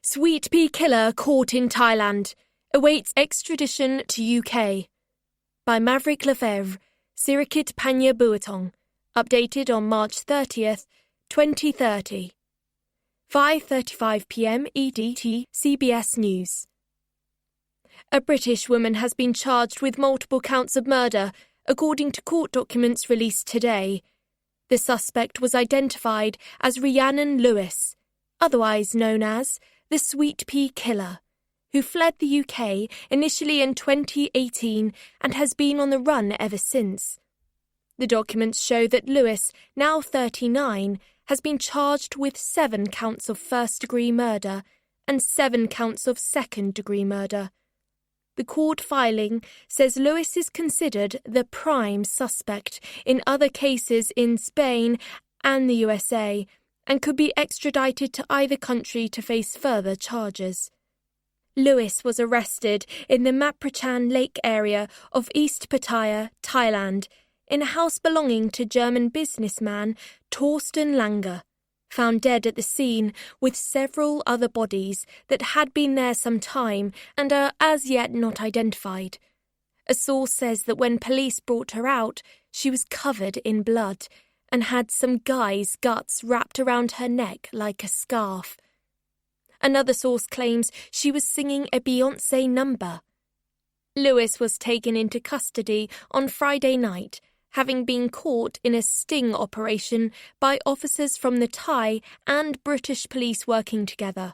Sweet pea killer caught in Thailand. Awaits extradition to UK. By Maverick Lefebvre, Sirikit Panya Buatong. Updated on March 30th, 2030. 5:35 p.m. EDT, CBS News. A British woman has been charged with multiple counts of murder, according to court documents released today. The suspect was identified as Rhiannon Lewis, otherwise known as the Sweet Pea Killer, who fled the UK initially in 2018 and has been on the run ever since. The documents show that Lewis, now 39, has been charged with 7 counts of first-degree murder and 7 counts of second-degree murder. The court filing says Lewis is considered the prime suspect in other cases in Spain and the USA and could be extradited to either country to face further charges. Lewis was arrested in the Maprachan Lake area of East Pattaya, Thailand, in a house belonging to German businessman Torsten Lange, found dead at the scene with several other bodies that had been there some time and are as yet not identified. A source says that when police brought her out, she was covered in blood and had some guy's guts wrapped around her neck like a scarf. Another source claims she was singing a Beyoncé number. Lewis was taken into custody on Friday night, having been caught in a sting operation by officers from the Thai and British police working together.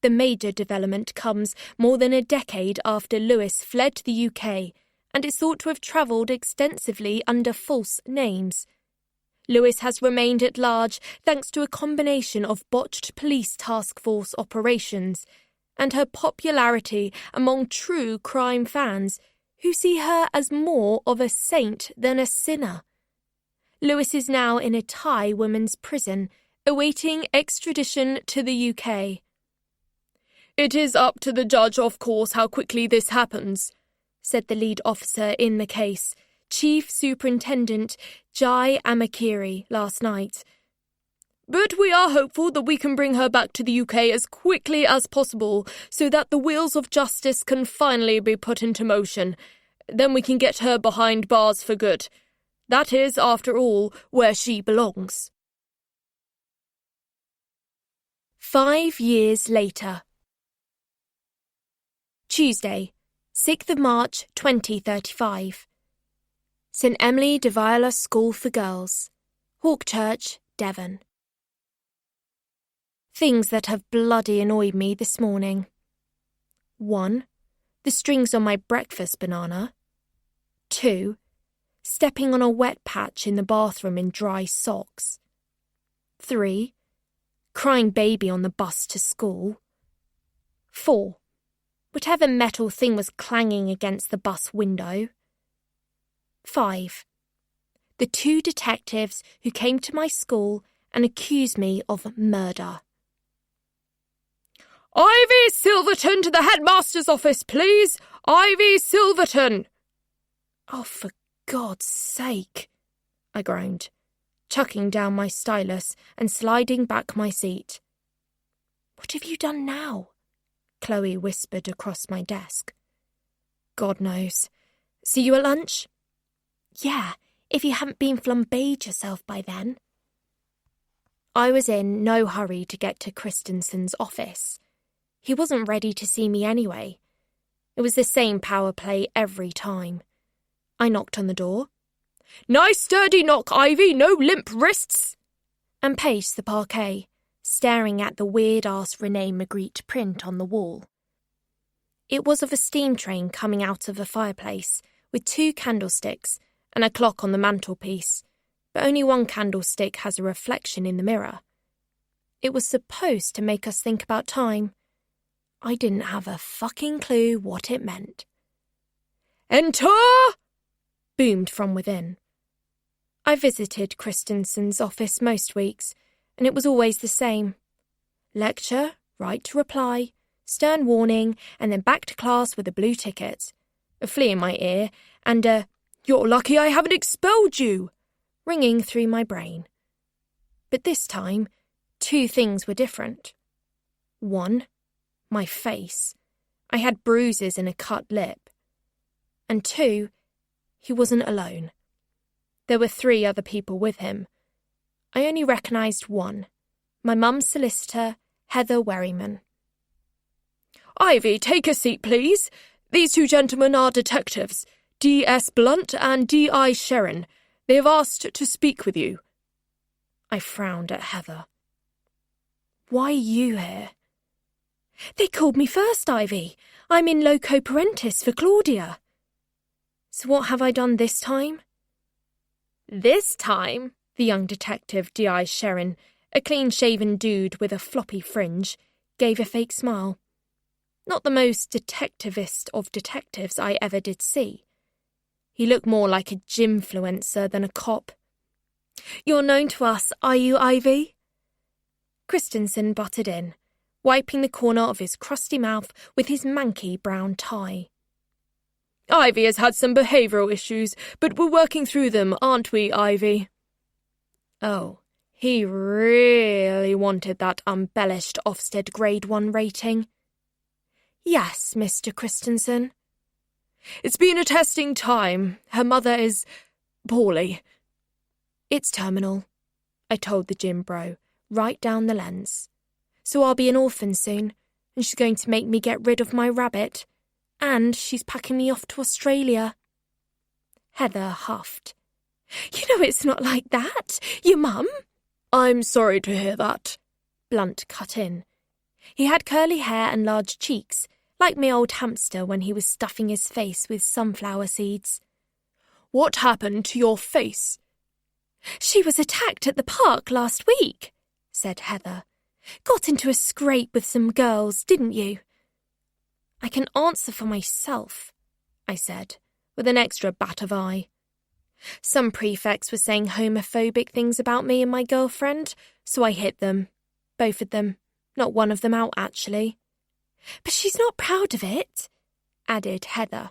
The major development comes more than a decade after Lewis fled the UK and is thought to have travelled extensively under false names. Lewis has remained at large thanks to a combination of botched police task force operations and her popularity among true crime fans who see her as more of a saint than a sinner. Lewis is now in a Thai women's prison, awaiting extradition to the UK. "It is up to the judge, of course, how quickly this happens," said the lead officer in the case, Chief Superintendent Jai Amakiri, last night. "But we are hopeful that we can bring her back to the UK as quickly as possible so that the wheels of justice can finally be put into motion. Then we can get her behind bars for good. That is, after all, where she belongs." 5 years later. Tuesday, 6th of March 2035. St Emily de Viola School for Girls, Hawkchurch, Devon. Things that have bloody annoyed me this morning. 1. The strings on my breakfast banana. 2. Stepping on a wet patch in the bathroom in dry socks. 3. Crying baby on the bus to school. 4. Whatever metal thing was clanging against the bus window. 5. The 2 detectives who came to my school and accused me of murder. "Ivy Silverton to the headmaster's office, please! Ivy Silverton!" "Oh, for God's sake," I groaned, chucking down my stylus and sliding back my seat. "What have you done now?" Chloe whispered across my desk. "God knows. See you at lunch?" "Yeah, if you haven't been flambéed yourself by then." I was in no hurry to get to Christensen's office. He wasn't ready to see me anyway. It was the same power play every time. I knocked on the door. "Nice sturdy knock, Ivy, no limp wrists!" and paced the parquet, staring at the weird-ass René Magritte print on the wall. It was of a steam train coming out of a fireplace, with 2 candlesticks and a clock on the mantelpiece, but only one candlestick has a reflection in the mirror. It was supposed to make us think about time. I didn't have a fucking clue what it meant. "Enter!" boomed from within. I visited Christensen's office most weeks, and it was always the same. Lecture, right to reply, stern warning, and then back to class with a blue ticket, a flea in my ear, and a "You're lucky I haven't expelled you" ringing through my brain. But this time, 2 things were different. 1. my face. I had bruises and a cut lip. And 2, he wasn't alone. There were 3 other people with him. I only recognised one, my mum's solicitor, Heather Werryman. Ivy, take a seat, please. These 2 gentlemen are detectives, D.S. Blunt and D.I. Sharpen. They have asked to speak with you. I frowned at Heather. Why are you here? They called me first, Ivy. I'm in loco parentis for Claudia. So what have I done this time? This time, the young detective D.I. Sharpen, a clean-shaven dude with a floppy fringe, gave a fake smile. Not the most detectivist of detectives I ever did see. He looked more like a gymfluencer than a cop. You're known to us, are you, Ivy? Christensen butted in, wiping the corner of his crusty mouth with his manky brown tie. Ivy has had some behavioural issues, but we're working through them, aren't we, Ivy? Oh, he really wanted that embellished Ofsted Grade 1 rating. Yes, Mr. Christensen. It's been a testing time. Her mother is poorly. It's terminal, I told the gym bro, right down the lens. So I'll be an orphan soon, and she's going to make me get rid of my rabbit. And she's packing me off to Australia. Heather huffed. You know it's not like that. Your mum? I'm sorry to hear that. Blunt cut in. He had curly hair and large cheeks, like my old hamster when he was stuffing his face with sunflower seeds. What happened to your face? She was attacked at the park last week, said Heather. Got into a scrape with some girls, didn't you? I can answer for myself, I said, with an extra bat of eye. Some prefects were saying homophobic things about me and my girlfriend, so I hit them. Both of them. Not one of them out, actually. But she's not proud of it, added Heather.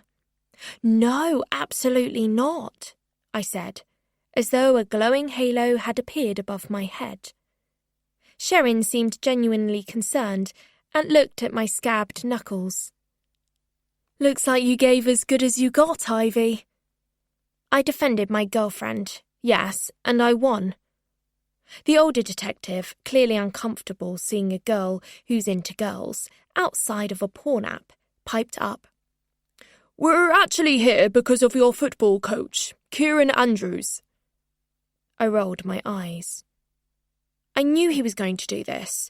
No, absolutely not, I said, as though a glowing halo had appeared above my head. Sharpen seemed genuinely concerned and looked at my scabbed knuckles. Looks like you gave as good as you got, Ivy. I defended my girlfriend, yes, and I won. The older detective, clearly uncomfortable seeing a girl who's into girls, outside of a porn app, piped up. We're actually here because of your football coach, Kieran Andrews. I rolled my eyes. I knew he was going to do this.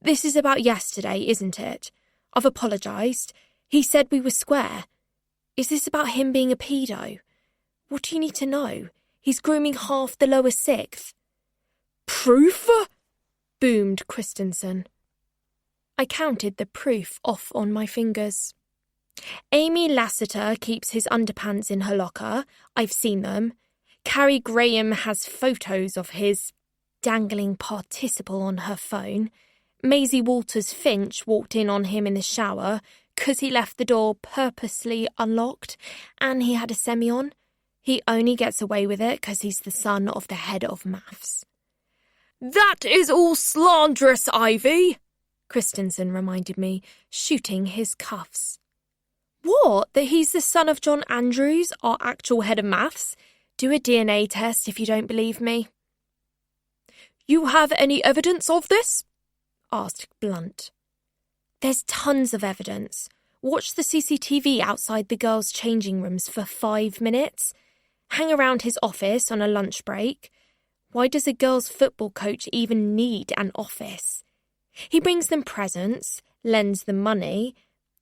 This is about yesterday, isn't it? I've apologised. He said we were square. Is this about him being a pedo? What do you need to know? He's grooming half the lower sixth. Proof? Boomed Christensen. I counted the proof off on my fingers. Amy Lassiter keeps his underpants in her locker. I've seen them. Carrie Graham has photos of his dangling participle on her phone. Maisie Walters-Finch walked in on him in the shower because he left the door purposely unlocked and he had a semi on. He only gets away with it because he's the son of the head of maths. That is all slanderous, Ivy, Christensen reminded me, shooting his cuffs. What? That he's the son of John Andrews, our actual head of maths? Do a DNA test if you don't believe me. You have any evidence of this? Asked Blunt. There's tons of evidence. Watch the CCTV outside the girls' changing rooms for 5 minutes. Hang around his office on a lunch break. Why does a girls' football coach even need an office? He brings them presents, lends them money,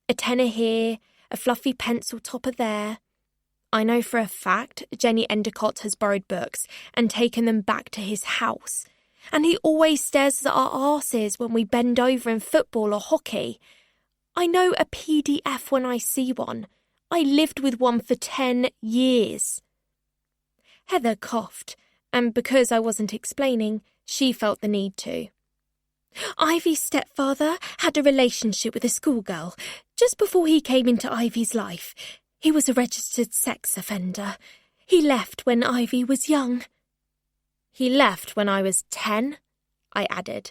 a tenner here, a fluffy pencil topper there. I know for a fact Jenny Endicott has borrowed books and taken them back to his house. And he always stares at our arses when we bend over in football or hockey. I know a PDF when I see one. I lived with one for 10 years. Heather coughed, and because I wasn't explaining, she felt the need to. Ivy's stepfather had a relationship with a schoolgirl just before he came into Ivy's life. He was a registered sex offender. He left when Ivy was young. He left when I was 10, I added.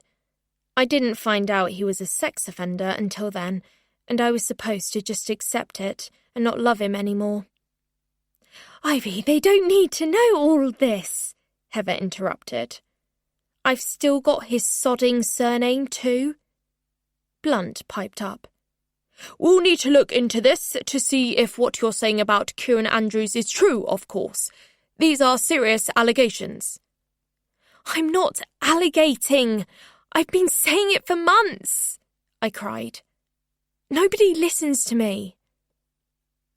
I didn't find out he was a sex offender until then, and I was supposed to just accept it and not love him anymore. Ivy, they don't need to know all this, Heather interrupted. I've still got his sodding surname too. Blunt piped up. We'll need to look into this to see if what you're saying about Kieran Andrews is true, of course. These are serious allegations. I'm not allegating. I've been saying it for months, I cried. Nobody listens to me.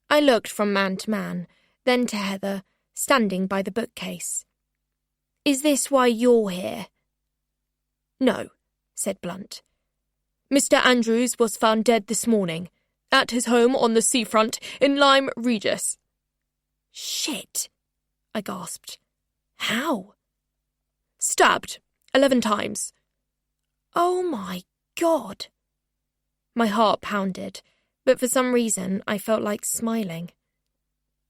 I looked from man to man, then to Heather, standing by the bookcase. Is this why you're here? No, said Blunt. Mr. Andrews was found dead this morning, at his home on the seafront in Lyme Regis. Shit, I gasped. How? Stabbed 11 times. Oh my God. My heart pounded, but for some reason I felt like smiling.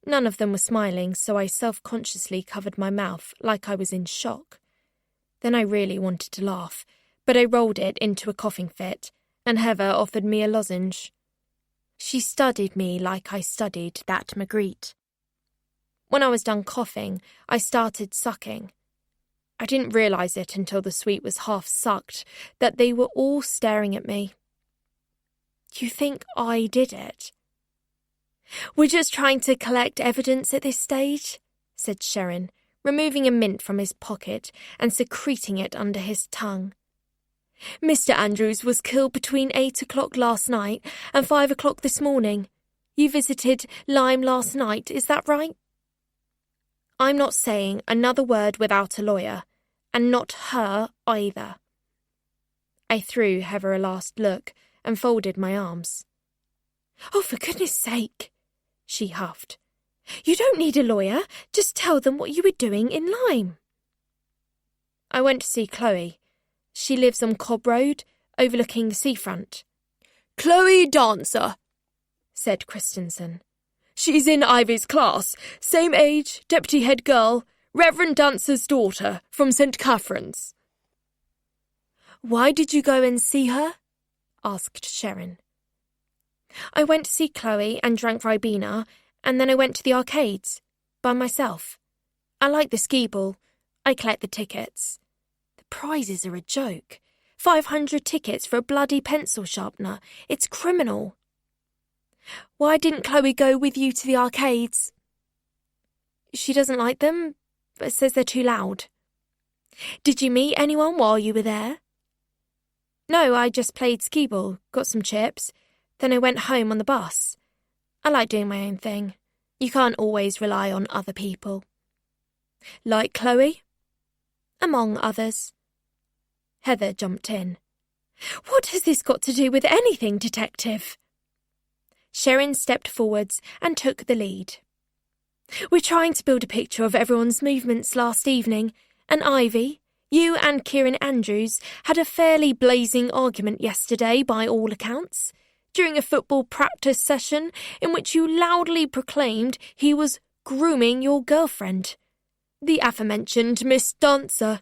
None of them were smiling, so I self-consciously covered my mouth like I was in shock. Then I really wanted to laugh, but I rolled it into a coughing fit, and Heather offered me a lozenge. She studied me like I studied that Magritte. When I was done coughing, I started sucking. I didn't realise it until the sweet was half sucked, that they were all staring at me. You think I did it? We're just trying to collect evidence at this stage, said Sharpen, removing a mint from his pocket and secreting it under his tongue. Mr. Andrews was killed between 8 o'clock last night and 5 o'clock this morning. You visited Lyme last night, is that right? I'm not saying another word without a lawyer, and not her either. I threw Heather a last look and folded my arms. Oh, for goodness sake, she huffed. You don't need a lawyer, just tell them what you were doing in Lyme. I went to see Chloe. She lives on Cobb Road, overlooking the seafront. Chloe Dancer, said Christensen. She's in Ivy's class, same age, deputy head girl, Reverend Dancer's daughter, from St. Catherine's. Why did you go and see her? Asked Sharpen. I went to see Chloe and drank Ribena, and then I went to the arcades, by myself. I like the skee ball. I collect the tickets. The prizes are a joke. 500 tickets for a bloody pencil sharpener. It's criminal. Why didn't Chloe go with you to the arcades? She doesn't like them, but says they're too loud. Did you meet anyone while you were there? No, I just played skee ball, got some chips, then I went home on the bus. I like doing my own thing. You can't always rely on other people. Like Chloe? Among others. Heather jumped in. What has this got to do with anything, Detective? Sharpen stepped forwards and took the lead. We're trying to build a picture of everyone's movements last evening, and Ivy, you and Kieran Andrews had a fairly blazing argument yesterday by all accounts, during a football practice session in which you loudly proclaimed he was grooming your girlfriend, the aforementioned Miss Dancer.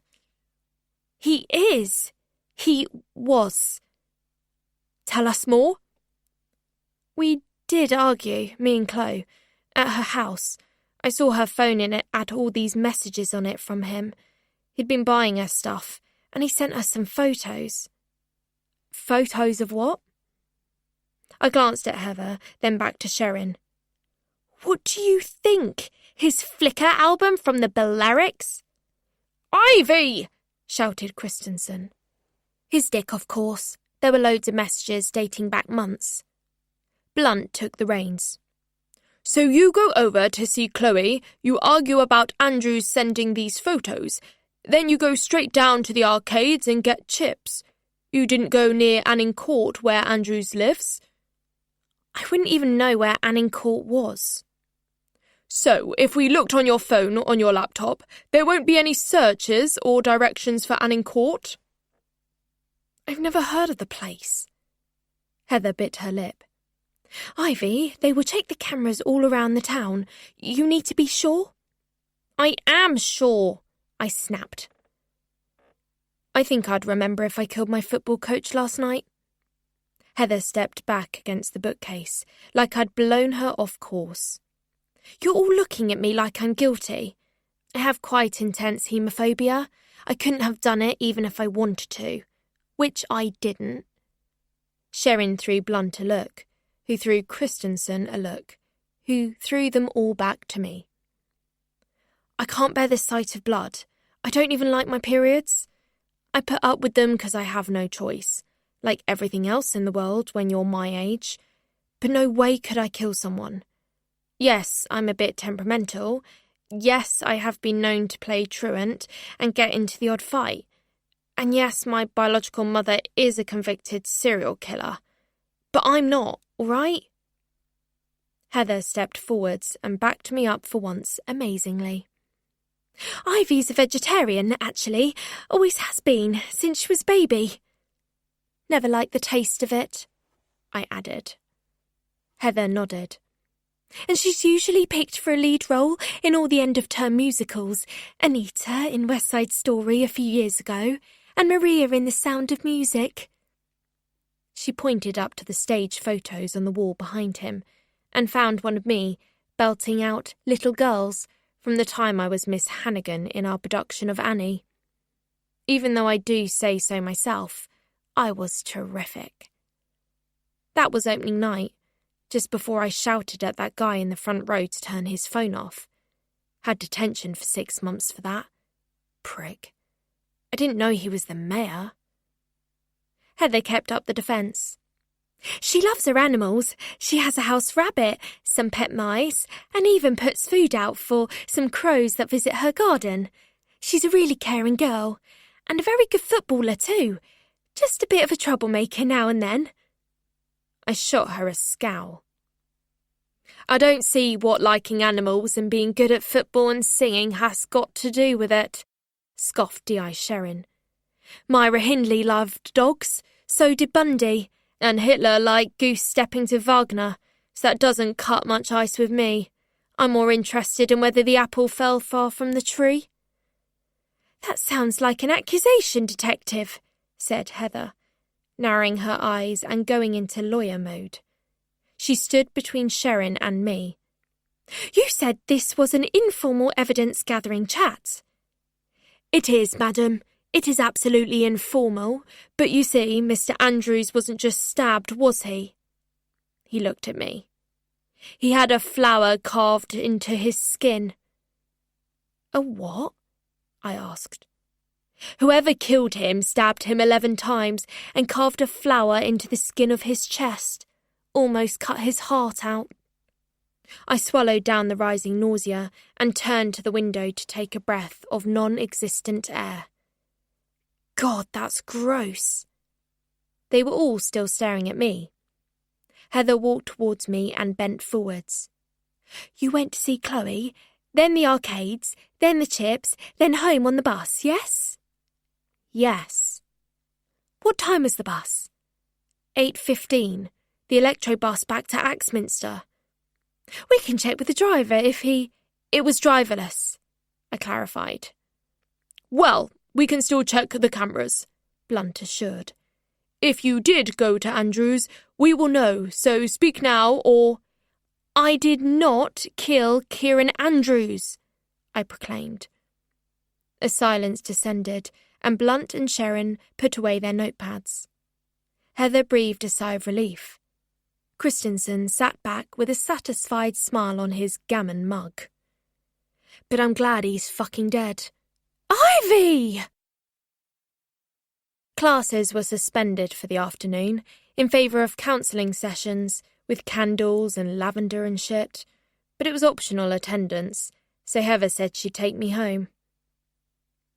He is. He was. Tell us more. We did argue, me and Chloe, at her house. I saw her phone in it had all these messages on it from him. He'd been buying her stuff, and he sent us some photos. Photos of what? I glanced at Heather, then back to Sharpen. What do you think? His Flickr album from the Balearics? Ivy! Shouted Christensen. His dick, of course. There were loads of messages dating back months. Blunt took the reins. So you go over to see Chloe, you argue about Andrews sending these photos, then you go straight down to the arcades and get chips. You didn't go near Anning Court where Andrews lives? I wouldn't even know where Anning Court was. So, if we looked on your phone or on your laptop, there won't be any searches or directions for Anning Court? I've never heard of the place. Heather bit her lip. Ivy, they will check the cameras all around the town. You need to be sure. I am sure, I snapped. I think I'd remember if I killed my football coach last night. Heather stepped back against the bookcase, like I'd blown her off course. You're all looking at me like I'm guilty. I have quite intense haemophobia. I couldn't have done it even if I wanted to, which I didn't. Sharpen threw Blunt a look, who threw Christensen a look, who threw them all back to me. I can't bear the sight of blood. I don't even like my periods. I put up with them because I have no choice, like everything else in the world when you're my age. But no way could I kill someone. Yes, I'm a bit temperamental. Yes, I have been known to play truant and get into the odd fight. And yes, my biological mother is a convicted serial killer. But I'm not, all right? Heather stepped forwards and backed me up for once, amazingly. Ivy's a vegetarian, actually. Always has been, since she was a baby. Never liked the taste of it, I added. Heather nodded. And she's usually picked for a lead role in all the end-of-term musicals. Anita in West Side Story a few years ago, and Maria in The Sound of Music. She pointed up to the stage photos on the wall behind him and found one of me belting out Little Girls from the time I was Miss Hannigan in our production of Annie. Even though I do say so myself, I was terrific. That was opening night, just before I shouted at that guy in the front row to turn his phone off. Had detention for 6 months for that. Prick. I didn't know he was the mayor. Heather kept up the defence. She loves her animals. She has a house rabbit, some pet mice, and even puts food out for some crows that visit her garden. She's a really caring girl, and a very good footballer too. Just a bit of a troublemaker now and then. I shot her a scowl. I don't see what liking animals and being good at football and singing has got to do with it, scoffed D.I. Sharpen. Myra Hindley loved dogs, so did Bundy, and Hitler liked goose-stepping to Wagner, so that doesn't cut much ice with me. I'm more interested in whether the apple fell far from the tree. That sounds like an accusation, detective, said Heather, narrowing her eyes and going into lawyer mode. She stood between Sharpen and me. You said this was an informal evidence-gathering chat. It is, madam. It is absolutely informal, but you see, Mr. Andrews wasn't just stabbed, was he? He looked at me. He had a flower carved into his skin. A what? I asked. Whoever killed him stabbed him 11 times and carved a flower into the skin of his chest, almost cut his heart out. I swallowed down the rising nausea and turned to the window to take a breath of non-existent air. God, that's gross. They were all still staring at me. Heather walked towards me and bent forwards. You went to see Chloe, then the arcades, then the chips, then home on the bus, yes? Yes. What time was the bus? 8:15. The electro bus back to Axminster. We can check with the driver if he... It was driverless, I clarified. Well, we can still check the cameras, Blunt assured. If you did go to Andrews, we will know, so speak now or... I did not kill Kieran Andrews, I proclaimed. A silence descended, and Blunt and Sharpen put away their notepads. Heather breathed a sigh of relief. Christensen sat back with a satisfied smile on his gammon mug. But I'm glad he's fucking dead. Ivy! Classes were suspended for the afternoon in favour of counselling sessions with candles and lavender and shit, but it was optional attendance, so Heather said she'd take me home.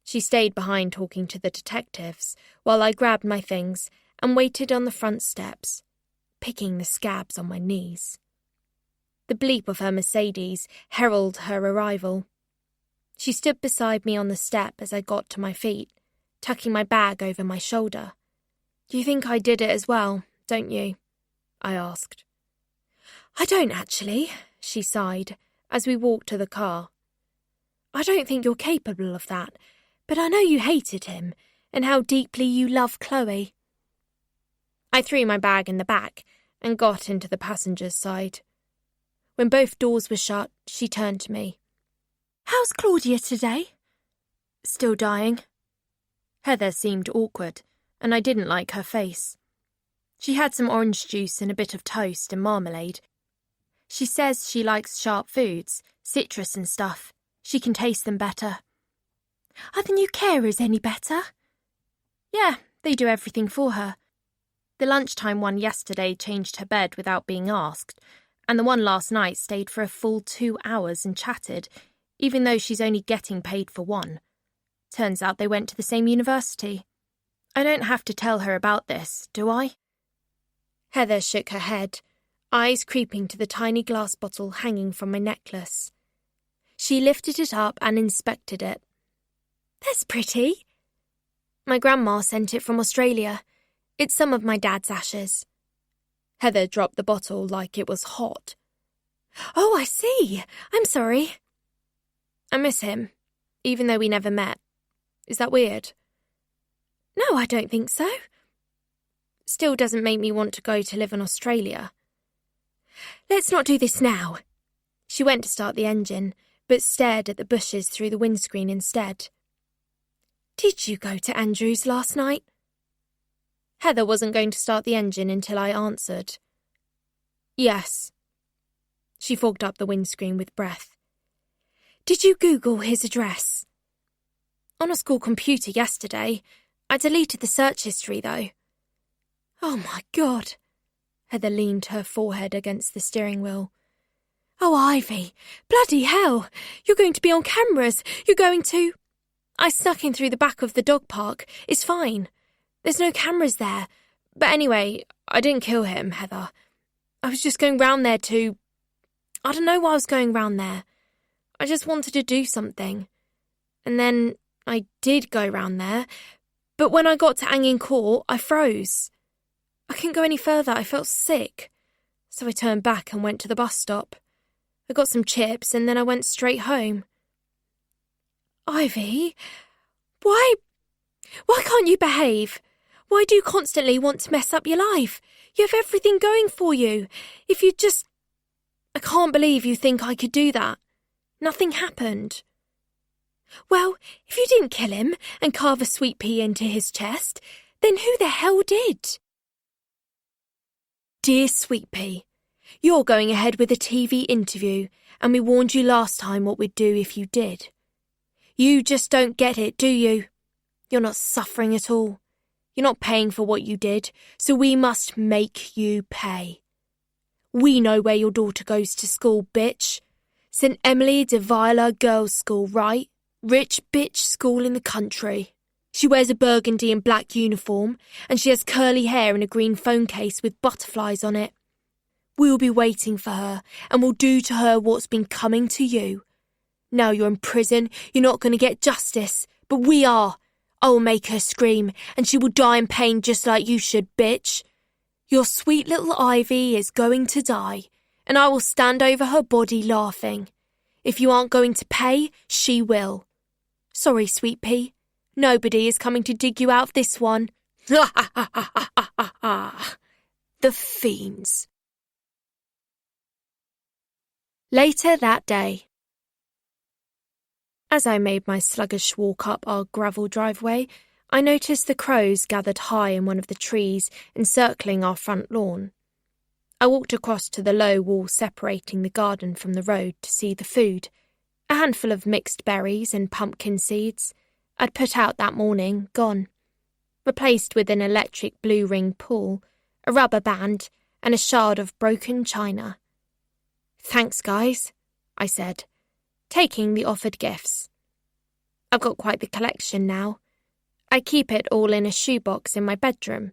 She stayed behind talking to the detectives while I grabbed my things and waited on the front steps, picking the scabs on my knees. The bleep of her Mercedes heralded her arrival. She stood beside me on the step as I got to my feet, tucking my bag over my shoulder. You think I did it as well, don't you? I asked. I don't actually, she sighed, as we walked to the car. I don't think you're capable of that, but I know you hated him, and how deeply you love Chloe. I threw my bag in the back and got into the passenger's side. When both doors were shut, she turned to me. "How's Claudia today?" "Still dying." Heather seemed awkward, and I didn't like her face. She had some orange juice and a bit of toast and marmalade. She says she likes sharp foods, citrus and stuff. She can taste them better. "Are the new carers any better?" "Yeah, they do everything for her. The lunchtime one yesterday changed her bed without being asked, and the one last night stayed for a full 2 hours and chatted, even though she's only getting paid for one. Turns out they went to the same university. I don't have to tell her about this, do I?" Heather shook her head, eyes creeping to the tiny glass bottle hanging from my necklace. She lifted it up and inspected it. "That's pretty." "My grandma sent it from Australia. It's some of my dad's ashes." Heather dropped the bottle like it was hot. "Oh, I see. I'm sorry." "I miss him, even though we never met. Is that weird?" "No, I don't think so." "Still doesn't make me want to go to live in Australia." "Let's not do this now." She went to start the engine, but stared at the bushes through the windscreen instead. "Did you go to Andrew's last night?" Heather wasn't going to start the engine until I answered. "Yes." She fogged up the windscreen with breath. "Did you Google his address?" "On a school computer yesterday. I deleted the search history, though." "Oh, my God." Heather leaned her forehead against the steering wheel. "Oh, Ivy, bloody hell. You're going to be on cameras. You're going to—" "I snuck in through the back of the dog park. It's fine. There's no cameras there. But anyway, I didn't kill him, Heather. I was just going round there to— I don't know why I was going round there. I just wanted to do something. And then I did go round there. But when I got to Angin Court, I froze. I couldn't go any further. I felt sick. So I turned back and went to the bus stop. I got some chips and then I went straight home." "Ivy, why can't you behave? Why do you constantly want to mess up your life? You have everything going for you. If you just... I can't believe you think I could do that. Nothing happened." "Well, if you didn't kill him and carve a sweet pea into his chest, then who the hell did?" "Dear Sweet Pea, you're going ahead with a TV interview, and we warned you last time what we'd do if you did. You just don't get it, do you? You're not suffering at all. You're not paying for what you did, so we must make you pay. We know where your daughter goes to school, bitch. St. Emily de Viola Girls' School, right? Rich bitch school in the country. She wears a burgundy and black uniform, and she has curly hair in a green phone case with butterflies on it. We'll be waiting for her, and we'll do to her what's been coming to you. Now you're in prison, you're not going to get justice, but we are. I'll make her scream, and she will die in pain just like you should, bitch. Your sweet little Ivy is going to die, and I will stand over her body laughing. If you aren't going to pay, she will. Sorry, Sweet Pea. Nobody is coming to dig you out of this one." The fiends. Later that day. As I made my sluggish walk up our gravel driveway, I noticed the crows gathered high in one of the trees encircling our front lawn. I walked across to the low wall separating the garden from the road to see the food, a handful of mixed berries and pumpkin seeds I'd put out that morning, gone, replaced with an electric blue ring pool, a rubber band, and a shard of broken china. "Thanks, guys," I said, taking the offered gifts. I've got quite the collection now. I keep it all in a shoebox in my bedroom.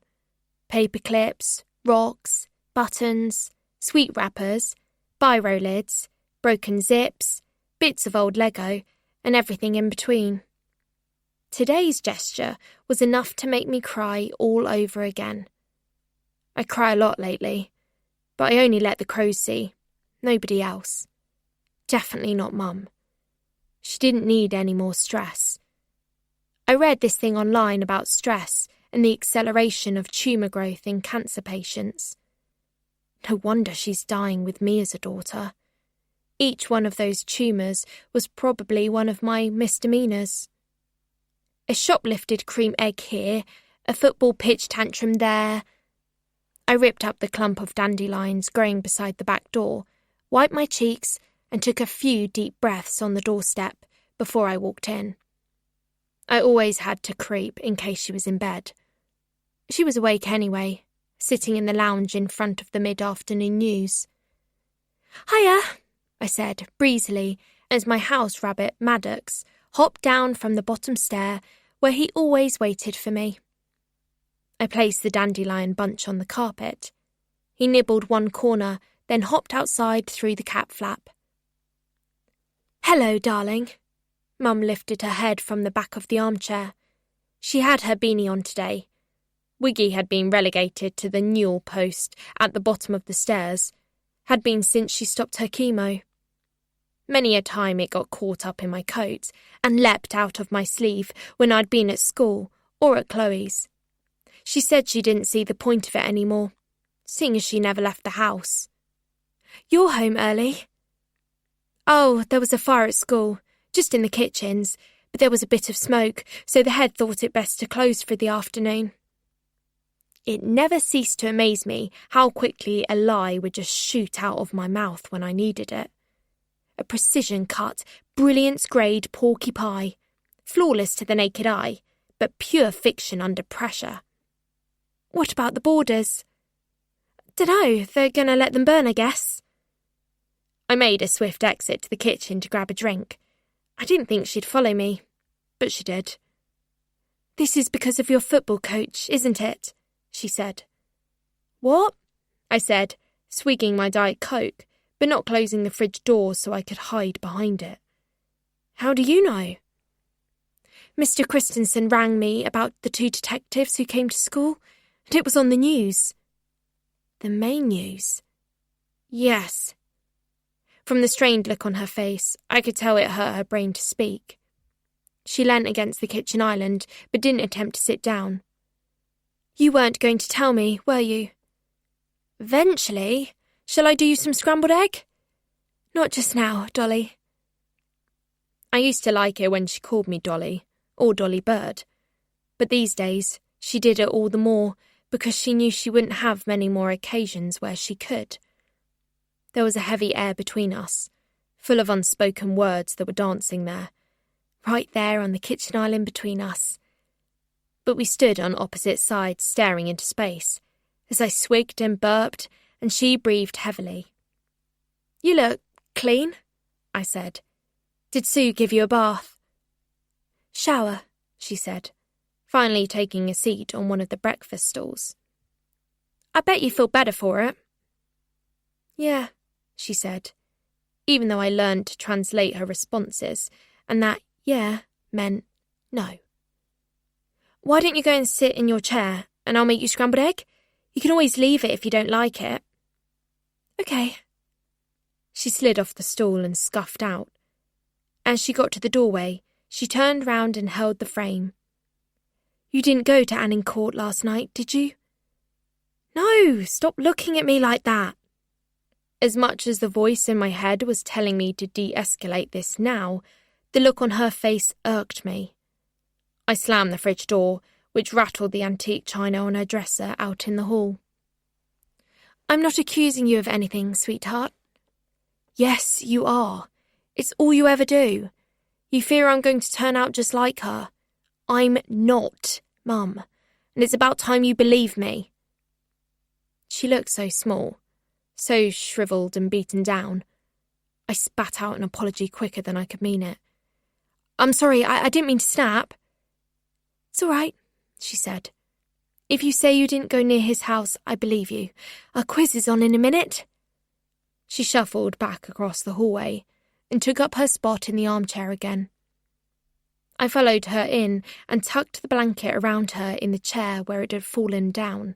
Paper clips, rocks, buttons, sweet wrappers, biro lids, broken zips, bits of old Lego, and everything in between. Today's gesture was enough to make me cry all over again. I cry a lot lately, but I only let the crows see, nobody else. Definitely not Mum. She didn't need any more stress. I read this thing online about stress and the acceleration of tumour growth in cancer patients. No wonder she's dying with me as a daughter. Each one of those tumours was probably one of my misdemeanours. A shoplifted cream egg here, a football pitch tantrum there. I ripped up the clump of dandelions growing beside the back door, wiped my cheeks, and took a few deep breaths on the doorstep before I walked in. I always had to creep in case she was in bed. She was awake anyway, sitting in the lounge in front of the mid-afternoon news. "Hiya," I said breezily as my house rabbit, Maddox, hopped down from the bottom stair where he always waited for me. I placed the dandelion bunch on the carpet. He nibbled one corner, then hopped outside through the cap flap. "Hello, darling." Mum lifted her head from the back of the armchair. She had her beanie on today. Wiggy had been relegated to the newel post at the bottom of the stairs, had been since she stopped her chemo. Many a time it got caught up in my coat and leapt out of my sleeve when I'd been at school or at Chloe's. She said she didn't see the point of it anymore, seeing as she never left the house. "You're home early." "Oh, there was a fire at school, just in the kitchens, but there was a bit of smoke, so the head thought it best to close for the afternoon." It never ceased to amaze me how quickly a lie would just shoot out of my mouth when I needed it. A precision-cut, brilliance-grade porky pie, flawless to the naked eye, but pure fiction under pressure. "What about the boarders?" "Dunno, they're gonna let them burn, I guess." I made a swift exit to the kitchen to grab a drink. I didn't think she'd follow me, but she did. "This is because of your football coach, isn't it?" she said. "What?" I said, swigging my Diet Coke, but not closing the fridge door so I could hide behind it. "How do you know?" "Mr. Christensen rang me about the 2 detectives who came to school, and it was on the news." "The main news?" "Yes." From the strained look on her face, I could tell it hurt her brain to speak. She leant against the kitchen island, but didn't attempt to sit down. "You weren't going to tell me, were you?" "Eventually. Shall I do you some scrambled egg?" "Not just now, Dolly." I used to like it when she called me Dolly, or Dolly Bird. But these days, she did it all the more because she knew she wouldn't have many more occasions where she could. There was a heavy air between us, full of unspoken words that were dancing there, right there on the kitchen island between us. But we stood on opposite sides staring into space, as I swigged and burped and she breathed heavily. "You look clean," I said. "Did Sue give you a bath?" "Shower," she said, finally taking a seat on one of the breakfast stools. "I bet you feel better for it." "Yeah," she said, even though I learned to translate her responses, and that "yeah" meant no. "Why don't you go and sit in your chair, and I'll make you scrambled egg? You can always leave it if you don't like it." "Okay." She slid off the stool and scuffed out. As she got to the doorway, she turned round and held the frame. "You didn't go to Anning Court last night, did you?" "No, stop looking at me like that." As much as the voice in my head was telling me to de-escalate this now, the look on her face irked me. I slammed the fridge door, which rattled the antique china on her dresser out in the hall. "I'm not accusing you of anything, sweetheart." "Yes, you are. It's all you ever do. You fear I'm going to turn out just like her. I'm not, Mum, and it's about time you believe me." She looked so small, so shriveled and beaten down. I spat out an apology quicker than I could mean it. "I'm sorry, I didn't mean to snap." "It's all right," she said. "If you say you didn't go near his house, I believe you. Our quiz is on in a minute." She shuffled back across the hallway and took up her spot in the armchair again. I followed her in and tucked the blanket around her in the chair where it had fallen down.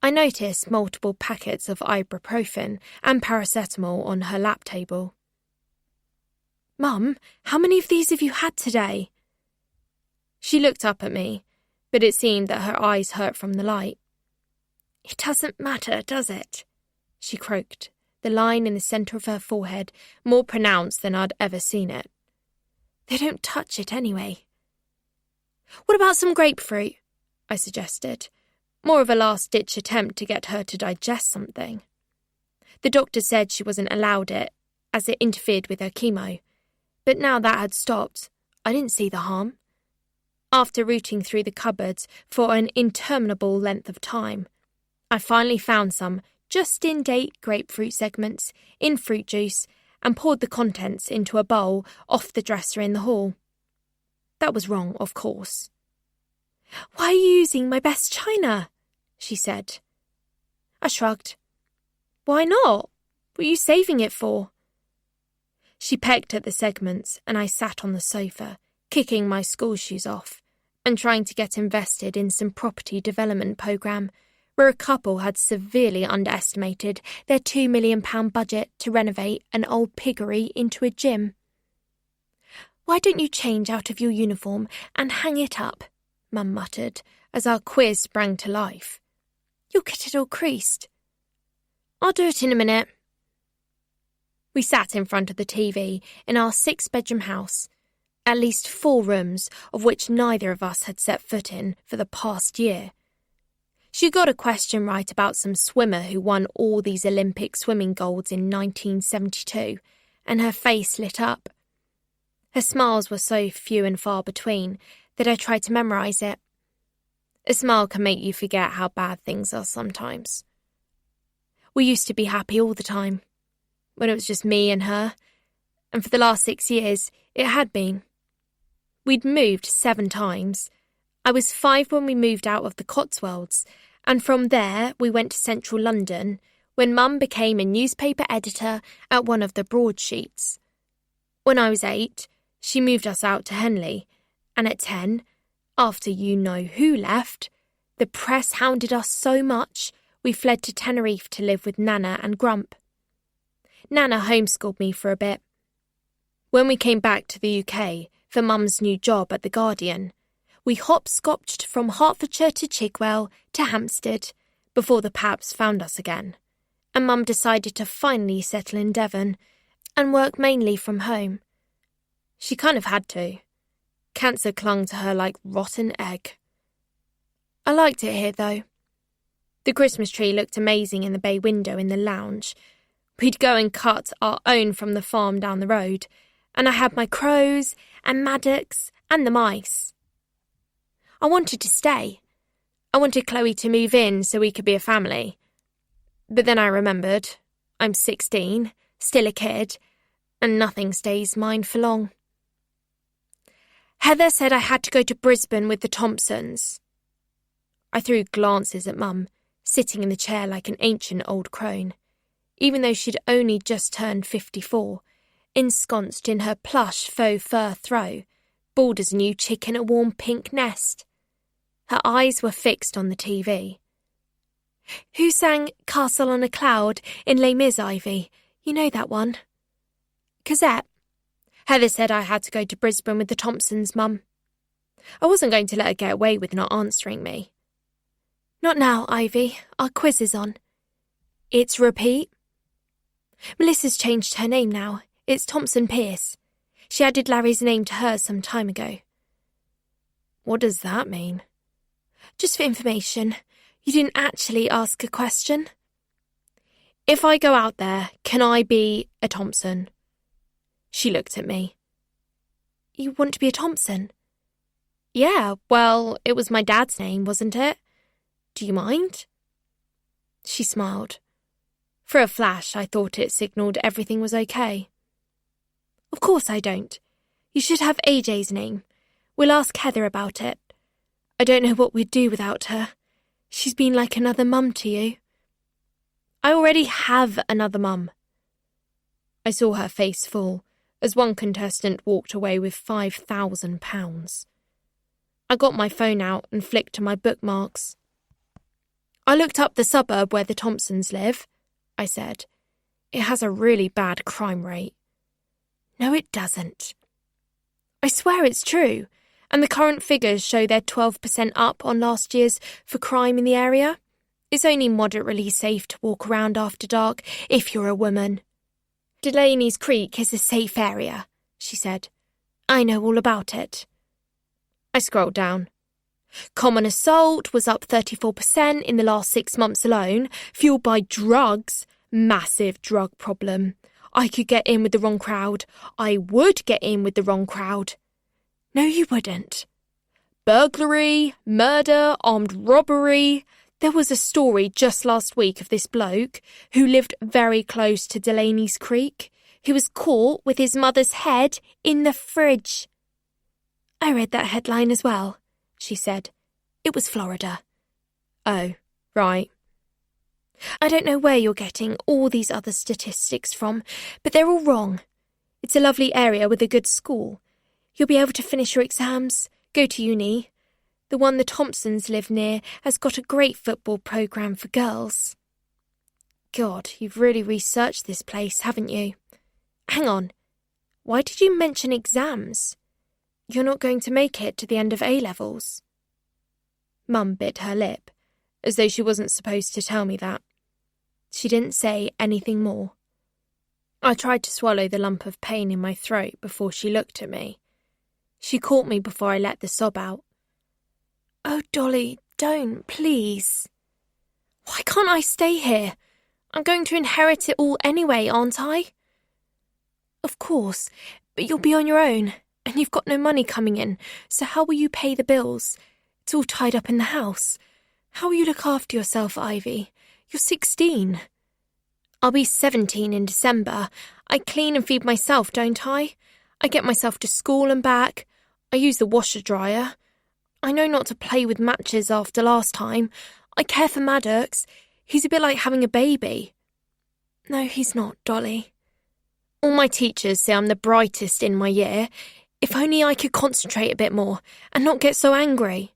I noticed multiple packets of ibuprofen and paracetamol on her lap table. "Mum, how many of these have you had today?" She looked up at me, but it seemed that her eyes hurt from the light. "It doesn't matter, does it?" she croaked, the line in the centre of her forehead more pronounced than I'd ever seen it. "They don't touch it anyway." "What about some grapefruit?" I suggested, more of a last-ditch attempt to get her to digest something. The doctor said she wasn't allowed it, as it interfered with her chemo, but now that had stopped, I didn't see the harm. After rooting through the cupboards for an interminable length of time, I finally found some just-in-date grapefruit segments in fruit juice and poured the contents into a bowl off the dresser in the hall. That was wrong, of course. "Why are you using my best china?" she said. I shrugged. "Why not? What are you saving it for?" She pecked at the segments and I sat on the sofa, kicking my school shoes off and trying to get invested in some property development programme where a couple had severely underestimated their £2 million budget to renovate an old piggery into a gym. "Why don't you change out of your uniform and hang it up?" Mum muttered as our quiz sprang to life. "You'll get it all creased." "I'll do it in a minute." We sat in front of the TV in our 6-bedroom house, at least 4 rooms of which neither of us had set foot in for the past year. She got a question right about some swimmer who won all these Olympic swimming golds in 1972, and her face lit up. Her smiles were so few and far between that I tried to memorise it. A smile can make you forget how bad things are sometimes. We used to be happy all the time, when it was just me and her, and for the last 6 years it had been. We'd moved 7 times. I was 5 when we moved out of the Cotswolds, and from there we went to central London when Mum became a newspaper editor at one of the broadsheets. When I was 8, she moved us out to Henley, and at 10, after you know who left, the press hounded us so much we fled to Tenerife to live with Nana and Grump. Nana homeschooled me for a bit. When we came back to the UK for Mum's new job at The Guardian, we hopscotched from Hertfordshire to Chigwell to Hampstead before the Paps found us again, and Mum decided to finally settle in Devon and work mainly from home. She kind of had to. Cancer clung to her like rotten egg. I liked it here, though. The Christmas tree looked amazing in the bay window in the lounge. We'd go and cut our own from the farm down the road, and I had my crows and Maddox and the mice. I wanted to stay. I wanted Chloe to move in so we could be a family. But then I remembered, I'm 16, still a kid, and nothing stays mine for long. Heather said I had to go to Brisbane with the Thompsons. I threw glances at Mum, sitting in the chair like an ancient old crone, even though she'd only just turned 54, ensconced in her plush faux fur throw, bald as a new chick in a warm pink nest. Her eyes were fixed on the TV. "Who sang Castle on a Cloud in Les Mis, Ivy? You know that one?" "Cosette. Heather said I had to go to Brisbane with the Thompsons, Mum." I wasn't going to let her get away with not answering me. "Not now, Ivy. Our quiz is on." "It's repeat?" "Melissa's changed her name now. It's Thompson Pierce. She added Larry's name to hers some time ago." "What does that mean?" "Just for information. You didn't actually ask a question." "If I go out there, can I be a Thompson?" She looked at me. "You want to be a Thompson?" "Yeah, well, it was my dad's name, wasn't it? Do you mind?" She smiled. For a flash, I thought it signalled everything was okay. "Of course I don't. You should have AJ's name. We'll ask Heather about it. I don't know what we'd do without her. She's been like another mum to you." "I already have another mum." I saw her face fall as one contestant walked away with £5,000. I got my phone out and flicked to my bookmarks. "I looked up the suburb where the Thompsons live," I said. "It has a really bad crime rate." "No, it doesn't." "I swear it's true. and the current figures show they're 12% up on last year's for crime in the area. It's only moderately safe to walk around after dark if you're a woman. Delaney's Creek is a safe area, she said. I know all about it. I scrolled down. Common assault was up 34% in the last 6 months alone, fueled by drugs. Massive drug problem. I could get in with the wrong crowd. I would get in with the wrong crowd. No, you wouldn't. Burglary, murder, armed robbery. There was a story just last week of this bloke who lived very close to Delaney's Creek, who was caught with his mother's head in the fridge. I read that headline as well, she said. It was Florida. Oh, right. I don't know where you're getting all these other statistics from, but they're all wrong. It's a lovely area with a good school. You'll be able to finish your exams, go to uni. The one the Thompsons live near has got a great football programme for girls. God, you've really researched this place, haven't you? Hang on. Why did you mention exams? You're not going to make it to the end of A-levels. Mum bit her lip, as though she wasn't supposed to tell me that. She didn't say anything more. I tried to swallow the lump of pain in my throat before she looked at me. She caught me before I let the sob out. Oh, Dolly, don't, please. Why can't I stay here? I'm going to inherit it all anyway, aren't I? Of course, but you'll be on your own, and you've got no money coming in, so how will you pay the bills? It's all tied up in the house. How will you look after yourself, Ivy? You're 16. I'll be 17 in December. I clean and feed myself, don't I? I get myself to school and back. I use the washer-dryer. I know not to play with matches after last time. I care for Maddox. He's a bit like having a baby. No, he's not, Dolly. All my teachers say I'm the brightest in my year. If only I could concentrate a bit more and not get so angry.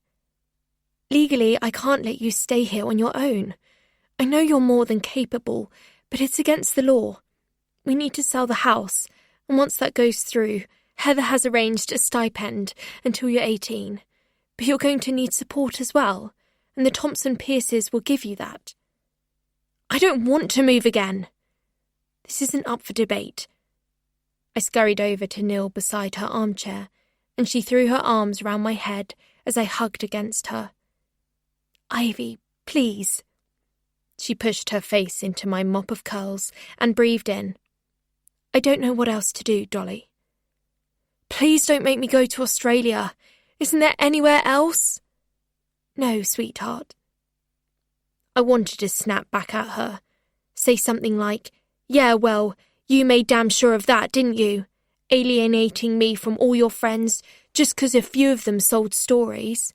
Legally, I can't let you stay here on your own. I know you're more than capable, but it's against the law. We need to sell the house, and once that goes through, Heather has arranged a stipend until you're 18. But you're going to need support as well, and the Thompson Pierces will give you that. I don't want to move again. This isn't up for debate. I scurried over to kneel beside her armchair, and she threw her arms round my head as I hugged against her. Ivy, please. She pushed her face into my mop of curls and breathed in. I don't know what else to do, Dolly. Please don't make me go to Australia. Isn't there anywhere else? No, sweetheart. I wanted to snap back at her, say something like, yeah, well, you made damn sure of that, didn't you? Alienating me from all your friends just 'cause a few of them sold stories.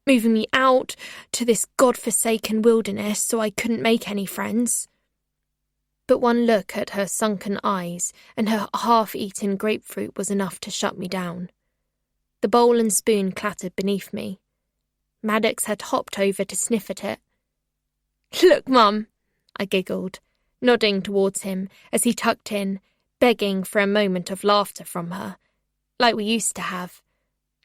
Moving me out to this godforsaken wilderness so I couldn't make any friends. But one look at her sunken eyes and her half-eaten grapefruit was enough to shut me down. The bowl and spoon clattered beneath me. Maddox had hopped over to sniff at it. Look, Mum, I giggled, nodding towards him as he tucked in, begging for a moment of laughter from her, like we used to have.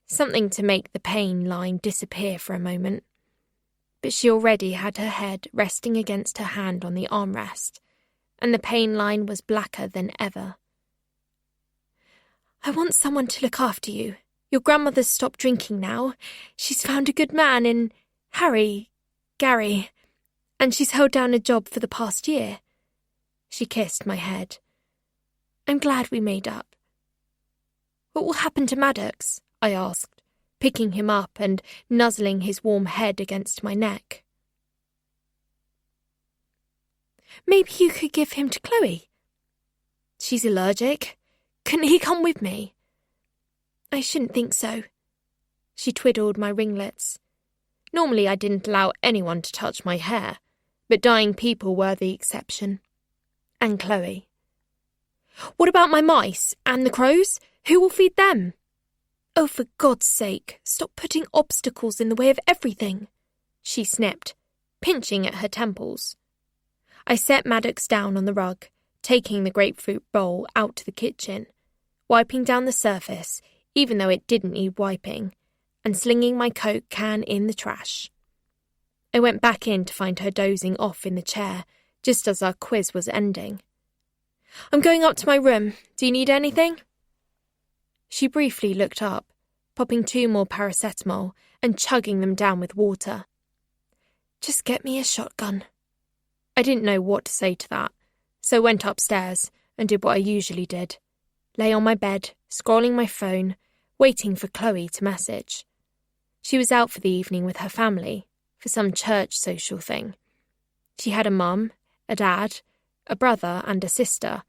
Something to make the pain line disappear for a moment. But she already had her head resting against her hand on the armrest, and the pain line was blacker than ever. I want someone to look after you. Your grandmother's stopped drinking now. She's found a good man in Gary, and she's held down a job for the past year. She kissed my head. I'm glad we made up. What will happen to Maddox? I asked, picking him up and nuzzling his warm head against my neck. Maybe you could give him to Chloe. She's allergic. Couldn't he come with me? I shouldn't think so. She twiddled my ringlets. Normally I didn't allow anyone to touch my hair, but dying people were the exception. And Chloe. What about my mice and the crows? Who will feed them? Oh, for God's sake, stop putting obstacles in the way of everything, she snipped, pinching at her temples. I set Maddox down on the rug, taking the grapefruit bowl out to the kitchen, wiping down the surface, even though it didn't need wiping, and slinging my Coke can in the trash. I went back in to find her dozing off in the chair, just as our quiz was ending. "I'm going up to my room. Do you need anything?" She briefly looked up, popping 2 more paracetamol and chugging them down with water. "Just get me a shotgun." I didn't know what to say to that, so went upstairs and did what I usually did. Lay on my bed, scrolling my phone, waiting for Chloe to message. She was out for the evening with her family, for some church social thing. She had a mum, a dad, a brother and a sister,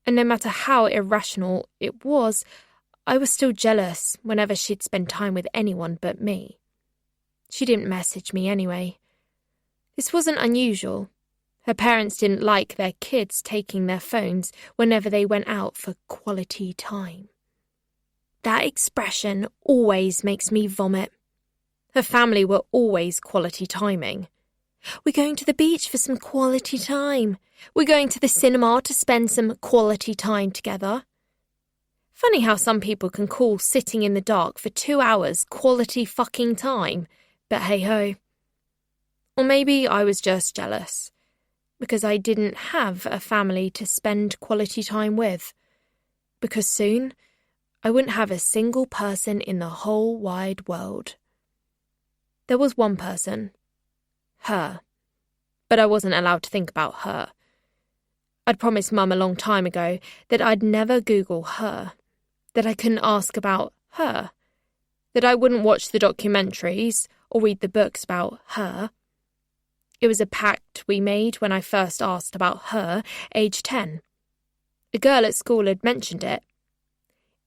and no matter how irrational it was, I was still jealous whenever she'd spend time with anyone but me. She didn't message me anyway. This wasn't unusual. Her parents didn't like their kids taking their phones whenever they went out for quality time. That expression always makes me vomit. Her family were always quality timing. "We're going to the beach for some quality time. We're going to the cinema to spend some quality time together." Funny how some people can call sitting in the dark for 2 hours quality fucking time, but hey-ho. Or maybe I was just jealous, because I didn't have a family to spend quality time with. Because soon, I wouldn't have a single person in the whole wide world. There was one person. Her. But I wasn't allowed to think about her. I'd promised Mum a long time ago that I'd never Google her, that I couldn't ask about her, that I wouldn't watch the documentaries or read the books about her. It was a pact we made when I first asked about her, age 10. A girl at school had mentioned it.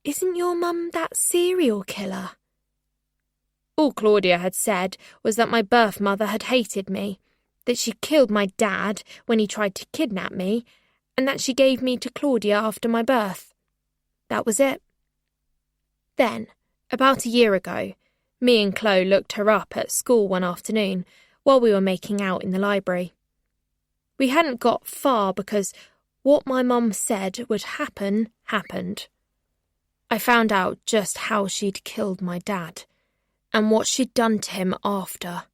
"Isn't your mum that serial killer?" All Claudia had said was that my birth mother had hated me, that she killed my dad when he tried to kidnap me, and that she gave me to Claudia after my birth. That was it. Then, about a year ago, me and Chloe looked her up at school one afternoon while we were making out in the library. We hadn't got far because what my mum said would happen happened. I found out just how she'd killed my dad and what she'd done to him after.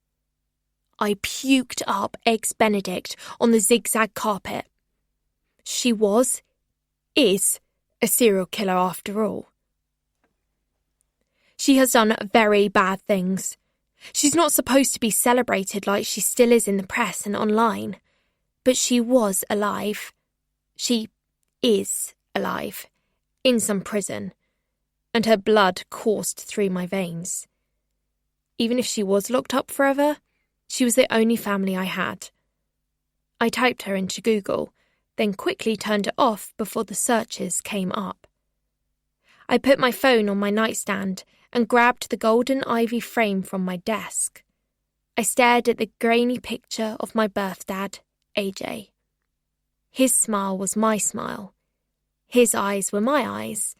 I puked up Eggs Benedict on the zigzag carpet. She is a serial killer after all. She has done very bad things. She's not supposed to be celebrated like she still is in the press and online. But she was alive. She is alive. In some prison. And her blood coursed through my veins. Even if she was locked up forever, she was the only family I had. I typed her into Google, then quickly turned it off before the searches came up. I put my phone on my nightstand and grabbed the golden ivy frame from my desk. I stared at the grainy picture of my birth dad, AJ. His smile was my smile. His eyes were my eyes.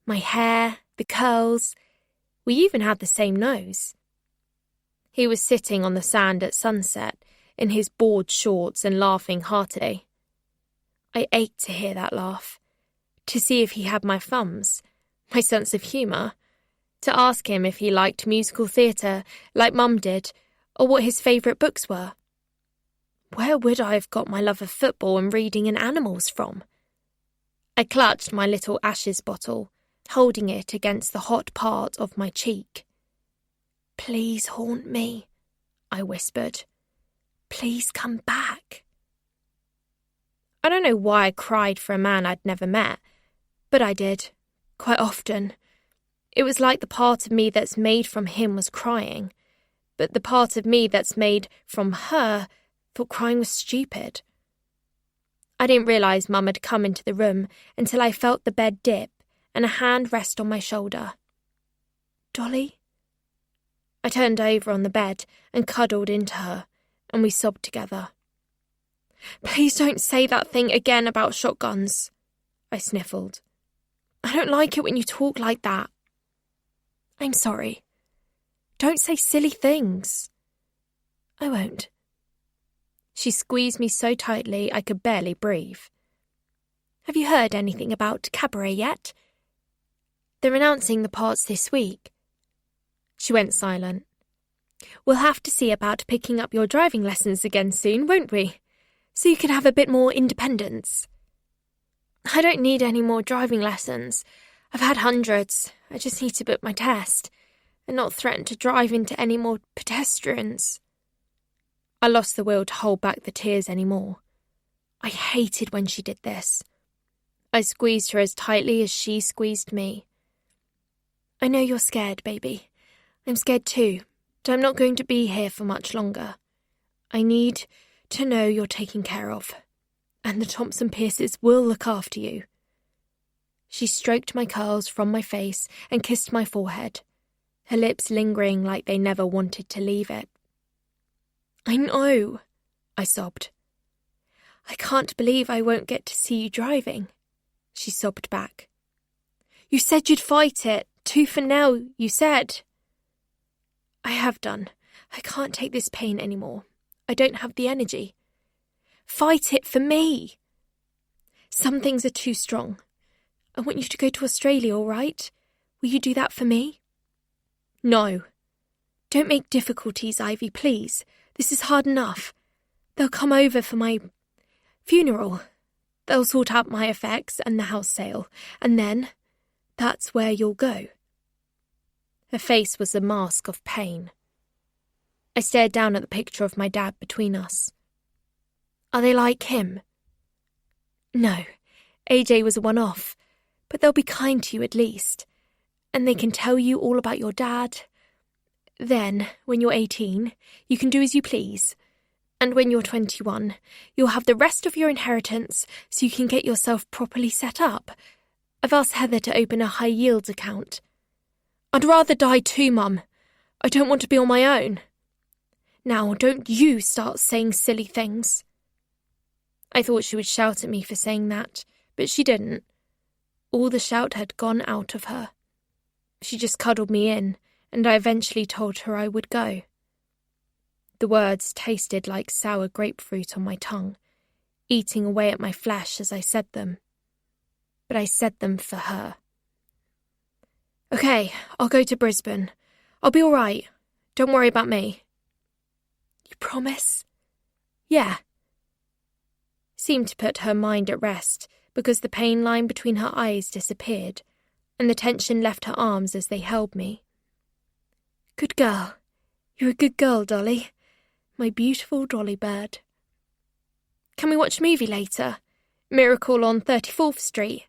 My hair, the curls. We even had the same nose. He was sitting on the sand at sunset in his board shorts and laughing heartily. I ached to hear that laugh, to see if he had my thumbs, my sense of humour, to ask him if he liked musical theatre like Mum did, or what his favourite books were. Where would I have got my love of football and reading and animals from? I clutched my little ashes bottle, holding it against the hot part of my cheek. "Please haunt me," I whispered. "Please come back." I don't know why I cried for a man I'd never met, but I did, quite often. It was like the part of me that's made from him was crying, but the part of me that's made from her thought crying was stupid. I didn't realise Mum had come into the room until I felt the bed dip and a hand rest on my shoulder. "Dolly?" I turned over on the bed and cuddled into her, and we sobbed together. "Please don't say that thing again about shotguns," I sniffled. "I don't like it when you talk like that." "I'm sorry. Don't say silly things." "I won't." She squeezed me so tightly I could barely breathe. "Have you heard anything about Cabaret yet? They're announcing the parts this week." She went silent. We'll have to see about picking up your driving lessons again soon, won't we? So you can have a bit more independence. I don't need any more driving lessons. I've had hundreds. I just need to book my test and not threaten to drive into any more pedestrians. I lost the will to hold back the tears anymore. I hated when she did this. I squeezed her as tightly as she squeezed me. I know you're scared, baby. I'm scared too, but I'm not going to be here for much longer. I need to know you're taken care of, and the Thompson Pierces will look after you. She stroked my curls from my face and kissed my forehead, her lips lingering like they never wanted to leave it. I know, I sobbed. I can't believe I won't get to see you driving, she sobbed back. You said you'd fight it, tooth and nail, you said. I have done. I can't take this pain anymore. I don't have the energy. Fight it for me. Some things are too strong. I want you to go to Australia, all right? Will you do that for me? No. Don't make difficulties, Ivy, please. This is hard enough. They'll come over for my funeral. They'll sort out my effects and the house sale, and then that's where you'll go. Her face was a mask of pain. I stared down at the picture of my dad between us. Are they like him? No, AJ was a one-off, but they'll be kind to you at least, and they can tell you all about your dad. Then, when you're 18, you can do as you please, and when you're 21, you'll have the rest of your inheritance so you can get yourself properly set up. I've asked Heather to open a high-yields account. I'd rather die too, Mum. I don't want to be on my own. Now, don't you start saying silly things. I thought she would shout at me for saying that, but she didn't. All the shout had gone out of her. She just cuddled me in, and I eventually told her I would go. The words tasted like sour grapefruit on my tongue, eating away at my flesh as I said them. But I said them for her. Okay, I'll go to Brisbane. I'll be all right. Don't worry about me. You promise? Yeah. Seemed to put her mind at rest because the pain line between her eyes disappeared and the tension left her arms as they held me. Good girl. You're a good girl, Dolly. My beautiful Dolly bird. Can we watch a movie later? Miracle on 34th Street.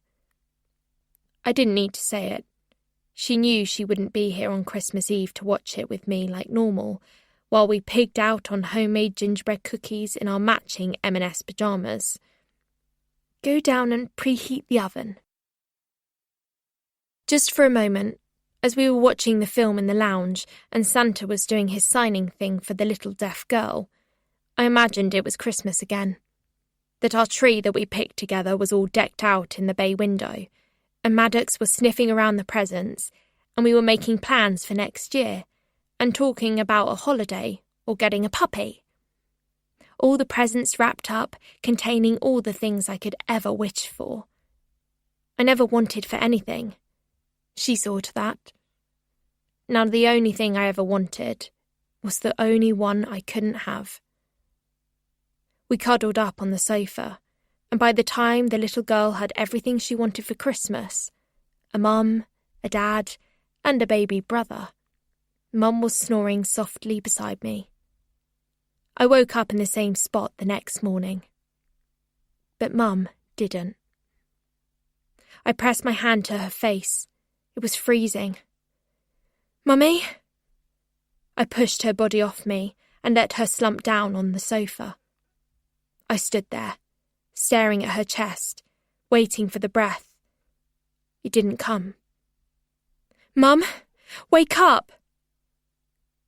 I didn't need to say it. She knew she wouldn't be here on Christmas Eve to watch it with me like normal, while we pigged out on homemade gingerbread cookies in our matching M&S pyjamas. Go down and preheat the oven. Just for a moment, as we were watching the film in the lounge and Santa was doing his signing thing for the little deaf girl, I imagined it was Christmas again. That our tree that we picked together was all decked out in the bay window, and Maddox was sniffing around the presents, and we were making plans for next year, and talking about a holiday or getting a puppy. All the presents wrapped up, containing all the things I could ever wish for. I never wanted for anything. She saw to that. Now the only thing I ever wanted was the only one I couldn't have. We cuddled up on the sofa, and by the time the little girl had everything she wanted for Christmas, a mum, a dad, and a baby brother, Mum was snoring softly beside me. I woke up in the same spot the next morning. But Mum didn't. I pressed my hand to her face. It was freezing. Mummy? I pushed her body off me and let her slump down on the sofa. I stood there, staring at her chest, waiting for the breath. It didn't come. Mum, wake up!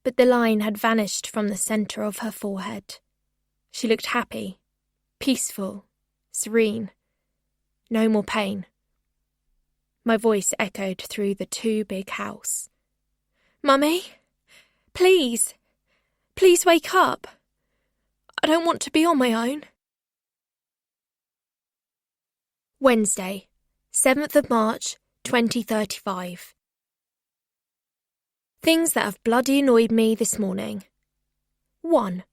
But the line had vanished from the centre of her forehead. She looked happy, peaceful, serene. No more pain. My voice echoed through the too big house. Mummy, please, please wake up. I don't want to be on my own. Wednesday, 7th of March, 2035. Things that have bloody annoyed me this morning. 1.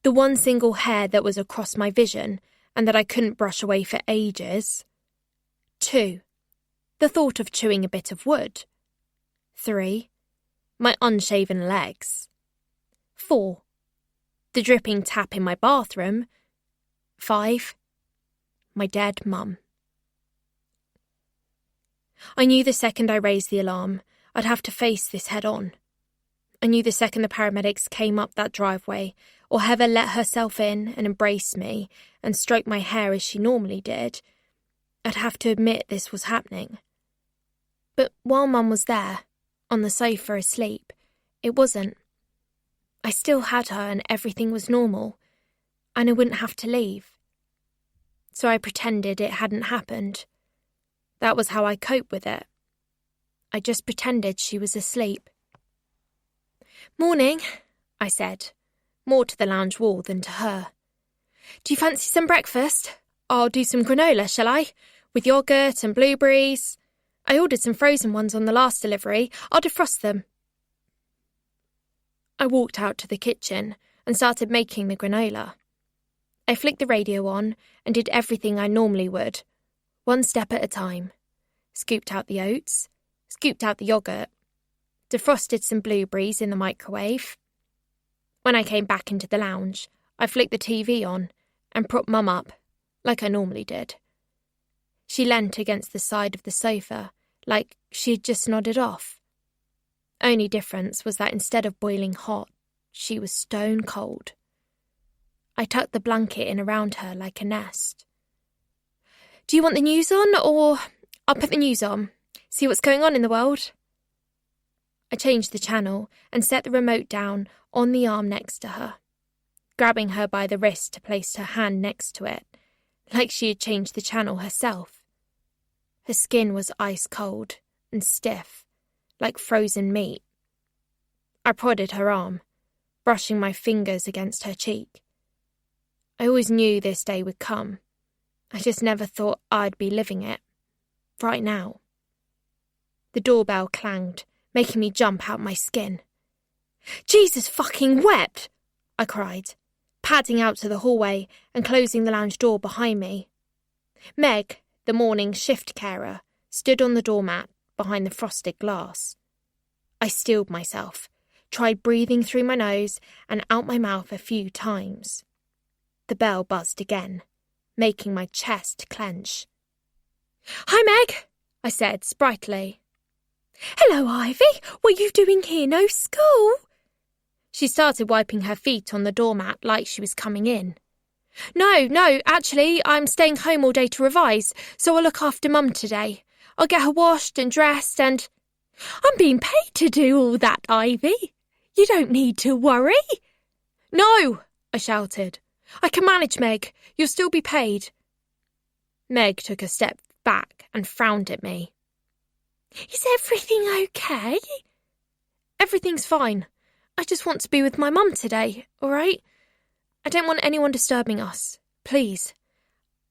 The one single hair that was across my vision and that I couldn't brush away for ages. 2. The thought of chewing a bit of wood. 3. My unshaven legs. 4. The dripping tap in my bathroom. 5. My dead mum. I knew the second I raised the alarm, I'd have to face this head on. I knew the second the paramedics came up that driveway, or Heather let herself in and embraced me and stroked my hair as she normally did, I'd have to admit this was happening. But while Mum was there, on the sofa asleep, it wasn't. I still had her and everything was normal, and I wouldn't have to leave. So I pretended it hadn't happened. That was how I coped with it. I just pretended she was asleep. "Morning," I said, more to the lounge wall than to her. "Do you fancy some breakfast? I'll do some granola, shall I? With yoghurt and blueberries. I ordered some frozen ones on the last delivery. I'll defrost them." I walked out to the kitchen and started making the granola. I flicked the radio on and did everything I normally would, one step at a time. Scooped out the oats, scooped out the yoghurt, defrosted some blueberries in the microwave. When I came back into the lounge, I flicked the TV on and propped Mum up, like I normally did. She leant against the side of the sofa, like she had just nodded off. Only difference was that instead of boiling hot, she was stone cold. I tucked the blanket in around her like a nest. "Do you want the news on, or I'll put the news on? See what's going on in the world?" I changed the channel and set the remote down on the arm next to her, grabbing her by the wrist to place her hand next to it, like she had changed the channel herself. Her skin was ice cold and stiff, like frozen meat. I prodded her arm, brushing my fingers against her cheek. I always knew this day would come. I just never thought I'd be living it. Right now. The doorbell clanged, making me jump out my skin. "Jesus fucking wept!" I cried, padding out to the hallway and closing the lounge door behind me. Meg, the morning shift carer, stood on the doormat behind the frosted glass. I steeled myself, tried breathing through my nose and out my mouth a few times. The bell buzzed again, making my chest clench. "Hi, Meg," I said sprightly. "Hello, Ivy. What are you doing here? No school?" She started wiping her feet on the doormat like she was coming in. No, actually, I'm staying home all day to revise, so I'll look after Mum today. I'll get her washed and dressed and..." "I'm being paid to do all that, Ivy. You don't need to worry." "No," I shouted. "I can manage, Meg. You'll still be paid." Meg took a step back and frowned at me. "Is everything okay?" "Everything's fine. I just want to be with my mum today, all right? I don't want anyone disturbing us. Please.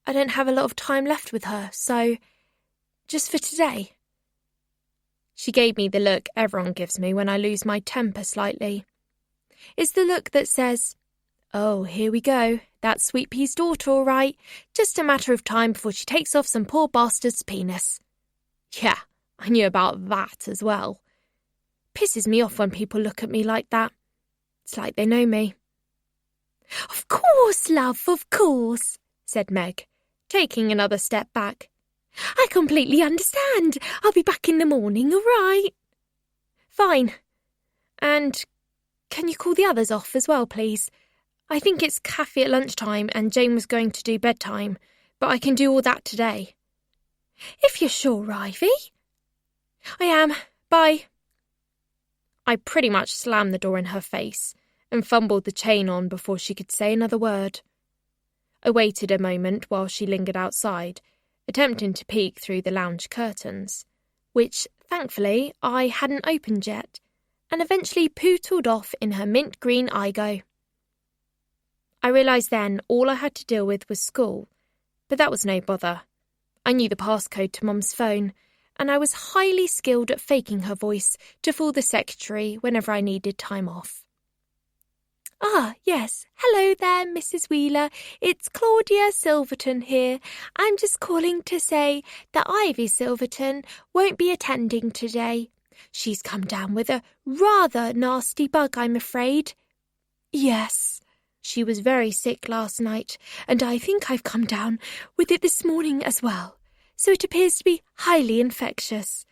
I don't have a lot of time left with her, so just for today." She gave me the look everyone gives me when I lose my temper slightly. It's the look that says, "Oh, here we go. That's Sweet Pea's daughter, all right. Just a matter of time before she takes off some poor bastard's penis." Yeah, I knew about that as well. Pisses me off when people look at me like that. It's like they know me. "Of course, love, of course," said Meg, taking another step back. "I completely understand. I'll be back in the morning, all right?" "Fine. And can you call the others off as well, please? I think it's Kathy at lunchtime and Jane was going to do bedtime, but I can do all that today." "If you're sure, Ivy." "I am. Bye." I pretty much slammed the door in her face and fumbled the chain on before she could say another word. I waited a moment while she lingered outside, attempting to peek through the lounge curtains, which, thankfully, I hadn't opened yet, and eventually pootled off in her mint green Igo. I realised then all I had to deal with was school, but that was no bother. I knew the passcode to Mum's phone, and I was highly skilled at faking her voice to fool the secretary whenever I needed time off. "Ah, yes. Hello there, Mrs. Wheeler. It's Claudia Silverton here. I'm just calling to say that Ivy Silverton won't be attending today. She's come down with a rather nasty bug, I'm afraid." "Yes. She was very sick last night, and I think I've come down with it this morning as well, so it appears to be highly infectious.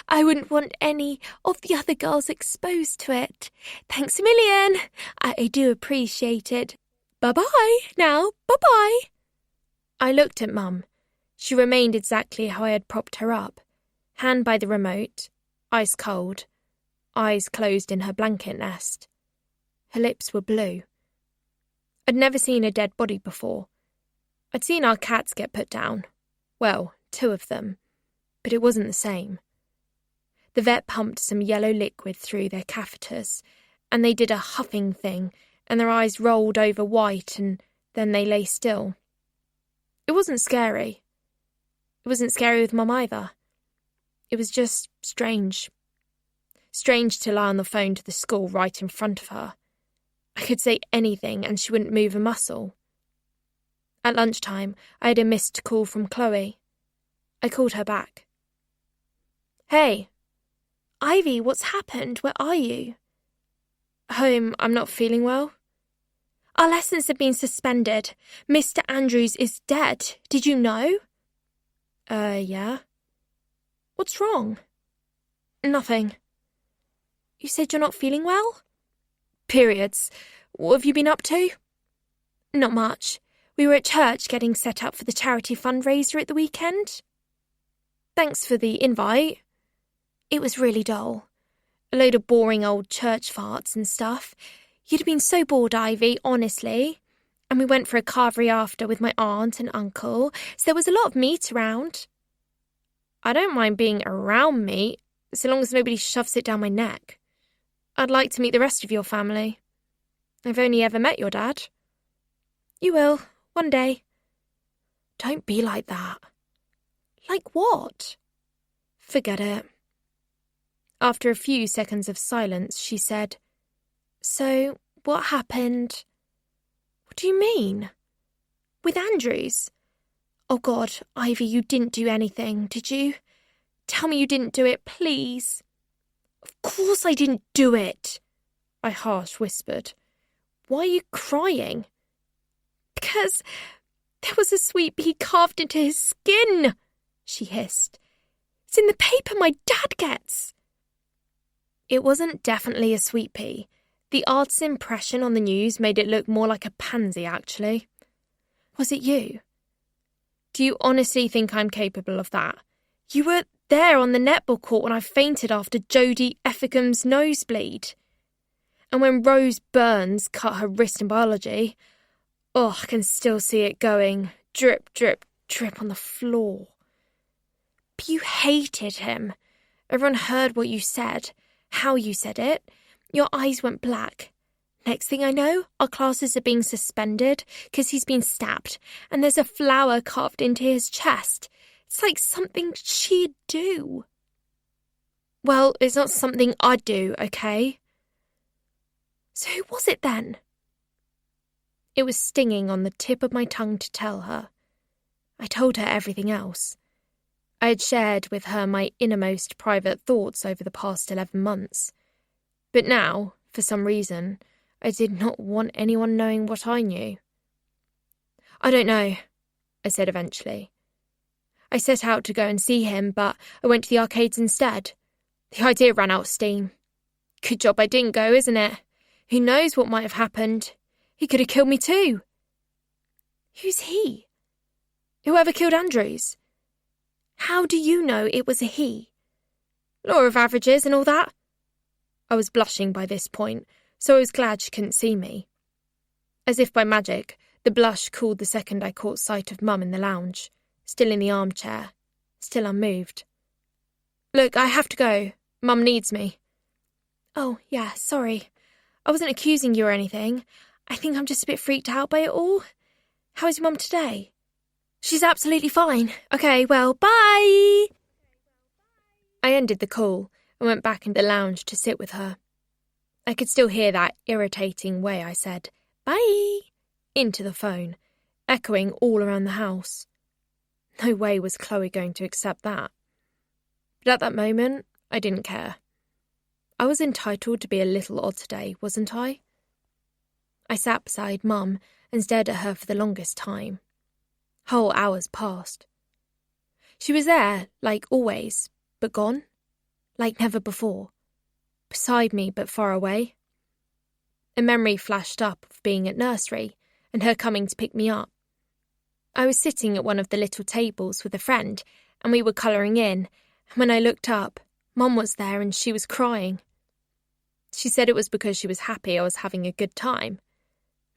I wouldn't want any of the other girls exposed to it. Thanks a million. I do appreciate it. Bye-bye now, bye-bye." I looked at Mum. She remained exactly how I had propped her up, hand by the remote, ice cold, eyes closed in her blanket nest. Her lips were blue. I'd never seen a dead body before. I'd seen our cats get put down. Well, 2 of them. But it wasn't the same. The vet pumped some yellow liquid through their catheters, and they did a huffing thing, and their eyes rolled over white, and then they lay still. It wasn't scary. It wasn't scary with Mum either. It was just strange. Strange to lie on the phone to the school right in front of her. I could say anything and she wouldn't move a muscle. At lunchtime, I had a missed call from Chloe. I called her back. "Hey." "Ivy, what's happened? Where are you?" "Home. I'm not feeling well." "Our lessons have been suspended. Mr. Andrews is dead. Did you know?" Yeah." "What's wrong?" "Nothing." "You said you're not feeling well?" "Periods. What have you been up to?" "Not much. We were at church getting set up for the charity fundraiser at the weekend." "Thanks for the invite." "It was really dull. A load of boring old church farts and stuff. You'd have been so bored, Ivy, honestly. And we went for a carvery after with my aunt and uncle, so there was a lot of meat around." "I don't mind being around meat, so long as nobody shoves it down my neck. I'd like to meet the rest of your family. I've only ever met your dad." "You will, one day." "Don't be like that." "Like what?" "Forget it." After a few seconds of silence, she said, "So, what happened?" "What do you mean?" "With Andrews?" "Oh God, Ivy, you didn't do anything, did you? Tell me you didn't do it, please." "Of course I didn't do it," I harsh whispered. "Why are you crying?" "Because there was a sweet pea carved into his skin," she hissed. "It's in the paper my dad gets." It wasn't definitely a sweet pea. The artist's impression on the news made it look more like a pansy, actually. "Was it you?" "Do you honestly think I'm capable of that? You were there on the netball court when I fainted after Jodie Effingham's nosebleed. And when Rose Burns cut her wrist in biology. Oh, I can still see it going. Drip, drip, drip on the floor." "But you hated him. Everyone heard what you said, how you said it. Your eyes went black. Next thing I know, our classes are being suspended because he's been stabbed, and there's a flower carved into his chest. It's like something she'd do." "Well, it's not something I'd do, okay?" "So who was it then?" It was stinging on the tip of my tongue to tell her. I told her everything else. I had shared with her my innermost private thoughts over the past 11 months. But now, for some reason, I did not want anyone knowing what I knew. "I don't know," I said eventually. "I set out to go and see him, but I went to the arcades instead. The idea ran out of steam. Good job I didn't go, isn't it? Who knows what might have happened? He could have killed me too." "Who's he?" "Whoever killed Andrews." "How do you know it was a he?" "Law of averages and all that." I was blushing by this point, so I was glad she couldn't see me. As if by magic, the blush cooled the second I caught sight of Mum in the lounge, still in the armchair, still unmoved. "Look, I have to go. Mum needs me." "Oh, yeah, sorry. I wasn't accusing you or anything. I think I'm just a bit freaked out by it all. How is your mum today?" "She's absolutely fine. Okay, well, bye!" I ended the call and went back in the lounge to sit with her. I could still hear that irritating way I said, "Bye," into the phone, echoing all around the house. No way was Chloe going to accept that. But at that moment, I didn't care. I was entitled to be a little odd today, wasn't I? I sat beside Mum and stared at her for the longest time. Whole hours passed. She was there, like always, but gone, like never before. Beside me, but far away. A memory flashed up of being at nursery and her coming to pick me up. I was sitting at one of the little tables with a friend, and we were colouring in, and when I looked up, Mum was there and she was crying. She said it was because she was happy I was having a good time.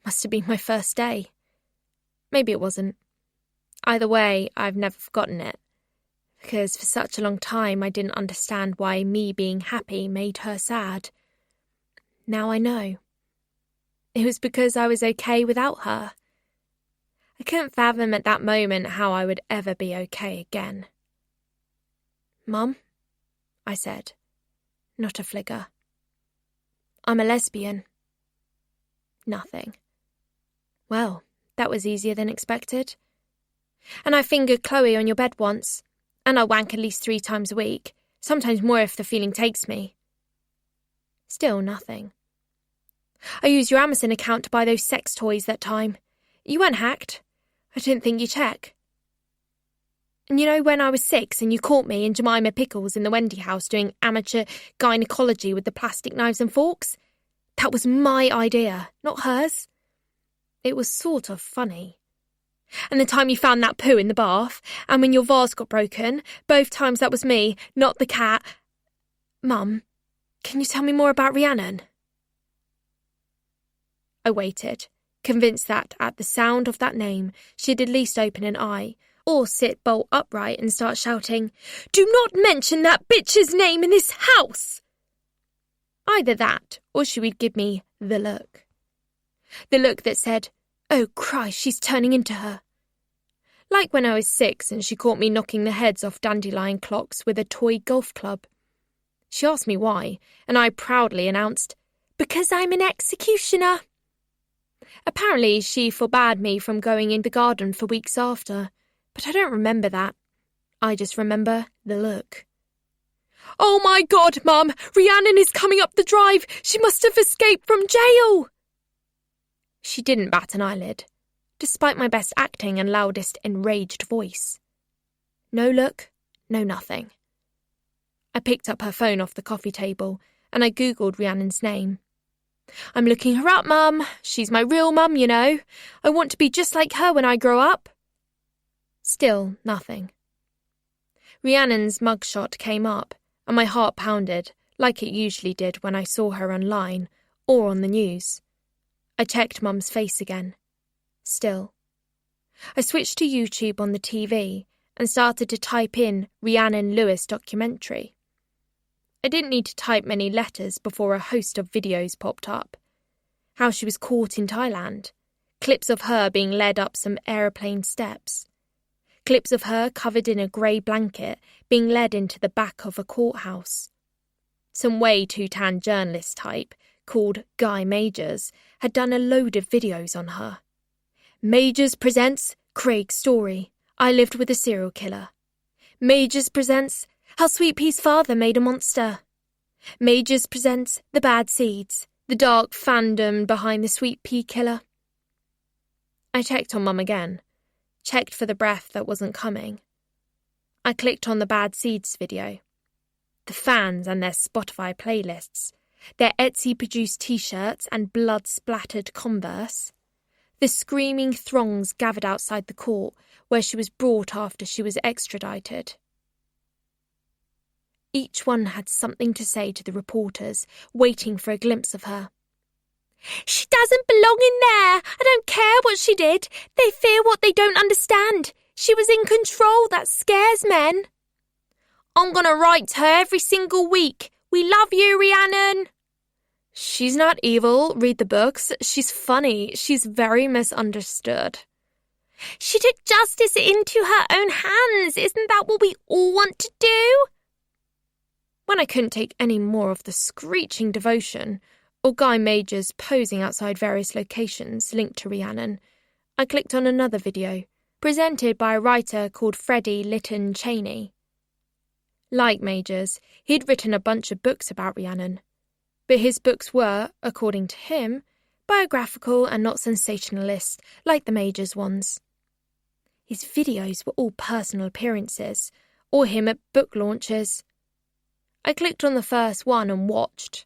Must have been my first day. Maybe it wasn't. Either way, I've never forgotten it, because for such a long time I didn't understand why me being happy made her sad. Now I know. It was because I was okay without her. I couldn't fathom at that moment how I would ever be okay again. "Mum," I said, not a flicker. "I'm a lesbian." Nothing. Well, that was easier than expected. "And I fingered Chloe on your bed once, and I wank at least 3 times a week, sometimes more if the feeling takes me." Still nothing. "I used your Amazon account to buy those sex toys that time. You weren't hacked. I didn't think you check. And you know when I was 6 and you caught me and Jemima Pickles in the Wendy house doing amateur gynecology with the plastic knives and forks? That was my idea, not hers. It was sort of funny. And the time you found that poo in the bath, and when your vase got broken, both times that was me, not the cat. Mum, can you tell me more about Rhiannon?" I waited, convinced that at the sound of that name she'd at least open an eye, or sit bolt upright and start shouting, "Do not mention that bitch's name in this house!" Either that, or she would give me the look. The look that said, "Oh Christ, she's turning into her." Like when I was 6 and she caught me knocking the heads off dandelion clocks with a toy golf club. She asked me why, and I proudly announced, "Because I'm an executioner." Apparently she forbade me from going in the garden for weeks after, but I don't remember that. I just remember the look. "Oh my God, Mum! Rhiannon is coming up the drive! She must have escaped from jail!" She didn't bat an eyelid, despite my best acting and loudest enraged voice. No look, no nothing. I picked up her phone off the coffee table and I Googled Rhiannon's name. "I'm looking her up, Mum. She's my real mum, you know. I want to be just like her when I grow up." Still nothing. Rhiannon's mugshot came up, and my heart pounded, like it usually did when I saw her online or on the news. I checked Mum's face again. Still. I switched to YouTube on the TV and started to type in Rhiannon Lewis documentary. I didn't need to type many letters before a host of videos popped up. How she was caught in Thailand, clips of her being led up some aeroplane steps, clips of her covered in a grey blanket being led into the back of a courthouse. Some way too tan journalist type, called Guy Majors, had done a load of videos on her. Majors presents Craig's story. I lived with a serial killer. Majors presents How Sweet Pea's father made a monster. Majors presents The Bad Seeds, the dark fandom behind the Sweet Pea killer. I checked on Mum again, checked for the breath that wasn't coming. I clicked on the Bad Seeds video. The fans and their Spotify playlists, their Etsy-produced T-shirts and blood-splattered Converse. The screaming throngs gathered outside the court where she was brought after she was extradited. Each one had something to say to the reporters, waiting for a glimpse of her. "She doesn't belong in there. I don't care what she did. They fear what they don't understand. She was in control. That scares men. I'm going to write to her every single week. We love you, Rhiannon. She's not evil. Read the books. She's funny. She's very misunderstood. She took justice into her own hands. Isn't that what we all want to do?" When I couldn't take any more of the screeching devotion or Guy Majors posing outside various locations linked to Rhiannon, I clicked on another video, presented by a writer called Freddie Lytton Cheney. Like Majors, he'd written a bunch of books about Rhiannon, but his books were, according to him, biographical and not sensationalist like the Majors ones. His videos were all personal appearances, or him at book launches. I clicked on the first one and watched.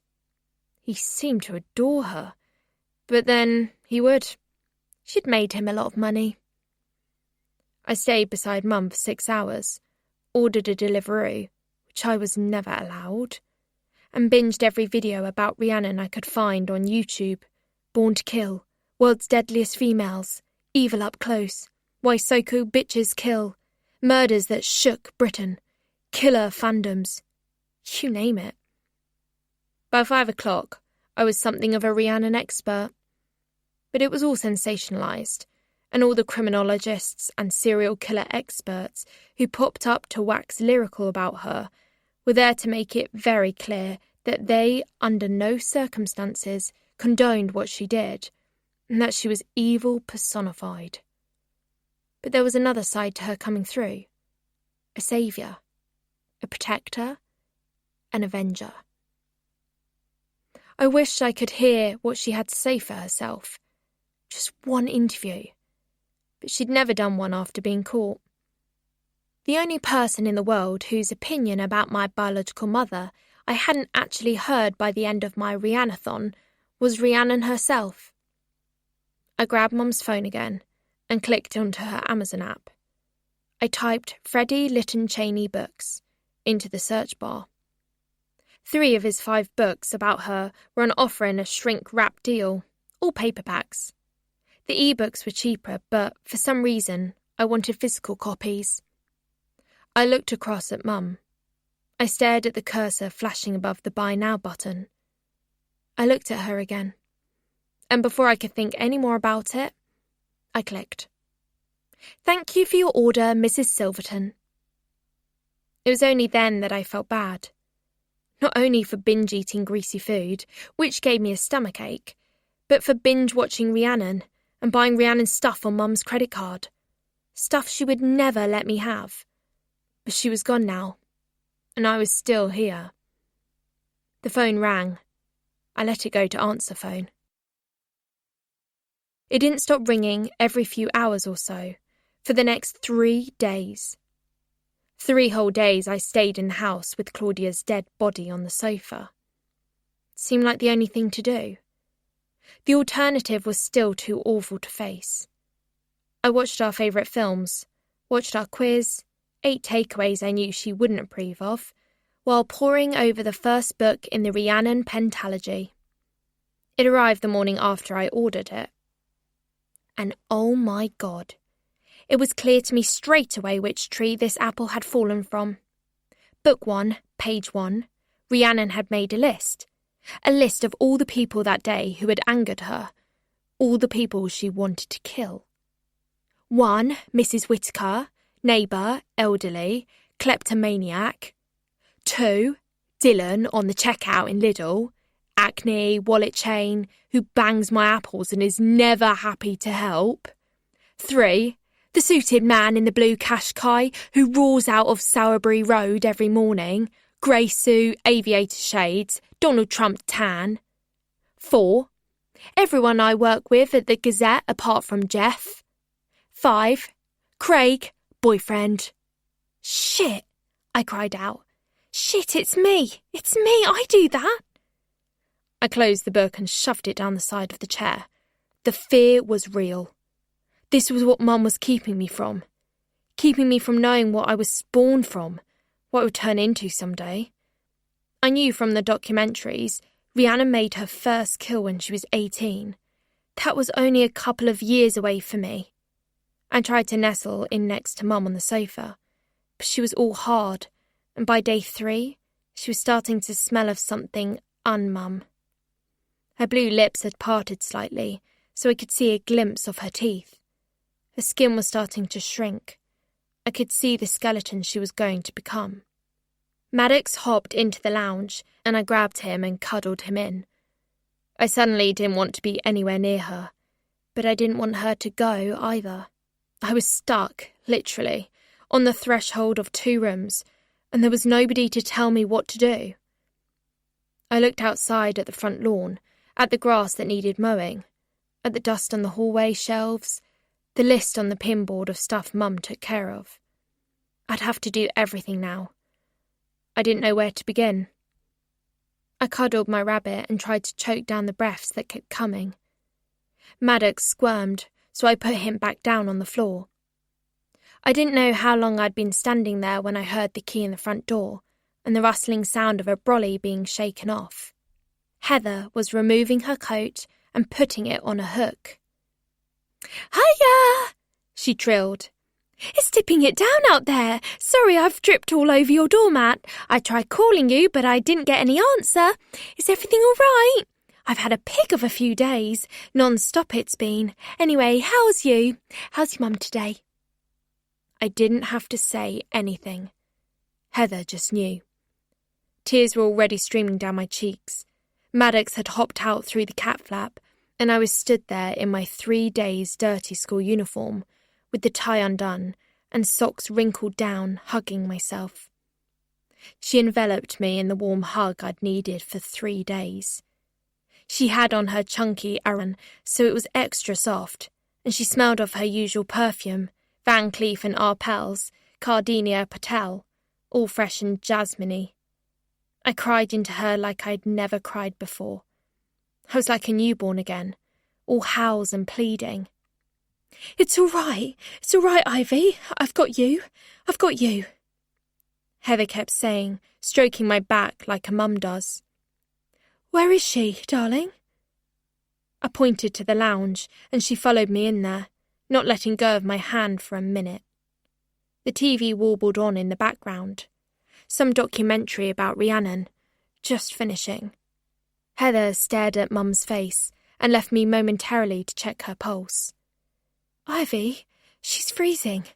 He seemed to adore her, but then he would. She'd made him a lot of money. I stayed beside Mum for 6 hours, ordered a Deliveroo, which I was never allowed, and binged every video about Rhiannon I could find on YouTube. Born to Kill, World's Deadliest Females, Evil Up Close, Why Psycho Bitches Kill, Murders That Shook Britain, Killer Fandoms, you name it. By 5 o'clock, I was something of a Rhiannon expert. But it was all sensationalised, and all the criminologists and serial killer experts who popped up to wax lyrical about her were there to make it very clear that they, under no circumstances, condoned what she did, and that she was evil personified. But there was another side to her coming through. A saviour, a protector, an avenger. I wished I could hear what she had to say for herself. Just one interview. But she'd never done one after being caught. The only person in the world whose opinion about my biological mother I hadn't actually heard by the end of my Rhiannathon was Rhiannon herself. I grabbed Mum's phone again and clicked onto her Amazon app. I typed Freddie Lytton Cheney books into the search bar. 3 of his 5 books about her were on offer in a shrink-wrap deal, all paperbacks. The e-books were cheaper, but for some reason, I wanted physical copies. I looked across at Mum. I stared at the cursor flashing above the Buy Now button. I looked at her again, and before I could think any more about it, I clicked. Thank you for your order, Mrs. Silverton. It was only then that I felt bad. Not only for binge-eating greasy food, which gave me a stomachache, but for binge-watching Rhiannon and buying Rhiannon's stuff on Mum's credit card. Stuff she would never let me have. But she was gone now, and I was still here. The phone rang. I let it go to answer phone. It didn't stop ringing every few hours or so, for the next 3 days. 3 whole days I stayed in the house with Claudia's dead body on the sofa. It seemed like the only thing to do. The alternative was still too awful to face. I watched our favourite films, watched our quiz, ate takeaways I knew she wouldn't approve of, while poring over the first book in the Rhiannon pentalogy. It arrived the morning after I ordered it. And oh my God, it was clear to me straight away which tree this apple had fallen from. Book 1, page 1, Rhiannon had made a list of all the people that day who had angered her, all the people she wanted to kill. 1, Mrs. Whittaker, neighbour, elderly, kleptomaniac. 2, Dylan on the checkout in Lidl, acne, wallet chain, who bangs my apples and is never happy to help. 3, the suited man in the blue Qashqai who roars out of Sowerbury Road every morning, grey suit, aviator shades, Donald Trump tan. 4, everyone I work with at the Gazette apart from Jeff. 5, Craig, boyfriend. Shit, I cried out. Shit, it's me, I do that. I closed the book and shoved it down the side of the chair. The fear was real. This was what Mum was keeping me from knowing what I was spawned from, what I would turn into someday. I knew from the documentaries Rhiannon made her first kill when she was 18. That was only a couple of years away for me. I tried to nestle in next to Mum on the sofa, but she was all hard, and by day 3, she was starting to smell of something un-Mum. Her blue lips had parted slightly, so I could see a glimpse of her teeth. Her skin was starting to shrink. I could see the skeleton she was going to become. Maddox hopped into the lounge, and I grabbed him and cuddled him in. I suddenly didn't want to be anywhere near her, but I didn't want her to go either. I was stuck, literally, on the threshold of 2 rooms, and there was nobody to tell me what to do. I looked outside at the front lawn, at the grass that needed mowing, at the dust on the hallway shelves, the list on the pinboard of stuff Mum took care of. I'd have to do everything now. I didn't know where to begin. I cuddled my rabbit and tried to choke down the breaths that kept coming. Maddox squirmed, so I put him back down on the floor. I didn't know how long I'd been standing there when I heard the key in the front door and the rustling sound of a brolly being shaken off. Heather was removing her coat and putting it on a hook. "Hiya!" she trilled. "It's tipping it down out there. Sorry I've dripped all over your doormat. I tried calling you, but I didn't get any answer. Is everything all right? I've had a pig of a few days. Non-stop it's been. Anyway, how's you? How's your mum today?" I didn't have to say anything. Heather just knew. Tears were already streaming down my cheeks. Maddox had hopped out through the cat flap, and I was stood there in my 3 days' dirty school uniform, with the tie undone and socks wrinkled down, hugging myself. She enveloped me in the warm hug I'd needed for 3 days. She had on her chunky Aran, so it was extra soft, and she smelled of her usual perfume, Van Cleef and Arpels, Gardenia Patel, all fresh and jasmine-y. I cried into her like I'd never cried before. I was like a newborn again, all howls and pleading. It's all right, Ivy. I've got you. Heather kept saying, stroking my back like a mum does. "Where is she, darling?" I pointed to the lounge, and she followed me in there, not letting go of my hand for a minute. The TV warbled on in the background. Some documentary about Rhiannon, just finishing. Heather stared at Mum's face and left me momentarily to check her pulse. "Ivy, she's freezing.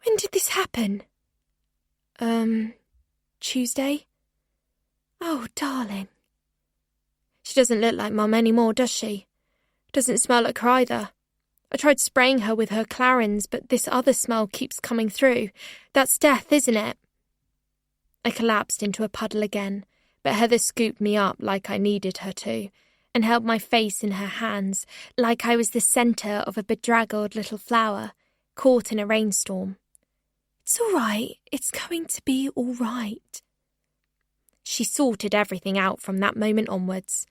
When did this happen?" Tuesday? Oh, darling. She doesn't look like Mum anymore, does she? Doesn't smell like her either. I tried spraying her with her Clarins, but this other smell keeps coming through. That's death, isn't it? I collapsed into a puddle again, but Heather scooped me up like I needed her to, and held my face in her hands like I was the centre of a bedraggled little flower, caught in a rainstorm. "It's all right. It's going to be all right." She sorted everything out from that moment onwards.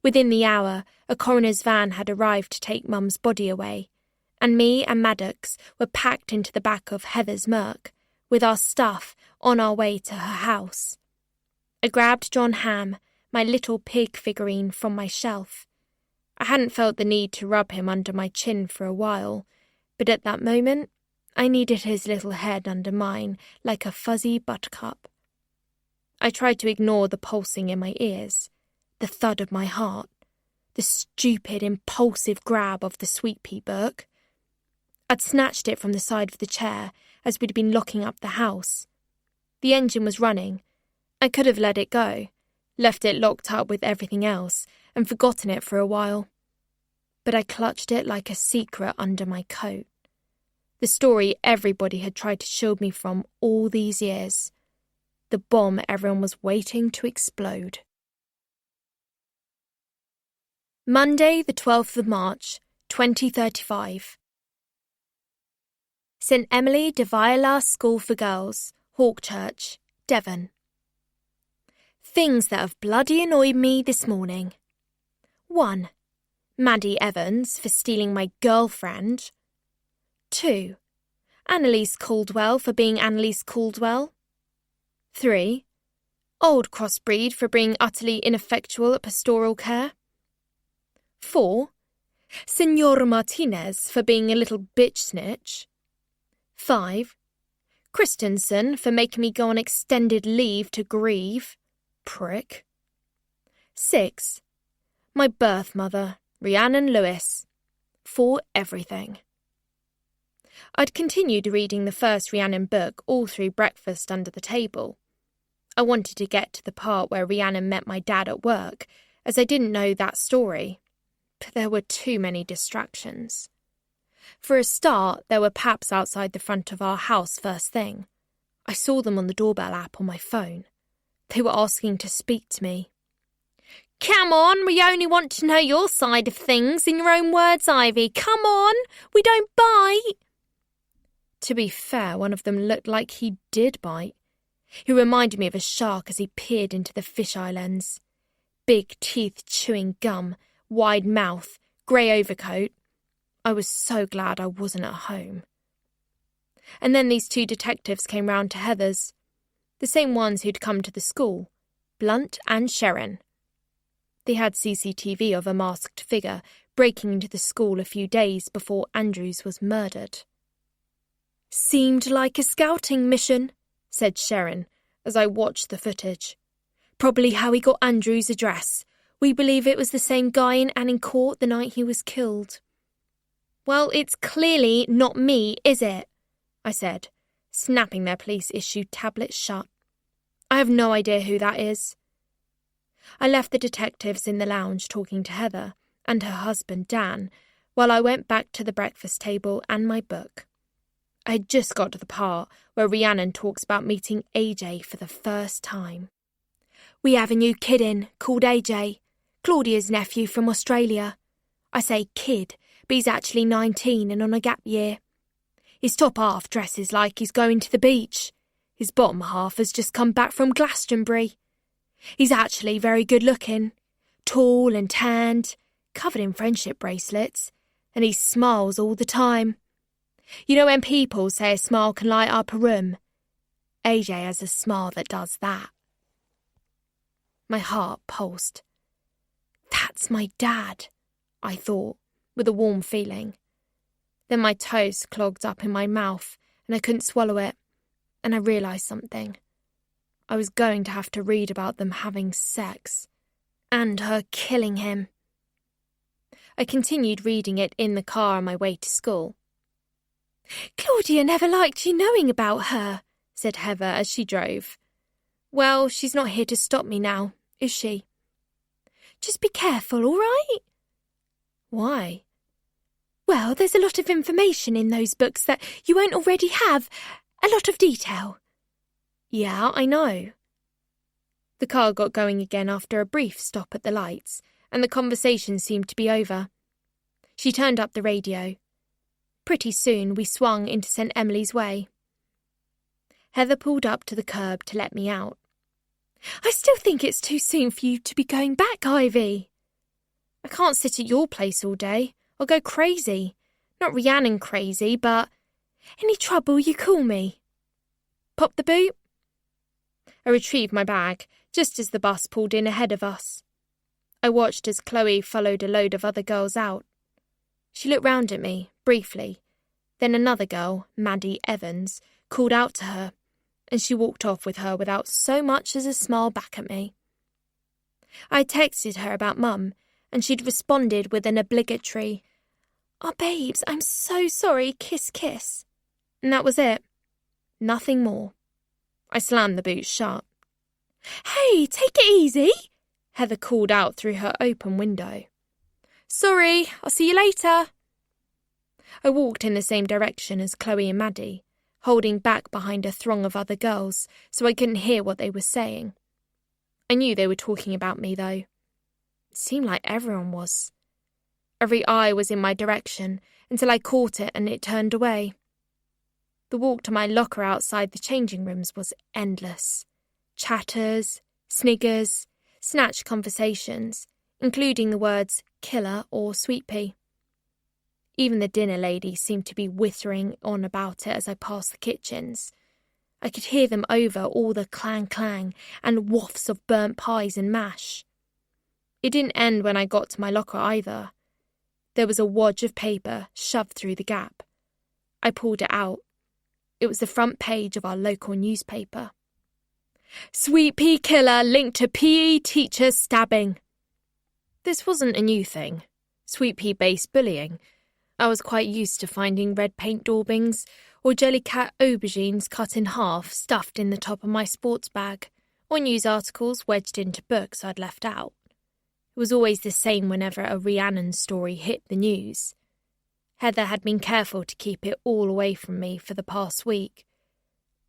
Within the hour, a coroner's van had arrived to take Mum's body away, and me and Maddox were packed into the back of Heather's Merc, with our stuff on our way to her house. I grabbed John Ham, my little pig figurine, from my shelf. I hadn't felt the need to rub him under my chin for a while, but at that moment, I needed his little head under mine like a fuzzy buttercup. I tried to ignore the pulsing in my ears, the thud of my heart, the stupid, impulsive grab of the sweet pea book. I'd snatched it from the side of the chair as we'd been locking up the house. The engine was running. I could have let it go, left it locked up with everything else, and forgotten it for a while. But I clutched it like a secret under my coat. The story everybody had tried to shield me from all these years. The bomb everyone was waiting to explode. Monday, the 12th of March, 2035. St Emily de Violas School for Girls, Hawkchurch, Devon. Things that have bloody annoyed me this morning. 1. Maddie Evans for stealing my girlfriend. 2. Annalise Caldwell for being Annalise Caldwell. 3. Old crossbreed for being utterly ineffectual at pastoral care. 4. Senora Martinez for being a little bitch snitch. 5. Christensen for making me go on extended leave to grieve. Prick. 6. My birth mother, Rhiannon Lewis. For everything. I'd continued reading the first Rhiannon book all through breakfast under the table. I wanted to get to the part where Rhiannon met my dad at work, as I didn't know that story, but there were too many distractions. For a start, there were paps outside the front of our house first thing. I saw them on the doorbell app on my phone. They were asking to speak to me. "Come on, we only want to know your side of things, in your own words, Ivy. Come on, we don't bite." To be fair, one of them looked like he did bite. He reminded me of a shark as he peered into the fisheye lens. Big teeth chewing gum, wide mouth, grey overcoat. I was so glad I wasn't at home. And then these two detectives came round to Heather's. The same ones who'd come to the school, Blunt and Sharpen. They had CCTV of a masked figure breaking into the school a few days before Andrews was murdered. "Seemed like a scouting mission," said Sharpen, as I watched the footage. "Probably how he got Andrews' address. We believe it was the same guy in Anning Court the night he was killed." "Well, it's clearly not me, is it?" I said, snapping their police-issued tablets shut. "I have no idea who that is." I left the detectives in the lounge talking to Heather and her husband Dan while I went back to the breakfast table and my book. I had just got to the part where Rhiannon talks about meeting AJ for the first time. "We have a new kid in, called AJ, Claudia's nephew from Australia. I say kid, but he's actually 19 and on a gap year. His top half dresses like he's going to the beach. His bottom half has just come back from Glastonbury. He's actually very good looking, tall and tanned, covered in friendship bracelets, and he smiles all the time. You know when people say a smile can light up a room? AJ has a smile that does that." My heart pulsed. "That's my dad," I thought, with a warm feeling. Then my toast clogged up in my mouth and I couldn't swallow it, and I realised something. I was going to have to read about them having sex, and her killing him. I continued reading it in the car on my way to school. "Claudia never liked you knowing about her," said Heather as she drove. "Well, she's not here to stop me now, is she?" "Just be careful, all right?" "Why?" "Well, there's a lot of information in those books that you won't already have. A lot of detail." "Yeah, I know." The car got going again after a brief stop at the lights, and the conversation seemed to be over. She turned up the radio. Pretty soon we swung into St. Emily's Way. Heather pulled up to the curb to let me out. "I still think it's too soon for you to be going back, Ivy." "I can't sit at your place all day. I'll go crazy. Not Rhiannon crazy, but any trouble you call me." "Pop the boot?" I retrieved my bag just as the bus pulled in ahead of us. I watched as Chloe followed a load of other girls out. She looked round at me, briefly. Then another girl, Maddie Evans, called out to her, and she walked off with her without so much as a smile back at me. I had texted her about Mum, and she'd responded with an obligatory, "Oh, babes, I'm so sorry, kiss, kiss." And that was it. Nothing more. I slammed the boot shut. "Hey, take it easy," Heather called out through her open window. "Sorry, I'll see you later." I walked in the same direction as Chloe and Maddie, holding back behind a throng of other girls so I couldn't hear what they were saying. I knew they were talking about me, though. It seemed like everyone was. Every eye was in my direction until I caught it and it turned away. The walk to my locker outside the changing rooms was endless. Chatters, sniggers, snatched conversations, including the words killer or sweet pea. Even the dinner ladies seemed to be whittering on about it as I passed the kitchens. I could hear them over all the clang-clang and wafts of burnt pies and mash. It didn't end when I got to my locker either. There was a wad of paper shoved through the gap. I pulled it out. It was the front page of our local newspaper. "Sweet pea killer linked to PE teacher stabbing." This wasn't a new thing. Sweet pea-based bullying. I was quite used to finding red paint daubings or Jellycat aubergines cut in half stuffed in the top of my sports bag, or news articles wedged into books I'd left out. It was always the same whenever a Rhiannon story hit the news. Heather had been careful to keep it all away from me for the past week.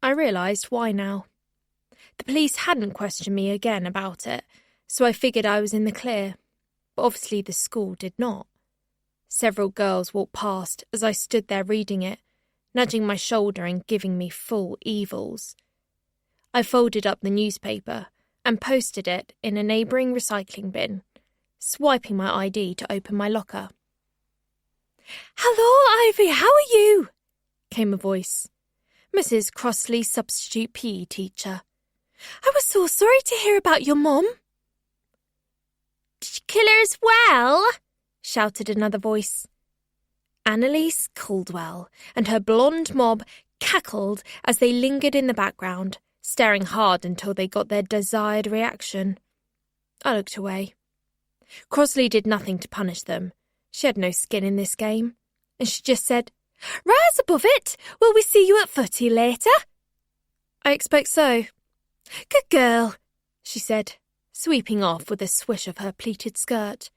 I realised why now. The police hadn't questioned me again about it, so I figured I was in the clear. But obviously the school did not. Several girls walked past as I stood there reading it, nudging my shoulder and giving me full evils. I folded up the newspaper and posted it in a neighbouring recycling bin, swiping my ID to open my locker. "Hello, Ivy, how are you?" came a voice. Mrs. Crossley's substitute PE teacher. "I was so sorry to hear about your mum." "Did you kill her as well?" shouted another voice. Annalise Caldwell and her blonde mob cackled as they lingered in the background, staring hard until they got their desired reaction. I looked away. Crossley did nothing to punish them. She had no skin in this game, and she just said, "Rise above it. Will we see you at footy later?" "I expect so." "Good girl," she said, sweeping off with a swish of her pleated skirt.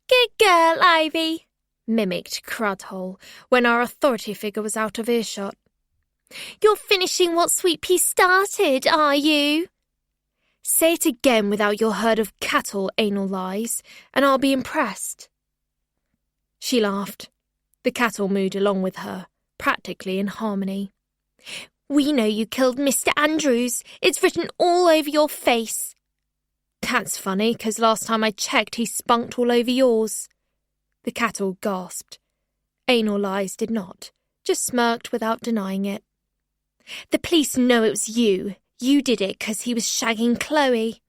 "Good girl, Ivy," mimicked Crudhole when our authority figure was out of earshot. "You're finishing what Sweet Pea started, are you?" "Say it again without your herd of cattle, anal lies, and I'll be impressed." She laughed. The cattle mooed along with her, practically in harmony. "We know you killed Mr. Andrews. It's written all over your face." "That's funny, 'cause last time I checked he spunked all over yours." The cattle gasped. Anal lies did not, just smirked without denying it. "The police know it was you. You did it 'cause he was shagging Chloe."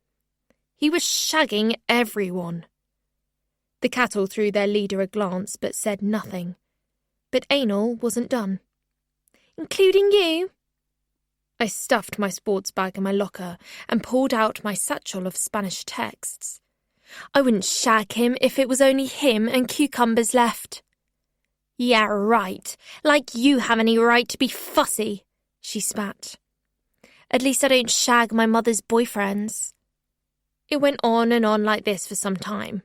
"He was shagging everyone." The cattle threw their leader a glance but said nothing. But Anal wasn't done. "Including you?" I stuffed my sports bag in my locker and pulled out my satchel of Spanish texts. "I wouldn't shag him if it was only him and cucumbers left." "Yeah, right. Like you have any right to be fussy," she spat. "At least I don't shag my mother's boyfriends." It went on and on like this for some time.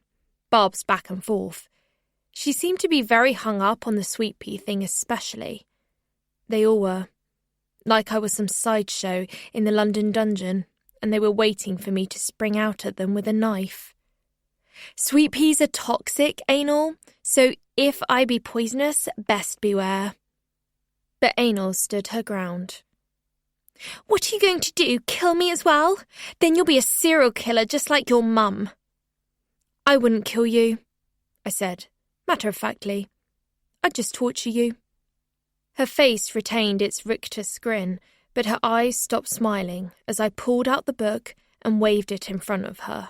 Barbs back and forth. She seemed to be very hung up on the Sweet Pea thing especially. They all were. Like I was some sideshow in the London dungeon, and they were waiting for me to spring out at them with a knife. "Sweet peas are toxic, Anal, so if I be poisonous, best beware." But Anal stood her ground. "What are you going to do, kill me as well? Then you'll be a serial killer just like your mum." "I wouldn't kill you," I said, matter-of-factly. "I'd just torture you." Her face retained its rictus grin, but her eyes stopped smiling as I pulled out the book and waved it in front of her.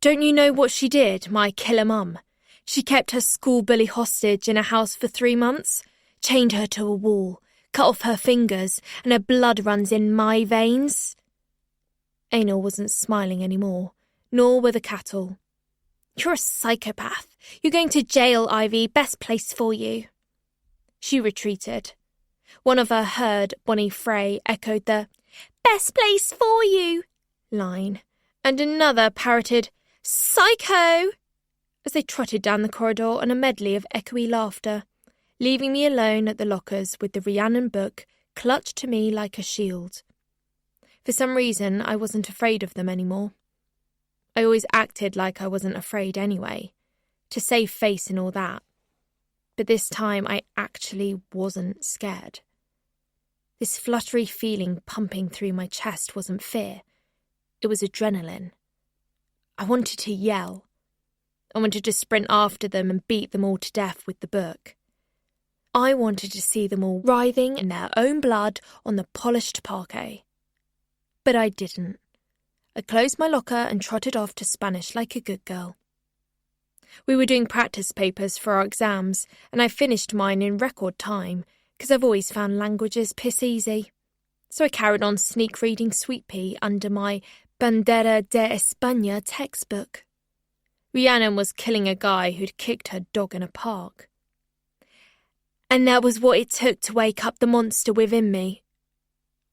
"Don't you know what she did, my killer mum? She kept her school bully hostage in a house for 3 months, chained her to a wall, cut off her fingers, and her blood runs in my veins." Anal wasn't smiling anymore, nor were the cattle. "You're a psychopath. You're going to jail, Ivy. Best place for you." She retreated. One of her herd, Bonnie Frey, echoed the "Best place for you" line, and another parroted "Psycho" as they trotted down the corridor on a medley of echoey laughter, leaving me alone at the lockers with the Rhiannon book clutched to me like a shield. For some reason, I wasn't afraid of them anymore. I always acted like I wasn't afraid anyway, to save face and all that. But this time I actually wasn't scared. This fluttery feeling pumping through my chest wasn't fear. It was adrenaline. I wanted to yell. I wanted to sprint after them and beat them all to death with the book. I wanted to see them all writhing in their own blood on the polished parquet. But I didn't. I closed my locker and trotted off to Spanish like a good girl. We were doing practice papers for our exams, and I finished mine in record time, because I've always found languages piss easy. So I carried on sneak reading Sweet Pea under my Bandera de España textbook. Rhiannon was killing a guy who'd kicked her dog in a park. "And that was what it took to wake up the monster within me."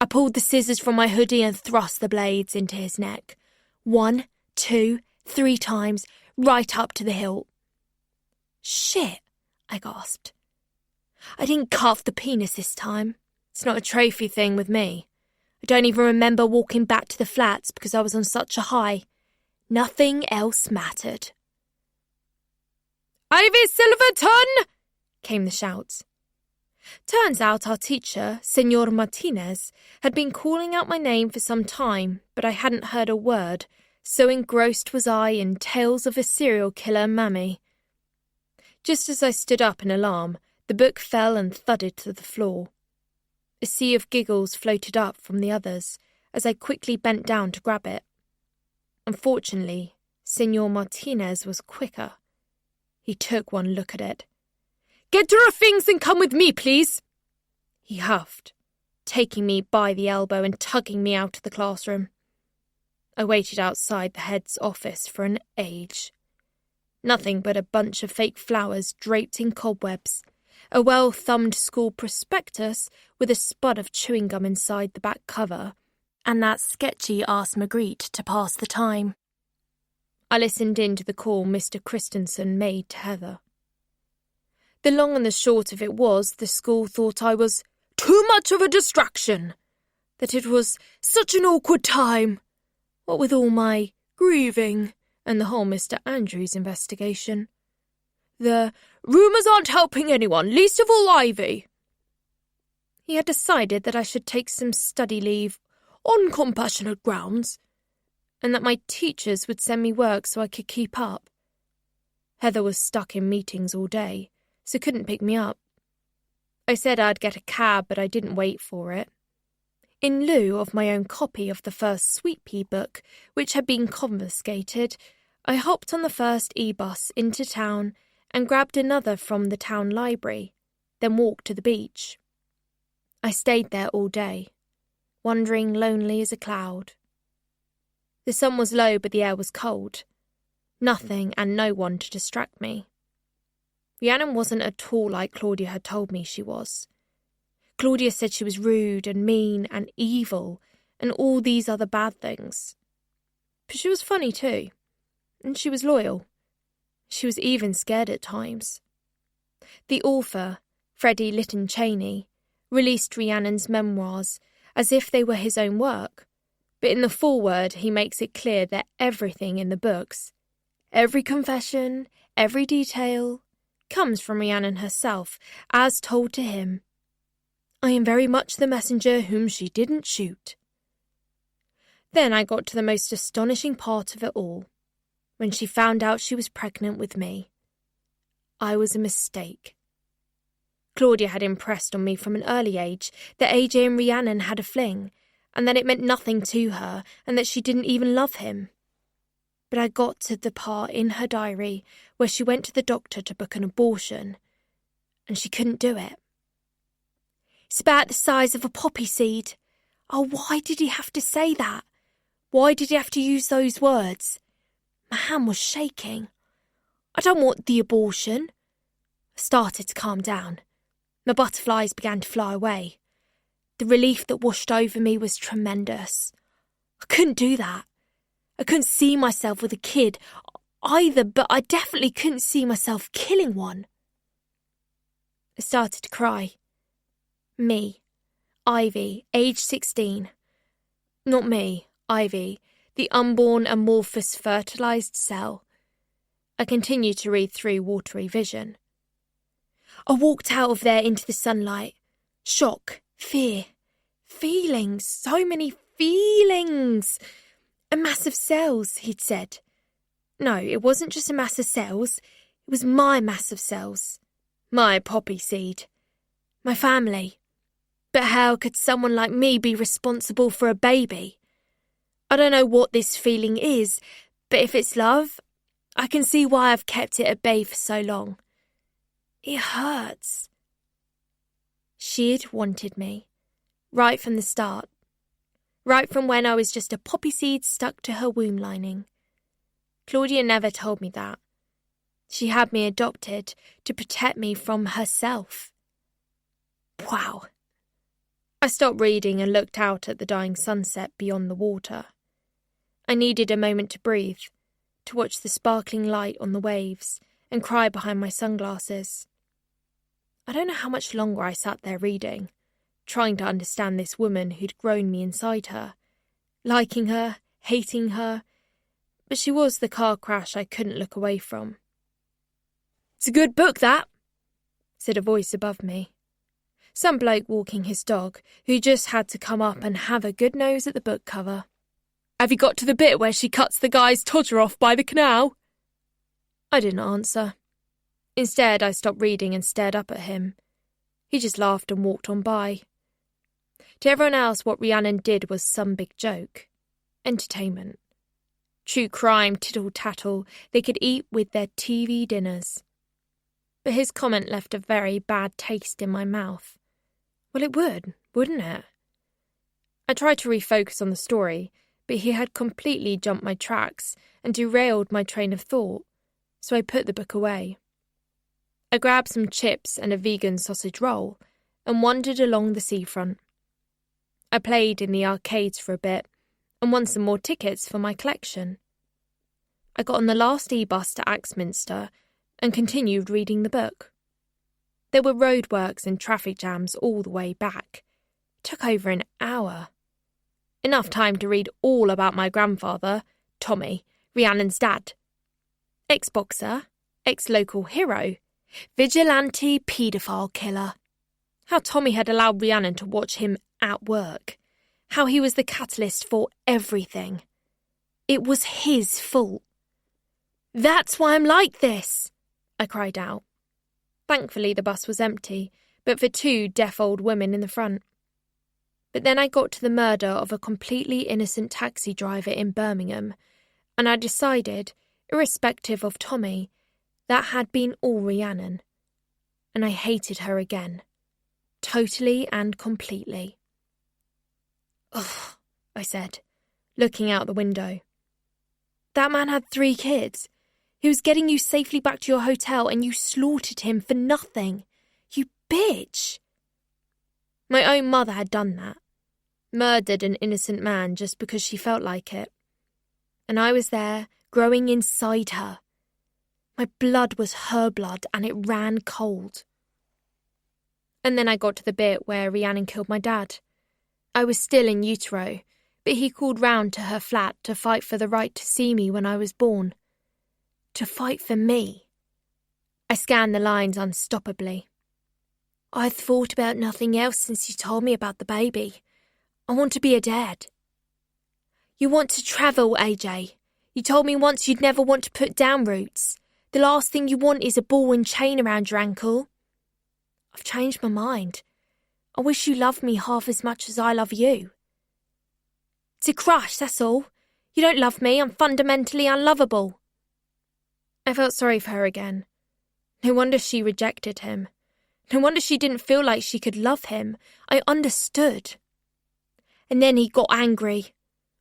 I pulled the scissors from my hoodie and thrust the blades into his neck. 1, 2, 3 times, right up to the hilt. "Shit," I gasped. I didn't carve the penis this time. It's not a trophy thing with me. I don't even remember walking back to the flats because I was on such a high. Nothing else mattered. "Ivy Silverton!" came the shouts. Turns out our teacher, Senor Martinez, had been calling out my name for some time, but I hadn't heard a word, so engrossed was I in tales of a serial killer mammy. Just as I stood up in alarm, the book fell and thudded to the floor. A sea of giggles floated up from the others as I quickly bent down to grab it. Unfortunately, Senor Martinez was quicker. He took one look at it. "Get your things and come with me, please," he huffed, taking me by the elbow and tugging me out of the classroom. I waited outside the head's office for an age. Nothing but a bunch of fake flowers draped in cobwebs, a well-thumbed school prospectus with a spud of chewing gum inside the back cover, and that sketchy asked Magritte to pass the time. I listened in to the call Mr. Christensen made to Heather. The long and the short of it was the school thought I was too much of a distraction, that it was such an awkward time, what with all my grieving and the whole Mr. Andrews investigation. The rumours aren't helping anyone, least of all Ivy. He had decided that I should take some study leave on compassionate grounds, and that my teachers would send me work so I could keep up. Heather was stuck in meetings all day, so couldn't pick me up. I said I'd get a cab, but I didn't wait for it. In lieu of my own copy of the first Sweet Pea book, which had been confiscated, I hopped on the first e-bus into town and grabbed another from the town library, then walked to the beach. I stayed there all day, wandering lonely as a cloud. The sun was low, but the air was cold. Nothing and no one to distract me. Rhiannon wasn't at all like Claudia had told me she was. Claudia said she was rude and mean and evil and all these other bad things. But she was funny too, and she was loyal. She was even scared at times. The author, Freddie Lytton Cheney, released Rhiannon's memoirs as if they were his own work, but in the foreword he makes it clear that everything in the books, every confession, every detail, comes from Rhiannon herself, as told to him. I am very much the messenger whom she didn't shoot. Then I got to the most astonishing part of it all, when she found out she was pregnant with me. I was a mistake. Claudia had impressed on me from an early age that AJ and Rhiannon had a fling, and that it meant nothing to her, and that she didn't even love him. But I got to the part in her diary where she went to the doctor to book an abortion, and she couldn't do it. It's about the size of a poppy seed. Oh, why did he have to say that? Why did he have to use those words? My hand was shaking. I don't want the abortion. I started to calm down. My butterflies began to fly away. The relief that washed over me was tremendous. I couldn't do that. I couldn't see myself with a kid either, but I definitely couldn't see myself killing one. I started to cry. Me, Ivy, age 16. Not me, Ivy, the unborn amorphous fertilised cell. I continued to read through watery vision. I walked out of there into the sunlight. Shock, fear, feelings, so many feelings. A mass of cells, he'd said. No, it wasn't just a mass of cells. It was my mass of cells. My poppy seed. My family. But how could someone like me be responsible for a baby? I don't know what this feeling is, but if it's love, I can see why I've kept it at bay for so long. It hurts. She'd wanted me, right from the start. Right from when I was just a poppy seed stuck to her womb lining. Claudia never told me that. She had me adopted to protect me from herself. Wow. I stopped reading and looked out at the dying sunset beyond the water. I needed a moment to breathe, to watch the sparkling light on the waves and cry behind my sunglasses. I don't know how much longer I sat there reading, trying to understand this woman who'd grown me inside her, liking her, hating her, but she was the car crash I couldn't look away from. "It's a good book, that," said a voice above me. Some bloke walking his dog who just had to come up and have a good nose at the book cover. "Have you got to the bit where she cuts the guy's todger off by the canal?" I didn't answer. Instead, I stopped reading and stared up at him. He just laughed and walked on by. To everyone else, what Rhiannon did was some big joke. Entertainment. True crime, tittle-tattle, they could eat with their TV dinners. But his comment left a very bad taste in my mouth. Well, it would, wouldn't it? I tried to refocus on the story, but he had completely jumped my tracks and derailed my train of thought, so I put the book away. I grabbed some chips and a vegan sausage roll and wandered along the seafront. I played in the arcades for a bit and won some more tickets for my collection. I got on the last E-bus to Axminster and continued reading the book. There were roadworks and traffic jams all the way back. It took over an hour. Enough time to read all about my grandfather, Tommy, Rhiannon's dad. Ex-boxer, ex-local hero, vigilante paedophile killer. How Tommy had allowed Rhiannon to watch him at work. How he was the catalyst for everything. It was his fault. "That's why I'm like this," I cried out. Thankfully, the bus was empty, but for two deaf old women in the front. But then I got to the murder of a completely innocent taxi driver in Birmingham, and I decided, irrespective of Tommy, that had been all Rhiannon. And I hated her again. Totally and completely. "Ugh," I said, looking out the window. "That man had 3 kids. He was getting you safely back to your hotel and you slaughtered him for nothing. You bitch!" My own mother had done that. Murdered an innocent man just because she felt like it. And I was there, growing inside her. My blood was her blood and it ran cold. And then I got to the bit where Rhiannon killed my dad. I was still in utero, but he called round to her flat to fight for the right to see me when I was born. To fight for me. I scanned the lines unstoppably. "I've thought about nothing else since you told me about the baby. I want to be a dad." "You want to travel, AJ. You told me once you'd never want to put down roots. The last thing you want is a ball and chain around your ankle." "I've changed my mind. I wish you loved me half as much as I love you." "It's a crush, that's all. You don't love me, I'm fundamentally unlovable." I felt sorry for her again. No wonder she rejected him. No wonder she didn't feel like she could love him. I understood. And then he got angry.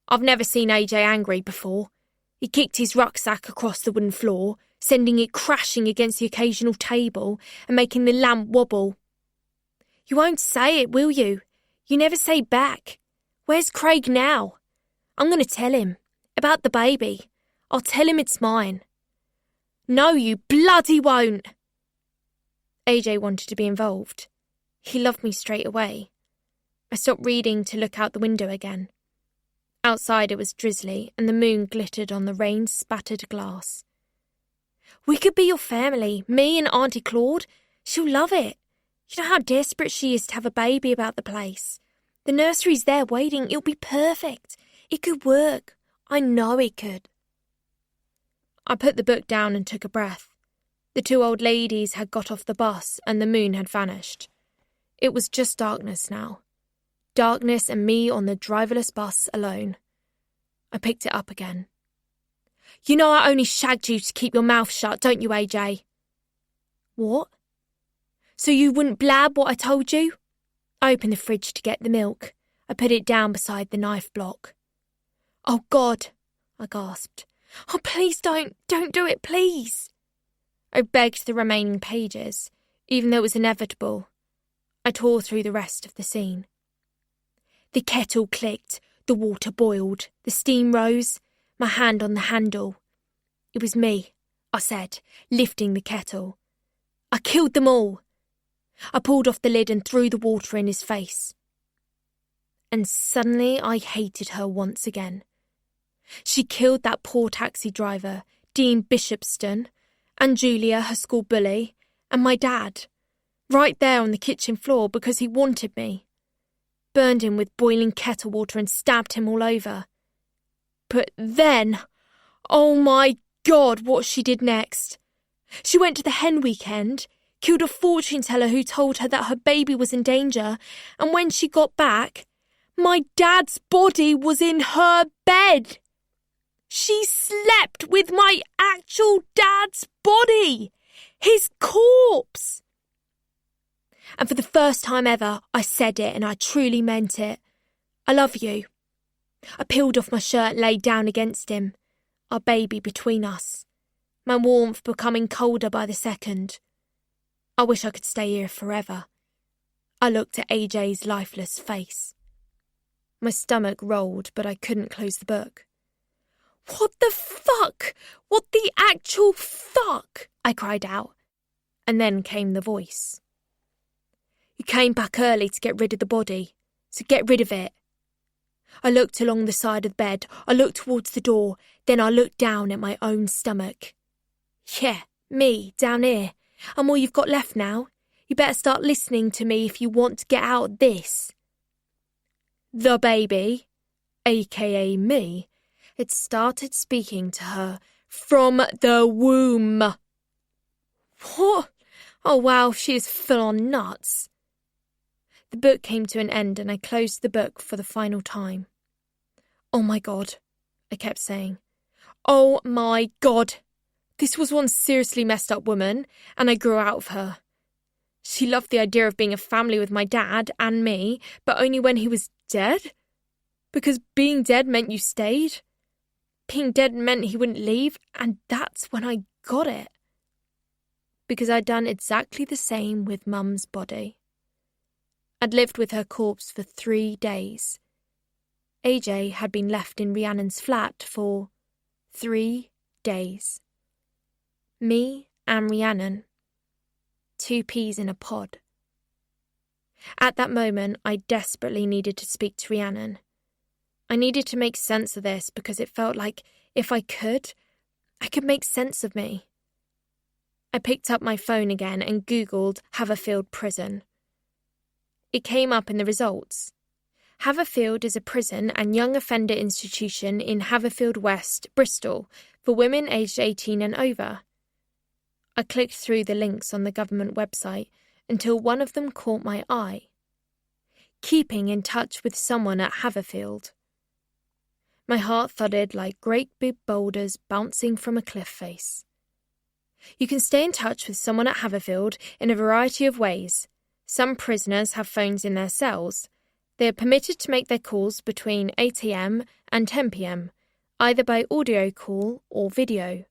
I've never seen AJ angry before. He kicked his rucksack across the wooden floor, sending it crashing against the occasional table and making the lamp wobble. "You won't say it, will you? You never say back. Where's Craig now? I'm going to tell him. About the baby. I'll tell him it's mine." "No, you bloody won't." AJ wanted to be involved. He loved me straight away. I stopped reading to look out the window again. Outside it was drizzly and the moon glittered on the rain-spattered glass. "We could be your family, me and Auntie Claude. She'll love it. You know how desperate she is to have a baby about the place. The nursery's there waiting. It'll be perfect. It could work. I know it could." I put the book down and took a breath. The 2 old ladies had got off the bus and the moon had vanished. It was just darkness now. Darkness and me on the driverless bus alone. I picked it up again. "You know I only shagged you to keep your mouth shut, don't you, AJ?" "What?" "So you wouldn't blab what I told you?" I opened the fridge to get the milk. I put it down beside the knife block. "Oh, God," I gasped. "Oh, please don't do it, please." I begged the remaining pages, even though it was inevitable. I tore through the rest of the scene. The kettle clicked, the water boiled, the steam rose, my hand on the handle. It was me, I said, lifting the kettle. I killed them all. I pulled off the lid and threw the water in his face. And suddenly I hated her once again. She killed that poor taxi driver, Dean Bishopston, and Julia, her school bully, and my dad, right there on the kitchen floor because he wanted me. Burned him with boiling kettle water and stabbed him all over. But then, oh my God, what she did next. She went to the hen weekend, killed a fortune teller who told her that her baby was in danger, and when she got back, my dad's body was in her bed. She slept with my actual dad's body, his corpse. And for the first time ever, I said it and I truly meant it. I love you. I peeled off my shirt and laid down against him, our baby between us, my warmth becoming colder by the second. I wish I could stay here forever. I looked at AJ's lifeless face. My stomach rolled, but I couldn't close the book. What the fuck? What the actual fuck? I cried out. And then came the voice. You came back early to get rid of the body, so get rid of it. I looked along the side of the bed, I looked towards the door, then I looked down at my own stomach. Yeah, me, down here. I'm all you've got left now. You better start listening to me if you want to get out of this. The baby, aka me, had started speaking to her from the womb. What? Oh wow, she is full on nuts. The book came to an end and I closed the book for the final time. Oh my God, I kept saying. Oh my God. This was one seriously messed up woman, and I grew out of her. She loved the idea of being a family with my dad and me, but only when he was dead? Because being dead meant you stayed? Being dead meant he wouldn't leave, and that's when I got it. Because I'd done exactly the same with Mum's body. I'd lived with her corpse for 3 days. AJ had been left in Rhiannon's flat for 3 days. Me and Rhiannon. 2 peas in a pod. At that moment, I desperately needed to speak to Rhiannon. I needed to make sense of this because it felt like if I could make sense of me. I picked up my phone again and Googled Haverfield Prison. It came up in the results. Haverfield is a prison and young offender institution in Haverfield West, Bristol, for women aged 18 and over. I clicked through the links on the government website until one of them caught my eye. Keeping in touch with someone at Haverfield. My heart thudded like great big boulders bouncing from a cliff face. You can stay in touch with someone at Haverfield in a variety of ways. Some prisoners have phones in their cells. They are permitted to make their calls between 8 a.m. and 10 p.m, either by audio call or video.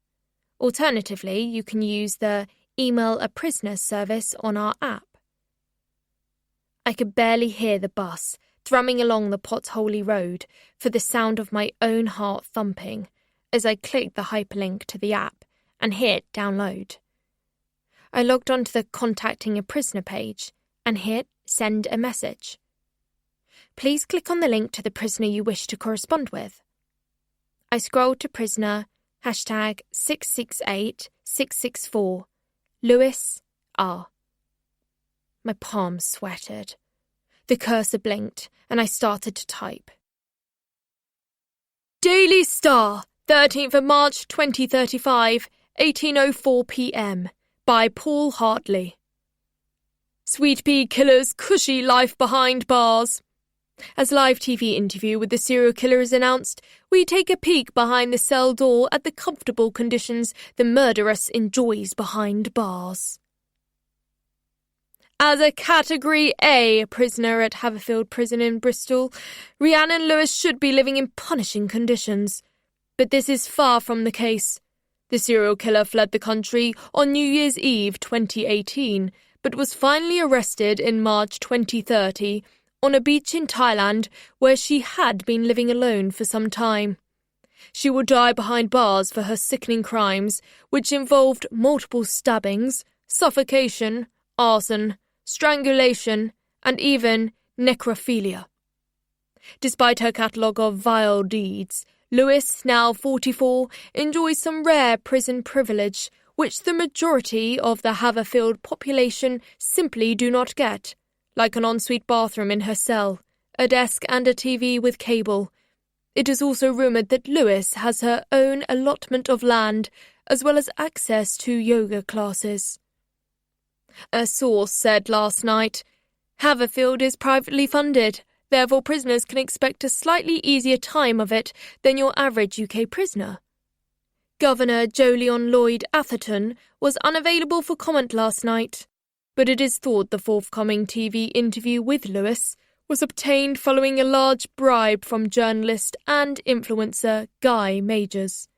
Alternatively, you can use the Email a Prisoner service on our app. I could barely hear the bus thrumming along the potholy road for the sound of my own heart thumping as I clicked the hyperlink to the app and hit download. I logged onto the Contacting a Prisoner page and hit Send a Message. Please click on the link to the prisoner you wish to correspond with. I scrolled to prisoner #668664, Lewis R. My palms sweated. The cursor blinked, and I started to type. Daily Star, 13th of March 2035, 18:04 p.m, by Paul Hartley. Sweet pea killer's cushy life behind bars. As live TV interview with the serial killer is announced, we take a peek behind the cell door at the comfortable conditions the murderess enjoys behind bars. As a Category A prisoner at Haverfield Prison in Bristol, Rhiannon Lewis should be living in punishing conditions. But this is far from the case. The serial killer fled the country on New Year's Eve 2018, but was finally arrested in March 2030 on a beach in Thailand where she had been living alone for some time. She will die behind bars for her sickening crimes, which involved multiple stabbings, suffocation, arson, strangulation, and even necrophilia. Despite her catalogue of vile deeds, Lewis, now 44, enjoys some rare prison privilege, which the majority of the Haverfield population simply do not get, like an ensuite bathroom in her cell, a desk and a TV with cable. It is also rumoured that Lewis has her own allotment of land, as well as access to yoga classes. A source said last night, "Haverfield is privately funded, therefore prisoners can expect a slightly easier time of it than your average UK prisoner." Governor Jolyon Lloyd Atherton was unavailable for comment last night, but it is thought the forthcoming TV interview with Lewis was obtained following a large bribe from journalist and influencer Guy Majors.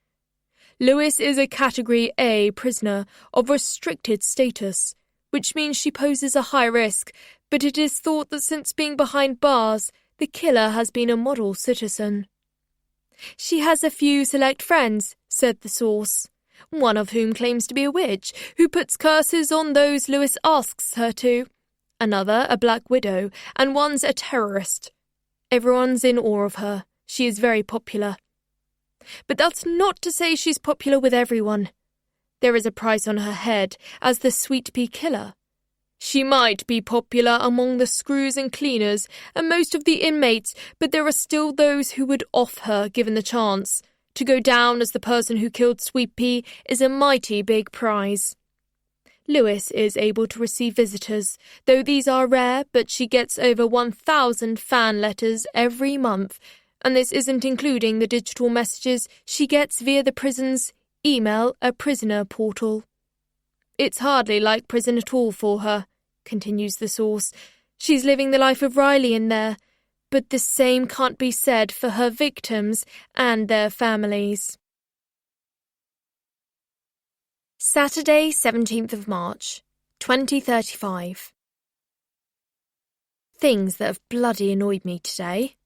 Lewis is a Category A prisoner of restricted status, which means she poses a high risk, but it is thought that since being behind bars, the killer has been a model citizen. "She has a few select friends," said the source, one of whom claims to be a witch, who puts curses on those Lewis asks her to. Another, a black widow, and one's a terrorist. Everyone's in awe of her. She is very popular. But that's not to say she's popular with everyone. There is a price on her head as the sweet pea killer. She might be popular among the screws and cleaners and most of the inmates, but there are still those who would off her given the chance. To go down as the person who killed Sweet Pea is a mighty big prize. Lewis is able to receive visitors, though these are rare, but she gets over 1,000 fan letters every month, and this isn't including the digital messages she gets via the prison's email a prisoner portal. "It's hardly like prison at all for her," continues the source. "She's living the life of Riley in there, but the same can't be said for her victims and their families." Saturday, 17th of March, 2035. Things that have bloody annoyed me today.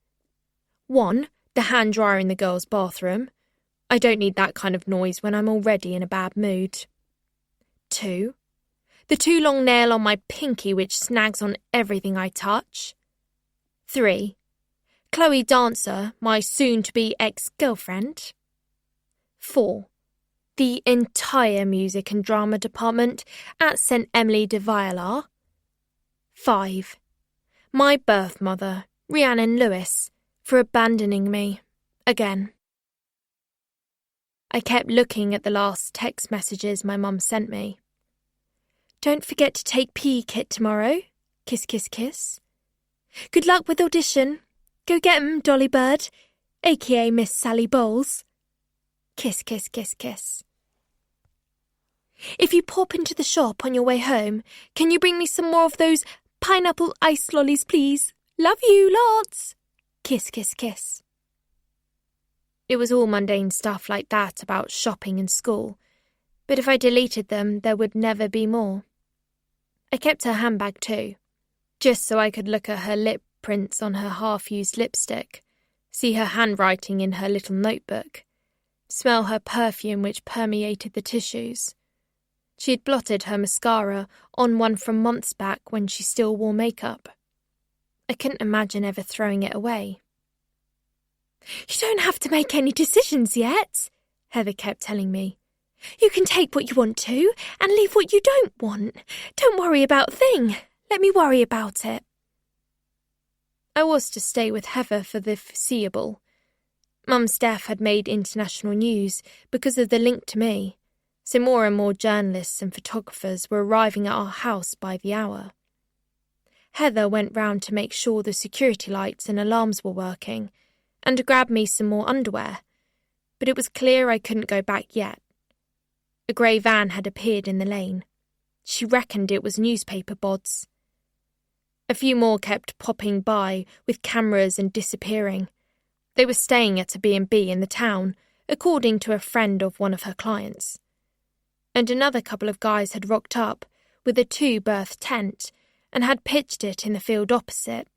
1. The hand dryer in the girls' bathroom. I don't need that kind of noise when I'm already in a bad mood. 2. The too long nail on my pinky which snags on everything I touch. 3. Chloe Dancer, my soon-to-be ex-girlfriend. 4. The entire music and drama department at St. Emily de Violar. 5. My birth mother, Rhiannon Lewis, for abandoning me, again. I kept looking at the last text messages my mum sent me. "Don't forget to take PE kit tomorrow. Kiss, kiss, kiss. Good luck with audition. Go get 'em, Dolly Bird, aka Miss Sally Bowles. Kiss, kiss, kiss, kiss. If you pop into the shop on your way home, can you bring me some more of those pineapple ice lollies, please? Love you lots. Kiss, kiss, kiss." It was all mundane stuff like that about shopping and school, but if I deleted them, there would never be more. I kept her handbag too, just so I could look at her lip prints on her half-used lipstick, see her handwriting in her little notebook, smell her perfume which permeated the tissues. She had blotted her mascara on one from months back when she still wore makeup. I couldn't imagine ever throwing it away. "You don't have to make any decisions yet," Heather kept telling me. "You can take what you want to and leave what you don't want. Don't worry about a thing. Let me worry about it." I was to stay with Heather for the foreseeable. Mum's death had made international news because of the link to me, so more and more journalists and photographers were arriving at our house by the hour. Heather went round to make sure the security lights and alarms were working, and to grab me some more underwear, but it was clear I couldn't go back yet. A grey van had appeared in the lane. She reckoned it was newspaper bods. A few more kept popping by with cameras and disappearing. They were staying at a B&B in the town, according to a friend of one of her clients. And another couple of guys had rocked up with a 2-berth tent and had pitched it in the field opposite.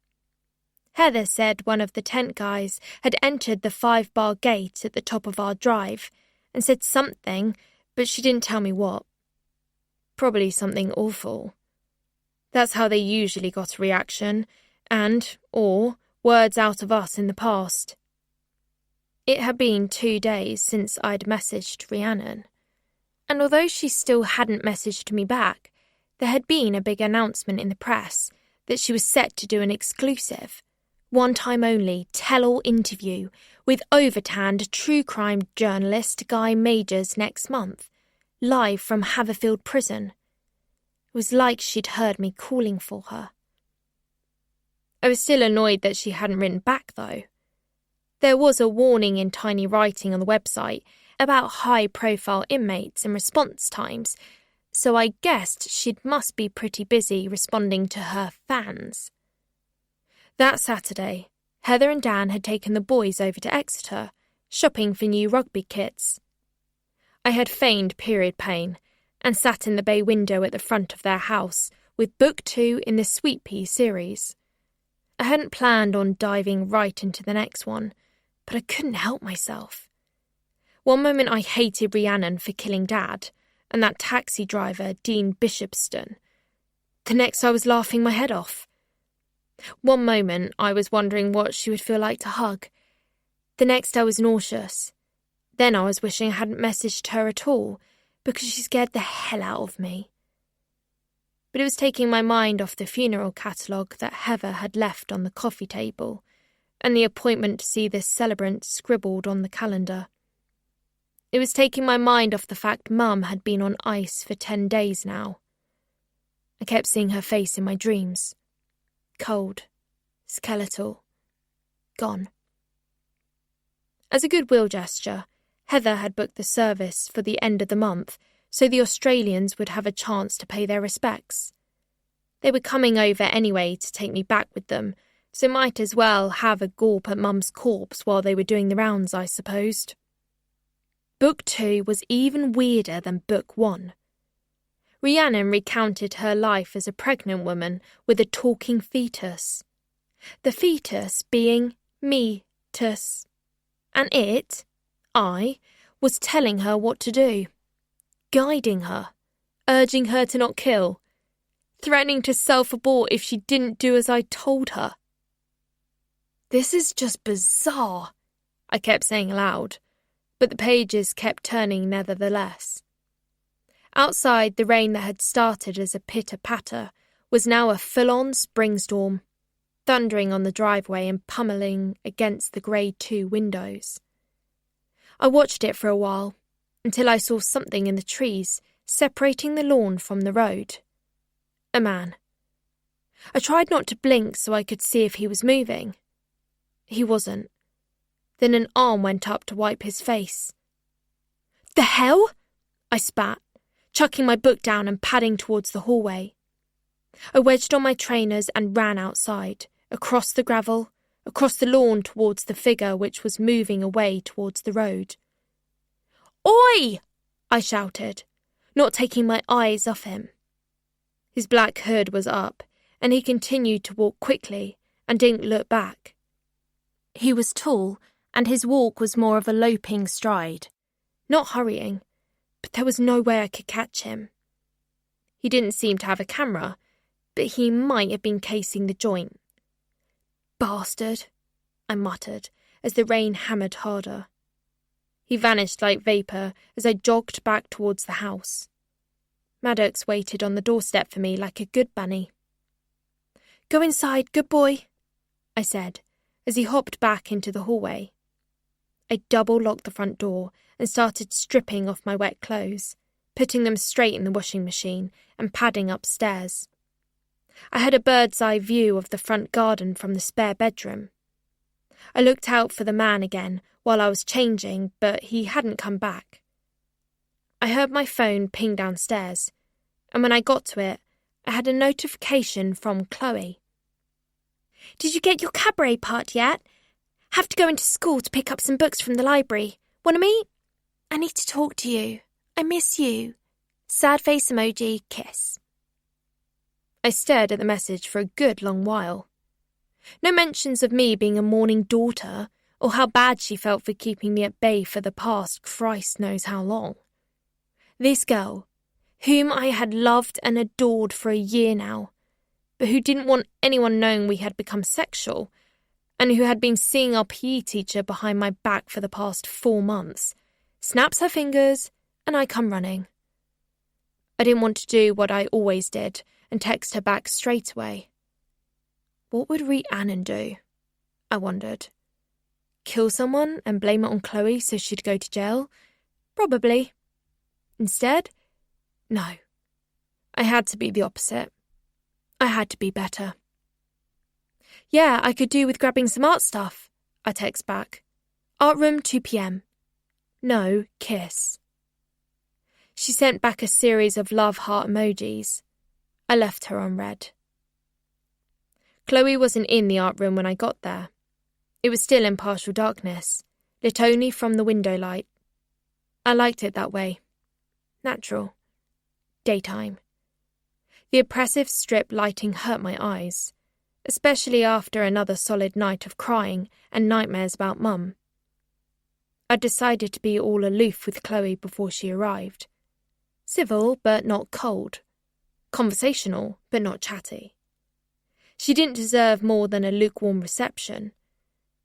Heather said one of the tent guys had entered the 5-bar gate at the top of our drive and said something, but she didn't tell me what. Probably something awful. That's how they usually got a reaction, or words out of us in the past. It had been 2 days since I'd messaged Rhiannon, and although she still hadn't messaged me back, there had been a big announcement in the press that she was set to do an exclusive, one-time-only tell-all interview with overtanned true crime journalist Guy Majors next month, live from Haverfield Prison. It was like she'd heard me calling for her. I was still annoyed that she hadn't written back, though. There was a warning in tiny writing on the website about high-profile inmates and response times, so I guessed she must be pretty busy responding to her fans. That Saturday, Heather and Dan had taken the boys over to Exeter, shopping for new rugby kits. I had feigned period pain and sat in the bay window at the front of their house with Book 2 in the Sweet Pea series. I hadn't planned on diving right into the next one, but I couldn't help myself. One moment I hated Rhiannon for killing Dad and that taxi driver, Dean Bishopston. The next I was laughing my head off. One moment I was wondering what she would feel like to hug. The next I was nauseous. Then I was wishing I hadn't messaged her at all because she scared the hell out of me. But it was taking my mind off the funeral catalogue that Heather had left on the coffee table and the appointment to see this celebrant scribbled on the calendar. It was taking my mind off the fact Mum had been on ice for 10 days now. I kept seeing her face in my dreams. Cold, skeletal, gone. As a goodwill gesture, Heather had booked the service for the end of the month so the Australians would have a chance to pay their respects. They were coming over anyway to take me back with them, so might as well have a gawp at Mum's corpse while they were doing the rounds, I supposed. Book 2 was even weirder than Book 1. Rhiannon recounted her life as a pregnant woman with a talking fetus. The fetus being me-tus. And I, was telling her what to do. Guiding her. Urging her to not kill. Threatening to self-abort if she didn't do as I told her. This is just bizarre, I kept saying aloud, but the pages kept turning nevertheless. Outside, the rain that had started as a pitter-patter was now a full-on spring storm, thundering on the driveway and pummeling against the Grade 2 windows. I watched it for a while, until I saw something in the trees separating the lawn from the road. A man. I tried not to blink so I could see if he was moving. He wasn't. Then an arm went up to wipe his face. "The hell?" I spat, chucking my book down and padding towards the hallway. I wedged on my trainers and ran outside, across the gravel, across the lawn towards the figure which was moving away towards the road. "Oi!" I shouted, not taking my eyes off him. His black hood was up, and he continued to walk quickly and didn't look back. He was tall, and his walk was more of a loping stride, not hurrying, but there was no way I could catch him. He didn't seem to have a camera, but he might have been casing the joint. "Bastard," I muttered as the rain hammered harder. He vanished like vapour as I jogged back towards the house. Maddox waited on the doorstep for me like a good bunny. "Go inside, good boy," I said, as he hopped back into the hallway. I double-locked the front door and started stripping off my wet clothes, putting them straight in the washing machine and padding upstairs. I had a bird's-eye view of the front garden from the spare bedroom. I looked out for the man again while I was changing, but he hadn't come back. I heard my phone ping downstairs, and when I got to it, I had a notification from Chloe. "Did you get your cabaret part yet? Have to go into school to pick up some books from the library. Wanna meet? I need to talk to you. I miss you. Sad face emoji, kiss." I stared at the message for a good long while. No mentions of me being a mourning daughter or how bad she felt for keeping me at bay for the past Christ knows how long. This girl, whom I had loved and adored for a year now, but who didn't want anyone knowing we had become sexual, and who had been seeing our PE teacher behind my back for the past 4 months, snaps her fingers and I come running. I didn't want to do what I always did and text her back straight away. What would Rhiannon do? I wondered. Kill someone and blame it on Chloe so she'd go to jail? Probably. Instead, no. I had to be the opposite. I had to be better. Yeah, I could do with grabbing some art stuff, I text back. Art room 2 p.m. No, kiss. She sent back a series of love heart emojis. I left her on red. Chloe wasn't in the art room when I got there. It was still in partial darkness, lit only from the window light. I liked it that way. Natural. Daytime. The oppressive strip lighting hurt my eyes, especially after another solid night of crying and nightmares about Mum. I decided to be all aloof with Chloe before she arrived. Civil, but not cold. Conversational, but not chatty. She didn't deserve more than a lukewarm reception.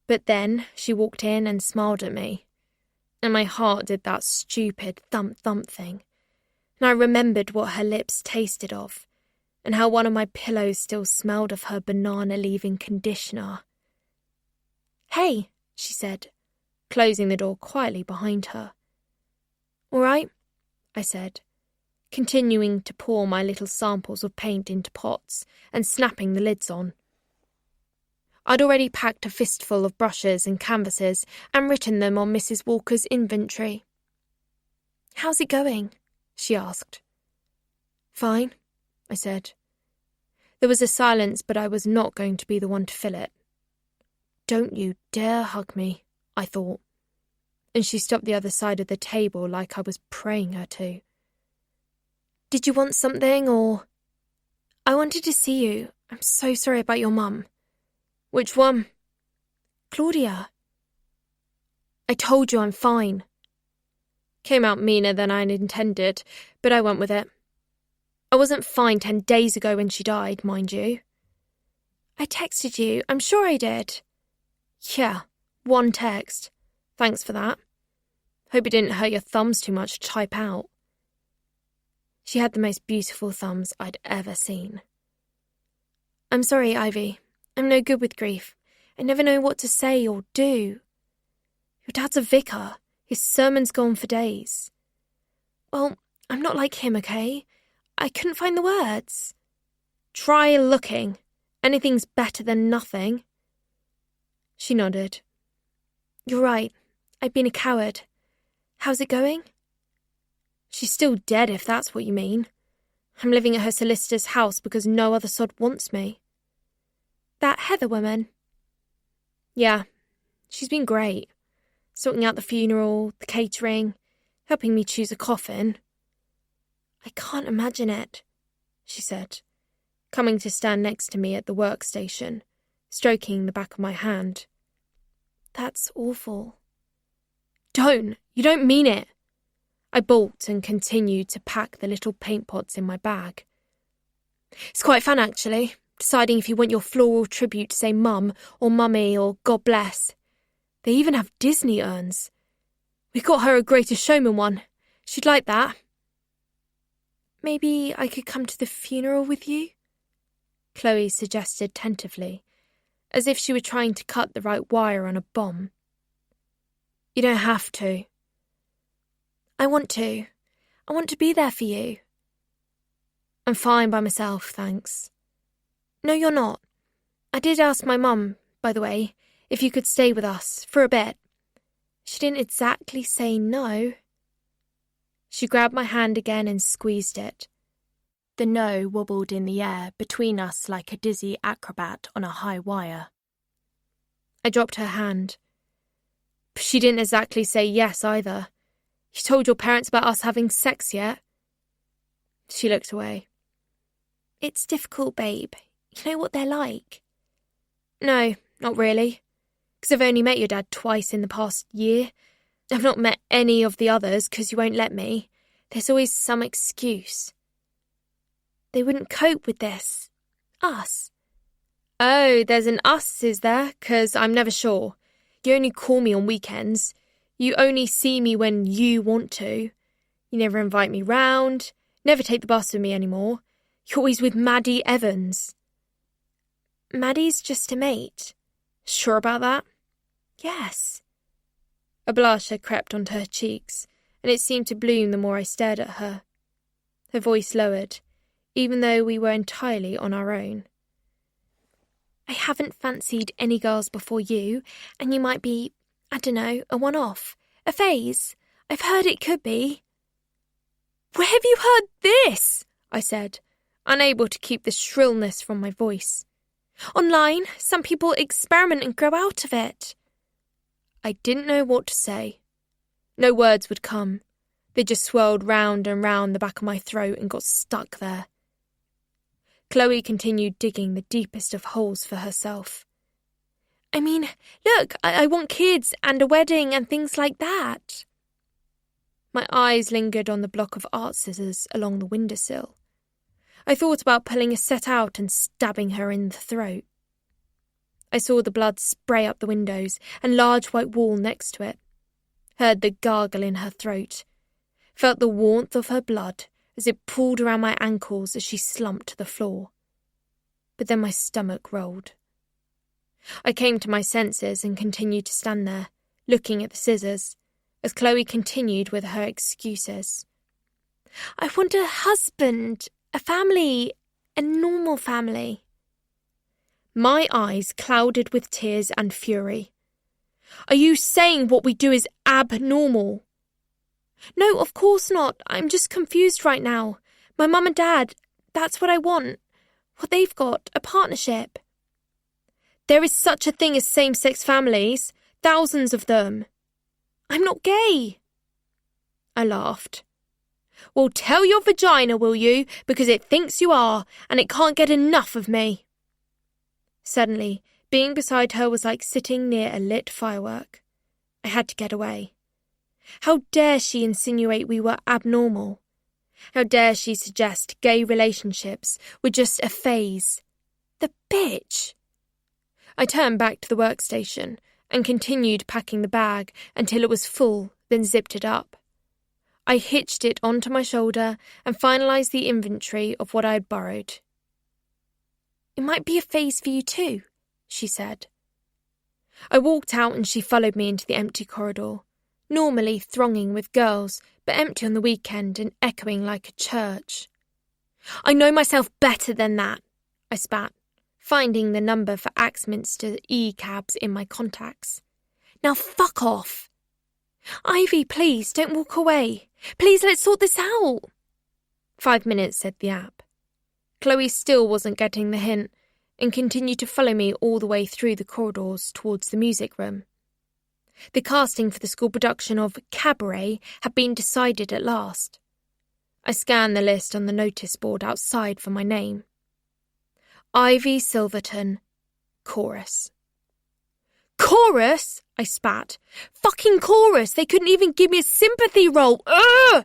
But then she walked in and smiled at me, and my heart did that stupid thump-thump thing, and I remembered what her lips tasted of, and how one of my pillows still smelled of her banana-leaving conditioner. Hey, she said, closing the door quietly behind her. All right, I said, continuing to pour my little samples of paint into pots and snapping the lids on. I'd already packed a fistful of brushes and canvases and written them on Mrs. Walker's inventory. How's it going? She asked. Fine, I said. There was a silence, but I was not going to be the one to fill it. Don't you dare hug me, I thought, and she stopped the other side of the table like I was praying her to. Did you want something, or... I wanted to see you. I'm so sorry about your mum. Which one? Claudia. I told you I'm fine. Came out meaner than I'd intended, but I went with it. I wasn't fine 10 days ago when she died, mind you. I texted you, I'm sure I did. Yeah, 1 text. Thanks for that. Hope it didn't hurt your thumbs too much to type out. She had the most beautiful thumbs I'd ever seen. I'm sorry, Ivy. I'm no good with grief. I never know what to say or do. Your dad's a vicar. His sermons go on for days. Well, I'm not like him, okay? I couldn't find the words. Try looking. Anything's better than nothing. She nodded. You're right. I've been a coward. How's it going? She's still dead, if that's what you mean. I'm living at her solicitor's house because no other sod wants me. That Heather woman? Yeah, she's been great. Sorting out the funeral, the catering, helping me choose a coffin. I can't imagine it, she said, coming to stand next to me at the workstation, stroking the back of my hand. That's awful. You don't mean it. I balked and continued to pack the little paint pots in my bag. It's quite fun, actually, deciding if you want your floral tribute to say Mum or Mummy or God bless. They even have Disney urns. We got her a Greatest Showman one. She'd like that. Maybe I could come to the funeral with you? Chloe suggested tentatively, as if she were trying to cut the right wire on a bomb. You don't have to. I want to. I want to be there for you. I'm fine by myself, thanks. No, you're not. I did ask my mum, by the way, if you could stay with us for a bit. She didn't exactly say no. She grabbed my hand again and squeezed it. The no wobbled in the air between us like a dizzy acrobat on a high wire. I dropped her hand. She didn't exactly say yes either. You told your parents about us having sex yet? She looked away. It's difficult, babe. You know what they're like. No, not really. Because I've only met your dad twice in the past year. I've not met any of the others because you won't let me. There's always some excuse. They wouldn't cope with this. Us. Oh, there's an us, is there? 'Cause I'm never sure. You only call me on weekends. You only see me when you want to. You never invite me round, never take the bus with me anymore. You're always with Maddie Evans. Maddie's just a mate. Sure about that? Yes. A blush had crept onto her cheeks, and it seemed to bloom the more I stared at her. Her voice lowered, even though we were entirely on our own. I haven't fancied any girls before you, and you might be, I don't know, a one-off, a phase. I've heard it could be. Where have you heard this? I said, unable to keep the shrillness from my voice. Online, some people experiment and grow out of it. I didn't know what to say. No words would come. They just swirled round and round the back of my throat and got stuck there. Chloe continued digging the deepest of holes for herself. I mean, look, I want kids and a wedding and things like that. My eyes lingered on the block of art scissors along the windowsill. I thought about pulling a set out and stabbing her in the throat. I saw the blood spray up the windows and large white wall next to it. Heard the gargle in her throat. Felt the warmth of her blood as it pulled around my ankles as she slumped to the floor. But then my stomach rolled. I came to my senses and continued to stand there, looking at the scissors, as Chloe continued with her excuses. I want a husband, a family, a normal family. My eyes clouded with tears and fury. Are you saying what we do is abnormal? No, of course not. I'm just confused right now. My mum and dad, that's what I want. What they've got, a partnership. There is such a thing as same-sex families, thousands of them. I'm not gay. I laughed. Well, tell your vagina, will you, because it thinks you are, and it can't get enough of me. Suddenly, being beside her was like sitting near a lit firework. I had to get away. How dare she insinuate we were abnormal? How dare she suggest gay relationships were just a phase? The bitch! I turned back to the workstation and continued packing the bag until it was full, then zipped it up. I hitched it onto my shoulder and finalised the inventory of what I had borrowed. It might be a phase for you too, she said. I walked out and she followed me into the empty corridor, normally thronging with girls, but empty on the weekend and echoing like a church. I know myself better than that, I spat, finding the number for Axminster E-cabs in my contacts. Now fuck off. Ivy, please, don't walk away. Please, let's sort this out. 5 minutes, said the app. Chloe still wasn't getting the hint and continued to follow me all the way through the corridors towards the music room. The casting for the school production of Cabaret had been decided at last. I scanned the list on the notice board outside for my name. Ivy Silverton, chorus. Chorus? I spat. Fucking chorus! They couldn't even give me a sympathy role! Ugh!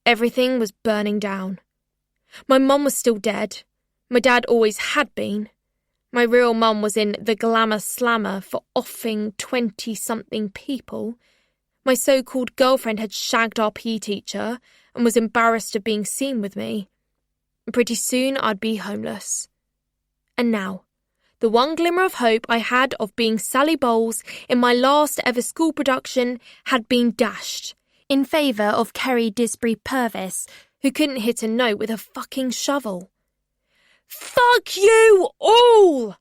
Everything was burning down. My mum was still dead. My dad always had been. My real mum was in the glamour slammer for offing 20-something people. My so-called girlfriend had shagged our PE teacher and was embarrassed of being seen with me. Pretty soon I'd be homeless. And now, the one glimmer of hope I had of being Sally Bowles in my last ever school production had been dashed, in favour of Kerry Disbury Purvis, who couldn't hit a note with a fucking shovel. Fuck you all!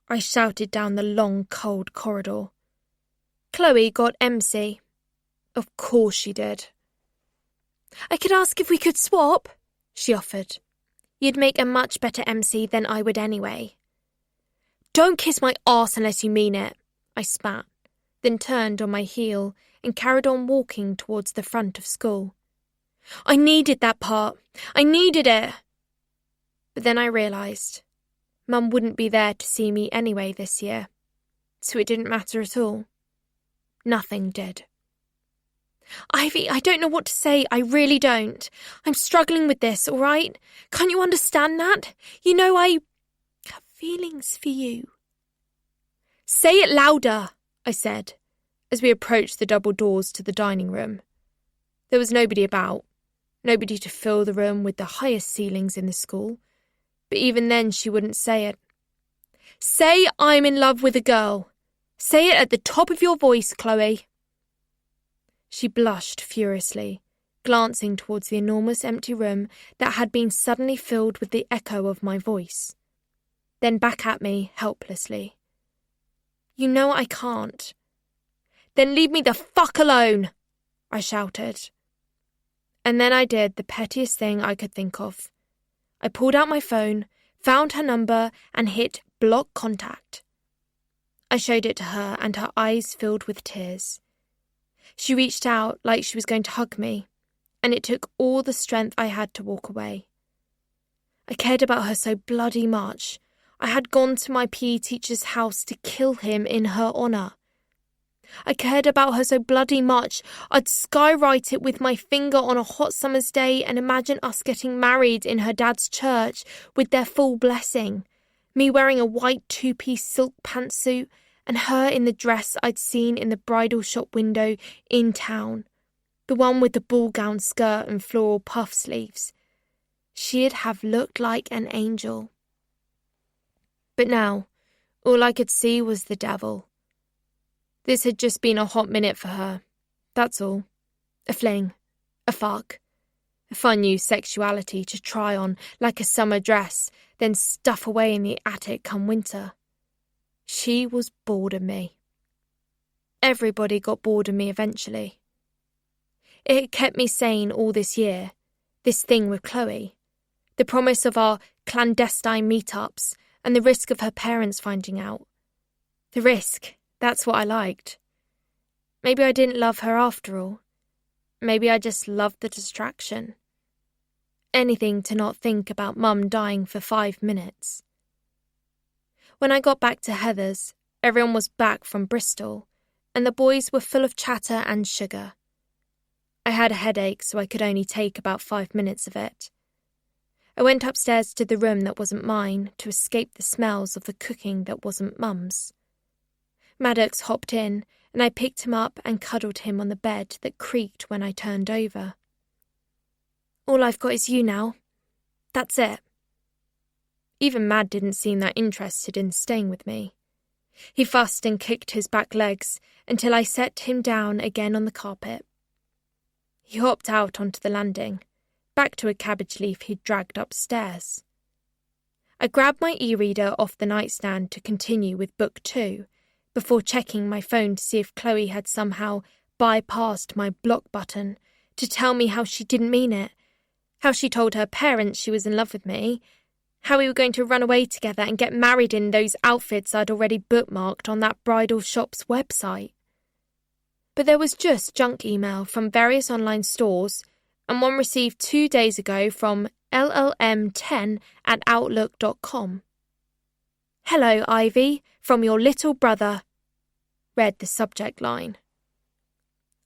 I shouted down the long, cold corridor. Chloe got MC. Of course she did. I could ask if we could swap, she offered. You'd make a much better MC than I would anyway. Don't kiss my arse unless you mean it, I spat, then turned on my heel and carried on walking towards the front of school. I needed that part. I needed it. But then I realised Mum wouldn't be there to see me anyway this year, so it didn't matter at all. Nothing did. Ivy, I don't know what to say, I really don't. I'm struggling with this, all right? Can't you understand that? You know I have feelings for you. Say it louder, I said, as we approached the double doors to the dining room. There was nobody about, nobody to fill the room with the highest ceilings in the school, but even then she wouldn't say it. Say I'm in love with a girl. Say it at the top of your voice, Chloe. She blushed furiously, glancing towards the enormous empty room that had been suddenly filled with the echo of my voice. Then back at me, helplessly. You know I can't. Then leave me the fuck alone, I shouted. And then I did the pettiest thing I could think of. I pulled out my phone, found her number, and hit block contact. I showed it to her, and her eyes filled with tears. She reached out like she was going to hug me, and it took all the strength I had to walk away. I cared about her so bloody much. I had gone to my PE teacher's house to kill him in her honour. I cared about her so bloody much, I'd skywrite it with my finger on a hot summer's day and imagine us getting married in her dad's church with their full blessing, me wearing a white two-piece silk pantsuit and her in the dress I'd seen in the bridal shop window in town, the one with the ball gown skirt and floral puff sleeves. She'd have looked like an angel. But now, all I could see was the devil. This had just been a hot minute for her. That's all. A fling. A fuck. A fun new sexuality to try on like a summer dress, then stuff away in the attic come winter. She was bored of me. Everybody got bored of me eventually. It had kept me sane all this year, this thing with Chloe, the promise of our clandestine meetups and the risk of her parents finding out. The risk, that's what I liked. Maybe I didn't love her after all. Maybe I just loved the distraction. Anything to not think about Mum dying for 5 minutes. When I got back to Heather's, everyone was back from Bristol, and the boys were full of chatter and sugar. I had a headache, so I could only take about 5 minutes of it. I went upstairs to the room that wasn't mine to escape the smells of the cooking that wasn't Mum's. Maddox hopped in, and I picked him up and cuddled him on the bed that creaked when I turned over. All I've got is you now. That's it. Even Mad didn't seem that interested in staying with me. He fussed and kicked his back legs until I set him down again on the carpet. He hopped out onto the landing, back to a cabbage leaf he'd dragged upstairs. I grabbed my e-reader off the nightstand to continue with book 2, before checking my phone to see if Chloe had somehow bypassed my block button to tell me how she didn't mean it, how she told her parents she was in love with me, how we were going to run away together and get married in those outfits I'd already bookmarked on that bridal shop's website. But there was just junk email from various online stores, and one received 2 days ago from llm10@outlook.com. "Hello, Ivy, from your little brother," read the subject line.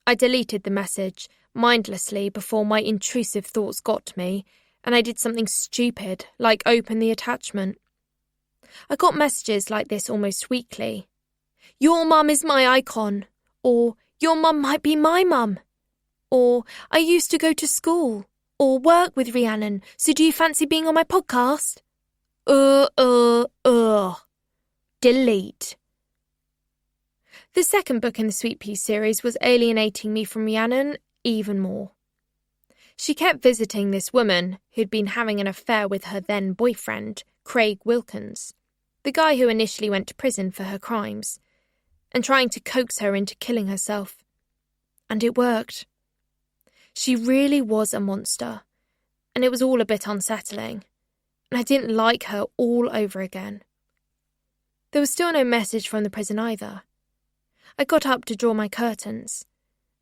I deleted the message mindlessly before my intrusive thoughts got to me, and I did something stupid, like open the attachment. I got messages like this almost weekly. "Your mum is my icon," or "Your mum might be my mum," or "I used to go to school," or "Work with Rhiannon, so do you fancy being on my podcast?" Delete. The second book in the Sweet Pea series was alienating me from Rhiannon even more. She kept visiting this woman who'd been having an affair with her then-boyfriend, Craig Wilkins, the guy who initially went to prison for her crimes, and trying to coax her into killing herself. And it worked. She really was a monster, and it was all a bit unsettling, and I didn't like her all over again. There was still no message from the prison either. I got up to draw my curtains.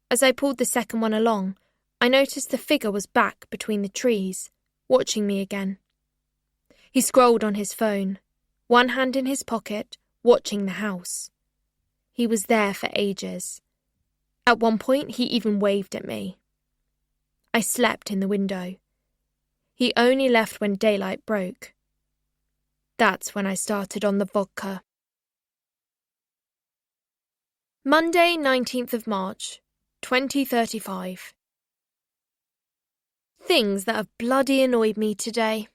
As I pulled the second one along, I noticed the figure was back between the trees, watching me again. He scrolled on his phone, one hand in his pocket, watching the house. He was there for ages. At one point, he even waved at me. I slept in the window. He only left when daylight broke. That's when I started on the vodka. Monday, 19th of March, 2035. Things that have bloody annoyed me today.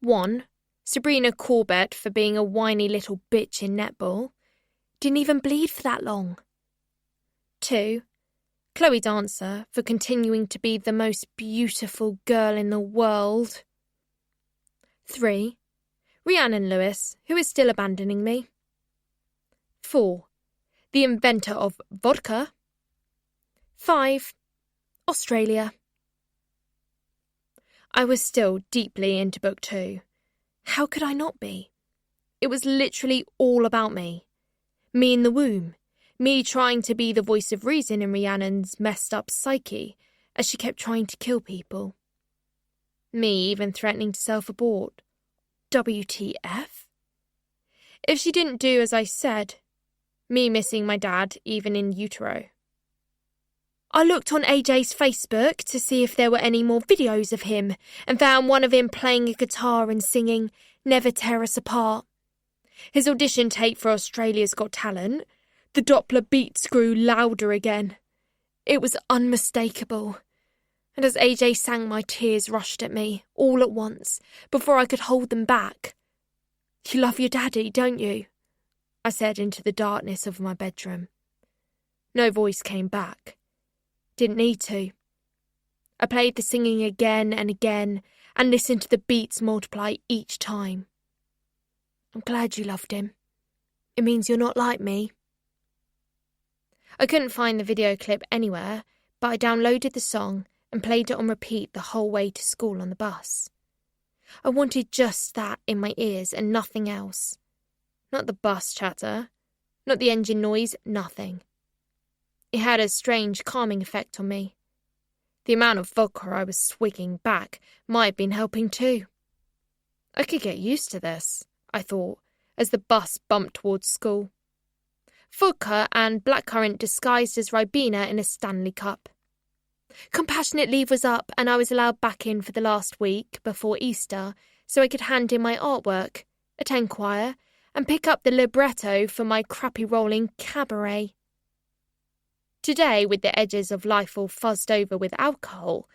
1. Sabrina Corbett for being a whiny little bitch in netball. Didn't even bleed for that long. 2. Chloe Dancer for continuing to be the most beautiful girl in the world. 3. Rhiannon Lewis, who is still abandoning me. 4. The inventor of vodka. 5. Australia. I was still deeply into book 2. How could I not be? It was literally all about me. Me in the womb. Me trying to be the voice of reason in Rhiannon's messed up psyche as she kept trying to kill people. Me even threatening to self-abort. WTF? If she didn't do as I said, me missing my dad even in utero. I looked on AJ's Facebook to see if there were any more videos of him and found one of him playing a guitar and singing Never Tear Us Apart. His audition tape for Australia's Got Talent, the Doppler beats grew louder again. It was unmistakable. And as AJ sang, my tears rushed at me, all at once, before I could hold them back. You love your daddy, don't you? I said into the darkness of my bedroom. No voice came back. Didn't need to. I played the singing again and again and listened to the beats multiply each time. I'm glad you loved him. It means you're not like me. I couldn't find the video clip anywhere, but I downloaded the song and played it on repeat the whole way to school on the bus. I wanted just that in my ears and nothing else. Not the bus chatter, not the engine noise, nothing. It had a strange calming effect on me. The amount of vodka I was swigging back might have been helping too. I could get used to this, I thought, as the bus bumped towards school. Vodka and blackcurrant disguised as Ribena in a Stanley Cup. Compassionate leave was up and I was allowed back in for the last week before Easter so I could hand in my artwork, attend choir, and pick up the libretto for my crappy rolling cabaret. Today, with the edges of life all fuzzed over with alcohol,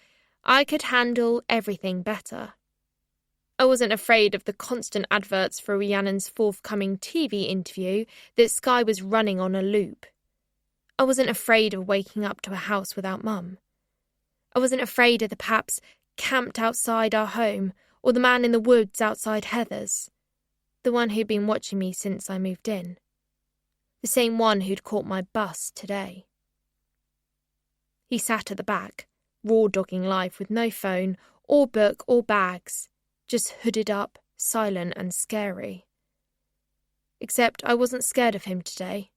I could handle everything better. I wasn't afraid of the constant adverts for Rhiannon's forthcoming TV interview that Sky was running on a loop. I wasn't afraid of waking up to a house without Mum. I wasn't afraid of the paps camped outside our home or the man in the woods outside Heather's, the one who'd been watching me since I moved in, the same one who'd caught my bus today. He sat at the back, raw-dogging life with no phone or book or bags, just hooded up, silent and scary. Except I wasn't scared of him today.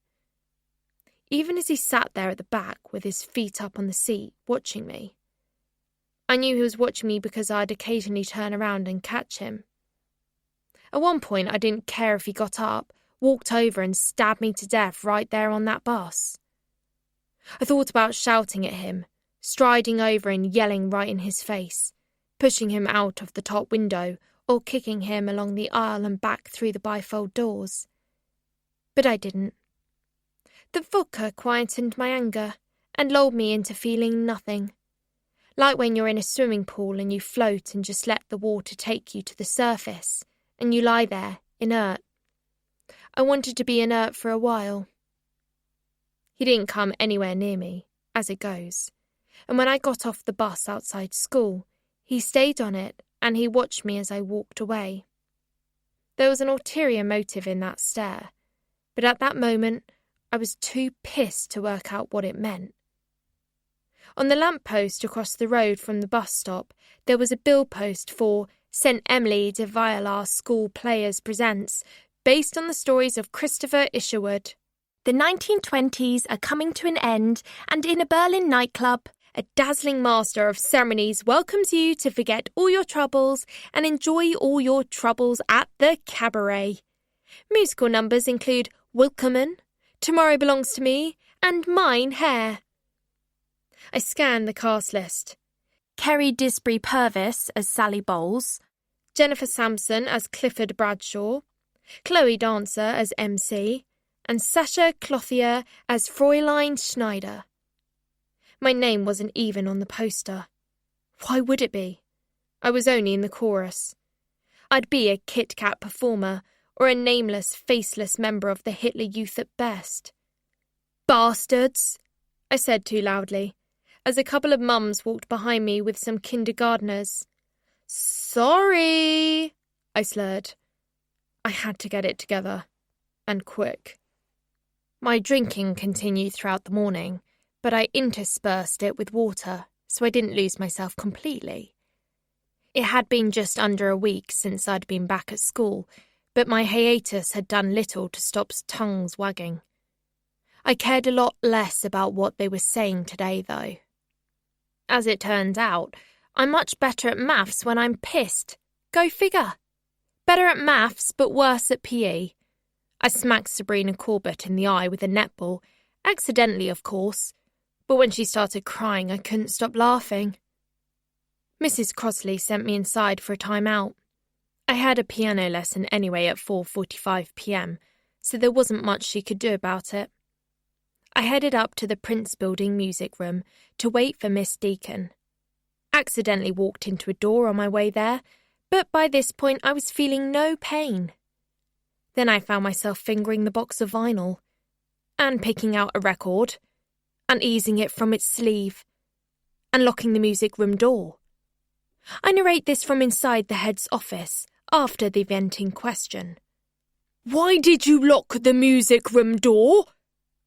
Even as he sat there at the back with his feet up on the seat, watching me. I knew he was watching me because I'd occasionally turn around and catch him. At one point, I didn't care if he got up, walked over and stabbed me to death right there on that bus. I thought about shouting at him, striding over and yelling right in his face, pushing him out of the top window or kicking him along the aisle and back through the bifold doors. But I didn't. The vodka quietened my anger and lulled me into feeling nothing. Like when you're in a swimming pool and you float and just let the water take you to the surface and you lie there, inert. I wanted to be inert for a while. He didn't come anywhere near me, as it goes, and when I got off the bus outside school, he stayed on it and he watched me as I walked away. There was an ulterior motive in that stare, but at that moment I was too pissed to work out what it meant. On the lamppost across the road from the bus stop, there was a billpost for St. Emily de Vialar School Players Presents, based on the stories of Christopher Isherwood. The 1920s are coming to an end, and in a Berlin nightclub, a dazzling master of ceremonies welcomes you to forget all your troubles and enjoy all your troubles at the cabaret. Musical numbers include Willkommen, Tomorrow Belongs to Me, and Mine Hair. I scanned the cast list. Kerry Disbury Purvis as Sally Bowles, Jennifer Sampson as Clifford Bradshaw, Chloe Dancer as MC, and Sasha Clothier as Fräulein Schneider. My name wasn't even on the poster. Why would it be? I was only in the chorus. I'd be a Kit Kat performer or a nameless, faceless member of the Hitler Youth at best. Bastards, I said too loudly, as a couple of mums walked behind me with some kindergartners. Sorry, I slurred. I had to get it together, and quick. My drinking continued throughout the morning, but I interspersed it with water, so I didn't lose myself completely. It had been just under a week since I'd been back at school, but my hiatus had done little to stop tongues wagging. I cared a lot less about what they were saying today, though. As it turns out, I'm much better at maths when I'm pissed. Go figure. Better at maths, but worse at PE. I smacked Sabrina Corbett in the eye with a netball, accidentally, of course, but when she started crying, I couldn't stop laughing. Mrs. Crossley sent me inside for a time-out. I had a piano lesson anyway at 4:45 p.m, so there wasn't much she could do about it. I headed up to the Prince Building music room to wait for Miss Deacon. Accidentally walked into a door on my way there, but by this point I was feeling no pain. Then I found myself fingering the box of vinyl, and picking out a record, and easing it from its sleeve, and locking the music room door. I narrate this from inside the head's office, after the event in question. "Why did you lock the music room door?"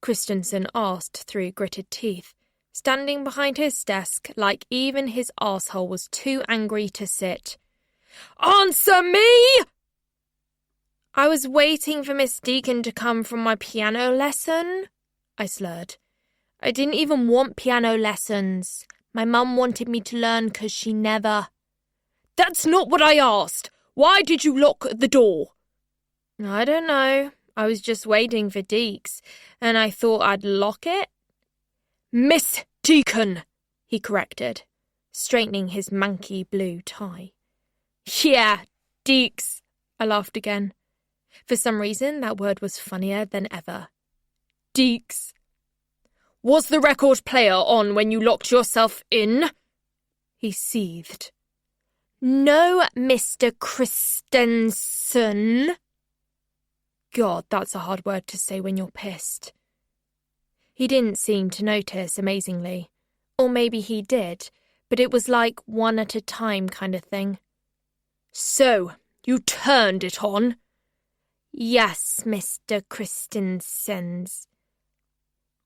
Christensen asked through gritted teeth, standing behind his desk like even his arsehole was too angry to sit. "Answer me!" "I was waiting for Miss Deacon to come from my piano lesson," I slurred. "I didn't even want piano lessons. My mum wanted me to learn 'cause she never—" "That's not what I asked. Why did you lock the door?" "I don't know. I was just waiting for Deeks, and I thought I'd lock it." "Miss Deacon," he corrected, straightening his manky blue tie. "Yeah, Deeks," I laughed again. For some reason, that word was funnier than ever. Deeks. "Was the record player on when you locked yourself in?" He seethed. "No, Mr. Christensen." God, that's a hard word to say when you're pissed. He didn't seem to notice, amazingly. Or maybe he did, but it was like one at a time kind of thing. "So, you turned it on?" "Yes, Mr. Christensen's."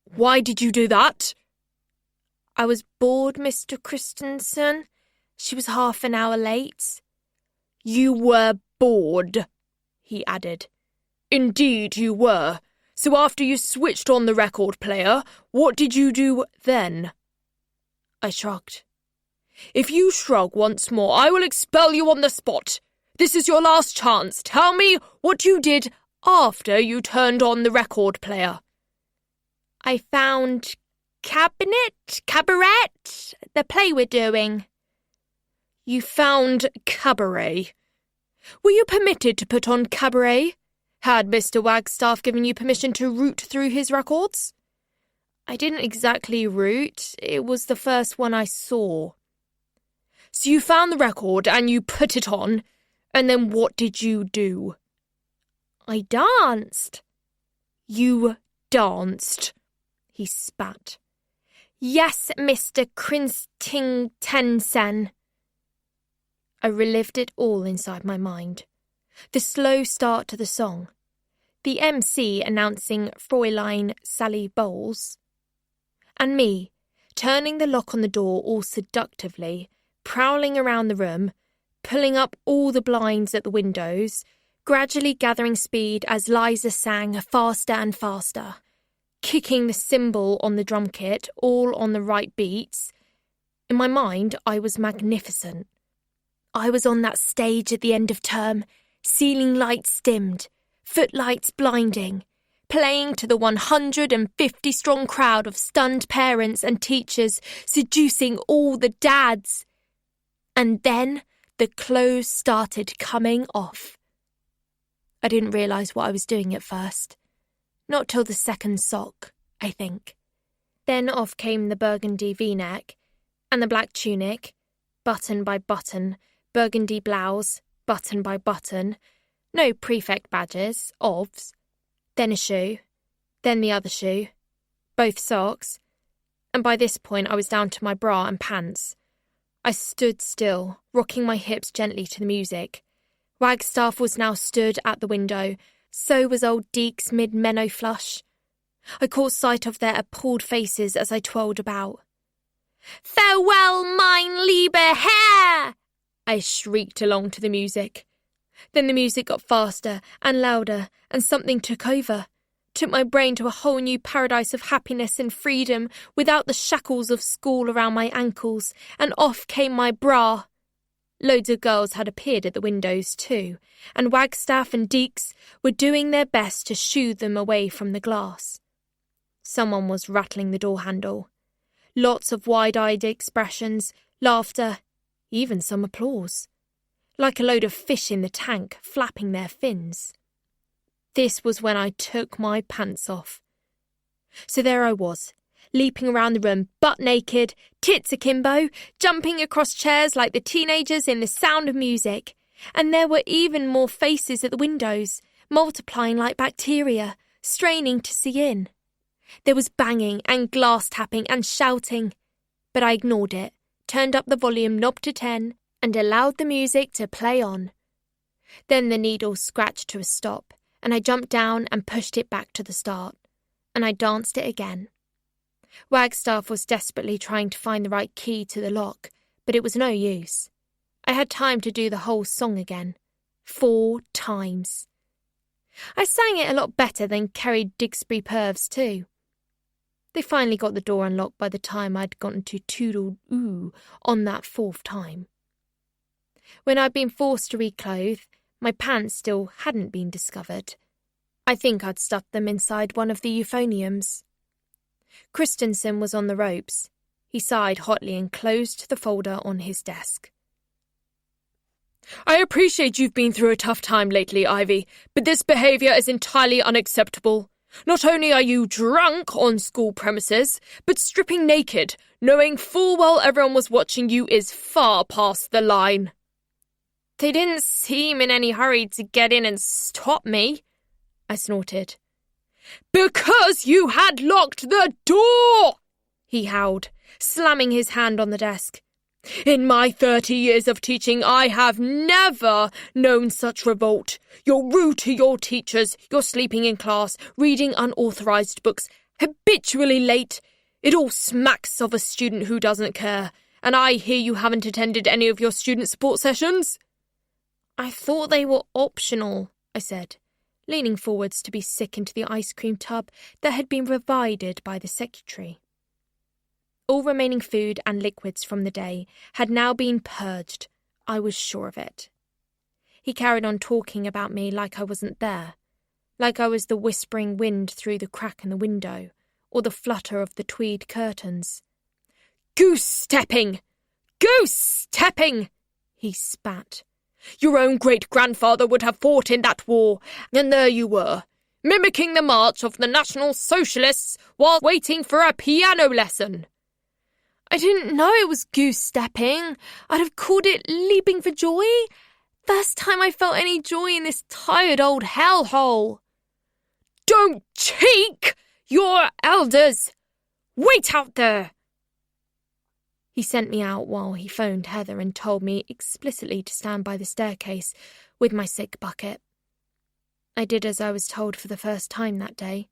"Why did you do that?" "I was bored, Mr. Christensen. She was half an hour late." "You were bored," he added. "Indeed you were. So after you switched on the record player, what did you do then?" I shrugged. "If you shrug once more, I will expel you on the spot. This is your last chance. Tell me what you did after you turned on the record player." "I found cabaret, the play we're doing." "You found cabaret. Were you permitted to put on cabaret? Had Mr. Wagstaff given you permission to root through his records?" "I didn't exactly root. It was the first one I saw." "So you found the record and you put it on, and then what did you do?" "I danced." "You danced?" He spat. "Yes, Mr. Christensen." I relived it all inside my mind. The slow start to the song. The MC announcing Fräulein Sally Bowles. And me, turning the lock on the door all seductively, prowling around the room, pulling up all the blinds at the windows, gradually gathering speed as Liza sang faster and faster, kicking the cymbal on the drum kit all on the right beats, In my mind, I was magnificent. I was on that stage at the end of term, ceiling lights dimmed, footlights blinding, playing to the 150-strong crowd of stunned parents and teachers, seducing all the dads. And then the clothes started coming off. I didn't realise what I was doing at first. Not till the second sock, I think. Then off came the burgundy V-neck, and the black tunic, button by button, burgundy blouse, button by button, no prefect badges, OVs, then a shoe, then the other shoe, both socks, and by this point I was down to my bra and pants. I stood still, rocking my hips gently to the music. Wagstaff was now stood at the window, so was old Deek's mid-menno flush. I caught sight of their appalled faces as I twirled about. "Farewell, mein liebe Herr!" I shrieked along to the music. Then the music got faster and louder, and something took over. Took my brain to a whole new paradise of happiness and freedom without the shackles of school around my ankles, and off came my bra. Loads of girls had appeared at the windows too, and Wagstaff and Deeks were doing their best to shoo them away from the glass. Someone was rattling the door handle. Lots of wide-eyed expressions, laughter, even some applause. Like a load of fish in the tank, flapping their fins. This was when I took my pants off. So there I was, leaping around the room, butt naked, tits akimbo, jumping across chairs like the teenagers in The Sound of Music. And there were even more faces at the windows, multiplying like bacteria, straining to see in. There was banging and glass tapping and shouting, but I ignored it, turned up the volume knob to 10, and allowed the music to play on. Then the needle scratched to a stop, and I jumped down and pushed it back to the start, and I danced it again. Wagstaff was desperately trying to find the right key to the lock, but it was no use. I had time to do the whole song again, 4 times. I sang it a lot better than Kerry Digsbury Purves too. They finally got the door unlocked by the time I'd gotten to toodle-oo on that 4th time. When I'd been forced to reclothe, my pants still hadn't been discovered. I think I'd stuffed them inside one of the euphoniums. Christensen was on the ropes. He sighed hotly and closed the folder on his desk. "I appreciate you've been through a tough time lately, Ivy, but this behaviour is entirely unacceptable. Not only are you drunk on school premises, but stripping naked, knowing full well everyone was watching you, is far past the line." "They didn't seem in any hurry to get in and stop me," I snorted. "Because you had locked the door!" he howled, slamming his hand on the desk. "In my 30 years of teaching, I have never known such revolt. You're rude to your teachers, you're sleeping in class, reading unauthorised books, habitually late. It all smacks of a student who doesn't care. And I hear you haven't attended any of your student support sessions." "I thought they were optional," I said, leaning forwards to be sick into the ice cream tub that had been provided by the secretary. All remaining food and liquids from the day had now been purged. I was sure of it. He carried on talking about me like I wasn't there, like I was the whispering wind through the crack in the window, or the flutter of the tweed curtains. "Goose-stepping! Goose-stepping!" he spat. "Your own great-grandfather would have fought in that war, and there you were, mimicking the march of the National Socialists while waiting for a piano lesson." "I didn't know it was goose-stepping. I'd have called it leaping for joy. First time I felt any joy in this tired old hellhole." "Don't cheek your elders! Wait out there!" He sent me out while he phoned Heather and told me explicitly to stand by the staircase with my sick bucket. I did as I was told for the first time that day.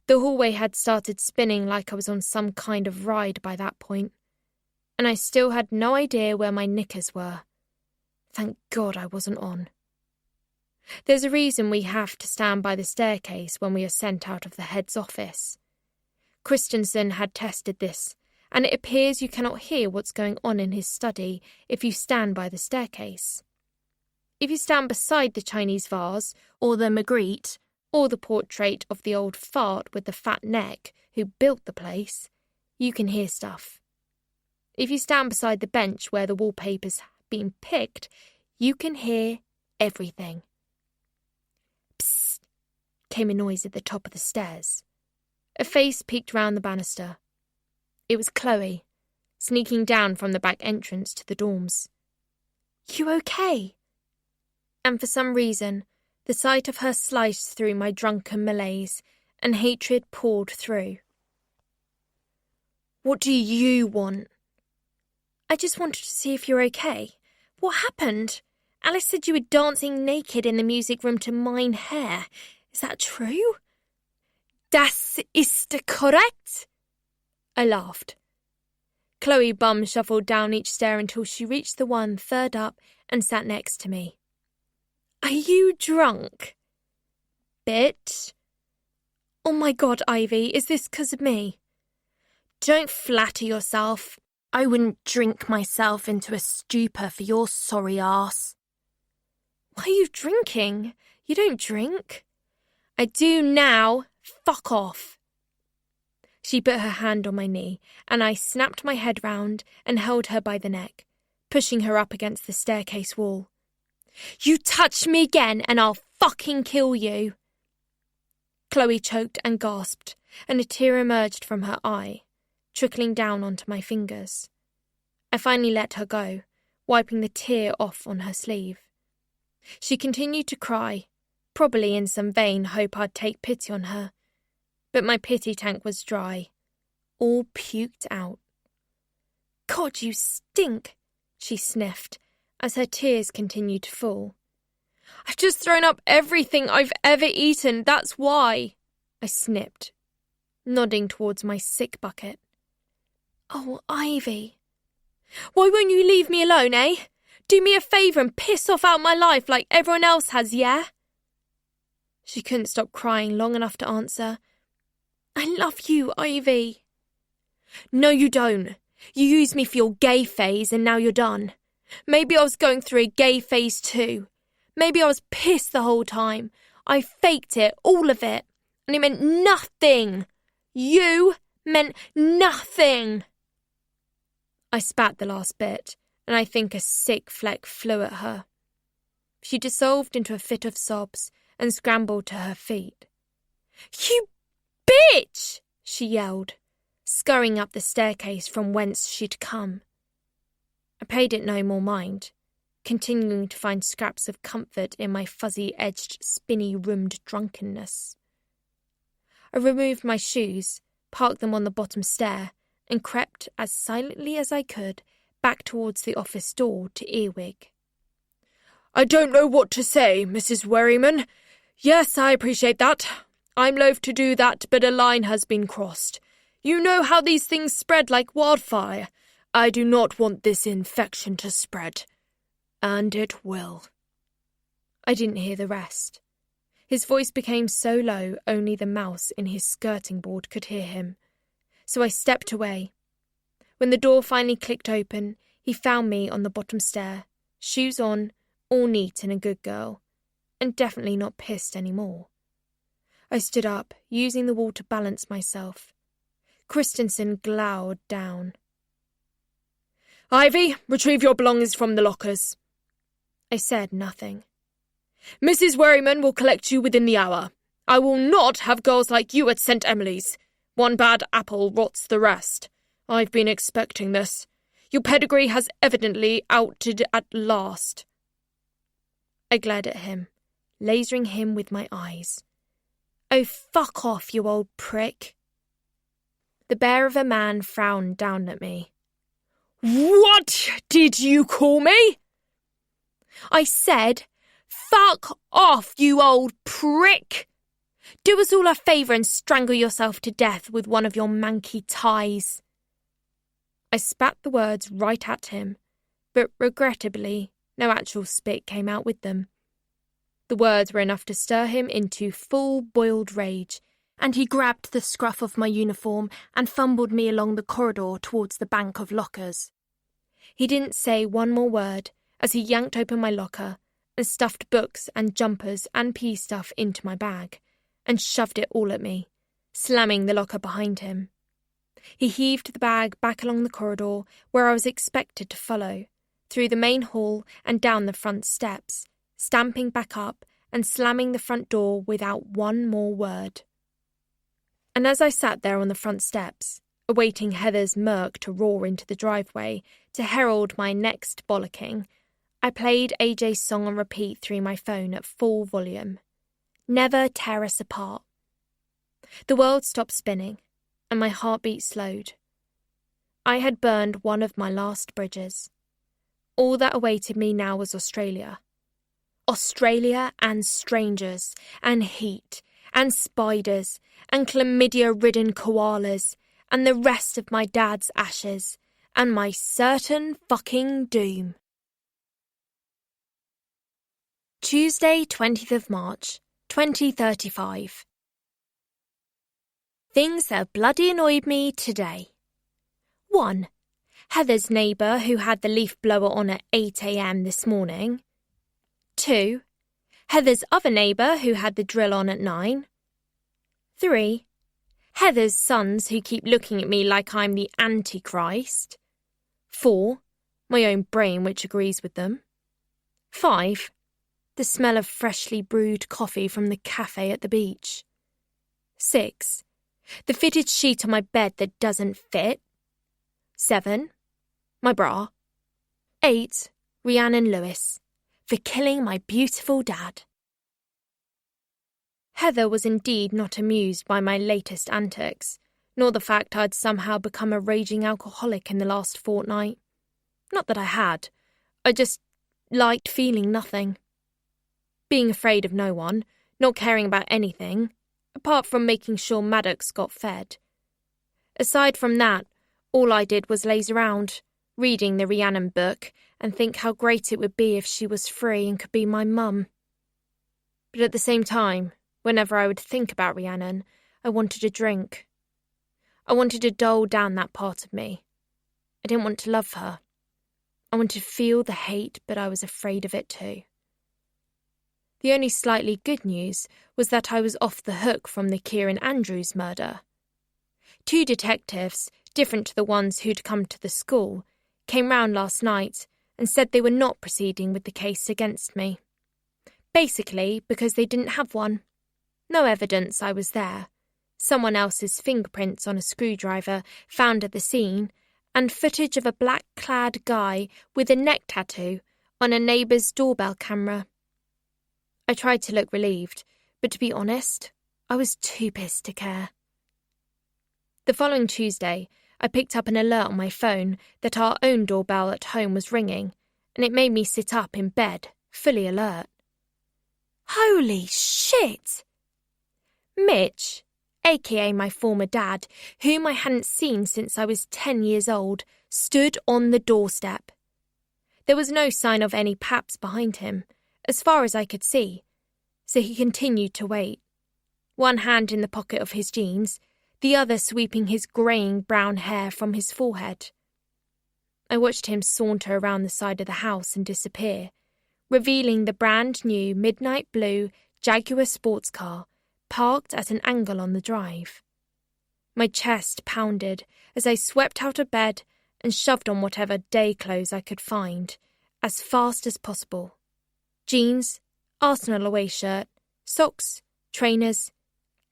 The hallway had started spinning like I was on some kind of ride by that point, and I still had no idea where my knickers were. Thank God I wasn't on. There's a reason we have to stand by the staircase when we are sent out of the head's office. Christensen had tested this, and it appears you cannot hear what's going on in his study if you stand by the staircase. If you stand beside the Chinese vase, or the Magritte, or the portrait of the old fart with the fat neck who built the place, you can hear stuff. If you stand beside the bench where the wallpaper's been picked, you can hear everything. Psst, came a noise at the top of the stairs. A face peeked round the banister. It was Chloe, sneaking down from the back entrance to the dorms. You okay? And for some reason, the sight of her sliced through my drunken malaise, and hatred poured through. What do you want? I just wanted to see if you're okay. What happened? Alice said you were dancing naked in the music room to mine hair. Is that true? Das ist korrekt? I laughed. Chloe bum shuffled down each stair until she reached the one third up and sat next to me. Are you drunk? Bitch. Oh my God, Ivy, is this 'cause of me? Don't flatter yourself. I wouldn't drink myself into a stupor for your sorry ass. Why are you drinking? You don't drink. I do now. Fuck off. She put her hand on my knee, and I snapped my head round and held her by the neck, pushing her up against the staircase wall. You touch me again and I'll fucking kill you. Chloe choked and gasped, and a tear emerged from her eye, trickling down onto my fingers. I finally let her go, wiping the tear off on her sleeve. She continued to cry, probably in some vain hope I'd take pity on her. But my pity tank was dry, all puked out. God, you stink, she sniffed, as her tears continued to fall. I've just thrown up everything I've ever eaten, that's why, I snipped, nodding towards my sick bucket. Oh, Ivy. Why won't you leave me alone, eh? Do me a favour and piss off out my life like everyone else has, yeah? She couldn't stop crying long enough to answer. I love you, Ivy. No, you don't. You used me for your gay phase and now you're done. Maybe I was going through a gay phase too. Maybe I was pissed the whole time. I faked it, all of it. And it meant nothing. You meant nothing. I spat the last bit, and I think a sick fleck flew at her. She dissolved into a fit of sobs and scrambled to her feet. You bitch! She yelled, scurrying up the staircase from whence she'd come. I paid it no more mind, continuing to find scraps of comfort in my fuzzy-edged, spinny-roomed drunkenness. I removed my shoes, parked them on the bottom stair, and crept, as silently as I could, back towards the office door to Earwig. I don't know what to say, Mrs. Werriman. Yes, I appreciate that. I'm loath to do that, but a line has been crossed. You know how these things spread like wildfire. I do not want this infection to spread. And it will. I didn't hear the rest. His voice became so low only the mouse in his skirting board could hear him. So I stepped away. When the door finally clicked open, he found me on the bottom stair, shoes on, all neat and a good girl, and definitely not pissed anymore. I stood up, using the wall to balance myself. Christensen glowered down. Ivy, retrieve your belongings from the lockers. I said nothing. Mrs. Werriman will collect you within the hour. I will not have girls like you at St. Emily's. One bad apple rots the rest. I've been expecting this. Your pedigree has evidently outed at last. I glared at him, lasering him with my eyes. Oh, fuck off, you old prick. The bear of a man frowned down at me. What did you call me? I said, fuck off, you old prick. Do us all a favour and strangle yourself to death with one of your manky ties. I spat the words right at him, but regrettably, no actual spit came out with them. The words were enough to stir him into full-boiled rage, and he grabbed the scruff of my uniform and fumbled me along the corridor towards the bank of lockers. He didn't say one more word as he yanked open my locker and stuffed books and jumpers and pea stuff into my bag and shoved it all at me, slamming the locker behind him. He heaved the bag back along the corridor where I was expected to follow, through the main hall and down the front steps, stamping back up and slamming the front door without one more word. And as I sat there on the front steps, awaiting Heather's Merc to roar into the driveway to herald my next bollocking, I played AJ's song on repeat through my phone at full volume. Never Tear Us Apart. The world stopped spinning, and my heartbeat slowed. I had burned one of my last bridges. All that awaited me now was Australia. Australia and strangers, and heat, and spiders, and chlamydia-ridden koalas, and the rest of my dad's ashes, and my certain fucking doom. Tuesday, 20th of March, 2035. Things that bloody annoyed me today. 1. Heather's neighbour who had the leaf blower on at 8 a.m. this morning. 2. Heather's other neighbour who had the drill on at 9. 3. Heather's sons who keep looking at me like I'm the Antichrist. 4. My own brain which agrees with them. 5. The smell of freshly brewed coffee from the cafe at the beach. 6. The fitted sheet on my bed that doesn't fit. 7. My bra. 8. Rhiannon Lewis, for killing my beautiful dad. Heather was indeed not amused by my latest antics, nor the fact I'd somehow become a raging alcoholic in the last fortnight. Not that I had. I just liked feeling nothing. Being afraid of no one, not caring about anything, apart from making sure Maddox got fed. Aside from that, all I did was laze around, reading the Rhiannon book, and think how great it would be if she was free and could be my mum. But at the same time, whenever I would think about Rhiannon, I wanted a drink. I wanted to dull down that part of me. I didn't want to love her. I wanted to feel the hate, but I was afraid of it too. The only slightly good news was that I was off the hook from the Kieran Andrews murder. 2 detectives, different to the ones who'd come to the school, came round last night and said they were not proceeding with the case against me. Basically, because they didn't have one. No evidence I was there. Someone else's fingerprints on a screwdriver found at the scene, and footage of a black-clad guy with a neck tattoo on a neighbour's doorbell camera. I tried to look relieved, but to be honest, I was too pissed to care. The following Tuesday, I picked up an alert on my phone that our own doorbell at home was ringing, and it made me sit up in bed, fully alert. Holy shit! Mitch, aka my former dad, whom I hadn't seen since I was 10 years old, stood on the doorstep. There was no sign of any paps behind him, as far as I could see, so he continued to wait, one hand in the pocket of his jeans, the other sweeping his greying brown hair from his forehead. I watched him saunter around the side of the house and disappear, revealing the brand new midnight blue Jaguar sports car parked at an angle on the drive. My chest pounded as I swept out of bed and shoved on whatever day clothes I could find, as fast as possible. Jeans, Arsenal away shirt, socks, trainers,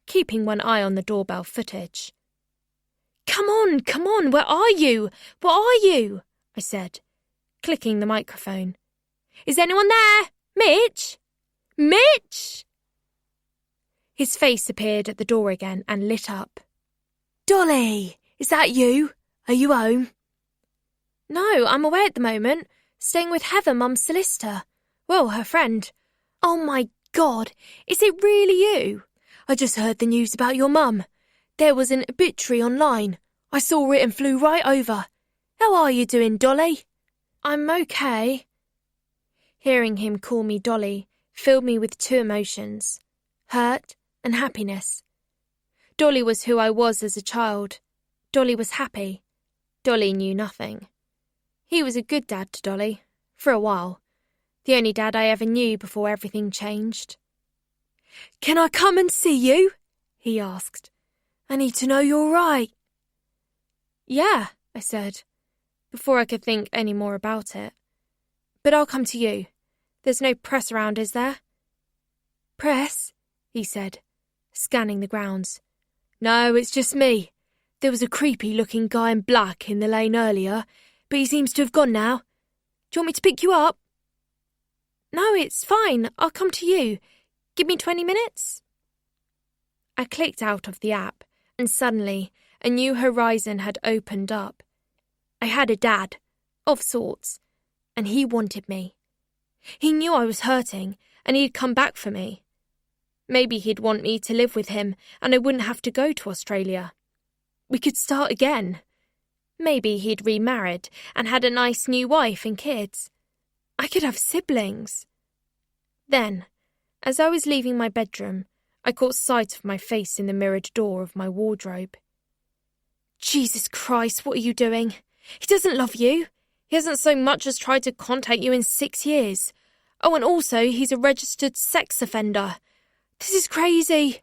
keeping one eye on the doorbell footage. Come on, where are you? Where are you? I said, clicking the microphone. Is anyone there? Mitch? Mitch! His face appeared at the door again and lit up. Dolly, is that you? Are you home? No, I'm away at the moment, staying with Heather, Mum's solicitor. Well, her friend. Oh my God, is it really you? I just heard the news about your mum. There was an obituary online. I saw it and flew right over. How are you doing, Dolly? I'm okay. Hearing him call me Dolly filled me with 2 emotions, hurt and happiness. Dolly was who I was as a child. Dolly was happy. Dolly knew nothing. He was a good dad to Dolly, for a while. The only dad I ever knew before everything changed. "Can I come and see you?" he asked. "I need to know you're right." "Yeah," I said, before I could think any more about it. "But I'll come to you. There's no press around, is there?" "Press?" he said, scanning the grounds. "No, it's just me. There was a creepy-looking guy in black in the lane earlier, but he seems to have gone now. Do you want me to pick you up?" "No, it's fine. I'll come to you. Give me 20 minutes." I clicked out of the app, and suddenly a new horizon had opened up. I had a dad, of sorts, and he wanted me. He knew I was hurting, and he'd come back for me. Maybe he'd want me to live with him, and I wouldn't have to go to Australia. We could start again. Maybe he'd remarried and had a nice new wife and kids. I could have siblings. Then, as I was leaving my bedroom, I caught sight of my face in the mirrored door of my wardrobe. "Jesus Christ, what are you doing? He doesn't love you. He hasn't so much as tried to contact you in 6 years. Oh, and also, he's a registered sex offender. This is crazy."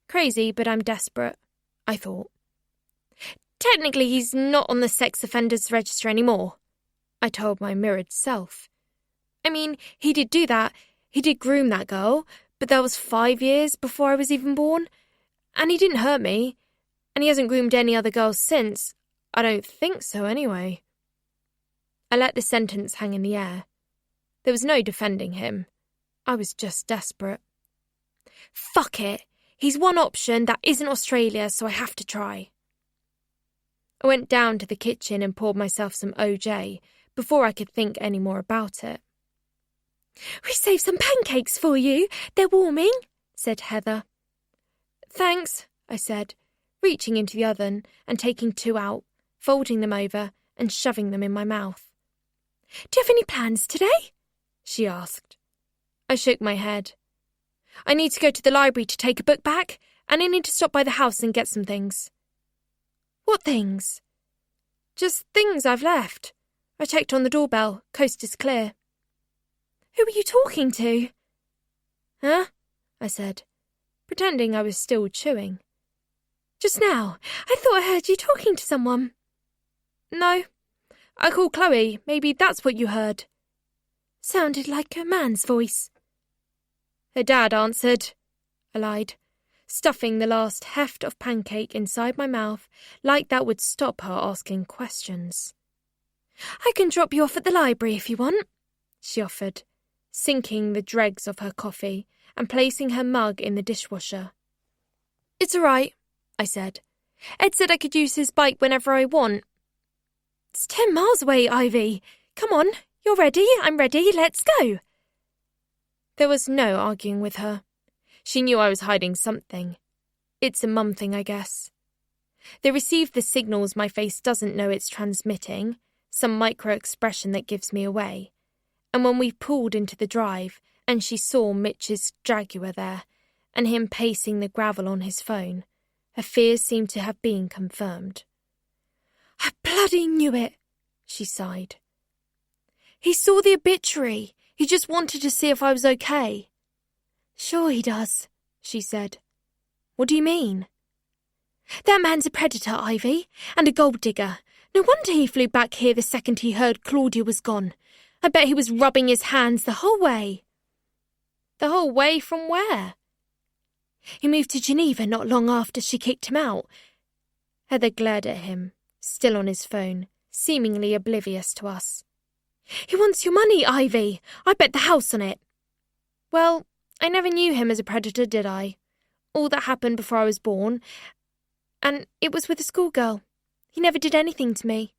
Crazy, but I'm desperate, I thought. Technically, he's not on the sex offenders register anymore, I told my mirrored self. I mean, he did do that. He did groom that girl, but that was 5 years before I was even born. And he didn't hurt me. And he hasn't groomed any other girls since. I don't think so, anyway. I let the sentence hang in the air. There was no defending him. I was just desperate. Fuck it. He's one option that isn't Australia, so I have to try. I went down to the kitchen and poured myself some OJ before I could think any more about it. "We saved some pancakes for you. They're warming," said Heather. "Thanks," I said, reaching into the oven and taking 2 out, folding them over and shoving them in my mouth. "Do you have any plans today?" she asked. I shook my head. "I need to go to the library to take a book back, and I need to stop by the house and get some things." "What things?" "Just things I've left. I checked on the doorbell. Coast is clear." "Who were you talking to?" "Huh?" I said, pretending I was still chewing. "Just now. I thought I heard you talking to someone." "No. I called Chloe. Maybe that's what you heard." "Sounded like a man's voice." "Her dad answered," I lied, stuffing the last heft of pancake inside my mouth like that would stop her asking questions. "I can drop you off at the library if you want," she offered, sinking the dregs of her coffee and placing her mug in the dishwasher. "It's all right," I said. "Ed said I could use his bike whenever I want." "It's 10 miles away, Ivy. Come on, you're ready, I'm ready, let's go." There was no arguing with her. She knew I was hiding something. It's a mum thing, I guess. They receive the signals my face doesn't know it's transmitting, some micro-expression that gives me away. And when we pulled into the drive and she saw Mitch's Jaguar there and him pacing the gravel on his phone, her fears seemed to have been confirmed. "I bloody knew it," she sighed. "He saw the obituary. He just wanted to see if I was okay." "Sure he does," she said. "What do you mean?" "That man's a predator, Ivy, and a gold digger. No wonder he flew back here the second he heard Claudia was gone. I bet he was rubbing his hands the whole way." "The whole way from where?" "He moved to Geneva not long after she kicked him out." Heather glared at him, still on his phone, seemingly oblivious to us. "He wants your money, Ivy. I bet the house on it." "Well, I never knew him as a predator, did I? All that happened before I was born, and it was with a schoolgirl. He never did anything to me."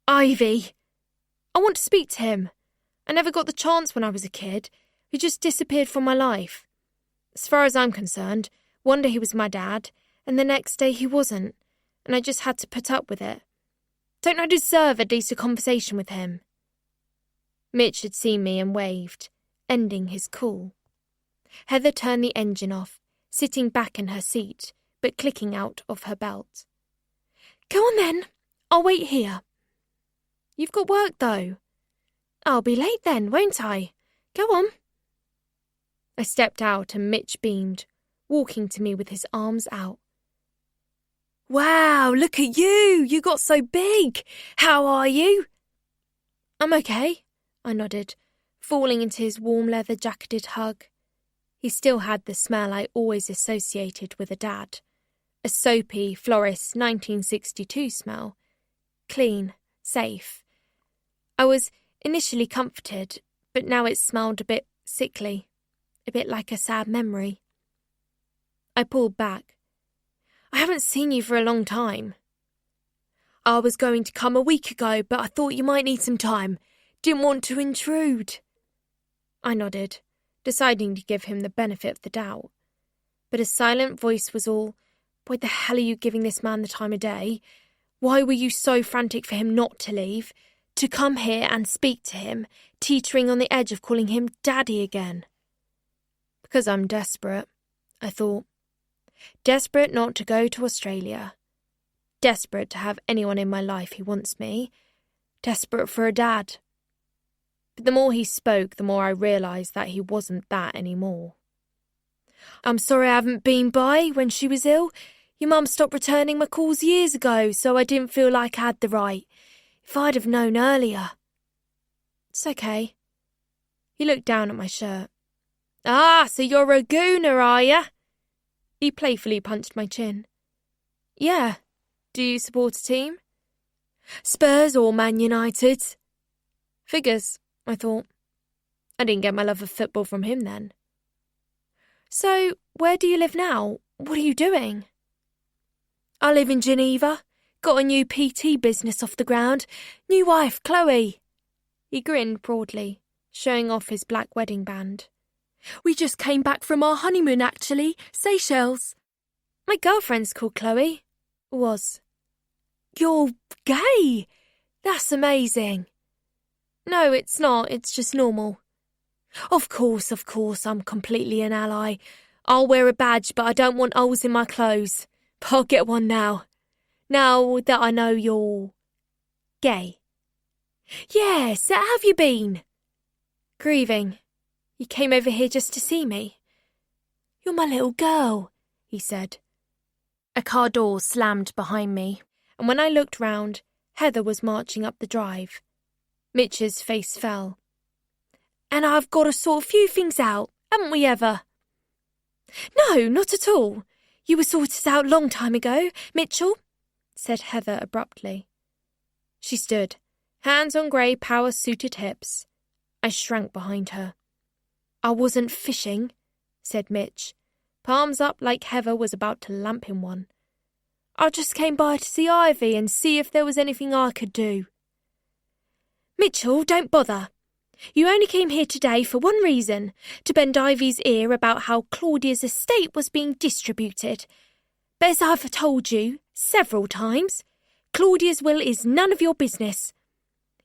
"Ivy!" "I want to speak to him. I never got the chance when I was a kid. He just disappeared from my life. As far as I'm concerned, one day he was my dad, and the next day he wasn't, and I just had to put up with it. Don't I deserve at least a conversation with him?" Mitch had seen me and waved, ending his call. Heather turned the engine off, sitting back in her seat, but clicking out of her belt. Go on then, I'll wait here. You've got work though. I'll be late then, won't I? Go on. I stepped out and Mitch beamed, walking to me with his arms out. Wow, look at you! You got so big! How are you? I'm okay, I nodded, falling into his warm leather-jacketed hug. He still had the smell I always associated with a dad. A soapy, florist 1962 smell. Clean, safe. I was initially comforted, but now it smelled a bit sickly, a bit like a sad memory. I pulled back. I haven't seen you for a long time. I was going to come a week ago, but I thought you might need some time. Didn't want to intrude. I nodded, deciding to give him the benefit of the doubt. But a silent voice was all, why the hell are you giving this man the time of day? Why were you so frantic for him not to leave? To come here and speak to him, teetering on the edge of calling him Daddy again? Because I'm desperate, I thought. Desperate not to go to Australia. Desperate to have anyone in my life who wants me. Desperate for a dad. But the more he spoke, the more I realised that he wasn't that anymore. I'm sorry I haven't been by when she was ill. Your mum stopped returning my calls years ago, so I didn't feel like I had the right. If I'd have known earlier. It's okay. He looked down at my shirt. Ah, so you're a gooner, are ya? He playfully punched my chin. Yeah. Do you support a team? Spurs or Man United? Figures, I thought. I didn't get my love of football from him then. So, where do you live now? What are you doing? I live in Geneva. Got a new PT business off the ground. New wife, Chloe. He grinned broadly, showing off his black wedding band. We just came back from our honeymoon, actually. Seychelles. My girlfriend's called Chloe. Was. You're gay? That's amazing. No, it's not. It's just normal. Of course, I'm completely an ally. I'll wear a badge, but I don't want holes in my clothes. But I'll get one now. Now that I know you're gay. Yes, how have you been? Grieving. You came over here just to see me. You're my little girl, he said. A car door slammed behind me, and when I looked round, Heather was marching up the drive. Mitch's face fell. And I've got to sort a few things out, haven't we ever? No, not at all. You were sorted out a long time ago, Mitchell, said Heather abruptly. She stood, hands on grey power-suited hips. I shrank behind her. I wasn't fishing, said Mitch, palms up like Heather was about to lamp him one. I just came by to see Ivy and see if there was anything I could do. Mitchell, don't bother. You only came here today for one reason, to bend Ivy's ear about how Claudia's estate was being distributed. But as I've told you several times, Claudia's will is none of your business.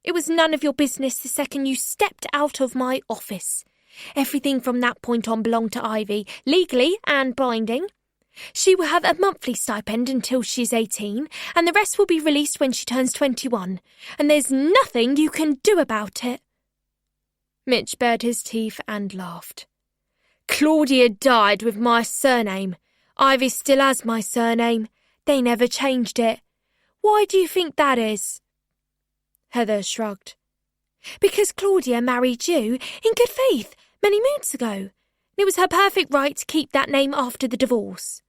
It was none of your business the second you stepped out of my office. Everything from that point on belonged to Ivy, legally and binding. She will have a monthly stipend until she's 18, and the rest will be released when she turns 21, and there's nothing you can do about it. Mitch bared his teeth and laughed. Claudia died with my surname. Ivy still has my surname. They never changed it. Why do you think that is? Heather shrugged. Because Claudia married you in good faith many moons ago. It was her perfect right to keep that name after the divorce.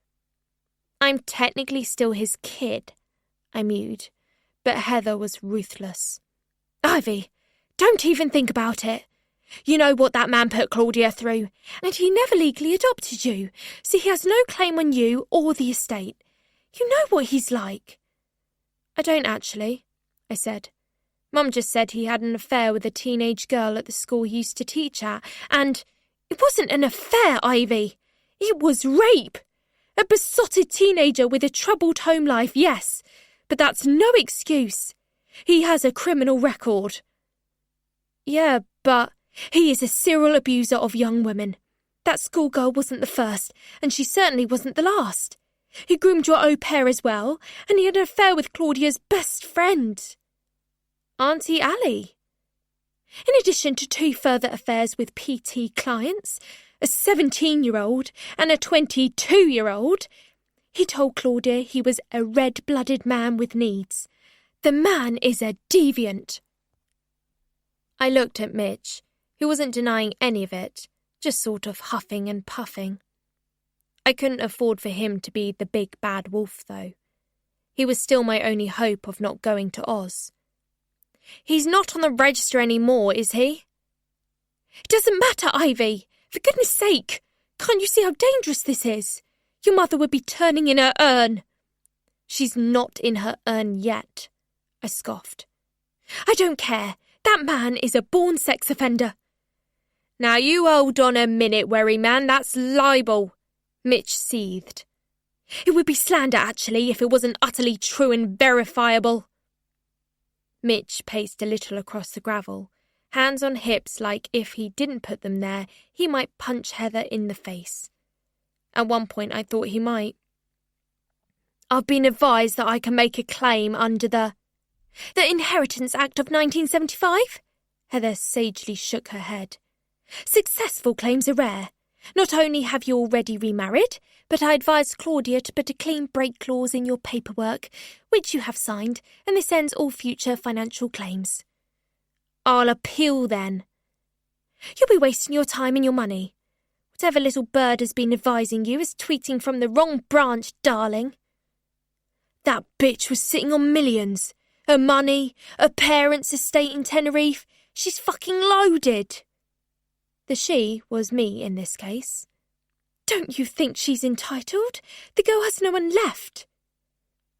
I'm technically still his kid, I mewed, but Heather was ruthless. Ivy, don't even think about it. You know what that man put Claudia through, and he never legally adopted you, so he has no claim on you or the estate. You know what he's like. I don't actually, I said. Mum just said he had an affair with a teenage girl at the school he used to teach at, and it wasn't an affair, Ivy. It was rape. A besotted teenager with a troubled home life, yes, but that's no excuse. He has a criminal record. Yeah, but he is a serial abuser of young women. That schoolgirl wasn't the first, and she certainly wasn't the last. He groomed your au pair as well, and he had an affair with Claudia's best friend, Auntie Allie. In addition to 2 further affairs with PT clients, a 17-year-old and a 22-year-old, he told Claudia he was a red-blooded man with needs. The man is a deviant. I looked at Mitch, who wasn't denying any of it, just sort of huffing and puffing. I couldn't afford for him to be the big bad wolf, though. He was still my only hope of not going to Oz. He's not on the register anymore, is he? It doesn't matter, Ivy. For goodness sake, can't you see how dangerous this is? Your mother would be turning in her urn. She's not in her urn yet, I scoffed. I don't care. That man is a born sex offender. Now you hold on a minute, Werry man, that's libel, Mitch seethed. It would be slander, actually, if it wasn't utterly true and verifiable. Mitch paced a little across the gravel, hands on hips like if he didn't put them there, he might punch Heather in the face. At one point I thought he might. I've been advised that I can make a claim under the Inheritance Act of 1975? Heather sagely shook her head. Successful claims are rare. Not only have you already remarried, but I advised Claudia to put a clean break clause in your paperwork, which you have signed, and this ends all future financial claims. I'll appeal then. You'll be wasting your time and your money. Whatever little bird has been advising you is tweeting from the wrong branch, darling. That bitch was sitting on millions. Her money, her parents' estate in Tenerife. She's fucking loaded. The she was me in this case. Don't you think she's entitled? The girl has no one left.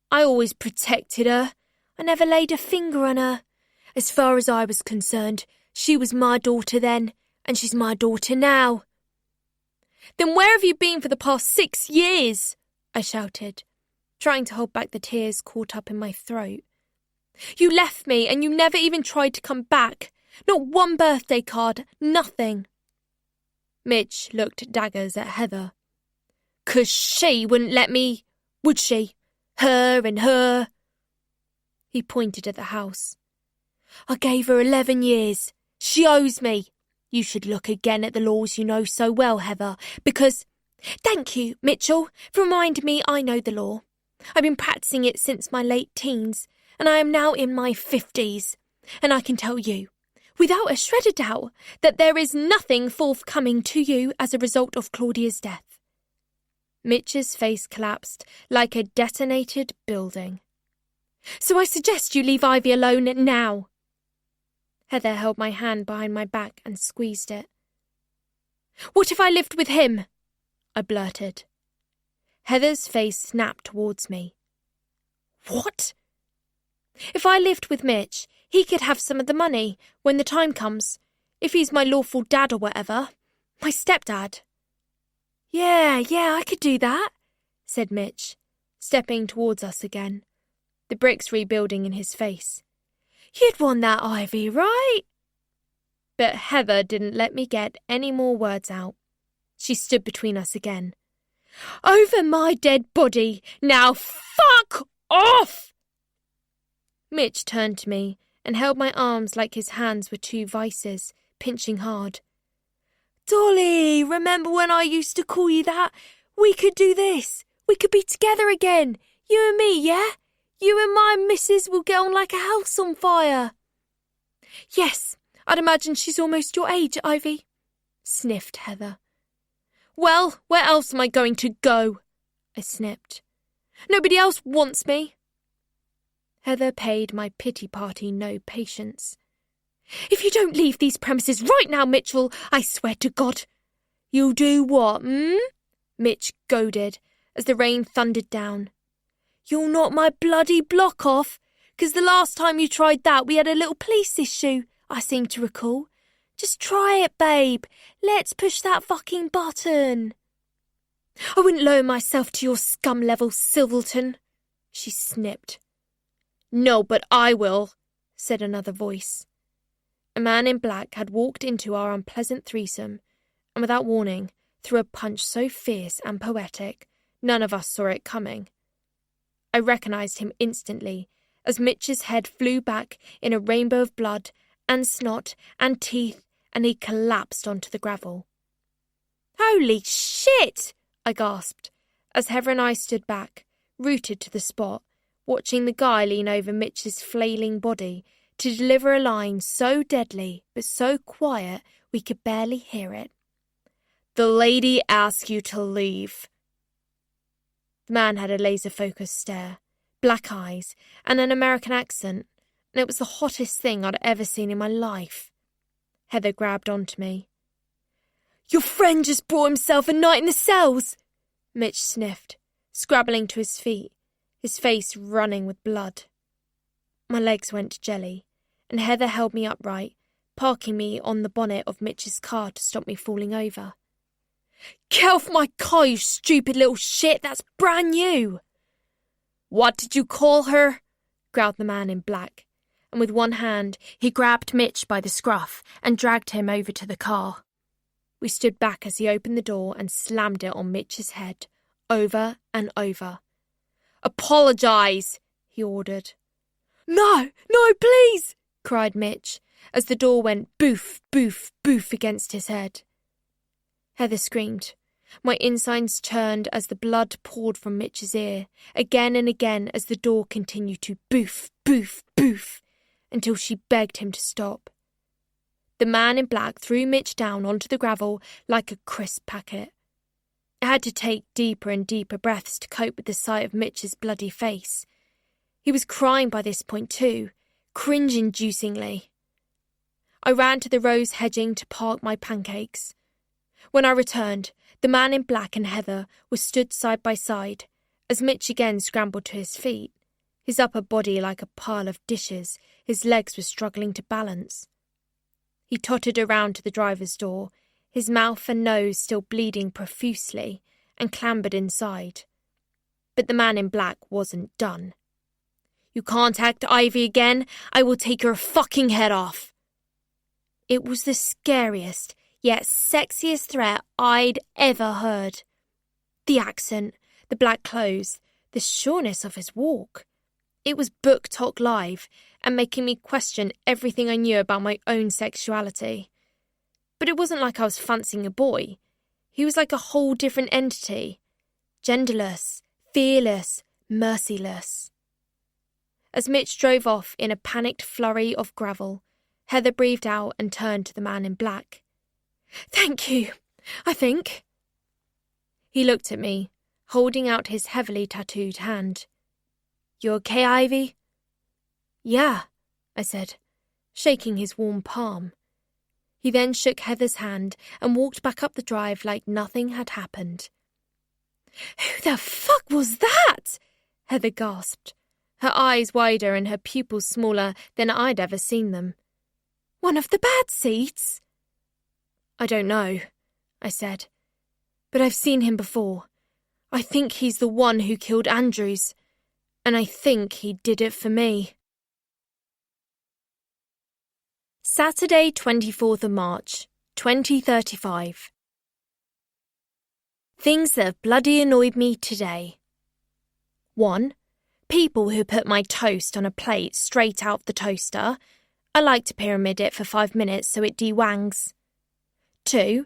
I always protected her. I never laid a finger on her. As far as I was concerned, she was my daughter then, and she's my daughter now. Then where have you been for the past 6 years? I shouted, trying to hold back the tears caught up in my throat. You left me, and you never even tried to come back. Not one birthday card, nothing. Mitch looked daggers at Heather. 'Cause she wouldn't let me, would she? Her and her. He pointed at the house. I gave her 11 years. She owes me. You should look again at the laws you know so well, Heather, because... Thank you, Mitchell, for reminding me I know the law. I've been practicing it since my late teens, and I am now in my 50s, and I can tell you, without a shred of doubt, that there is nothing forthcoming to you as a result of Claudia's death. Mitch's face collapsed like a detonated building. So I suggest you leave Ivy alone now. Heather held my hand behind my back and squeezed it. What if I lived with him? I blurted. Heather's face snapped towards me. What? If I lived with Mitch, he could have some of the money when the time comes, if he's my lawful dad or whatever, my stepdad. Yeah, I could do that, said Mitch, stepping towards us again, the bricks rebuilding in his face. You'd want that, Ivy, right? But Heather didn't let me get any more words out. She stood between us again. Over my dead body! Now fuck off! Mitch turned to me and held my arms like his hands were 2 vices, pinching hard. Dolly, remember when I used to call you that? We could do this. We could be together again. You and me, yeah? You and my missus will get on like a house on fire. Yes, I'd imagine she's almost your age, Ivy, sniffed Heather. Well, where else am I going to go? I snipped. Nobody else wants me. Heather paid my pity party no patience. If you don't leave these premises right now, Mitchell, I swear to God. You'll do what, Mitch goaded as the rain thundered down. You'll knock my bloody block off, 'cause the last time you tried that we had a little police issue, I seem to recall. Just try it, babe. Let's push that fucking button. I wouldn't lower myself to your scum level, Silverton, she snipped. No, but I will, said another voice. A man in black had walked into our unpleasant threesome, and without warning, threw a punch so fierce and poetic, none of us saw it coming. I recognised him instantly, as Mitch's head flew back in a rainbow of blood and snot and teeth, and he collapsed onto the gravel. "Holy shit!" I gasped, as Heather and I stood back, rooted to the spot, watching the guy lean over Mitch's flailing body to deliver a line so deadly but so quiet we could barely hear it. "The lady asked you to leave." The man had a laser-focused stare, black eyes, and an American accent, and it was the hottest thing I'd ever seen in my life. Heather grabbed onto me. "Your friend just brought himself a night in the cells," Mitch sniffed, scrabbling to his feet, his face running with blood. My legs went jelly, and Heather held me upright, parking me on the bonnet of Mitch's car to stop me falling over. "Get off my car, you stupid little shit, that's brand new!" "What did you call her?" growled the man in black, and with one hand he grabbed Mitch by the scruff and dragged him over to the car. We stood back as he opened the door and slammed it on Mitch's head, over and over. "Apologise," he ordered. "No, please!" cried Mitch, as the door went boof, boof, boof against his head. Heather screamed. My insides churned as the blood poured from Mitch's ear, again and again as the door continued to boof, boof, boof, until she begged him to stop. The man in black threw Mitch down onto the gravel like a crisp packet. I had to take deeper and deeper breaths to cope with the sight of Mitch's bloody face. He was crying by this point too, cringe-inducingly. I ran to the rose hedging to park my pancakes. When I returned, the man in black and Heather were stood side by side, as Mitch again scrambled to his feet, his upper body like a pile of dishes, his legs were struggling to balance. He tottered around to the driver's door, his mouth and nose still bleeding profusely, and clambered inside. But the man in black wasn't done. "You contact Ivy again, I will take your fucking head off." It was the scariest, yet sexiest threat I'd ever heard. The accent, the black clothes, the sureness of his walk. It was book talk live and making me question everything I knew about my own sexuality. But it wasn't like I was fancying a boy. He was like a whole different entity. Genderless, fearless, merciless. As Mitch drove off in a panicked flurry of gravel, Heather breathed out and turned to the man in black. "Thank you, I think." He looked at me, holding out his heavily tattooed hand. "You okay, Ivy?" "Yeah," I said, shaking his warm palm. He then shook Heather's hand and walked back up the drive like nothing had happened. "Who the fuck was that?" Heather gasped, her eyes wider and her pupils smaller than I'd ever seen them. "One of the bad seeds?" "I don't know," I said, "but I've seen him before. I think he's the one who killed Andrews, and I think he did it for me." Saturday, 24th of March, 2035. Things that have bloody annoyed me today. 1. People who put my toast on a plate straight out the toaster. I like to pyramid it for 5 minutes so it de-wangs. 2.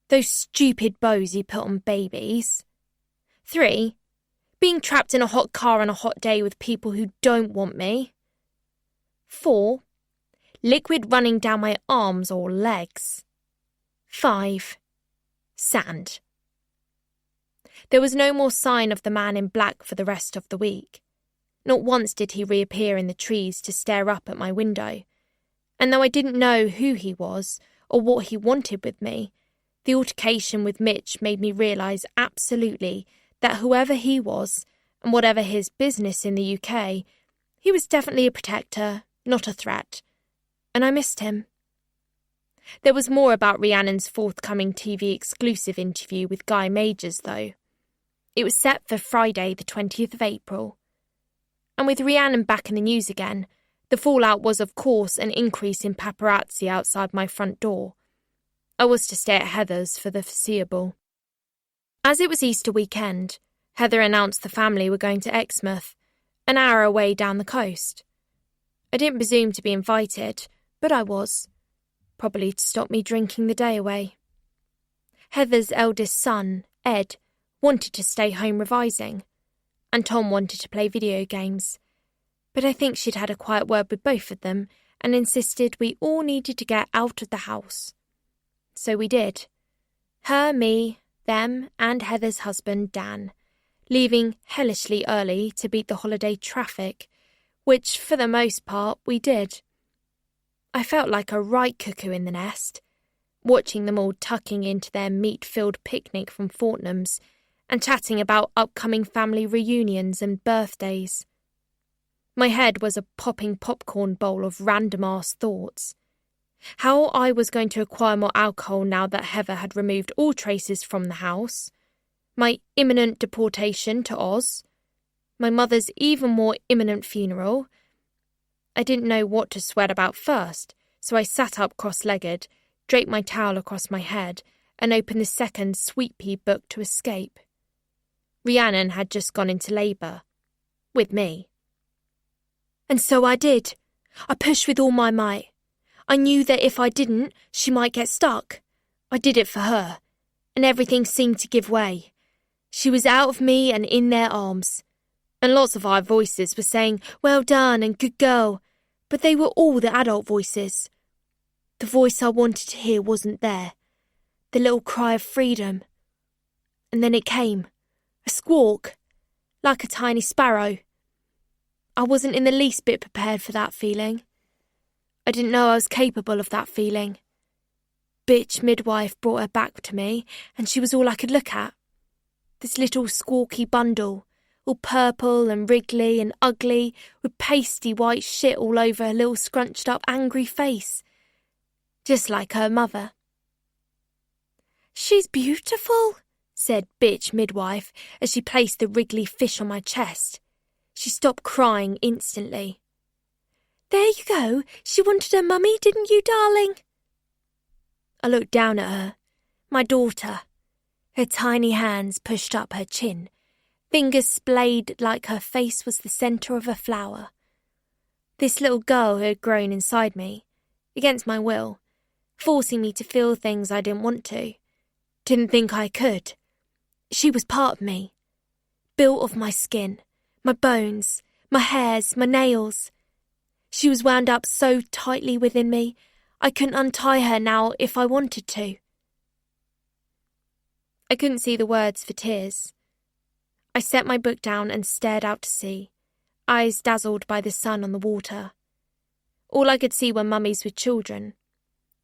Those stupid bows you put on babies. 3. Being trapped in a hot car on a hot day with people who don't want me. 4. Liquid running down my arms or legs. 5. Sand. There was no more sign of the man in black for the rest of the week. Not once did he reappear in the trees to stare up at my window. And though I didn't know who he was or what he wanted with me, the altercation with Mitch made me realise absolutely that whoever he was, and whatever his business in the UK, he was definitely a protector, not a threat. And I missed him. There was more about Rhiannon's forthcoming TV exclusive interview with Guy Majors, though. It was set for Friday, the 20th of April. And with Rhiannon back in the news again, the fallout was, of course, an increase in paparazzi outside my front door. I was to stay at Heather's for the foreseeable. As it was Easter weekend, Heather announced the family were going to Exmouth, an hour away down the coast. I didn't presume to be invited, but I was, probably to stop me drinking the day away. Heather's eldest son, Ed, wanted to stay home revising, and Tom wanted to play video games, but I think she'd had a quiet word with both of them and insisted we all needed to get out of the house. So we did. Her, me, them, and Heather's husband, Dan, leaving hellishly early to beat the holiday traffic, which, for the most part, we did. I felt like a right cuckoo in the nest, watching them all tucking into their meat-filled picnic from Fortnum's and chatting about upcoming family reunions and birthdays. My head was a popping popcorn bowl of random-ass thoughts. How I was going to acquire more alcohol now that Heather had removed all traces from the house, my imminent deportation to Oz, my mother's even more imminent funeral. I didn't know what to sweat about first, so I sat up cross-legged, draped my towel across my head, and opened the second Sweet Pea book to escape. Rhiannon had just gone into labour. With me. And so I did. I pushed with all my might. I knew that if I didn't, she might get stuck. I did it for her, and everything seemed to give way. She was out of me and in their arms. And lots of our voices were saying, well done and good girl, but they were all the adult voices. The voice I wanted to hear wasn't there. The little cry of freedom. And then it came. A squawk. Like a tiny sparrow. I wasn't in the least bit prepared for that feeling. I didn't know I was capable of that feeling. Bitch midwife brought her back to me, and she was all I could look at. This little squawky bundle, all purple and wriggly and ugly, with pasty white shit all over her little scrunched up angry face. Just like her mother. She's beautiful, said bitch midwife as she placed the wriggly fish on my chest. She stopped crying instantly. There you go. She wanted her mummy, didn't you, darling? I looked down at her, my daughter, her tiny hands pushed up her chin, fingers splayed like her face was the centre of a flower. This little girl who had grown inside me, against my will, forcing me to feel things I didn't want to, didn't think I could. She was part of me, built of my skin, my bones, my hairs, my nails. She was wound up so tightly within me, I couldn't untie her now if I wanted to. I couldn't see the words for tears. I set my book down and stared out to sea, eyes dazzled by the sun on the water. All I could see were mummies with children.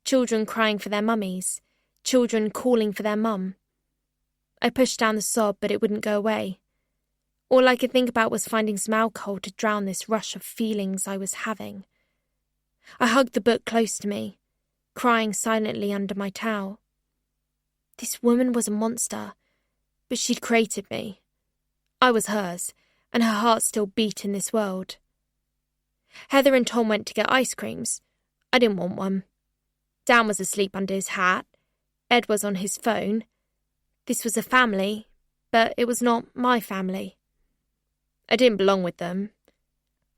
Children crying for their mummies. Children calling for their mum. I pushed down the sob, but it wouldn't go away. All I could think about was finding some alcohol to drown this rush of feelings I was having. I hugged the book close to me, crying silently under my towel. This woman was a monster, but she'd created me. I was hers, and her heart still beat in this world. Heather and Tom went to get ice creams. I didn't want one. Dan was asleep under his hat. Ed was on his phone. This was a family, but it was not my family. I didn't belong with them.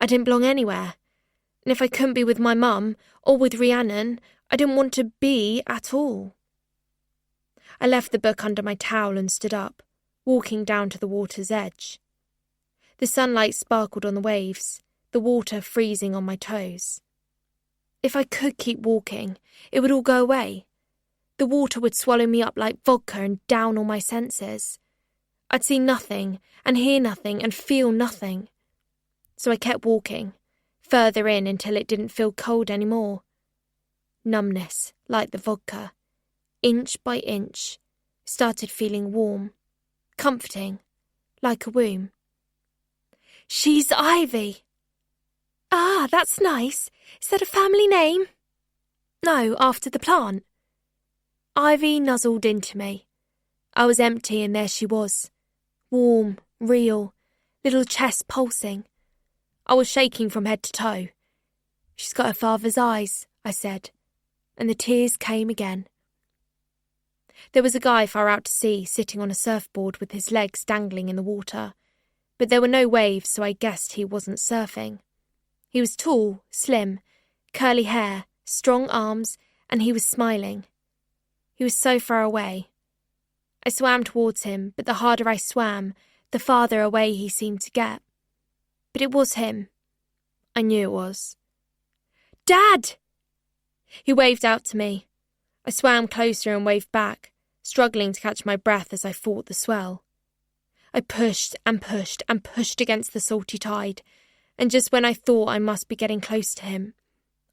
I didn't belong anywhere. And if I couldn't be with my mum or with Rhiannon, I didn't want to be at all. I left the book under my towel and stood up, walking down to the water's edge. The sunlight sparkled on the waves, the water freezing on my toes. If I could keep walking, it would all go away. The water would swallow me up like vodka and down all my senses. I'd see nothing, and hear nothing, and feel nothing. So I kept walking, further in until it didn't feel cold anymore. Numbness, like the vodka, inch by inch, started feeling warm, comforting, like a womb. She's Ivy. Ah, that's nice. Is that a family name? No, after the plant. Ivy nuzzled into me. I was empty and there she was. Warm, real, little chest pulsing. I was shaking from head to toe. She's got her father's eyes, I said, and the tears came again. There was a guy far out to sea, sitting on a surfboard with his legs dangling in the water, but there were no waves, so I guessed he wasn't surfing. He was tall, slim, curly hair, strong arms, and he was smiling. He was so far away. I swam towards him, but the harder I swam, the farther away he seemed to get. But it was him. I knew it was. "Dad!" He waved out to me. I swam closer and waved back, struggling to catch my breath as I fought the swell. I pushed and pushed and pushed against the salty tide, and just when I thought I must be getting close to him,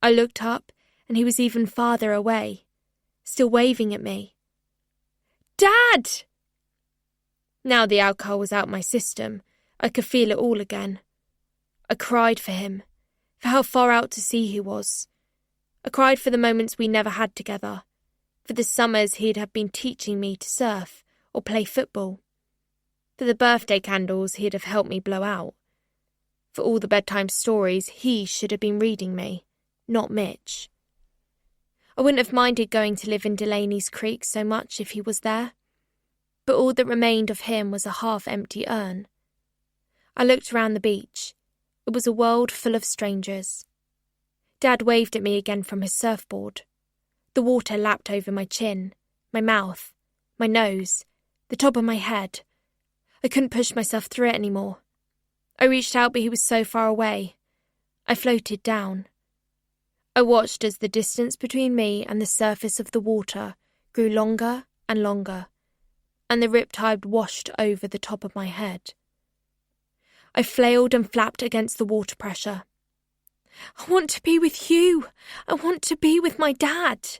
I looked up and he was even farther away, still waving at me. "Dad!" Now the alcohol was out my system, I could feel it all again. I cried for him, for how far out to sea he was. I cried for the moments we never had together, for the summers he'd have been teaching me to surf or play football, for the birthday candles he'd have helped me blow out, for all the bedtime stories he should have been reading me, not Mitch. I wouldn't have minded going to live in Delaney's Creek so much if he was there, but all that remained of him was a half-empty urn. I looked around the beach. It was a world full of strangers. Dad waved at me again from his surfboard. The water lapped over my chin, my mouth, my nose, the top of my head. I couldn't push myself through it anymore. I reached out, but he was so far away. I floated down. I watched as the distance between me and the surface of the water grew longer and longer, and the riptide washed over the top of my head. I flailed and flapped against the water pressure. "I want to be with you. I want to be with my dad."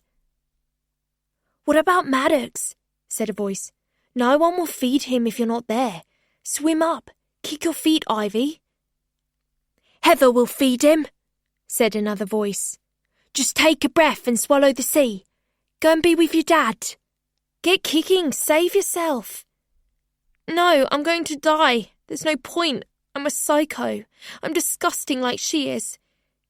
"What about Maddox?" said a voice. "No one will feed him if you're not there. Swim up. Kick your feet, Ivy." "Heather will feed him," said another voice. "Just take a breath and swallow the sea. Go and be with your dad. Get kicking. Save yourself." "No, I'm going to die. There's no point. I'm a psycho. I'm disgusting like she is.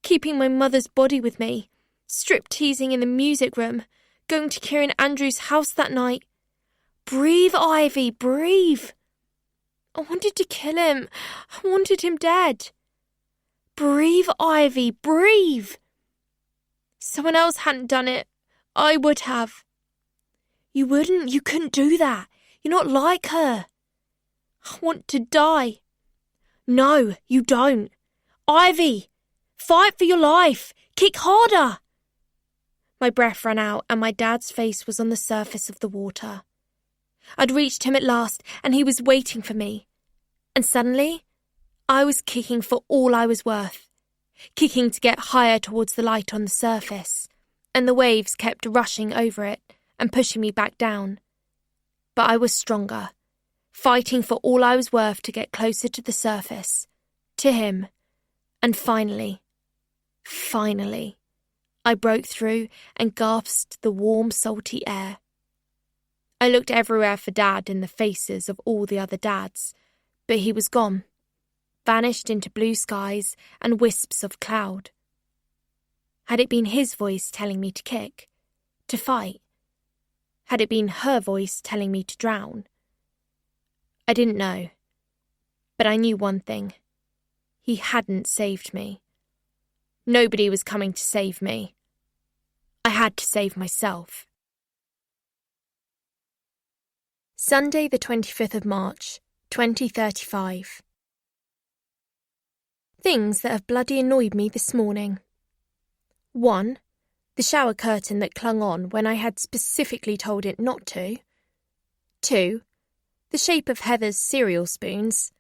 Keeping my mother's body with me. Strip-teasing in the music room. Going to Kieran Andrews' house that night. Breathe, Ivy, breathe. I wanted to kill him. I wanted him dead. Breathe, Ivy, breathe. Someone else hadn't done it. I would have." "You wouldn't. You couldn't do that. You're not like her." "I want to die." "No, you don't. Ivy, fight for your life. Kick harder." My breath ran out and my dad's face was on the surface of the water. I'd reached him at last and he was waiting for me. And suddenly, I was kicking for all I was worth. Kicking to get higher towards the light on the surface, and the waves kept rushing over it and pushing me back down. But I was stronger, fighting for all I was worth to get closer to the surface, to him, and finally, I broke through and gasped the warm, salty air. I looked everywhere for Dad in the faces of all the other dads, but he was gone, vanished into blue skies and wisps of cloud. Had it been his voice telling me to kick, to fight? Had it been her voice telling me to drown? I didn't know, but I knew one thing. He hadn't saved me. Nobody was coming to save me. I had to save myself. Sunday the 25th of March, 2035. Things that have bloody annoyed me this morning. 1. The shower curtain that clung on when I had specifically told it not to. 2. The shape of Heather's cereal spoons.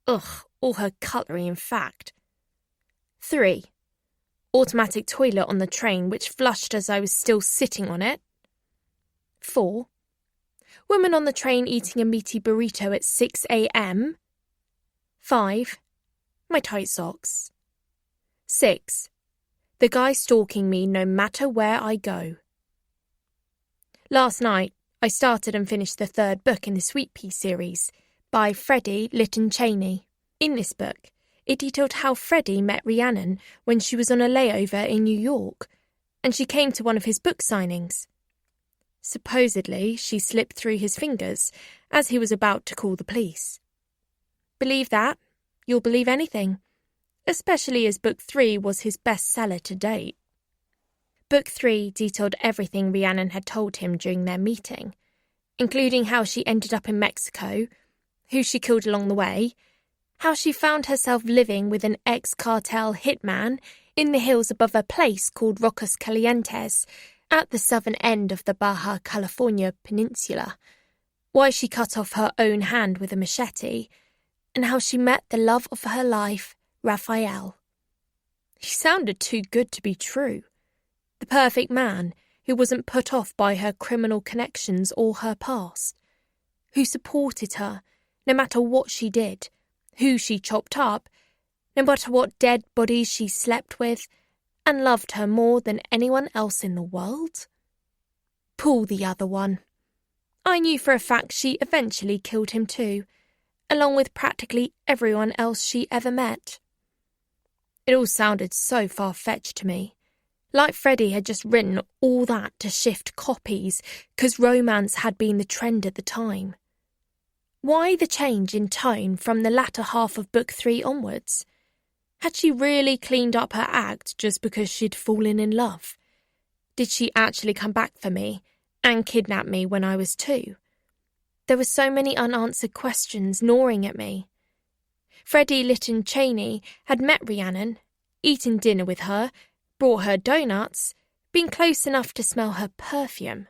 Ugh, all her cutlery in fact. 3. Automatic toilet on the train which flushed as I was still sitting on it. 4. Woman on the train eating a meaty burrito at 6 a.m. 5. My tight socks. 6. The guy stalking me no matter where I go. Last night, I started and finished the 3rd book in the Sweet Pea series by Freddie Lytton Cheney. In this book, it detailed how Freddie met Rhiannon when she was on a layover in New York, and she came to one of his book signings. Supposedly, she slipped through his fingers as he was about to call the police. Believe that, you'll believe anything, especially as Book 3 was his bestseller to date. Book 3 detailed everything Rhiannon had told him during their meeting, including how she ended up in Mexico, who she killed along the way, how she found herself living with an ex-cartel hitman in the hills above a place called Rocas Calientes at the southern end of the Baja California Peninsula, why she cut off her own hand with a machete, and how she met the love of her life, Raphael. He sounded too good to be true. The perfect man who wasn't put off by her criminal connections or her past, who supported her no matter what she did, who she chopped up, no matter what dead bodies she slept with, and loved her more than anyone else in the world? Paul the other one. I knew for a fact she eventually killed him too, along with practically everyone else she ever met. It all sounded so far-fetched to me, like Freddie had just written all that to shift copies because romance had been the trend at the time. Why the change in tone from the latter half of Book 3 onwards? Had she really cleaned up her act just because she'd fallen in love? Did she actually come back for me and kidnap me when I was 2? There were so many unanswered questions gnawing at me. Freddie Lytton Cheney had met Rhiannon, eaten dinner with her, brought her donuts, been close enough to smell her perfume.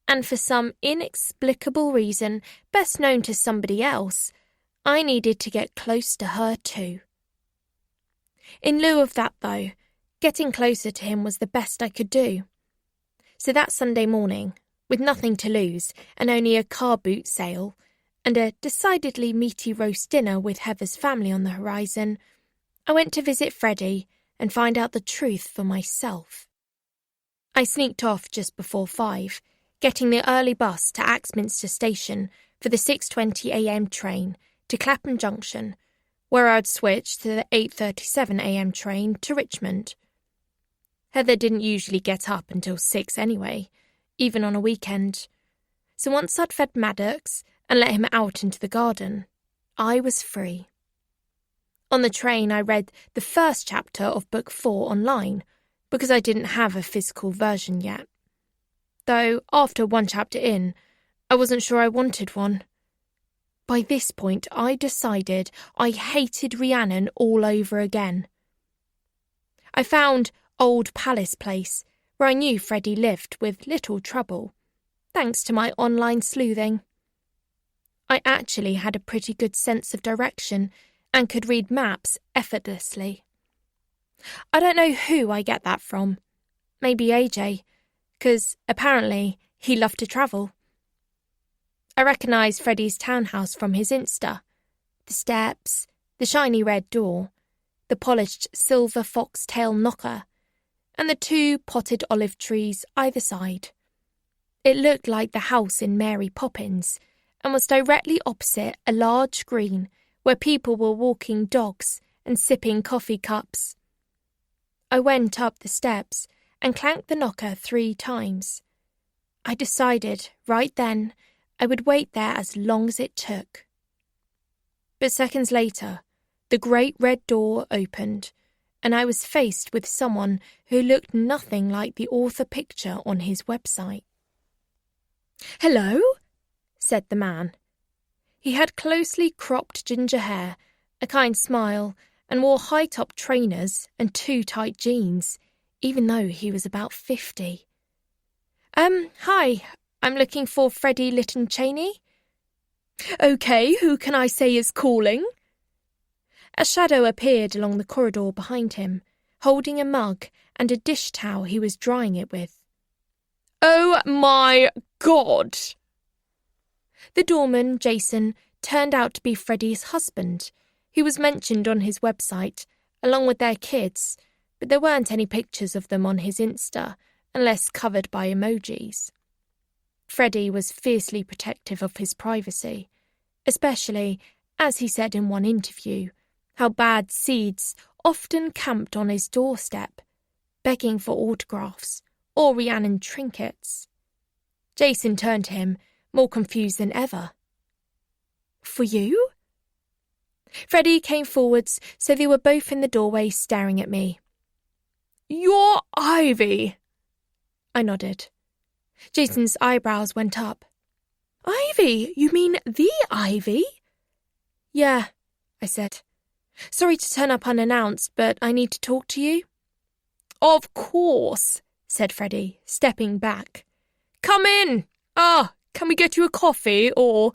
And for some inexplicable reason, best known to somebody else, I needed to get close to her too. In lieu of that, though, getting closer to him was the best I could do. So that Sunday morning, with nothing to lose and only a car boot sale and a decidedly meaty roast dinner with Heather's family on the horizon, I went to visit Freddie and find out the truth for myself. I sneaked off just before 5, getting the early bus to Axminster Station for the 6:20 a.m. train to Clapham Junction, where I'd switch to the 8:37 a.m. train to Richmond. Heather didn't usually get up until 6 anyway, even on a weekend. So once I'd fed Maddox and let him out into the garden, I was free. On the train, I read the first chapter of Book 4 online, because I didn't have a physical version yet. Though, after one chapter in, I wasn't sure I wanted one. By this point, I decided I hated Rhiannon all over again. I found Old Palace Place, where I knew Freddie lived with little trouble, thanks to my online sleuthing. I actually had a pretty good sense of direction and could read maps effortlessly. I don't know who I get that from. Maybe AJ, because apparently he loved to travel. I recognised Freddie's townhouse from his Insta. The steps, the shiny red door, the polished silver foxtail knocker, and the 2 potted olive trees either side. It looked like the house in Mary Poppins and was directly opposite a large green where people were walking dogs and sipping coffee cups. I went up the steps and clanked the knocker 3 times. I decided right then I would wait there as long as it took. But seconds later, the great red door opened, and I was faced with someone who looked nothing like the author picture on his website. "Hello," said the man. He had closely cropped ginger hair, a kind smile, and wore high-top trainers and 2 tight jeans, even though he was about 50. Hi, I'm looking for Freddie Lytton Cheney." "Okay, who can I say is calling?" A shadow appeared along the corridor behind him, holding a mug and a dish towel he was drying it with. "Oh my God!" The doorman, Jason, turned out to be Freddie's husband, who was mentioned on his website, along with their kids, but there weren't any pictures of them on his Insta, unless covered by emojis. Freddie was fiercely protective of his privacy, especially, as he said in one interview, how bad seeds often camped on his doorstep, begging for autographs or Rhiannon trinkets. Jason turned to him, more confused than ever. For you? Freddie came forwards, so they were both in the doorway staring at me. You're Ivy. I nodded. Jason's eyebrows went up. Ivy? You mean the Ivy? Yeah, I said. Sorry to turn up unannounced, but I need to talk to you. Of course, said Freddie, stepping back. Come in. Can we get you a coffee or...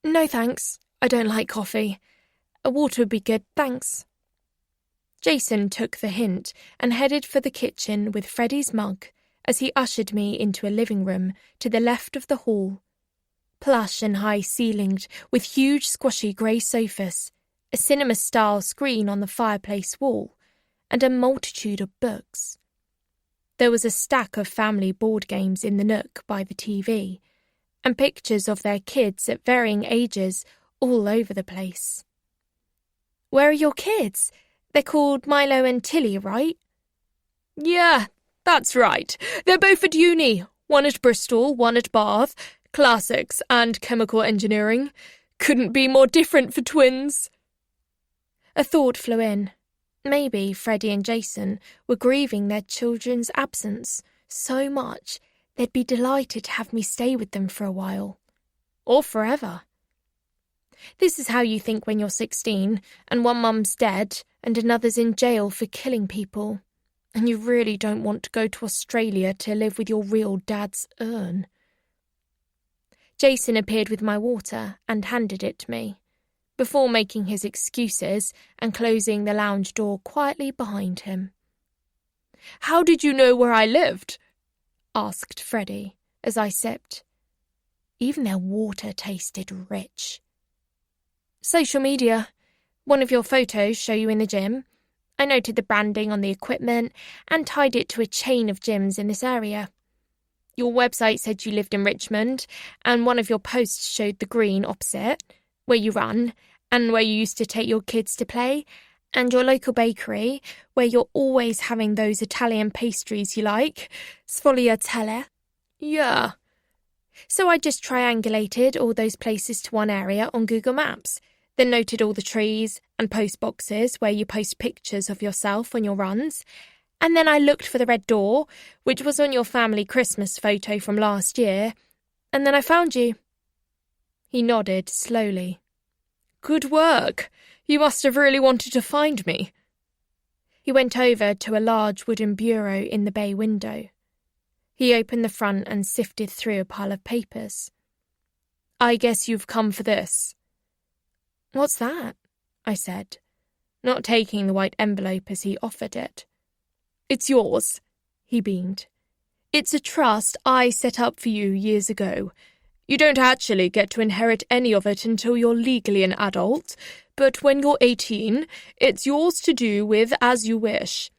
No, thanks. I don't like coffee. A water would be good, thanks. Jason took the hint and headed for the kitchen with Freddie's mug as he ushered me into a living room to the left of the hall. Plush and high-ceilinged, with huge squashy grey sofas, a cinema-style screen on the fireplace wall, and a multitude of books. There was a stack of family board games in the nook by the TV, and pictures of their kids at varying ages all over the place. Where are your kids? They're called Milo and Tilly, right? Yeah, that's right. They're both at uni. One at Bristol, one at Bath. Classics and chemical engineering. Couldn't be more different for twins. A thought flew in. Maybe Freddie and Jason were grieving their children's absence so much they'd be delighted to have me stay with them for a while. Or forever. This is how you think when you're 16 and one mum's dead and another's in jail for killing people, and you really don't want to go to Australia to live with your real dad's urn. Jason appeared with my water and handed it to me, before making his excuses and closing the lounge door quietly behind him. How did you know where I lived? Asked Freddie as I sipped. Even their water tasted rich. Social media. One of your photos show you in the gym. I noted the branding on the equipment and tied it to a chain of gyms in this area. Your website said you lived in Richmond, and one of your posts showed the green opposite, where you run, and where you used to take your kids to play, and your local bakery, where you're always having those Italian pastries you like, sfogliatelle. Yeah. So I just triangulated all those places to one area on Google Maps, then noted all the trees and post boxes where you post pictures of yourself on your runs, and then I looked for the red door, which was on your family Christmas photo from last year, and then I found you. He nodded slowly. Good work. You must have really wanted to find me. He went over to a large wooden bureau in the bay window. He opened the front and sifted through a pile of papers. I guess you've come for this. What's that? I said, not taking the white envelope as he offered it. It's yours, he beamed. It's a trust I set up for you years ago. You don't actually get to inherit any of it until you're legally an adult, but when you're 18, it's yours to do with as you wish.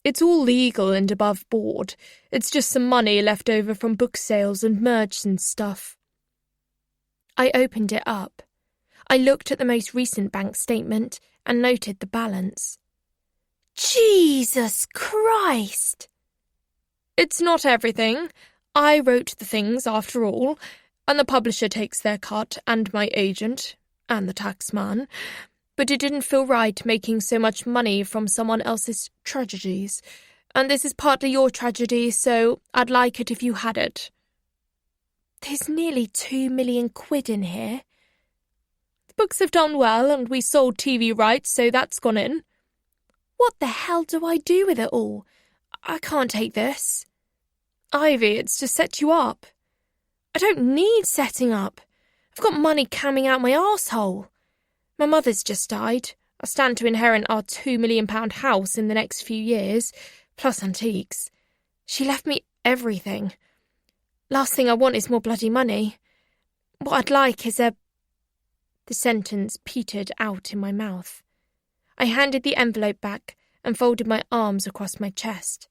It's all legal and above board. It's just some money left over from book sales and merch and stuff. I opened it up. I looked at the most recent bank statement and noted the balance. Jesus Christ! It's not everything. I wrote the things, after all, and the publisher takes their cut, and my agent, and the taxman. But it didn't feel right making so much money from someone else's tragedies. And this is partly your tragedy, so I'd like it if you had it. There's nearly 2 million quid in here. The books have done well, and we sold TV rights, so that's gone in. What the hell do I do with it all? I can't take this. Ivy, it's to set you up. I don't need setting up. I've got money coming out my arsehole. My mother's just died. I stand to inherit our £2 million house in the next few years, plus antiques. She left me everything. Last thing I want is more bloody money. What I'd like is a... The sentence petered out in my mouth. I handed the envelope back and folded my arms across my chest.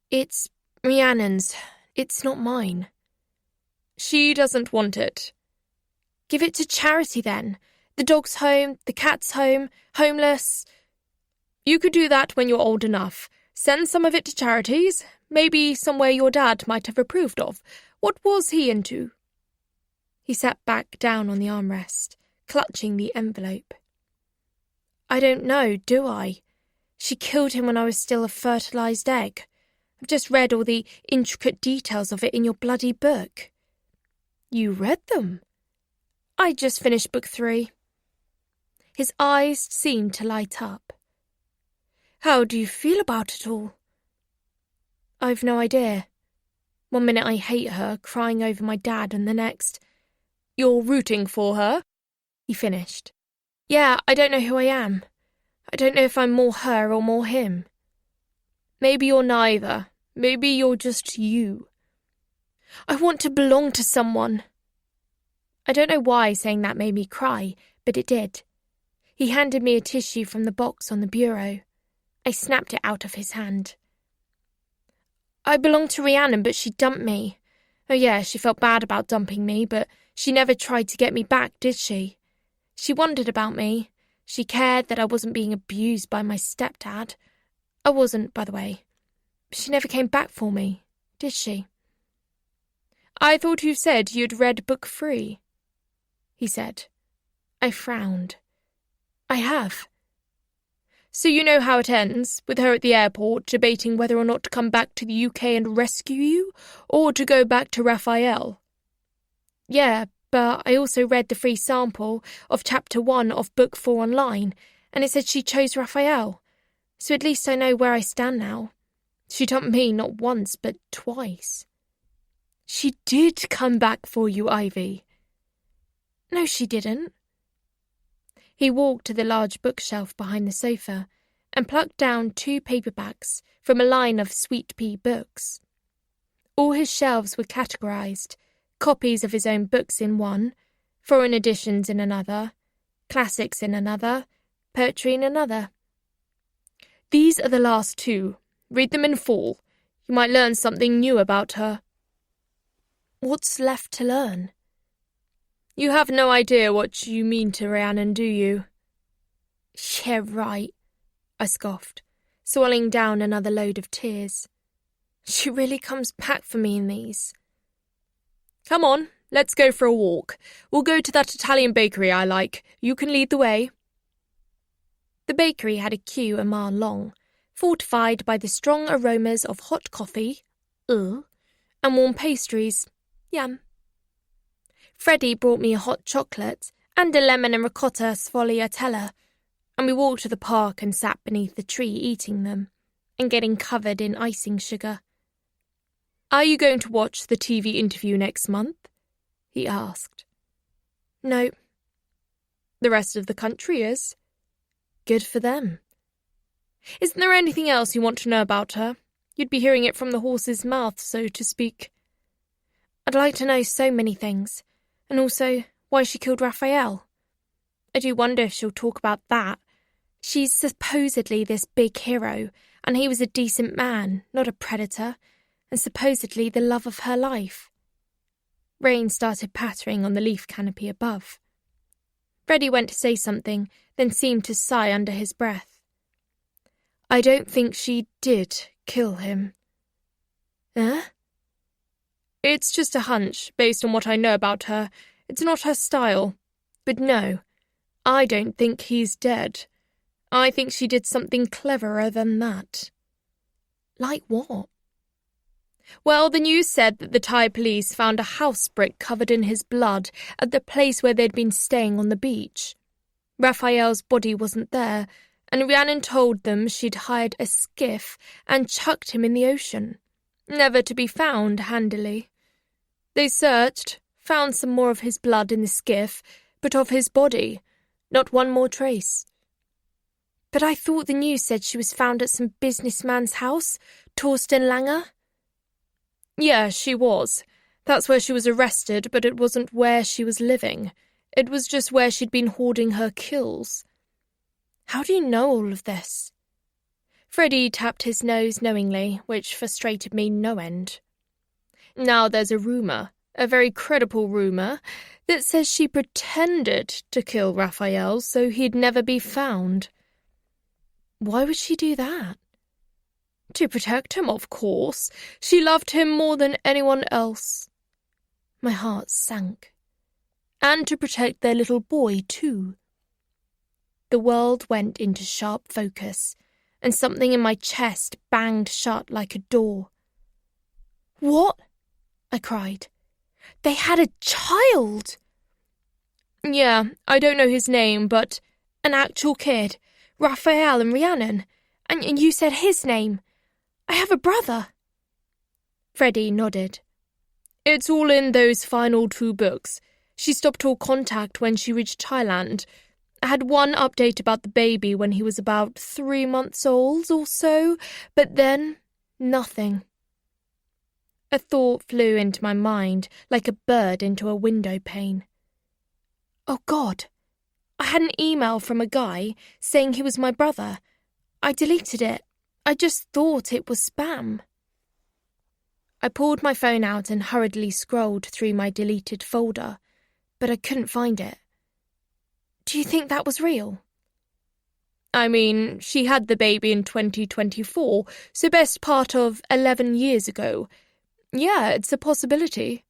It's Rhiannon's. It's not mine. She doesn't want it. Give it to charity then. The dog's home, the cat's home, homeless. You could do that when you're old enough. Send some of it to charities, maybe somewhere your dad might have approved of, What was he into?" He sat back down on the armrest, clutching the envelope. "I don't know, do I? She killed him when I was still a fertilised egg. I've just read all the intricate details of it in your bloody book." "You read them?" "I just finished book 3. His eyes seemed to light up. "How do you feel about it all?" "I've no idea. One minute I hate her, crying over my dad, and the next—" "You're rooting for her?" he finished. "Yeah, I don't know who I am. I don't know if I'm more her or more him. Maybe you're neither. Maybe you're just you." "I want to belong to someone." I don't know why saying that made me cry, but it did. He handed me a tissue from the box on the bureau. I snapped it out of his hand. "I belonged to Rhiannon, but she dumped me. Oh yeah, she felt bad about dumping me, but she never tried to get me back, did she? She wondered about me. She cared that I wasn't being abused by my stepdad. I wasn't, by the way. She never came back for me, did she?" "I thought you said you'd read book 3, he said. I frowned. "I have." "So you know how it ends, with her at the airport debating whether or not to come back to the UK and rescue you, or to go back to Raphael?" "Yeah, but I also read the free sample of chapter 1 of book 4 online, and it said she chose Raphael. So at least I know where I stand now. She dumped me not once, but twice." "She did come back for you, Ivy." "No, she didn't." He walked to the large bookshelf behind the sofa and plucked down 2 paperbacks from a line of sweet pea books. All his shelves were categorised, copies of his own books in one, foreign editions in another, classics in another, poetry in another. "These are the last 2. Read them in full. You might learn something new about her." "What's left to learn?" "You have no idea what you mean to Rhiannon, do you?" "Yeah, right," I scoffed, swallowing down another load of tears. "She really comes back for me in these." "Come on, let's go for a walk. We'll go to that Italian bakery I like. You can lead the way." The bakery had a queue a mile long, fortified by the strong aromas of hot coffee, and warm pastries, yum. Freddie brought me a hot chocolate and a lemon and ricotta sfogliatella, and we walked to the park and sat beneath the tree eating them, and getting covered in icing sugar. "Are you going to watch the TV interview next month?" he asked. "No." "The rest of the country is." "Good for them." "Isn't there anything else you want to know about her? You'd be hearing it from the horse's mouth, so to speak." "I'd like to know so many things, and also why she killed Raphael. I do wonder if she'll talk about that. She's supposedly this big hero, and he was a decent man, not a predator, and supposedly the love of her life." Rain started pattering on the leaf canopy above. Freddie went to say something, then seemed to sigh under his breath. "I don't think she did kill him." "Eh?" "It's just a hunch, based on what I know about her. It's not her style. But no, I don't think he's dead. I think she did something cleverer than that." "Like what?" "Well, the news said that the Thai police found a house brick covered in his blood at the place where they'd been staying on the beach. Raphael's body wasn't there, and Rhiannon told them she'd hired a skiff and chucked him in the ocean, never to be found handily. They searched, found some more of his blood in the skiff, but of his body, not one more trace." "But I thought the news said she was found at some businessman's house, Torsten Langer." "Yeah, she was. That's where she was arrested, but it wasn't where she was living. It was just where she'd been hoarding her kills." "How do you know all of this?" Freddie tapped his nose knowingly, which frustrated me no end. "Now there's a rumour, a very credible rumour, that says she pretended to kill Raphael so he'd never be found." "Why would she do that?" "To protect him, of course. She loved him more than anyone else." My heart sank. And to protect their little boy, too. The world went into sharp focus, and something in my chest banged shut like a door. "What?" I cried. "They had a child!" "Yeah, I don't know his name, but an actual kid. Raphael and Rhiannon. And you said his name. I have a brother." Freddie nodded. "It's all in those final 2 books. She stopped all contact when she reached Thailand. I had one update about the baby when he was about 3 months old or so, but then nothing." A thought flew into my mind like a bird into a window pane. Oh God, I had an email from a guy saying he was my brother. I deleted it. I just thought it was spam. I pulled my phone out and hurriedly scrolled through my deleted folder, but I couldn't find it. Do you think that was real? I mean, she had the baby in 2024, so best part of 11 years ago. Yeah, it's a possibility.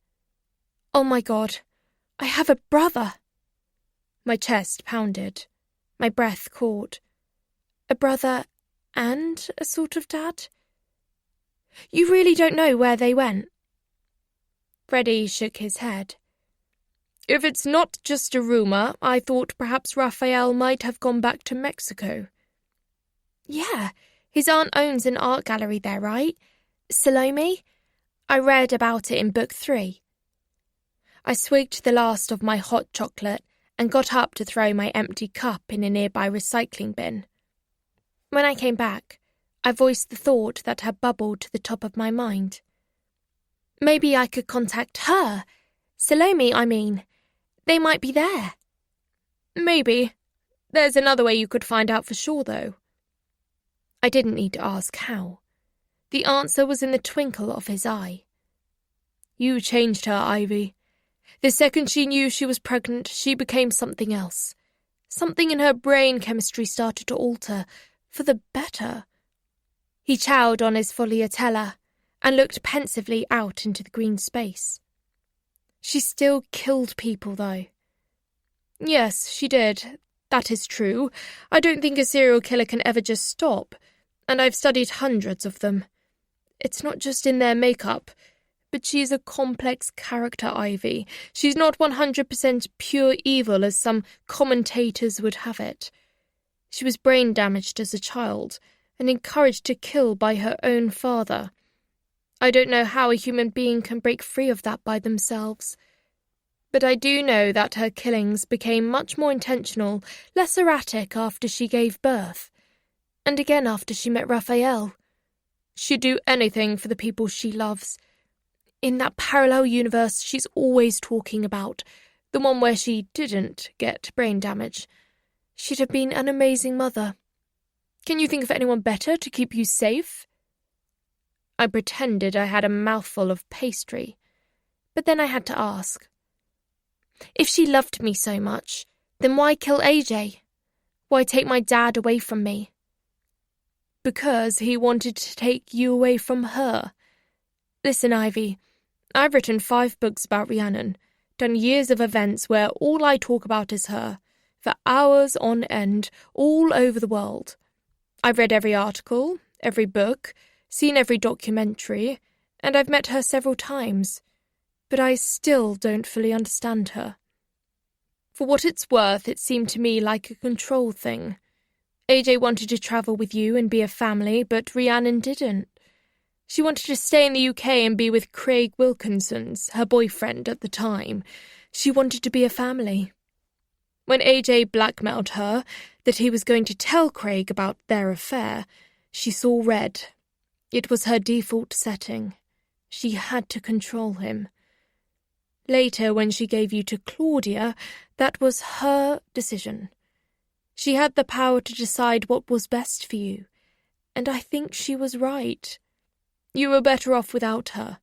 Oh my God, I have a brother. My chest pounded. My breath caught. A brother and a sort of dad? You really don't know where they went? Freddie shook his head. If it's not just a rumour, I thought perhaps Raphael might have gone back to Mexico. Yeah, his aunt owns an art gallery there, right? Salome? I read about it in book 3. I swigged the last of my hot chocolate and got up to throw my empty cup in a nearby recycling bin. When I came back, I voiced the thought that had bubbled to the top of my mind. Maybe I could contact her. Salome, I mean. They might be there. Maybe. There's another way you could find out for sure, though. I didn't need to ask how. The answer was in the twinkle of his eye. You changed her, Ivy. The second she knew she was pregnant, she became something else. Something in her brain chemistry started to alter, for the better. He chowed on his fogliatella and looked pensively out into the green space. She still killed people, though. Yes, she did. That is true. I don't think a serial killer can ever just stop, and I've studied hundreds of them. It's not just in their makeup, but she's a complex character, Ivy. She's not 100% pure evil as some commentators would have it. She was brain damaged as a child and encouraged to kill by her own father. I don't know how a human being can break free of that by themselves. But I do know that her killings became much more intentional, less erratic after she gave birth, and again after she met Raphael. She'd do anything for the people she loves. In that parallel universe she's always talking about, the one where she didn't get brain damage, she'd have been an amazing mother. Can you think of anyone better to keep you safe? I pretended I had a mouthful of pastry, but then I had to ask. If she loved me so much, then why kill AJ? Why take my dad away from me? Because he wanted to take you away from her. Listen, Ivy, I've written 5 books about Rhiannon, done years of events where all I talk about is her, for hours on end, all over the world. I've read every article, every book, seen every documentary, and I've met her several times, but I still don't fully understand her. For what it's worth, it seemed to me like a control thing. AJ wanted to travel with you and be a family, but Rhiannon didn't. She wanted to stay in the UK and be with Craig Wilkinson's, her boyfriend at the time. She wanted to be a family. When AJ blackmailed her that he was going to tell Craig about their affair, she saw red. It was her default setting. She had to control him. Later, when she gave you to Claudia, that was her decision. She had the power to decide what was best for you, and I think she was right. You were better off without her.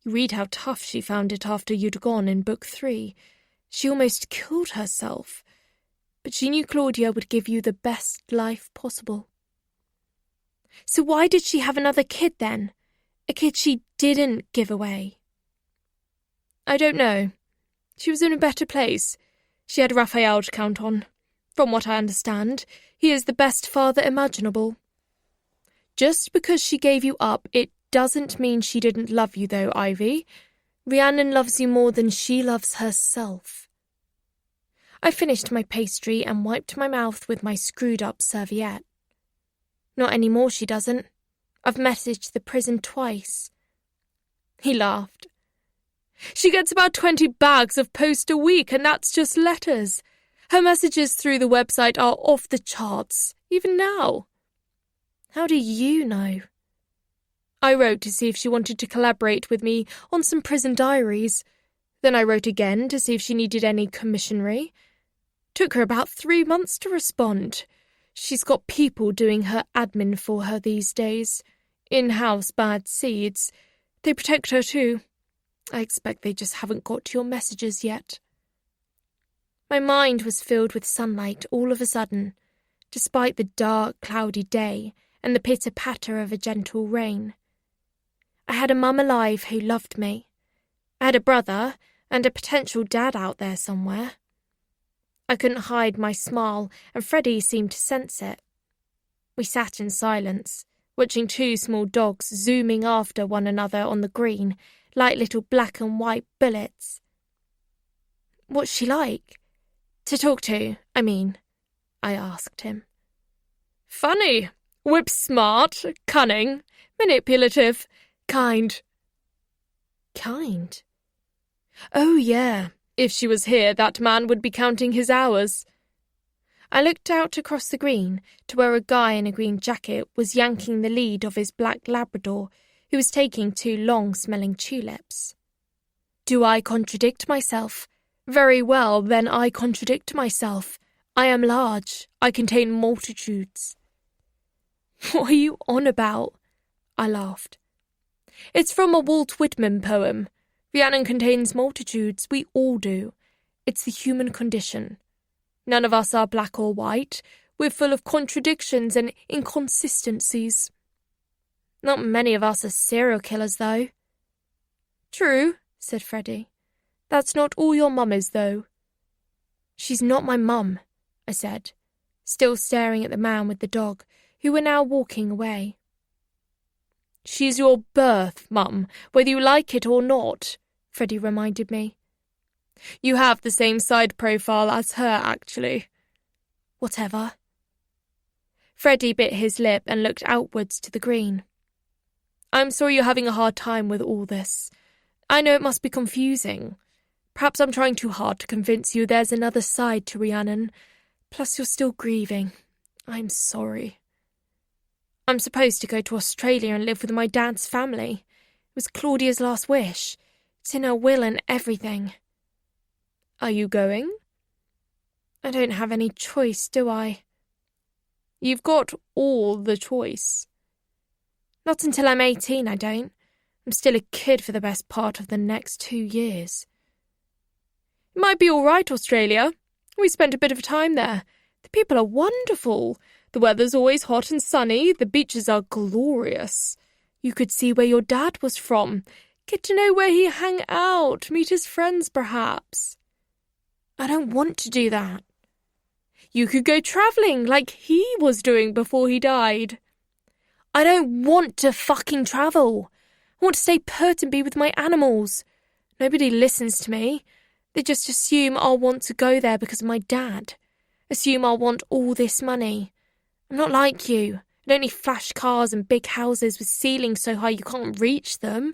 You read how tough she found it after you'd gone in book 3. She almost killed herself, but she knew Claudia would give you the best life possible. So why did she have another kid then? A kid she didn't give away? I don't know. She was in a better place. She had Raphael to count on. From what I understand, he is the best father imaginable. Just because she gave you up, it doesn't mean she didn't love you, though, Ivy. Rhiannon loves you more than she loves herself. I finished my pastry and wiped my mouth with my screwed-up serviette. Not anymore, she doesn't. I've messaged the prison twice. He laughed. She gets about 20 bags of post a week, and that's just letters. Her messages through the website are off the charts, even now. How do you know? I wrote to see if she wanted to collaborate with me on some prison diaries. Then I wrote again to see if she needed any commissionary. Took her about 3 months to respond. She's got people doing her admin for her these days. In-house bad seeds. They protect her too. I expect they just haven't got to your messages yet. My mind was filled with sunlight all of a sudden, despite the dark, cloudy day and the pitter-patter of a gentle rain. I had a mum alive who loved me. I had a brother and a potential dad out there somewhere. I couldn't hide my smile, and Freddie seemed to sense it. We sat in silence, watching 2 small dogs zooming after one another on the green, like little black and white bullets. What's she like? To talk to, I mean, I asked him. Funny, whip-smart, cunning, manipulative, kind. Kind? Oh, yeah. If she was here, that man would be counting his hours. I looked out across the green to where a guy in a green jacket was yanking the lead of his black Labrador, who was taking 2 long-smelling tulips. Do I contradict myself? Very well, then I contradict myself. I am large. I contain multitudes. What are you on about? I laughed. It's from a Walt Whitman poem. Rhiannon contains multitudes. We all do. It's the human condition. None of us are black or white. We're full of contradictions and inconsistencies. Not many of us are serial killers, though. True, said Freddie. That's not all your mum is, though. She's not my mum, I said, still staring at the man with the dog, who were now walking away. She's your birth, mum, whether you like it or not, Freddie reminded me. You have the same side profile as her, actually. Whatever. Freddie bit his lip and looked outwards to the green. I'm sorry you're having a hard time with all this. I know it must be confusing. Perhaps I'm trying too hard to convince you there's another side to Rhiannon. Plus you're still grieving. I'm sorry. I'm supposed to go to Australia and live with my dad's family. It was Claudia's last wish. It's in her will and everything. Are you going? I don't have any choice, do I? You've got all the choice. Not until I'm 18, I don't. I'm still a kid for the best part of the next 2 years. It might be all right, Australia. We spent a bit of time there. The people are wonderful. The weather's always hot and sunny. The beaches are glorious. You could see where your dad was from. Get to know where he hung out. Meet his friends, perhaps. I don't want to do that. You could go travelling like he was doing before he died. I don't want to fucking travel. I want to stay put and be with my animals. Nobody listens to me. They just assume I'll want to go there because of my dad. Assume I'll want all this money. I'm not like you. I don't need flash cars and big houses with ceilings so high you can't reach them.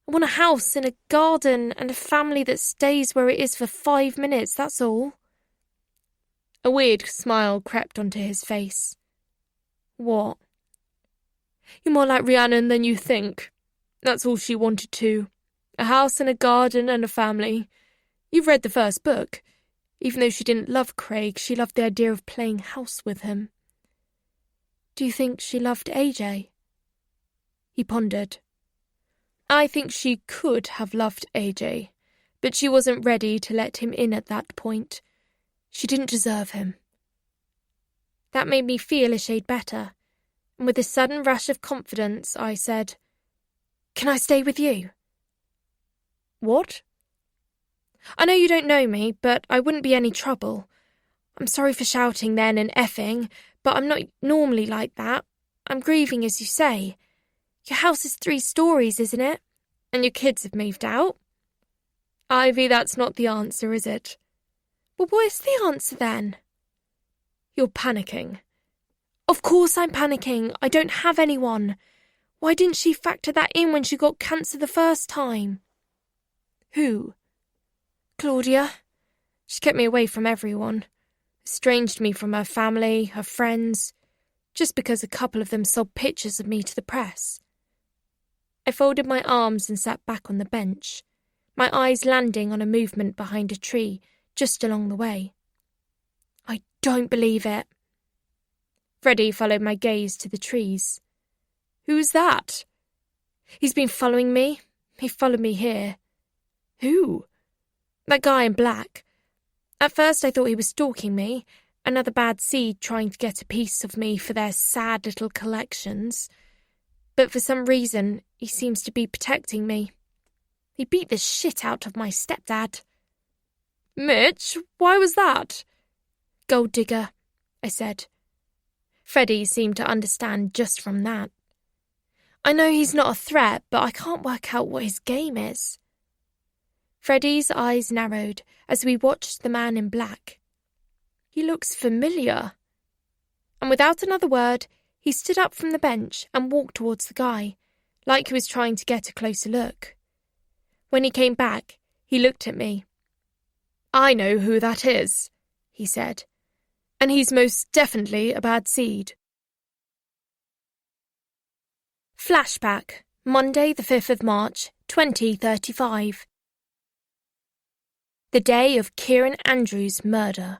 I want a house and a garden and a family that stays where it is for 5 minutes, that's all. A weird smile crept onto his face. What? You're more like Rhiannon than you think. That's all she wanted too. A house and a garden and a family. You've read the first book. Even though she didn't love Craig, she loved the idea of playing house with him. Do you think she loved AJ? He pondered. I think she could have loved AJ, but she wasn't ready to let him in at that point. She didn't deserve him. That made me feel a shade better, and with a sudden rush of confidence, I said, Can I stay with you? What? I know you don't know me, but I wouldn't be any trouble. I'm sorry for shouting then and effing, but I'm not normally like that. I'm grieving, as you say. Your house is 3 stories, isn't it? And your kids have moved out. Ivy, that's not the answer, is it? Well, what is the answer then? You're panicking. Of course I'm panicking. I don't have anyone. Why didn't she factor that in when she got cancer the first time? Who? Claudia. She kept me away from everyone. Estranged me from her family, her friends, just because a couple of them sold pictures of me to the press. I folded my arms and sat back on the bench, my eyes landing on a movement behind a tree just along the way. I don't believe it. Freddie followed my gaze to the trees. Who's that? He's been following me. He followed me here. Who? That guy in black. At first I thought he was stalking me, another bad seed trying to get a piece of me for their sad little collections. But for some reason, he seems to be protecting me. He beat the shit out of my stepdad. Mitch, why was that? Gold digger, I said. Freddie seemed to understand just from that. I know he's not a threat, but I can't work out what his game is. Freddie's eyes narrowed as we watched the man in black. He looks familiar. And without another word, he stood up from the bench and walked towards the guy, like he was trying to get a closer look. When he came back, he looked at me. I know who that is, he said, and he's most definitely a bad seed. Flashback, Monday the 5th of March, 2035. The day of Kieran Andrews' murder.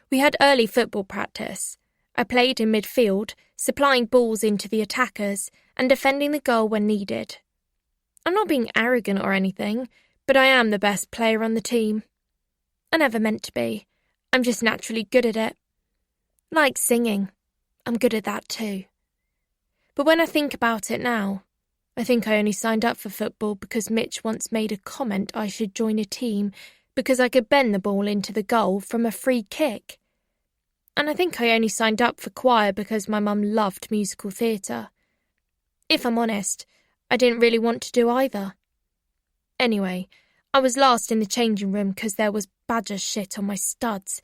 We had early football practice. I played in midfield, supplying balls into the attackers and defending the goal when needed. I'm not being arrogant or anything, but I am the best player on the team. I never meant to be. I'm just naturally good at it. Like singing. I'm good at that too. But when I think about it now, I think I only signed up for football because Mitch once made a comment I should join a team because I could bend the ball into the goal from a free kick. And I think I only signed up for choir because my mum loved musical theatre. If I'm honest, I didn't really want to do either. Anyway, I was last in the changing room because there was badger shit on my studs,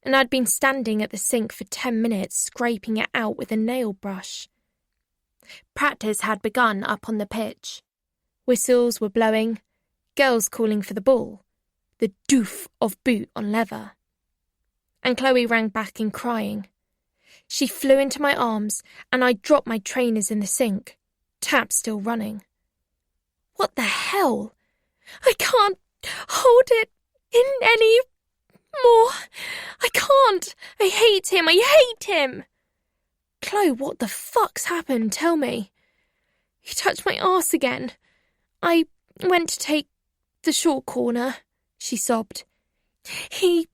and I'd been standing at the sink for 10 minutes scraping it out with a nail brush. Practice had begun up on the pitch. Whistles were blowing, girls calling for the ball, the doof of boot on leather. And Chloe rang back in crying. She flew into my arms, and I dropped my trainers in the sink, tap still running. What the hell? I can't hold it in any more. I can't. I hate him. Chloe, what the fuck's happened? Tell me. He touched my arse again. I went to take the short corner, she sobbed. He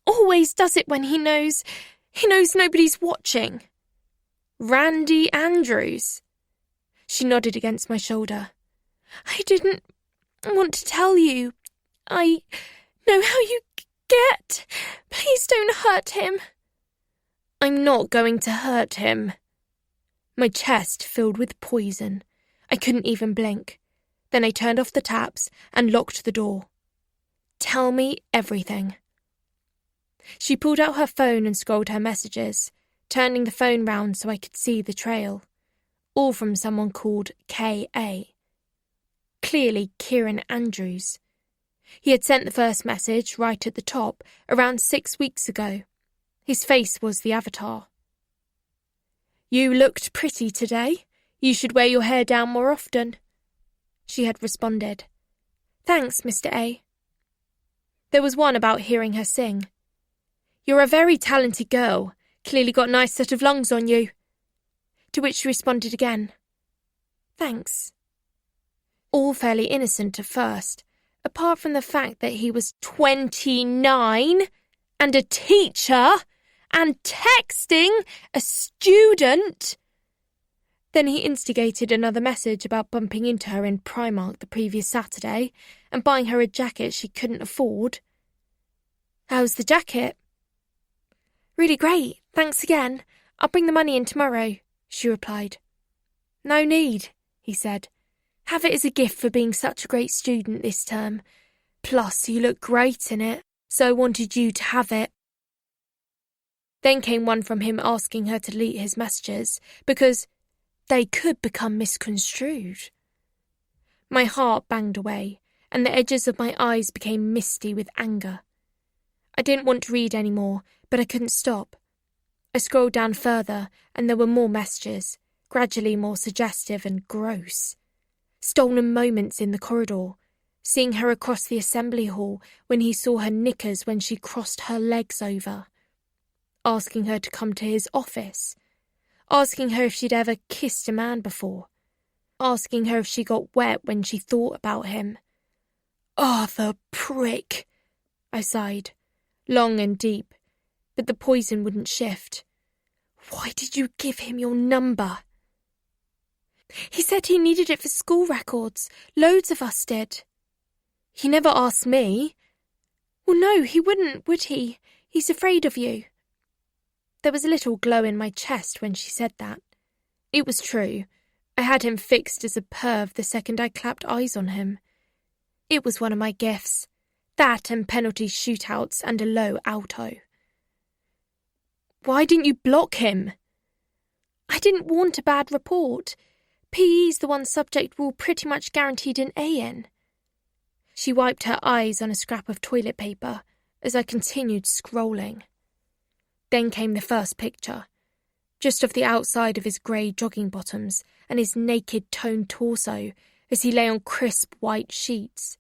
always does it when he knows nobody's watching. Randy Andrews. She nodded against my shoulder. I didn't want to tell you. I know how you get. Please don't hurt him. I'm not going to hurt him. My chest filled with poison. I couldn't even blink. Then I turned off the taps and locked the door. Tell me everything. She pulled out her phone and scrolled her messages, turning the phone round so I could see the trail. All from someone called K.A. Clearly Kieran Andrews. He had sent the first message right at the top around 6 weeks ago. His face was the avatar. You looked pretty today. You should wear your hair down more often. She had responded. Thanks, Mr. A. There was one about hearing her sing. You're a very talented girl. Clearly got a nice set of lungs on you. To which she responded again. Thanks. All fairly innocent at first, apart from the fact that he was 29 and a teacher and texting a student. Then he instigated another message about bumping into her in Primark the previous Saturday and buying her a jacket she couldn't afford. How's the jacket? Really great, thanks again. I'll bring the money in tomorrow, she replied. No need, he said. Have it as a gift for being such a great student this term. Plus, you look great in it, so I wanted you to have it. Then came one from him asking her to delete his messages because they could become misconstrued. My heart banged away, and the edges of my eyes became misty with anger. I didn't want to read any more, but I couldn't stop. I scrolled down further, and there were more messages, gradually more suggestive and gross. Stolen moments in the corridor, seeing her across the assembly hall when he saw her knickers when she crossed her legs over. Asking her to come to his office. Asking her if she'd ever kissed a man before. Asking her if she got wet when she thought about him. Ah, the prick! I sighed, long and deep, but the poison wouldn't shift. Why did you give him your number? He said he needed it for school records. Loads of us did. He never asked me. Well, no, he wouldn't, would he? He's afraid of you. There was a little glow in my chest when she said that. It was true. I had him fixed as a perv the second I clapped eyes on him. It was one of my gifts. That and penalty shootouts and a low alto. Why didn't you block him? I didn't want a bad report. PE's the one subject we're all pretty much guaranteed an A in. She wiped her eyes on a scrap of toilet paper as I continued scrolling. Then came the first picture, just of the outside of his grey jogging bottoms and his naked toned torso as he lay on crisp white sheets.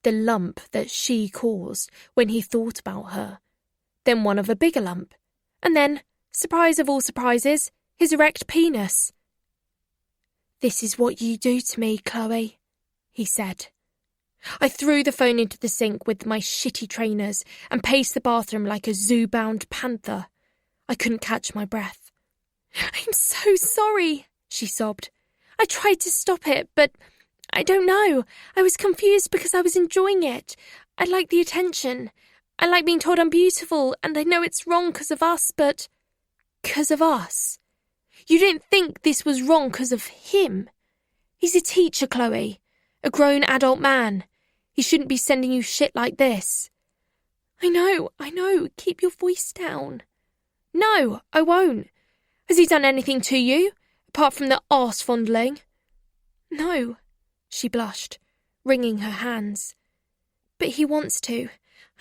The lump that she caused when he thought about her. Then one of a bigger lump. And then, surprise of all surprises, his erect penis. This is what you do to me, Chloe, he said. I threw the phone into the sink with my shitty trainers and paced the bathroom like a zoo-bound panther. I couldn't catch my breath. I'm so sorry, she sobbed. I tried to stop it, but I don't know. I was confused because I was enjoying it. I like the attention. I like being told I'm beautiful, and I know it's wrong because of us, but 'cause of us. You didn't think this was wrong 'cause of him. He's a teacher, Chloe. A grown adult man. He shouldn't be sending you shit like this. I know. Keep your voice down. No, I won't. Has he done anything to you, apart from the arse fondling? No, she blushed, wringing her hands. But he wants to.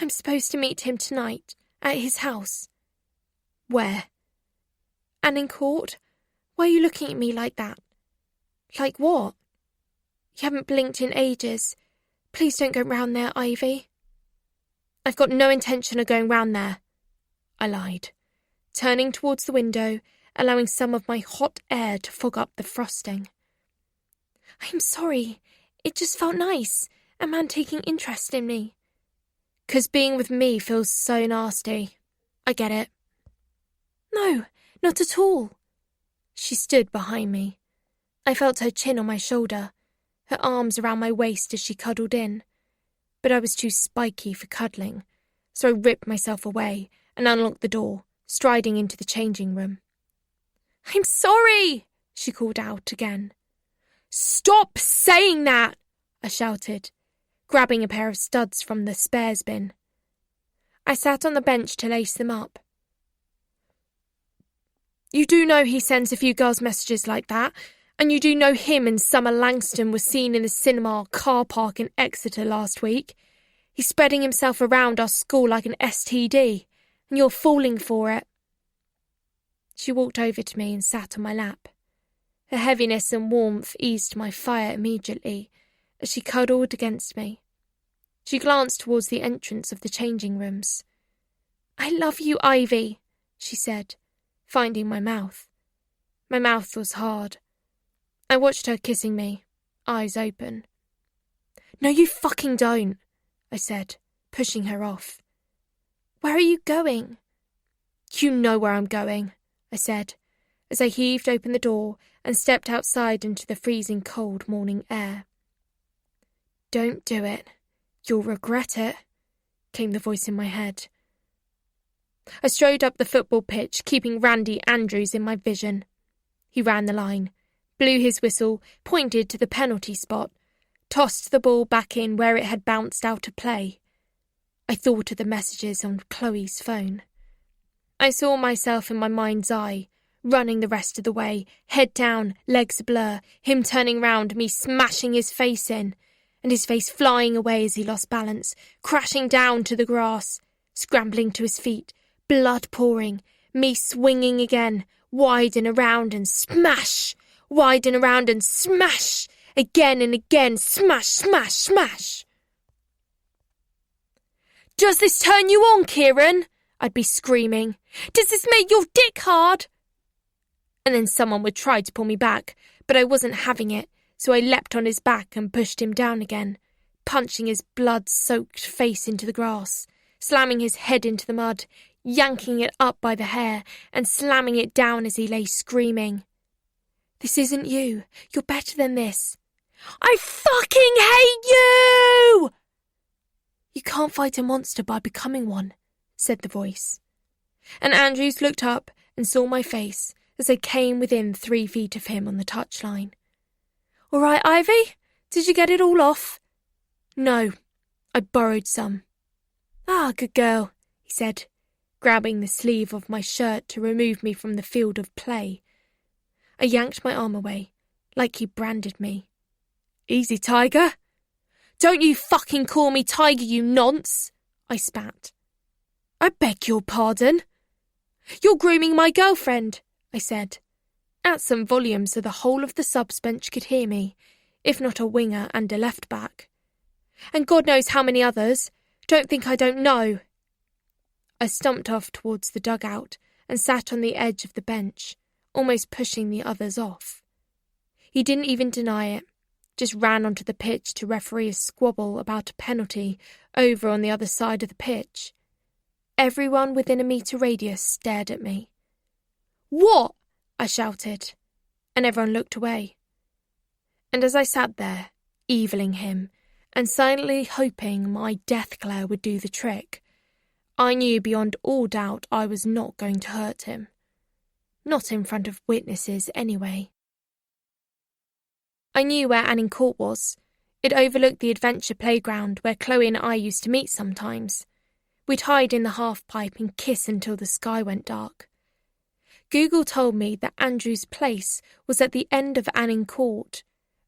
I'm supposed to meet him tonight, at his house. Where? And in court? Why are you looking at me like that? Like what? You haven't blinked in ages. Please don't go round there, Ivy. I've got no intention of going round there, I lied, turning towards the window, allowing some of my hot air to fog up the frosting. I'm sorry. It just felt nice, a man taking interest in me. 'Cause being with me feels so nasty. I get it. No, not at all. She stood behind me. I felt her chin on my shoulder, her arms around my waist as she cuddled in. But I was too spiky for cuddling, so I ripped myself away and unlocked the door, striding into the changing room. I'm sorry, she called out again. Stop saying that, I shouted, grabbing a pair of studs from the spares bin. I sat on the bench to lace them up. You do know he sends a few girls messages like that, and you do know him and Summer Langston was seen in the cinema car park in Exeter last week. He's spreading himself around our school like an STD, and you're falling for it. She walked over to me and sat on my lap. Her heaviness and warmth eased my fire immediately as she cuddled against me. She glanced towards the entrance of the changing rooms. I love you, Ivy, she said, finding my mouth. My mouth was hard. I watched her kissing me, eyes open. No, you fucking don't, I said, pushing her off. Where are you going? You know where I'm going, I said, as I heaved open the door and stepped outside into the freezing cold morning air. "Don't do it. You'll regret it," came the voice in my head. I strode up the football pitch, keeping Randy Andrews in my vision. He ran the line, blew his whistle, pointed to the penalty spot, tossed the ball back in where it had bounced out of play. I thought of the messages on Chloe's phone. I saw myself in my mind's eye, running the rest of the way, head down, legs a blur, him turning round, me smashing his face in, and his face flying away as he lost balance, crashing down to the grass, scrambling to his feet, blood pouring, me swinging again, wide and around and smash, wide and around and smash, again and again, smash, smash, smash. "Does this turn you on, Kieran?" I'd be screaming. "Does this make your dick hard?" And then someone would try to pull me back, but I wasn't having it, so I leapt on his back and pushed him down again, punching his blood-soaked face into the grass, slamming his head into the mud, yanking it up by the hair and slamming it down as he lay screaming. "This isn't you. You're better than this." "I fucking hate you!" "You can't fight a monster by becoming one," said the voice. And Andrews looked up and saw my face as I came within 3 feet of him on the touchline. "All right, Ivy? Did you get it all off?" "No, I borrowed some." "Ah, good girl," he said, grabbing the sleeve of my shirt to remove me from the field of play. I yanked my arm away, like he branded me. "Easy, Tiger." "Don't you fucking call me Tiger, you nonce," I spat. "I beg your pardon." "You're grooming my girlfriend," I said, at some volume so the whole of the subs bench could hear me, if not a winger and a left back. "And God knows how many others. Don't think I don't know." I stumped off towards the dugout and sat on the edge of the bench, almost pushing the others off. He didn't even deny it, just ran onto the pitch to referee a squabble about a penalty over on the other side of the pitch. Everyone within a metre radius stared at me. "What?" I shouted, and everyone looked away. And as I sat there, eviling him, and silently hoping my death glare would do the trick, I knew beyond all doubt I was not going to hurt him. Not in front of witnesses, anyway. I knew where Anning Court was. It overlooked the adventure playground where Chloe and I used to meet sometimes. We'd hide in the half-pipe and kiss until the sky went dark. Google told me that Andrew's place was at the end of Anning Court,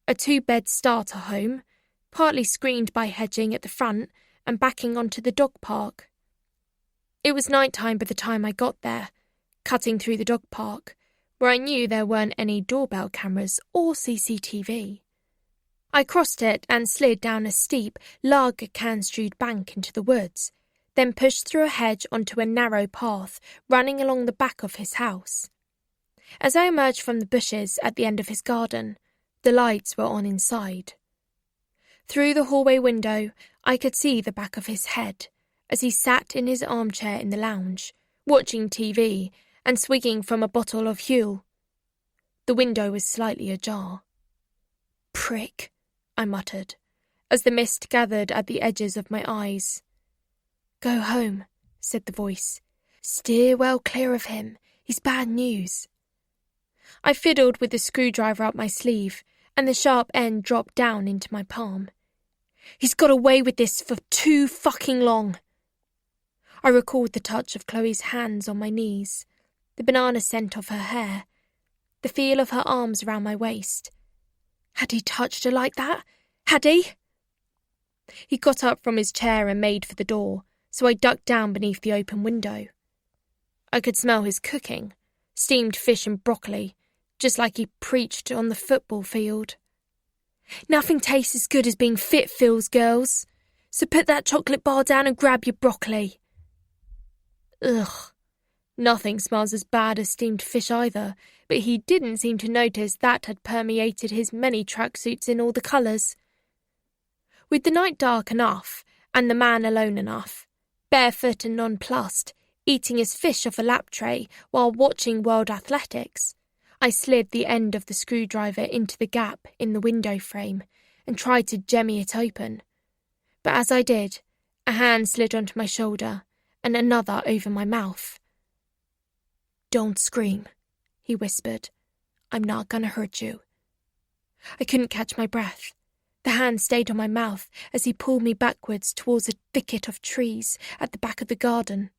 a 2-bed starter home, partly screened by hedging at the front and backing onto the dog park. It was night time by the time I got there, cutting through the dog park, where I knew there weren't any doorbell cameras or CCTV. I crossed it and slid down a steep, lager-can-strewed bank into the woods, then pushed through a hedge onto a narrow path running along the back of his house. As I emerged from the bushes at the end of his garden, the lights were on inside. Through the hallway window, I could see the back of his head as he sat in his armchair in the lounge, watching TV and swigging from a bottle of Huel. The window was slightly ajar. "Prick," I muttered, as the mist gathered at the edges of my eyes. "Go home," said the voice. "Steer well clear of him. He's bad news." I fiddled with the screwdriver up my sleeve, and the sharp end dropped down into my palm. "He's got away with this for too fucking long." I recalled the touch of Chloe's hands on my knees, the banana scent of her hair, the feel of her arms around my waist. Had he touched her like that? Had he? He got up from his chair and made for the door, so I ducked down beneath the open window. I could smell his cooking, steamed fish and broccoli, just like he preached on the football field. "Nothing tastes as good as being fit, Phil's girls. So put that chocolate bar down and grab your broccoli." Ugh. Nothing smells as bad as steamed fish either, but he didn't seem to notice that had permeated his many tracksuits in all the colours. With the night dark enough, and the man alone enough, barefoot and nonplussed, eating his fish off a lap tray while watching World Athletics, I slid the end of the screwdriver into the gap in the window frame and tried to jemmy it open. But as I did, a hand slid onto my shoulder and another over my mouth. "Don't scream," he whispered. "I'm not going to hurt you." I couldn't catch my breath. The hand stayed on my mouth as he pulled me backwards towards a thicket of trees at the back of the garden.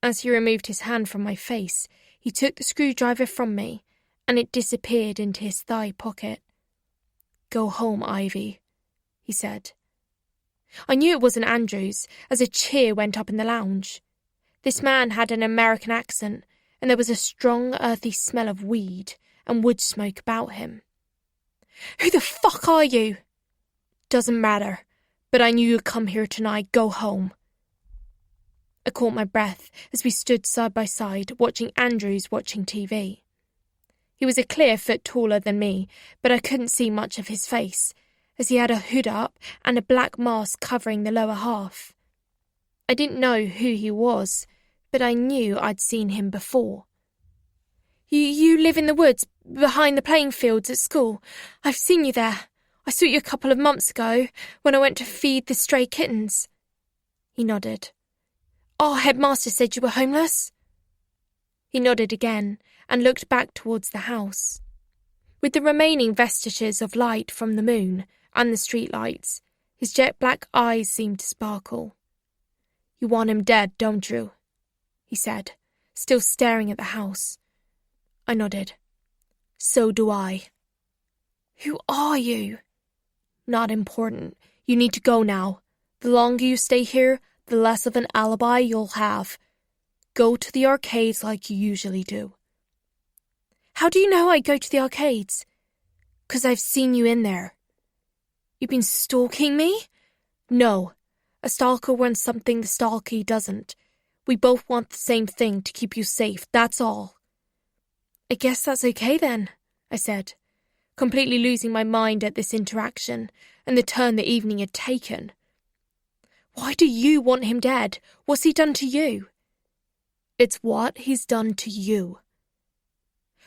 As he removed his hand from my face, he took the screwdriver from me, and it disappeared into his thigh pocket. "Go home, Ivy," he said. I knew it wasn't Andrew's, as a cheer went up in the lounge. This man had an American accent, and there was a strong, earthy smell of weed and wood smoke about him. "Who the fuck are you?" "Doesn't matter, but I knew you'd come here tonight. Go home." I caught my breath as we stood side by side, watching Andrews watching TV. He was a clear foot taller than me, but I couldn't see much of his face, as he had a hood up and a black mask covering the lower half. I didn't know who he was, but I knew I'd seen him before. You live in the woods, behind the playing fields at school. I've seen you there. I saw you a couple of months ago, when I went to feed the stray kittens." He nodded. "Our headmaster said you were homeless?" He nodded again and looked back towards the house. With the remaining vestiges of light from the moon and the streetlights, his jet-black eyes seemed to sparkle. "You want him dead, don't you?" he said, still staring at the house. I nodded. "So do I." "Who are you?" "Not important. You need to go now. The longer you stay here, the less of an alibi you'll have. Go to the arcades like you usually do." "How do you know I go to the arcades?" "'Cause I've seen you in there." "You've been stalking me?" "No. A stalker wants something the stalky doesn't. We both want the same thing, to keep you safe, that's all." "I guess that's okay then," I said, completely losing my mind at this interaction and the turn the evening had taken. "Why do you want him dead? What's he done to you?" "It's what he's done to you."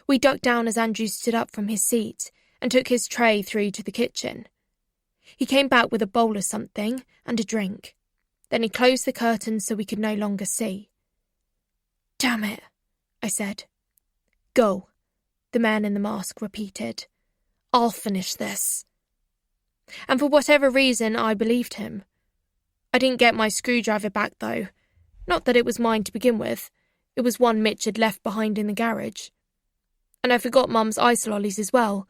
We ducked down as Andrew stood up from his seat and took his tray through to the kitchen. He came back with a bowl of something and a drink. Then he closed the curtains so we could no longer see. "Damn it," I said. "Go," the man in the mask repeated. "I'll finish this." And for whatever reason, I believed him. I didn't get my screwdriver back, though. Not that it was mine to begin with. It was one Mitch had left behind in the garage. And I forgot Mum's ice lollies as well.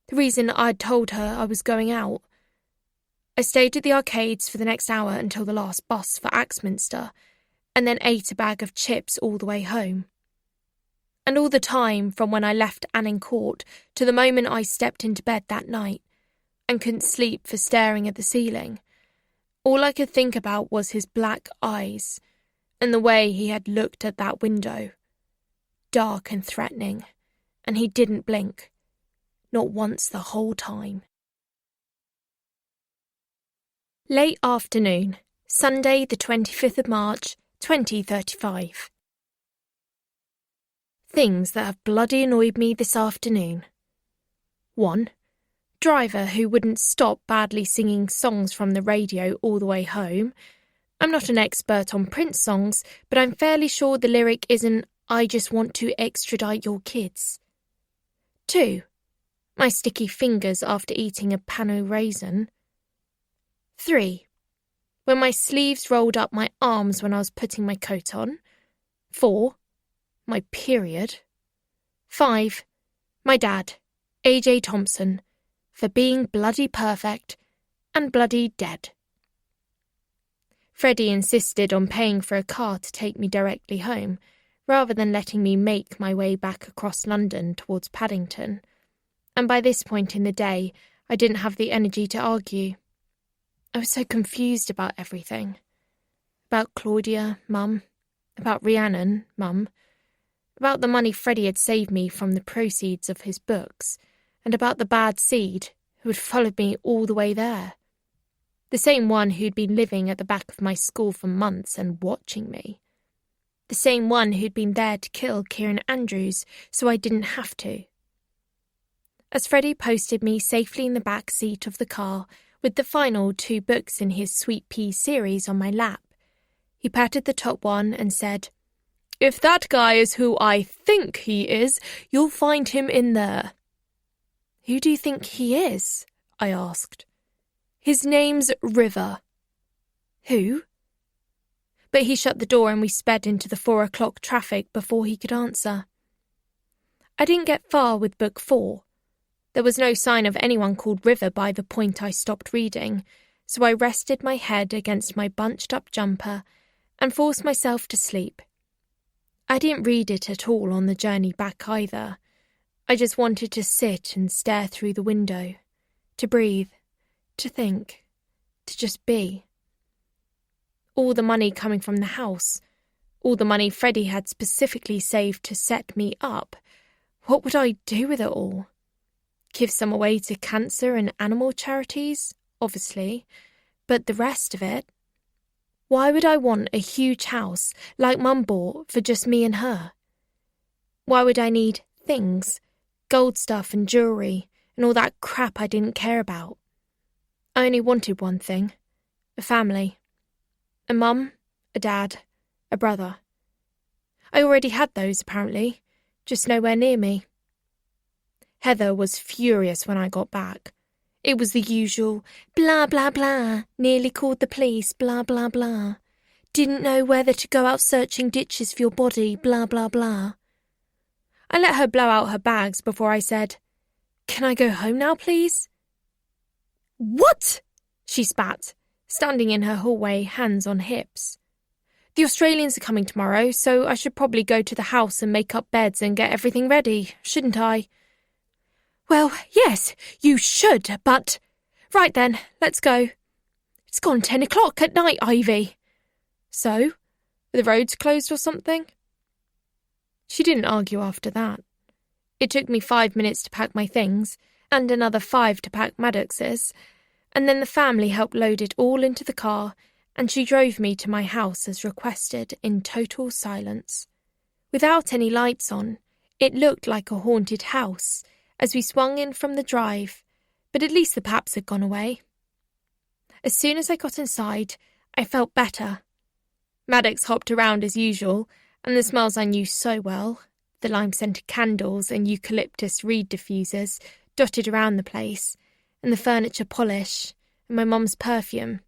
The reason I'd told her I was going out. I stayed at the arcades for the next hour until the last bus for Axminster, and then ate a bag of chips all the way home. And all the time from when I left Anning Court to the moment I stepped into bed that night and couldn't sleep for staring at the ceiling, all I could think about was his black eyes and the way he had looked at that window. Dark and threatening, and he didn't blink. Not once the whole time. Late afternoon, Sunday the 25th of March, 2035. Things that have bloody annoyed me this afternoon. 1. Driver who wouldn't stop badly singing songs from the radio all the way home. I'm not an expert on Prince songs, but I'm fairly sure the lyric isn't "I just want to extradite your kids." 2. My sticky fingers after eating a pano raisin. 3. When my sleeves rolled up my arms when I was putting my coat on. 4. My period. 5. My dad, A.J. Thompson, for being bloody perfect and bloody dead. Freddie insisted on paying for a car to take me directly home, rather than letting me make my way back across London towards Paddington. And by this point in the day, I didn't have the energy to argue. I was so confused about everything. About Claudia, Mum. About Rhiannon, Mum. About the money Freddie had saved me from the proceeds of his books, and about the bad seed who had followed me all the way there. The same one who'd been living at the back of my school for months and watching me. The same one who'd been there to kill Kieran Andrews, so I didn't have to. As Freddie posted me safely in the back seat of the car with the final 2 books in his Sweet Pea series on my lap, he patted the top one and said, "If that guy is who I think he is, you'll find him in there." "Who do you think he is?" I asked. "His name's River." "Who?" But he shut the door and we sped into the 4 o'clock traffic before he could answer. I didn't get far with book 4. There was no sign of anyone called River by the point I stopped reading, so I rested my head against my bunched-up jumper and forced myself to sleep. I didn't read it at all on the journey back either. I just wanted to sit and stare through the window, to breathe, to think, to just be. All the money coming from the house, all the money Freddie had specifically saved to set me up, what would I do with it all? Give some away to cancer and animal charities, obviously, but the rest of it? Why would I want a huge house like Mum bought for just me and her? Why would I need things, gold stuff and jewellery, and all that crap I didn't care about? I only wanted one thing, a family. A mum, a dad, a brother. I already had those, apparently, just nowhere near me. Heather was furious when I got back. It was the usual, blah, blah, blah, nearly called the police, blah, blah, blah. Didn't know whether to go out searching ditches for your body, blah, blah, blah. I let her blow out her bags before I said, "Can I go home now, please?" "What?" she spat, standing in her hallway, hands on hips. "The Australians are coming tomorrow, so I should probably go to the house and make up beds and get everything ready, shouldn't I?" "Well, yes, you should, but—" "Right then, let's go." "It's gone 10 o'clock at night, Ivy." "So? Are the roads closed or something?" She didn't argue after that. It took me 5 minutes to pack my things, and another 5 to pack Maddox's, and then the family helped load it all into the car, and she drove me to my house as requested in total silence. Without any lights on, it looked like a haunted house as we swung in from the drive, but at least the paps had gone away. As soon as I got inside, I felt better. Maddox hopped around as usual, and the smells I knew so well, the lime-scented candles and eucalyptus reed diffusers dotted around the place, and the furniture polish, and my mum's perfume,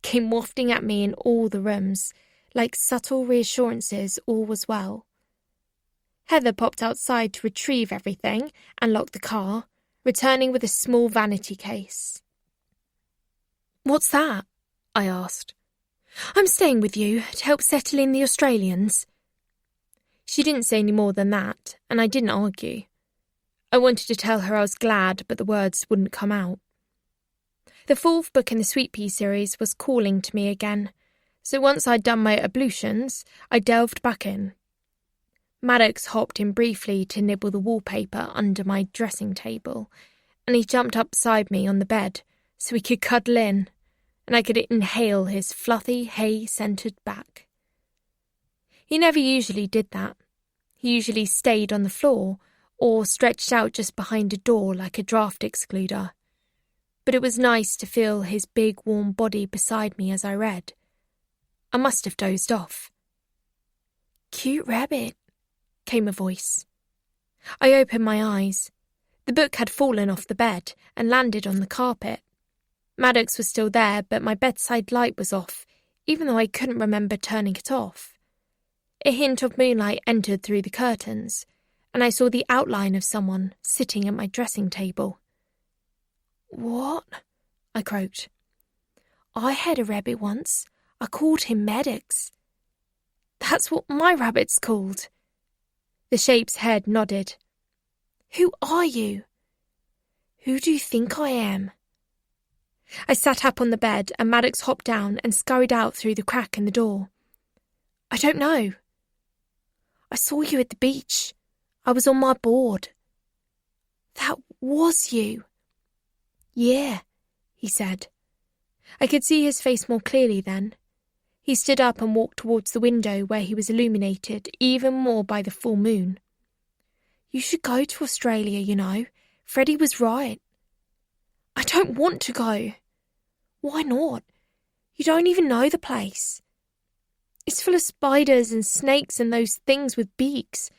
came wafting at me in all the rooms, like subtle reassurances all was well. Heather popped outside to retrieve everything and lock the car, returning with a small vanity case. "What's that?" I asked. "I'm staying with you to help settle in the Australians." She didn't say any more than that, and I didn't argue. I wanted to tell her I was glad, but the words wouldn't come out. The 4th book in the Sweet Pea series was calling to me again, so once I'd done my ablutions, I delved back in. Maddox hopped in briefly to nibble the wallpaper under my dressing table, and he jumped up beside me on the bed so we could cuddle in, and I could inhale his fluffy, hay-scented back. He never usually did that. He usually stayed on the floor or stretched out just behind a door like a draft excluder. But it was nice to feel his big, warm body beside me as I read. I must have dozed off. "Cute rabbit," came a voice. I opened my eyes. The book had fallen off the bed and landed on the carpet. Maddox was still there, but my bedside light was off, even though I couldn't remember turning it off. A hint of moonlight entered through the curtains, and I saw the outline of someone sitting at my dressing table. "What?" I croaked. "I had a rabbit once. I called him Maddox." "That's what my rabbit's called." The shape's head nodded. "Who are you?" "Who do you think I am?" I sat up on the bed and Maddox hopped down and scurried out through the crack in the door. "I don't know." "I saw you at the beach. I was on my board." "That was you." "Yeah," he said. I could see his face more clearly then. He stood up and walked towards the window where he was illuminated even more by the full moon. You should go to Australia, you know. Freddie was right. I don't want to go. Why not? You don't even know the place. It's full of spiders and snakes and those things with beaks.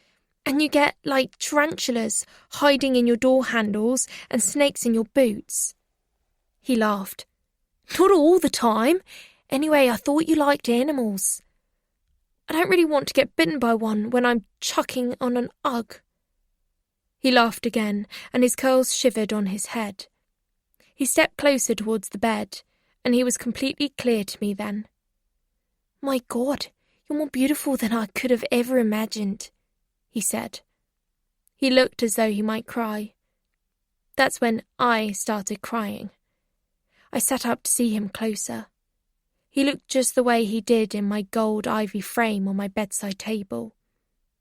And you get, like, tarantulas hiding in your door handles and snakes in your boots. He laughed. Not all the time. Anyway, I thought you liked animals. I don't really want to get bitten by one when I'm chucking on an Ugg. He laughed again, and his curls shivered on his head. He stepped closer towards the bed, and he was completely clear to me then. My God, you're more beautiful than I could have ever imagined, he said. He looked as though he might cry. That's when I started crying. I sat up to see him closer. He looked just the way he did in my gold ivy frame on my bedside table.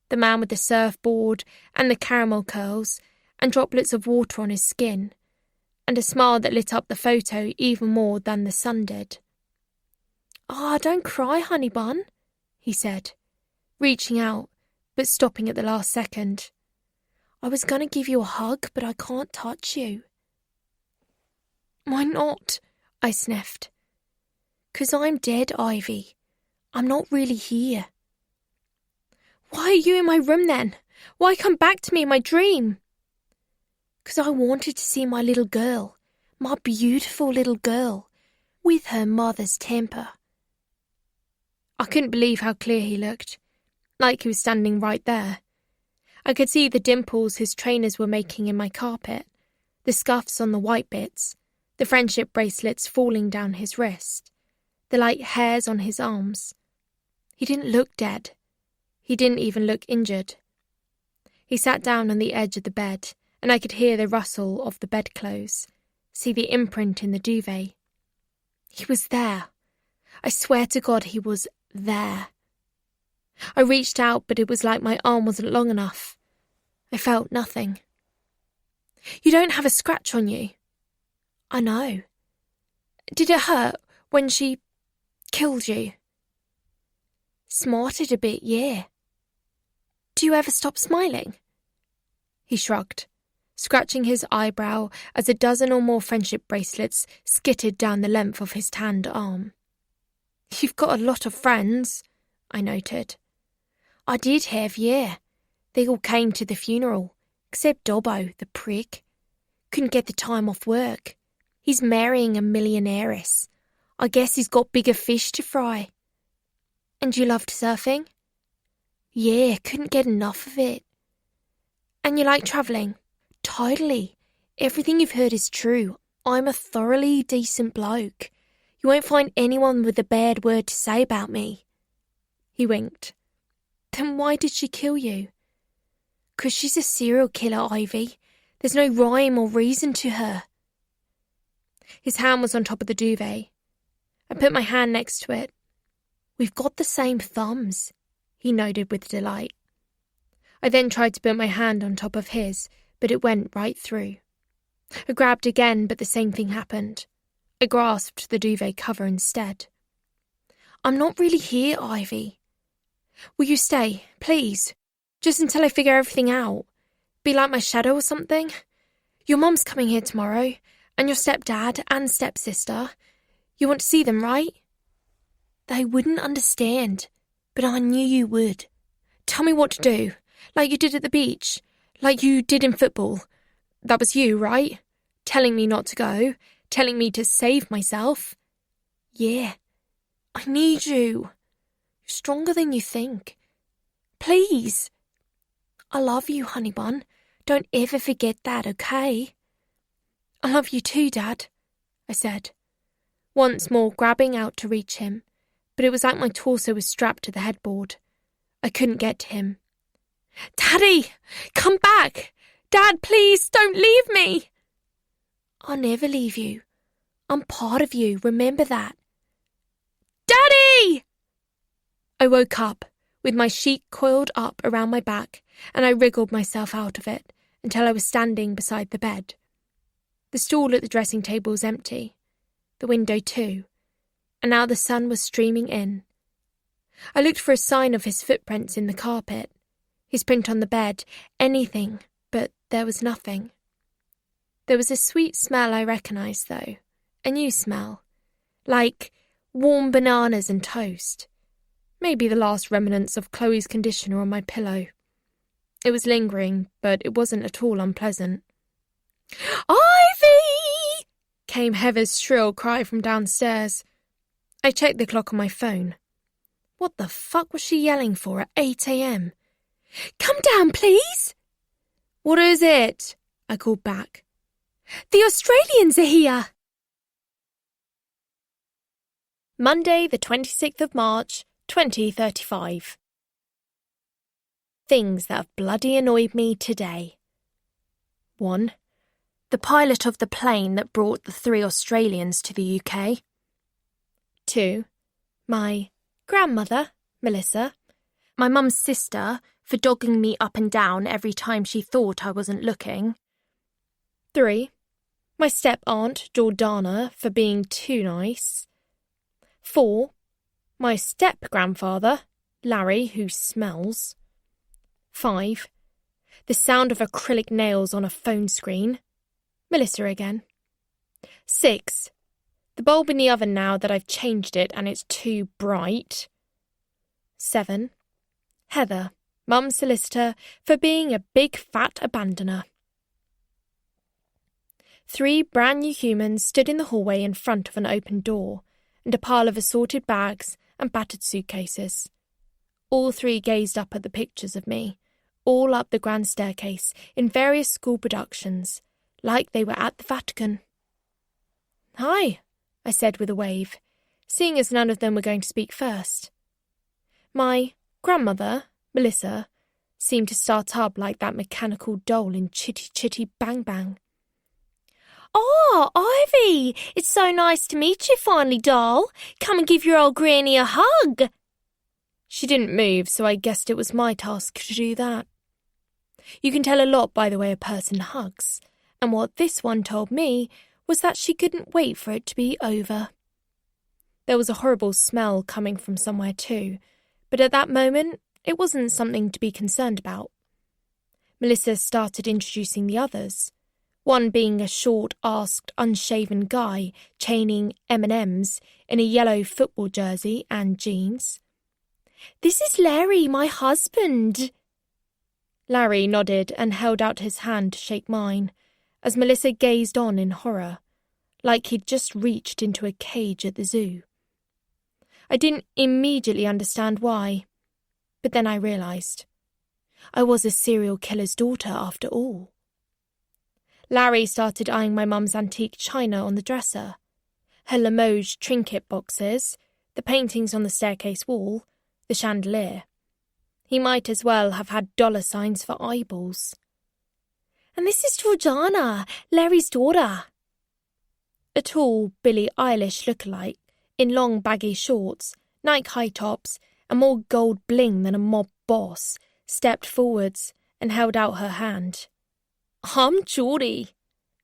The man with the surfboard and the caramel curls and droplets of water on his skin, and a smile that lit up the photo even more than the sun did. Don't cry, honey bun, he said, reaching out, but stopping at the last second. I was going to give you a hug, but I can't touch you. Why not? I sniffed. 'Cause I'm dead, Ivy. I'm not really here. Why are you in my room then? Why come back to me in my dream? 'Cause I wanted to see my little girl, my beautiful little girl, with her mother's temper. I couldn't believe how clear he looked, like he was standing right there. I could see the dimples his trainers were making in my carpet, the scuffs on the white bits, the friendship bracelets falling down his wrist, the light hairs on his arms. He didn't look dead. He didn't even look injured. He sat down on the edge of the bed, and I could hear the rustle of the bedclothes, see the imprint in the duvet. He was there. I swear to God he was there. I reached out, but it was like my arm wasn't long enough. I felt nothing. You don't have a scratch on you. I know. Did it hurt when she killed you? Smarted a bit, yeah. Do you ever stop smiling? He shrugged, scratching his eyebrow as a dozen or more friendship bracelets skittered down the length of his tanned arm. You've got a lot of friends, I noted. I did have, yeah. They all came to the funeral, except Dobbo, the prick. Couldn't get the time off work. He's marrying a millionairess. I guess he's got bigger fish to fry. And you loved surfing? Yeah, couldn't get enough of it. And you like travelling? Totally. Everything you've heard is true. I'm a thoroughly decent bloke. You won't find anyone with a bad word to say about me. He winked. Then why did she kill you? 'Cause she's a serial killer, Ivy. There's no rhyme or reason to her. His hand was on top of the duvet. I put my hand next to it. We've got the same thumbs, he noted with delight. I then tried to put my hand on top of his, but it went right through. I grabbed again, but the same thing happened. I grasped the duvet cover instead. I'm not really here, Ivy. Will you stay, please? Just until I figure everything out. Be like my shadow or something? Your mum's coming here tomorrow, and your stepdad and stepsister. You want to see them, right? They wouldn't understand, but I knew you would. Tell me what to do, like you did at the beach, like you did in football. That was you, right? Telling me not to go, telling me to save myself. Yeah, I need you. You're stronger than you think. Please. I love you, honey bun. Don't ever forget that, okay? I love you too, Dad, I said, once more grabbing out to reach him, but it was like my torso was strapped to the headboard. I couldn't get to him. Daddy, come back! Dad, please, don't leave me! I'll never leave you. I'm part of you, remember that. Daddy! I woke up, with my sheet coiled up around my back, and I wriggled myself out of it until I was standing beside the bed. The stool at the dressing table was empty, the window too, and now the sun was streaming in, I looked for a sign of his footprints in the carpet, his print on the bed, anything, but there was nothing. There was a sweet smell I recognised, though, a new smell, like warm bananas and toast. Maybe the last remnants of Chloe's conditioner on my pillow. It was lingering, but it wasn't at all unpleasant. "Ivy!" came Heather's shrill cry from downstairs. I checked the clock on my phone. What the fuck was she yelling for at 8 a.m? "Come down, please!" "What is it?" I called back. "The Australians are here!" Monday, the 26th of March, 2035. Things that have bloody annoyed me today. 1. The pilot of the plane that brought the 3 Australians to the UK. 2. My grandmother, Melissa, my mum's sister, for dogging me up and down every time she thought I wasn't looking. 3. My step-aunt, Jordana, for being too nice. 4. My step-grandfather, Larry, who smells. 5. The sound of acrylic nails on a phone screen. Melissa again. 6. The bulb in the oven now that I've changed it and it's too bright. 7. Heather, mum's solicitor, for being a big fat abandoner. 3 brand new humans stood in the hallway in front of an open door and a pile of assorted bags and battered suitcases. All 3 gazed up at the pictures of me, all up the grand staircase in various school productions, like they were at the Vatican. "Hi," I said with a wave, seeing as none of them were going to speak first. My grandmother, Melissa, seemed to start up like that mechanical doll in Chitty Chitty Bang Bang. "Oh, Ivy, it's so nice to meet you finally, doll. Come and give your old granny a hug." She didn't move, so I guessed it was my task to do that. You can tell a lot by the way a person hugs, and what this one told me was that she couldn't wait for it to be over. There was a horrible smell coming from somewhere too, but at that moment, it wasn't something to be concerned about. Melissa started introducing the others, one being a short-arsed, unshaven guy chaining M&Ms in a yellow football jersey and jeans. "This is Larry, my husband." Larry nodded and held out his hand to shake mine, as Melissa gazed on in horror, like he'd just reached into a cage at the zoo. I didn't immediately understand why, but then I realised. I was a serial killer's daughter after all. Larry started eyeing my mum's antique china on the dresser, her Limoges trinket boxes, the paintings on the staircase wall, the chandelier. He might as well have had dollar signs for eyeballs. "And this is Jordana, Larry's daughter." A tall Billie Eilish lookalike, in long baggy shorts, Nike high tops, and more gold bling than a mob boss, stepped forwards and held out her hand. "I'm Geordie,"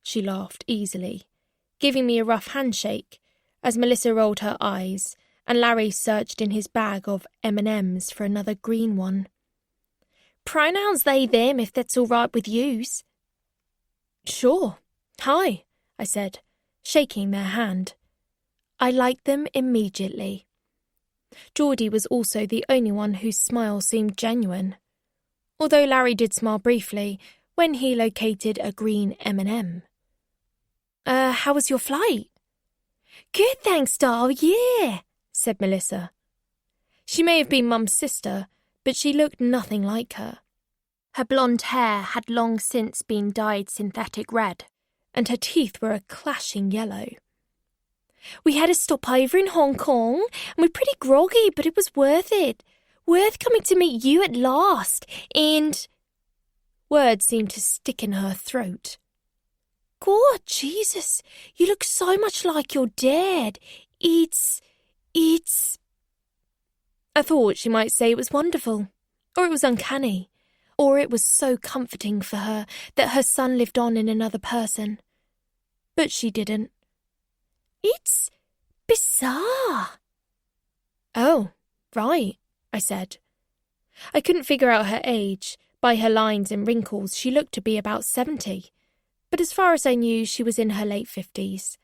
she laughed easily, giving me a rough handshake, as Melissa rolled her eyes and Larry searched in his bag of M&Ms for another green one. "Pronouns they, them, if that's all right with yous." "Sure. Hi," I said, shaking their hand. I liked them immediately. Geordie was also the only one whose smile seemed genuine, although Larry did smile briefly when he located a green M&M. How was your flight?" "Good, thanks, doll, yeah," said Melissa. She may have been Mum's sister, but she looked nothing like her. Her blonde hair had long since been dyed synthetic red, and her teeth were a clashing yellow. "We had a stopover in Hong Kong, and we're pretty groggy, but it was worth it. Worth coming to meet you at last, and—" Words seemed to stick in her throat. "God, Jesus, you look so much like your dad. It's... I thought she might say it was wonderful, or it was uncanny, or it was so comforting for her that her son lived on in another person. But she didn't. "It's bizarre." "Oh, right," I said. I couldn't figure out her age. By her lines and wrinkles, she looked to be about 70. But as far as I knew, she was in her late 50s.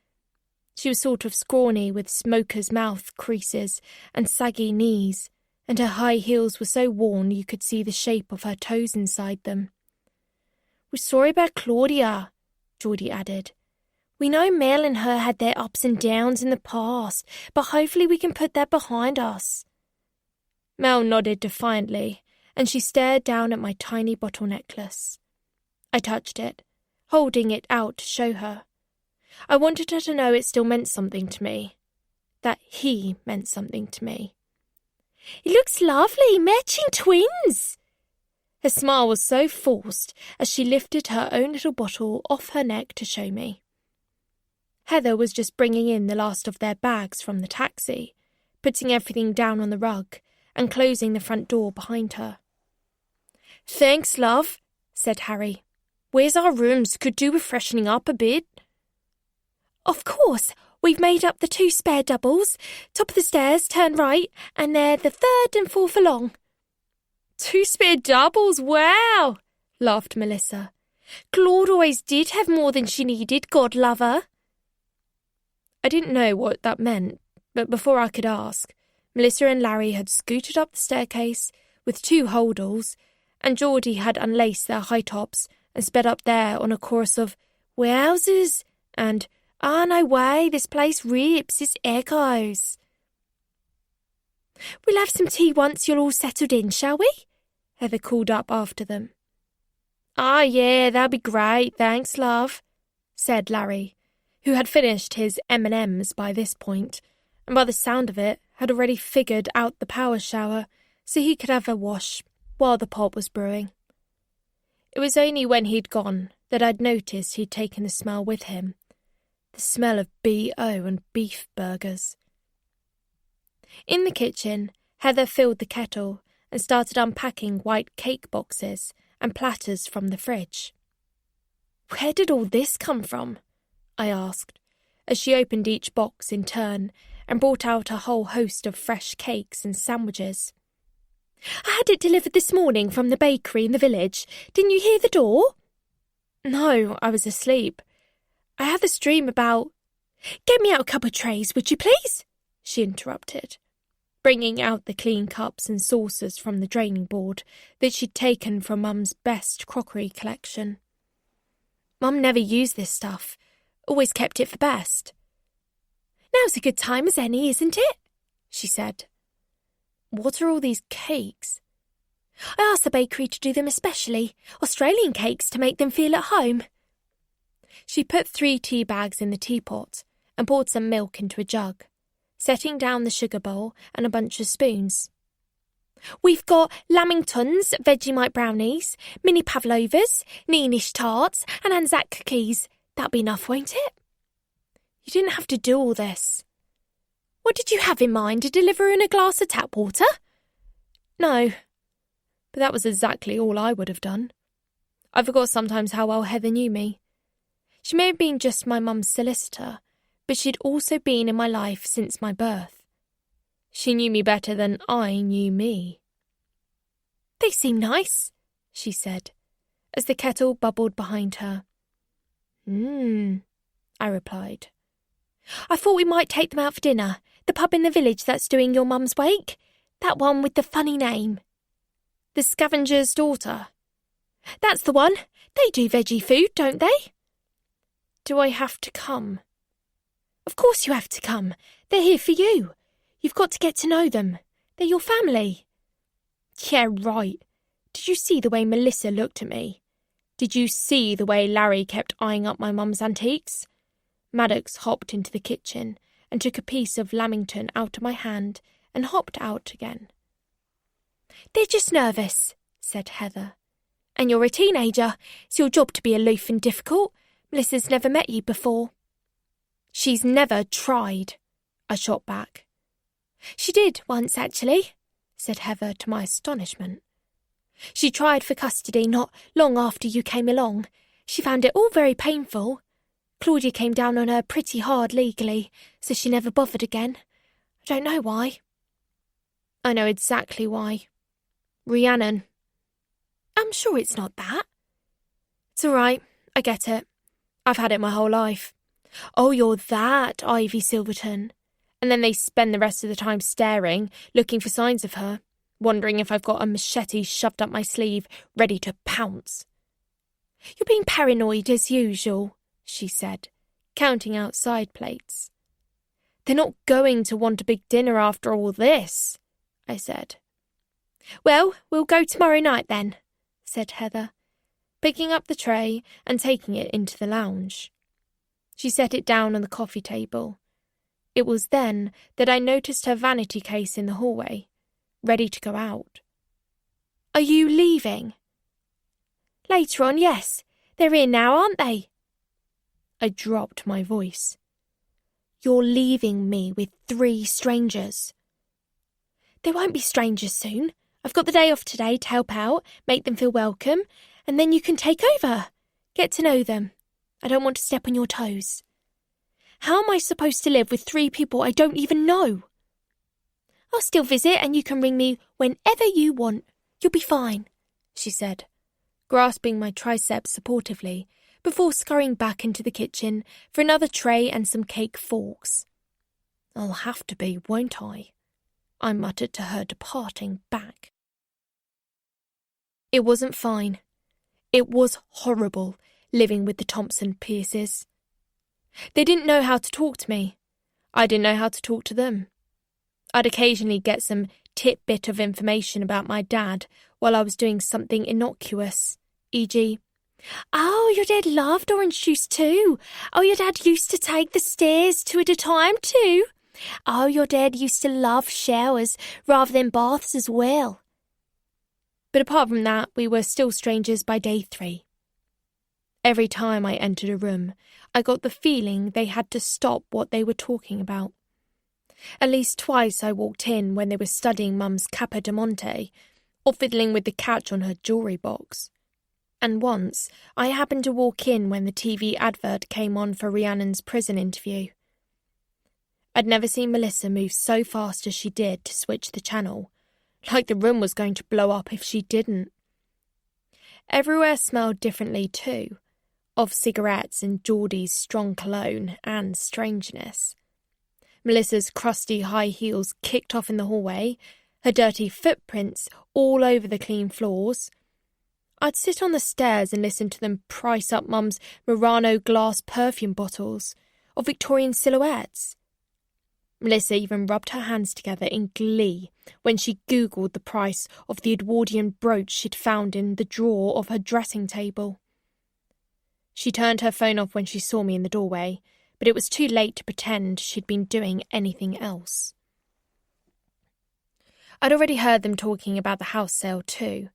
She was sort of scrawny with smoker's mouth creases and saggy knees, and her high heels were so worn you could see the shape of her toes inside them. "We're sorry about Claudia," Geordie added. "We know Mel and her had their ups and downs in the past, but hopefully we can put that behind us." Mel nodded defiantly, and she stared down at my tiny bottle necklace. I touched it, holding it out to show her. I wanted her to know it still meant something to me, that he meant something to me. "It looks lovely, matching twins!" Her smile was so forced as she lifted her own little bottle off her neck to show me. Heather was just bringing in the last of their bags from the taxi, putting everything down on the rug and closing the front door behind her. "Thanks, love," said Harry. "Where's our rooms? Could do with freshening up a bit." "Of course, we've made up the 2 spare doubles. Top of the stairs, turn right, and they're the 3rd and 4th along." "2 spare doubles, wow!" laughed Melissa. "Claude always did have more than she needed, God love her." I didn't know what that meant, but before I could ask, Melissa and Larry had scooted up the staircase with 2 holdalls, and Geordie had unlaced their high tops and sped up there on a chorus of "Wowzers" and "Ah, no way, this place rips, it's echoes." "We'll have some tea once you're all settled in, shall we?" Heather called up after them. "Ah, yeah, that'll be great, thanks, love," said Larry, who had finished his M&Ms by this point, and by the sound of it had already figured out the power shower so he could have a wash while the pot was brewing. It was only when he'd gone that I'd noticed he'd taken the smell with him, the smell of B.O. and beef burgers. In the kitchen, Heather filled the kettle and started unpacking white cake boxes and platters from the fridge. "Where did all this come from?" I asked, as she opened each box in turn and brought out a whole host of fresh cakes and sandwiches. "I had it delivered this morning from the bakery in the village. Didn't you hear the door?" "No, I was asleep. I had this dream about—" "Get me out a couple of trays, would you please?" she interrupted, bringing out the clean cups and saucers from the draining board that she'd taken from Mum's best crockery collection. Mum never used this stuff, always kept it for best. "Now's a good time as any, isn't it?" she said. "What are all these cakes?" "I asked the bakery to do them especially, Australian cakes to make them feel at home." She put 3 tea bags in the teapot and poured some milk into a jug, setting down the sugar bowl and a bunch of spoons. "We've got lamingtons, Vegemite brownies, mini pavlovas, Neenish tarts and Anzac cookies. That'll be enough, won't it?" "You didn't have to do all this." "What did you have in mind, to deliver in a glass of tap water?" "No, but that was exactly all I would have done. I forgot sometimes how well Heather knew me. She may have been just my mum's solicitor, but she'd also been in my life since my birth. She knew me better than I knew me." "They seem nice," she said, as the kettle bubbled behind her. I replied. "I thought we might take them out for dinner. The pub in the village that's doing your mum's wake. That one with the funny name." "The Scavenger's Daughter." "That's the one. They do veggie food, don't they?" "Do I have to come?" "Of course you have to come. They're here for you. You've got to get to know them. They're your family." "Yeah, right. Did you see the way Melissa looked at me? Did you see the way Larry kept eyeing up my mum's antiques?" Maddox hopped into the kitchen and took a piece of lamington out of my hand and hopped out again. "They're just nervous," said Heather. "And you're a teenager. It's your job to be aloof and difficult. Melissa's never met you before." "She's never tried," I shot back. "She did once, actually," said Heather to my astonishment. "She tried for custody not long after you came along. She found it all very painful. Claudia came down on her pretty hard legally, so she never bothered again. I don't know why." I know exactly why. Rhiannon. I'm sure it's not that. It's all right. I get it. I've had it my whole life. Oh, you're that Ivy Silverton. And then they spend the rest of the time staring, looking for signs of her, wondering if I've got a machete shoved up my sleeve, ready to pounce. You're being paranoid as usual, she said, counting out side plates. They're not going to want a big dinner after all this, I said. Well, we'll go tomorrow night then, said Heather, picking up the tray and taking it into the lounge. She set it down on the coffee table. It was then that I noticed her vanity case in the hallway, ready to go out. Are you leaving? Later on, yes. They're in now, aren't they? I dropped my voice. You're leaving me with 3 strangers. They won't be strangers soon. I've got the day off today to help out, make them feel welcome, and then you can take over. Get to know them. I don't want to step on your toes. How am I supposed to live with 3 people I don't even know? I'll still visit and you can ring me whenever you want. You'll be fine, she said, grasping my triceps supportively before scurrying back into the kitchen for another tray and some cake forks. I'll have to be, won't I muttered to her, departing back. It wasn't fine. It was horrible, living with the Thompson Pierces. They didn't know how to talk to me. I didn't know how to talk to them. I'd occasionally get some tidbit of information about my dad while I was doing something innocuous, e.g., oh, your dad loved orange juice too. Oh, your dad used to take the stairs 2 at a time too. Oh, your dad used to love showers rather than baths as well. But apart from that, we were still strangers by day 3. Every time I entered a room, I got the feeling they had to stop what they were talking about. At least twice I walked in when they were studying Mum's Capodimonte or fiddling with the catch on her jewellery box. And once I happened to walk in when the TV advert came on for Rhiannon's prison interview. I'd never seen Melissa move so fast as she did to switch the channel, like the room was going to blow up if she didn't. Everywhere smelled differently too, of cigarettes and Geordie's strong cologne and strangeness. Melissa's crusty high heels kicked off in the hallway, her dirty footprints all over the clean floors. I'd sit on the stairs and listen to them price up Mum's Murano glass perfume bottles or Victorian silhouettes. Melissa even rubbed her hands together in glee when she Googled the price of the Edwardian brooch she'd found in the drawer of her dressing table. She turned her phone off when she saw me in the doorway, but it was too late to pretend she'd been doing anything else. I'd already heard them talking about the house sale too.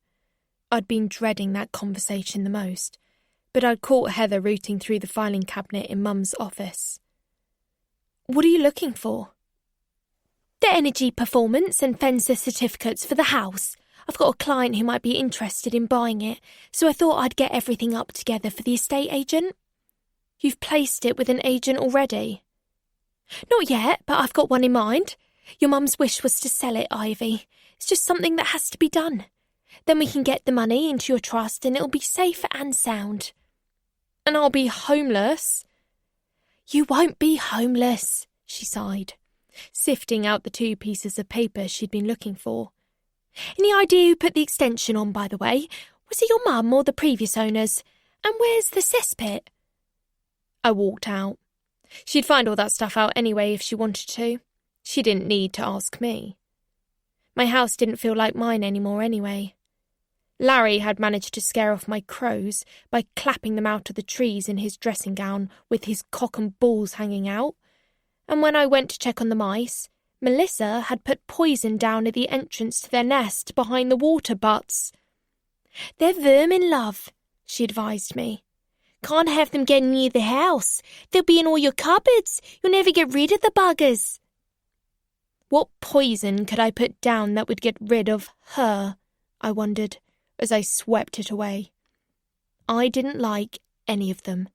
I'd been dreading that conversation the most, but I'd caught Heather rooting through the filing cabinet in Mum's office. What are you looking for? The energy performance and Fencer certificates for the house. I've got a client who might be interested in buying it, so I thought I'd get everything up together for the estate agent. You've placed it with an agent already? Not yet, but I've got one in mind. Your mum's wish was to sell it, Ivy. It's just something that has to be done. Then we can get the money into your trust and it'll be safe and sound. And I'll be homeless. You won't be homeless, she sighed, sifting out the 2 pieces of paper she'd been looking for. Any idea who put the extension on, by the way? Was it your mum or the previous owners? And where's the cesspit? I walked out. She'd find all that stuff out anyway if she wanted to. She didn't need to ask me. My house didn't feel like mine anymore anyway. Larry had managed to scare off my crows by clapping them out of the trees in his dressing gown with his cock and balls hanging out, and when I went to check on the mice, Melissa had put poison down at the entrance to their nest behind the water butts. They're vermin, love, she advised me. Can't have them getting near the house. They'll be in all your cupboards. You'll never get rid of the buggers. What poison could I put down that would get rid of her? I wondered, as I swept it away. I didn't like any of them.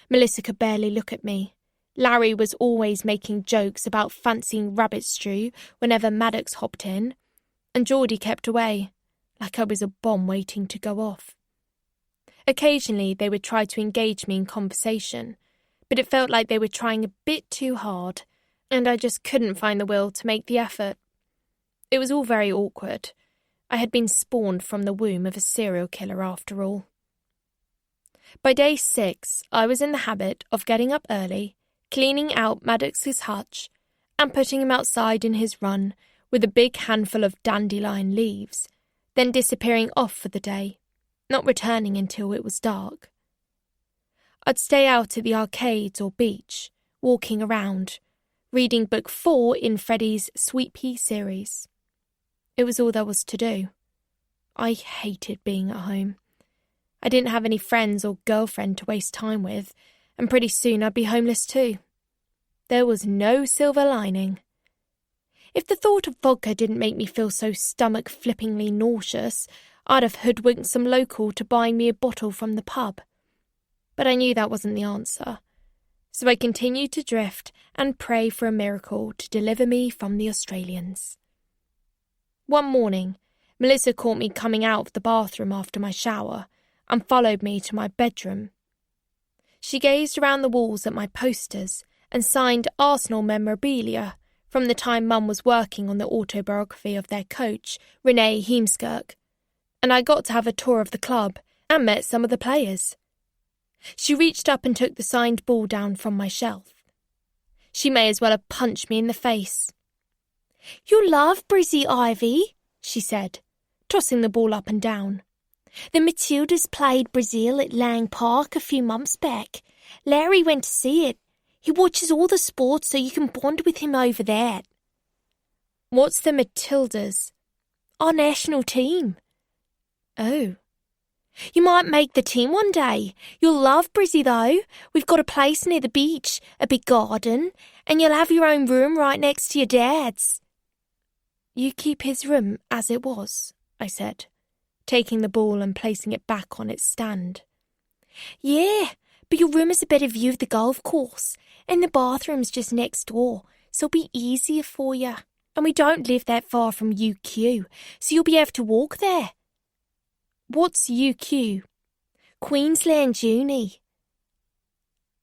Melissa could barely look at me, Larry was always making jokes about fancying rabbit stew whenever Maddox hopped in, and Geordie kept away, like I was a bomb waiting to go off. Occasionally they would try to engage me in conversation, but it felt like they were trying a bit too hard, and I just couldn't find the will to make the effort. It was all very awkward. I had been spawned from the womb of a serial killer after all. By day 6, I was in the habit of getting up early, cleaning out Maddox's hutch, and putting him outside in his run with a big handful of dandelion leaves, then disappearing off for the day, not returning until it was dark. I'd stay out at the arcades or beach, walking around, reading book 4 in Freddie's Sweet Pea series. It was all there was to do. I hated being at home. I didn't have any friends or girlfriend to waste time with, and pretty soon I'd be homeless too. There was no silver lining. If the thought of vodka didn't make me feel so stomach-flippingly nauseous, I'd have hoodwinked some local to buy me a bottle from the pub. But I knew that wasn't the answer, so I continued to drift and pray for a miracle to deliver me from the Australians. One morning, Melissa caught me coming out of the bathroom after my shower and followed me to my bedroom. She gazed around the walls at my posters and signed Arsenal memorabilia from the time Mum was working on the autobiography of their coach, Renee Heemskirk, and I got to have a tour of the club and met some of the players. She reached up and took the signed ball down from my shelf. She may as well have punched me in the face. "You love Brizzy, Ivy," she said, tossing the ball up and down. "The Matildas played Brazil at Lang Park a few months back. Larry went to see it. He watches all the sports so you can bond with him over that." "What's the Matildas?" "Our national team." "Oh." "You might make the team one day. You'll love Brizzy though. We've got a place near the beach, a big garden, and you'll have your own room right next to your dad's." "You keep his room as it was," I said, taking the ball and placing it back on its stand. "Yeah, but your room has a better view of the golf course, and the bathroom's just next door, so it'll be easier for you. And we don't live that far from UQ, so you'll be able to walk there." "What's UQ?" "Queensland Uni."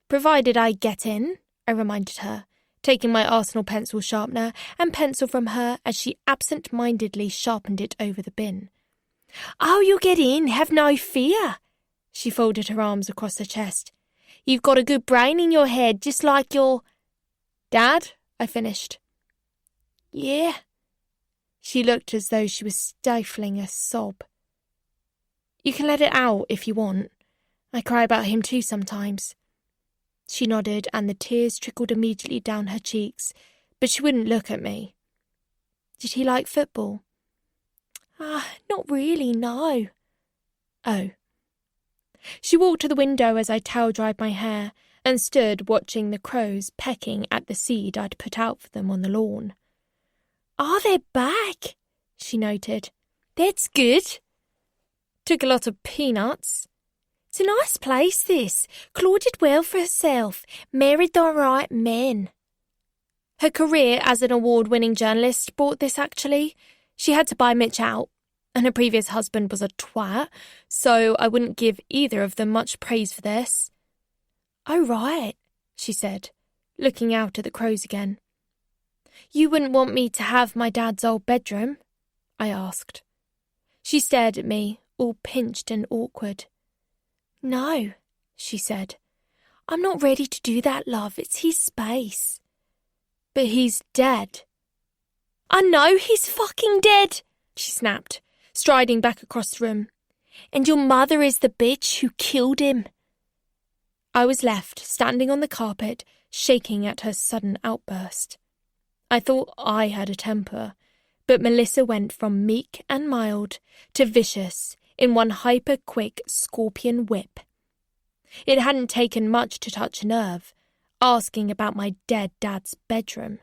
"Provided I get in," I reminded her, taking my Arsenal pencil sharpener and pencil from her as she absent-mindedly sharpened it over the bin. "Oh, you'll get in, have no fear." She folded her arms across her chest. "You've got a good brain in your head, just like your—" "Dad?" I finished. "Yeah." She looked as though she was stifling a sob. "You can let it out if you want. I cry about him too sometimes." She nodded and the tears trickled immediately down her cheeks, but she wouldn't look at me. "Did he like football?" Not really, no." "Oh." She walked to the window as I towel-dried my hair and stood watching the crows pecking at the seed I'd put out for them on the lawn. "Oh, they're back," she noted. "That's good." "Took a lot of peanuts." "It's a nice place, this. Claude did well for herself. Married the right men." Her career as an award-winning journalist brought this, actually. She had to buy Mitch out, and her previous husband was a twat, so I wouldn't give either of them much praise for this. "Oh, right," she said, looking out at the crows again. "You wouldn't want me to have my dad's old bedroom?" I asked. She stared at me, all pinched and awkward. "No," she said. "I'm not ready to do that, love. It's his space." "But he's dead." "I know he's fucking dead," she snapped, striding back across the room. "And your mother is the bitch who killed him." I was left standing on the carpet, shaking at her sudden outburst. I thought I had a temper, but Melissa went from meek and mild to vicious in one hyper-quick scorpion whip. It hadn't taken much to touch a nerve, asking about my dead dad's bedroom.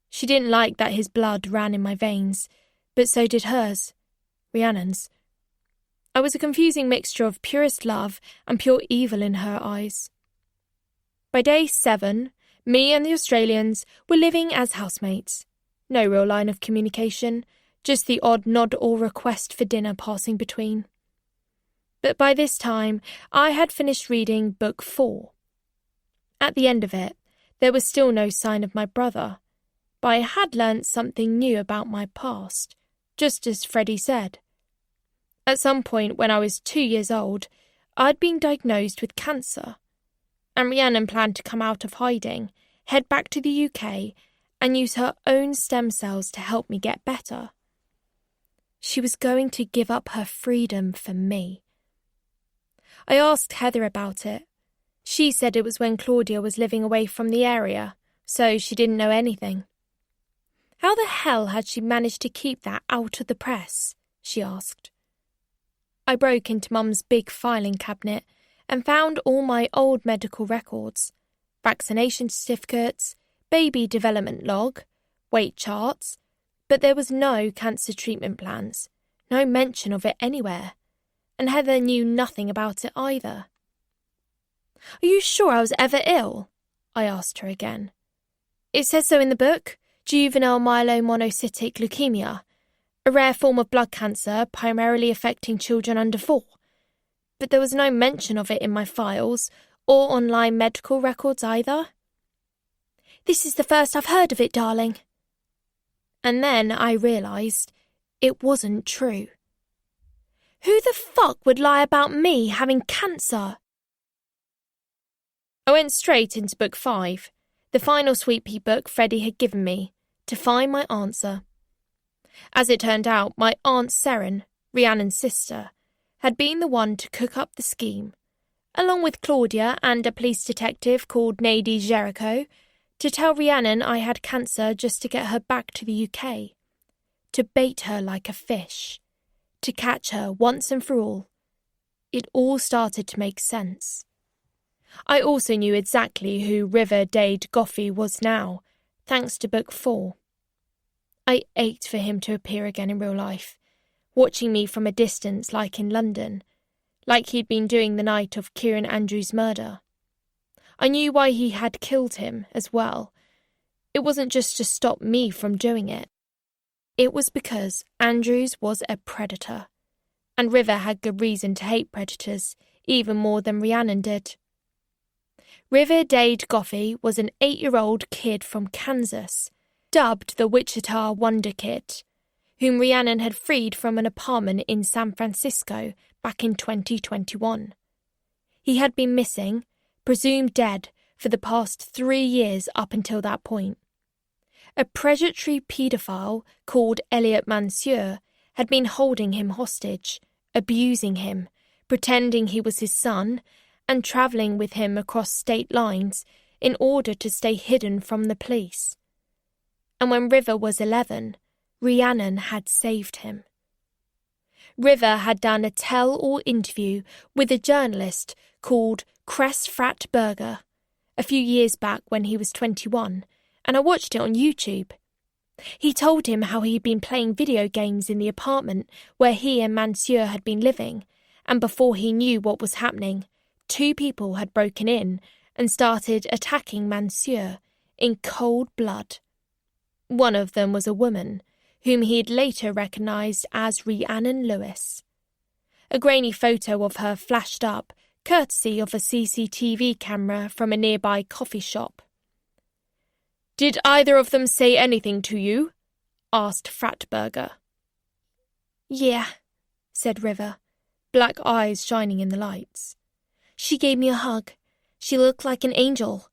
She didn't like that his blood ran in my veins, but so did hers, Rhiannon's. I was a confusing mixture of purest love and pure evil in her eyes. By day 7, Me and the Australians were living as housemates. No real line of communication, just the odd nod or request for dinner passing between. But by this time, I had finished reading book 4. At the end of it, there was still no sign of my brother, but I had learnt something new about my past, just as Freddie said. At some point when I was 2 years old, I'd been diagnosed with cancer, and Rhiannon planned to come out of hiding, head back to the UK, and use her own stem cells to help me get better. She was going to give up her freedom for me. I asked Heather about it. She said it was when Claudia was living away from the area, so she didn't know anything. How the hell had she managed to keep that out of the press? She asked. I broke into Mum's big filing cabinet and found all my old medical records, vaccination certificates, baby development log, weight charts, but there was no cancer treatment plans, no mention of it anywhere, and Heather knew nothing about it either. Are you sure I was ever ill? I asked her again. It says so in the book, juvenile myelomonocytic leukemia, a rare form of blood cancer primarily affecting children under 4. But there was no mention of it in my files or online medical records either. This is the first I've heard of it, darling. And then I realised it wasn't true. Who the fuck would lie about me having cancer? I went straight into book 5, the final sweet pea book Freddie had given me, to find my answer. As it turned out, my Aunt Seren, Rhiannon's sister, had been the one to cook up the scheme, along with Claudia and a police detective called Nadie Jericho, to tell Rhiannon I had cancer just to get her back to the UK, to bait her like a fish, to catch her once and for all. It all started to make sense. I also knew exactly who River Dade Goffey was now, thanks to book 4. I ached for him to appear again in real life, watching me from a distance like in London, like he'd been doing the night of Kieran Andrews' murder. I knew why he had killed him as well. It wasn't just to stop me from doing it. It was because Andrews was a predator, and River had good reason to hate predators, even more than Rhiannon did. River Dade Goffey was an 8-year-old kid from Kansas, dubbed the Wichita Wonder Kid, whom Rhiannon had freed from an apartment in San Francisco back in 2021. He had been missing, presumed dead, for the past 3 years up until that point. A predatory paedophile called Elliot Mansour had been holding him hostage, abusing him, pretending he was his son, and travelling with him across state lines in order to stay hidden from the police. And when River was 11, Rhiannon had saved him. River had done a tell-all interview with a journalist called Cress Fratberger a few years back when he was 21, and I watched it on YouTube. He told him how he'd been playing video games in the apartment where he and Mansour had been living, and before he knew what was happening, 2 people had broken in and started attacking Mansour in cold blood. One of them was a woman, whom he'd later recognised as Rhiannon Lewis. A grainy photo of her flashed up, courtesy of a CCTV camera from a nearby coffee shop. "Did either of them say anything to you?" asked Fratberger. "Yeah," said River, black eyes shining in the lights. "She gave me a hug. She looked like an angel.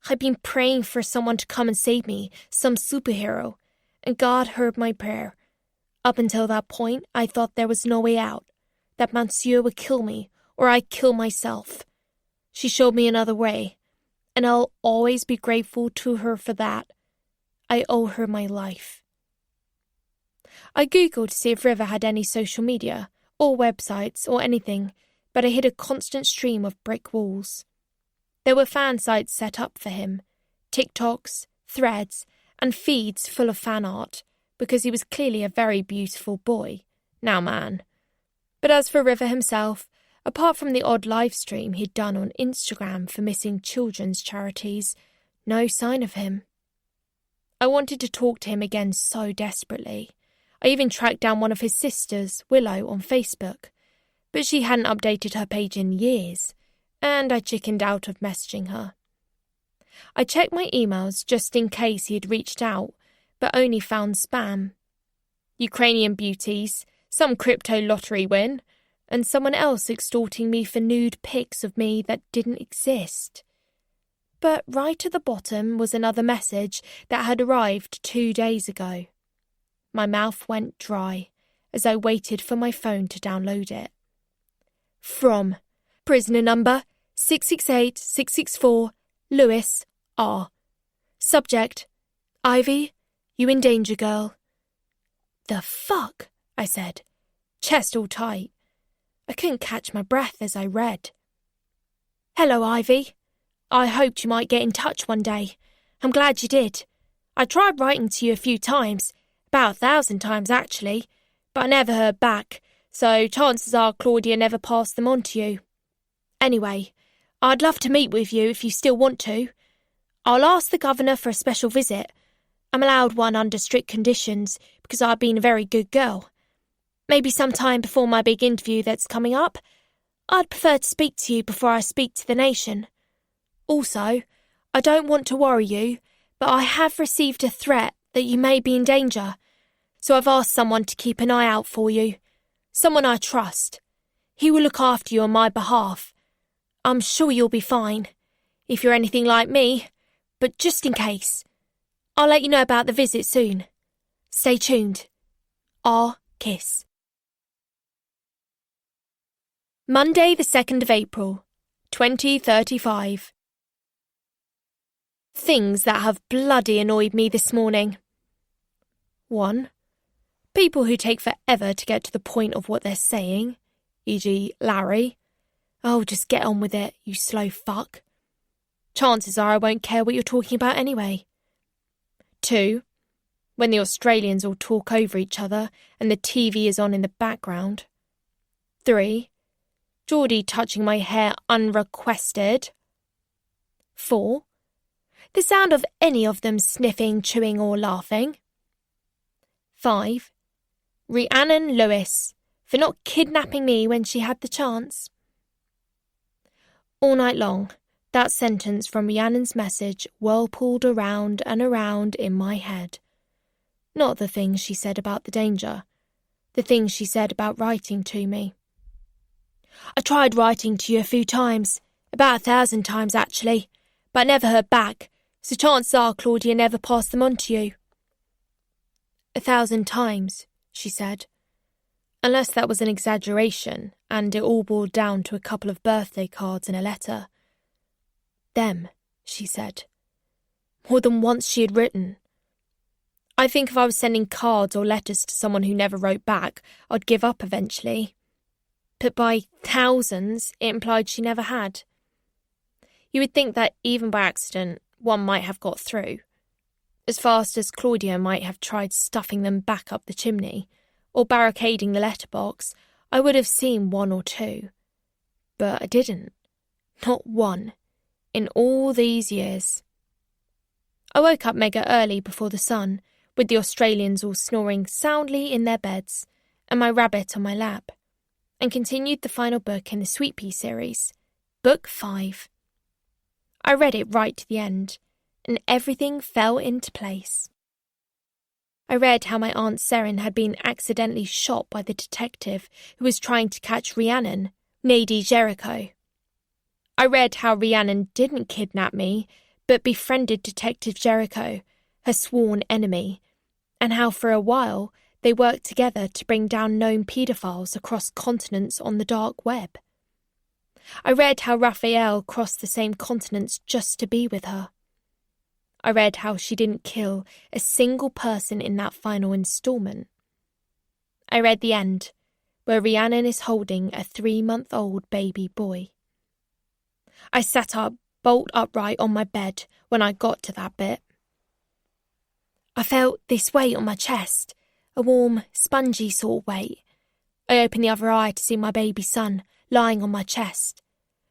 I'd been praying for someone to come and save me, some superhero, and God heard my prayer. Up until that point, I thought there was no way out, that Mansour would kill me, or I'd kill myself. She showed me another way, and I'll always be grateful to her for that. I owe her my life." I googled to see if River had any social media, or websites, or anything, but I hit a constant stream of brick walls. There were fan sites set up for him, TikToks, threads, and feeds full of fan art, because he was clearly a very beautiful boy, now man. But as for River himself, apart from the odd live stream he'd done on Instagram for missing children's charities, No sign of him. I wanted to talk to him again so desperately. I even tracked down one of his sisters, Willow, on Facebook, but she hadn't updated her page in years, and I chickened out of messaging her. I checked my emails just in case he had reached out, but only found spam. Ukrainian beauties, some crypto lottery win, and someone else extorting me for nude pics of me that didn't exist. But right at the bottom was another message that had arrived 2 days ago. My mouth went dry as I waited for my phone to download it. From prisoner number 668664, Lewis R. Subject: Ivy, you in danger, girl. The fuck? I said, chest all tight. I couldn't catch my breath as I read. Hello, Ivy. I hoped you might get in touch one day. I'm glad you did. I tried writing to you a few times, about 1,000 times actually, but I never heard back, so chances are Claudia never passed them on to you. Anyway, I'd love to meet with you if you still want to. I'll ask the governor for a special visit. I'm allowed one under strict conditions because I've been a very good girl. Maybe sometime before my big interview that's coming up. I'd prefer to speak to you before I speak to the nation. Also, I don't want to worry you, but I have received a threat that you may be in danger, so I've asked someone to keep an eye out for you. Someone I trust. He will look after you on my behalf. I'm sure you'll be fine, if you're anything like me, but just in case. I'll let you know about the visit soon. Stay tuned. R. Kiss. Monday the 2nd of April, 2035. Things that have bloody annoyed me this morning. 1. People who take forever to get to the point of what they're saying, e.g. Larry. Oh, just get on with it, you slow fuck. Chances are I won't care what you're talking about anyway. 2. When the Australians all talk over each other and the TV is on in the background. 3. Geordie touching my hair unrequested. 4. The sound of any of them sniffing, chewing or laughing. 5. Rhiannon Lewis for not kidnapping me when she had the chance. All night long, that sentence from Rhiannon's message whirlpooled around and around in my head. Not the things she said about the danger, the things she said about writing to me. I tried writing to you a few times, about 1,000 times actually, but I never heard back, so chances are Claudia never passed them on to you. 1,000 times, she said. Unless that was an exaggeration, and it all boiled down to a couple of birthday cards and a letter. Them, she said. More than once she had written. I think if I was sending cards or letters to someone who never wrote back, I'd give up eventually. But by thousands, it implied she never had. You would think that even by accident, one might have got through. As fast as Claudia might have tried stuffing them back up the chimney, or barricading the letterbox, I would have seen 1 or 2. But I didn't. Not one. In all these years. I woke up mega early before the sun, with the Australians all snoring soundly in their beds, and my rabbit on my lap, and continued the final book in the Sweet Pea series, Book 5. I read it right to the end, and everything fell into place. I read how my Aunt Serin had been accidentally shot by the detective who was trying to catch Rhiannon, Nadie Jericho. I read how Rhiannon didn't kidnap me, but befriended Detective Jericho, her sworn enemy, and how for a while they worked together to bring down known paedophiles across continents on the dark web. I read how Raphael crossed the same continents just to be with her. I read how she didn't kill a single person in that final installment. I read the end, where Rhiannon is holding a 3-month-old baby boy. I sat up, bolt upright on my bed when I got to that bit. I felt this weight on my chest, a warm, spongy sort of weight. I opened the other eye to see my baby son lying on my chest.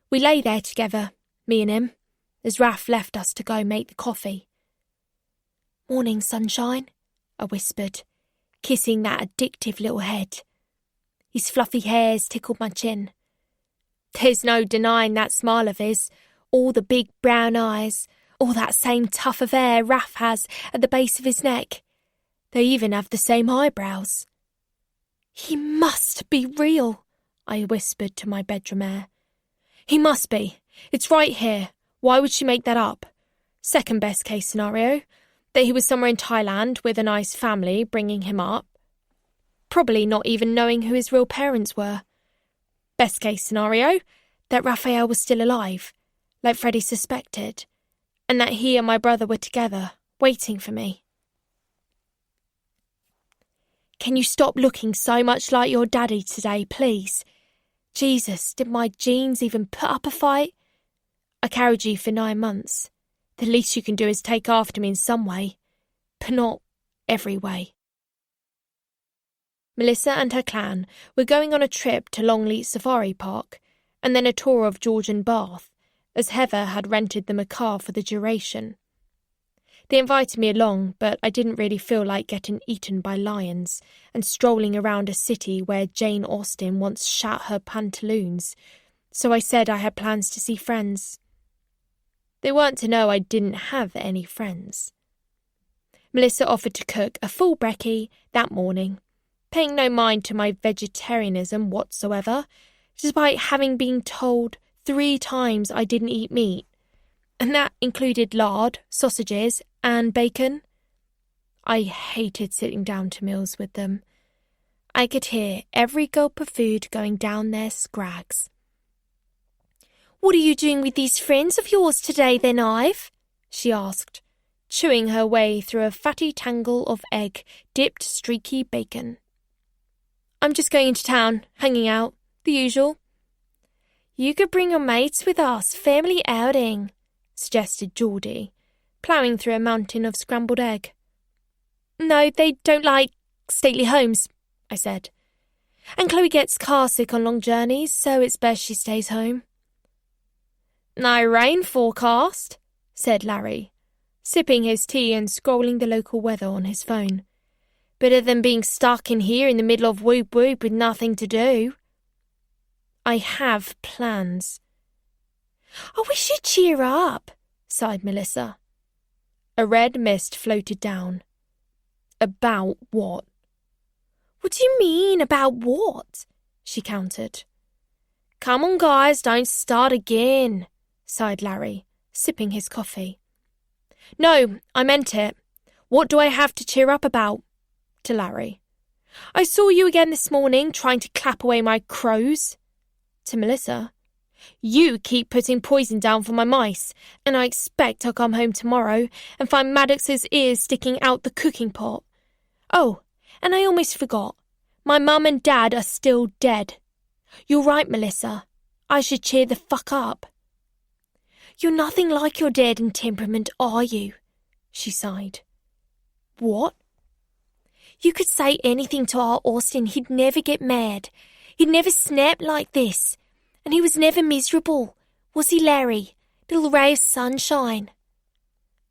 We lay there together, me and him, as Raph left us to go make the coffee. "Morning, sunshine," I whispered, kissing that addictive little head. His fluffy hairs tickled my chin. There's no denying that smile of his, all the big brown eyes, all that same tuft of hair Raph has at the base of his neck. They even have the same eyebrows. "He must be real," I whispered to my bedroom air. "He must be. It's right here. Why would she make that up? Second best case scenario, that he was somewhere in Thailand with a nice family bringing him up, probably not even knowing who his real parents were. Best case scenario, that Raphael was still alive, like Freddie suspected, and that he and my brother were together, waiting for me." "Can you stop looking so much like your daddy today, please? Jesus, did my genes even put up a fight? I carried you for 9 months. The least you can do is take after me in some way, but not every way." Melissa and her clan were going on a trip to Longleat Safari Park and then a tour of Georgian Bath, as Heather had rented them a car for the duration. They invited me along, but I didn't really feel like getting eaten by lions and strolling around a city where Jane Austen once shat her pantaloons, so I said I had plans to see friends. They weren't to know I didn't have any friends. Melissa offered to cook a full brekkie that morning, paying no mind to my vegetarianism whatsoever, despite having been told 3 times I didn't eat meat, and that included lard, sausages, and bacon. I hated sitting down to meals with them. I could hear every gulp of food going down their scrags. "What are you doing with these friends of yours today, then, Ive?" she asked, chewing her way through a fatty tangle of egg-dipped streaky bacon. "I'm just going into town, hanging out, the usual." "You could bring your mates with us, family outing," suggested Geordie, ploughing through a mountain of scrambled egg. "No, they don't like stately homes," I said. "And Chloe gets car sick on long journeys, so it's best she stays home." "No rain forecast," said Larry, sipping his tea and scrolling the local weather on his phone. "Better than being stuck in here in the middle of whoop-whoop with nothing to do." "I have plans." "I wish you'd cheer up," sighed Melissa. A red mist floated down. "About what?" "What do you mean, about what?" she countered. "Come on, guys, don't start again," sighed Larry, sipping his coffee. "No, I meant it. What do I have to cheer up about?" to Larry. "I saw you again this morning trying to clap away my crows." To Melissa. "You keep putting poison down for my mice, and I expect I'll come home tomorrow and find Maddox's ears sticking out the cooking pot. Oh, and I almost forgot. My mum and dad are still dead. You're right, Melissa. I should cheer the fuck up." "You're nothing like your dad in temperament, are you?" she sighed. "What?" "You could say anything to our Austin, he'd never get mad. He'd never snap like this. And he was never miserable. Was he, Larry? Little ray of sunshine."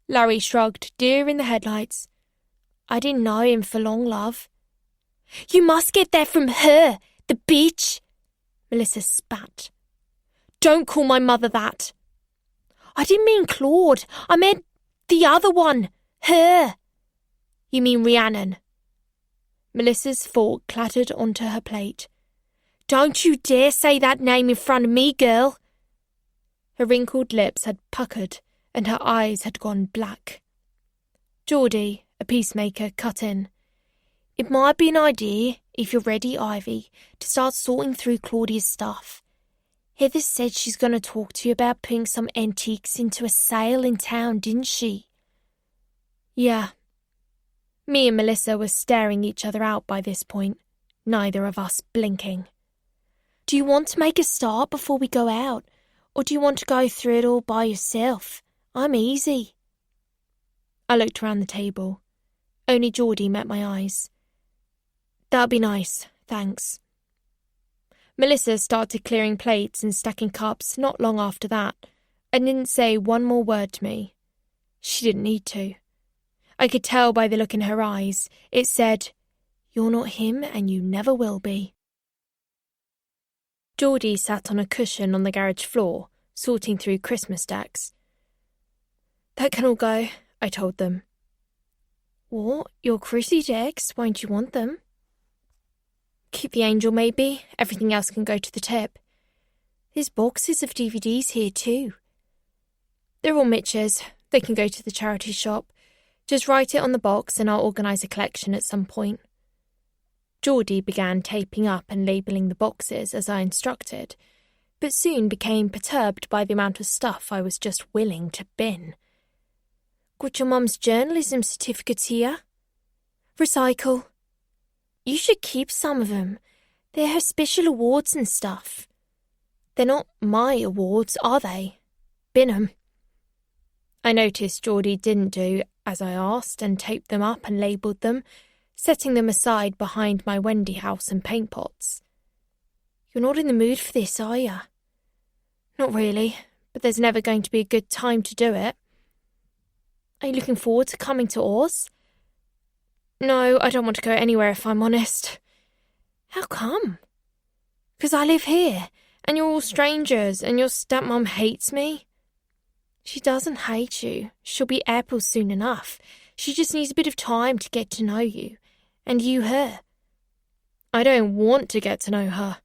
Larry shrugged, deer in the headlights. "I didn't know him for long, love." "You must get that from her, the bitch," Melissa spat. "Don't call my mother that." "I didn't mean Claude. I meant the other one. Her." "You mean Rhiannon." Melissa's fork clattered onto her plate. "Don't you dare say that name in front of me, girl." Her wrinkled lips had puckered and her eyes had gone black. Geordie, a peacemaker, cut in. "It might be an idea, if you're ready, Ivy, to start sorting through Claudia's stuff. Heather said she's going to talk to you about putting some antiques into a sale in town, didn't she?" "Yeah." Me and Melissa were staring each other out by this point, neither of us blinking. "Do you want to make a start before we go out, or do you want to go through it all by yourself? I'm easy." I looked around the table. Only Geordie met my eyes. "That'd be nice, thanks." Melissa started clearing plates and stacking cups not long after that, and didn't say one more word to me. She didn't need to. I could tell by the look in her eyes. It said, "You're not him and you never will be." Geordie sat on a cushion on the garage floor, sorting through Christmas decks. "That can all go," I told them. "What? Your Chrissy decks? Won't you want them?" "Keep the angel, maybe. Everything else can go to the tip. There's boxes of DVDs here too." "They're all Mitch's. They can go to the charity shop. Just write it on the box and I'll organise a collection at some point." Geordie began taping up and labelling the boxes as I instructed, but soon became perturbed by the amount of stuff I was just willing to bin. "Got your mum's journalism certificates here?" "Recycle." "You should keep some of them. They're her special awards and stuff." "They're not my awards, are they?" "Bin 'em." I noticed Geordie didn't do as I asked and taped them up and labelled them, setting them aside behind my Wendy house and paint pots. "You're not in the mood for this, are you?" "Not really, but there's never going to be a good time to do it." "Are you looking forward to coming to Oz?" "No, I don't want to go anywhere if I'm honest." "How come?" "'Cause I live here, and you're all strangers, and your stepmom hates me." "She doesn't hate you. She'll be April soon enough. She just needs a bit of time to get to know you. And you her." "I don't want to get to know her.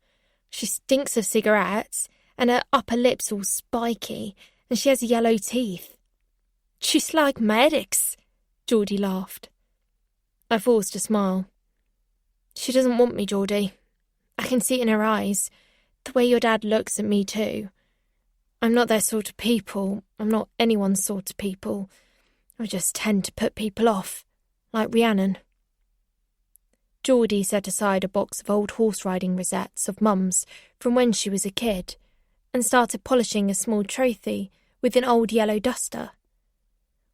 She stinks of cigarettes, and her upper lip's all spiky, and she has yellow teeth." "She's like Maddox," Geordie laughed. I forced a smile. "She doesn't want me, Geordie. I can see it in her eyes. The way your dad looks at me too. I'm not their sort of people. I'm not anyone's sort of people. I just tend to put people off, like Rhiannon." Geordie set aside a box of old horse-riding rosettes of Mum's from when she was a kid and started polishing a small trophy with an old yellow duster.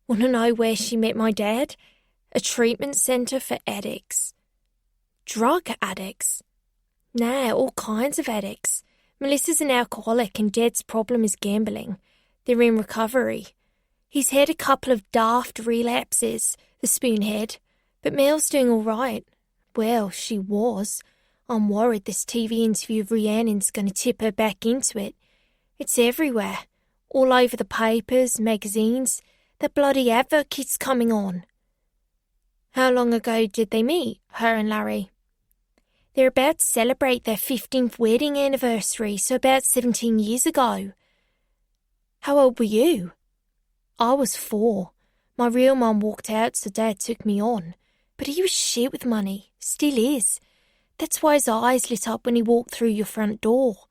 "Want to know where she met my dad? A treatment centre for addicts." "Drug addicts?" "Nah, all kinds of addicts. Melissa's an alcoholic and Dad's problem is gambling. They're in recovery. He's had a couple of daft relapses, the spoonhead, but Mel's doing all right. Well, she was. I'm worried this TV interview of Rhiannon's going to tip her back into it. It's everywhere. All over the papers, magazines. That bloody advert keeps coming on." "How long ago did they meet, her and Larry?" "They're about to celebrate their 15th wedding anniversary, so about 17 years ago." "How old were you?" "I was 4. My real mum walked out, so Dad took me on. But he was shit with money. Still is. That's why his eyes lit up when he walked through your front door."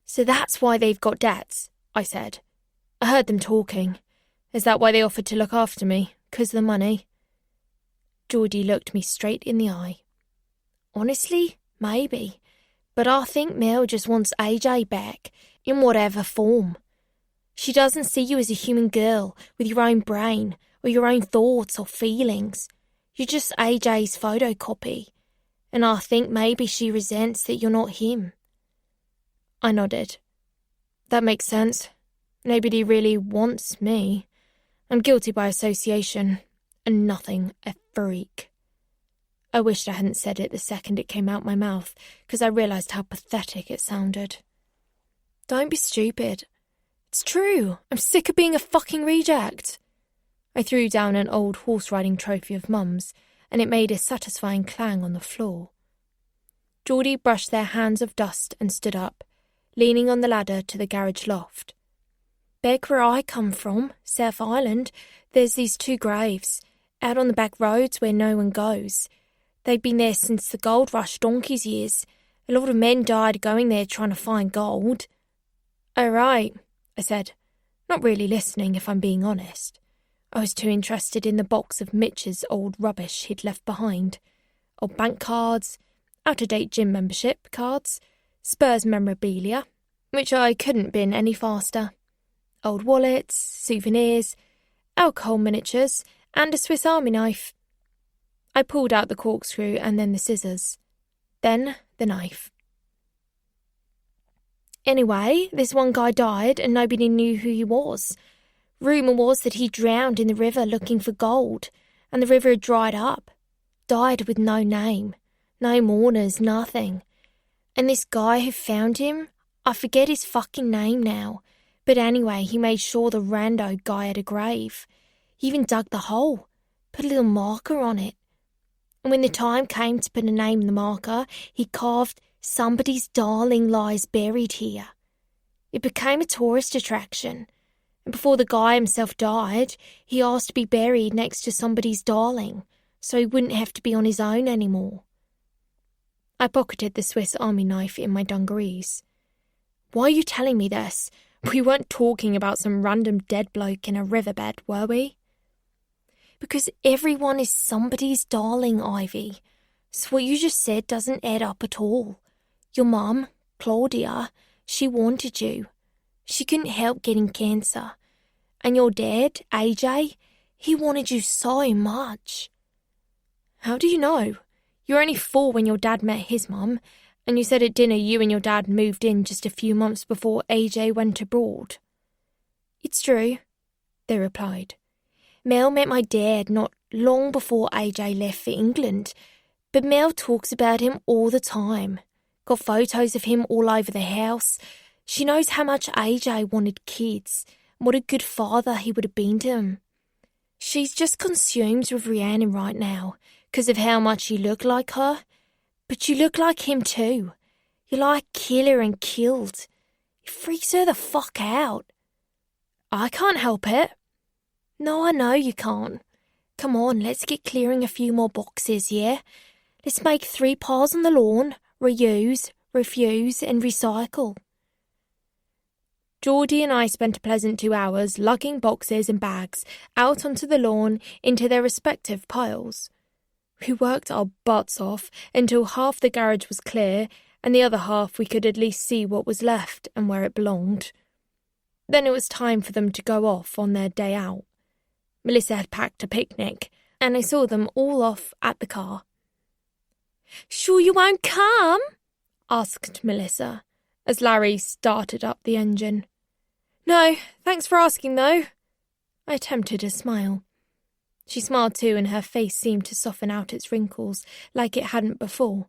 "So that's why they've got dads," I said. "I heard them talking. Is that why they offered to look after me? 'Cause of the money?" Geordie looked me straight in the eye. "Honestly, maybe. But I think Mel just wants AJ back, in whatever form. She doesn't see you as a human girl with your own brain or your own thoughts or feelings. You're just AJ's photocopy. And I think maybe she resents that you're not him." I nodded. "That makes sense. Nobody really wants me. I'm guilty by association, and nothing a freak." I wished I hadn't said it the second it came out my mouth, because I realised how pathetic it sounded. "Don't be stupid. It's true. I'm sick of being a fucking reject." I threw down an old horse-riding trophy of Mum's, and it made a satisfying clang on the floor. Geordie brushed their hands of dust and stood up, leaning on the ladder to the garage loft. "Back where I come from, South Island, there's these 2 graves, out on the back roads where no one goes. They've been there since the gold rush donkey's years. A lot of men died going there trying to find gold." "Oh, right," I said, not really listening if I'm being honest. I was too interested in the box of Mitch's old rubbish he'd left behind. Old bank cards, out-of-date gym membership cards, Spurs memorabilia, which I couldn't bin any faster. Old wallets, souvenirs, alcohol miniatures, and a Swiss Army knife. I pulled out the corkscrew and then the scissors. Then the knife. Anyway, this one guy died and nobody knew who he was. Rumour was that he drowned in the river looking for gold, and the river had dried up. Died with no name. No mourners, nothing. And this guy who found him, I forget his fucking name now, but anyway, he made sure the rando guy had a grave. He even dug the hole, put a little marker on it. And when the time came to put a name in the marker, he carved, "Somebody's darling lies buried here." It became a tourist attraction, and before the guy himself died, he asked to be buried next to somebody's darling, so he wouldn't have to be on his own anymore. I pocketed the Swiss Army knife in my dungarees. Why are you telling me this? We weren't talking about some random dead bloke in a riverbed, were we? Because everyone is somebody's darling, Ivy. So what you just said doesn't add up at all. Your mum, Claudia, she wanted you. She couldn't help getting cancer. And your dad, AJ, he wanted you so much. How do you know? You were only 4 when your dad met his mum, and you said at dinner you and your dad moved in just a few months before AJ went abroad. It's true, they replied. Mel met my dad not long before AJ left for England, but Mel talks about him all the time. Got photos of him all over the house. She knows how much AJ wanted kids, and what a good father he would have been to him. She's just consumed with Rhiannon right now, because of how much you look like her. But you look like him too. You're like killer and killed. It freaks her the fuck out. I can't help it. No, I know you can't. Come on, let's get clearing a few more boxes, yeah? Let's make 3 piles on the lawn, reuse, refuse and recycle. Geordie and I spent a pleasant 2 hours lugging boxes and bags out onto the lawn into their respective piles. We worked our butts off until half the garage was clear and the other half we could at least see what was left and where it belonged. Then it was time for them to go off on their day out. Melissa had packed a picnic, and I saw them all off at the car. "Sure you won't come?" asked Melissa, as Larry started up the engine. "No, thanks for asking, though." I attempted a smile. She smiled too, and her face seemed to soften out its wrinkles like it hadn't before.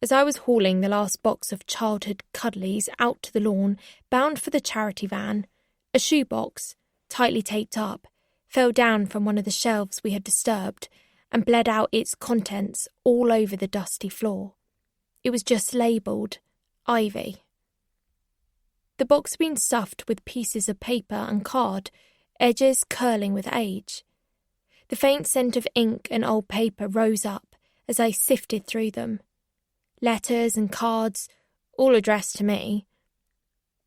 As I was hauling the last box of childhood cuddlies out to the lawn, bound for the charity van, a shoebox, tightly taped up, fell down from one of the shelves we had disturbed and bled out its contents all over the dusty floor. It was just labelled Ivy. The box had been stuffed with pieces of paper and card, edges curling with age. The faint scent of ink and old paper rose up as I sifted through them. Letters and cards, all addressed to me.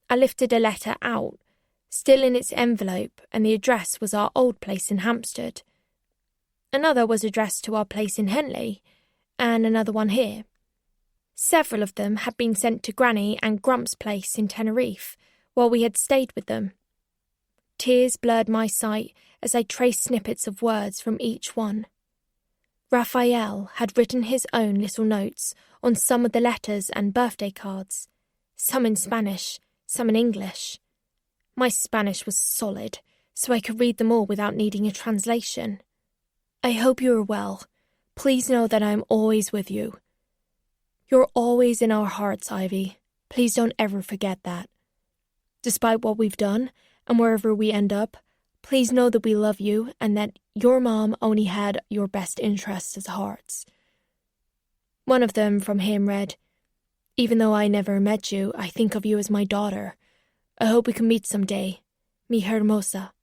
I lifted a letter out, still in its envelope, and the address was our old place in Hampstead. Another was addressed to our place in Henley, and another one here. Several of them had been sent to Granny and Grump's place in Tenerife, while we had stayed with them. Tears blurred my sight as I traced snippets of words from each one. Raphael had written his own little notes on some of the letters and birthday cards, some in Spanish, some in English. My Spanish was solid, so I could read them all without needing a translation. "I hope you are well. Please know that I am always with you. You're always in our hearts, Ivy. Please don't ever forget that. Despite what we've done, and wherever we end up, please know that we love you and that your mom only had your best interests at heart." One of them from him read, "Even though I never met you, I think of you as my daughter. I hope we can meet someday. Mi hermosa."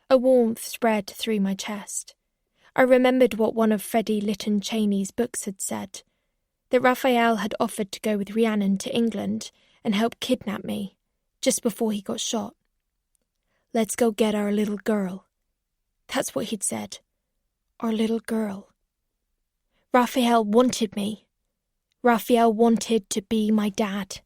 A warmth spread through my chest. I remembered what one of Freddie Lytton Cheney's books had said, that Raphael had offered to go with Rhiannon to England and help kidnap me, just before he got shot. "Let's go get our little girl." That's what he'd said. Our little girl. Raphael wanted me. Raphael wanted to be my dad.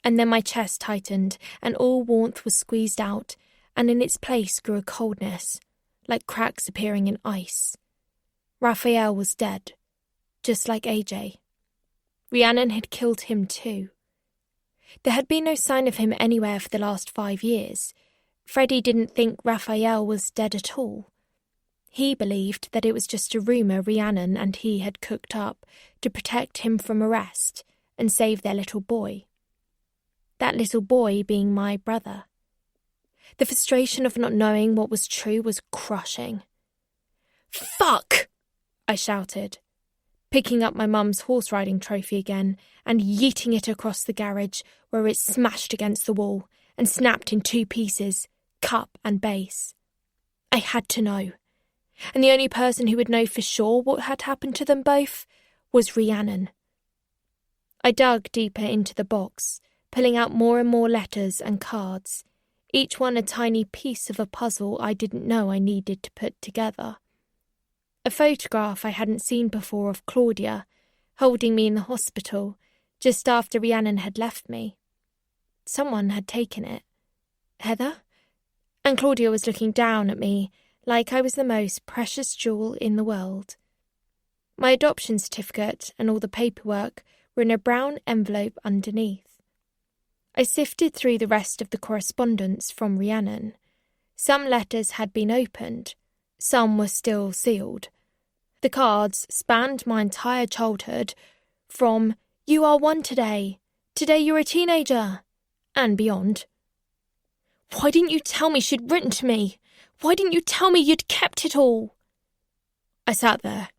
And then my chest tightened, and all warmth was squeezed out, and in its place grew a coldness, like cracks appearing in ice. Raphael was dead, just like AJ. Rhiannon had killed him too. There had been no sign of him anywhere for the last 5 years. Freddie didn't think Raphael was dead at all. He believed that it was just a rumour Rhiannon and he had cooked up to protect him from arrest and save their little boy. That little boy being my brother. The frustration of not knowing what was true was crushing. "Fuck!" I shouted, picking up my mum's horse-riding trophy again and yeeting it across the garage where it smashed against the wall and snapped in 2 pieces, cup and base. I had to know. And the only person who would know for sure what had happened to them both was Rhiannon. I dug deeper into the box, pulling out more and more letters and cards, each one a tiny piece of a puzzle I didn't know I needed to put together. A photograph I hadn't seen before of Claudia, holding me in the hospital, just after Rhiannon had left me. Someone had taken it. Heather? And Claudia was looking down at me like I was the most precious jewel in the world. My adoption certificate and all the paperwork were in a brown envelope underneath. I sifted through the rest of the correspondence from Rhiannon. Some letters had been opened, some were still sealed. The cards spanned my entire childhood, from "You are one today," "Today you're a teenager," and beyond. Why didn't you tell me she'd written to me? Why didn't you tell me you'd kept it all? I sat there,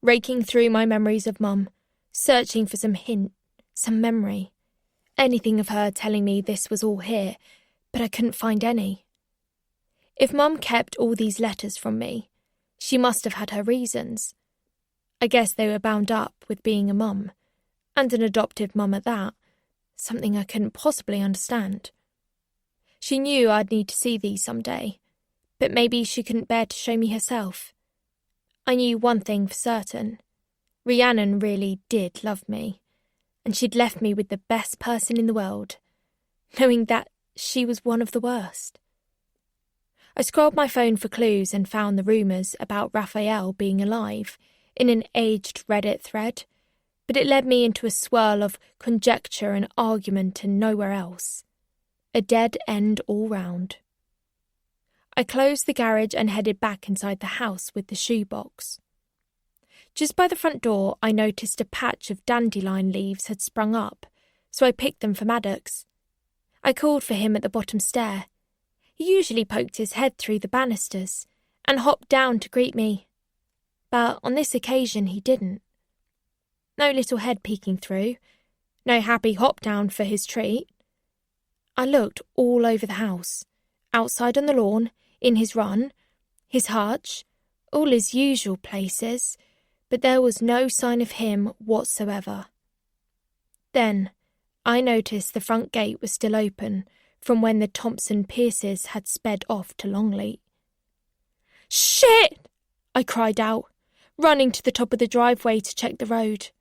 raking through my memories of Mum, searching for some hint, some memory, anything of her telling me this was all here, but I couldn't find any. If Mum kept all these letters from me, she must have had her reasons. I guess they were bound up with being a mum, and an adoptive mum at that, something I couldn't possibly understand. She knew I'd need to see these someday, but maybe she couldn't bear to show me herself. I knew one thing for certain. Rhiannon really did love me, and she'd left me with the best person in the world, knowing that she was one of the worst. I scrolled my phone for clues and found the rumours about Raphael being alive in an aged Reddit thread, but it led me into a swirl of conjecture and argument and nowhere else. A dead end all round. I closed the garage and headed back inside the house with the shoebox. Just by the front door, I noticed a patch of dandelion leaves had sprung up, so I picked them for Maddox. I called for him at the bottom stair. He usually poked his head through the banisters and hopped down to greet me. But on this occasion he didn't. No little head peeking through, no happy hop down for his treat. I looked all over the house, outside on the lawn, in his run, his hutch, all his usual places, but there was no sign of him whatsoever. Then I noticed the front gate was still open from when the Thompson Pierces had sped off to Longleat. "Shit!" I cried out, running to the top of the driveway to check the road.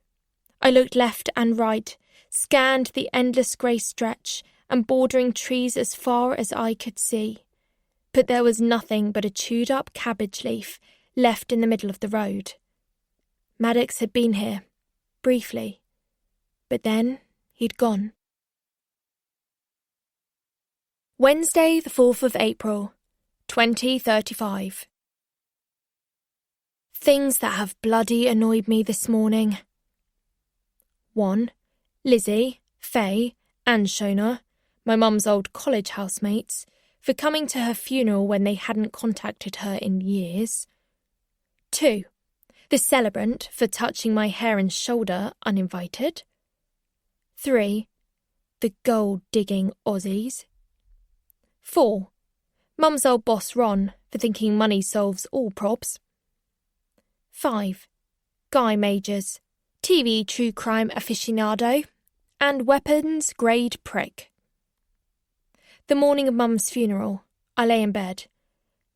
I looked left and right, scanned the endless grey stretch and bordering trees as far as I could see. But there was nothing but a chewed-up cabbage leaf left in the middle of the road. Maddox had been here, briefly, but then he'd gone. Wednesday, the 4th of April, 2035. Things that have bloody annoyed me this morning. 1. Lizzie, Faye, and Shona, my mum's old college housemates, for coming to her funeral when they hadn't contacted her in years. 2. The celebrant for touching my hair and shoulder uninvited. 3. The gold-digging Aussies. 4. Mum's old boss Ron for thinking money solves all probs. 5. Guy Majors, TV true crime aficionado, and weapons-grade prick. The morning of Mum's funeral, I lay in bed,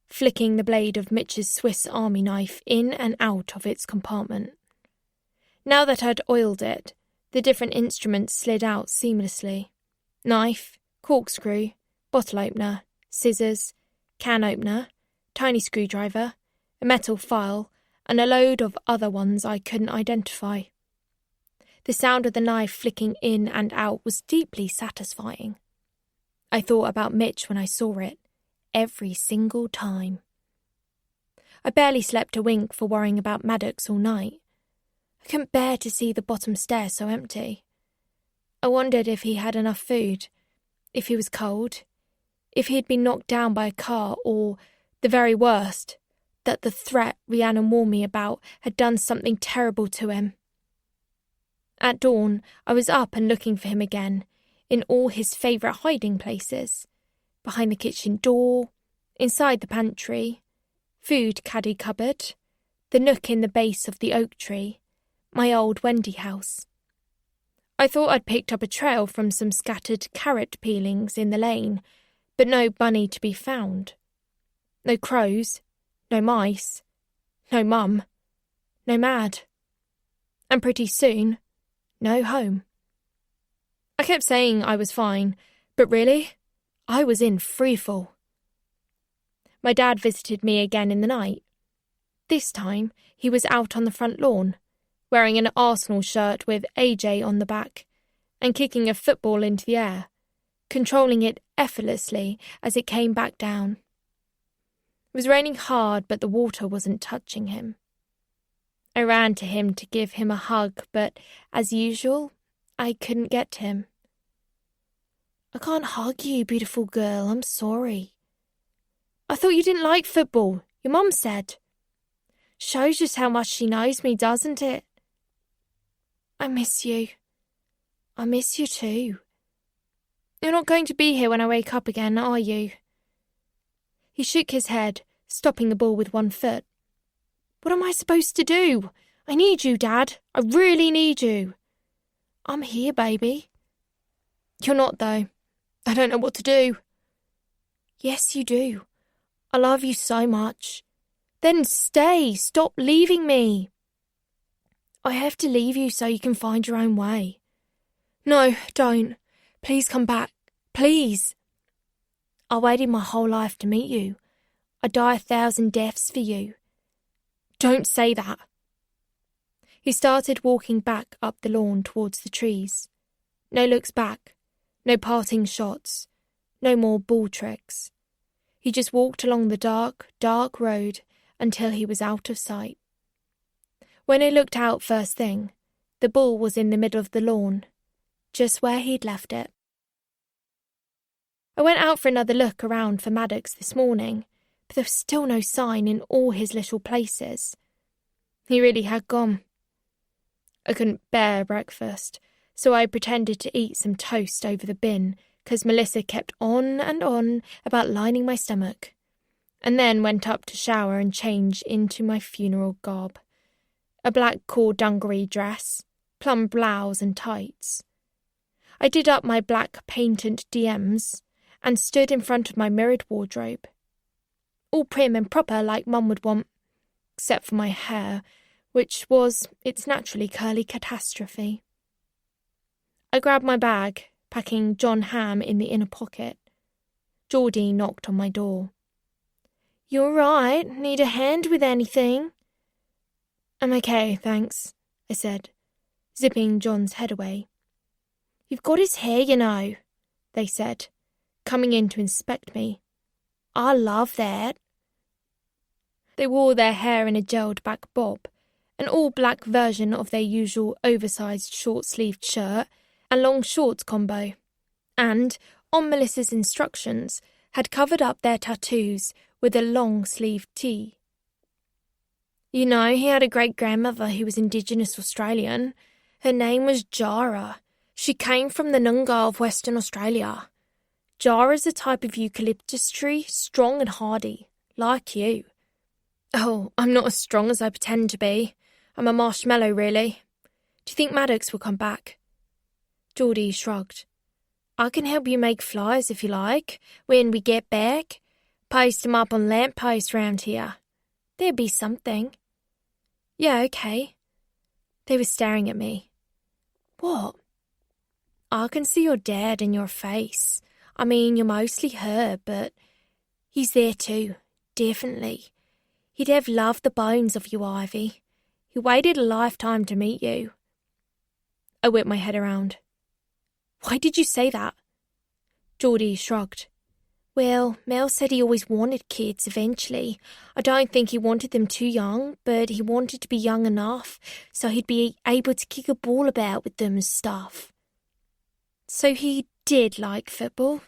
flicking the blade of Mitch's Swiss Army knife in and out of its compartment. Now that I'd oiled it, the different instruments slid out seamlessly. Knife, corkscrew, bottle opener, scissors, can opener, tiny screwdriver, a metal file, and a load of other ones I couldn't identify. The sound of the knife flicking in and out was deeply satisfying. I thought about Mitch when I saw it, every single time. I barely slept a wink for worrying about Maddox all night. I couldn't bear to see the bottom stair so empty. I wondered if he had enough food, if he was cold, if he had been knocked down by a car, or, the very worst, that the threat Rhiannon warned me about had done something terrible to him. At dawn, I was up and looking for him again, in all his favourite hiding places, behind the kitchen door, inside the pantry, food caddy cupboard, the nook in the base of the oak tree, my old Wendy house. I thought I'd picked up a trail from some scattered carrot peelings in the lane, but no bunny to be found. No crows, no mice, no mum, no Mad. And pretty soon, no home. I kept saying I was fine, but really, I was in freefall. My dad visited me again in the night. This time, he was out on the front lawn, wearing an Arsenal shirt with AJ on the back, and kicking a football into the air, controlling it effortlessly as it came back down. It was raining hard, but the water wasn't touching him. I ran to him to give him a hug, but, as usual, I couldn't get to him. I can't hug you, beautiful girl, I'm sorry. I thought you didn't like football, your mum said. Shows just how much she knows me, doesn't it? I miss you. I miss you too. You're not going to be here when I wake up again, are you? He shook his head, stopping the ball with one foot. What am I supposed to do? I need you, Dad. I really need you. I'm here, baby. You're not, though. I don't know what to do. Yes, you do. I love you so much. Then stay. Stop leaving me. I have to leave you so you can find your own way. No, don't. Please come back. Please. I waited my whole life to meet you. I'd die 1,000 deaths for you. Don't say that. He started walking back up the lawn towards the trees. No looks back, no parting shots, no more ball tricks. He just walked along the dark, dark road until he was out of sight. When I looked out first thing, the ball was in the middle of the lawn, just where he'd left it. I went out for another look around for Maddox this morning, but there was still no sign in all his little places. He really had gone. I couldn't bear breakfast, so I pretended to eat some toast over the bin, 'cause Melissa kept on and on about lining my stomach, and then went up to shower and change into my funeral garb. A black cord dungaree dress, plum blouse and tights. I did up my black patent DMs and stood in front of my mirrored wardrobe. All prim and proper like Mum would want, except for my hair, which was its naturally curly catastrophe. I grabbed my bag, packing John Ham in the inner pocket. Geordie knocked on my door. You all right? Need a hand with anything? I'm okay, thanks, I said, zipping John's head away. You've got his hair, you know, they said, coming in to inspect me. I love that. They wore their hair in a gelled back bob, an all-black version of their usual oversized short-sleeved shirt and long shorts combo, and, on Melissa's instructions, had covered up their tattoos with a long-sleeved tee. You know, he had a great-grandmother who was Indigenous Australian. Her name was Jara. She came from the Noongar of Western Australia. Jara is a type of eucalyptus tree, strong and hardy, like you. Oh, I'm not as strong as I pretend to be. I'm a marshmallow, really. Do you think Maddox will come back? Geordie shrugged. I can help you make flyers if you like, when we get back. Post them up on lampposts round here. There'd be something. Yeah, okay. They were staring at me. What? I can see your dad in your face. I mean, you're mostly her, but he's there too, definitely. He'd have loved the bones of you, Ivy. He waited a lifetime to meet you. I whipped my head around. Why did you say that? Geordie shrugged. Well, Mel said he always wanted kids eventually. I don't think he wanted them too young, but he wanted to be young enough so he'd be able to kick a ball about with them and stuff. So he did like football?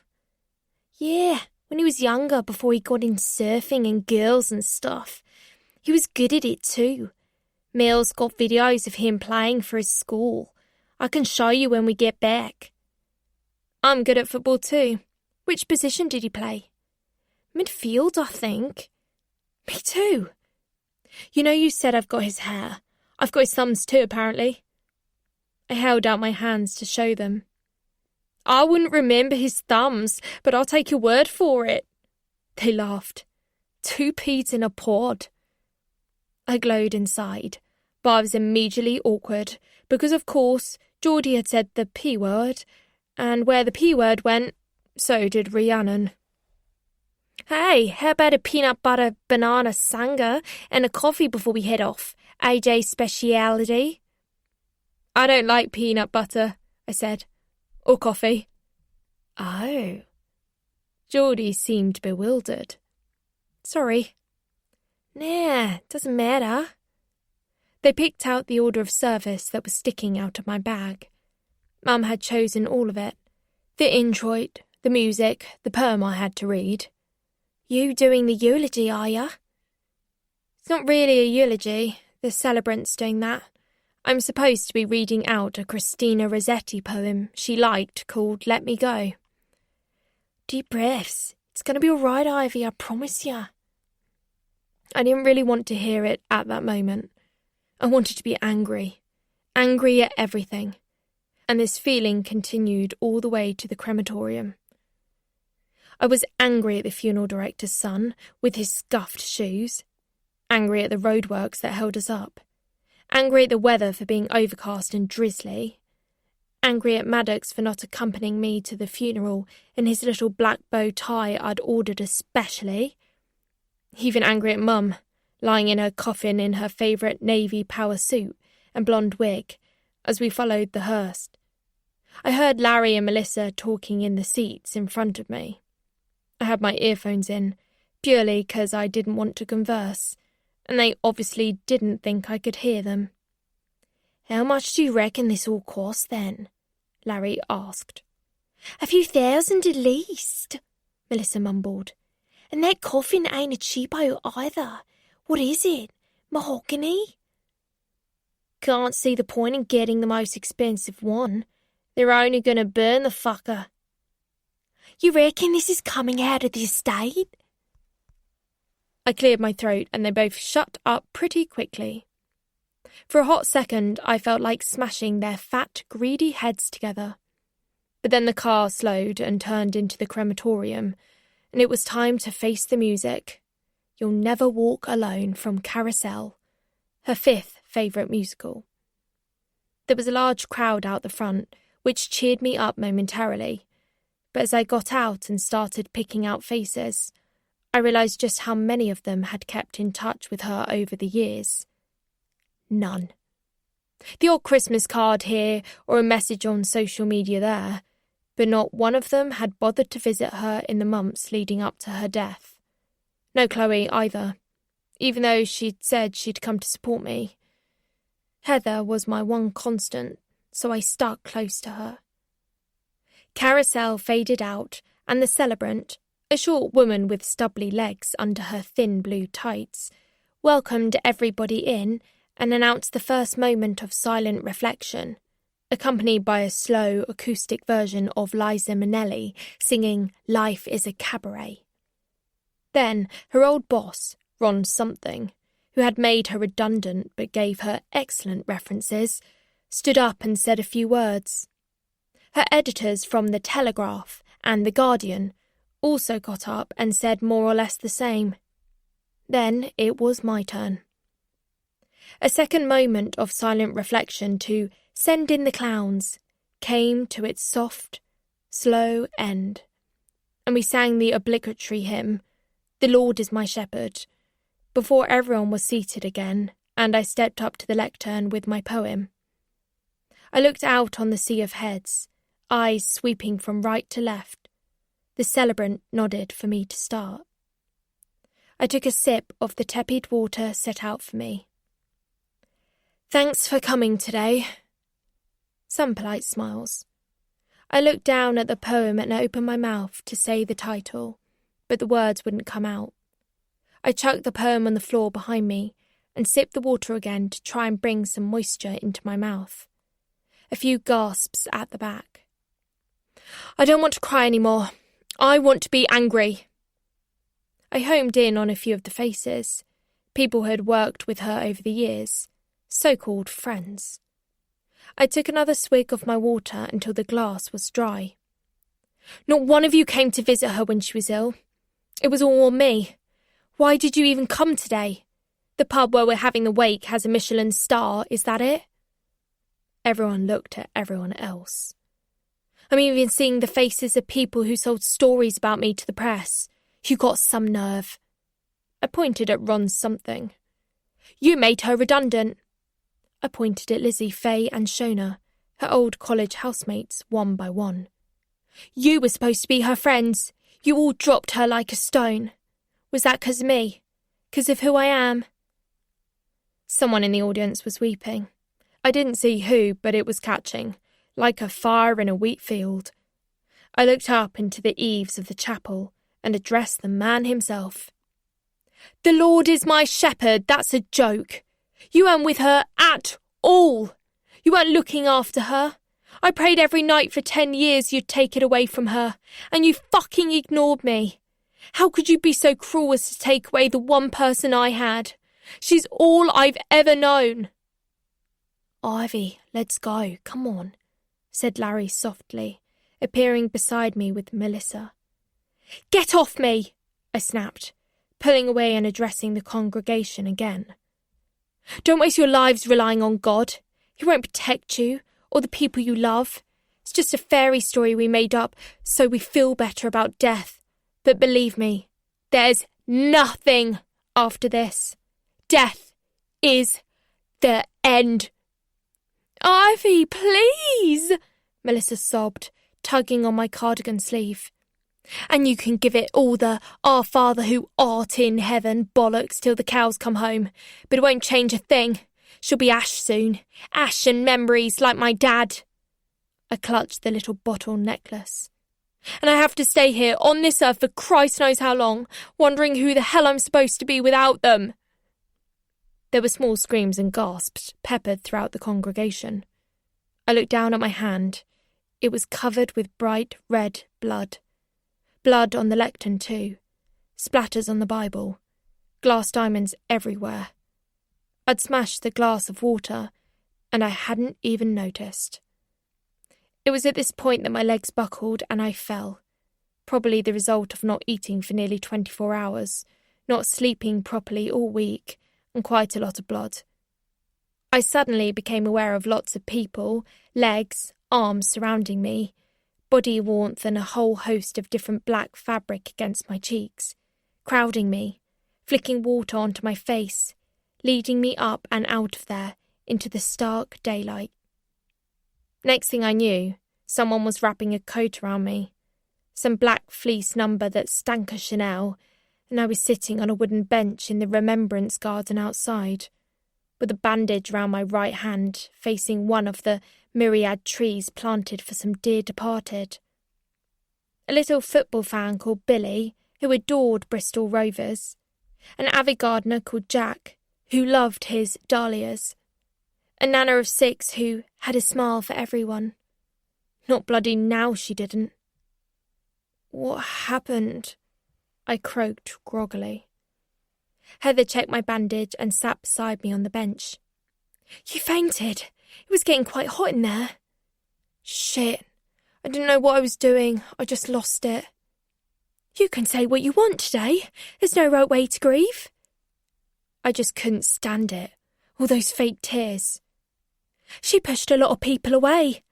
Yeah, when he was younger, before he got into surfing and girls and stuff. He was good at it too. Mel's got videos of him playing for his school. I can show you when we get back. I'm good at football too. Which position did he play? Midfield, I think. Me too. You know you said I've got his hair. I've got his thumbs too, apparently. I held out my hands to show them. I wouldn't remember his thumbs, but I'll take your word for it. They laughed. 2 peas in a pod. I glowed inside, but I was immediately awkward because, of course, Geordie had said the P word, and where the P word went, so did Rhiannon. Hey, how about a peanut butter banana sanga and a coffee before we head off? AJ's speciality. I don't like peanut butter, I said. Or coffee. Oh. Geordie seemed bewildered. Sorry. Nah, doesn't matter. They picked out the order of service that was sticking out of my bag. Mum had chosen all of it. The introit, the music, the poem I had to read. You doing the eulogy, are ya? It's not really a eulogy. The celebrant's doing that. I'm supposed to be reading out a Christina Rossetti poem she liked called Let Me Go. Deep breaths. It's going to be all right, Ivy, I promise ya. I didn't really want to hear it at that moment. I wanted to be angry. Angry at everything. And this feeling continued all the way to the crematorium. I was angry at the funeral director's son with his scuffed shoes. Angry at the roadworks that held us up. Angry at the weather for being overcast and drizzly. Angry at Maddox for not accompanying me to the funeral in his little black bow tie I'd ordered especially. Even angry at Mum, lying in her coffin in her favourite navy power suit and blonde wig, as we followed the hearse. I heard Larry and Melissa talking in the seats in front of me. I had my earphones in, purely because I didn't want to converse, and they obviously didn't think I could hear them. How much do you reckon this all cost, then? Larry asked. A few thousand at least, Melissa mumbled. And that coffin ain't a cheapo either. What is it? Mahogany? Can't see the point in getting the most expensive one. They're only going to burn the fucker. You reckon this is coming out of the estate? I cleared my throat and they both shut up pretty quickly. For a hot second, I felt like smashing their fat, greedy heads together. But then the car slowed and turned into the crematorium, and it was time to face the music. You'll Never Walk Alone from Carousel, her 5th favourite musical. There was a large crowd out the front, which cheered me up momentarily. But as I got out and started picking out faces, I realised just how many of them had kept in touch with her over the years. None. The odd Christmas card here or a message on social media there, but not one of them had bothered to visit her in the months leading up to her death. No Chloe either, even though she'd said she'd come to support me. Heather was my one constant, so I stuck close to her. Carousel faded out, and the celebrant, a short woman with stubbly legs under her thin blue tights, welcomed everybody in and announced the first moment of silent reflection, accompanied by a slow acoustic version of Liza Minnelli singing Life is a Cabaret. Then her old boss, Ron Something, who had made her redundant but gave her excellent references, stood up and said a few words. Her editors from The Telegraph and The Guardian also got up and said more or less the same. Then it was my turn. A second moment of silent reflection to Send in the Clowns came to its soft, slow end, and we sang the obligatory hymn, The Lord is my shepherd, before everyone was seated again, and I stepped up to the lectern with my poem. I looked out on the sea of heads, eyes sweeping from right to left. The celebrant nodded for me to start. I took a sip of the tepid water set out for me. Thanks for coming today. Some polite smiles. I looked down at the poem and opened my mouth to say the title, but the words wouldn't come out. I chucked the poem on the floor behind me and sipped the water again to try and bring some moisture into my mouth. A few gasps at the back. I don't want to cry anymore. I want to be angry. I homed in on a few of the faces, people who had worked with her over the years, so-called friends. I took another swig of my water until the glass was dry. Not one of you came to visit her when she was ill. It was all on me. Why did you even come today? The pub where we're having the wake has a Michelin star, is that it? Everyone looked at everyone else. I'm even seeing the faces of people who sold stories about me to the press. You got some nerve. I pointed at Ron's something. You made her redundant. I pointed at Lizzie, Faye and Shona, her old college housemates, one by one. You were supposed to be her friends. You all dropped her like a stone. Was that 'cause of me? 'Cause of who I am? Someone in the audience was weeping. I didn't see who, but it was catching, like a fire in a wheat field. I looked up into the eaves of the chapel and addressed the man himself. The Lord is my shepherd, that's a joke. You weren't with her at all. You weren't looking after her. I prayed every night for 10 years you'd take it away from her, and you fucking ignored me. How could you be so cruel as to take away the one person I had? She's all I've ever known. Ivy, let's go, come on, said Larry softly, appearing beside me with Melissa. Get off me, I snapped, pulling away and addressing the congregation again. Don't waste your lives relying on God. He won't protect you or the people you love. It's just a fairy story we made up so we feel better about death. But believe me, there's nothing after this. Death is the end. Ivy, please, Melissa sobbed, tugging on my cardigan sleeve. And you can give it all the Our Father who art in heaven bollocks till the cows come home, but it won't change a thing. She'll be ash soon, ash and memories like my dad. I clutched the little bottle necklace. And I have to stay here on this earth for Christ knows how long, wondering who the hell I'm supposed to be without them. There were small screams and gasps peppered throughout the congregation. I looked down at my hand. It was covered with bright red blood. Blood on the lectern too. Splatters on the Bible. Glass diamonds everywhere. I'd smashed the glass of water, and I hadn't even noticed. It was at this point that my legs buckled and I fell. Probably the result of not eating for nearly 24 hours, not sleeping properly all week, and quite a lot of blood. I suddenly became aware of lots of people, legs, arms surrounding me, body warmth and a whole host of different black fabric against my cheeks, crowding me, flicking water onto my face, leading me up and out of there into the stark daylight. Next thing I knew, someone was wrapping a coat around me, some black fleece number that stank of Chanel, and I was sitting on a wooden bench in the Remembrance Garden outside, with a bandage round my right hand facing one of the myriad trees planted for some dear departed. A little football fan called Billy, who adored Bristol Rovers, an avid gardener called Jack, who loved his dahlias, a nana of 6 who had a smile for everyone. Not bloody now she didn't. What happened? I croaked groggily. Heather checked my bandage and sat beside me on the bench. You fainted. It was getting quite hot in there. Shit. I didn't know what I was doing. I just lost it. You can say what you want today. There's no right way to grieve. I just couldn't stand it. All those fake tears. She pushed a lot of people away,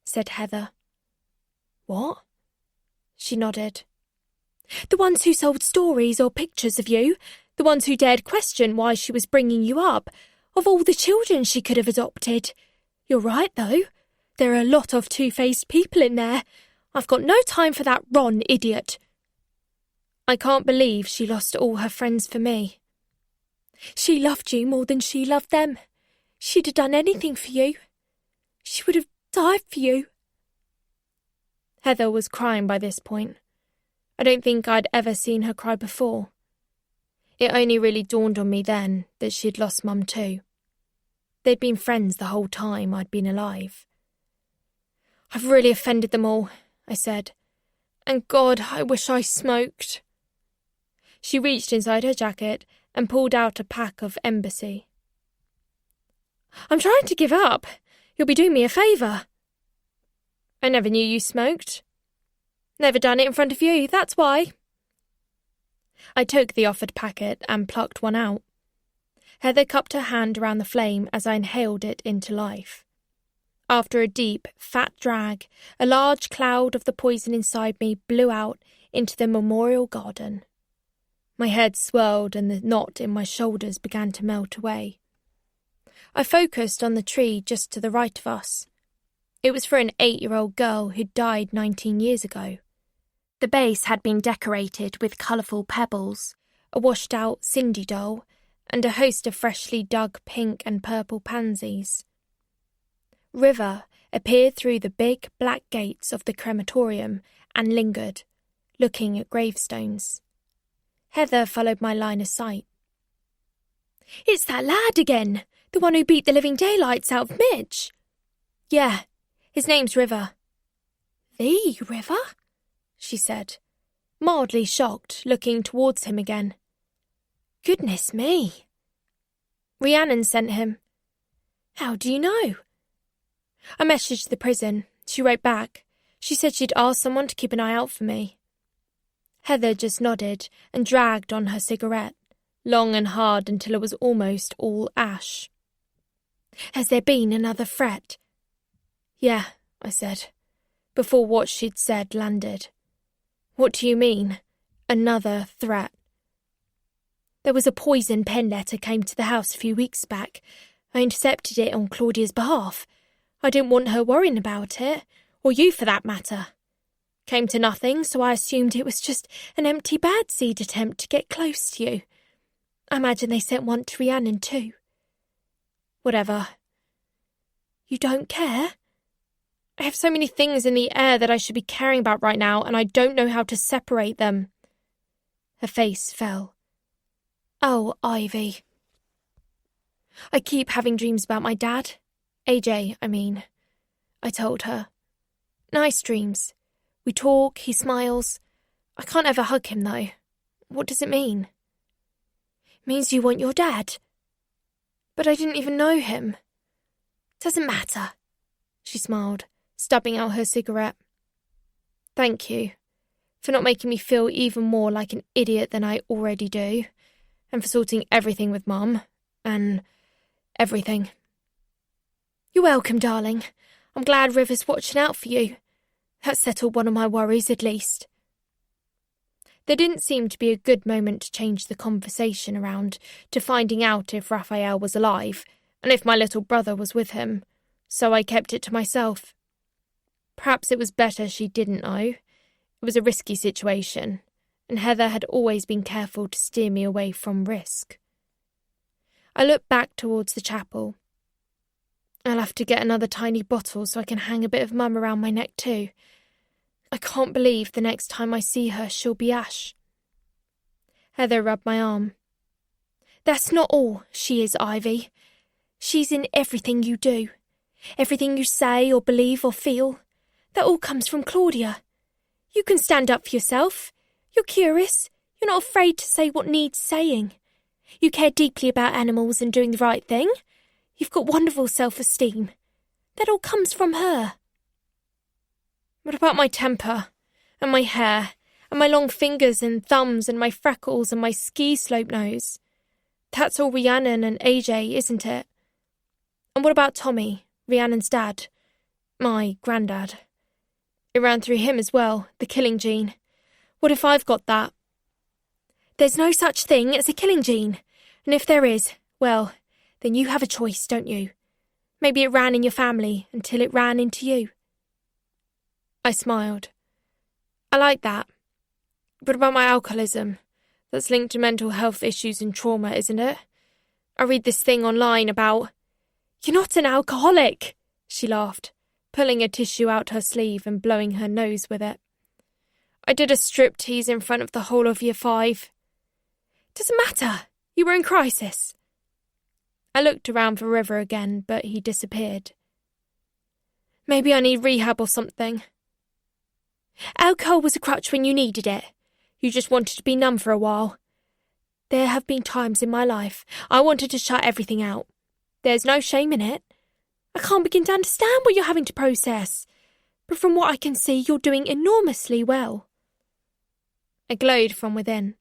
said Heather. What? She nodded. The ones who sold stories or pictures of you, the ones who dared question why she was bringing you up, of all the children she could have adopted. You're right, though. There are a lot of two-faced people in there. I've got no time for that Ron idiot. I can't believe she lost all her friends for me. She loved you more than she loved them. She'd have done anything for you. She would have died for you. Heather was crying by this point. I don't think I'd ever seen her cry before. It only really dawned on me then that she'd lost Mum too. They'd been friends the whole time I'd been alive. I've really offended them all, I said. And God, I wish I smoked. She reached inside her jacket and pulled out a pack of Embassy. I'm trying to give up. You'll be doing me a favour. I never knew you smoked. Never done it in front of you, that's why. I took the offered packet and plucked one out. Heather cupped her hand around the flame as I inhaled it into life. After a deep, fat drag, a large cloud of the poison inside me blew out into the memorial garden. My head swirled and the knot in my shoulders began to melt away. I focused on the tree just to the right of us. It was for an 8-year-old girl who'd died 19 years ago. The base had been decorated with colourful pebbles, a washed-out Cindy doll, and a host of freshly dug pink and purple pansies. River appeared through the big black gates of the crematorium and lingered, looking at gravestones. Heather followed my line of sight. It's that lad again, the one who beat the living daylights out of Mitch. Yeah, his name's River. The River? She said, mildly shocked, looking towards him again. Goodness me. Rhiannon sent him. How do you know? I messaged the prison. She wrote back. She said she'd asked someone to keep an eye out for me. Heather just nodded and dragged on her cigarette, long and hard until it was almost all ash. Has there been another threat? Yeah, I said, before what she'd said landed. What do you mean, another threat? There was a poison pen letter came to the house a few weeks back. I intercepted it on Claudia's behalf. I didn't want her worrying about it, or you for that matter. Came to nothing, so I assumed it was just an empty bad seed attempt to get close to you. I imagine they sent one to Rhiannon too. Whatever. You don't care? I have so many things in the air that I should be caring about right now, and I don't know how to separate them. Her face fell. Oh, Ivy. I keep having dreams about my dad. AJ, I mean. I told her. Nice dreams. We talk, he smiles. I can't ever hug him, though. What does it mean? It means you want your dad. But I didn't even know him. Doesn't matter. She smiled, stubbing out her cigarette. Thank you for not making me feel even more like an idiot than I already do, and for sorting everything with Mum, and everything. You're welcome, darling. I'm glad River's watching out for you. That settled one of my worries, at least. There didn't seem to be a good moment to change the conversation around to finding out if Raphael was alive, and if my little brother was with him, so I kept it to myself. Perhaps it was better she didn't know. It was a risky situation, and Heather had always been careful to steer me away from risk. I looked back towards the chapel. I'll have to get another tiny bottle so I can hang a bit of Mum around my neck too. I can't believe the next time I see her she'll be ash. Heather rubbed my arm. That's not all she is, Ivy. She's in everything you do. Everything you say or believe or feel. That all comes from Claudia. You can stand up for yourself. You're curious. You're not afraid to say what needs saying. You care deeply about animals and doing the right thing. You've got wonderful self-esteem. That all comes from her. What about my temper, and my hair, and my long fingers and thumbs and my freckles and my ski slope nose? That's all Rhiannon and AJ, isn't it? And what about Tommy, Rhiannon's dad? My granddad. It ran through him as well, the killing gene. What if I've got that? There's no such thing as a killing gene, and if there is, well, then you have a choice, don't you? Maybe it ran in your family until it ran into you. I smiled. I like that. What about my alcoholism? That's linked to mental health issues and trauma, isn't it? I read this thing online about... You're not an alcoholic, she laughed, pulling a tissue out her sleeve and blowing her nose with it. I did a striptease in front of the whole of Year 5. Doesn't matter. You were in crisis. I looked around for River again, but he disappeared. Maybe I need rehab or something. Alcohol was a crutch when you needed it. You just wanted to be numb for a while. There have been times in my life I wanted to shut everything out. There's no shame in it. I can't begin to understand what you're having to process, but from what I can see, you're doing enormously well. I glowed from within.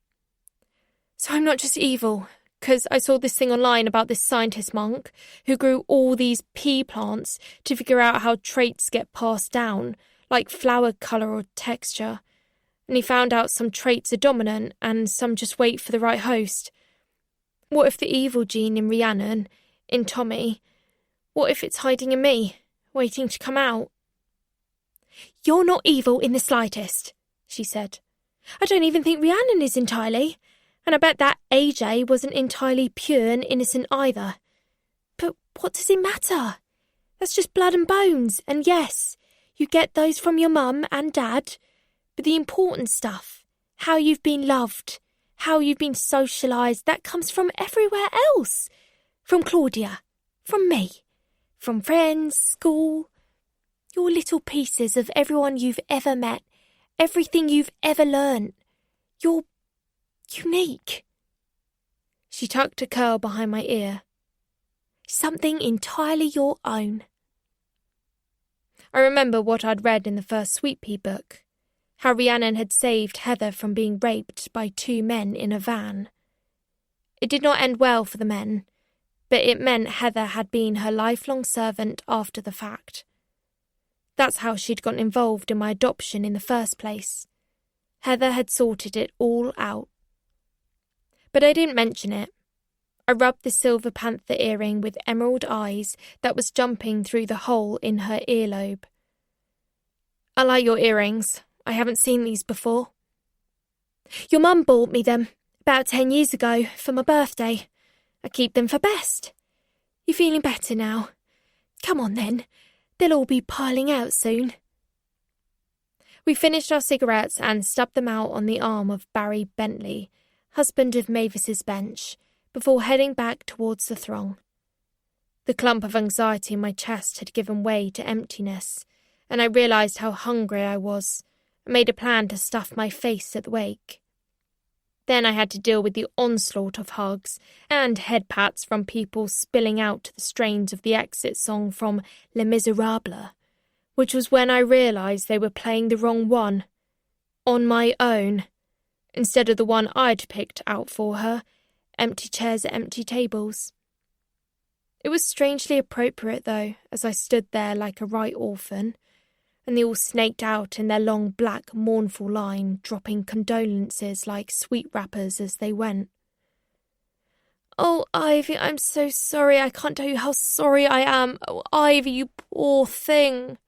So I'm not just evil, because I saw this thing online about this scientist monk who grew all these pea plants to figure out how traits get passed down, like flower colour or texture, and he found out some traits are dominant and some just wait for the right host. What if the evil gene in Rhiannon, in Tommy, what if it's hiding in me, waiting to come out? You're not evil in the slightest, she said. I don't even think Rhiannon is entirely, and I bet that AJ wasn't entirely pure and innocent either. But what does it matter? That's just blood and bones, and yes, you get those from your mum and dad, but the important stuff, how you've been loved, how you've been socialised, that comes from everywhere else. From Claudia, from me, from friends, school, your little pieces of everyone you've ever met, everything you've ever learned. You're unique. She tucked a curl behind my ear. Something entirely your own. I remember what I'd read in the first Sweet Pea book, how Rhiannon had saved Heather from being raped by 2 men in a van. It did not end well for the men, but it meant Heather had been her lifelong servant after the fact. That's how she'd gotten involved in my adoption in the first place. Heather had sorted it all out. But I didn't mention it. I rubbed the silver panther earring with emerald eyes that was jumping through the hole in her earlobe. I like your earrings. I haven't seen these before. Your mum bought me them about 10 years ago for my birthday. I keep them for best. You feeling better now? Come on then. They'll all be piling out soon. We finished our cigarettes and stubbed them out on the arm of Barry Bentley, husband of Mavis's bench, before heading back towards the throng. The clump of anxiety in my chest had given way to emptiness, and I realised how hungry I was, and made a plan to stuff my face at the wake. Then I had to deal with the onslaught of hugs and head pats from people spilling out to the strains of the exit song from Les Miserables, which was when I realised they were playing the wrong one, On My Own, instead of the one I'd picked out for her, Empty Chairs at Empty Tables. It was strangely appropriate, though, as I stood there like a right orphan, and they all snaked out in their long black mournful line, dropping condolences like sweet wrappers as they went. Oh, Ivy, I'm so sorry. I can't tell you how sorry I am. Oh, Ivy, you poor thing.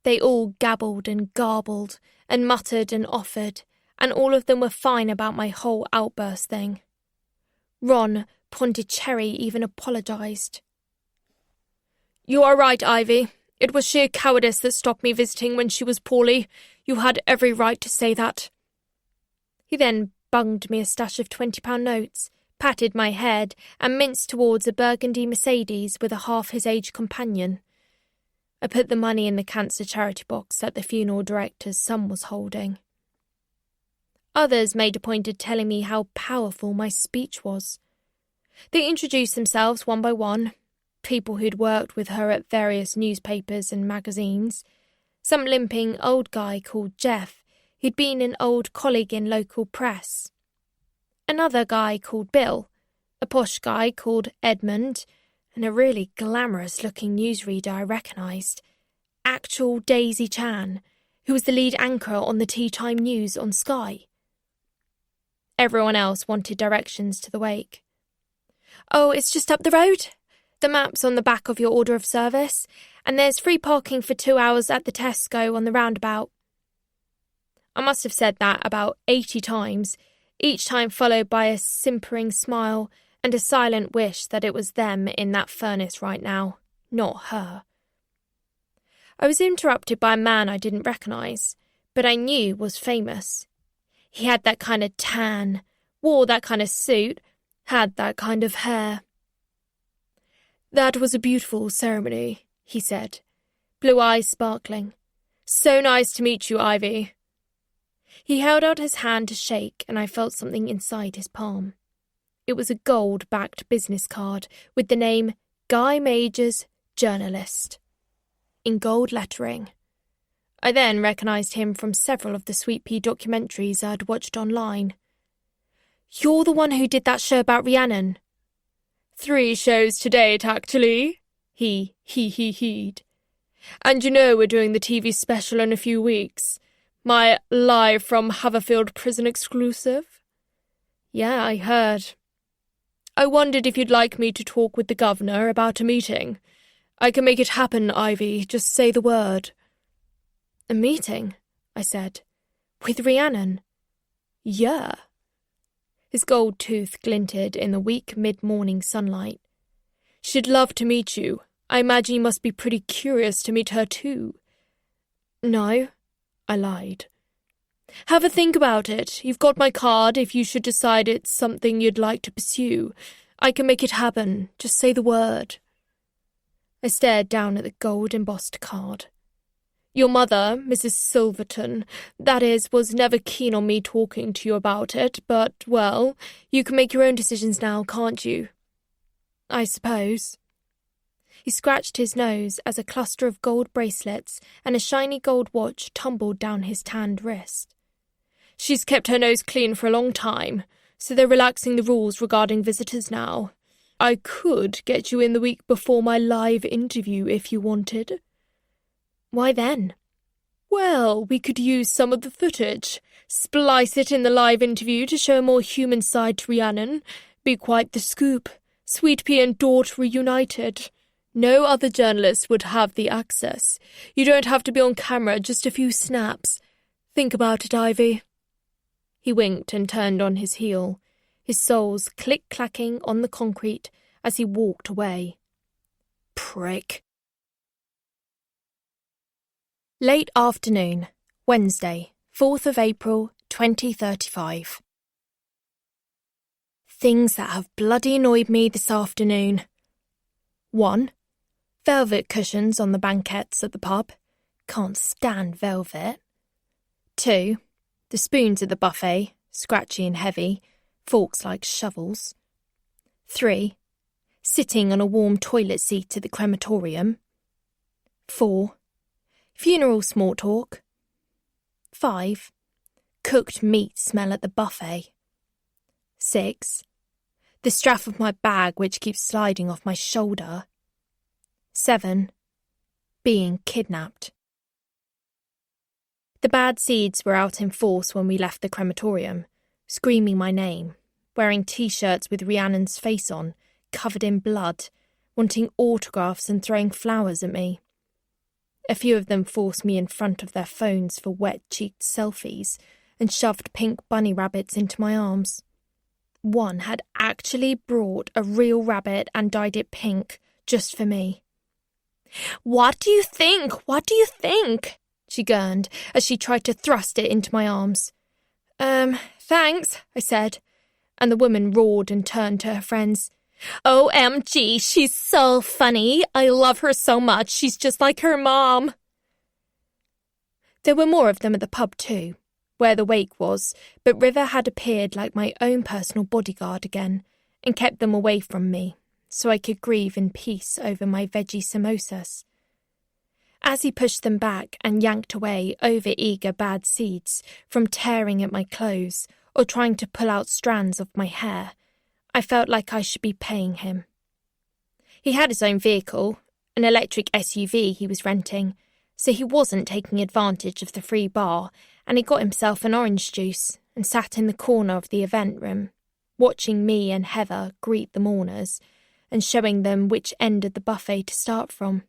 They all gabbled and garbled and muttered and offered, and all of them were fine about my whole outburst thing. Ron Pondicherry even apologised. You are right, Ivy. It was sheer cowardice that stopped me visiting when she was poorly. You had every right to say that. He then bunged me a stash of £20 notes, patted my head, and minced towards a burgundy Mercedes with a half-his-age companion. I put the money in the cancer charity box that the funeral director's son was holding. Others made a point of telling me how powerful my speech was. They introduced themselves one by one, people who'd worked with her at various newspapers and magazines. Some limping old guy called Jeff, who'd been an old colleague in local press. Another guy called Bill, a posh guy called Edmund, and a really glamorous-looking newsreader I recognised, actual Daisy Chan, who was the lead anchor on the Tea Time News on Sky. Everyone else wanted directions to the wake. Oh, it's just up the road. The map's on the back of your order of service, and there's free parking for 2 hours at the Tesco on the roundabout. I must have said that about 80 times, each time followed by a simpering smile and a silent wish that it was them in that furnace right now, not her. I was interrupted by a man I didn't recognise, but I knew was famous. He had that kind of tan, wore that kind of suit, had that kind of hair. "That was a beautiful ceremony," he said, blue eyes sparkling. "So nice to meet you, Ivy." He held out his hand to shake, and I felt something inside his palm. It was a gold-backed business card with the name Guy Majors, Journalist, in gold lettering. I then recognised him from several of the Sweet Pea documentaries I'd watched online. "You're the one who did that show about Rhiannon." 3 shows to date, actually, he'd. "And you know we're doing the TV special in a few weeks. My Live from Haverfield Prison exclusive." "Yeah, I heard." "I wondered if you'd like me to talk with the governor about a meeting. I can make it happen, Ivy, just say the word." "A meeting?" I said. "With Rhiannon?" "Yeah." His gold tooth glinted in the weak mid-morning sunlight. "She'd love to meet you. I imagine you must be pretty curious to meet her too." "No," I lied. "Have a think about it. You've got my card if you should decide it's something you'd like to pursue. I can make it happen. Just say the word." I stared down at the gold-embossed card. "Your mother, Mrs. Silverton, that is, was never keen on me talking to you about it, but, well, you can make your own decisions now, can't you?" "I suppose." He scratched his nose as a cluster of gold bracelets and a shiny gold watch tumbled down his tanned wrist. "She's kept her nose clean for a long time, so they're relaxing the rules regarding visitors now. I could get you in the week before my live interview if you wanted." "Why then?" "Well, we could use some of the footage, splice it in the live interview to show a more human side to Rhiannon. Be quite the scoop. Sweet Pea and Dort reunited. No other journalist would have the access. You don't have to be on camera, just a few snaps. Think about it, Ivy." He winked and turned on his heel, his soles click-clacking on the concrete as he walked away. Prick. Late afternoon, Wednesday, 4th of April, 2035. Things that have bloody annoyed me this afternoon. 1. Velvet cushions on the banquettes at the pub. Can't stand velvet. 2. The spoons at the buffet, scratchy and heavy, forks like shovels. 3. Sitting on a warm toilet seat at the crematorium. 4. Funeral small talk. 5. Cooked meat smell at the buffet. 6. The strap of my bag which keeps sliding off my shoulder. 7. Being kidnapped. The bad seeds were out in force when we left the crematorium, screaming my name, wearing T-shirts with Rhiannon's face on, covered in blood, wanting autographs and throwing flowers at me. A few of them forced me in front of their phones for wet-cheeked selfies and shoved pink bunny rabbits into my arms. One had actually brought a real rabbit and dyed it pink just for me. "What do you think? What do you think?" she gurned as she tried to thrust it into my arms. Thanks," I said, and the woman roared and turned to her friends. "OMG, she's so funny. I love her so much. She's just like her mom." There were more of them at the pub too, where the wake was, but River had appeared like my own personal bodyguard again and kept them away from me, so I could grieve in peace over my veggie samosas. As he pushed them back and yanked away over-eager bad seeds from tearing at my clothes or trying to pull out strands of my hair, I felt like I should be paying him. He had his own vehicle, an electric SUV he was renting, so he wasn't taking advantage of the free bar, and he got himself an orange juice and sat in the corner of the event room, watching me and Heather greet the mourners, and showing them which end of the buffet to start from.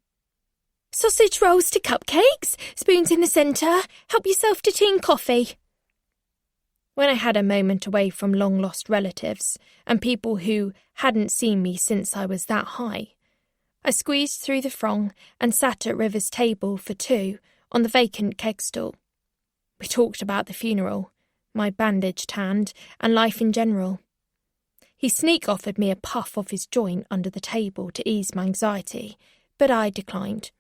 Sausage rolls to cupcakes, spoons in the centre, help yourself to tea and coffee. When I had a moment away from long-lost relatives and people who hadn't seen me since I was that high, I squeezed through the throng and sat at River's table for two on the vacant keg stool. We talked about the funeral, my bandaged hand, and life in general. He sneak-offered me a puff of his joint under the table to ease my anxiety, but I declined.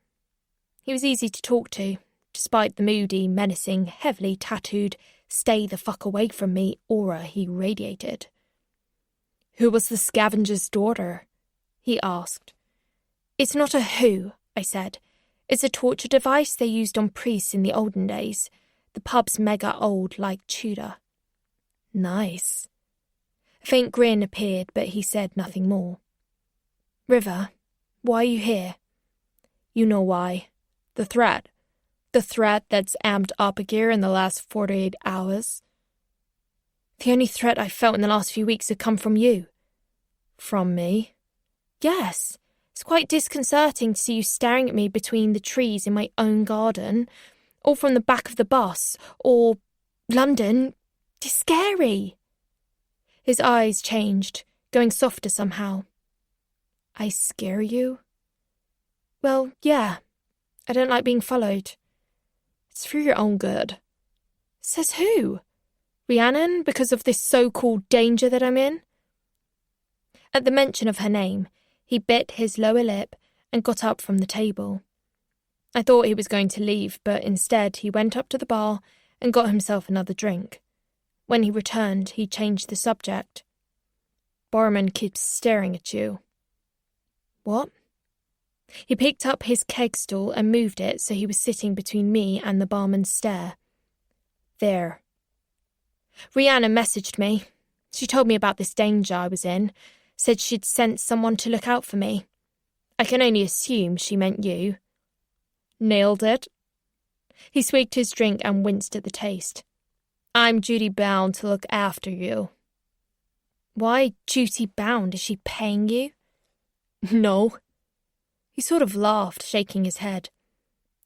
He was easy to talk to, despite the moody, menacing, heavily tattooed, stay-the-fuck-away-from-me aura he radiated. "Who was the scavenger's daughter?" he asked. "It's not a who," I said. "It's a torture device they used on priests in the olden days. The pub's mega old like Tudor." "Nice." A faint grin appeared, but he said nothing more. "River, why are you here?" "You know why. The threat. The threat that's amped up a gear in the last 48 hours. The only threat I've felt in the last few weeks have come from you." "From me?" "Yes. It's quite disconcerting to see you staring at me between the trees in my own garden, or from the back of the bus, or London. It's scary." His eyes changed, going softer somehow. "I scare you?" "Well, yeah. I don't like being followed." "It's for your own good." "Says who? Rhiannon, because of this so-called danger that I'm in?" At the mention of her name, he bit his lower lip and got up from the table. I thought he was going to leave, but instead he went up to the bar and got himself another drink. When he returned, he changed the subject. "Barman keeps staring at you." "What?" He picked up his keg stool and moved it so he was sitting between me and the barman's stare. "There." "Rhiannon messaged me. She told me about this danger I was in, said she'd sent someone to look out for me. I can only assume she meant you." "Nailed it." He swigged his drink and winced at the taste. "I'm duty-bound to look after you." "Why duty-bound? Is she paying you?" "No." He sort of laughed, shaking his head.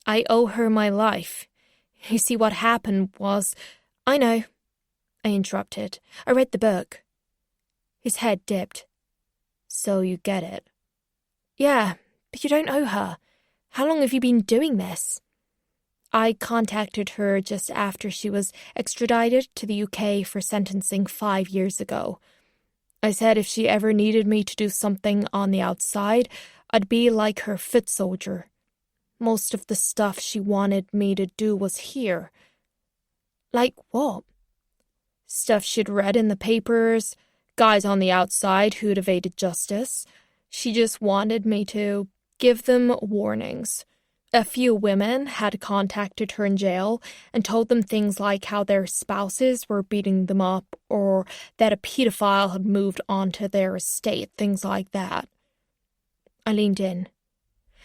"I owe her my life. You see, what happened was—" "I know," I interrupted. "I read the book." His head dipped. "So you get it." "Yeah, but you don't owe her. How long have you been doing this?" "I contacted her just after she was extradited to the UK for sentencing 5 years ago. I said if she ever needed me to do something on the outside, I'd be like her foot soldier. Most of the stuff she wanted me to do was here." "Like what?" "Stuff she'd read in the papers, guys on the outside who'd evaded justice. She just wanted me to give them warnings. A few women had contacted her in jail and told them things like how their spouses were beating them up or that a pedophile had moved onto their estate, things like that." I leaned in.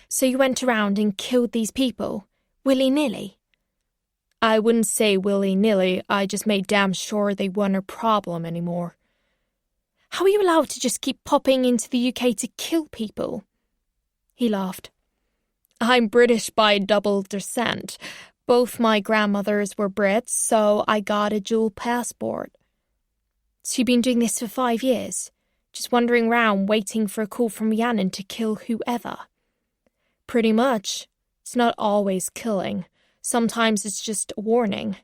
"So you went around and killed these people, willy-nilly?" "I wouldn't say willy-nilly, I just made damn sure they weren't a problem anymore." "How are you allowed to just keep popping into the UK to kill people?" He laughed. "I'm British by double descent. Both my grandmothers were Brits, so I got a dual passport." "So you've been doing this for 5 years? Just wandering around waiting for a call from Rhiannon to kill whoever?" "Pretty much. It's not always killing. Sometimes it's just a warning.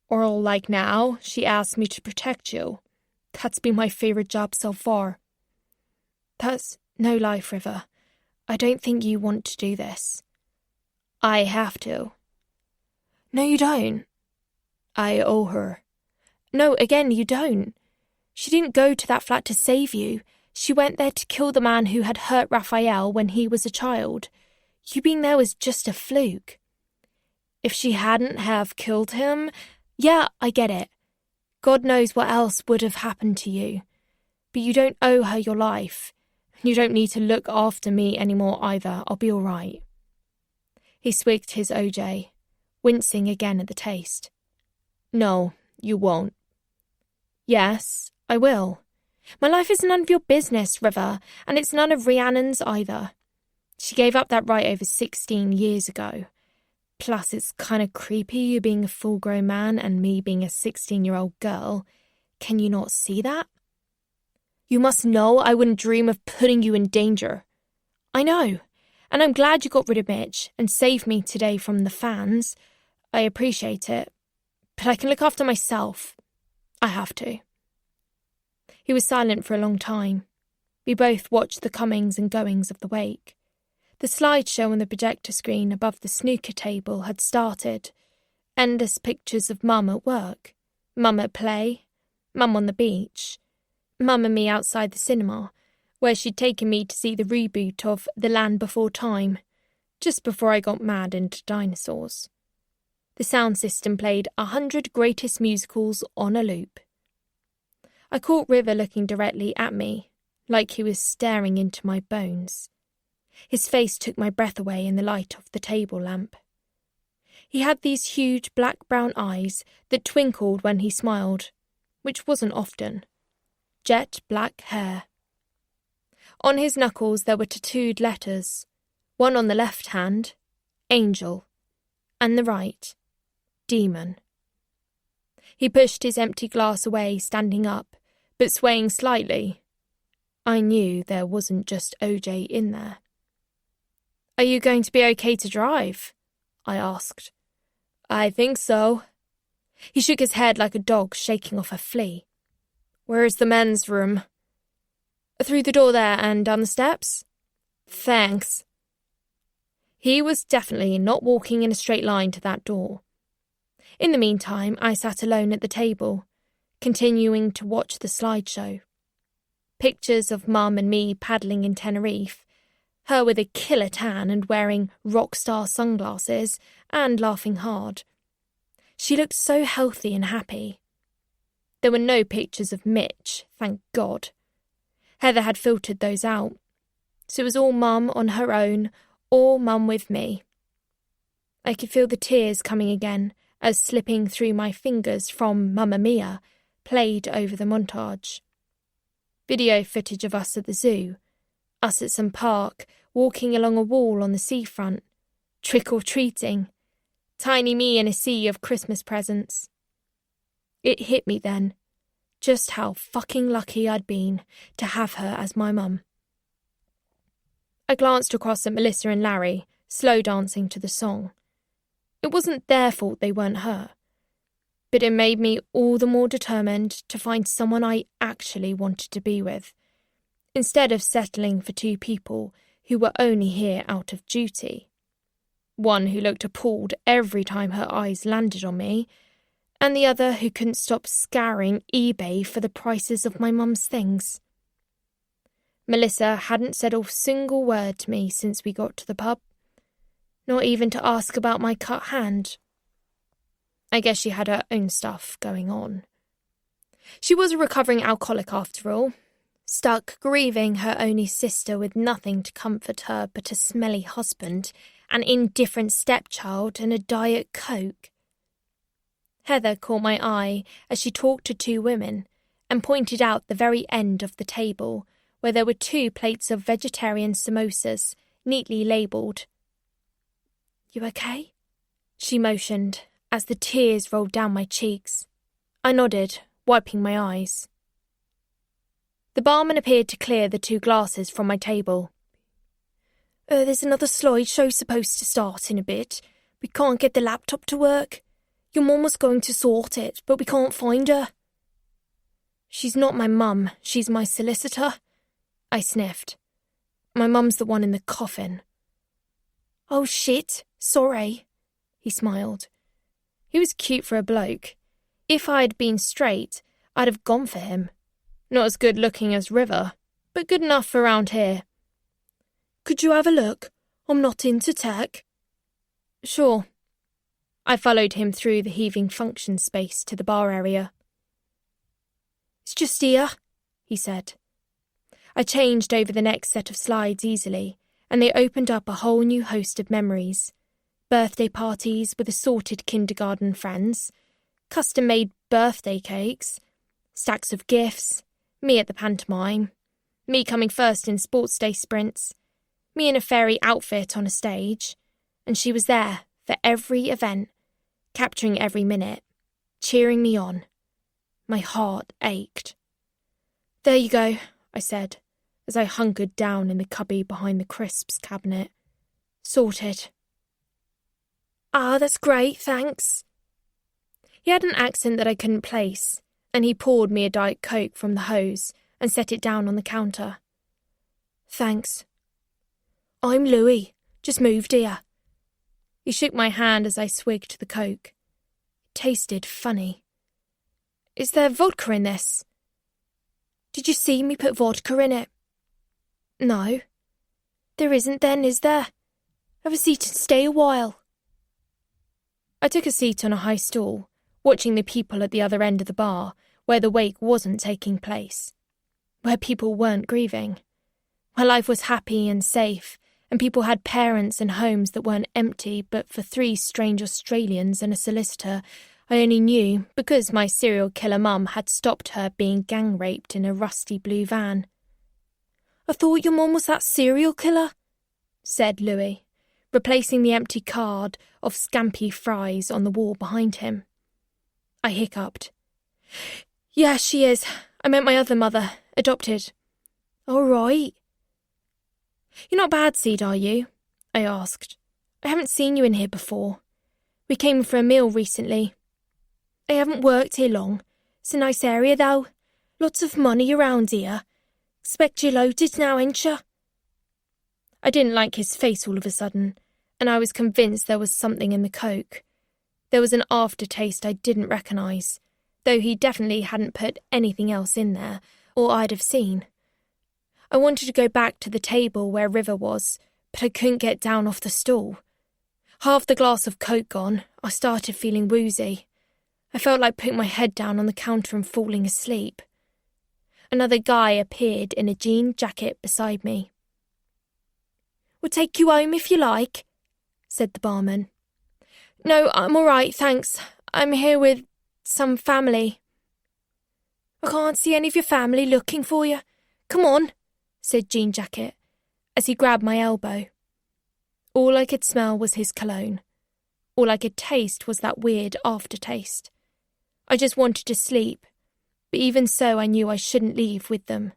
Or like now, she asked me to protect you. That's been my favorite job so far." "That's no life, River. I don't think you want to do this." "I have to." "No, you don't." "I owe her." "No, again, you don't. She didn't go to that flat to save you. She went there to kill the man who had hurt Raphael when he was a child. You being there was just a fluke." "If she hadn't have killed him, yeah, I get it. God knows what else would have happened to you. But you don't owe her your life. You don't need to look after me anymore either. I'll be all right." He swigged his OJ, wincing again at the taste. "No, you won't." "Yes, I will. My life is none of your business, River, and it's none of Rhiannon's either. She gave up that right over 16 years ago. Plus, it's kind of creepy you being a full-grown man and me being a 16-year-old girl. Can you not see that? You must know I wouldn't dream of putting you in danger. I know, and I'm glad you got rid of Mitch and saved me today from the fans. I appreciate it, but I can look after myself. I have to. He was silent for a long time. We both watched the comings and goings of the wake. The slideshow on the projector screen above the snooker table had started. Endless pictures of Mum at work, Mum at play, Mum on the beach, Mum and me outside the cinema, where she'd taken me to see the reboot of The Land Before Time, just before I got mad into dinosaurs. The sound system played 100 Greatest Musicals on a loop. I caught River looking directly at me, like he was staring into my bones. His face took my breath away in the light of the table lamp. He had these huge black-brown eyes that twinkled when he smiled, which wasn't often. Jet black hair. On his knuckles there were tattooed letters, one on the left hand, Angel, and the right, Demon. He pushed his empty glass away, standing up, but swaying slightly. I knew there wasn't just OJ in there. Are you going to be okay to drive? I asked. I think so. He shook his head like a dog shaking off a flea. Where is the men's room? Through the door there and down the steps? Thanks. He was definitely not walking in a straight line to that door. In the meantime, I sat alone at the table, continuing to watch the slideshow. Pictures of Mum and me paddling in Tenerife, her with a killer tan and wearing rock star sunglasses and laughing hard. She looked so healthy and happy. There were no pictures of Mitch, thank God. Heather had filtered those out, so it was all Mum on her own or Mum with me. I could feel the tears coming again as slipping through my fingers from Mamma Mia played over the montage. Video footage of us at the zoo, us at some park, walking along a wall on the seafront, trick-or-treating, tiny me in a sea of Christmas presents. It hit me then, just how fucking lucky I'd been to have her as my mum. I glanced across at Melissa and Larry, slow dancing to the song. It wasn't their fault they weren't her, but it made me all the more determined to find someone I actually wanted to be with, instead of settling for two people who were only here out of duty. One who looked appalled every time her eyes landed on me, and the other who couldn't stop scouring eBay for the prices of my mum's things. Melissa hadn't said a single word to me since we got to the pub, not even to ask about my cut hand. I guess she had her own stuff going on. She was a recovering alcoholic after all, stuck grieving her only sister with nothing to comfort her but a smelly husband, an indifferent stepchild and a Diet Coke. Heather caught my eye as she talked to two women and pointed out the very end of the table where there were 2 plates of vegetarian samosas, neatly labelled. You okay? She motioned as the tears rolled down my cheeks. I nodded, wiping my eyes. The barman appeared to clear the 2 glasses from my table. There's another slideshow supposed to start in a bit. We can't get the laptop to work. Your mum was going to sort it, but we can't find her. She's not my mum, she's my solicitor. I sniffed. My mum's the one in the coffin. Oh shit, sorry, he smiled. He was cute for a bloke. If I'd been straight, I'd have gone for him. Not as good looking as River, but good enough for around here. Could you have a look? I'm not into tech. Sure. I followed him through the heaving function space to the bar area. It's just here, he said. I changed over the next set of slides easily, and they opened up a whole new host of memories. Birthday parties with assorted kindergarten friends, custom-made birthday cakes, stacks of gifts, Me at the pantomime. Me coming first in sports day sprints. Me in a fairy outfit on a stage. And she was there for every event, capturing every minute, cheering me on. My heart ached. "There you go," I said, as I hunkered down in the cubby behind the crisps cabinet. "Sorted." "Ah, that's great, thanks." He had an accent that I couldn't place, and he poured me a Diet Coke from the hose and set it down on the counter. "Thanks." "I'm Louis, just moved here." He shook my hand as I swigged the Coke. It tasted funny. "Is there vodka in this?" "Did you see me put vodka in it?" "No." "There isn't then, is there? Have a seat and stay a while." I took a seat on a high stool, watching the people at the other end of the bar, where the wake wasn't taking place, where people weren't grieving, where life was happy and safe, and people had parents and homes that weren't empty but for 3 strange Australians and a solicitor I only knew because my serial killer mum had stopped her being gang raped in a rusty blue van. "I thought your mum was that serial killer," said Louis, replacing the empty card of scampi fries on the wall behind him. I hiccuped. "Yeah, she is. I meant my other mother, adopted." "All right." "You're not bad, Seed, are you?" I asked. "I haven't seen you in here before. We came for a meal recently. I haven't worked here long. It's a nice area, though. Lots of money around here. Expect you're loaded now, ain't you?" I didn't like his face all of a sudden, and I was convinced there was something in the Coke. There was an aftertaste I didn't recognise, though he definitely hadn't put anything else in there, or I'd have seen. I wanted to go back to the table where River was, but I couldn't get down off the stool. Half the glass of Coke gone, I started feeling woozy. I felt like putting my head down on the counter and falling asleep. Another guy appeared in a jean jacket beside me. "We'll take you home if you like," said the barman. "No, I'm all right, thanks. I'm here with some family." "I can't see any of your family looking for you. Come on," said Jean Jacket, as he grabbed my elbow. All I could smell was his cologne. All I could taste was that weird aftertaste. I just wanted to sleep, but even so I knew I shouldn't leave with them.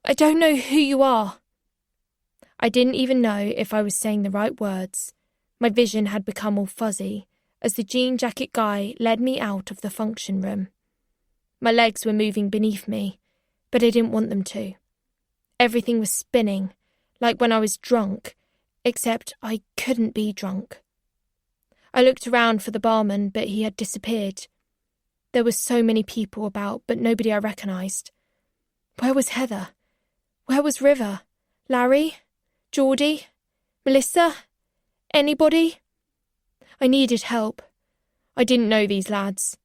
"I don't know who you are." I didn't even know if I was saying the right words. My vision had become all fuzzy as the jean jacket guy led me out of the function room. My legs were moving beneath me, but I didn't want them to. Everything was spinning, like when I was drunk, except I couldn't be drunk. I looked around for the barman, but he had disappeared. There were so many people about, but nobody I recognised. Where was Heather? Where was River? Larry? Geordie? Melissa? Anybody? I needed help. I didn't know these lads.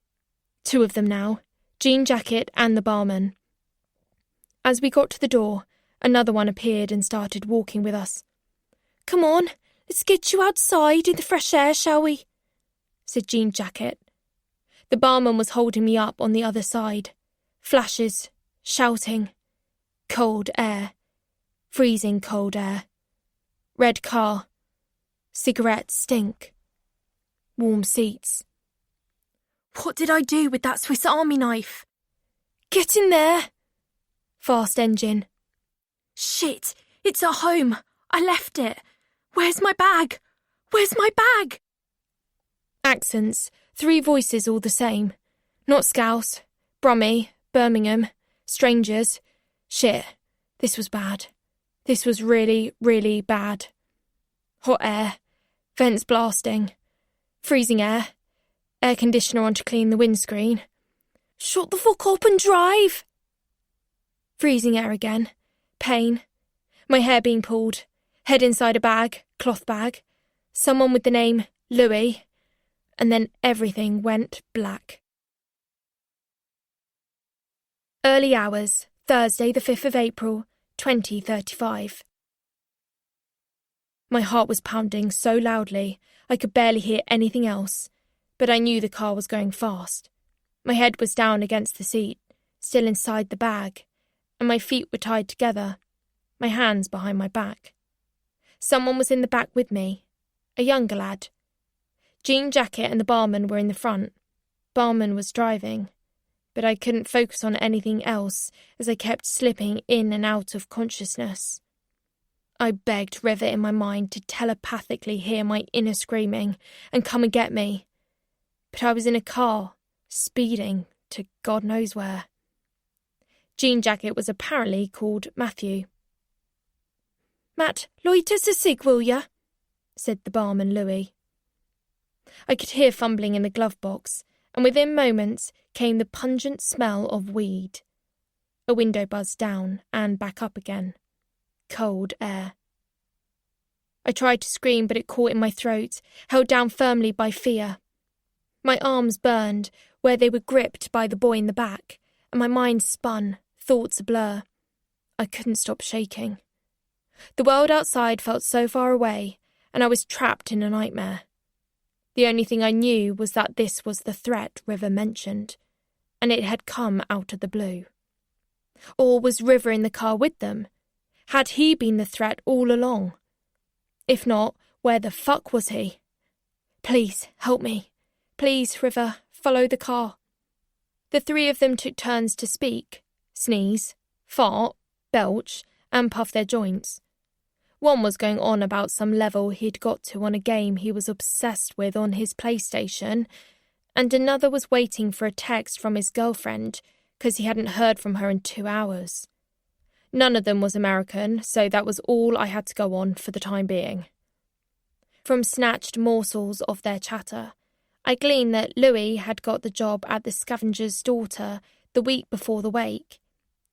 2 of them now, Jean Jacket and the barman. As we got to the door, another one appeared and started walking with us. "Come on, let's get you outside in the fresh air, shall we?" said Jean Jacket. The barman was holding me up on the other side. Flashes, shouting. Cold air. Freezing cold air. Red car. Cigarette stink. Warm seats. What did I do with that Swiss Army knife? Get in there! Fast engine. Shit, it's at home. I left it. Where's my bag? Where's my bag? Accents, 3 voices all the same. Not Scouse, Brummie, Birmingham, strangers. Shit, this was bad. This was really, really bad. Hot air, vents blasting, freezing air, air conditioner on to clean the windscreen. Shut the fuck up and drive! Freezing air again, pain, my hair being pulled, head inside a bag, cloth bag, someone with the name Louis, and then everything went black. Early hours, Thursday the 5th of April, 2035. My heart was pounding so loudly I could barely hear anything else, but I knew the car was going fast. My head was down against the seat, still inside the bag, and my feet were tied together, my hands behind my back. Someone was in the back with me, a younger lad. Jean Jacket and the barman were in the front. Barman was driving, but I couldn't focus on anything else as I kept slipping in and out of consciousness. I begged River in my mind to telepathically hear my inner screaming and come and get me. But I was in a car, speeding to God knows where. Jean Jacket was apparently called Matthew. "Matt, loiter a cig, will ya?" said the barman Louis. I could hear fumbling in the glove box, and within moments came the pungent smell of weed. A window buzzed down and back up again. Cold air. I tried to scream, but it caught in my throat, held down firmly by fear. My arms burned where they were gripped by the boy in the back, and my mind spun, thoughts a blur. I couldn't stop shaking. The world outside felt so far away, and I was trapped in a nightmare. The only thing I knew was that this was the threat River mentioned, and it had come out of the blue. Or was River in the car with them? Had he been the threat all along? If not, where the fuck was he? Please, help me. Please, River, follow the car. The three of them took turns to speak, sneeze, fart, belch, and puff their joints. One was going on about some level he'd got to on a game he was obsessed with on his PlayStation, and another was waiting for a text from his girlfriend because he hadn't heard from her in 2 hours. None of them was American, so that was all I had to go on for the time being. From snatched morsels of their chatter, I gleaned that Louis had got the job at the Scavenger's Daughter the week before the wake,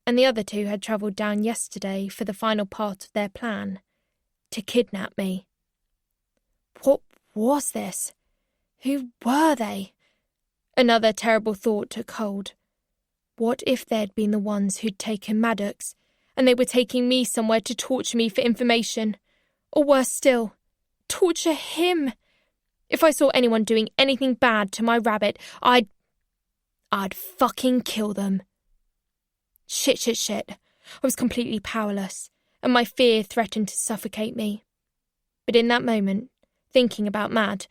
and the other two had travelled down yesterday for the final part of their plan, to kidnap me. What was this? Who were they? Another terrible thought took hold. What if they'd been the ones who'd taken Maddox, and they were taking me somewhere to torture me for information? Or worse still, torture him? If I saw anyone doing anything bad to my rabbit, I'd fucking kill them. Shit. I was completely powerless, and my fear threatened to suffocate me. But in that moment, thinking about Mad,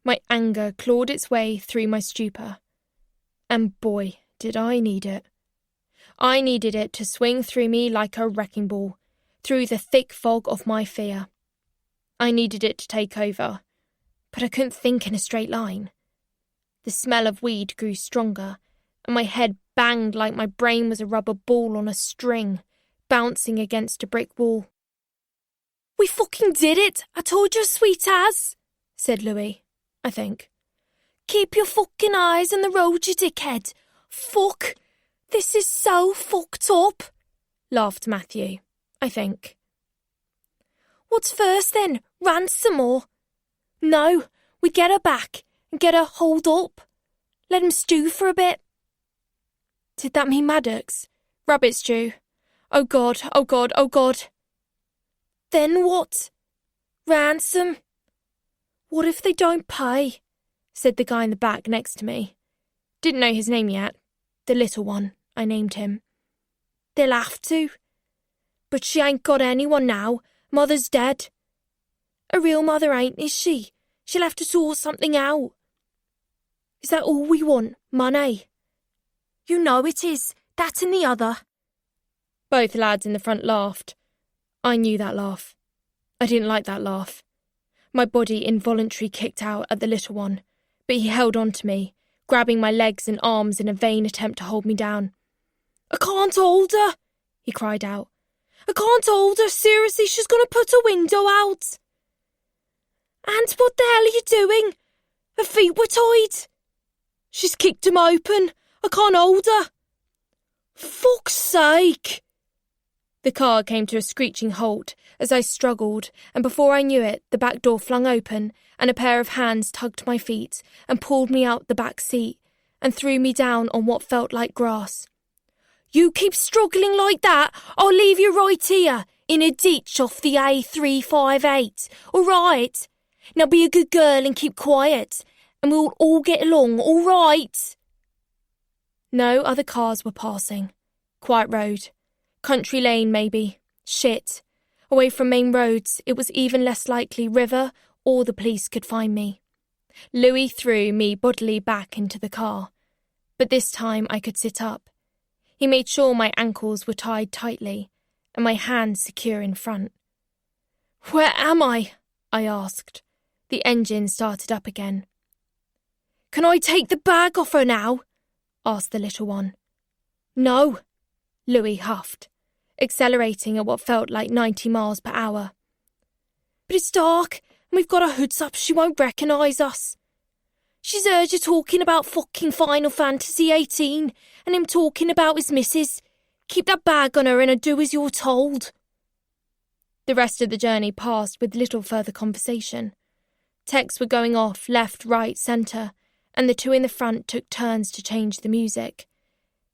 my anger clawed its way through my stupor. And boy, did I need it. I needed it to swing through me like a wrecking ball, through the thick fog of my fear. I needed it to take over, but I couldn't think in a straight line. The smell of weed grew stronger, and my head banged like my brain was a rubber ball on a string, bouncing against a brick wall. "We fucking did it! I told you, sweet as," said Louis, I think. "Keep your fucking eyes on the road, you dickhead. Fuck! This is so fucked up," laughed Matthew, I think. "What's first then, ransom or—" "No, we get her back and get her holed up. Let him stew for a bit." Did that mean Maddox? Rabbit stew? Oh God. "Then what? Ransom? What if they don't pay?" said the guy in the back next to me. Didn't know his name yet. The little one, I named him. "They'll have to. But she ain't got anyone now. Mother's dead. A real mother ain't, is she? She'll have to sort something out. Is that all we want, money?" "You know it is, that and the other." Both lads in the front laughed. I knew that laugh. I didn't like that laugh. My body involuntarily kicked out at the little one, but he held on to me, grabbing my legs and arms in a vain attempt to hold me down. "I can't hold her," he cried out. "I can't hold her, seriously, she's going to put a window out." "And what the hell are you doing? Her feet were tied." "She's kicked them open. I can't hold her." "Fuck's sake." The car came to a screeching halt as I struggled, and before I knew it, the back door flung open and a pair of hands tugged my feet and pulled me out the back seat and threw me down on what felt like grass. "You keep struggling like that, I'll leave you right here, in a ditch off the A358, all right? Now be a good girl and keep quiet, and we'll all get along, all right?" No other cars were passing. Quiet road. Country lane, maybe. Shit. Away from main roads, it was even less likely river or the police could find me. Louis threw me bodily back into the car. But this time I could sit up. He made sure my ankles were tied tightly and my hands secure in front. "Where am I?" I asked. The engine started up again. "Can I take the bag off her now?" asked the little one. "No," Louis huffed, accelerating at what felt like 90 miles per hour. "But it's dark and we've got our hoods up, she won't recognise us. She's heard you talking about fucking Final Fantasy 18 and him talking about his missus. Keep that bag on her and do as you're told." The rest of the journey passed with little further conversation. Texts were going off left, right, centre, and the two in the front took turns to change the music.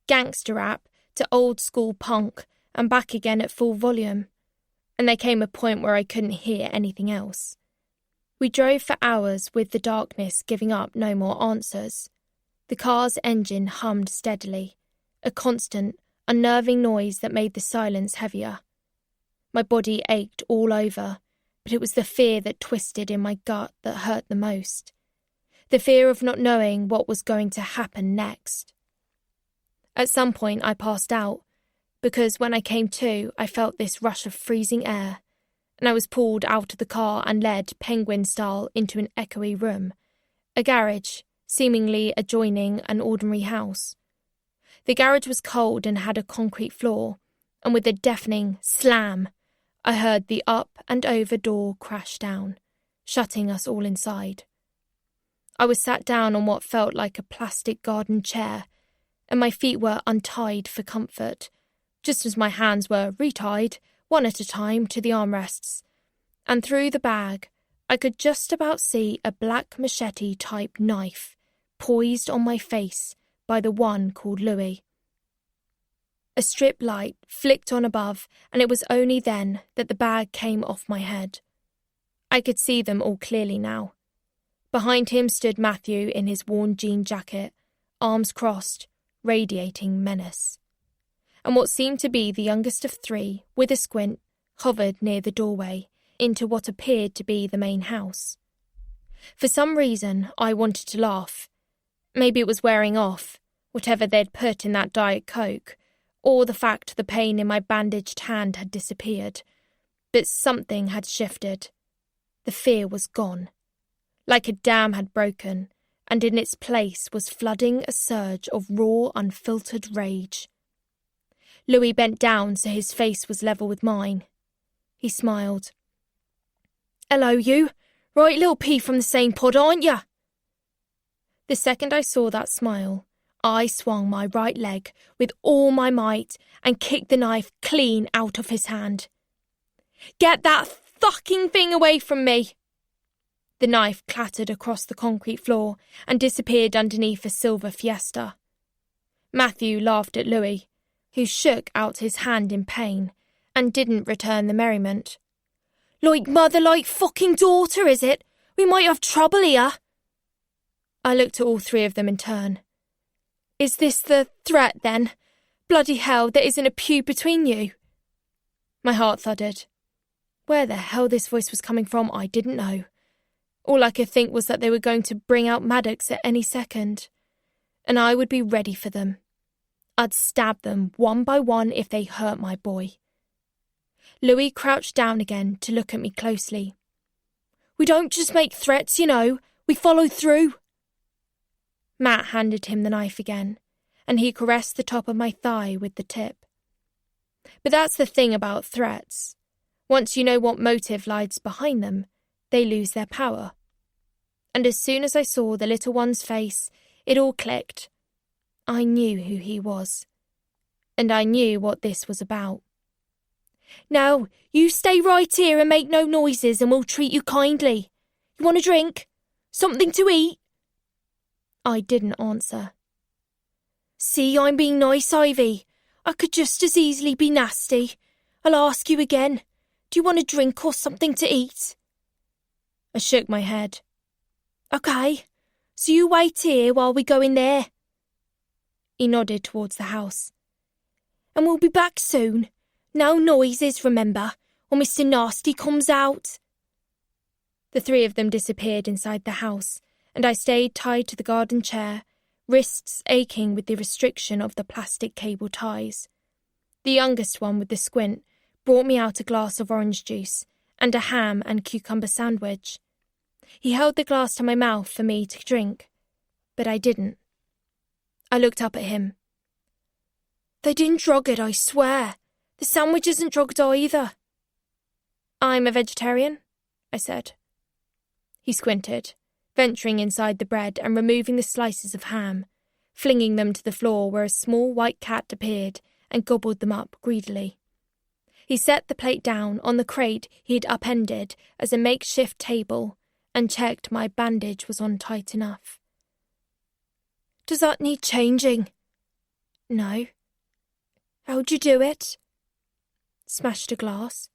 Gangster rap to old school punk and back again at full volume. And there came a point where I couldn't hear anything else. We drove for hours with the darkness giving up no more answers. The car's engine hummed steadily, a constant, unnerving noise that made the silence heavier. My body ached all over, but it was the fear that twisted in my gut that hurt the most. The fear of not knowing what was going to happen next. At some point I passed out, because when I came to, I felt this rush of freezing air, and I was pulled out of the car and led, penguin-style, into an echoey room, a garage, seemingly adjoining an ordinary house. The garage was cold and had a concrete floor, and with a deafening slam, I heard the up and over door crash down, shutting us all inside. I was sat down on what felt like a plastic garden chair, and my feet were untied for comfort, just as my hands were retied, one at a time, to the armrests. And through the bag, I could just about see a black machete-type knife poised on my face by the one called Louis. A strip light flicked on above, and it was only then that the bag came off my head. I could see them all clearly now. Behind him stood Matthew in his worn jean jacket, arms crossed, radiating menace. And what seemed to be the youngest of three, with a squint, hovered near the doorway, into what appeared to be the main house. For some reason, I wanted to laugh. Maybe it was wearing off, whatever they'd put in that Diet Coke, or the fact the pain in my bandaged hand had disappeared. But something had shifted. The fear was gone. Like a dam had broken, and in its place was flooding a surge of raw, unfiltered rage. Louis bent down so his face was level with mine. He smiled. "Hello, you. Right little pea from the same pod, aren't ya?" The second I saw that smile, I swung my right leg with all my might and kicked the knife clean out of his hand. "Get that fucking thing away from me!" The knife clattered across the concrete floor and disappeared underneath a silver Fiesta. Matthew laughed at Louis, who shook out his hand in pain and didn't return the merriment. "Like mother, like fucking daughter, is it? We might have trouble here." I looked at all three of them in turn. "Is this the threat, then? Bloody hell, there isn't a pew between you." My heart thudded. Where the hell this voice was coming from, I didn't know. All I could think was that they were going to bring out Maddox at any second, and I would be ready for them. I'd stab them one by one if they hurt my boy. Louis crouched down again to look at me closely. "We don't just make threats, you know. We follow through." Matt handed him the knife again, and he caressed the top of my thigh with the tip. But that's the thing about threats. Once you know what motive lies behind them, they lose their power. And as soon as I saw the little one's face, it all clicked. I knew who he was. And I knew what this was about. "Now, you stay right here and make no noises and we'll treat you kindly. You want a drink? Something to eat?" I didn't answer. "See, I'm being nice, Ivy. I could just as easily be nasty. I'll ask you again. Do you want a drink or something to eat?" I shook my head. "Okay, so you wait here while we go in there." He nodded towards the house. And we'll be back soon. No noises, remember, or Mr. Nasty comes out. The three of them disappeared inside the house, and I stayed tied to the garden chair, wrists aching with the restriction of the plastic cable ties. The youngest one with the squint brought me out a glass of orange juice and a ham and cucumber sandwich. He held the glass to my mouth for me to drink, but I didn't. I looked up at him. They didn't drug it, I swear. The sandwich isn't drugged either. I'm a vegetarian, I said. He squinted, venturing inside the bread and removing the slices of ham, flinging them to the floor where a small white cat appeared and gobbled them up greedily. He set the plate down on the crate he'd upended as a makeshift table and checked my bandage was on tight enough. Does that need changing? No. How'd you do it? Smashed a glass.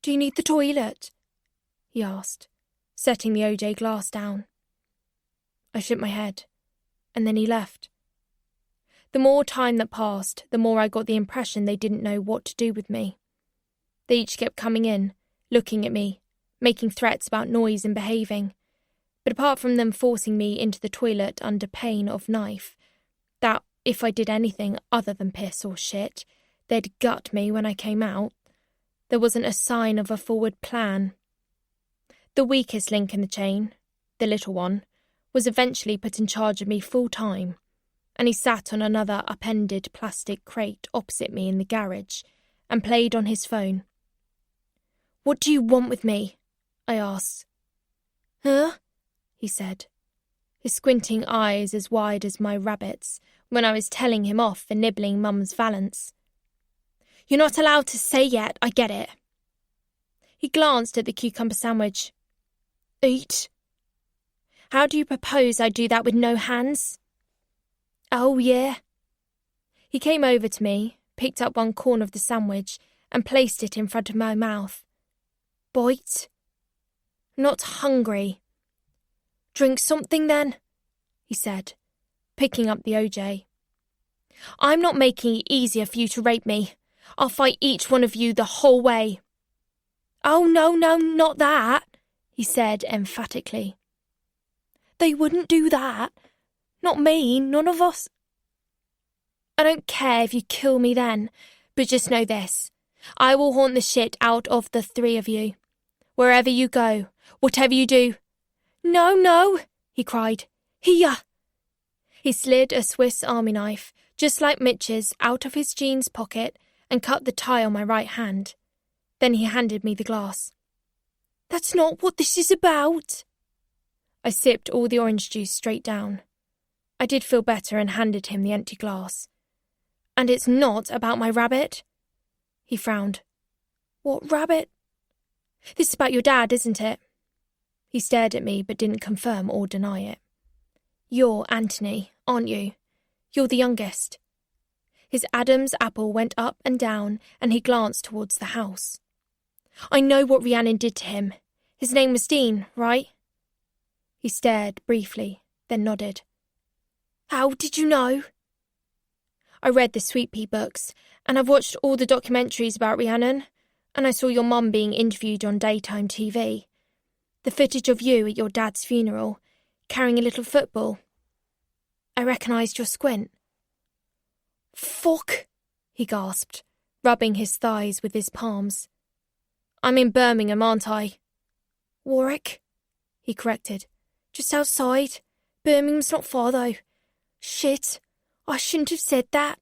Do you need the toilet? He asked, setting the OJ glass down. I shook my head, and then he left. The more time that passed, the more I got the impression they didn't know what to do with me. They each kept coming in, looking at me, making threats about noise and behaving. But apart from them forcing me into the toilet under pain of knife, that if I did anything other than piss or shit, they'd gut me when I came out, there wasn't a sign of a forward plan. The weakest link in the chain, the little one, was eventually put in charge of me full-time, and he sat on another upended plastic crate opposite me in the garage and played on his phone. What do you want with me? I asked. Huh? He said, his squinting eyes as wide as my rabbit's when I was telling him off for nibbling Mum's valance. You're not allowed to say yet, I get it. He glanced at the cucumber sandwich. Eat. How do you propose I do that with no hands? Oh, yeah. He came over to me, picked up one corner of the sandwich and placed it in front of my mouth. Bite. Not hungry. Drink something then, he said, picking up the OJ. I'm not making it easier for you to rape me. I'll fight each one of you the whole way. Oh, no, not that, he said emphatically. They wouldn't do that. Not me, none of us. I don't care if you kill me then, but just know this. I will haunt the shit out of the three of you. Wherever you go, whatever you do. No, he cried. Here. He slid a Swiss Army knife, just like Mitch's, out of his jeans pocket and cut the tie on my right hand. Then he handed me the glass. That's not what this is about. I sipped all the orange juice straight down. I did feel better and handed him the empty glass. And it's not about my rabbit? He frowned. What rabbit? This is about your dad, isn't it? He stared at me but didn't confirm or deny it. You're Anthony, aren't you? You're the youngest. His Adam's apple went up and down and he glanced towards the house. I know what Rhiannon did to him. His name was Dean, right? He stared briefly, then nodded. How did you know? I read the Sweet Pea books, and I've watched all the documentaries about Rhiannon, and I saw your mum being interviewed on daytime TV. The footage of you at your dad's funeral, carrying a little football. I recognised your squint. Fuck, he gasped, rubbing his thighs with his palms. I'm in Birmingham, aren't I? Warwick, he corrected. Just outside. Birmingham's not far, though. Shit, I shouldn't have said that.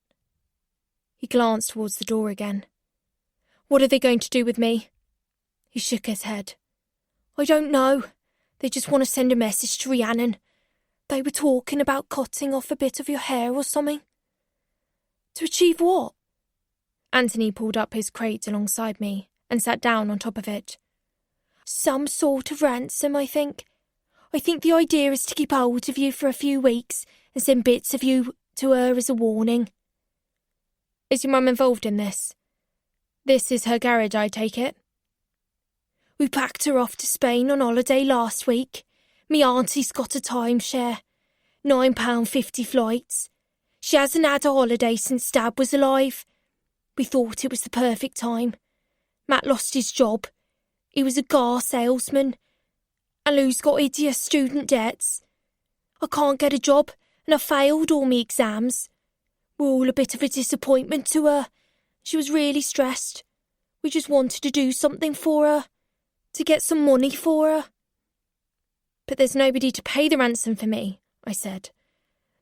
He glanced towards the door again. What are they going to do with me? He shook his head. I don't know. They just want to send a message to Rhiannon. They were talking about cutting off a bit of your hair or something. To achieve what? Anthony pulled up his crate alongside me and sat down on top of it. Some sort of ransom, I think. I think the idea is to keep hold of you for a few weeks and send bits of you to her as a warning. Is your mum involved in this? This is her garage, I take it? We packed her off to Spain on holiday last week. Me auntie's got a timeshare. £9.50 flights. She hasn't had a holiday since Dad was alive. We thought it was the perfect time. Matt lost his job. He was a car salesman. And Lou's got hideous student debts. I can't get a job and I failed all my exams. We're all a bit of a disappointment to her. She was really stressed. We just wanted to do something for her. To get some money for her. But there's nobody to pay the ransom for me, I said.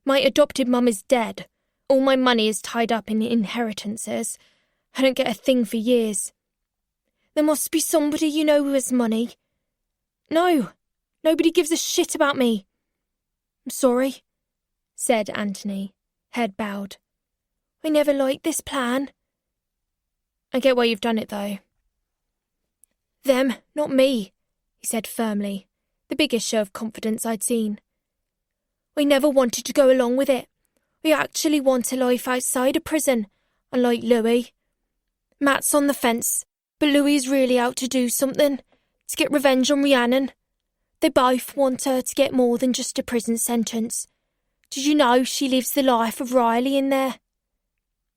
My adopted mum is dead. All my money is tied up in inheritances. I don't get a thing for years. There must be somebody you know who has money. No, nobody gives a shit about me. I'm sorry, said Anthony, head bowed. I never liked this plan. I get why you've done it, though. Them, not me, he said firmly, the biggest show of confidence I'd seen. I never wanted to go along with it. I actually want a life outside of prison, unlike Louis. Matt's on the fence, but Louis is really out to do something, to get revenge on Rhiannon. They both want her to get more than just a prison sentence. Did you know she lives the life of Riley in there?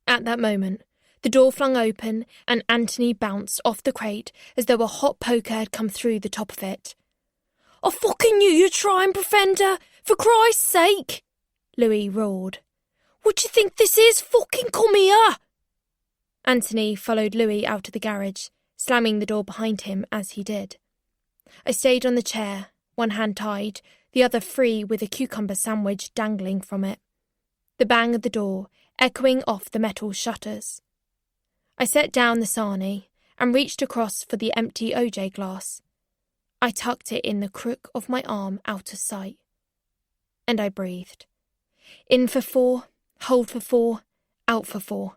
At that moment, the door flung open and Anthony bounced off the crate as though a hot poker had come through the top of it. I fucking knew you'd try and prevent her, for Christ's sake, Louis roared. What do you think this is? Fucking come here! Anthony followed Louis out of the garage, slamming the door behind him as he did. I stayed on the chair, one hand tied, the other free with a cucumber sandwich dangling from it. The bang of the door echoing off the metal shutters. I set down the sarnie and reached across for the empty OJ glass. I tucked it in the crook of my arm out of sight. And I breathed. In for 4, hold for 4, out for 4.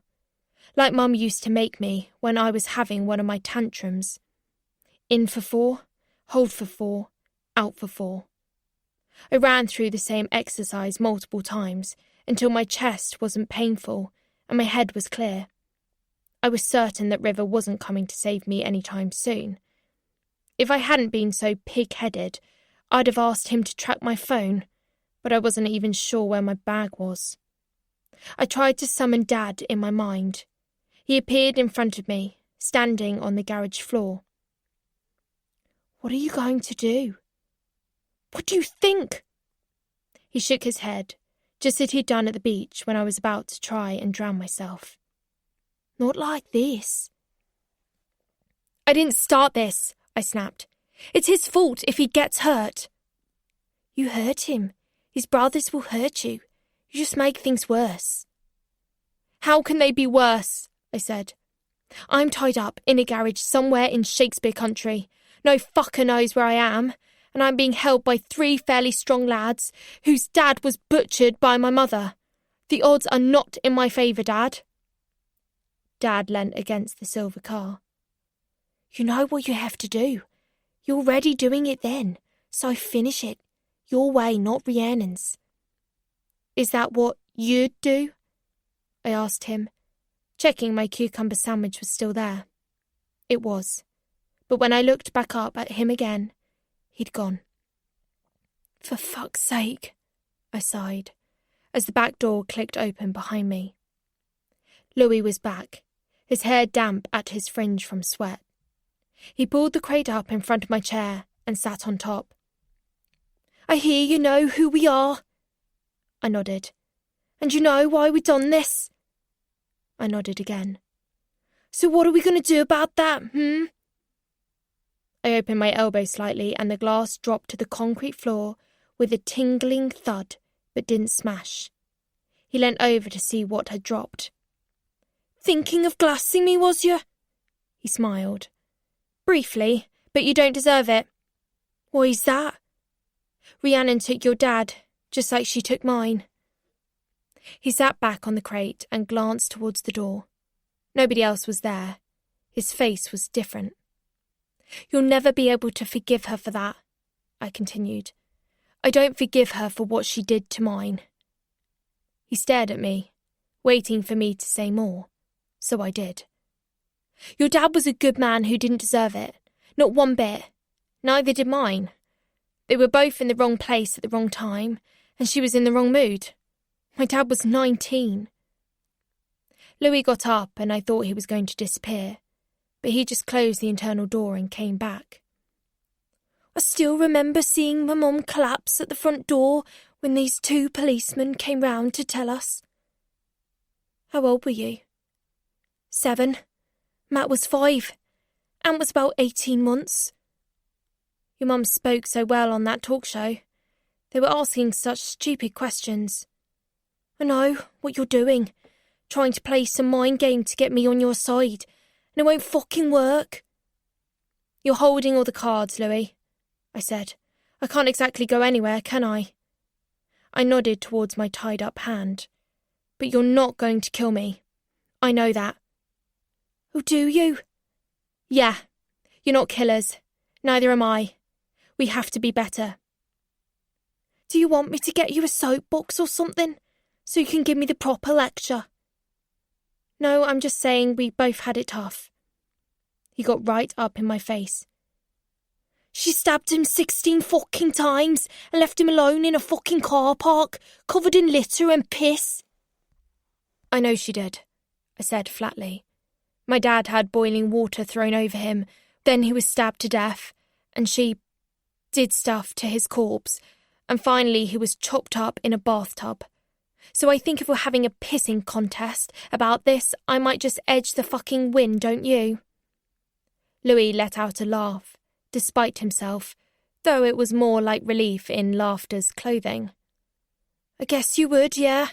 Like Mum used to make me when I was having one of my tantrums. In for 4, hold for 4, out for 4. I ran through the same exercise multiple times until my chest wasn't painful and my head was clear. I was certain that River wasn't coming to save me anytime soon. If I hadn't been so pig-headed, I'd have asked him to track my phone, but I wasn't even sure where my bag was. I tried to summon Dad in my mind. He appeared in front of me, standing on the garage floor. What are you going to do? What do you think? He shook his head, just as he'd done at the beach when I was about to try and drown myself. Not like this. I didn't start this, I snapped. It's his fault if he gets hurt. You hurt him. His brothers will hurt you. You just make things worse. How can they be worse? I said. I'm tied up in a garage somewhere in Shakespeare country. No fucker knows where I am, and I'm being held by 3 fairly strong lads whose dad was butchered by my mother. The odds are not in my favour, Dad. Dad leant against the silver car. You know what you have to do. You're already doing it then, so finish it. Your way, not Rhiannon's. Is that what you'd do? I asked him, checking my cucumber sandwich was still there. It was, but when I looked back up at him again, he'd gone. For fuck's sake, I sighed, as the back door clicked open behind me. Louis was back, his hair damp at his fringe from sweat. He pulled the crate up in front of my chair and sat on top. I hear you know who we are. I nodded. And you know why we done this? I nodded again. So what are we going to do about that, I opened my elbow slightly and the glass dropped to the concrete floor with a tingling thud, but didn't smash. He leant over to see what had dropped. Thinking of glassing me, was you? He smiled. Briefly, but you don't deserve it. Why's that? Rhiannon took your dad, just like she took mine. He sat back on the crate and glanced towards the door. Nobody else was there. His face was different. You'll never be able to forgive her for that, I continued. I don't forgive her for what she did to mine. He stared at me, waiting for me to say more, so I did. Your dad was a good man who didn't deserve it, not one bit. Neither did mine. They were both in the wrong place at the wrong time, and she was in the wrong mood. My dad was 19. Louis got up and I thought he was going to disappear, but he just closed the internal door and came back. I still remember seeing my mum collapse at the front door when these 2 policemen came round to tell us. How old were you? 7. Matt was 5. Ant was about 18 months. Your mum spoke so well on that talk show. They were asking such stupid questions. I know what you're doing, trying to play some mind game to get me on your side, and it won't fucking work. You're holding all the cards, Louis, I said. I can't exactly go anywhere, can I? I nodded towards my tied-up hand. But you're not going to kill me. I know that. Oh, do you? Yeah. You're not killers. Neither am I. We have to be better. Do you want me to get you a soapbox or something, so you can give me the proper lecture? No, I'm just saying we both had it tough. He got right up in my face. She stabbed him 16 fucking times and left him alone in a fucking car park, covered in litter and piss. I know she did, I said flatly. My dad had boiling water thrown over him, then he was stabbed to death, and she did stuff to his corpse, and finally he was chopped up in a bathtub. So I think if we're having a pissing contest about this, I might just edge the fucking win, don't you? Louis let out a laugh, despite himself, though it was more like relief in laughter's clothing. I guess you would, yeah.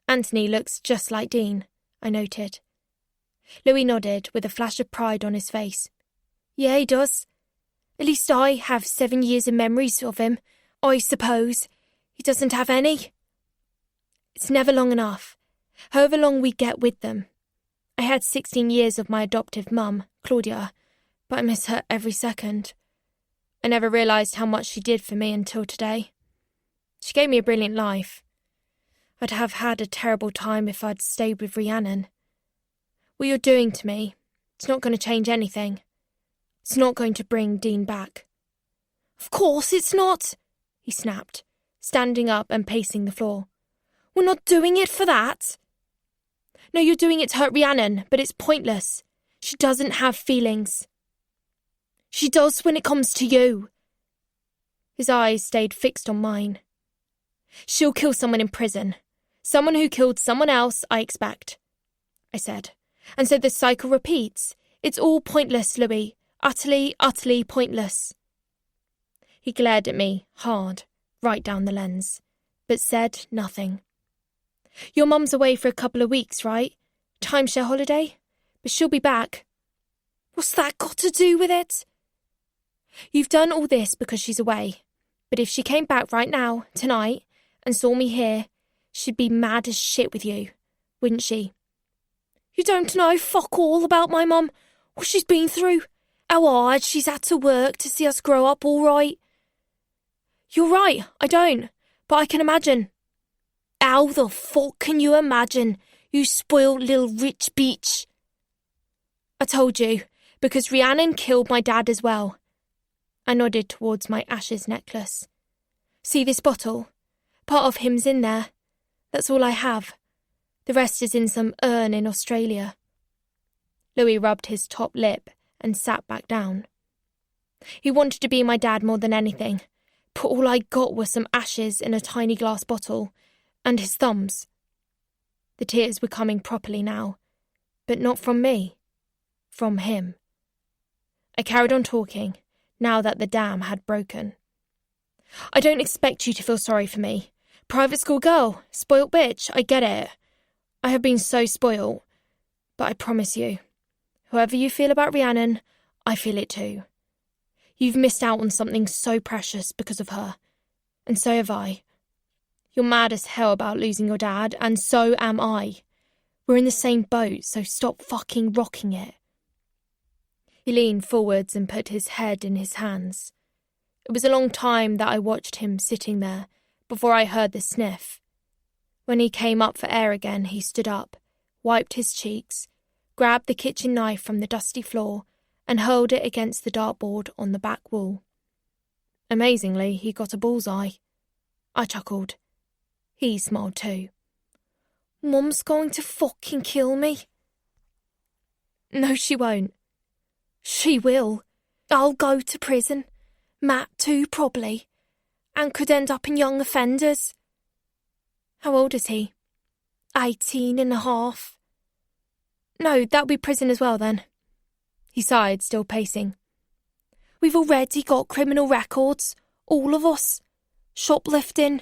Anthony looks just like Dean, I noted. Louis nodded with a flash of pride on his face. Yeah, he does. At least I have 7 years of memories of him, I suppose. He doesn't have any. It's never long enough, however long we get with them. I had 16 years of my adoptive mum, Claudia, but I miss her every second. I never realised how much she did for me until today. She gave me a brilliant life. I'd have had a terrible time if I'd stayed with Rhiannon. What you're doing to me, it's not going to change anything. It's not going to bring Dean back. Of course it's not, he snapped, standing up and pacing the floor. We're not doing it for that. No, you're doing it to hurt Rhiannon, but it's pointless. She doesn't have feelings. She does when it comes to you. His eyes stayed fixed on mine. She'll kill someone in prison. Someone who killed someone else, I expect, I said. And so the cycle repeats. It's all pointless, Louis. Utterly, utterly pointless. He glared at me, hard, right down the lens, but said nothing. Your mum's away for a couple of weeks, right? Timeshare holiday? But she'll be back. What's that got to do with it? You've done all this because she's away. But if she came back right now, tonight, and saw me here, she'd be mad as shit with you, wouldn't she? You don't know fuck all about my mum, what she's been through, how hard she's had to work to see us grow up all right. You're right, I don't, but I can imagine. How the fuck can you imagine, you spoiled little rich beach? I told you, because Rhiannon killed my dad as well. I nodded towards my ashes necklace. See this bottle? Part of him's in there. That's all I have. The rest is in some urn in Australia. Louis rubbed his top lip and sat back down. He wanted to be my dad more than anything, but all I got were some ashes in a tiny glass bottle, and his thumbs. The tears were coming properly now, but not from me, from him. I carried on talking, now that the dam had broken. I don't expect you to feel sorry for me. Private school girl, spoilt bitch, I get it. I have been so spoilt, but I promise you, however you feel about Rhiannon, I feel it too. You've missed out on something so precious because of her, and so have I. You're mad as hell about losing your dad, and so am I. We're in the same boat, so stop fucking rocking it. He leaned forwards and put his head in his hands. It was a long time that I watched him sitting there before I heard the sniff. When he came up for air again, he stood up, wiped his cheeks, grabbed the kitchen knife from the dusty floor, and hurled it against the dartboard on the back wall. Amazingly, he got a bullseye. I chuckled. He smiled too. Mum's going to fucking kill me. No, she won't. She will. I'll go to prison. Matt too, probably. And could end up in young offenders. How old is he? 18 and a half. No, that'll be prison as well then. He sighed, still pacing. We've already got criminal records, all of us. Shoplifting,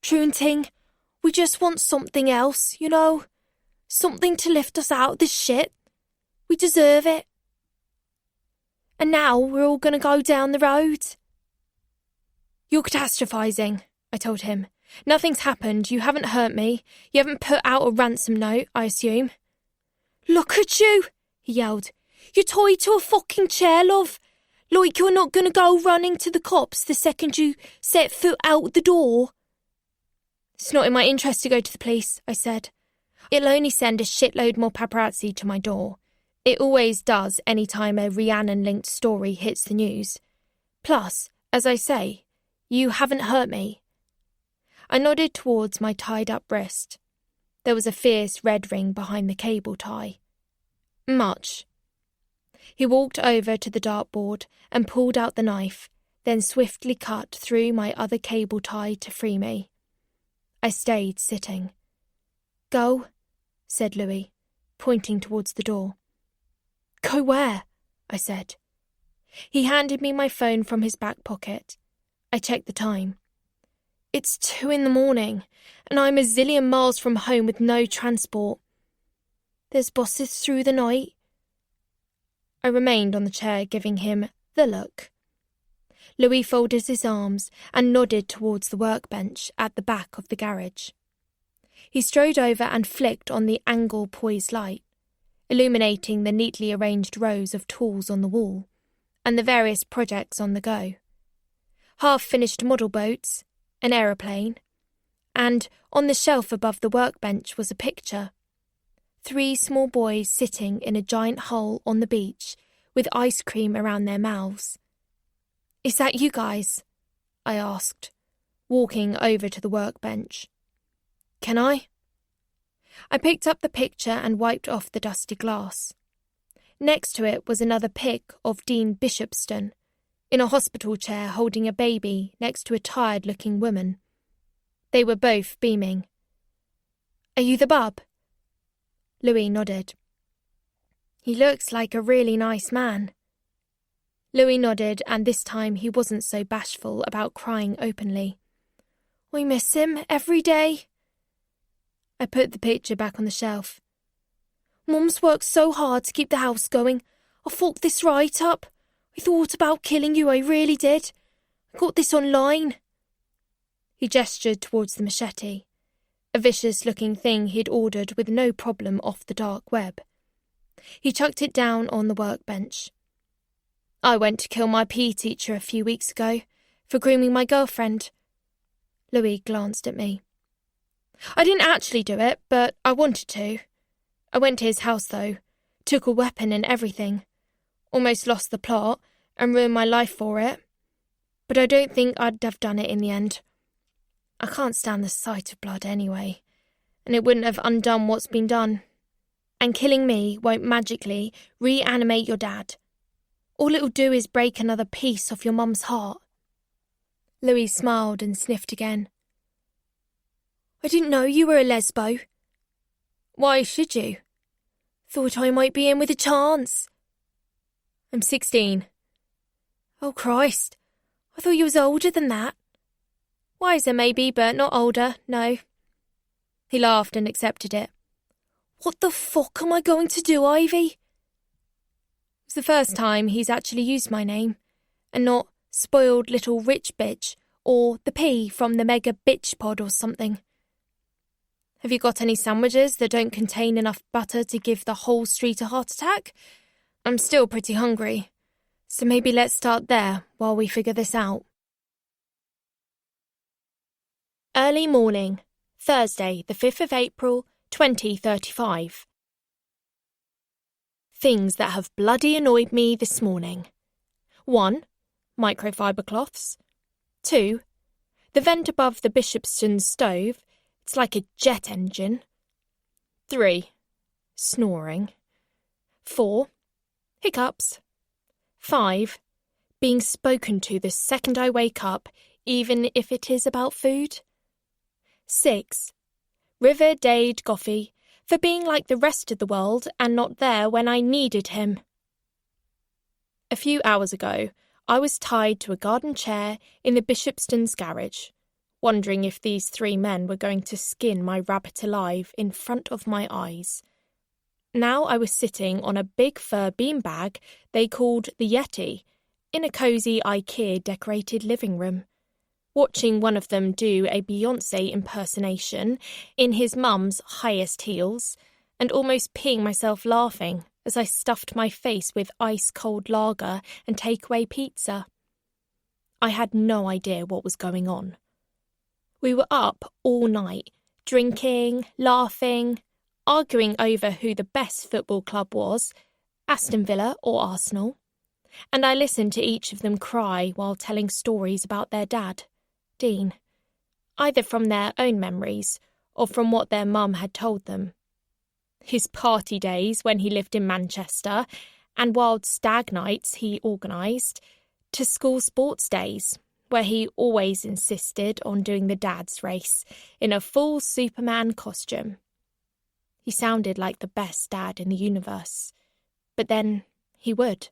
truanting. We just want something else, you know. Something to lift us out of this shit. We deserve it. And now we're all going to go down the road. You're catastrophising, I told him. Nothing's happened. You haven't hurt me. You haven't put out a ransom note, I assume. Look at you, he yelled. You're tied to a fucking chair, love. Like you're not going to go running to the cops the second you set foot out the door. It's not in my interest to go to the police, I said. It'll only send a shitload more paparazzi to my door. It always does any time a Rhiannon-linked story hits the news. Plus, as I say, you haven't hurt me. I nodded towards my tied-up wrist. There was a fierce red ring behind the cable tie. Much. He walked over to the dartboard and pulled out the knife, then swiftly cut through my other cable tie to free me. I stayed sitting. Go, said Louis, pointing towards the door. Go where? I said. He handed me my phone from his back pocket. I checked the time. It's 2 a.m, and I'm a zillion miles from home with no transport. There's buses through the night. I remained on the chair, giving him the look. Louis folded his arms and nodded towards the workbench at the back of the garage. He strode over and flicked on the angle-poised light, illuminating the neatly arranged rows of tools on the wall and the various projects on the go. Half-finished model boats, an aeroplane, and on the shelf above the workbench was a picture. 3 small boys sitting in a giant hole on the beach with ice cream around their mouths. Is that you guys? I asked, walking over to the workbench. Can I? I picked up the picture and wiped off the dusty glass. Next to it was another pic of Dean Bishopston, in a hospital chair holding a baby next to a tired-looking woman. They were both beaming. Are you the bub? Louis nodded. He looks like a really nice man. Louis nodded, and this time he wasn't so bashful about crying openly. I miss him every day. I put the picture back on the shelf. Mum's worked so hard to keep the house going. I fucked this right up. I thought about killing you, I really did. I got this online. He gestured towards the machete, a vicious-looking thing he'd ordered with no problem off the dark web. He chucked it down on the workbench. I went to kill my PE teacher a few weeks ago for grooming my girlfriend. Louis glanced at me. I didn't actually do it, but I wanted to. I went to his house, though, took a weapon and everything. Almost lost the plot and ruined my life for it. But I don't think I'd have done it in the end. I can't stand the sight of blood anyway, and it wouldn't have undone what's been done. And killing me won't magically reanimate your dad. All it'll do is break another piece off your mum's heart. Louis smiled and sniffed again. I didn't know you were a lesbo. Why should you? Thought I might be in with a chance. I'm 16. Oh, Christ. I thought you was older than that. Wiser maybe, but not older, no. He laughed and accepted it. What the fuck am I going to do, Ivy? It's the first time he's actually used my name, and not spoiled little rich bitch or the P from the Mega Bitch Pod or something. Have you got any sandwiches that don't contain enough butter to give the whole street a heart attack? I'm still pretty hungry, so maybe let's start there while we figure this out. Early morning, Thursday, the 5th of April, 2035. Things that have bloody annoyed me this morning. 1. Microfiber cloths. 2. The vent above the Bishopston stove, It's like a jet engine. 3. Snoring. 4. Hiccups. 5. Being spoken to the second I wake up, even if it is about food. 6. River Dade Goffey for being like the rest of the world and not there when I needed him. A few hours ago, I was tied to a garden chair in the Bishopston's garage, wondering if these 3 men were going to skin my rabbit alive in front of my eyes. Now I was sitting on a big fur beanbag they called the Yeti in a cosy IKEA-decorated living room, watching one of them do a Beyoncé impersonation in his mum's highest heels and almost peeing myself laughing as I stuffed my face with ice-cold lager and takeaway pizza. I had no idea what was going on. We were up all night, drinking, laughing, arguing over who the best football club was, Aston Villa or Arsenal, and I listened to each of them cry while telling stories about their dad, Dean, either from their own memories or from what their mum had told them. His party days when he lived in Manchester and wild stag nights he organised, to school sports days where he always insisted on doing the dad's race in a full Superman costume. He sounded like the best dad in the universe, but then he would.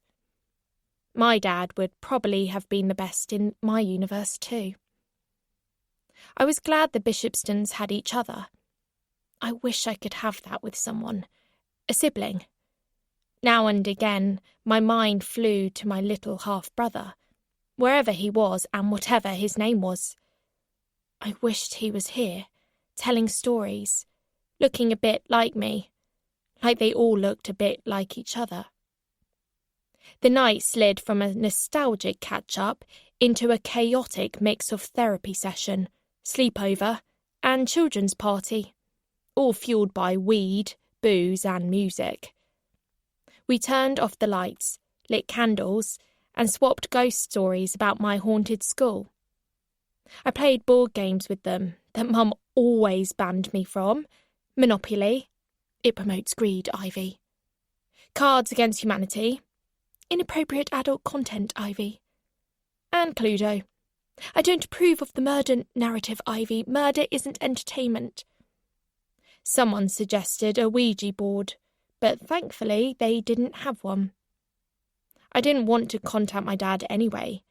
My dad would probably have been the best in my universe too. I was glad the Bishopstons had each other. I wish I could have that with someone, a sibling. Now and again, my mind flew to my little half-brother, wherever he was and whatever his name was. I wished he was here, telling stories, looking a bit like me, like they all looked a bit like each other. The night slid from a nostalgic catch-up into a chaotic mix of therapy session, sleepover, and children's party, all fueled by weed, booze, and music. We turned off the lights, lit candles, and swapped ghost stories about my haunted school. I played board games with them that Mum always banned me from. Monopoly. It promotes greed, Ivy. Cards Against Humanity. Inappropriate adult content, Ivy. And Cluedo. I don't approve of the murder narrative, Ivy. Murder isn't entertainment. Someone suggested a Ouija board, but thankfully they didn't have one. I didn't want to contact my dad anyway,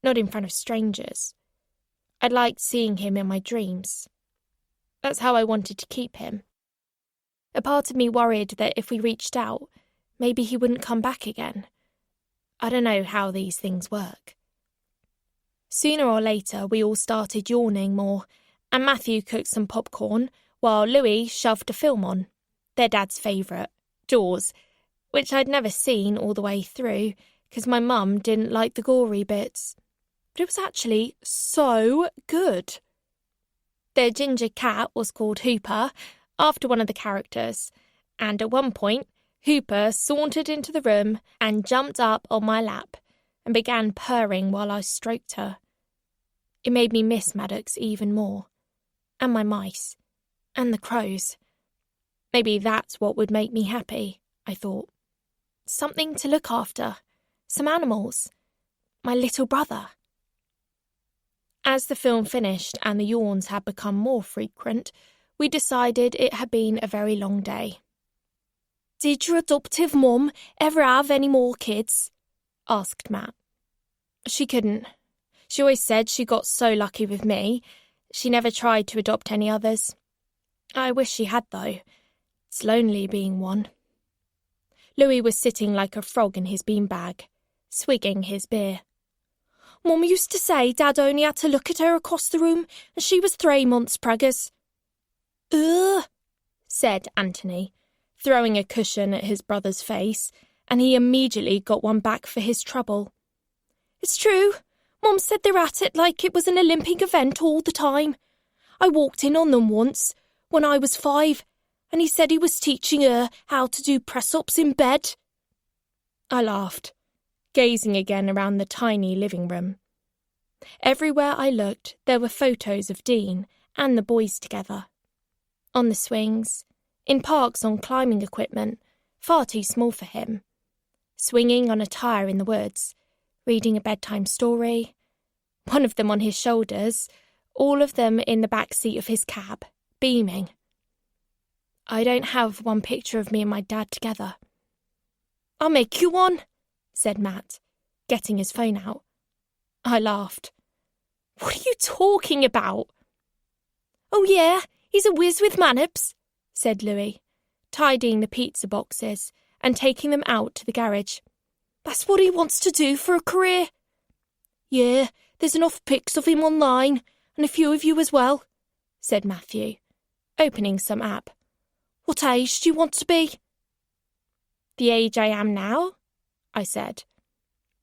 not in front of strangers. I liked seeing him in my dreams. That's how I wanted to keep him. A part of me worried that if we reached out, maybe he wouldn't come back again. I don't know how these things work. Sooner or later, we all started yawning more, and Matthew cooked some popcorn, while Louis shoved a film on, their dad's favourite, Jaws, which I'd never seen all the way through, because my mum didn't like the gory bits. But it was actually so good. Their ginger cat was called Hooper, after one of the characters, and at one point, Hooper sauntered into the room and jumped up on my lap and began purring while I stroked her. It made me miss Maddox even more, and my mice, and the crows. Maybe that's what would make me happy, I thought. Something to look after, some animals, my little brother. As the film finished and the yawns had become more frequent, we decided it had been a very long day. "Did your adoptive mum ever have any more kids?" asked Matt. She couldn't. She always said she got so lucky with me. She never tried to adopt any others. I wish she had, though. It's lonely being one. Louis was sitting like a frog in his beanbag, swigging his beer. "Mum used to say Dad only had to look at her across the room, and she was 3 months preggers." "Ugh," said Anthony, throwing a cushion at his brother's face, and he immediately got one back for his trouble. "It's true. Mum said they were at it like it was an Olympic event all the time. I walked in on them once, when I was 5, and he said he was teaching her how to do press-ups in bed." I laughed, gazing again around the tiny living room. Everywhere I looked, there were photos of Dean and the boys together, On the swings, in parks on climbing equipment, far too small for him. Swinging on a tyre in the woods, reading a bedtime story, one of them on his shoulders, all of them in the back seat of his cab, beaming. I don't have one picture of me and my dad together. I'll make you one, said Matt, getting his phone out. I laughed. What are you talking about? Oh yeah, he's a whiz with manneps, said Louis, tidying the pizza boxes and taking them out to the garage. That's what he wants to do for a career. Yeah, there's enough pics of him online, and a few of you as well, said Matthew, opening some app. What age do you want to be? The age I am now, I said.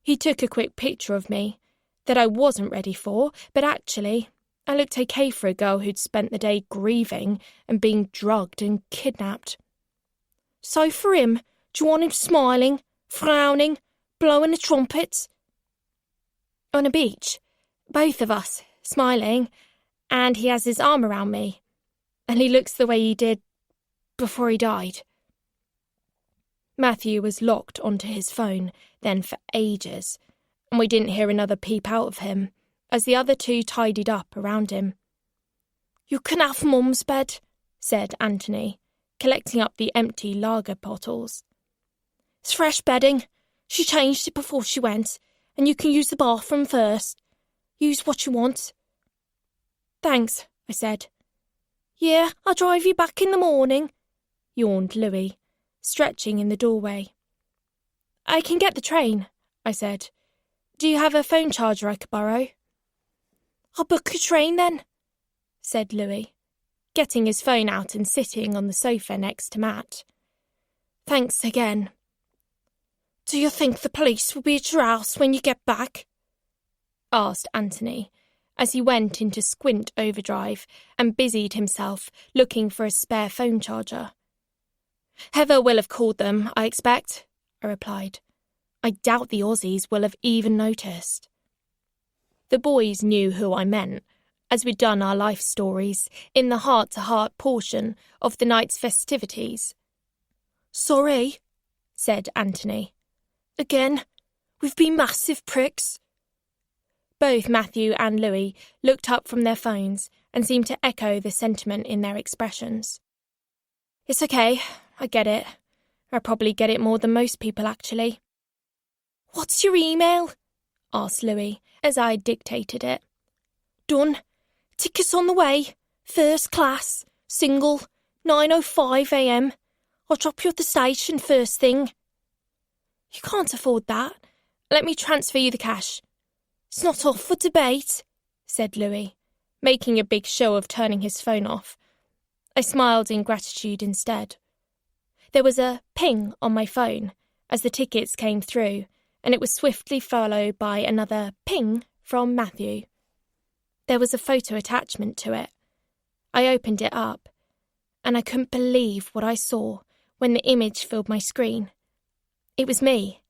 He took a quick picture of me that I wasn't ready for, but actually, I looked okay for a girl who'd spent the day grieving and being drugged and kidnapped. So for him, do you want him smiling, frowning, blowing a trumpet? On a beach, both of us, smiling, and he has his arm around me, and he looks the way he did before he died. Matthew was locked onto his phone then for ages, and we didn't hear another peep out of him as the other two tidied up around him. You can have Mum's bed, said Anthony, collecting up the empty lager bottles. It's fresh bedding. She changed it before she went, and you can use the bathroom first. Use what you want. Thanks, I said. Yeah, I'll drive you back in the morning, yawned Louis, stretching in the doorway. I can get the train, I said. Do you have a phone charger I could borrow? I'll book a train then, said Louis, getting his phone out and sitting on the sofa next to Matt. Thanks again. Do you think the police will be at your house when you get back? Asked Anthony, as he went into squint overdrive and busied himself looking for a spare phone charger. Heather will have called them, I expect, I replied. I doubt the Aussies will have even noticed. The boys knew who I meant, as we'd done our life stories in the heart-to-heart portion of the night's festivities. Sorry, said Anthony. Again, we've been massive pricks. Both Matthew and Louis looked up from their phones and seemed to echo the sentiment in their expressions. It's okay, I get it. I probably get it more than most people, actually. What's your email? Asked Louis, as I dictated it. Done. Tickets on the way. First class. Single. 9:05 a.m. I'll drop you at the station first thing. You can't afford that. Let me transfer you the cash. It's not off for debate, said Louis, making a big show of turning his phone off. I smiled in gratitude instead. There was a ping on my phone as the tickets came through, and it was swiftly followed by another ping from Matthew. There was a photo attachment to it. I opened it up, and I couldn't believe what I saw when the image filled my screen. It was me,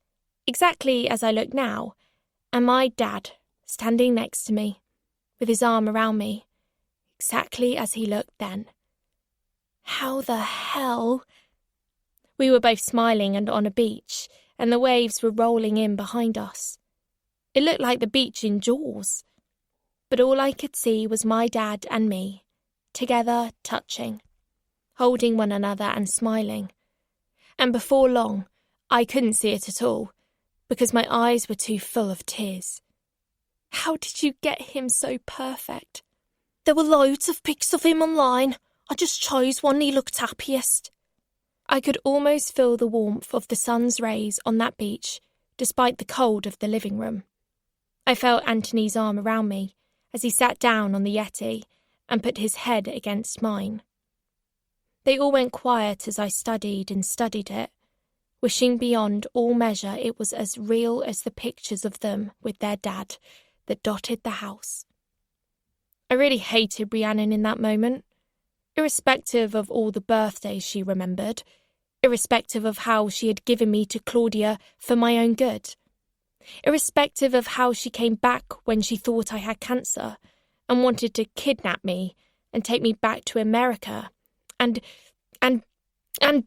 exactly as I look now, and my dad standing next to me, with his arm around me, exactly as he looked then. How the hell? We were both smiling and on a beach, and the waves were rolling in behind us. It looked like the beach in Jaws. But all I could see was my dad and me, together touching, holding one another and smiling. And before long, I couldn't see it at all, because my eyes were too full of tears. How did you get him so perfect? There were loads of pics of him online. I just chose one he looked happiest. I could almost feel the warmth of the sun's rays on that beach, despite the cold of the living room. I felt Anthony's arm around me as he sat down on the Yeti and put his head against mine. They all went quiet as I studied and studied it, wishing beyond all measure it was as real as the pictures of them with their dad that dotted the house. I really hated Rhiannon in that moment, irrespective of all the birthdays she remembered, irrespective of how she had given me to Claudia for my own good, irrespective of how she came back when she thought I had cancer and wanted to kidnap me and take me back to America and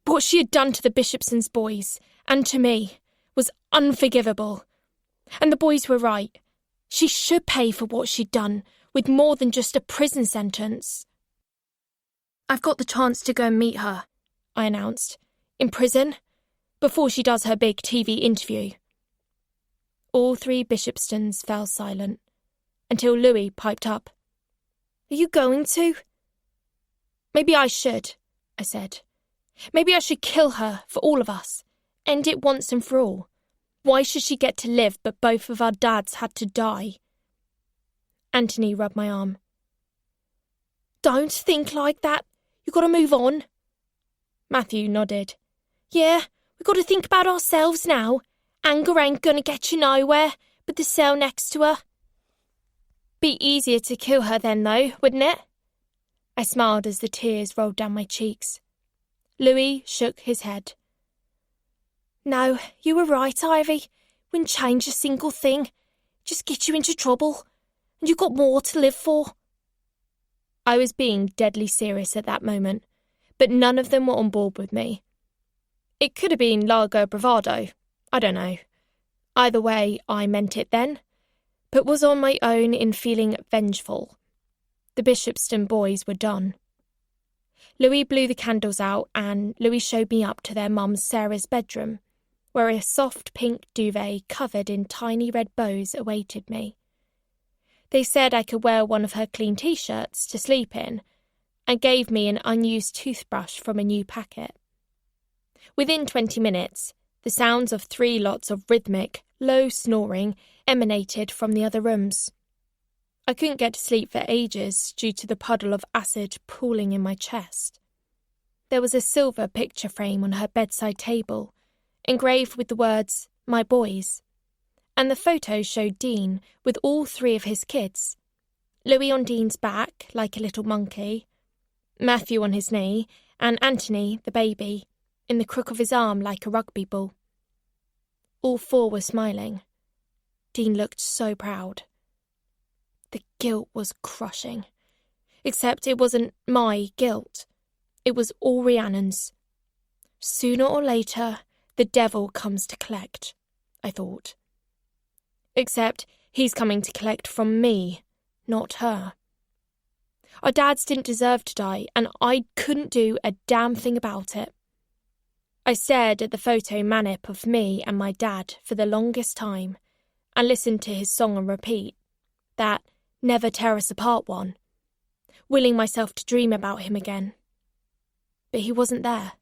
what she had done to the Bishopson's boys, and to me, was unforgivable. And the boys were right. She should pay for what she'd done, with more than just a prison sentence. "I've got the chance to go and meet her," I announced, "in prison, before she does her big TV interview." All three Bishopstons fell silent, until Louis piped up. "Are you going to?" "Maybe I should," I said. "Maybe I should kill her for all of us. End it once and for all. Why should she get to live but both of our dads had to die?" Anthony rubbed my arm. "Don't think like that. You got to move on." Matthew nodded. "Yeah, we got to think about ourselves now. Anger ain't going to get you nowhere but the cell next to her." "Be easier to kill her then, though, wouldn't it?" I smiled as the tears rolled down my cheeks. Louis shook his head. "No, you were right, Ivy. Wouldn't change a single thing. Just get you into trouble. And you've got more to live for." I was being deadly serious at that moment, but none of them were on board with me. It could have been Largo bravado. I don't know. Either way, I meant it then, but was on my own in feeling vengeful. The Bishopston boys were done. Louis blew the candles out and Louis showed me up to their mum Sarah's bedroom, where a soft pink duvet covered in tiny red bows awaited me. They said I could wear one of her clean T-shirts to sleep in and gave me an unused toothbrush from a new packet. Within 20 minutes, the sounds of 3 lots of rhythmic, low snoring emanated from the other rooms. I couldn't get to sleep for ages due to the puddle of acid pooling in my chest. There was a silver picture frame on her bedside table, engraved with the words, "My boys," and the photo showed Dean with all 3 of his kids. Louis on Dean's back, like a little monkey, Matthew on his knee, and Anthony, the baby, in the crook of his arm like a rugby ball. All 4 were smiling. Dean looked so proud. The guilt was crushing. Except it wasn't my guilt. It was all Rhiannon's. Sooner or later, the devil comes to collect, I thought. Except he's coming to collect from me, not her. Our dads didn't deserve to die, and I couldn't do a damn thing about it. I stared at the photo manip of me and my dad for the longest time and listened to his song on repeat, that Never Tear Us Apart one, willing myself to dream about him again. But he wasn't there.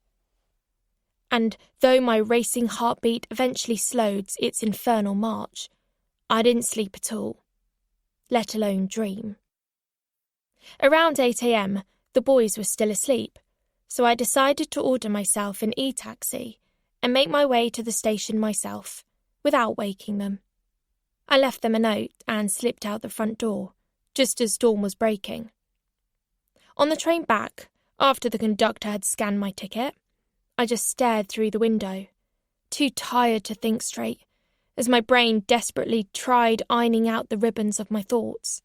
And though my racing heartbeat eventually slowed its infernal march, I didn't sleep at all, let alone dream. Around 8 a.m, the boys were still asleep, so I decided to order myself an e-taxi and make my way to the station myself, without waking them. I left them a note and slipped out the front door, just as dawn was breaking. On the train back, after the conductor had scanned my ticket, I just stared through the window, too tired to think straight, as my brain desperately tried ironing out the ribbons of my thoughts.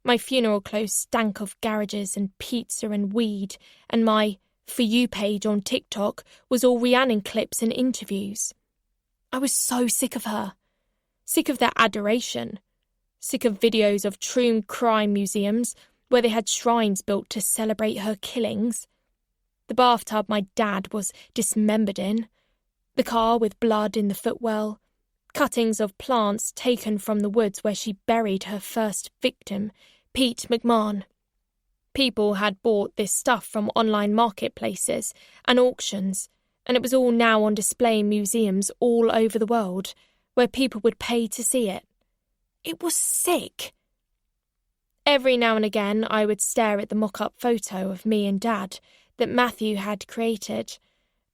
My funeral clothes stank of garages and pizza and weed, and my For You page on TikTok was all Rhiannon clips and interviews. I was so sick of her. Sick of their adoration. Sick of videos of true crime museums where they had shrines built to celebrate her killings. The bathtub my dad was dismembered in. The car with blood in the footwell. Cuttings of plants taken from the woods where she buried her first victim, Pete McMahon. People had bought this stuff from online marketplaces and auctions, and it was all now on display in museums all over the world, where people would pay to see it. It was sick. Every now and again I would stare at the mock-up photo of me and Dad that Matthew had created,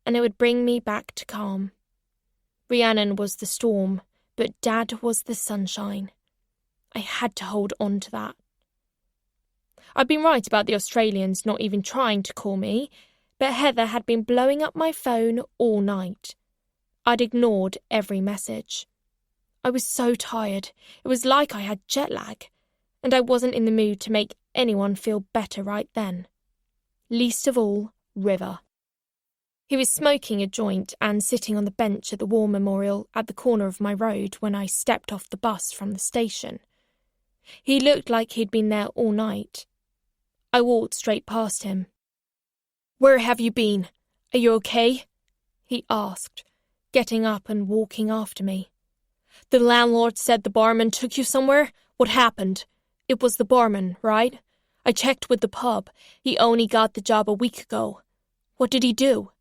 and it would bring me back to calm. Rhiannon was the storm, but Dad was the sunshine. I had to hold on to that. I'd been right about the Australians not even trying to call me, but Heather had been blowing up my phone all night. I'd ignored every message. I was so tired, it was like I had jet lag, and I wasn't in the mood to make anyone feel better right then. least of all, River. He was smoking a joint and sitting on the bench at the war memorial at the corner of my road when I stepped off the bus from the station. He looked like he'd been there all night. I walked straight past him. "Where have you been? Are you okay?" he asked, getting up and walking after me. "The landlord said the barman took you somewhere? What happened? It was the barman, right? I checked with the pub. He only got the job a week ago. What did he do?"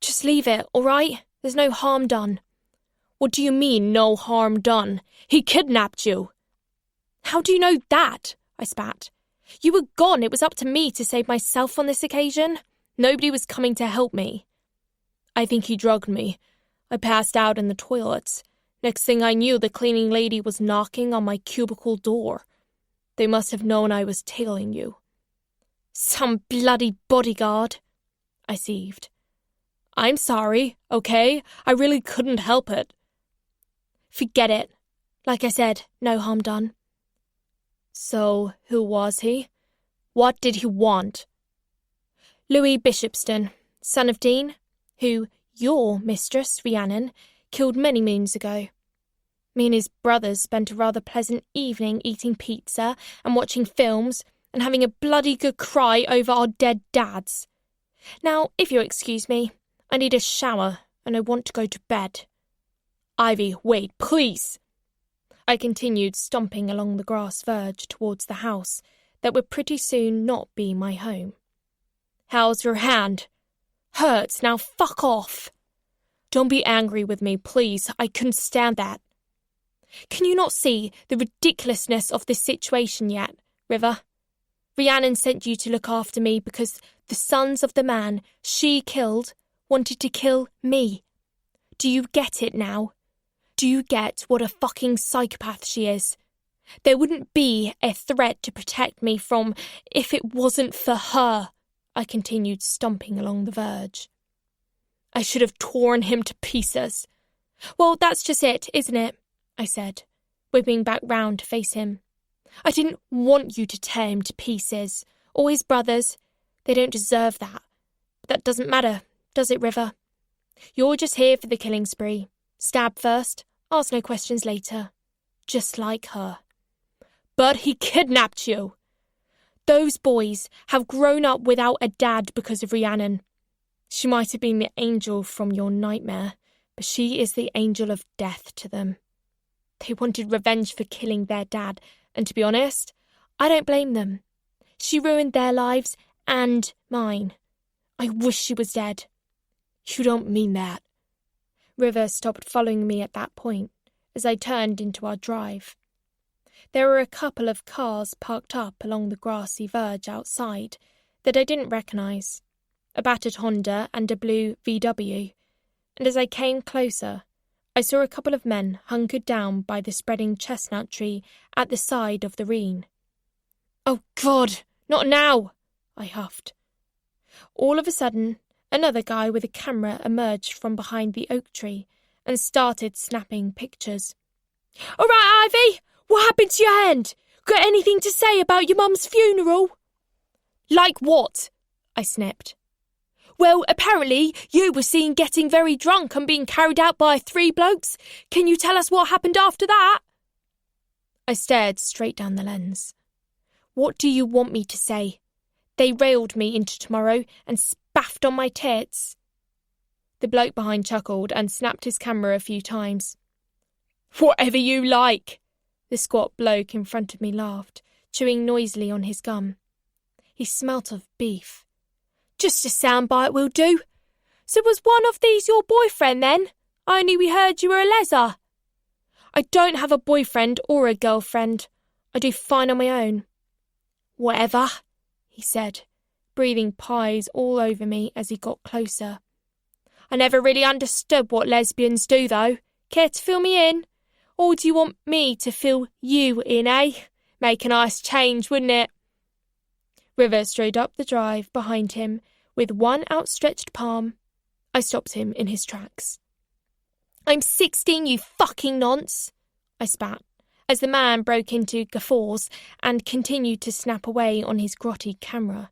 "Just leave it, all right? There's no harm done." "What do you mean, no harm done? He kidnapped you." "How do you know that?" I spat. "You were gone. It was up to me to save myself on this occasion. Nobody was coming to help me." "I think he drugged me. I passed out in the toilets. Next thing I knew, the cleaning lady was knocking on my cubicle door. They must have known I was tailing you." "Some bloody bodyguard," I seethed. "I'm sorry, okay? I really couldn't help it." "Forget it. Like I said, no harm done." "So, who was he? What did he want?" "Louis Bishopston, son of Dean, who your mistress, Rhiannon, killed many moons ago. Me and his brothers spent a rather pleasant evening eating pizza and watching films and having a bloody good cry over our dead dads. Now, if you'll excuse me, I need a shower and I want to go to bed." "Ivy, wait, please." I continued stomping along the grass verge towards the house that would pretty soon not be my home. "How's your hand?" "Hurts, now fuck off." "Don't be angry with me, please. I couldn't stand that." "Can you not see the ridiculousness of this situation yet, River? Rhiannon sent you to look after me because the sons of the man she killed wanted to kill me. Do you get it now? Do you get what a fucking psychopath she is? There wouldn't be a threat to protect me from if it wasn't for her," I continued stomping along the verge. "I should have torn him to pieces." "Well, that's just it, isn't it?" I said, whipping back round to face him. "I didn't want you to tear him to pieces, or his brothers. They don't deserve that. But that doesn't matter, does it, River? You're just here for the killing spree. Stab first, ask no questions later. Just like her." "But he kidnapped you." "Those boys have grown up without a dad because of Rhiannon. She might have been the angel from your nightmare, but she is the angel of death to them. They wanted revenge for killing their dad, and to be honest, I don't blame them. She ruined their lives and mine. I wish she was dead." "You don't mean that." River stopped following me at that point as I turned into our drive. There were a couple of cars parked up along the grassy verge outside that I didn't recognise, a battered Honda and a blue VW, and as I came closer, I saw a couple of men hunkered down by the spreading chestnut tree at the side of the Reen. "Oh God, not now!" I huffed. All of a sudden, another guy with a camera emerged from behind the oak tree and started snapping pictures. "All right, Ivy, what happened to your hand? Got anything to say about your mum's funeral?" "Like what?" I snipped. "Well, apparently you were seen getting very drunk and being carried out by 3 blokes. Can you tell us what happened after that?" I stared straight down the lens. "What do you want me to say? They railed me into tomorrow and spaffed on my tits." The bloke behind chuckled and snapped his camera a few times. "Whatever you like," the squat bloke in front of me laughed, chewing noisily on his gum. He smelt of beef. "Just a soundbite will do. So was one of these your boyfriend then? Only we heard you were a leser." "I don't have a boyfriend or a girlfriend. I do fine on my own." "Whatever," he said, breathing pies all over me as he got closer. "I never really understood what lesbians do, though. Care to fill me in? Or do you want me to fill you in, eh? Make a nice change, wouldn't it?" River strode up the drive behind him with one outstretched palm. I stopped him in his tracks. "I'm 16, you fucking nonce," I spat, as the man broke into guffaws and continued to snap away on his grotty camera.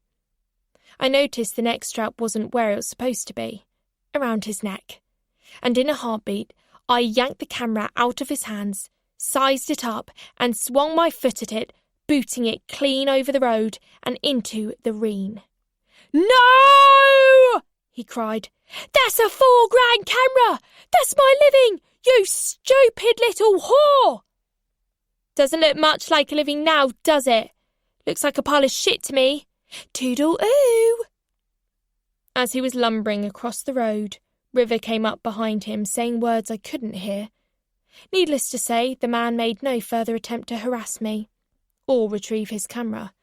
I noticed the neck strap wasn't where it was supposed to be, around his neck. And in a heartbeat, I yanked the camera out of his hands, sized it up, and swung my foot at it, booting it clean over the road and into the Reen. "No!" he cried. "That's a $4,000 camera! That's my living, you stupid little whore!" "Doesn't look much like a living now, does it? Looks like a pile of shit to me. Toodle-oo!" As he was lumbering across the road, River came up behind him, saying words I couldn't hear. Needless to say, the man made no further attempt to harass me, or retrieve his camera,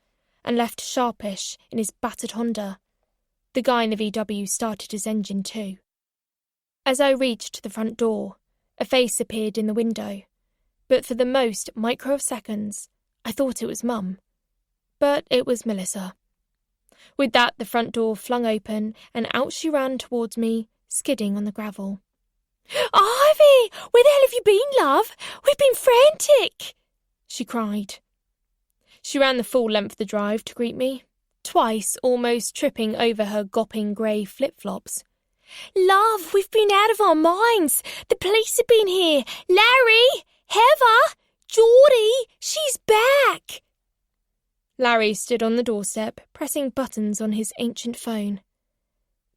and left sharpish in his battered Honda. The guy in the VW started his engine too. As I reached the front door, a face appeared in the window, but for the most micro of seconds, I thought it was Mum. But it was Melissa. With that, the front door flung open, and out she ran towards me, skidding on the gravel. "Ivy, where the hell have you been, love? We've been frantic!" she cried. She ran the full length of the drive to greet me, twice almost tripping over her gopping grey flip-flops. "Love, we've been out of our minds. The police have been here. Larry, Heather, Geordie, she's back." Larry stood on the doorstep, pressing buttons on his ancient phone.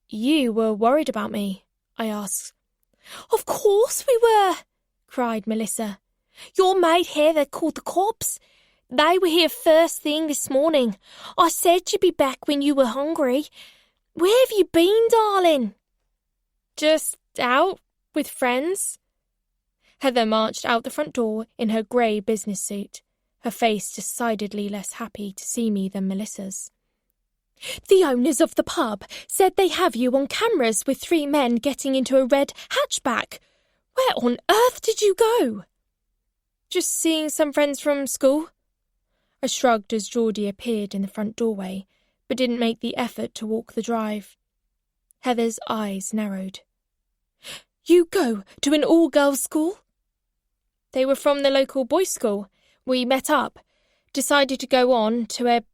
"You were worried about me?" I asked. "Of course we were," cried Melissa. "Your maid Heather called the cops. They were here first thing this morning. I said you'd be back when you were hungry. Where have you been, darling?" "Just out with friends." Heather marched out the front door in her grey business suit, her face decidedly less happy to see me than Melissa's. "The owners of the pub said they have you on cameras with 3 men getting into a red hatchback. Where on earth did you go?" "Just seeing some friends from school." I shrugged as Geordie appeared in the front doorway, but didn't make the effort to walk the drive. Heather's eyes narrowed. "You go to an all-girls school?" "They were from the local boys' school. We met up, decided to go on to a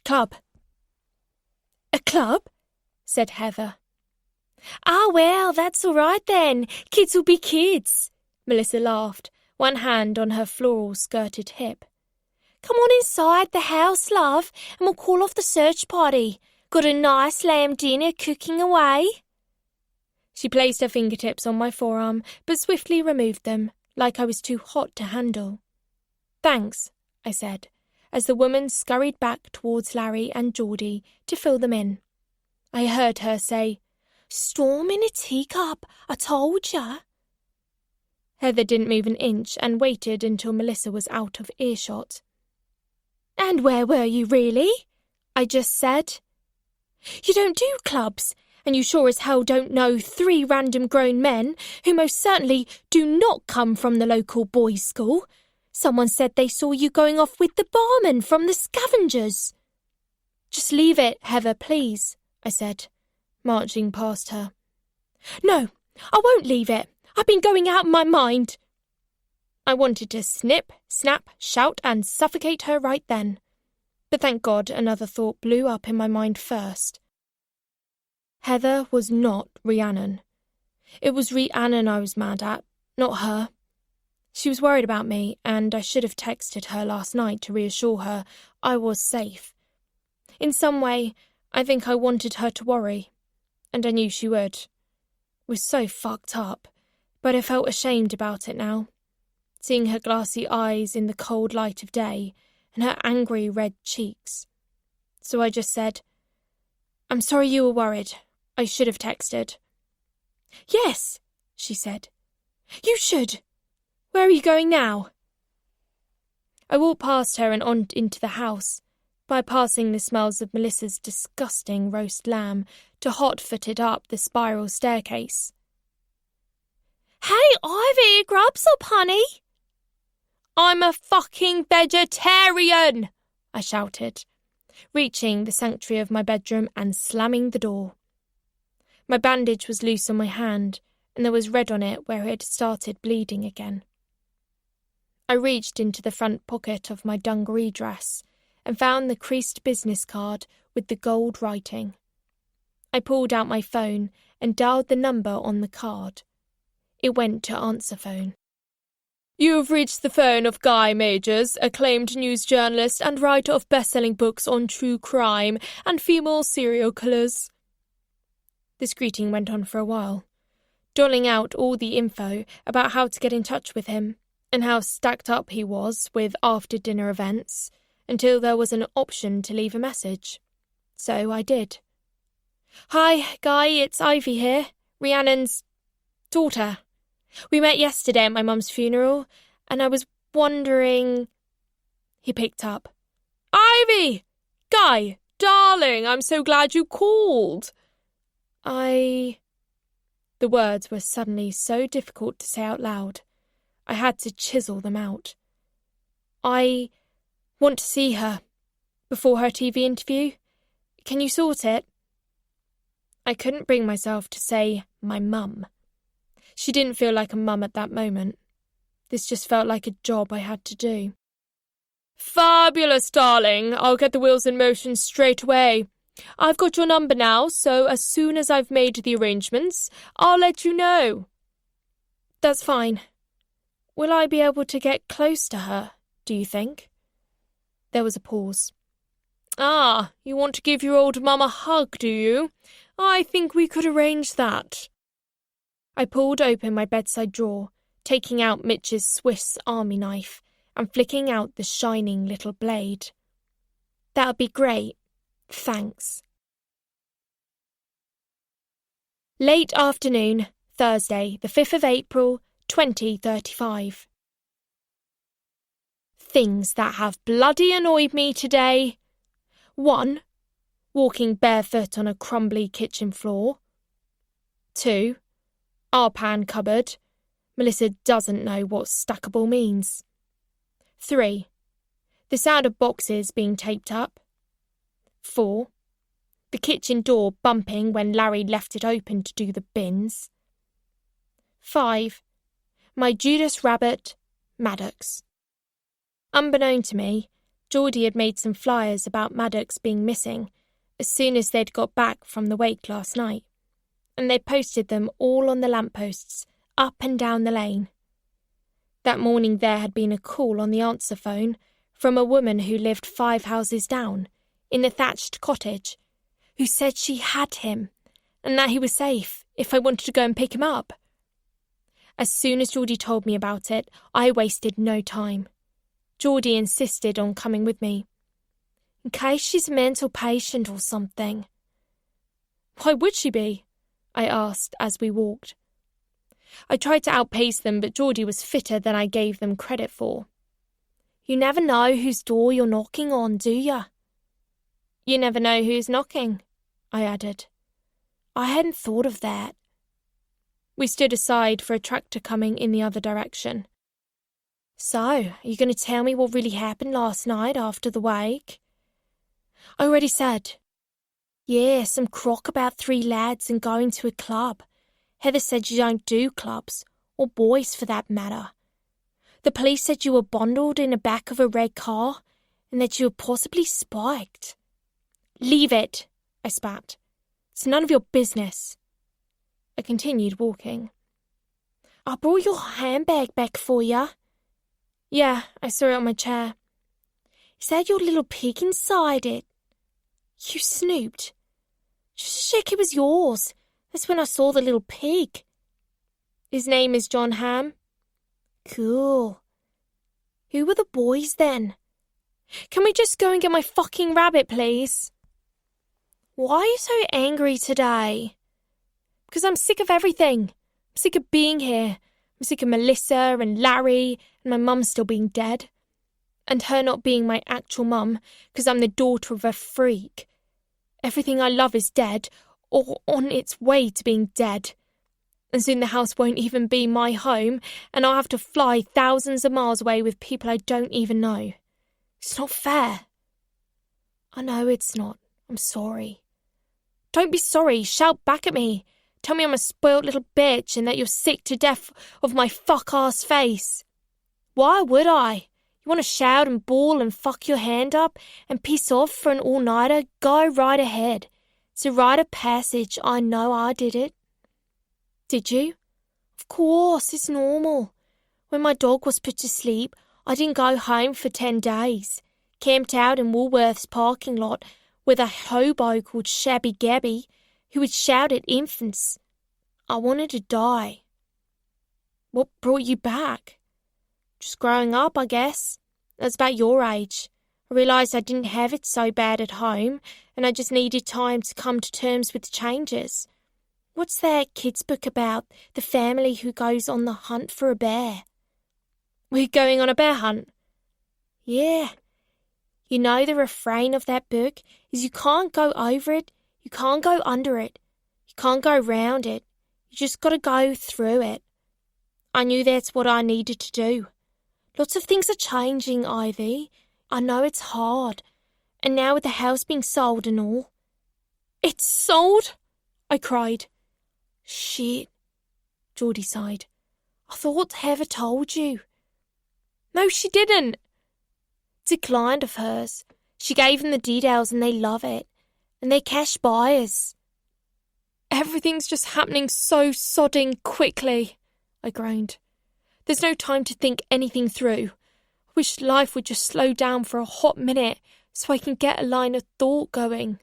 club." "A club?" said Heather. "Ah, well, that's all right then. Kids will be kids." Melissa laughed, one hand on her floral-skirted hip. "Come on inside the house, love, and we'll call off the search party. Got a nice lamb dinner cooking away." She placed her fingertips on my forearm, but swiftly removed them, like I was too hot to handle. "Thanks," I said, as the woman scurried back towards Larry and Geordie to fill them in. I heard her say, "Storm in a teacup, I told ya." Heather didn't move an inch and waited until Melissa was out of earshot. "And where were you, really?" I just said. "You don't do clubs, and you sure as hell don't know 3 random grown men who most certainly do not come from the local boys' school. Someone said they saw you going off with the barman from the Scavengers." "Just leave it, Heather, please," I said, marching past her. "No, I won't leave it. I've been going out of my mind." I wanted to snip, snap, shout, and suffocate her right then. But thank God another thought blew up in my mind first. Heather was not Rhiannon. It was Rhiannon I was mad at, not her. She was worried about me, and I should have texted her last night to reassure her I was safe. In some way, I think I wanted her to worry, and I knew she would. It was so fucked up, but I felt ashamed about it now, seeing her glassy eyes in the cold light of day and her angry red cheeks. So I just said, "I'm sorry you were worried. I should have texted." "Yes," she said. "You should. Where are you going now?" I walked past her and on into the house, bypassing the smells of Melissa's disgusting roast lamb to hot-footed up the spiral staircase. "Hey, Ivy, grab some, honey." "I'm a fucking vegetarian," I shouted, reaching the sanctuary of my bedroom and slamming the door. My bandage was loose on my hand, and there was red on it where it had started bleeding again. I reached into the front pocket of my dungaree dress and found the creased business card with the gold writing. I pulled out my phone and dialed the number on the card. It went to answer phone. You've reached the phone of Guy Majors, acclaimed news journalist and writer of best-selling books on true crime and female serial killers. This greeting went on for a while, doling out all the info about how to get in touch with him and how stacked up he was with after-dinner events, until there was an option to leave a message. So I did. Hi, Guy, it's Ivy here, Rhiannon's daughter. We met yesterday at my mum's funeral, and I was wondering... He picked up. Ivy! Guy, darling, I'm so glad you called. The words were suddenly so difficult to say out loud. I had to chisel them out. I want to see her before her TV interview. Can you sort it? I couldn't bring myself to say my mum. She didn't feel like a mum at that moment. This just felt like a job I had to do. Fabulous, darling. I'll get the wheels in motion straight away. I've got your number now, so as soon as I've made the arrangements, I'll let you know. That's fine. Will I be able to get close to her, do you think? There was a pause. Ah, you want to give your old mum a hug, do you? I think we could arrange that. I pulled open my bedside drawer, taking out Mitch's Swiss Army knife and flicking out the shining little blade. That would be great. Thanks. Late afternoon, Thursday, the 5th of April, 2035. Things that have bloody annoyed me today. 1. Walking barefoot on a crumbly kitchen floor. 2. Our pan cupboard. Melissa doesn't know what stackable means. 3. The sound of boxes being taped up. 4. The kitchen door bumping when Larry left it open to do the bins. 5. My Judas rabbit, Maddox. Unbeknown to me, Geordie had made some flyers about Maddox being missing as soon as they'd got back from the wake last night, and they posted them all on the lampposts, up and down the lane. That morning there had been a call on the answer phone from a woman who lived 5 houses down, in the thatched cottage, who said she had him, and that he was safe if I wanted to go and pick him up. As soon as Geordie told me about it, I wasted no time. Geordie insisted on coming with me, in case she's a mental patient or something. Why would she be? I asked as we walked. I tried to outpace them, but Geordie was fitter than I gave them credit for. You never know whose door you're knocking on, do you? You never know who's knocking, I added. I hadn't thought of that. We stood aside for a tractor coming in the other direction. So, are you going to tell me what really happened last night after the wake? I already said. Yeah, some crock about 3 lads and going to a club. Heather said you don't do clubs, or boys for that matter. The police said you were bundled in the back of a red car, and that you were possibly spiked. Leave it, I spat. It's none of your business. I continued walking. I brought your handbag back for you. Yeah, I saw it on my chair. Is that your little pig inside it? You snooped. Just check it was yours. That's when I saw the little pig. His name is John Ham. Cool. Who were the boys then? Can we just go and get my fucking rabbit, please? Why are you so angry today? Because I'm sick of everything. I'm sick of being here. I'm sick of Melissa and Larry and my mum still being dead. And her not being my actual mum because I'm the daughter of a freak. Everything I love is dead or on its way to being dead. And soon the house won't even be my home and I'll have to fly thousands of miles away with people I don't even know. It's not fair. I know it's not. I'm sorry. Don't be sorry. Shout back at me. Tell me I'm a spoilt little bitch and that you're sick to death of my fuck-ass face. Why would I? You want to shout and bawl and fuck your hand up and piss off for an all-nighter? Go right ahead. It's a rite of passage. I know I did it. Did you? Of course, it's normal. When my dog was put to sleep, I didn't go home for 10 days. Camped out in Woolworth's parking lot with a hobo called Shabby Gabby who would shout at infants. I wanted to die. What brought you back? Just growing up, I guess. That's about your age. I realised I didn't have it so bad at home and I just needed time to come to terms with the changes. What's that kids' book about? The family who goes on the hunt for a bear. We're going on a bear hunt? Yeah. You know the refrain of that book is you can't go over it, you can't go under it, you can't go round it. You just got to go through it. I knew that's what I needed to do. Lots of things are changing, Ivy. I know it's hard. And now with the house being sold and all. It's sold? I cried. Shit, Geordie sighed. I thought Heather told you. No, she didn't. It's a client of hers. She gave them the details and they love it. And they're cash buyers. Everything's just happening so sodding quickly, I groaned. There's no time to think anything through. I wish life would just slow down for a hot minute so I can get a line of thought going.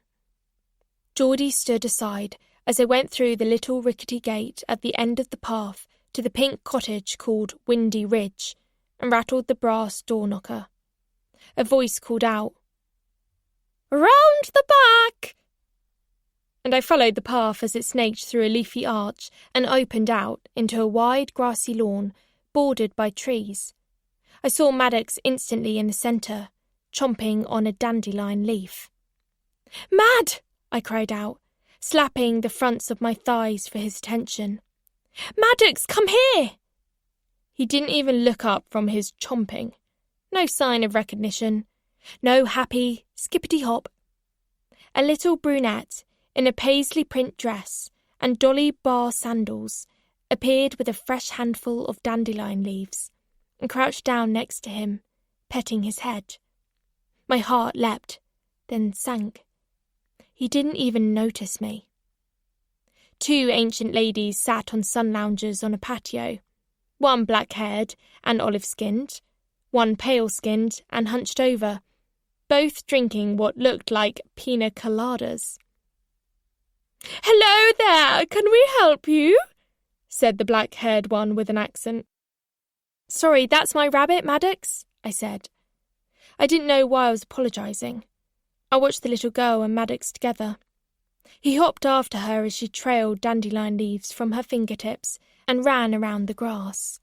Geordie stood aside as I went through the little rickety gate at the end of the path to the pink cottage called Windy Ridge and rattled the brass door knocker. A voice called out, "Around the back!" And I followed the path as it snaked through a leafy arch and opened out into a wide grassy lawn bordered by trees. I saw Maddox instantly in the centre, chomping on a dandelion leaf. "Mad!" I cried out, slapping the fronts of my thighs for his attention. "Maddox, come here!" He didn't even look up from his chomping. No sign of recognition. No happy skippity-hop. A little brunette in a paisley print dress and dolly bar sandals appeared with a fresh handful of dandelion leaves and crouched down next to him, petting his head. My heart leapt, then sank. He didn't even notice me. 2 ancient ladies sat on sun loungers on a patio, one black-haired and olive-skinned, one pale-skinned and hunched over, both drinking what looked like pina coladas. "Hello there, can we help you?" said the black-haired one with an accent. "Sorry, that's my rabbit, Maddox," I said. I didn't know why I was apologising. I watched the little girl and Maddox together. He hopped after her as she trailed dandelion leaves from her fingertips and ran around the grass.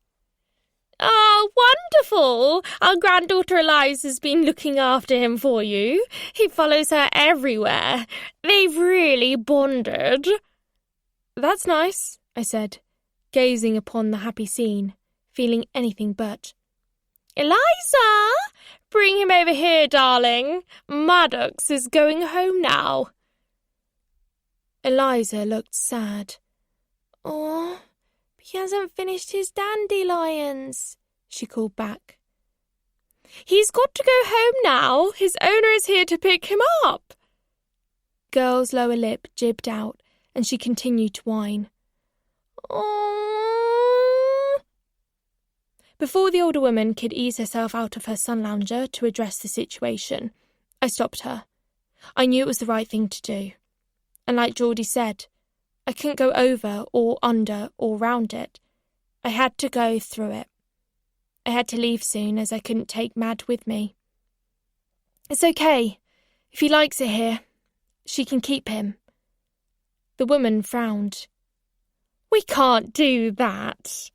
"Oh, wonderful! Our granddaughter Eliza's been looking after him for you. He follows her everywhere. They've really bonded." "That's nice," I said, gazing upon the happy scene, feeling anything but. "Eliza! Bring him over here, darling. Maddox is going home now." Eliza looked sad. "Oh, he hasn't finished his dandelions," she called back. "He's got to go home now. His owner is here to pick him up." Girl's lower lip jibbed out, and she continued to whine. "Oh." Before the older woman could ease herself out of her sun lounger to address the situation, I stopped her. I knew it was the right thing to do. And like Geordie said, I couldn't go over or under or round it. I had to go through it. I had to leave soon as I couldn't take Mad with me. "It's okay. If he likes it here, she can keep him." The woman frowned. "We can't do that."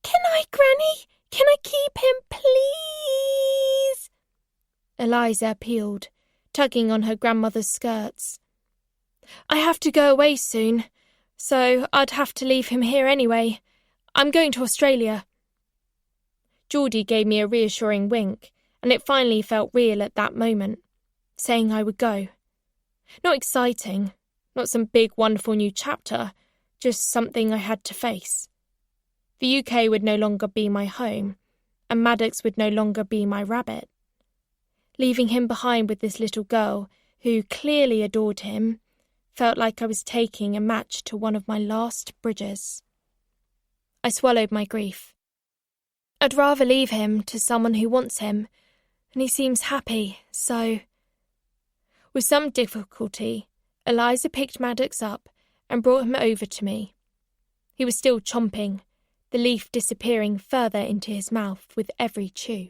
"Can I, Granny? Can I keep him, please?" Eliza appealed, tugging on her grandmother's skirts. "I have to go away soon, so I'd have to leave him here anyway. I'm going to Australia." Geordie gave me a reassuring wink, and it finally felt real at that moment, saying I would go. Not exciting, not some big wonderful new chapter, just something I had to face. The UK would no longer be my home, and Maddox would no longer be my rabbit. Leaving him behind with this little girl who clearly adored him, felt like I was taking a match to one of my last bridges. I swallowed my grief. I'd rather leave him to someone who wants him, and he seems happy, so... With some difficulty, Eliza picked Maddox up and brought him over to me. He was still chomping, the leaf disappearing further into his mouth with every chew.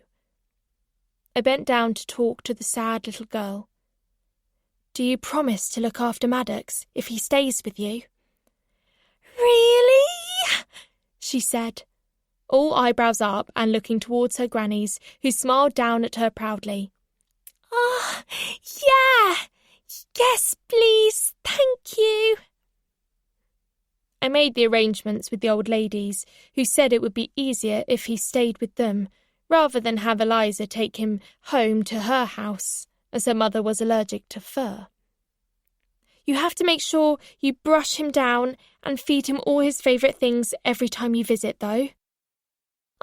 I bent down to talk to the sad little girl. "Do you promise to look after Maddox if he stays with you?" "Really?" she said, all eyebrows up and looking towards her grannies, who smiled down at her proudly. "Oh, yeah! Yes, please, thank you." I made the arrangements with the old ladies, who said it would be easier if he stayed with them, rather than have Eliza take him home to her house, as her mother was allergic to fur. "You have to make sure you brush him down and feed him all his favourite things every time you visit, though."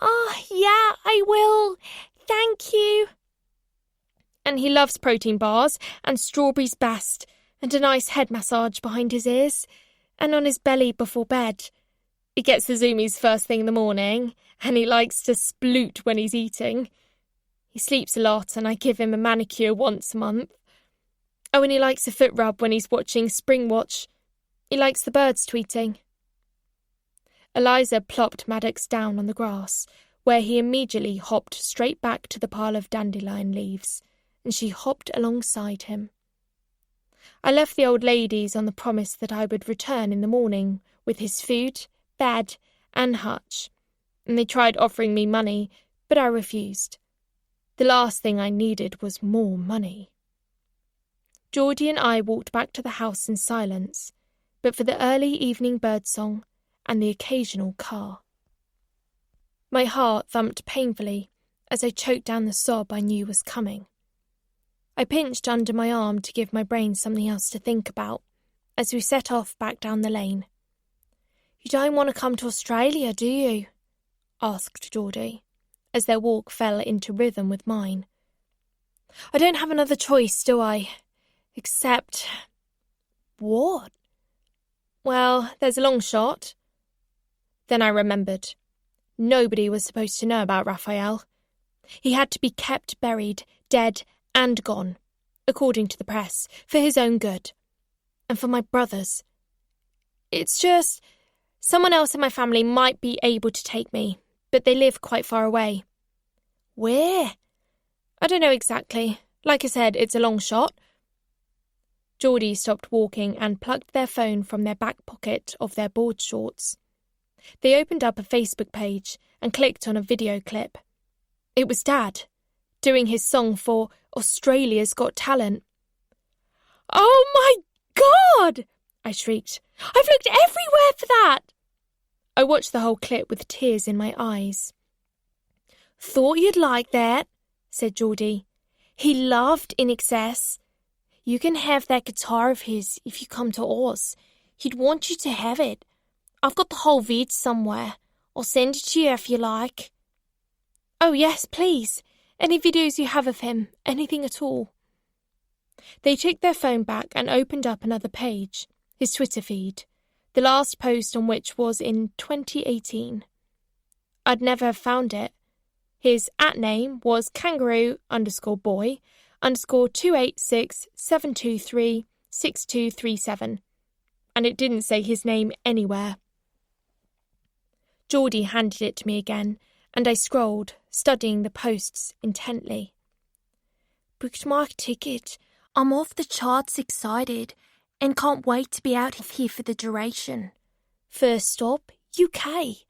"Oh, yeah, I will. Thank you." "And he loves protein bars and strawberries best, and a nice head massage behind his ears, and on his belly before bed. He gets the zoomies first thing in the morning, and he likes to sploot when he's eating. He sleeps a lot, and I give him a manicure once a month. Oh, and he likes a foot rub when he's watching Spring Watch. He likes the birds tweeting." Eliza plopped Maddox down on the grass, where he immediately hopped straight back to the pile of dandelion leaves, and she hopped alongside him. I left the old ladies on the promise that I would return in the morning with his food, bed, and hutch, and they tried offering me money, but I refused. The last thing I needed was more money. Geordie and I walked back to the house in silence, but for the early evening birdsong and the occasional car. My heart thumped painfully as I choked down the sob I knew was coming. I pinched under my arm to give my brain something else to think about as we set off back down the lane. "You don't want to come to Australia, do you?" asked Geordie, as their walk fell into rhythm with mine. "I don't have another choice, do I? Except..." "What?" "Well, there's a long shot." Then I remembered. Nobody was supposed to know about Raphael. He had to be kept buried, dead and gone, according to the press, for his own good. And for my brothers. It's just, someone else in my family might be able to take me, but they live quite far away. "Where?" "I don't know exactly. Like I said, it's a long shot." Geordie stopped walking and plucked their phone from their back pocket of their board shorts. They opened up a Facebook page and clicked on a video clip. It was Dad, doing his song for Australia's Got Talent. "Oh my God!" I shrieked. "I've looked everywhere for that!" I watched the whole clip with tears in my eyes. "Thought you'd like that," said Geordie. "He loved In Excess. You can have that guitar of his if you come to Oz. He'd want you to have it. I've got the whole vid somewhere. I'll send it to you if you like." "Oh yes, please. Any videos you have of him, anything at all." They took their phone back and opened up another page, his Twitter feed, the last post on which was in 2018. I'd never have found it. His @name was kangaroo_boy_286-723-6237, and it didn't say his name anywhere. Geordie handed it to me again, and I scrolled, studying the posts intently. "Booked my ticket. I'm off the charts excited, and can't wait to be out of here for the duration. First stop, UK.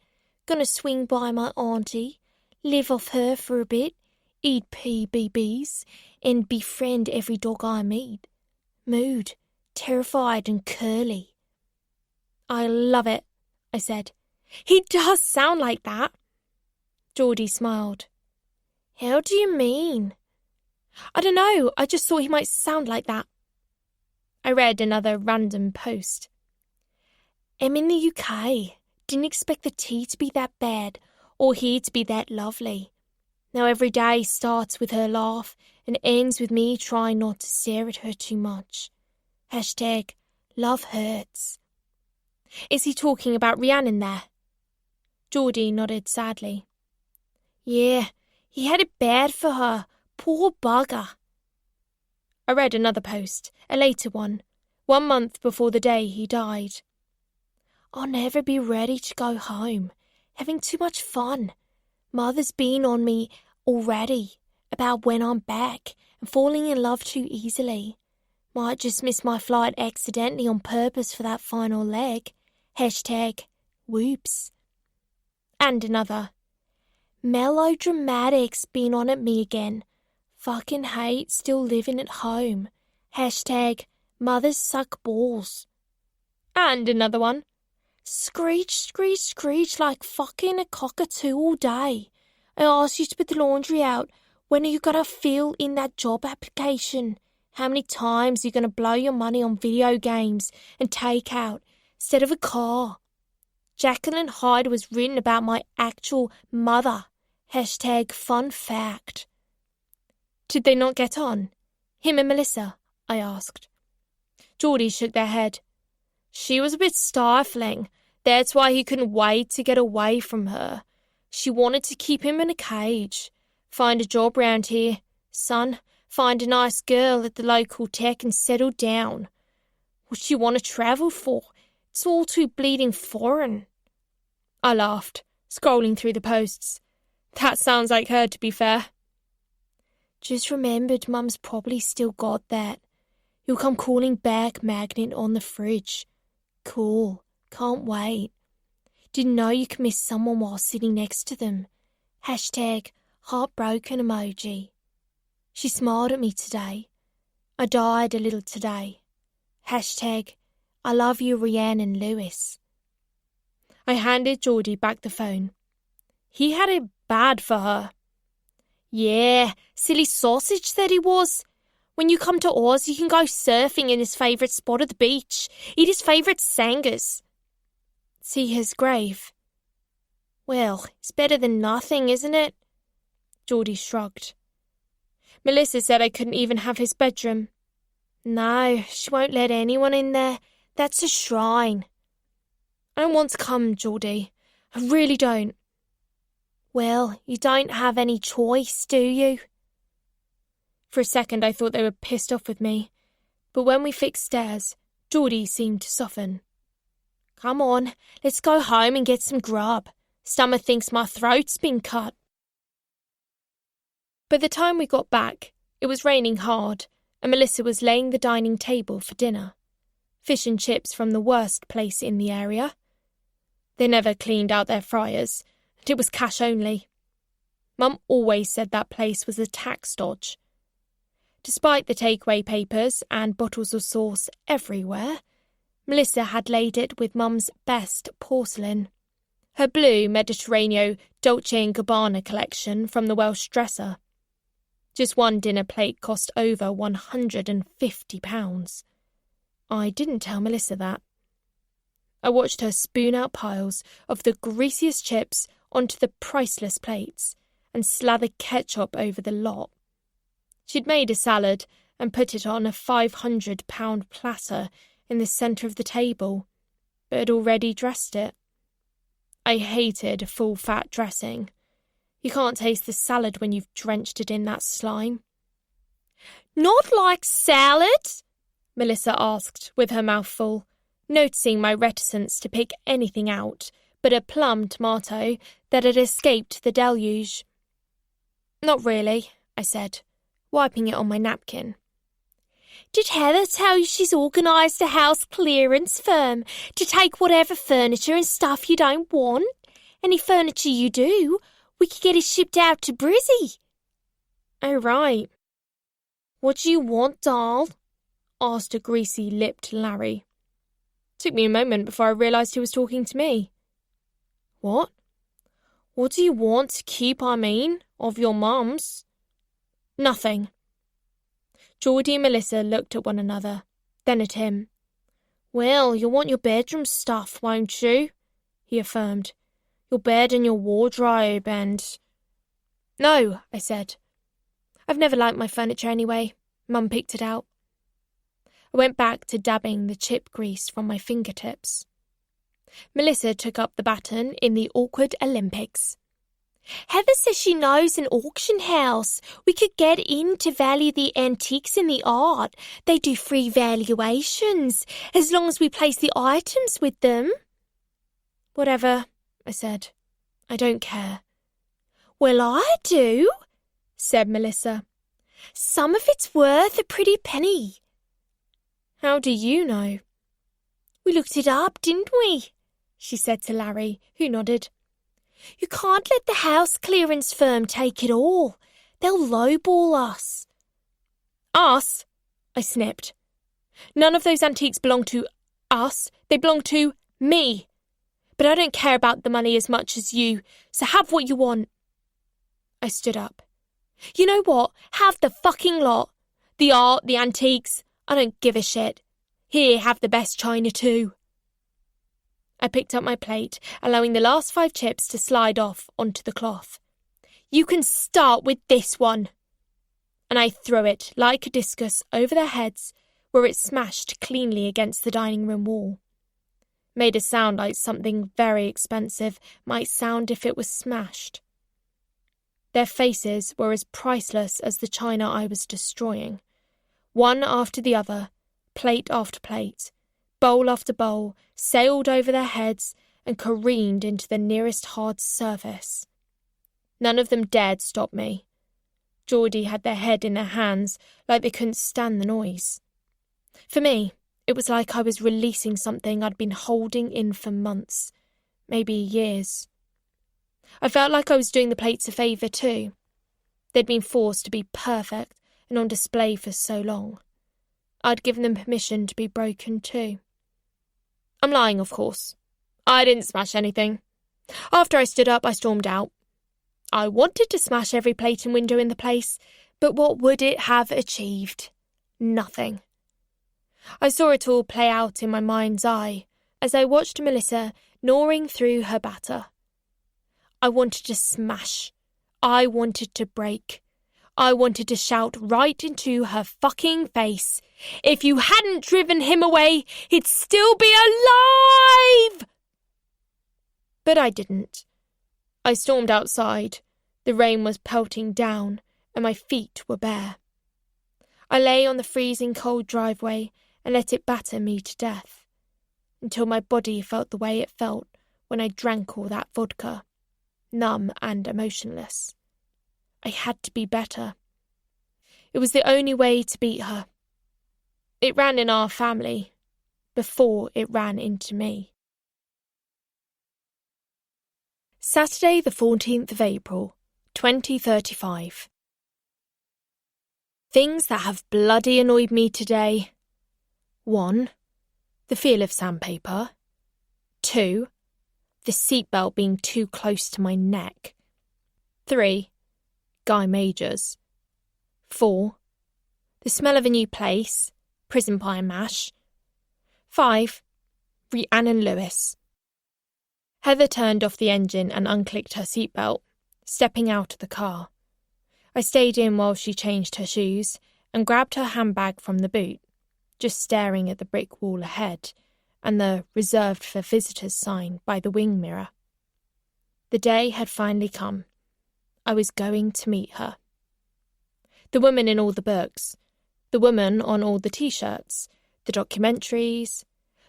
Gonna swing by my auntie, live off her for a bit, eat PBBs, and befriend every dog I meet. Mood, terrified and curly." "I love it," I said. "He does sound like that." Geordie smiled. "How do you mean?" "I don't know, I just thought he might sound like that." I read another random post. "I'm in the UK. Didn't expect the tea to be that bad, or here to be that lovely. Now every day starts with her laugh, and ends with me trying not to stare at her too much. Hashtag love hurts. Is he talking about Rhiannon there? Geordie nodded sadly. Yeah, he had it bad for her. Poor bugger. I read another post, a later one, 1 month before the day he died. I'll never be ready to go home. Having too much fun. Mother's been on me already about when I'm back and falling in love too easily. Might just miss my flight accidentally on purpose for that final leg. Hashtag whoops. And another. Melodramatic's been on at me again. Fucking hate still living at home. Hashtag mothers suck balls. And another one. Screech, screech, screech like fucking a cockatoo all day. I asked you to put the laundry out. When are you going to fill in that job application? How many times are you going to blow your money on video games and takeout instead of a car? Jacqueline Hyde was written about my actual mother. Hashtag fun fact. Did they not get on? Him and Melissa? I asked. Geordie shook their head. She was a bit stifling. That's why he couldn't wait to get away from her. She wanted to keep him in a cage. Find a job round here. Son, find a nice girl at the local tech and settle down. What do you want to travel for? It's all too bleeding foreign. I laughed, scrolling through the posts. That sounds like her, to be fair. Just remembered Mum's probably still got that. You'll come calling back magnet on the fridge. Cool. Can't wait. Didn't know you could miss someone while sitting next to them. Hashtag heartbroken emoji. She smiled at me today. I died a little today. Hashtag I love you, Rhiannon Lewis. I handed Geordie back the phone. He had it bad for her. Yeah, silly sausage that he was. When you come to Oz, you can go surfing in his favourite spot at the beach, eat his favourite sangers. See his grave. Well, it's better than nothing, isn't it? Geordie shrugged. Melissa said I couldn't even have his bedroom. No, she won't let anyone in there. That's a shrine. I don't want to come, Geordie. I really don't. Well, you don't have any choice, do you? For a second I thought they were pissed off with me, but when we fixed stairs, Geordie seemed to soften. Come on, let's go home and get some grub. Stomach thinks my throat's been cut. By the time we got back, it was raining hard, and Melissa was laying the dining table for dinner. Fish and chips from the worst place in the area. They never cleaned out their fryers, and it was cash only. Mum always said that place was a tax dodge. Despite the takeaway papers and bottles of sauce everywhere, Melissa had laid it with Mum's best porcelain. Her blue Mediterraneo Dolce & Gabbana collection from the Welsh dresser. Just one dinner plate cost over £150. I didn't tell Melissa that. I watched her spoon out piles of the greasiest chips onto the priceless plates and slather ketchup over the lot. She'd made a salad and put it on a £500 platter in the centre of the table, but had already dressed it. I hated full-fat dressing. You can't taste the salad when you've drenched it in that slime. Not like salad? Melissa asked with her mouth full, noticing my reticence to pick anything out but a plum tomato that had escaped the deluge. Not really, I said, wiping it on my napkin. Did Heather tell you she's organised a house clearance firm to take whatever furniture and stuff you don't want? Any furniture you do, we could get it shipped out to Brizzy. Oh, right. What do you want, doll? Asked a greasy-lipped Larry. Took me a moment before I realised he was talking to me. What? What do you want to keep, of your mum's? Nothing. Geordie and Melissa looked at one another, then at him. Well, you'll want your bedroom stuff, won't you? He affirmed. Your bed and your wardrobe and... No, I said. I've never liked my furniture anyway. Mum picked it out. I went back to dabbing the chip grease from my fingertips. Melissa took up the baton in the awkward Olympics. Heather says she knows an auction house. We could get in to value the antiques and the art. They do free valuations, as long as we place the items with them. Whatever, I said. I don't care. Well, I do, said Melissa. Some of it's worth a pretty penny. How do you know? We looked it up, didn't we? She said to Larry, who nodded. You can't let the house clearance firm take it all. They'll lowball us. Us? I snipped. None of those antiques belong to us. They belong to me. But I don't care about the money as much as you, so have what you want. I stood up. You know what? Have the fucking lot. The art, the antiques. I don't give a shit. Here, have the best china too. I picked up my plate, allowing the last 5 chips to slide off onto the cloth. You can start with this one. And I threw it, like a discus, over their heads, where it smashed cleanly against the dining room wall. Made a sound like something very expensive might sound if it was smashed. Their faces were as priceless as the china I was destroying. One after the other, plate after plate, bowl after bowl, sailed over their heads and careened into the nearest hard surface. None of them dared stop me. Geordie had their head in their hands, like they couldn't stand the noise. For me, it was like I was releasing something I'd been holding in for months, maybe years. I felt like I was doing the plates a favour too. They'd been forced to be perfect and on display for so long. I'd given them permission to be broken too. I'm lying, of course. I didn't smash anything. After I stood up, I stormed out. I wanted to smash every plate and window in the place, but what would it have achieved? Nothing. I saw it all play out in my mind's eye as I watched Melissa gnawing through her batter. I wanted to smash. I wanted to break. I wanted to shout right into her fucking face. If you hadn't driven him away, he'd still be alive! But I didn't. I stormed outside. The rain was pelting down, and my feet were bare. I lay on the freezing cold driveway and let it batter me to death, until my body felt the way it felt when I drank all that vodka, numb and emotionless. I had to be better. It was the only way to beat her. It ran in our family, before it ran into me. Saturday the 14th of April, 2035. Things that have bloody annoyed me today. 1. The feel of sandpaper. 2. The seatbelt being too close to my neck. 3. Guy Majors. 4. The smell of a new place, prison pie and mash. 5. Rhiannon Lewis. Heather turned off the engine and unclicked her seatbelt, stepping out of the car. I stayed in while she changed her shoes and grabbed her handbag from the boot, just staring at the brick wall ahead and the reserved for visitors sign by the wing mirror. The day had finally come. I was going to meet her. The woman in all the books, the woman on all the T-shirts, the documentaries,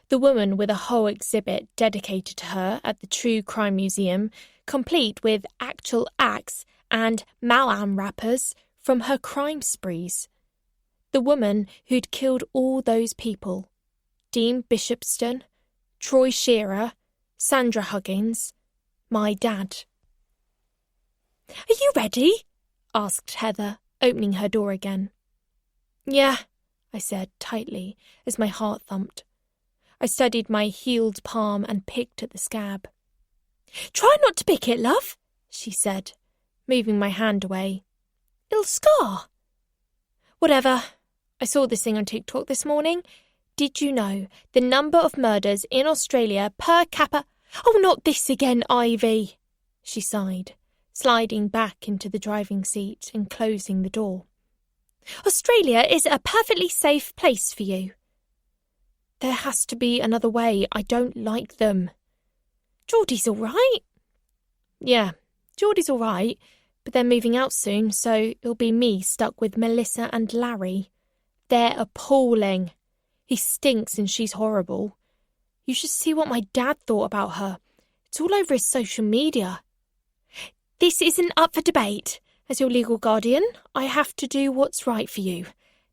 the woman with a whole exhibit dedicated to her at the True Crime Museum, complete with actual axe and Malam wrappers from her crime sprees. The woman who'd killed all those people, Dean Bishopston, Troy Shearer, Sandra Huggins, my dad. "Are you ready?" asked Heather, opening her door again. "Yeah," I said tightly as my heart thumped. I studied my healed palm and picked at the scab. "Try not to pick it, love," she said, moving my hand away. "It'll scar." "Whatever. I saw this thing on TikTok this morning. Did you know the number of murders in Australia per capita—" "Oh, not this again, Ivy," she sighed, sliding back into the driving seat and closing the door. Australia is a perfectly safe place for you. There has to be another way. I don't like them. Geordie's all right. Yeah, Geordie's all right, but they're moving out soon, so it'll be me stuck with Melissa and Larry. They're appalling. He stinks and she's horrible. You should see what my dad thought about her. It's all over his social media. This isn't up for debate. As your legal guardian, I have to do what's right for you.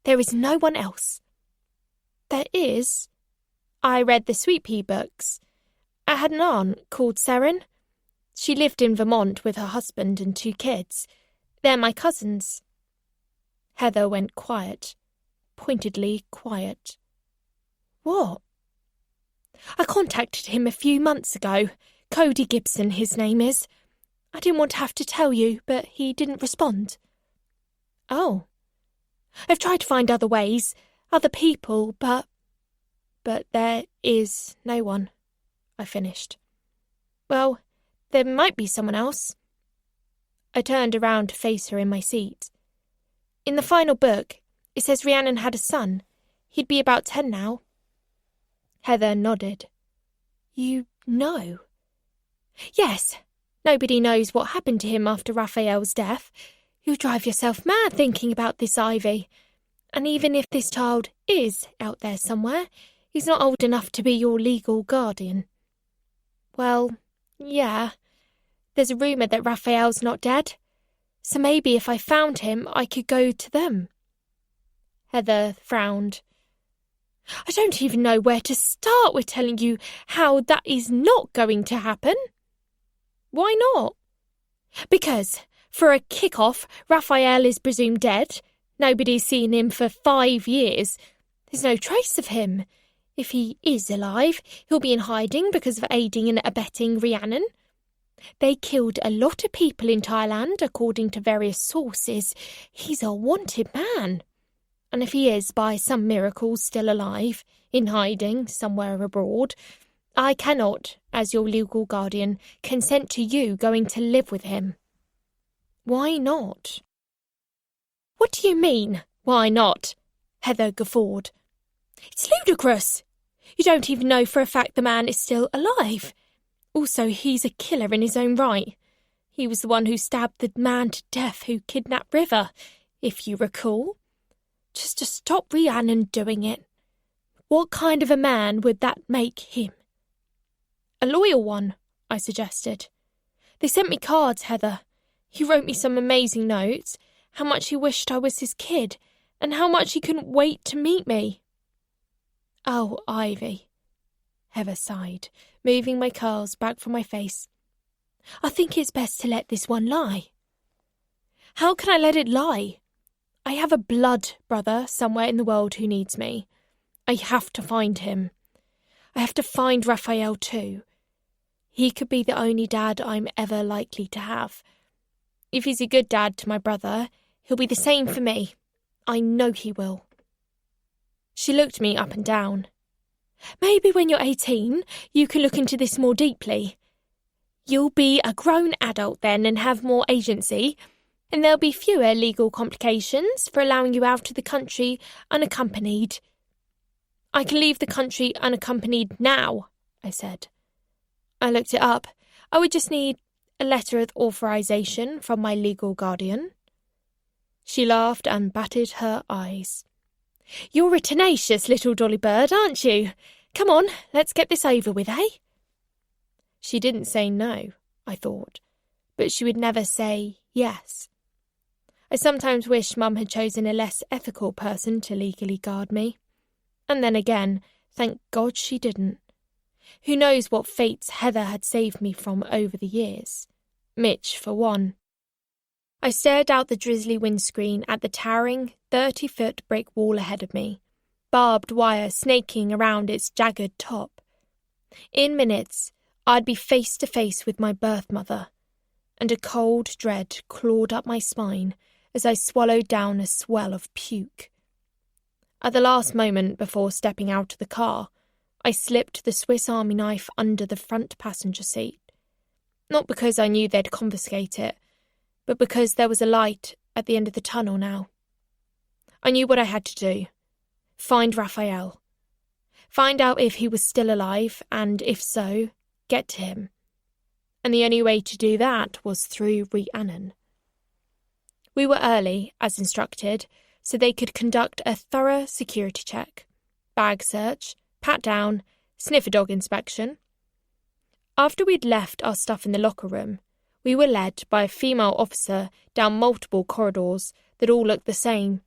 There is no one else. There is. I read the Sweet Pea books. I had an aunt called Saren. She lived in Vermont with her husband and 2 kids. They're my cousins. Heather went quiet. Pointedly quiet. What? I contacted him a few months ago. Cody Gibson, his name is. I didn't want to have to tell you, but he didn't respond. Oh. I've tried to find other ways, other people, but there is no one, I finished. Well, there might be someone else. I turned around to face her in my seat. In the final book, it says Rhiannon had a son. He'd be about 10 now. Heather nodded. You know? Yes. Nobody knows what happened to him after Raphael's death. You'll drive yourself mad thinking about this, Ivy. And even if this child is out there somewhere, he's not old enough to be your legal guardian. Well, yeah. There's a rumour that Raphael's not dead. So maybe if I found him, I could go to them. Heather frowned. I don't even know where to start with telling you how that is not going to happen. Why not? Because, for a kick-off, Raphael is presumed dead. Nobody's seen him for 5 years. There's no trace of him. If he is alive, he'll be in hiding because of aiding and abetting Rhiannon. They killed a lot of people in Thailand, according to various sources. He's a wanted man. And if he is, by some miracle, still alive, in hiding, somewhere abroad, I cannot, as your legal guardian, consent to you going to live with him. Why not? What do you mean, why not? Heather guffawed. It's ludicrous. You don't even know for a fact the man is still alive. Also, he's a killer in his own right. He was the one who stabbed the man to death who kidnapped River, if you recall. Just to stop Rhiannon doing it. What kind of a man would that make him? A loyal one, I suggested. They sent me cards, Heather. He wrote me some amazing notes, how much he wished I was his kid, and how much he couldn't wait to meet me. Oh, Ivy, Heather sighed, moving my curls back from my face. I think it's best to let this one lie. How can I let it lie? I have a blood brother somewhere in the world who needs me. I have to find him. I have to find Raphael too. He could be the only dad I'm ever likely to have. If he's a good dad to my brother, he'll be the same for me. I know he will. She looked me up and down. Maybe when you're 18, you can look into this more deeply. You'll be a grown adult then and have more agency, and there'll be fewer legal complications for allowing you out of the country unaccompanied. I can leave the country unaccompanied now, I said. I looked it up. I would just need a letter of authorization from my legal guardian. She laughed and batted her eyes. You're a tenacious little dolly bird, aren't you? Come on, let's get this over with, eh? She didn't say no, I thought, but she would never say yes. I sometimes wish Mum had chosen a less ethical person to legally guard me. And then again, thank God she didn't. Who knows what fates Heather had saved me from over the years? Mitch, for one. I stared out the drizzly windscreen at the towering 30-foot brick wall ahead of me, barbed wire snaking around its jagged top. In minutes, I'd be face to face with my birth mother, and a cold dread clawed up my spine as I swallowed down a swell of puke. At the last moment before stepping out of the car, I slipped the Swiss Army knife under the front passenger seat. Not because I knew they'd confiscate it, but because there was a light at the end of the tunnel now. I knew what I had to do. Find Raphael. Find out if he was still alive, and if so, get to him. And the only way to do that was through Rhiannon. We were early, as instructed, so they could conduct a thorough security check, bag search, pat down, sniffer dog inspection. After we'd left our stuff in the locker room, we were led by a female officer down multiple corridors that all looked the same,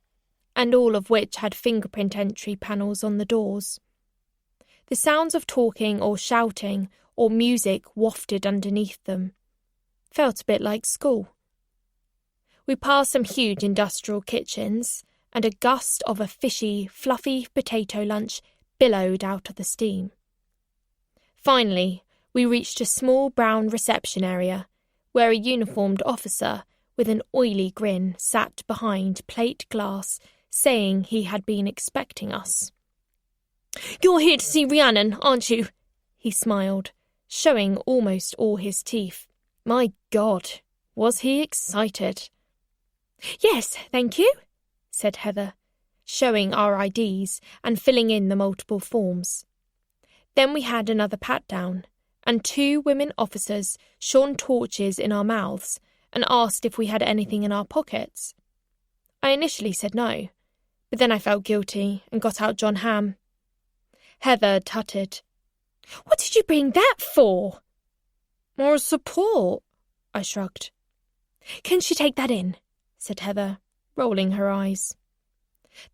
and all of which had fingerprint entry panels on the doors. The sounds of talking or shouting or music wafted underneath them. Felt a bit like school. We passed some huge industrial kitchens, and a gust of a fishy, fluffy potato lunch billowed out of the steam. Finally, we reached a small brown reception area, where a uniformed officer with an oily grin sat behind plate glass, saying he had been expecting us. "You're here to see Rhiannon, aren't you?" he smiled, showing almost all his teeth. My God, was he excited. "Yes, thank you," said Heather, showing our IDs and filling in the multiple forms. Then we had another pat-down, and 2 women officers shone torches in our mouths and asked if we had anything in our pockets. I initially said no, but then I felt guilty and got out John Ham. Heather tutted. "What did you bring that for?" "More support," I shrugged. "Can she take that in?" said Heather, rolling her eyes.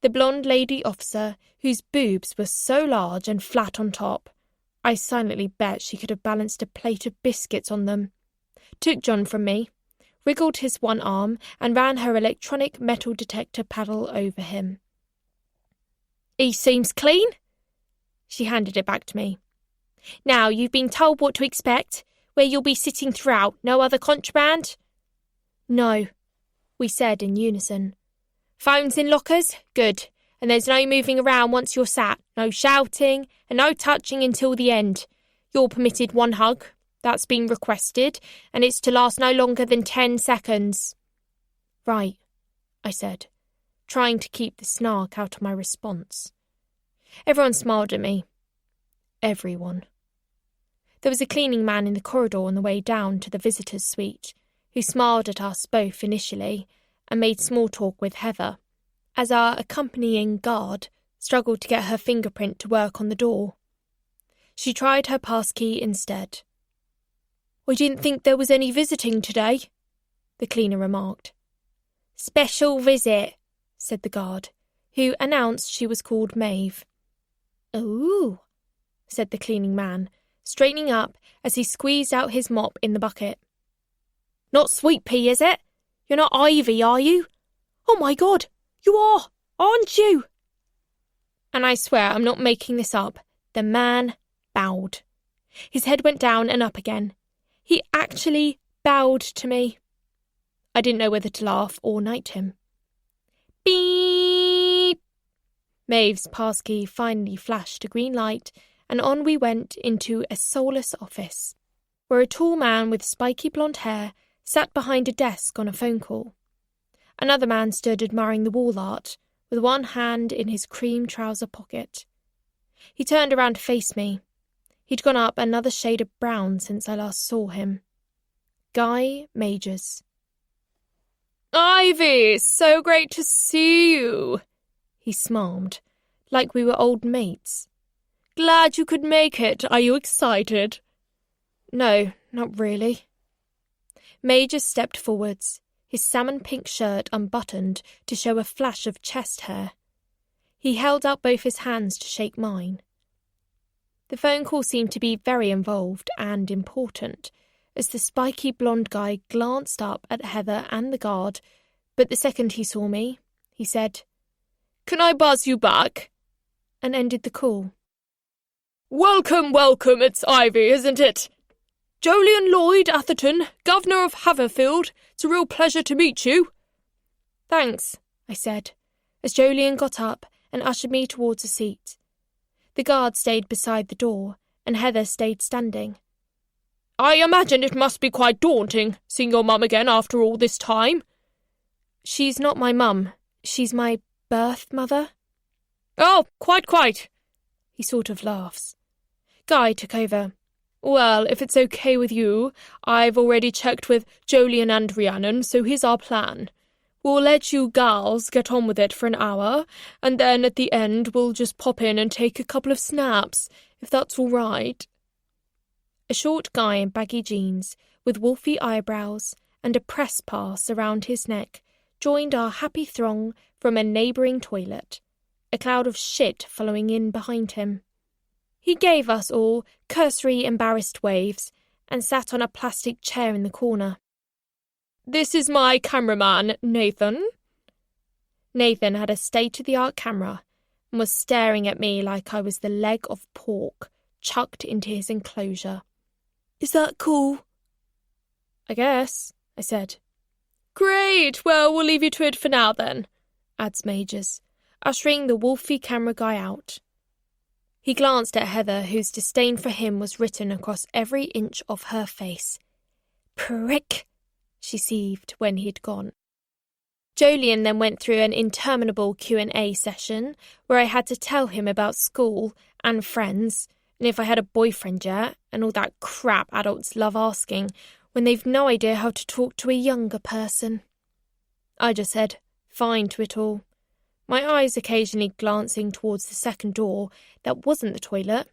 The blonde lady officer, whose boobs were so large and flat on top, I silently bet she could have balanced a plate of biscuits on them, took John from me, wriggled his one arm, and ran her electronic metal detector paddle over him. "He seems clean." She handed it back to me. "Now you've been told what to expect, where you'll be sitting throughout, no other contraband?" "No," we said in unison. "Phones in lockers? Good. And there's no moving around once you're sat, no shouting, and no touching until the end. You're permitted 1 hug. That's been requested, and it's to last no longer than 10 seconds. "Right," I said, trying to keep the snark out of my response. Everyone smiled at me. Everyone. There was a cleaning man in the corridor on the way down to the visitors' suite, who smiled at us both initially and made small talk with Heather, as our accompanying guard struggled to get her fingerprint to work on the door. She tried her passkey instead. "I didn't think there was any visiting today," the cleaner remarked. "Special visit," said the guard, who announced she was called Maeve. "Ooh," said the cleaning man, straightening up as he squeezed out his mop in the bucket. "Not Sweet Pea, is it? You're not Ivy, are you? Oh my God, you are, aren't you?" And I swear I'm not making this up. The man bowed. His head went down and up again. He actually bowed to me. I didn't know whether to laugh or knight him. Beep! Maeve's passkey finally flashed a green light, and on we went into a soulless office, where a tall man with spiky blonde hair sat behind a desk on a phone call. Another man stood admiring the wall art, with one hand in his cream trouser pocket. He turned around to face me. He'd gone up another shade of brown since I last saw him. Guy Majors. "Ivy, so great to see you," he smiled, like we were old mates. "Glad you could make it. Are you excited?" "No, not really." Majors stepped forwards, his salmon-pink shirt unbuttoned to show a flash of chest hair. He held out both his hands to shake mine. The phone call seemed to be very involved and important, as the spiky blonde guy glanced up at Heather and the guard, but the second he saw me, he said, "Can I buzz you back?" and ended the call. "Welcome, welcome, it's Ivy, isn't it? Jolyon Lloyd Atherton, Governor of Haverfield. It's a real pleasure to meet you." "Thanks," I said, as Jolyon got up and ushered me towards a seat. The guard stayed beside the door, and Heather stayed standing. I imagine it must be quite daunting, seeing your mum again after all this time. She's not my mum. She's my birth mother. Oh, quite. He sort of laughs. Guy took over. Well, if it's okay with you, I've already checked with Jolien and Rhiannon, so here's our plan. We'll let you gals get on with it for an hour, and then at the end we'll just pop in and take a couple of snaps, if that's all right. A short guy in baggy jeans, with wolfy eyebrows and a press pass around his neck, joined our happy throng from a neighbouring toilet, a cloud of shit following in behind him. He gave us all cursory embarrassed waves and sat on a plastic chair in the corner. This is my cameraman, Nathan. Nathan had a state-of-the-art camera and was staring at me like I was the leg of pork chucked into his enclosure. Is that cool? I guess, I said. Great, well, we'll leave you to it for now then, adds Majors, ushering the wolfy camera guy out. He glanced at Heather, whose disdain for him was written across every inch of her face. Prick, she seethed when he'd gone. Jolien then went through an interminable Q&A session where I had to tell him about school and friends, and if I had a boyfriend yet, and all that crap adults love asking when they've no idea how to talk to a younger person. I just said fine to it all, my eyes occasionally glancing towards the second door that wasn't the toilet,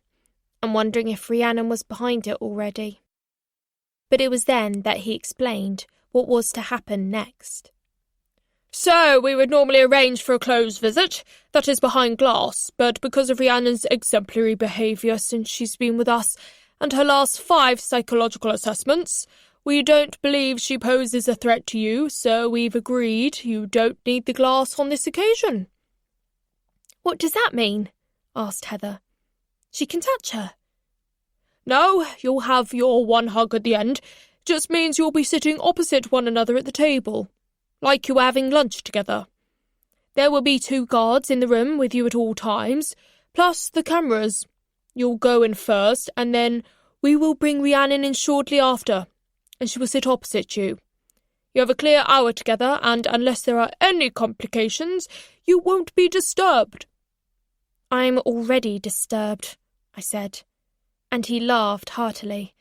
and wondering if Rhiannon was behind it already. But it was then that he explained what was to happen next. So, we would normally arrange for a closed visit, that is behind glass, but because of Rhiannon's exemplary behaviour since she's been with us and her last 5 psychological assessments, we don't believe she poses a threat to you, so we've agreed you don't need the glass on this occasion. What does that mean? Asked Heather. She can touch her. No, you'll have your one hug at the end. Just means you'll be sitting opposite one another at the table, like you were having lunch together. There will be 2 guards in the room with you at all times, plus the cameras. You'll go in first, and then we will bring Rhiannon in shortly after, and she will sit opposite you. You have a clear hour together, and unless there are any complications, you won't be disturbed. I'm already disturbed, I said, and he laughed heartily,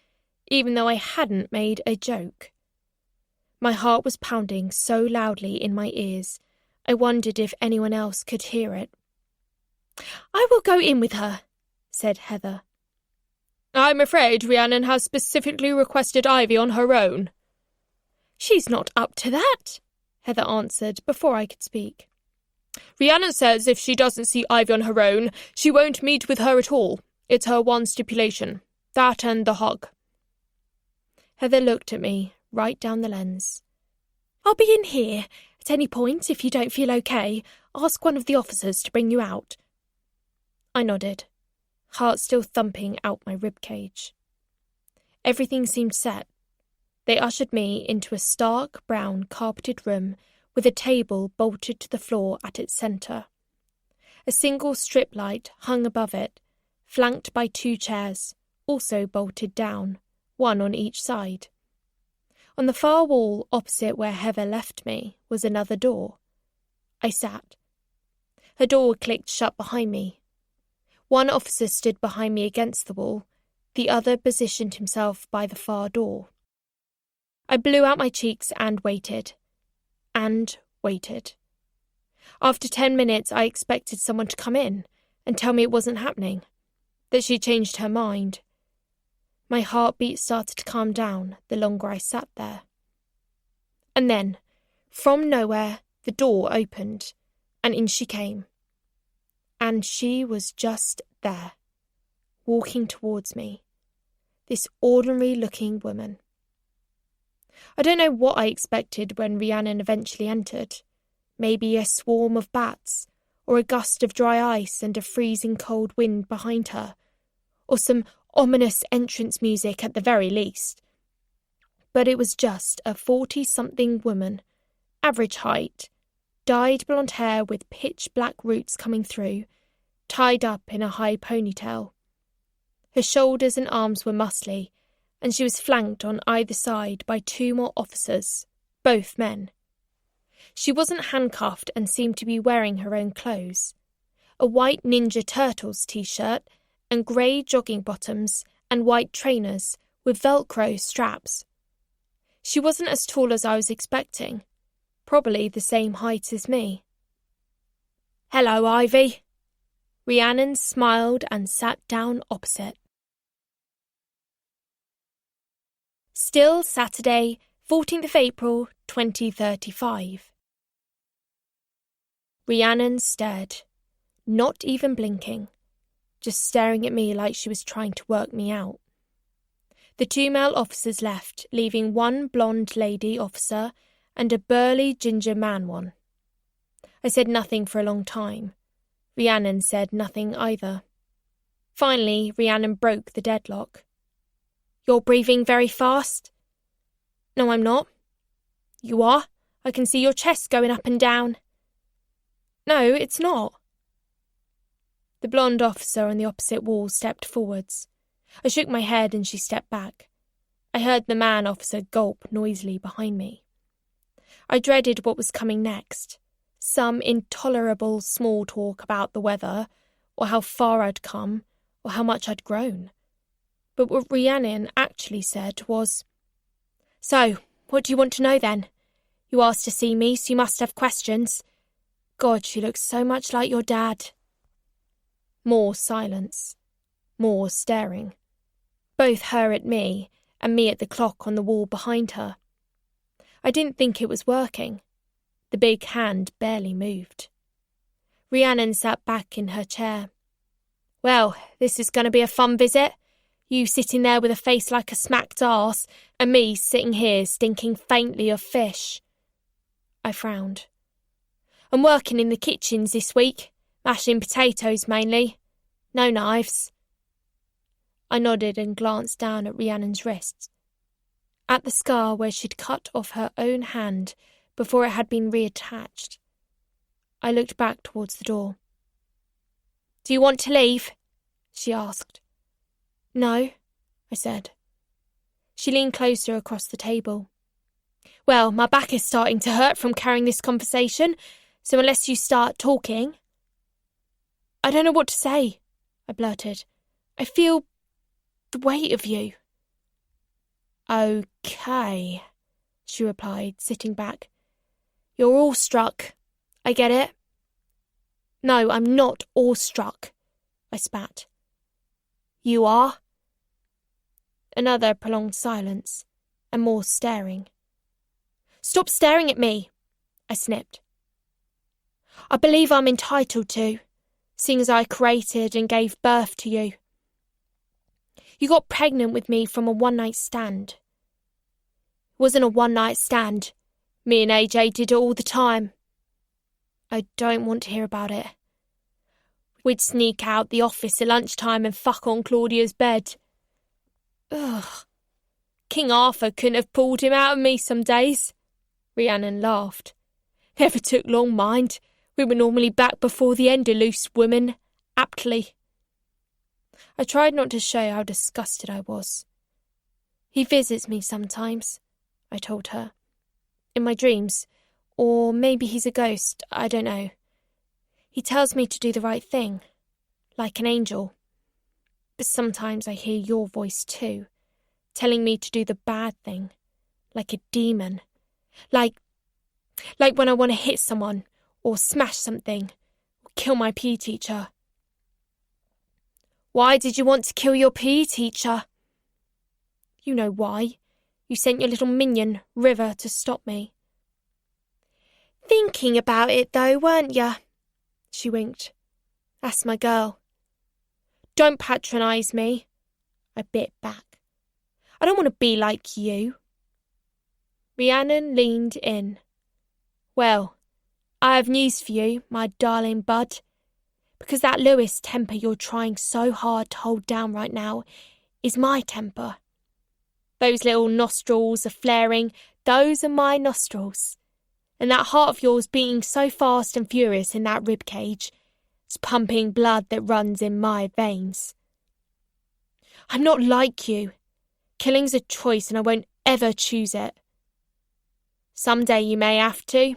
even though I hadn't made a joke. My heart was pounding so loudly in my ears, I wondered if anyone else could hear it. I will go in with her, said Heather. I'm afraid Rhiannon has specifically requested Ivy on her own. She's not up to that, Heather answered before I could speak. Rhiannon says if she doesn't see Ivy on her own, she won't meet with her at all. It's her one stipulation. That and the hug. Heather looked at me, right down the lens. I'll be in here. At any point, if you don't feel okay, ask one of the officers to bring you out. I nodded, heart still thumping out my ribcage. Everything seemed set. They ushered me into a stark brown carpeted room with a table bolted to the floor at its centre. A single strip light hung above it, flanked by 2 chairs, also bolted down, one on each side. On the far wall opposite where Heather left me was another door. I sat. Her door clicked shut behind me. One officer stood behind me against the wall, the other positioned himself by the far door. I blew out my cheeks and waited. And waited. After 10 minutes, I expected someone to come in and tell me it wasn't happening, that she changed her mind. My heartbeat started to calm down the longer I sat there. And then, from nowhere, the door opened, and in she came. And she was just there, walking towards me, this ordinary-looking woman. I don't know what I expected when Rhiannon eventually entered. Maybe a swarm of bats, or a gust of dry ice and a freezing cold wind behind her, or some ominous entrance music at the very least. But it was just a 40-something woman, average height, dyed blonde hair with pitch-black roots coming through, tied up in a high ponytail. Her shoulders and arms were muscly, and she was flanked on either side by 2 more officers, both men. She wasn't handcuffed and seemed to be wearing her own clothes. A white Ninja Turtles t-shirt and grey jogging bottoms and white trainers with Velcro straps. She wasn't as tall as I was expecting, probably the same height as me. "Hello, Ivy." Rhiannon smiled and sat down opposite. Still Saturday, 14th of April, 2035. Rhiannon stared, not even blinking, just staring at me like she was trying to work me out. The 2 male officers left, leaving 1 blonde lady officer and a burly ginger man one. I said nothing for a long time. Rhiannon said nothing either. Finally, Rhiannon broke the deadlock. "You're breathing very fast?" "No, I'm not." "You are. I can see your chest going up and down." "No, it's not." The blonde officer on the opposite wall stepped forwards. I shook my head and she stepped back. I heard the man officer gulp noisily behind me. I dreaded what was coming next. Some intolerable small talk about the weather, or how far I'd come, or how much I'd grown. But what Rhiannon actually said was, "So, what do you want to know then? You asked to see me, so you must have questions. God, she looks so much like your dad." More silence. More staring. Both her at me and me at the clock on the wall behind her. I didn't think it was working. The big hand barely moved. Rhiannon sat back in her chair. "Well, this is going to be a fun visit. You sitting there with a face like a smacked arse, and me sitting here stinking faintly of fish." I frowned. "I'm working in the kitchens this week, mashing potatoes mainly. No knives." I nodded and glanced down at Rhiannon's wrists, at the scar where she'd cut off her own hand before it had been reattached. I looked back towards the door. "Do you want to leave?" she asked. "No," I said. She leaned closer across the table. "Well, my back is starting to hurt from carrying this conversation, so unless you start talking—" "I don't know what to say," I blurted. "I feel the weight of you." "Okay," she replied, sitting back. "You're awestruck. I get it." "No, I'm not awestruck," I spat. "You are?" Another prolonged silence, and more staring. "Stop staring at me," I snipped. "I believe I'm entitled to, seeing as I created and gave birth to you. You got pregnant with me from a one-night stand." "It wasn't a one-night stand. Me and AJ did it all the time." "I don't want to hear about it." "We'd sneak out the office at lunchtime and fuck on Claudia's bed." "Ugh. King Arthur couldn't have pulled him out of me some days." Rhiannon laughed. "Never took long, mind. We were normally back before the end of loose women, aptly." I tried not to show how disgusted I was. "He visits me sometimes," I told her. "In my dreams. Or maybe he's a ghost, I don't know. He tells me to do the right thing, like an angel. But sometimes I hear your voice too, telling me to do the bad thing, like a demon. Like when I want to hit someone, or smash something, or kill my PE teacher." "Why did you want to kill your PE teacher?" "You know why. You sent your little minion, River, to stop me." "Thinking about it, though, weren't you?" She winked. "That's my girl." "Don't patronise me." I bit back. "I don't want to be like you." Rhiannon leaned in. "Well, I have news for you, my darling bud. Because that Lewis temper you're trying so hard to hold down right now is my temper. Those little nostrils are flaring, those are my nostrils. And that heart of yours beating so fast and furious in that rib cage, it's pumping blood that runs in my veins. I'm not like you. Killing's a choice and I won't ever choose it. Someday you may have to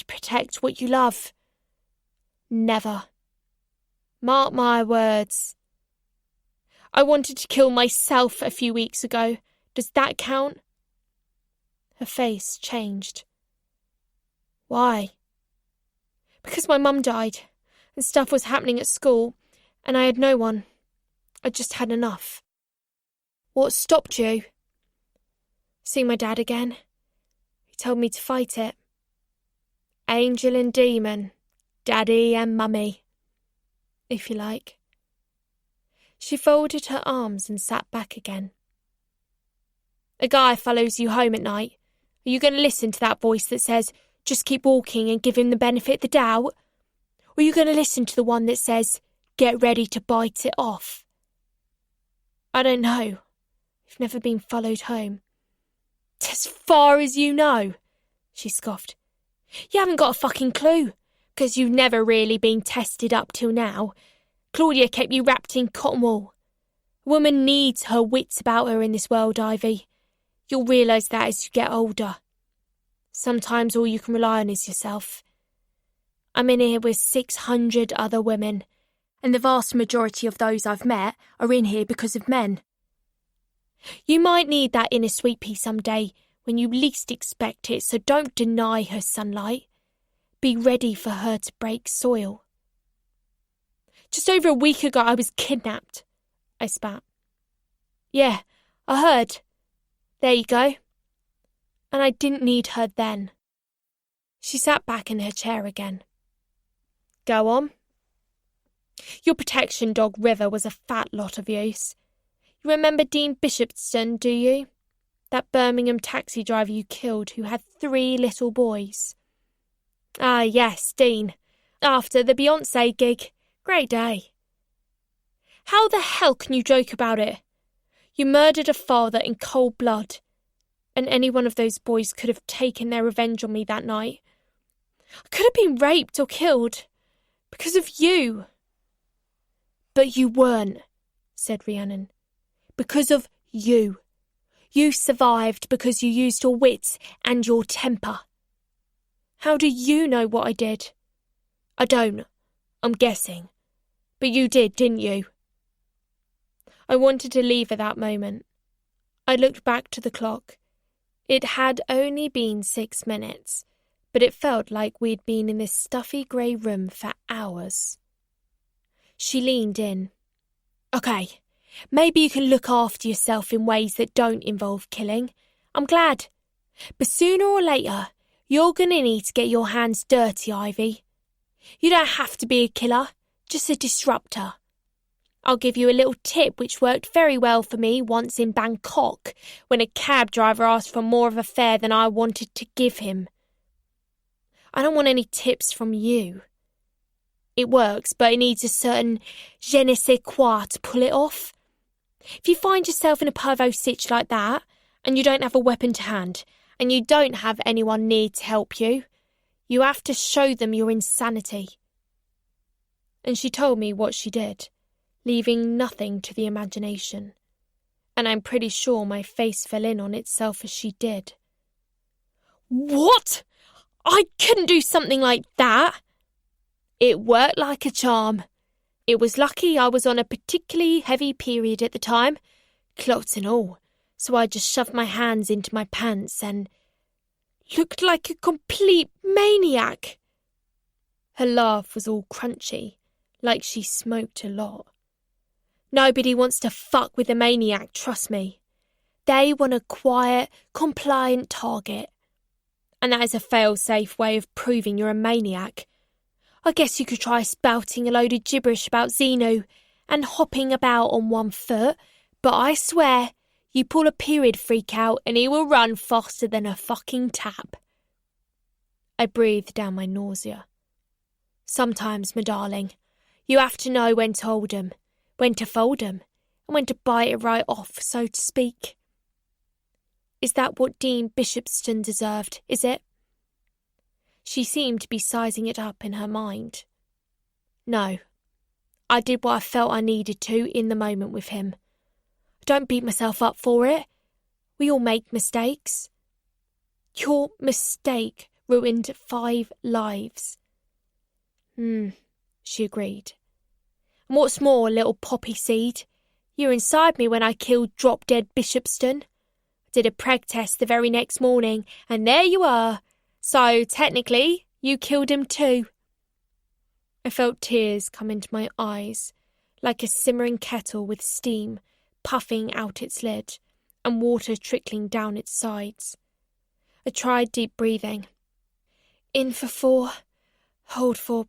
protect what you love. Never. Mark my words. I wanted to kill myself a few weeks ago. Does that count? Her face changed. Why? Because my mum died, and stuff was happening at school, and I had no one. I just had enough. What stopped you? Seeing my dad again. He told me to fight it. Angel and demon, daddy and mummy, if you like. She folded her arms and sat back again. A guy follows you home at night. Are you going to listen to that voice that says, just keep walking and give him the benefit of the doubt? Or are you going to listen to the one that says, get ready to bite it off? I don't know. You've never been followed home. As far as you know, she scoffed. You haven't got a fucking clue, because you've never really been tested up till now. Claudia kept you wrapped in cotton wool. A woman needs her wits about her in this world, Ivy. You'll realise that as you get older. Sometimes all you can rely on is yourself. I'm in here with 600 other women, and the vast majority of those I've met are in here because of men. You might need that inner sweet pea someday when you least expect it, so don't deny her sunlight. Be ready for her to break soil. Just over a week ago I was kidnapped, I spat. Yeah, I heard. There you go. And I didn't need her then. She sat back in her chair again. Go on. Your protection dog River was a fat lot of use. You remember Dean Bishopston, do you? That Birmingham taxi driver you killed who had 3 little boys. Ah, yes, Dean. After the Beyoncé gig. Great day. How the hell can you joke about it? You murdered a father in cold blood, and any one of those boys could have taken their revenge on me that night. I could have been raped or killed because of you. But you weren't, said Rhiannon. Because of you. You survived because you used your wits and your temper. How do you know what I did? I don't. I'm guessing. But you did, didn't you? I wanted to leave at that moment. I looked back to the clock. It had only been 6 minutes, but it felt like we'd been in this stuffy grey room for hours. She leaned in. Okay, maybe you can look after yourself in ways that don't involve killing. I'm glad. But sooner or later, you're going to need to get your hands dirty, Ivy. You don't have to be a killer, just a disruptor. I'll give you a little tip which worked very well for me once in Bangkok when a cab driver asked for more of a fare than I wanted to give him. I don't want any tips from you. It works, but it needs a certain je ne sais quoi to pull it off. If you find yourself in a pervo sitch like that, and you don't have a weapon to hand, and you don't have anyone near to help you, you have to show them your insanity. And she told me what she did, leaving nothing to the imagination. And I'm pretty sure my face fell in on itself as she did. What? I couldn't do something like that. It worked like a charm. It was lucky I was on a particularly heavy period at the time, clots and all, so I just shoved my hands into my pants and looked like a complete maniac. Her laugh was all crunchy, like she smoked a lot. Nobody wants to fuck with a maniac, trust me. They want a quiet, compliant target. And that is a fail-safe way of proving you're a maniac. I guess you could try spouting a load of gibberish about Xenu and hopping about on one foot, but I swear, you pull a period freak out and he will run faster than a fucking tap. I breathed down my nausea. Sometimes, my darling, you have to know when to hold 'em, when to fold 'em, and when to bite it right off, so to speak. Is that what Dean Bishopston deserved, is it? She seemed to be sizing it up in her mind. No, I did what I felt I needed to in the moment with him. I don't beat myself up for it. We all make mistakes. Your mistake ruined 5 lives. She agreed. And what's more, little poppy seed, you were inside me when I killed drop-dead Bishopston. I did a preg test the very next morning, and there you are. So, technically, you killed him too. I felt tears come into my eyes, like a simmering kettle with steam puffing out its lid and water trickling down its sides. I tried deep breathing. In for 4, hold for...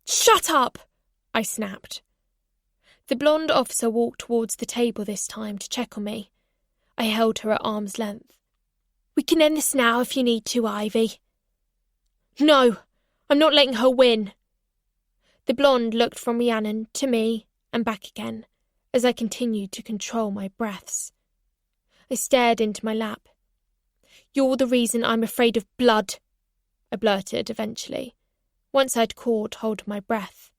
Shut up! I snapped. The blonde officer walked towards the table this time to check on me. I held her at arm's length. We can end this now if you need to, Ivy. No, I'm not letting her win. The blonde looked from Rhiannon to me and back again as I continued to control my breaths. I stared into my lap. You're the reason I'm afraid of blood, I blurted eventually, once I'd caught hold of my breath.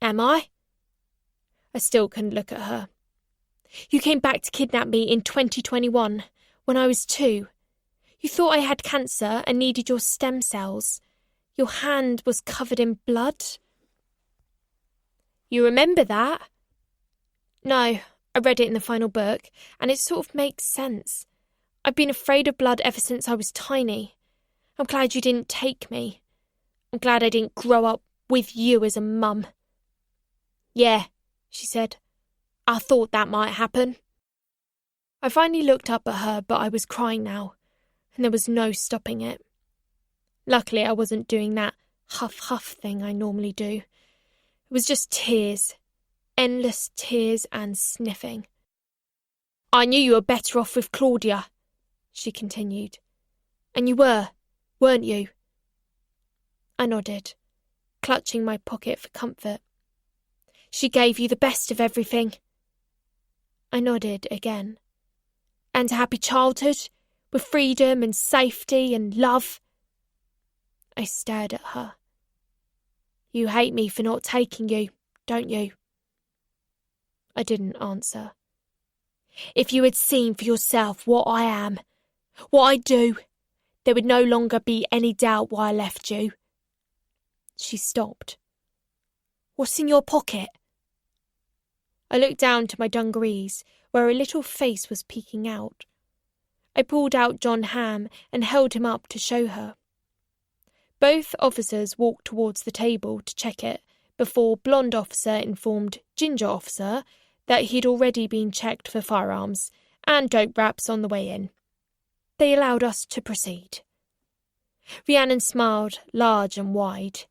Am I? I still couldn't look at her. You came back to kidnap me in 2021, when I was 2. You thought I had cancer and needed your stem cells. Your hand was covered in blood. You remember that? No, I read it in the final book, and it sort of makes sense. I've been afraid of blood ever since I was tiny. I'm glad you didn't take me. I'm glad I didn't grow up with you as a mum. Yeah, she said. I thought that might happen. I finally looked up at her, but I was crying now, and there was no stopping it. Luckily, I wasn't doing that huff-huff thing I normally do. It was just tears. Endless tears and sniffing. I knew you were better off with Claudia, she continued. And you were, weren't you? I nodded, clutching my pocket for comfort. She gave you the best of everything. I nodded again. And a happy childhood, with freedom and safety and love. I stared at her. You hate me for not taking you, don't you? I didn't answer. If you had seen for yourself what I am, what I do, there would no longer be any doubt why I left you. She stopped. What's in your pocket? I looked down to my dungarees, where a little face was peeking out. I pulled out John Ham and held him up to show her. Both officers walked towards the table to check it before blonde officer informed ginger officer that he'd already been checked for firearms and dope wraps on the way in. They allowed us to proceed. Rhiannon smiled large and wide.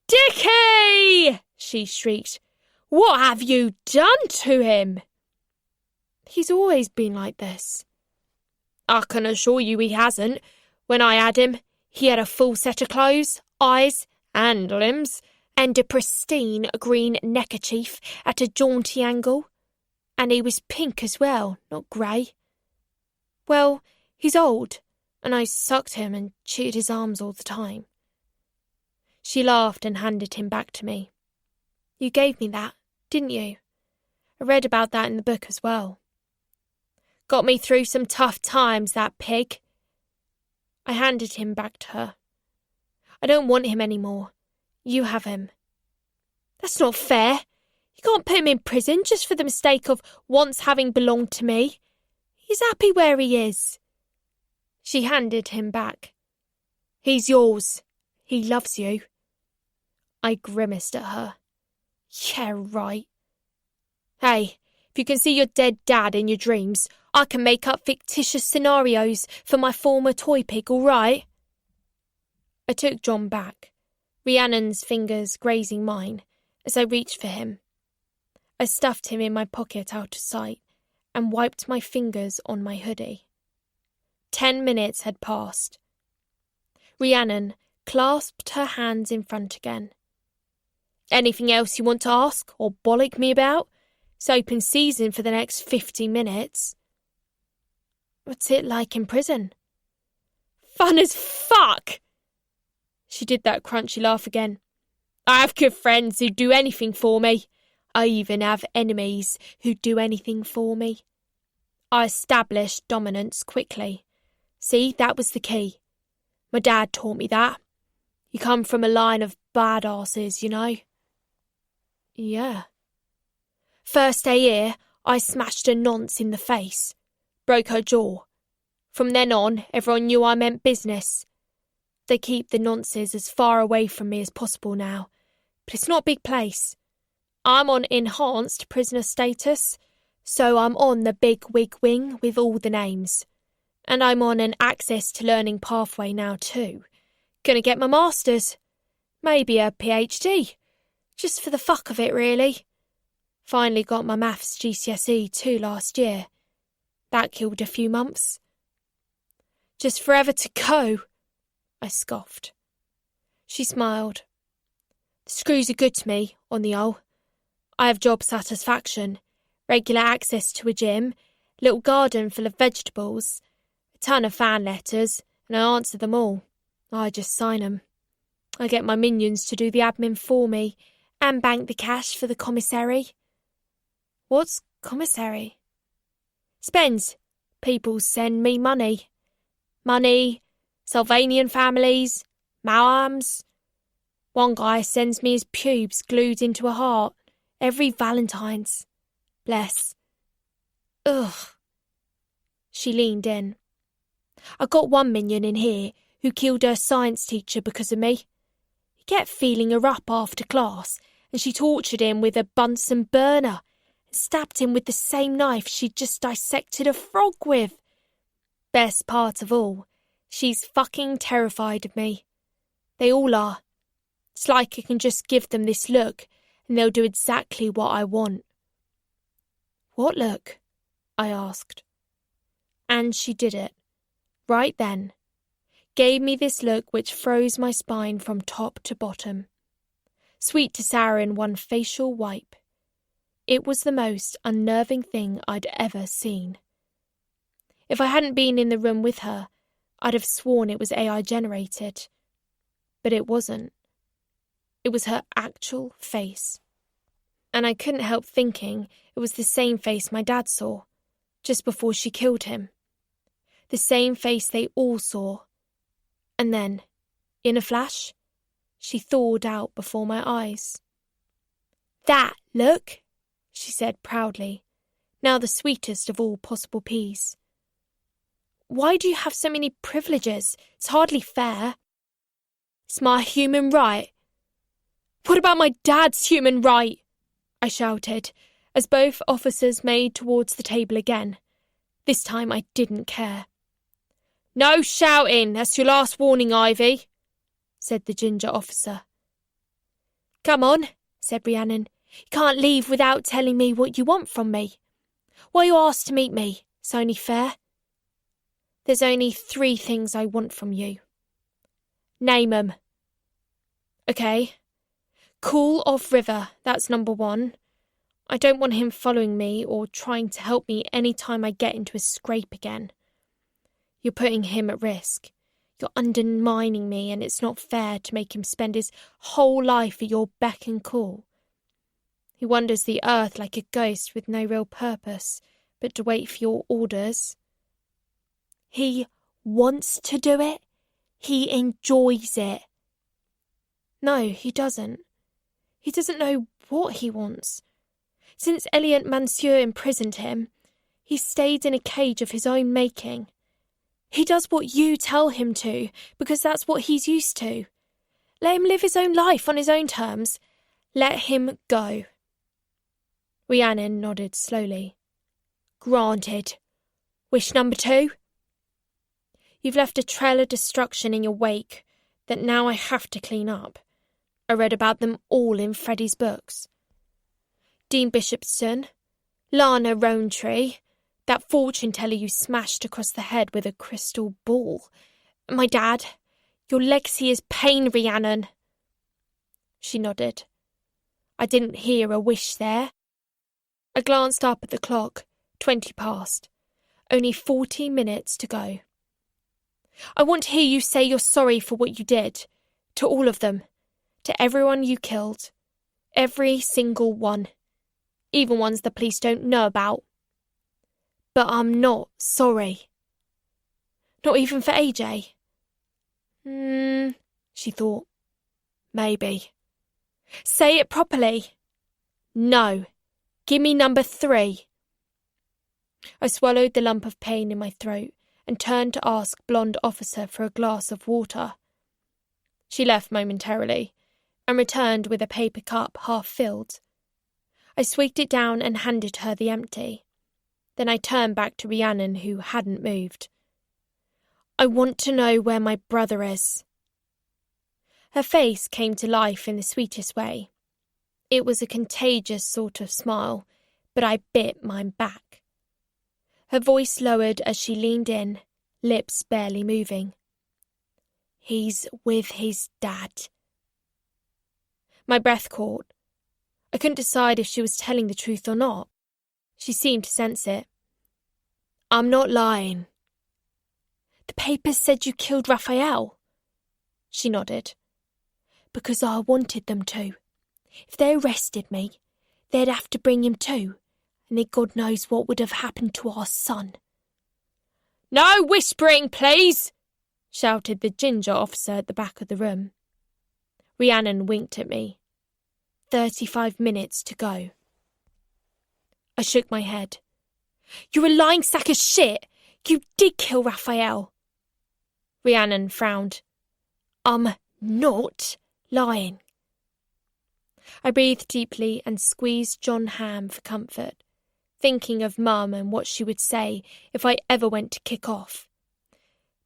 Dickie! She shrieked. What have you done to him? He's always been like this. I can assure you he hasn't. When I had him, he had a full set of clothes, eyes and limbs, and a pristine green neckerchief at a jaunty angle. And he was pink as well, not grey. Well, he's old, and I sucked him and chewed his arms all the time. She laughed and handed him back to me. You gave me that, didn't you? I read about that in the book as well. Got me through some tough times, that pig. I handed him back to her. I don't want him anymore. You have him. That's not fair. You can't put him in prison just for the mistake of once having belonged to me. He's happy where he is. She handed him back. He's yours. He loves you. I grimaced at her. Yeah, right. Hey, if you can see your dead dad in your dreams, I can make up fictitious scenarios for my former toy pig, all right? I took John back, Rhiannon's fingers grazing mine, as I reached for him. I stuffed him in my pocket out of sight and wiped my fingers on my hoodie. 10 minutes had passed. Rhiannon clasped her hands in front again. Anything else you want to ask or bollock me about? It's open season for the next 50 minutes. What's it like in prison? Fun as fuck! She did that crunchy laugh again. I have good friends who do anything for me. I even have enemies who do anything for me. I established dominance quickly. See, that was the key. My dad taught me that. You come from a line of badasses, you know? Yeah. First day here, I smashed a nonce in the face. Broke her jaw. From then on, everyone knew I meant business. They keep the nonces as far away from me as possible now. But it's not a big place. I'm on enhanced prisoner status, so I'm on the big wig wing with all the names. And I'm on an access to learning pathway now too. Gonna get my master's. Maybe a PhD. Just for the fuck of it, really. Finally got my maths GCSE too last year. That killed a few months. Just forever to go, I scoffed. She smiled. The screws are good to me, on the whole. I have job satisfaction, regular access to a gym, little garden full of vegetables, a ton of fan letters, and I answer them all. I just sign them. I get my minions to do the admin for me and bank the cash for the commissary. What's commissary? Spends. People send me money. Money, Sylvanian families, Mawams. One guy sends me his pubes glued into a heart every Valentine's. Bless. Ugh. She leaned in. I got one minion in here who killed her science teacher because of me. He kept feeling her up after class, and she tortured him with a Bunsen burner and stabbed him with the same knife she'd just dissected a frog with. Best part of all, she's fucking terrified of me. They all are. It's like I can just give them this look and they'll do exactly what I want. What look? I asked. And she did it. Right then. Gave me this look which froze my spine from top to bottom. Sweet to sour in one facial wipe. It was the most unnerving thing I'd ever seen. If I hadn't been in the room with her, I'd have sworn it was AI generated. But it wasn't. It was her actual face. And I couldn't help thinking it was the same face my dad saw, just before she killed him. The same face they all saw. And then, in a flash, she thawed out before my eyes. That, look, she said proudly, now the sweetest of all possible peas. Why do you have so many privileges? It's hardly fair. It's my human right. What about my dad's human right? I shouted, as both officers made towards the table again. This time I didn't care. No shouting, that's your last warning, Ivy, said the ginger officer. Come on, said Rhiannon. You can't leave without telling me what you want from me. Why you asked to meet me? It's only fair. There's only 3 things I want from you. Name 'em. Okay. Cool off River, that's number 1. I don't want him following me or trying to help me any time I get into a scrape again. You're putting him at risk. You're undermining me, and it's not fair to make him spend his whole life at your beck and call. He wanders the earth like a ghost with no real purpose but to wait for your orders. He wants to do it. He enjoys it. No, he doesn't. He doesn't know what he wants. Since Elliot Monsieur imprisoned him, he's stayed in a cage of his own making. He does what you tell him to, because that's what he's used to. Let him live his own life on his own terms. Let him go. Rhiannon nodded slowly. Granted. Wish number 2? You've left a trail of destruction in your wake that now I have to clean up. I read about them all in Freddie's books. Dean Bishop's son, Lana Rowntree, that fortune teller you smashed across the head with a crystal ball. My dad, your legacy is pain, Rhiannon. She nodded. I didn't hear a wish there. I glanced up at the clock, 20 past. Only 40 minutes to go. I want to hear you say you're sorry for what you did. To all of them. To everyone you killed. Every single one. Even ones the police don't know about. But I'm not sorry. Not even for AJ. She thought. Maybe. Say it properly. No. Give me number 3. I swallowed the lump of pain in my throat and turned to ask blonde officer for a glass of water. She left momentarily and returned with a paper cup half filled. I swigged it down and handed her the empty. Then I turned back to Rhiannon, who hadn't moved. I want to know where my brother is. Her face came to life in the sweetest way. It was a contagious sort of smile, but I bit mine back. Her voice lowered as she leaned in, lips barely moving. He's with his dad. My breath caught. I couldn't decide if she was telling the truth or not. She seemed to sense it. I'm not lying. The papers said you killed Raphael. She nodded. Because I wanted them to. If they arrested me, they'd have to bring him too, and then God knows what would have happened to our son. No whispering, please, shouted the ginger officer at the back of the room. Rhiannon winked at me. 35 minutes to go. I shook my head. You're a lying sack of shit. You did kill Raphael. Rhiannon frowned. I'm not lying. I breathed deeply and squeezed John Ham for comfort, thinking of Mum and what she would say if I ever went to kick off.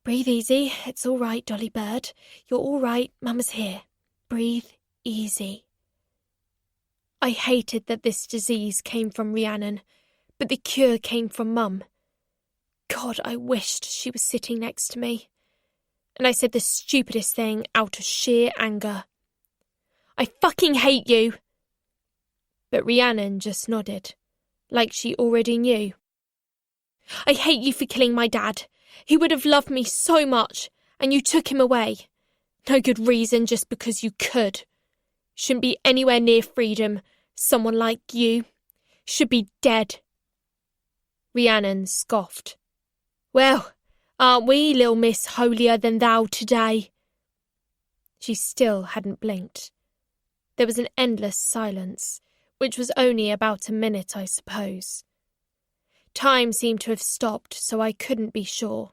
Breathe easy. It's all right, Dolly Bird. You're all right. Mama's here. Breathe easy. I hated that this disease came from Rhiannon, but the cure came from Mum. God, I wished she was sitting next to me. And I said the stupidest thing out of sheer anger. I fucking hate you. But Rhiannon just nodded, like she already knew. I hate you for killing my dad. He would have loved me so much, and you took him away. No good reason, just because you could. Shouldn't be anywhere near freedom. Someone like you should be dead. Rhiannon scoffed. Well, aren't we, little Miss Holier-than-thou today? She still hadn't blinked. There was an endless silence, which was only about a minute, I suppose. Time seemed to have stopped, so I couldn't be sure.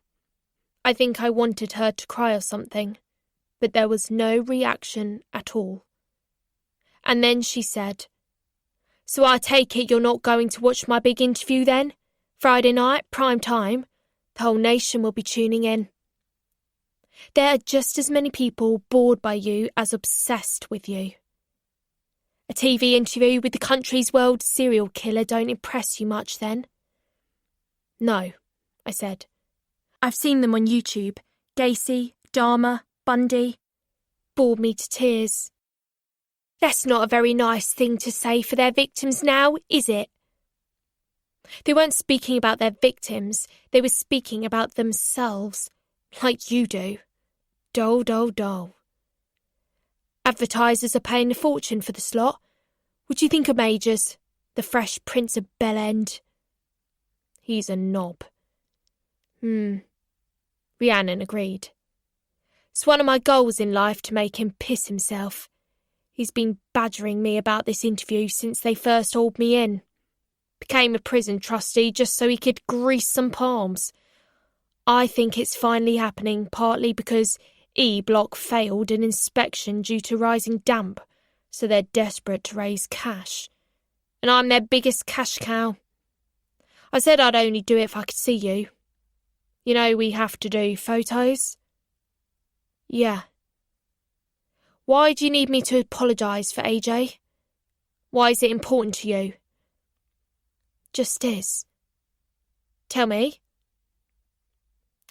I think I wanted her to cry or something, but there was no reaction at all. And then she said, So I take it you're not going to watch my big interview then? Friday night, prime time. The whole nation will be tuning in. There are just as many people bored by you as obsessed with you. A TV interview with the country's world serial killer don't impress you much then? No, I said. I've seen them on YouTube. Gacy, Dahmer, Bundy. Bored me to tears. That's not a very nice thing to say for their victims now, is it? They weren't speaking about their victims, they were speaking about themselves, like you do. Dole, dole, dole. Advertisers are paying a fortune for the slot. What do you think of Majors, the Fresh Prince of Bel-End? He's a knob. Rhiannon agreed. It's one of my goals in life to make him piss himself. He's been badgering me about this interview since they first hauled me in. Became a prison trustee just so he could grease some palms. I think it's finally happening, partly because E-Block failed an inspection due to rising damp, so they're desperate to raise cash. And I'm their biggest cash cow. I said I'd only do it if I could see you. You know we have to do photos? Yeah. Why do you need me to apologise for AJ? Why is it important to you? Just is. Tell me.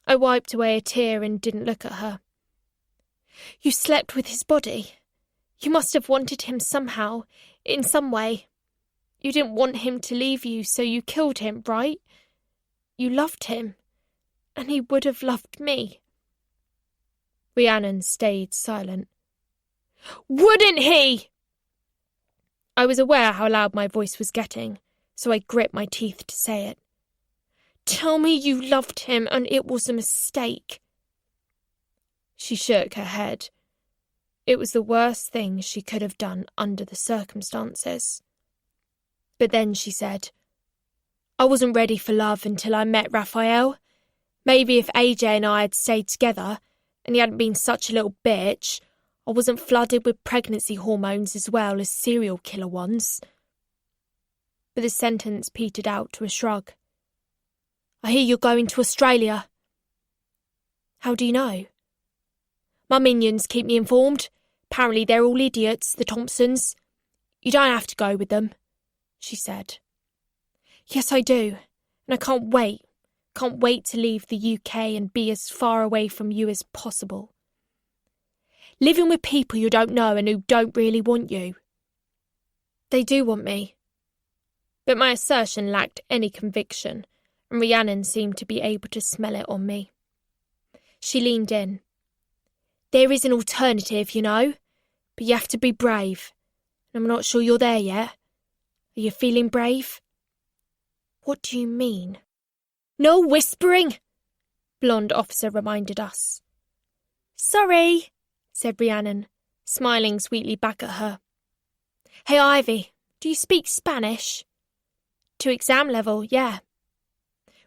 I wiped away a tear and didn't look at her. You slept with his body. You must have wanted him somehow, in some way. You didn't want him to leave you, so you killed him, right? You loved him, and he would have loved me. Rhiannon stayed silent. Wouldn't he? I was aware how loud my voice was getting, so I grit my teeth to say it. Tell me you loved him and it was a mistake. She shook her head. It was the worst thing she could have done under the circumstances. But then she said, I wasn't ready for love until I met Raphael. Maybe if AJ and I had stayed together and he hadn't been such a little bitch, I wasn't flooded with pregnancy hormones as well as serial killer ones. But the sentence petered out to a shrug. I hear you're going to Australia. How do you know? My minions keep me informed. Apparently they're all idiots, the Thompsons. You don't have to go with them, she said. Yes, I do, and I can't wait. Can't wait to leave the UK and be as far away from you as possible. Living with people you don't know and who don't really want you. They do want me. But my assertion lacked any conviction, and Rhiannon seemed to be able to smell it on me. She leaned in. There is an alternative, you know, but you have to be brave. I'm not sure you're there yet. Are you feeling brave? What do you mean? No whispering, blonde officer reminded us. Sorry, said Rhiannon, smiling sweetly back at her. Hey, Ivy, do you speak Spanish? To exam level, yeah.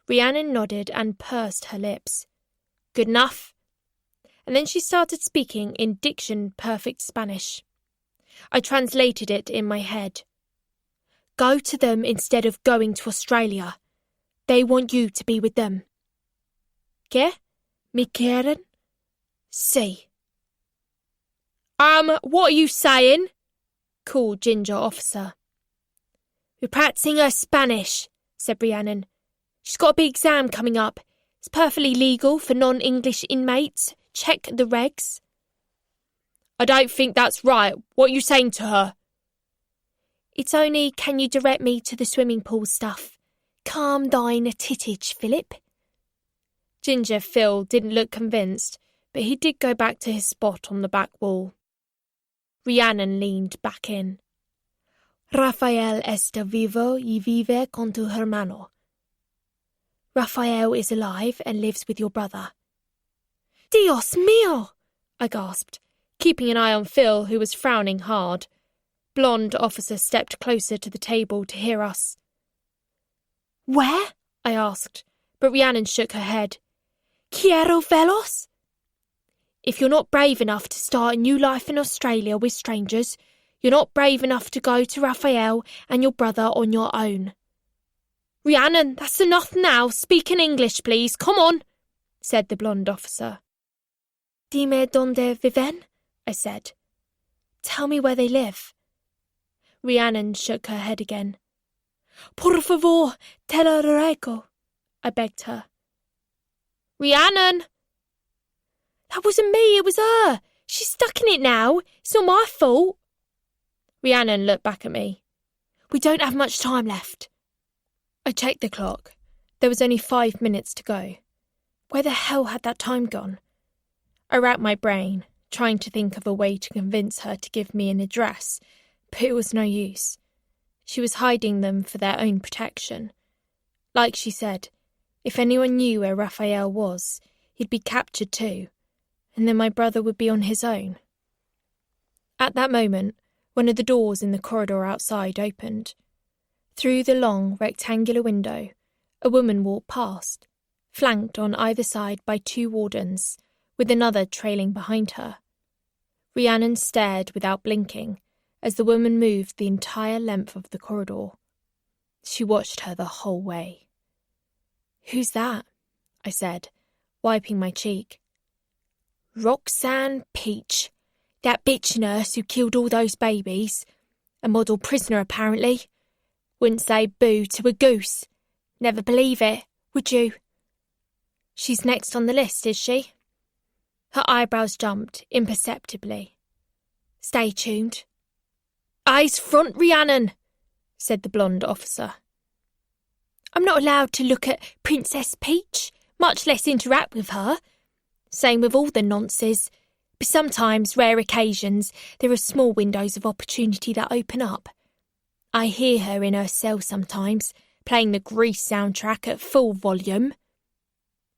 Rhiannon nodded and pursed her lips. Good enough. And then she started speaking in diction-perfect Spanish. I translated it in my head. Go to them instead of going to Australia. They want you to be with them. ¿Qué? ¿Me quieren? Sí. What are you saying? Called Ginger Officer. We're practicing her Spanish, said Rhiannon. She's got a big exam coming up. It's perfectly legal for non-English inmates. Check the regs. I don't think that's right. What are you saying to her? It's only, can you direct me to the swimming pool stuff? Calm thine tittage, Philip. Ginger Phil didn't look convinced, but he did go back to his spot on the back wall. Rhiannon leaned back in. Rafael está vivo y vive con tu hermano. Raphael is alive and lives with your brother. Dios mío! I gasped, keeping an eye on Phil, who was frowning hard. Blonde officer stepped closer to the table to hear us. Where? I asked, but Rhiannon shook her head. Quiero verlos? If you're not brave enough to start a new life in Australia with strangers, you're not brave enough to go to Raphael and your brother on your own. Rhiannon, that's enough now. Speak in English, please. Come on, said the blonde officer. Dime donde viven, I said. Tell me where they live. Rhiannon shook her head again. Por favor, te lo ruego, I begged her. Rhiannon! That wasn't me, it was her. She's stuck in it now. It's not my fault. Rhiannon looked back at me. We don't have much time left. I checked the clock. There was only 5 minutes to go. Where the hell had that time gone? I racked my brain, trying to think of a way to convince her to give me an address, but it was no use. She was hiding them for their own protection. Like she said, if anyone knew where Raphael was, he'd be captured too, and then my brother would be on his own. At that moment, one of the doors in the corridor outside opened. Through the long, rectangular window, a woman walked past, flanked on either side by 2 wardens, with another trailing behind her. Rhiannon stared without blinking as the woman moved the entire length of the corridor. She watched her the whole way. Who's that? I said, wiping my cheek. Roxanne Peach, that bitch nurse who killed all those babies. A model prisoner, apparently. Wouldn't say boo to a goose. Never believe it, would you? She's next on the list, is she? Her eyebrows jumped imperceptibly. Stay tuned. Eyes front, Rhiannon, said the blonde officer. I'm not allowed to look at Princess Peach, much less interact with her. Same with all the nonces. But sometimes, rare occasions, there are small windows of opportunity that open up. I hear her in her cell sometimes, playing the Grease soundtrack at full volume.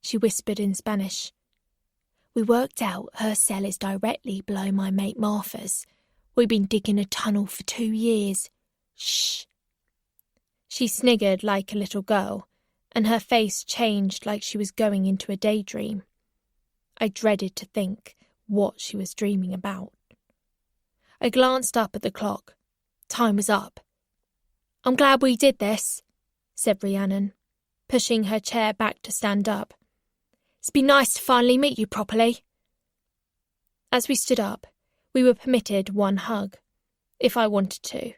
She whispered in Spanish. We worked out her cell is directly below my mate Martha's. We've been digging a tunnel for 2 years. Shh. She sniggered like a little girl, and her face changed like she was going into a daydream. I dreaded to think what she was dreaming about. I glanced up at the clock. Time was up. I'm glad we did this, said Rhiannon, pushing her chair back to stand up. It's been nice to finally meet you properly. As we stood up, we were permitted one hug, if I wanted to,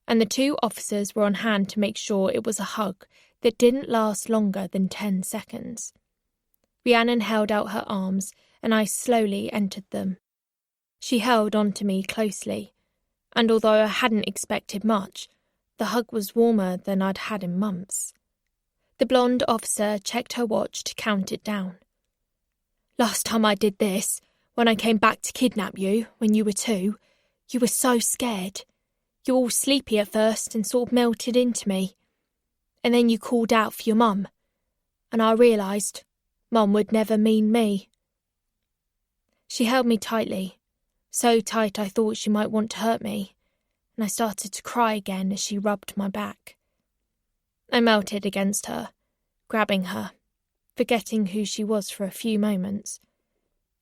and the 2 officers were on hand to make sure it was a hug that didn't last longer than 10 seconds. Rhiannon held out her arms, and I slowly entered them. She held on to me closely, and although I hadn't expected much, the hug was warmer than I'd had in months. The blonde officer checked her watch to count it down. Last time I did this, when I came back to kidnap you when you were 2, you were so scared. You were all sleepy at first and sort of melted into me. And then you called out for your mum, and I realised Mum would never mean me. She held me tightly, so tight I thought she might want to hurt me, and I started to cry again as she rubbed my back. I melted against her, grabbing her, forgetting who she was for a few moments.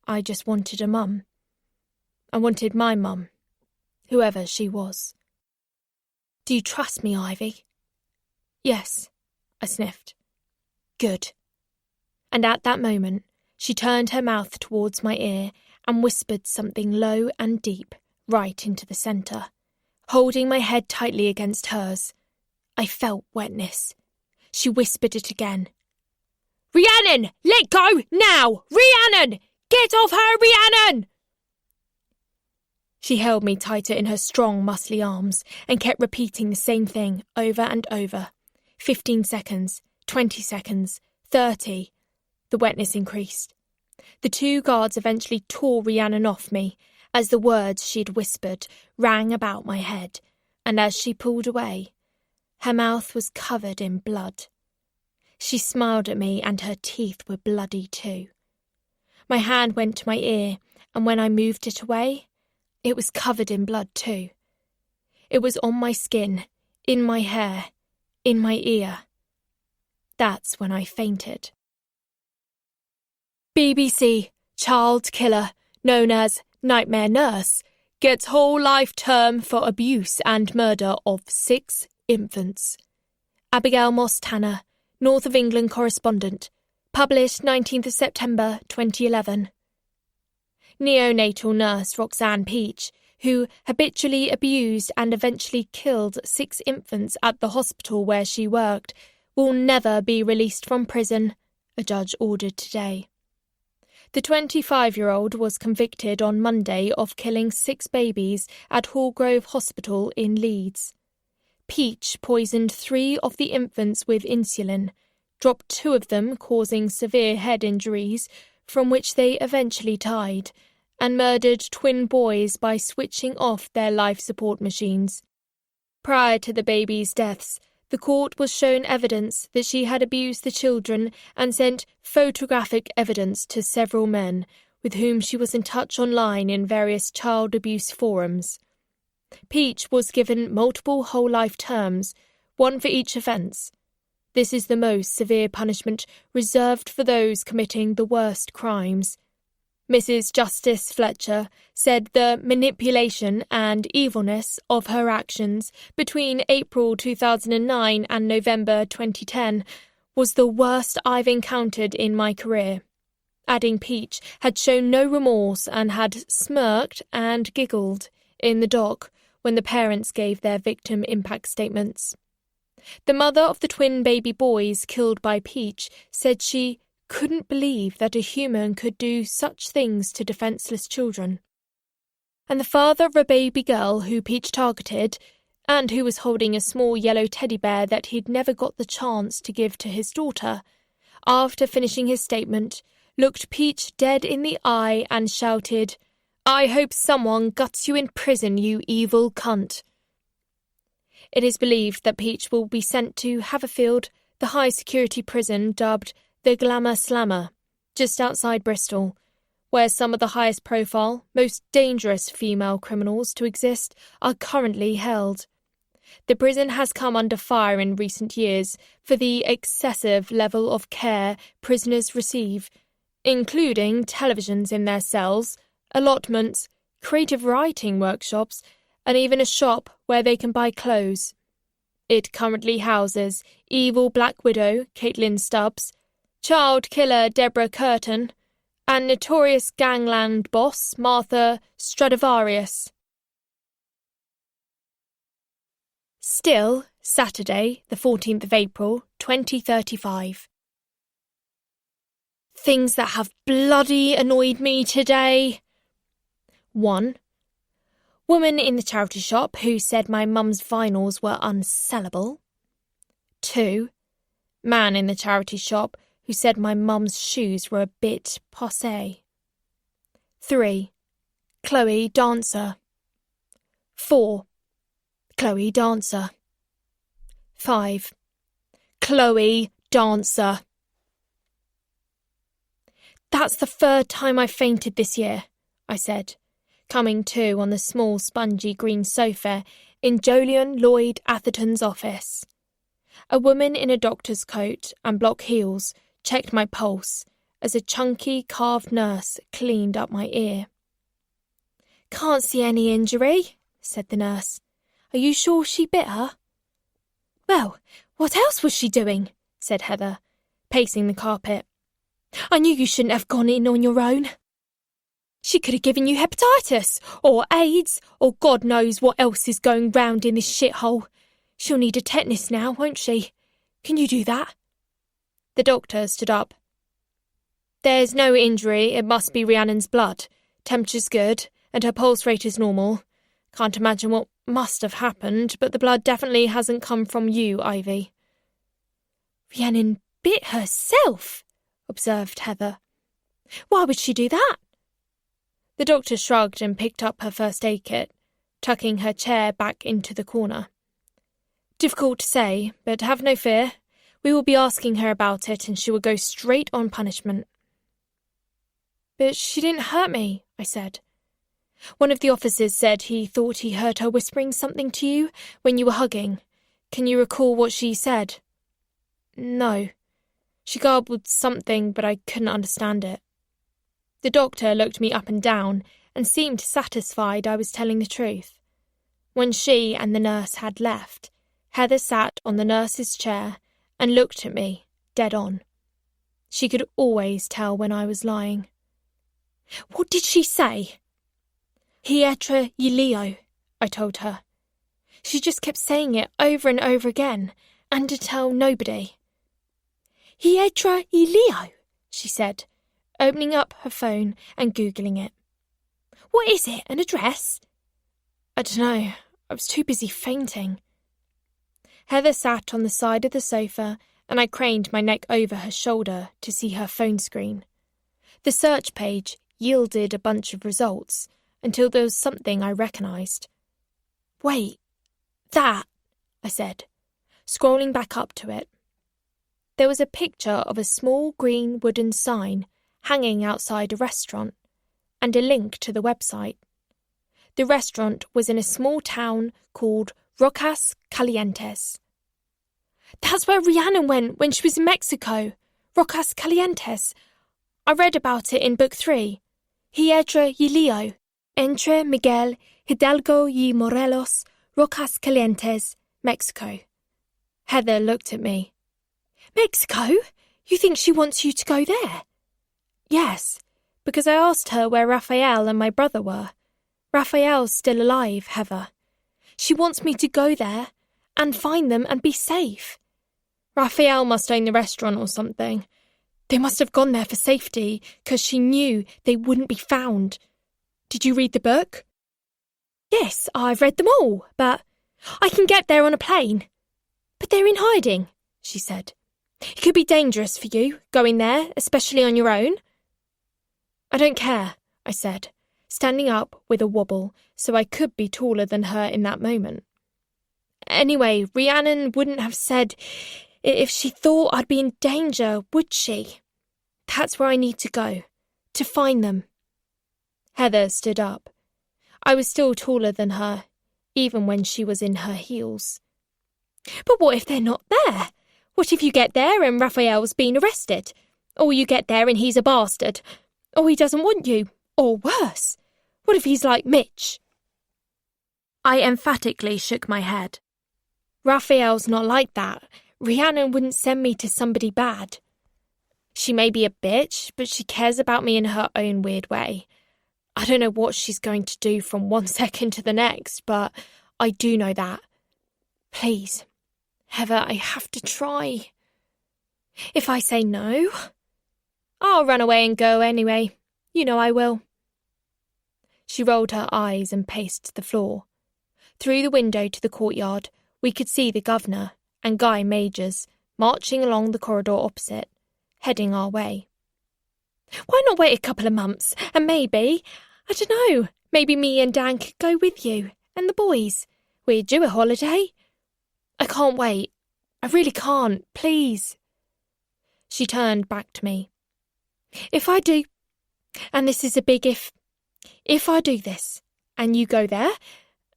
I just wanted a mum. I wanted my mum, whoever she was. Do you trust me, Ivy? Yes, I sniffed. Good. And at that moment, she turned her mouth towards my ear and whispered something low and deep right into the centre, holding my head tightly against hers. I felt wetness. She whispered it again. Rhiannon, let go, now! Rhiannon! Get off her, Rhiannon! She held me tighter in her strong, muscly arms and kept repeating the same thing over and over. 15 seconds, 20 seconds, 30. The wetness increased. The 2 guards eventually tore Rhiannon off me as the words she'd whispered rang about my head, and as she pulled away, her mouth was covered in blood. She smiled at me and her teeth were bloody too. My hand went to my ear, and when I moved it away, it was covered in blood too. It was on my skin, in my hair, in my ear. That's when I fainted. BBC child killer, known as Nightmare Nurse, gets whole life term for abuse and murder of 6 infants. Abigail Moss Tanner, North of England correspondent, published 19th of September 2011. Neonatal nurse Roxanne Peach, who habitually abused and eventually killed 6 infants at the hospital where she worked, will never be released from prison, a judge ordered today. The 25-year-old was convicted on Monday of killing 6 babies at Hallgrove Hospital in Leeds. Peach poisoned 3 of the infants with insulin, dropped 2 of them, causing severe head injuries, from which they eventually died, and murdered twin boys by switching off their life support machines. Prior to the babies' deaths, the court was shown evidence that she had abused the children and sent photographic evidence to several men, with whom she was in touch online in various child abuse forums. Peach was given multiple whole-life terms, 1 for each offence. This is the most severe punishment reserved for those committing the worst crimes. Mrs. Justice Fletcher said the manipulation and evilness of her actions between April 2009 and November 2010 was the worst I've encountered in my career, adding Peach had shown no remorse and had smirked and giggled in the dock when the parents gave their victim impact statements. The mother of the twin baby boys killed by Peach said she couldn't believe that a human could do such things to defenceless children. And the father of a baby girl who Peach targeted, and who was holding a small yellow teddy bear that he'd never got the chance to give to his daughter, after finishing his statement, looked Peach dead in the eye and shouted, "I hope someone guts you in prison, you evil cunt." It is believed that Peach will be sent to Haverfield, the high-security prison dubbed the Glamour Slammer, just outside Bristol, where some of the highest-profile, most dangerous female criminals to exist are currently held. The prison has come under fire in recent years for the excessive level of care prisoners receive, including televisions in their cells, allotments, creative writing workshops, and even a shop where they can buy clothes. It currently houses evil Black Widow Caitlin Stubbs, child killer Deborah Curtin, and notorious gangland boss Martha Stradivarius. Still, Saturday, the 14th of April, 2035. Things that have bloody annoyed me today. 1. Woman in the charity shop who said my mum's vinyls were unsellable. 2. Man in the charity shop who said my mum's shoes were a bit passé. 3. Chloe dancer. 4. Chloe dancer. 5. Chloe dancer. That's the 3rd time I've fainted this year, I said, coming to on the small spongy green sofa in Jolyon Lloyd Atherton's office. A woman in a doctor's coat and block heels checked my pulse as a chunky carved nurse cleaned up my ear. Can't see any injury, said the nurse. Are you sure she bit her? Well, what else was she doing? Said Heather, pacing the carpet. I knew you shouldn't have gone in on your own. She could have given you hepatitis, or AIDS, or God knows what else is going round in this shithole. She'll need a tetanus now, won't she? Can you do that? The doctor stood up. There's no injury, it must be Rhiannon's blood. Temperature's good, and her pulse rate is normal. Can't imagine what must have happened, but the blood definitely hasn't come from you, Ivy. Rhiannon bit herself, observed Heather. Why would she do that? The doctor shrugged and picked up her first aid kit, tucking her chair back into the corner. Difficult to say, but have no fear. We will be asking her about it and she will go straight on punishment. But she didn't hurt me, I said. One of the officers said he thought he heard her whispering something to you when you were hugging. Can you recall what she said? No. She garbled something, but I couldn't understand it. The doctor looked me up and down and seemed satisfied I was telling the truth. When she and the nurse had left, Heather sat on the nurse's chair and looked at me, dead on. She could always tell when I was lying. What did she say? Hietra Yilio, I told her. She just kept saying it over and over again, and to tell nobody. Hietra Yilio, she said, opening up her phone and Googling it. What is it, an address? I don't know, I was too busy fainting. Heather sat on the side of the sofa and I craned my neck over her shoulder to see her phone screen. The search page yielded a bunch of results until there was something I recognised. Wait, that, I said, scrolling back up to it. There was a picture of a small green wooden sign hanging outside a restaurant and a link to the website. The restaurant was in a small town called Rocas Calientes. That's where Rhiannon went when she was in Mexico. Rocas Calientes. I read about it in Book 3. Hiedra y Leo. Entre Miguel Hidalgo y Morelos, Rocas Calientes, Mexico. Heather looked at me. Mexico? You think she wants you to go there? Yes, because I asked her where Raphael and my brother were. Raphael's still alive, Heather. She wants me to go there and find them and be safe. Raphael must own the restaurant or something. They must have gone there for safety, because she knew they wouldn't be found. Did you read the book? Yes, I've read them all, but I can get there on a plane. But they're in hiding, she said. It could be dangerous for you, going there, especially on your own. I don't care, I said, standing up with a wobble so I could be taller than her in that moment. Anyway, Rhiannon wouldn't have said if she thought I'd be in danger, would she? That's where I need to go, to find them. Heather stood up. I was still taller than her, even when she was in her heels. But what if they're not there? What if you get there and Raphael's been arrested? Or you get there and he's a bastard? Or he doesn't want you? Or worse, what if he's like Mitch? I emphatically shook my head. Raphael's not like that. Rhiannon wouldn't send me to somebody bad. She may be a bitch, but she cares about me in her own weird way. I don't know what she's going to do from one second to the next, but I do know that. Please, Heather, I have to try. If I say no, I'll run away and go anyway. You know I will. She rolled her eyes and paced the floor. Through the window to the courtyard, we could see the governor and Guy Majors marching along the corridor opposite, heading our way. Why not wait a couple of months, and maybe, I don't know, maybe me and Dan could go with you, and the boys. We're due a holiday. I can't wait. I really can't, please. She turned back to me. If I do, and this is a big if I do this, and you go there,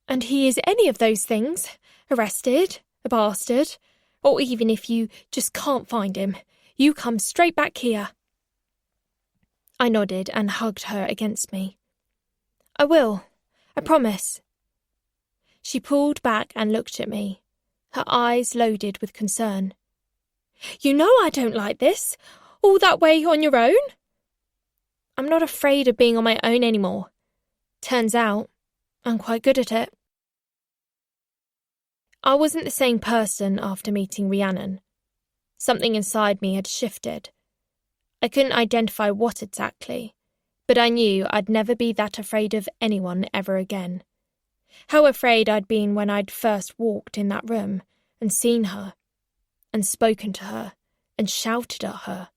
and he is any of those things, arrested, a bastard, or even if you just can't find him, you come straight back here. I nodded and hugged her against me. I will, I promise. She pulled back and looked at me, her eyes loaded with concern. You know I don't like this, all that way on your own. I'm not afraid of being on my own anymore. Turns out, I'm quite good at it. I wasn't the same person after meeting Rhiannon. Something inside me had shifted. I couldn't identify what exactly, but I knew I'd never be that afraid of anyone ever again. How afraid I'd been when I'd first walked in that room and seen her, and spoken to her, and shouted at her.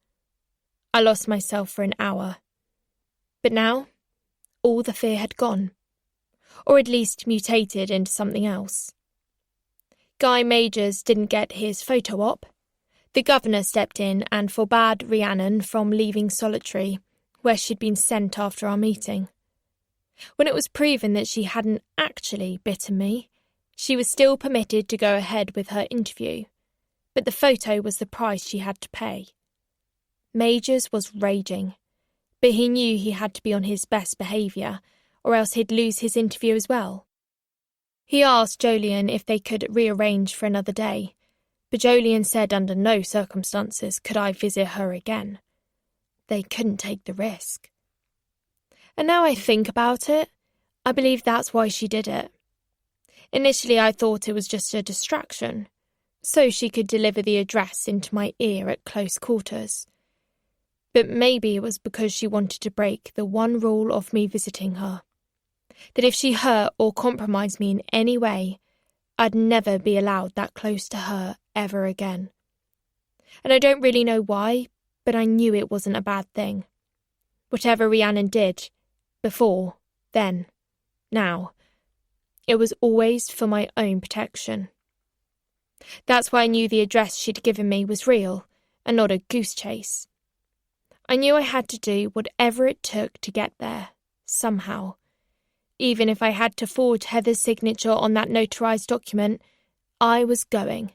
I lost myself for an hour. But now, all the fear had gone, or at least mutated into something else. Guy Majors didn't get his photo op. The governor stepped in and forbade Rhiannon from leaving solitary, where she'd been sent after our meeting. When it was proven that she hadn't actually bitten me, she was still permitted to go ahead with her interview, but the photo was the price she had to pay. Majors was raging, but he knew he had to be on his best behaviour, or else he'd lose his interview as well. He asked Jolien if they could rearrange for another day, but Jolien said under no circumstances could I visit her again. They couldn't take the risk. And now I think about it, I believe that's why she did it. Initially I thought it was just a distraction, so she could deliver the address into my ear at close quarters. But maybe it was because she wanted to break the one rule of me visiting her, that if she hurt or compromised me in any way, I'd never be allowed that close to her ever again. And I don't really know why, but I knew it wasn't a bad thing. Whatever Rhiannon did, before, then, now, it was always for my own protection. That's why I knew the address she'd given me was real, and not a goose chase. I knew I had to do whatever it took to get there, somehow. Even if I had to forge Heather's signature on that notarized document, I was going.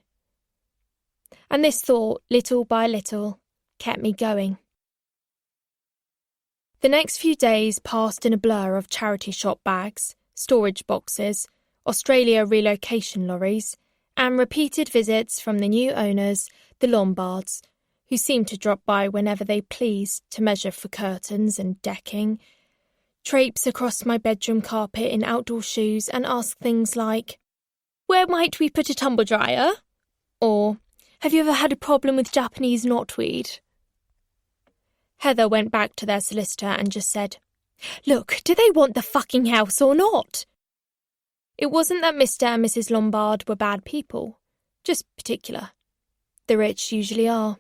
And this thought, little by little, kept me going. The next few days passed in a blur of charity shop bags, storage boxes, Australia relocation lorries, and repeated visits from the new owners, the Lombards, who seemed to drop by whenever they pleased to measure for curtains and decking, traipse across my bedroom carpet in outdoor shoes and ask things like, "Where might we put a tumble dryer?" Or, "Have you ever had a problem with Japanese knotweed?" Heather went back to their solicitor and just said, "Look, do they want the fucking house or not?" It wasn't that Mr. and Mrs. Lombard were bad people, just particular. The rich usually are.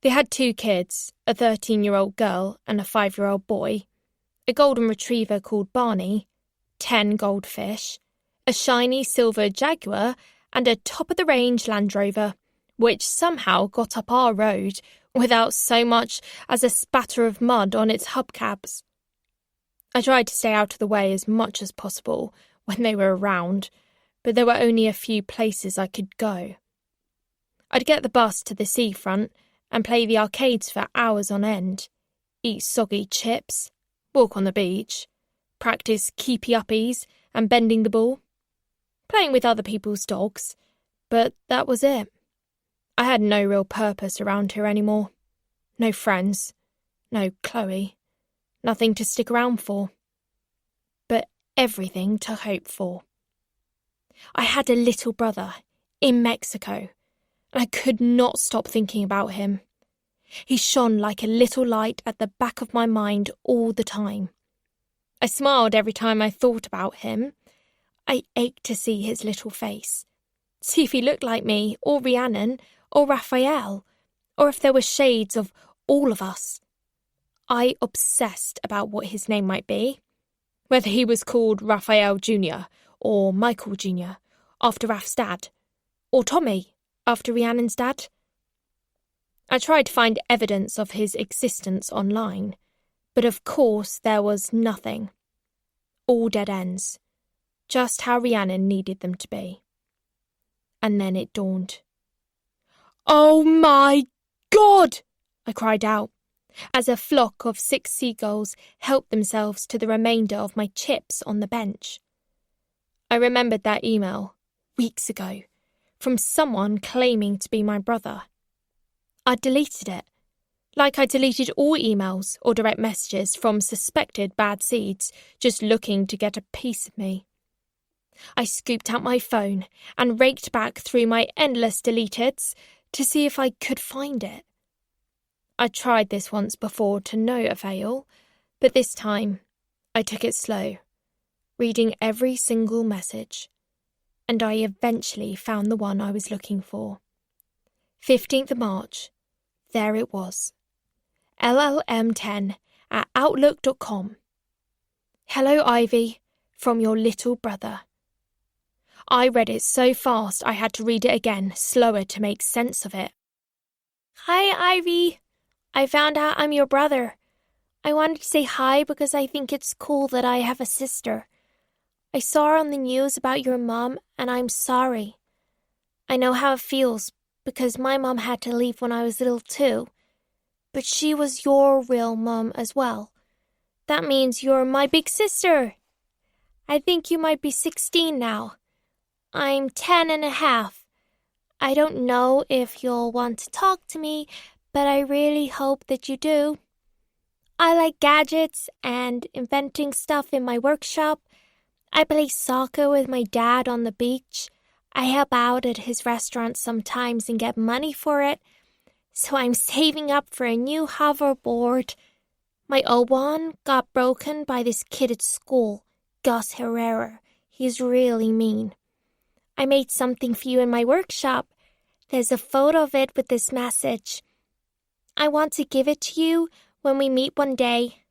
They had 2 kids, a 13-year-old girl and a 5-year-old boy, a golden retriever called Barney, 10 goldfish, a shiny silver jaguar, and a top-of-the-range Land Rover, which somehow got up our road without so much as a spatter of mud on its hubcaps. I tried to stay out of the way as much as possible when they were around, but there were only a few places I could go. I'd get the bus to the seafront and play the arcades for hours on end, eat soggy chips, walk on the beach, practice keepy-uppies and bending the ball, playing with other people's dogs, but that was it. I had no real purpose around here anymore. No friends, no Chloe, nothing to stick around for, but everything to hope for. I had a little brother in Mexico, and I could not stop thinking about him. He shone like a little light at the back of my mind all the time. I smiled every time I thought about him. I ached to see his little face, see if he looked like me, or Rhiannon, or Raphael, or if there were shades of all of us. I obsessed about what his name might be, whether he was called Raphael Jr. or Michael Jr. after Raph's dad, or Tommy after Rhiannon's dad. I tried to find evidence of his existence online, but of course there was nothing. All dead ends, just how Rhiannon needed them to be. And then it dawned. "Oh my God!" I cried out, as a flock of 6 seagulls helped themselves to the remainder of my chips on the bench. I remembered that email, weeks ago, from someone claiming to be my brother. I'd deleted it, like I deleted all emails or direct messages from suspected bad seeds just looking to get a piece of me. I scooped out my phone and raked back through my endless deleteds to see if I could find it. I tried this once before to no avail, but this time I took it slow, reading every single message, and I eventually found the one I was looking for. 15th of March, there it was. LLM10@outlook.com. Hello, Ivy, from your little brother. I read it so fast I had to read it again, slower to make sense of it. Hi, Ivy. I found out I'm your brother. I wanted to say hi because I think it's cool that I have a sister. I saw on the news about your mom, and I'm sorry. I know how it feels because my mom had to leave when I was little too. But she was your real mom as well. That means you're my big sister. I think you might be 16 now. I'm 10 and a half. I don't know if you'll want to talk to me, but I really hope that you do. I like gadgets and inventing stuff in my workshop. I play soccer with my dad on the beach. I help out at his restaurant sometimes and get money for it. So I'm saving up for a new hoverboard. My old one got broken by this kid at school, Gus Herrera. He's really mean. I made something for you in my workshop. There's a photo of it with this message. I want to give it to you when we meet one day.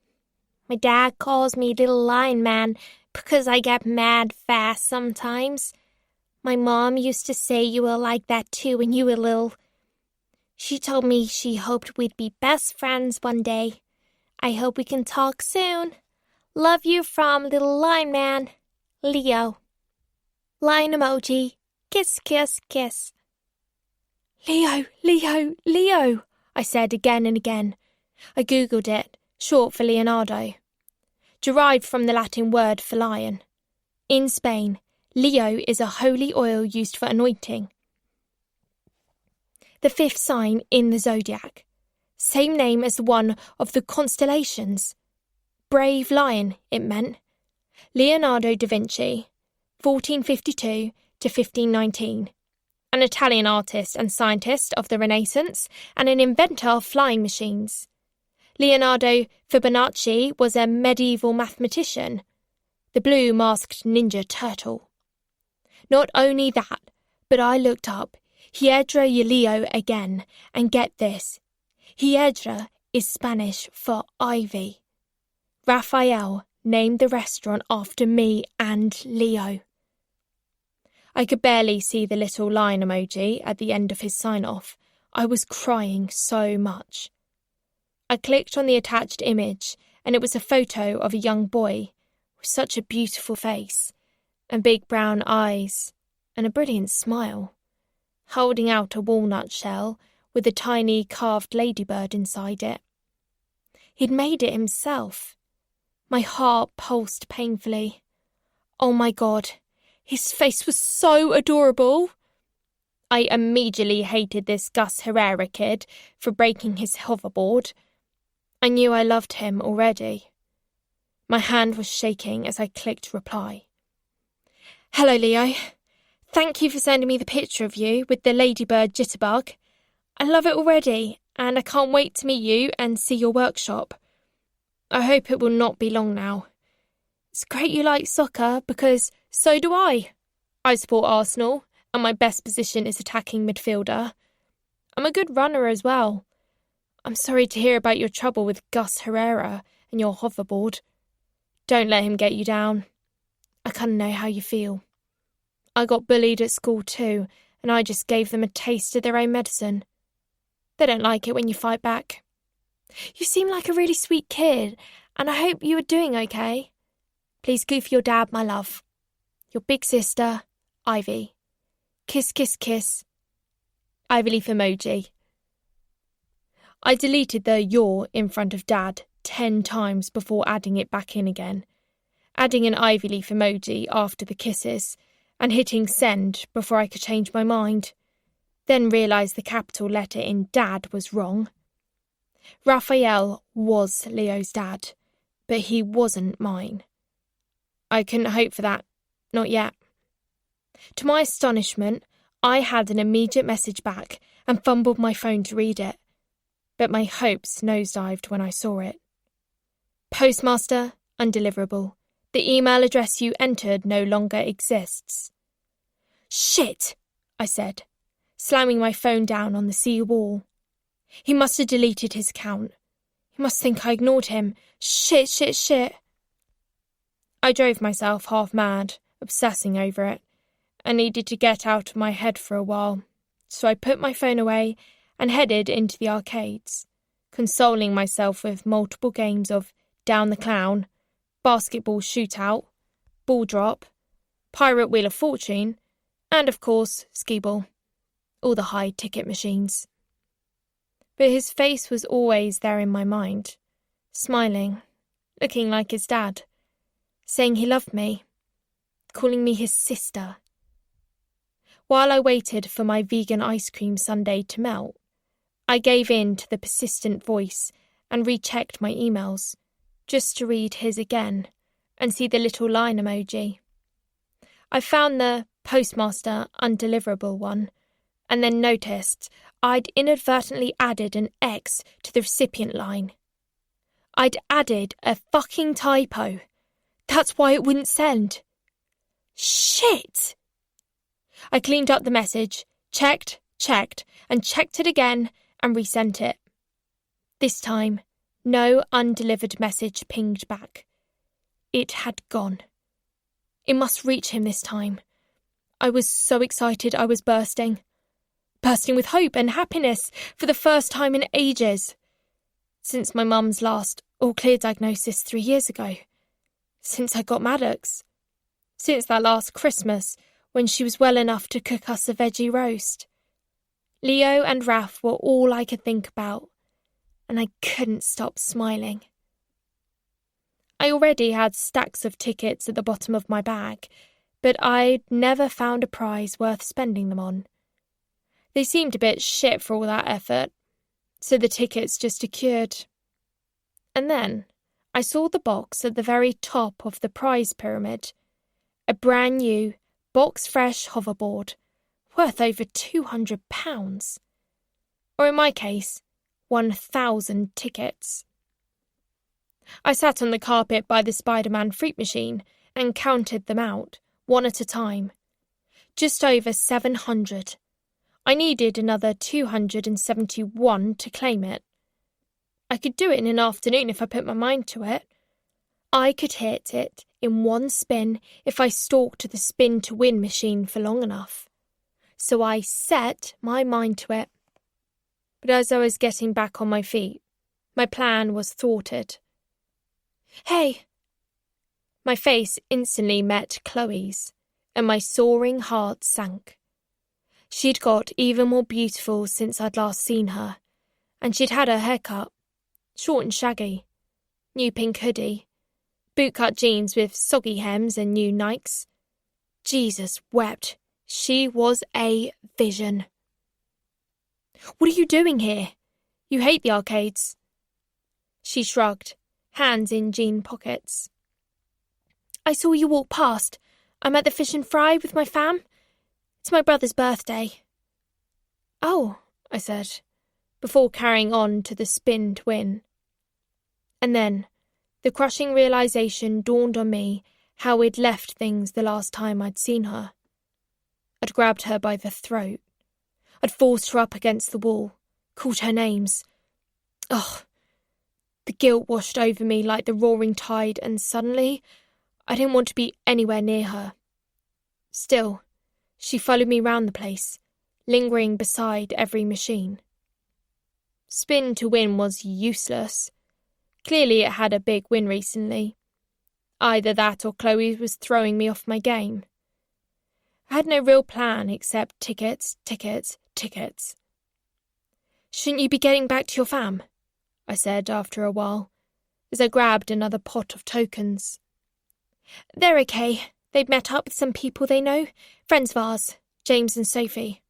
My dad calls me Little Lion Man because I get mad fast sometimes. My mom used to say you were like that too when you were little. She told me she hoped we'd be best friends one day. I hope we can talk soon. Love you from Little Lion Man, Leo. Lion emoji. Kiss, kiss, kiss. Leo, Leo, Leo, I said again and again. I googled it, short for Leonardo. Derived from the Latin word for lion. In Spain, Leo is a holy oil used for anointing. The 5th sign in the zodiac. Same name as the one of the constellations. Brave lion, it meant. Leonardo da Vinci, 1452 to 1519. An Italian artist and scientist of the Renaissance and an inventor of flying machines. Leonardo Fibonacci was a medieval mathematician, the blue-masked ninja turtle. Not only that, but I looked up Hiedra y Leo again, and get this. Hiedra is Spanish for ivy. Raphael named the restaurant after me and Leo. I could barely see the little line emoji at the end of his sign-off. I was crying so much. I clicked on the attached image, and it was a photo of a young boy with such a beautiful face and big brown eyes and a brilliant smile, holding out a walnut shell with a tiny carved ladybird inside it. He'd made it himself. My heart pulsed painfully. Oh my God, his face was so adorable. I immediately hated this Gus Herrera kid for breaking his hoverboard. I knew I loved him already. My hand was shaking as I clicked reply. Hello, Leo. Thank you for sending me the picture of you with the ladybird jitterbug. I love it already, and I can't wait to meet you and see your workshop. I hope it will not be long now. It's great you like soccer because so do I. I support Arsenal, and my best position is attacking midfielder. I'm a good runner as well. I'm sorry to hear about your trouble with Gus Herrera and your hoverboard. Don't let him get you down. I kind of know how you feel. I got bullied at school too, and I just gave them a taste of their own medicine. They don't like it when you fight back. You seem like a really sweet kid, and I hope you are doing okay. Please give your dad my love. Your big sister, Ivy. Kiss, kiss, kiss. Ivy leaf emoji. I deleted the "your" in front of Dad 10 times before adding it back in again, adding an ivy leaf emoji after the kisses, and hitting send before I could change my mind, then realised the capital letter in Dad was wrong. Raphael was Leo's dad, but he wasn't mine. I couldn't hope for that, not yet. To my astonishment, I had an immediate message back and fumbled my phone to read it, but my hopes nosedived when I saw it. Postmaster, undeliverable. The email address you entered no longer exists. Shit, I said, slamming my phone down on the sea wall. He must have deleted his account. He must think I ignored him. Shit, shit, shit. I drove myself half mad, obsessing over it. I needed to get out of my head for a while, so I put my phone away and headed into the arcades, consoling myself with multiple games of Down the Clown, Basketball Shootout, Ball Drop, Pirate Wheel of Fortune, and of course, Skee-Ball. All the high-ticket machines. But his face was always there in my mind, smiling, looking like his dad, saying he loved me, calling me his sister. While I waited for my vegan ice cream sundae to melt, I gave in to the persistent voice and rechecked my emails, just to read his again and see the little line emoji. I found the postmaster undeliverable one, and then noticed I'd inadvertently added an X to the recipient line. I'd added a fucking typo. That's why it wouldn't send. Shit! I cleaned up the message, checked, and checked it again and resent it. This time, no undelivered message pinged back. It had gone. It must reach him this time. I was so excited I was bursting with hope and happiness for the first time in ages. Since my mum's last all-clear diagnosis 3 years ago. Since I got Maddox. Since that last Christmas when she was well enough to cook us a veggie roast. Leo and Raph were all I could think about, and I couldn't stop smiling. I already had stacks of tickets at the bottom of my bag, but I'd never found a prize worth spending them on. They seemed a bit shit for all that effort, so the tickets just accrued. And then I saw the box at the very top of the prize pyramid, a brand new, box-fresh hoverboard, worth over £200. Or in my case, 1,000 tickets. I sat on the carpet by the Spider-Man fruit machine and counted them out, one at a time. Just over 700. I needed another 271 to claim it. I could do it in an afternoon if I put my mind to it. I could hit it in one spin if I stalked the spin-to-win machine for long enough. So I set my mind to it. But as I was getting back on my feet, my plan was thwarted. "Hey!" My face instantly met Chloe's, and my soaring heart sank. She'd got even more beautiful since I'd last seen her, and she'd had her hair cut, short and shaggy, new pink hoodie, bootcut jeans with soggy hems and new Nikes. Jesus wept. She was a vision. "What are you doing here? You hate the arcades." She shrugged, hands in jean pockets. "I saw you walk past. I'm at the Fish and Fry with my fam. It's my brother's birthday." "Oh," I said, before carrying on to the spin to win. And then, the crushing realization dawned on me how we'd left things the last time I'd seen her. I'd grabbed her by the throat. I'd forced her up against the wall, called her names. Ugh. The guilt washed over me like the roaring tide, and suddenly, I didn't want to be anywhere near her. Still, she followed me round the place, lingering beside every machine. Spin to win was useless. Clearly it had a big win recently. Either that or Chloe was throwing me off my game. I had no real plan except tickets, tickets, tickets. "Shouldn't you be getting back to your fam?" I said after a while, as I grabbed another pot of tokens. "They're okay. They've met up with some people they know, friends of ours, James and Sophie."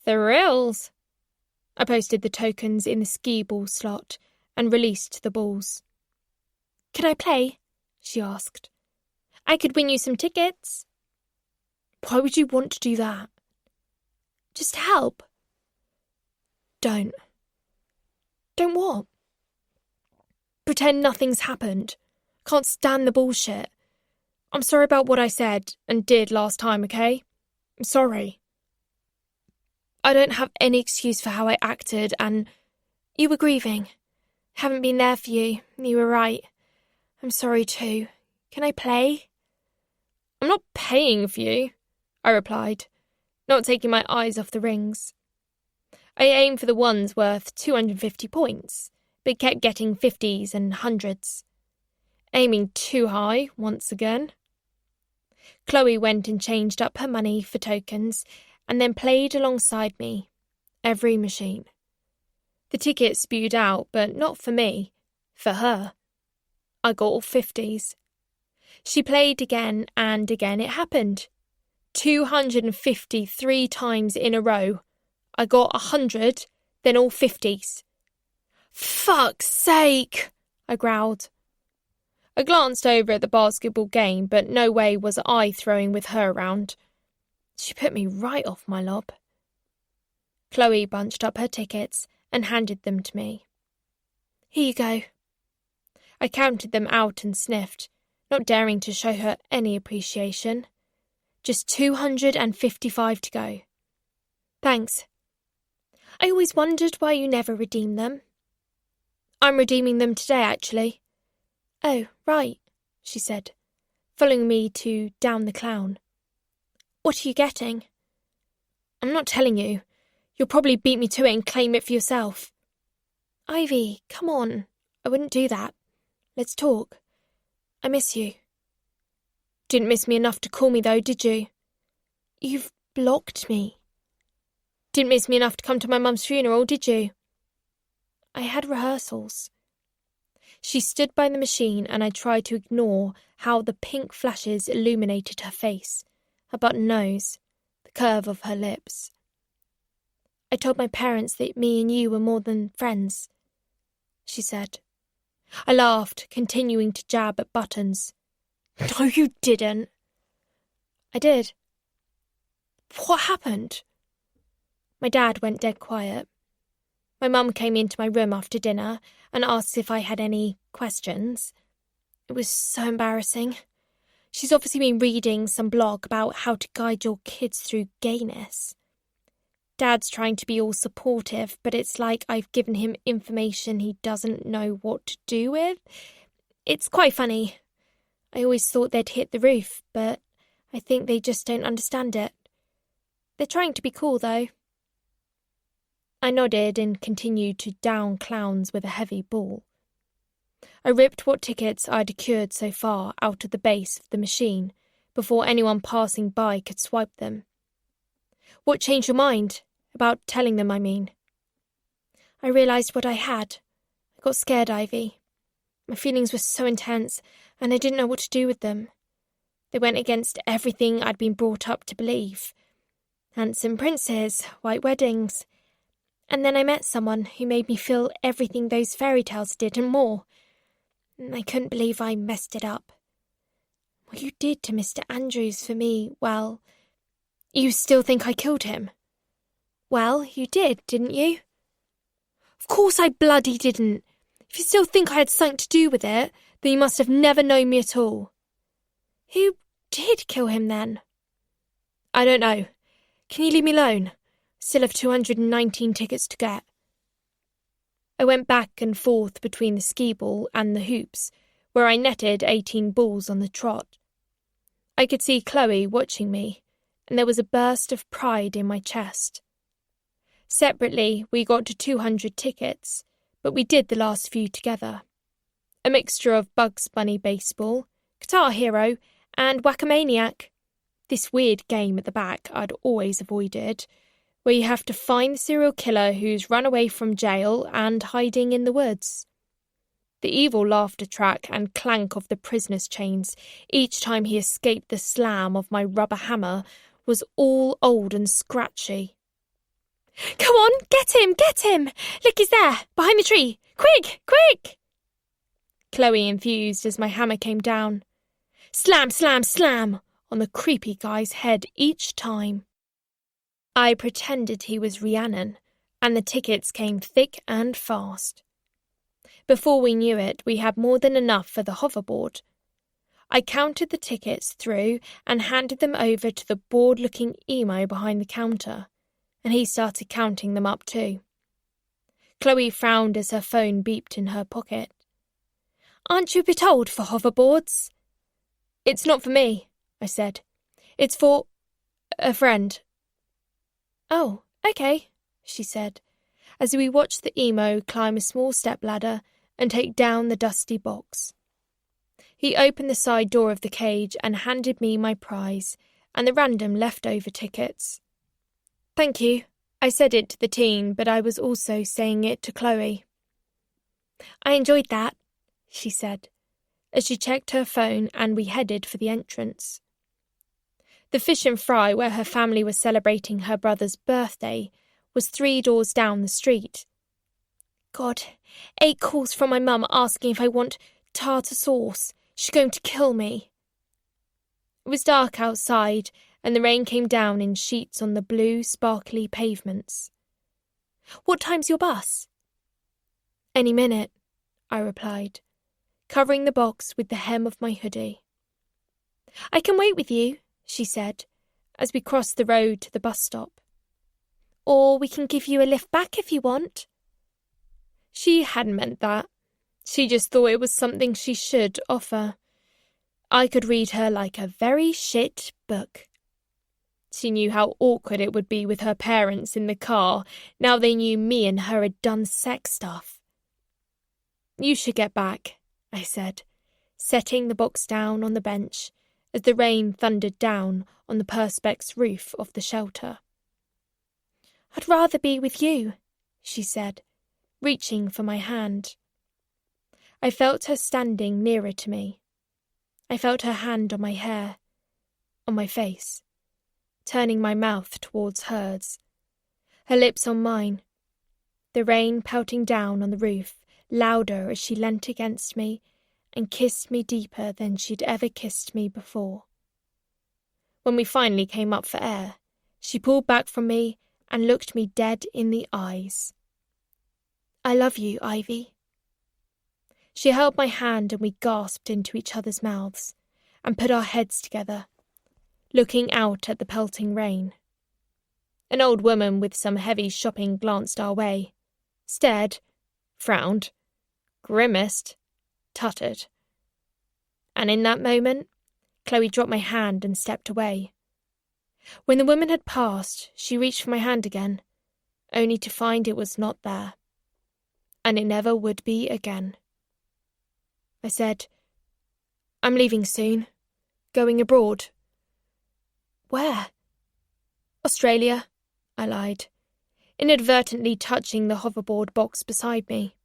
"Thrills!" I posted the tokens in the ski ball slot and released the balls. "Can I play?" she asked. "I could win you some tickets." "Why would you want to do that?" "Just help." Don't. Don't what? Pretend nothing's happened. Can't stand the bullshit. I'm sorry about what I said and did last time, okay? I'm sorry. I don't have any excuse for how I acted, and you were grieving. Haven't been there for you. You were right. I'm sorry too. Can I play? "I'm not paying for you," I replied, not taking my eyes off the rings. I aimed for the ones worth 250 points, but kept getting 50s and 100s. Aiming too high once again. Chloe went and changed up her money for tokens and then played alongside me, every machine. The tickets spewed out, but not for me, for her. I got all 50s. She played again, and again it happened. 253 times in a row. I got 100, then all 50s. "Fuck's sake!" I growled. I glanced over at the basketball game, but no way was I throwing with her around. She put me right off my lob. Chloe bunched up her tickets and handed them to me. "Here you go." I counted them out and sniffed, not daring to show her any appreciation. Just 255 to go. "Thanks. I always wondered why you never redeem them." "I'm redeeming them today, actually." "Oh, right," she said, following me to Down the Clown. "What are you getting?" "I'm not telling you. You'll probably beat me to it and claim it for yourself." "Ivy, come on. I wouldn't do that. Let's talk. I miss you." "Didn't miss me enough to call me, though, did you?" "You've blocked me." "Didn't miss me enough to come to my mum's funeral, did you?" "I had rehearsals." She stood by the machine and I tried to ignore how the pink flashes illuminated her face, her button nose, the curve of her lips. "I told my parents that me and you were more than friends," she said. I laughed, continuing to jab at buttons. "No, you didn't." "I did." "What happened?" My dad went dead quiet. My mum came into my room after dinner and asked if I had any questions. It was so embarrassing. She's obviously been reading some blog about how to guide your kids through gayness. Dad's trying to be all supportive, but it's like I've given him information he doesn't know what to do with. It's quite funny. I always thought they'd hit the roof, but I think they just don't understand it. They're trying to be cool, though. I nodded and continued to down clowns with a heavy ball. I ripped what tickets I'd accrued so far out of the base of the machine before anyone passing by could swipe them. What changed your mind? About telling them, I mean. I realised what I had. I got scared, Ivy. My feelings were so intense, and I didn't know what to do with them. They went against everything I'd been brought up to believe. Handsome princes, white weddings. And then I met someone who made me feel everything those fairy tales did and more. I couldn't believe I messed it up. What you did to Mr. Andrews for me, well, you still think I killed him? Well, you did, didn't you? Of course I bloody didn't. If you still think I had something to do with it, then you must have never known me at all. Who did kill him then? I don't know. Can you leave me alone? Still have 219 tickets to get. I went back and forth between the skee ball and the hoops, where I netted 18 balls on the trot. I could see Chloe watching me, and there was a burst of pride in my chest. Separately, we got to 200 tickets, but we did the last few together. A mixture of Bugs Bunny baseball, Guitar Hero, and Whack-A-Maniac. This weird game at the back I'd always avoided, where you have to find the serial killer who's run away from jail and hiding in the woods. The evil laughter track and clank of the prisoner's chains each time he escaped the slam of my rubber hammer was all old and scratchy. Come on, get him! Look, he's there, behind the tree! Quick! Chloe enthused as my hammer came down. Slam, slam, slam on the creepy guy's head each time. I pretended he was Rhiannon, and the tickets came thick and fast. Before we knew it, we had more than enough for the hoverboard. I counted the tickets through and handed them over to the bored-looking emo behind the counter, and he started counting them up too. Chloe frowned as her phone beeped in her pocket. Aren't you a bit old for hoverboards? It's not for me, I said. It's for a friend. Oh, okay, she said, as we watched the emo climb a small stepladder and take down the dusty box. He opened the side door of the cage and handed me my prize and the random leftover tickets. Thank you. I said it to the teen, but I was also saying it to Chloe. I enjoyed that, she said, as she checked her phone and we headed for the entrance. The Fish and Fry, where her family was celebrating her brother's birthday, was 3 doors down the street. God, 8 calls from my mum asking if I want tartar sauce. She's going to kill me. It was dark outside, and the rain came down in sheets on the blue, sparkly pavements. What time's your bus? Any minute, I replied, covering the box with the hem of my hoodie. I can wait with you, she said, as we crossed the road to the bus stop. Or we can give you a lift back if you want. She hadn't meant that. She just thought it was something she should offer. I could read her like a very shit book. She knew how awkward it would be with her parents in the car, now they knew me and her had done sex stuff. You should get back, I said, setting the box down on the bench as the rain thundered down on the perspex roof of the shelter. I'd rather be with you, she said, reaching for my hand. I felt her standing nearer to me. I felt her hand on my hair, on my face, turning my mouth towards hers, her lips on mine, the rain pelting down on the roof, louder as she leant against me and kissed me deeper than she'd ever kissed me before. When we finally came up for air, she pulled back from me and looked me dead in the eyes. I love you, Ivy. She held my hand and we gasped into each other's mouths and put our heads together, looking out at the pelting rain. An old woman with some heavy shopping glanced our way, stared, frowned, grimaced, tutted. And in that moment, Chloe dropped my hand and stepped away. When the woman had passed, she reached for my hand again, only to find it was not there. And it never would be again. I said, "I'm leaving soon. Going abroad." "Where?" "Australia," I lied, inadvertently touching the hoverboard box beside me.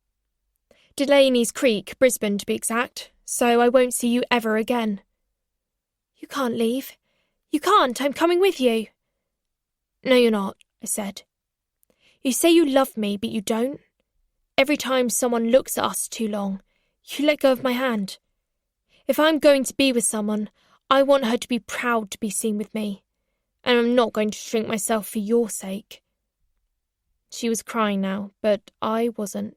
"Delaney's Creek, Brisbane to be exact, so I won't see you ever again." "You can't leave. You can't. I'm coming with you." "No, you're not," I said. "You say you love me, but you don't. Every time someone looks at us too long, you let go of my hand. If I'm going to be with someone, I want her to be proud to be seen with me, and I'm not going to shrink myself for your sake." She was crying now, but I wasn't.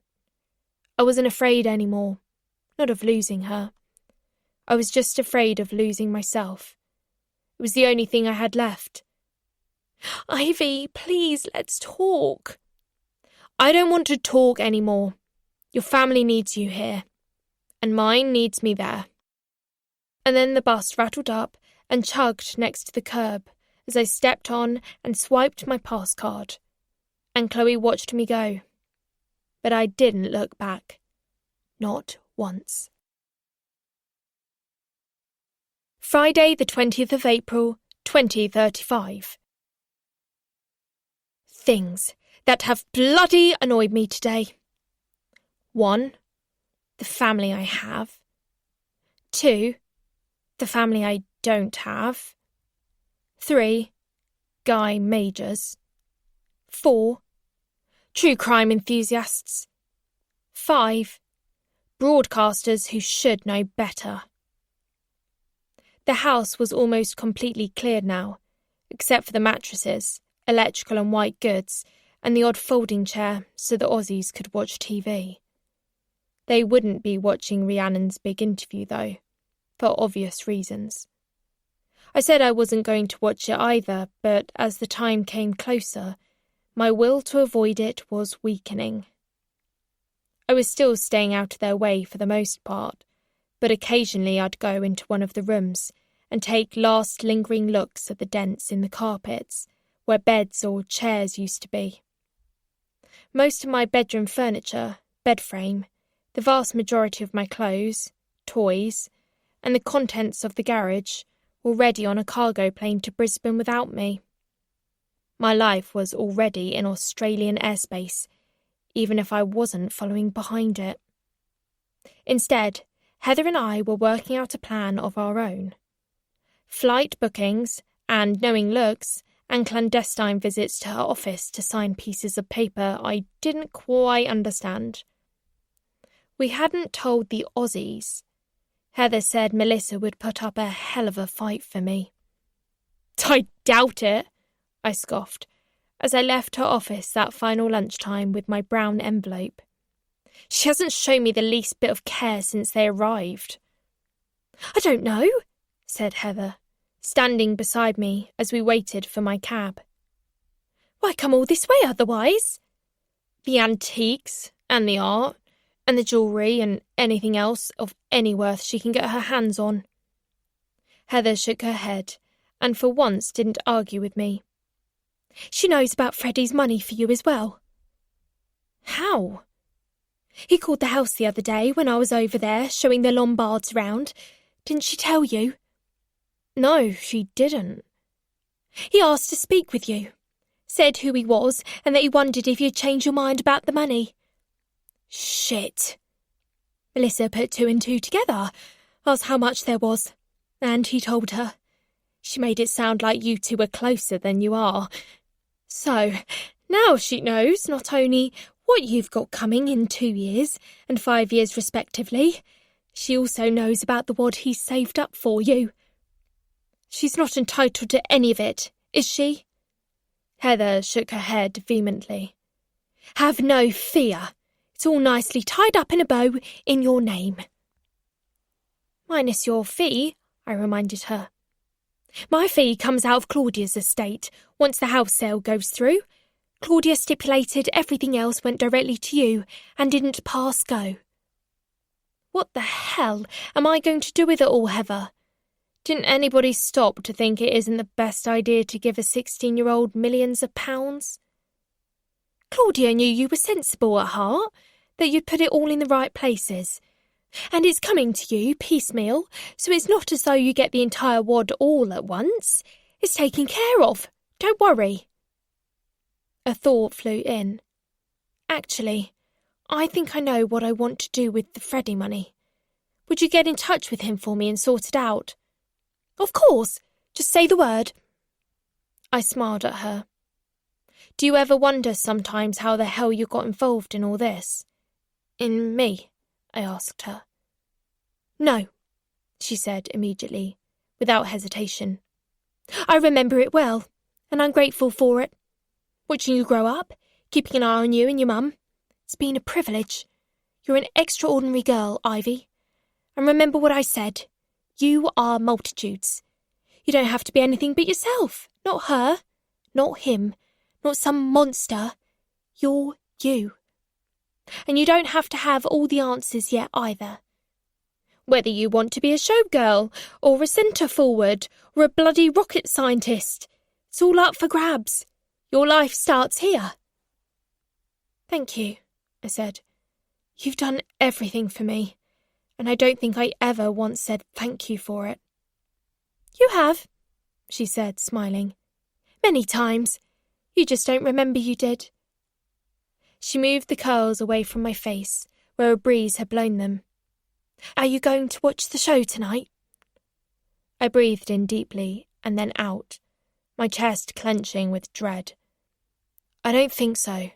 I wasn't afraid anymore, not of losing her. I was just afraid of losing myself. It was the only thing I had left. "Ivy, please, let's talk." "I don't want to talk anymore. Your family needs you here, and mine needs me there." And then the bus rattled up and chugged next to the curb as I stepped on and swiped my pass card. And Chloe watched me go. But I didn't look back. Not once. Friday, the 20th of April, 2035. Things that have bloody annoyed me today. 1. The family I have. 2. The family I don't have. 3. Guy Majors. 4. True crime enthusiasts. 5. Broadcasters who should know better. The house was almost completely cleared now, except for the mattresses, electrical and white goods, and the odd folding chair so the Aussies could watch TV. They wouldn't be watching Rhiannon's big interview, though, for obvious reasons. I said I wasn't going to watch it either, but as the time came closer, my will to avoid it was weakening. I was still staying out of their way for the most part, but occasionally I'd go into one of the rooms and take last lingering looks at the dents in the carpets, where beds or chairs used to be. Most of my bedroom furniture, bed frame, the vast majority of my clothes, toys, and the contents of the garage were ready on a cargo plane to Brisbane without me. My life was already in Australian airspace, even if I wasn't following behind it. Instead, Heather and I were working out a plan of our own. Flight bookings and knowing looks and clandestine visits to her office to sign pieces of paper I didn't quite understand. We hadn't told the Aussies. Heather said Melissa would put up a hell of a fight for me. "I doubt it," I scoffed, as I left her office that final lunchtime with my brown envelope. "She hasn't shown me the least bit of care since they arrived." "I don't know," said Heather, standing beside me as we waited for my cab. "Why come all this way otherwise?" "The antiques and the art and the jewellery and anything else of any worth she can get her hands on." Heather shook her head and for once didn't argue with me. "She knows about Freddie's money for you as well." "How?" "He called the house the other day when I was over there showing the Lombards round. Didn't she tell you?" "No, she didn't." "He asked to speak with you. Said who he was and that he wondered if you'd change your mind about the money." "Shit." Melissa put 2 and 2 together, asked how much there was, and he told her. She made it sound like you two were closer than you are. So, now she knows not only what you've got coming in 2 years and 5 years respectively, she also knows about the wad he's saved up for you. She's not entitled to any of it, is she?" Heather shook her head vehemently. "Have no fear. It's all nicely tied up in a bow in your name." "Minus your fee," I reminded her. "My fee comes out of Claudia's estate once the house sale goes through. Claudia stipulated everything else went directly to you and didn't pass go." What the hell am I going to do with it all, Heather? Didn't anybody stop to think it isn't the best idea to give a 16-year-old millions of pounds? Claudia knew you were sensible at heart, that you'd put it all in the right places. And it's coming to you piecemeal, so it's not as though you get the entire wad all at once. It's taken care of. Don't worry. A thought flew in. Actually, I think I know what I want to do with the Freddie money. Would you get in touch with him for me and sort it out? Of course. Just say the word. I smiled at her. Do you ever wonder sometimes how the hell you got involved in all this? In me? I asked her. No, she said immediately, without hesitation. I remember it well, and I'm grateful for it. Watching you grow up, keeping an eye on you and your mum. It's been a privilege. You're an extraordinary girl, Ivy. And remember what I said. You are multitudes. You don't have to be anything but yourself. Not her. Not him. Not some monster. You're you. And you don't have to have all the answers yet either. Whether you want to be a showgirl, or a centre forward, or a bloody rocket scientist, it's all up for grabs. Your life starts here. Thank you, I said. You've done everything for me, and I don't think I ever once said thank you for it. You have, she said, smiling. Many times. You just don't remember you did. She moved the curls away from my face, where a breeze had blown them. Are you going to watch the show tonight? I breathed in deeply and then out, my chest clenching with dread. I don't think so.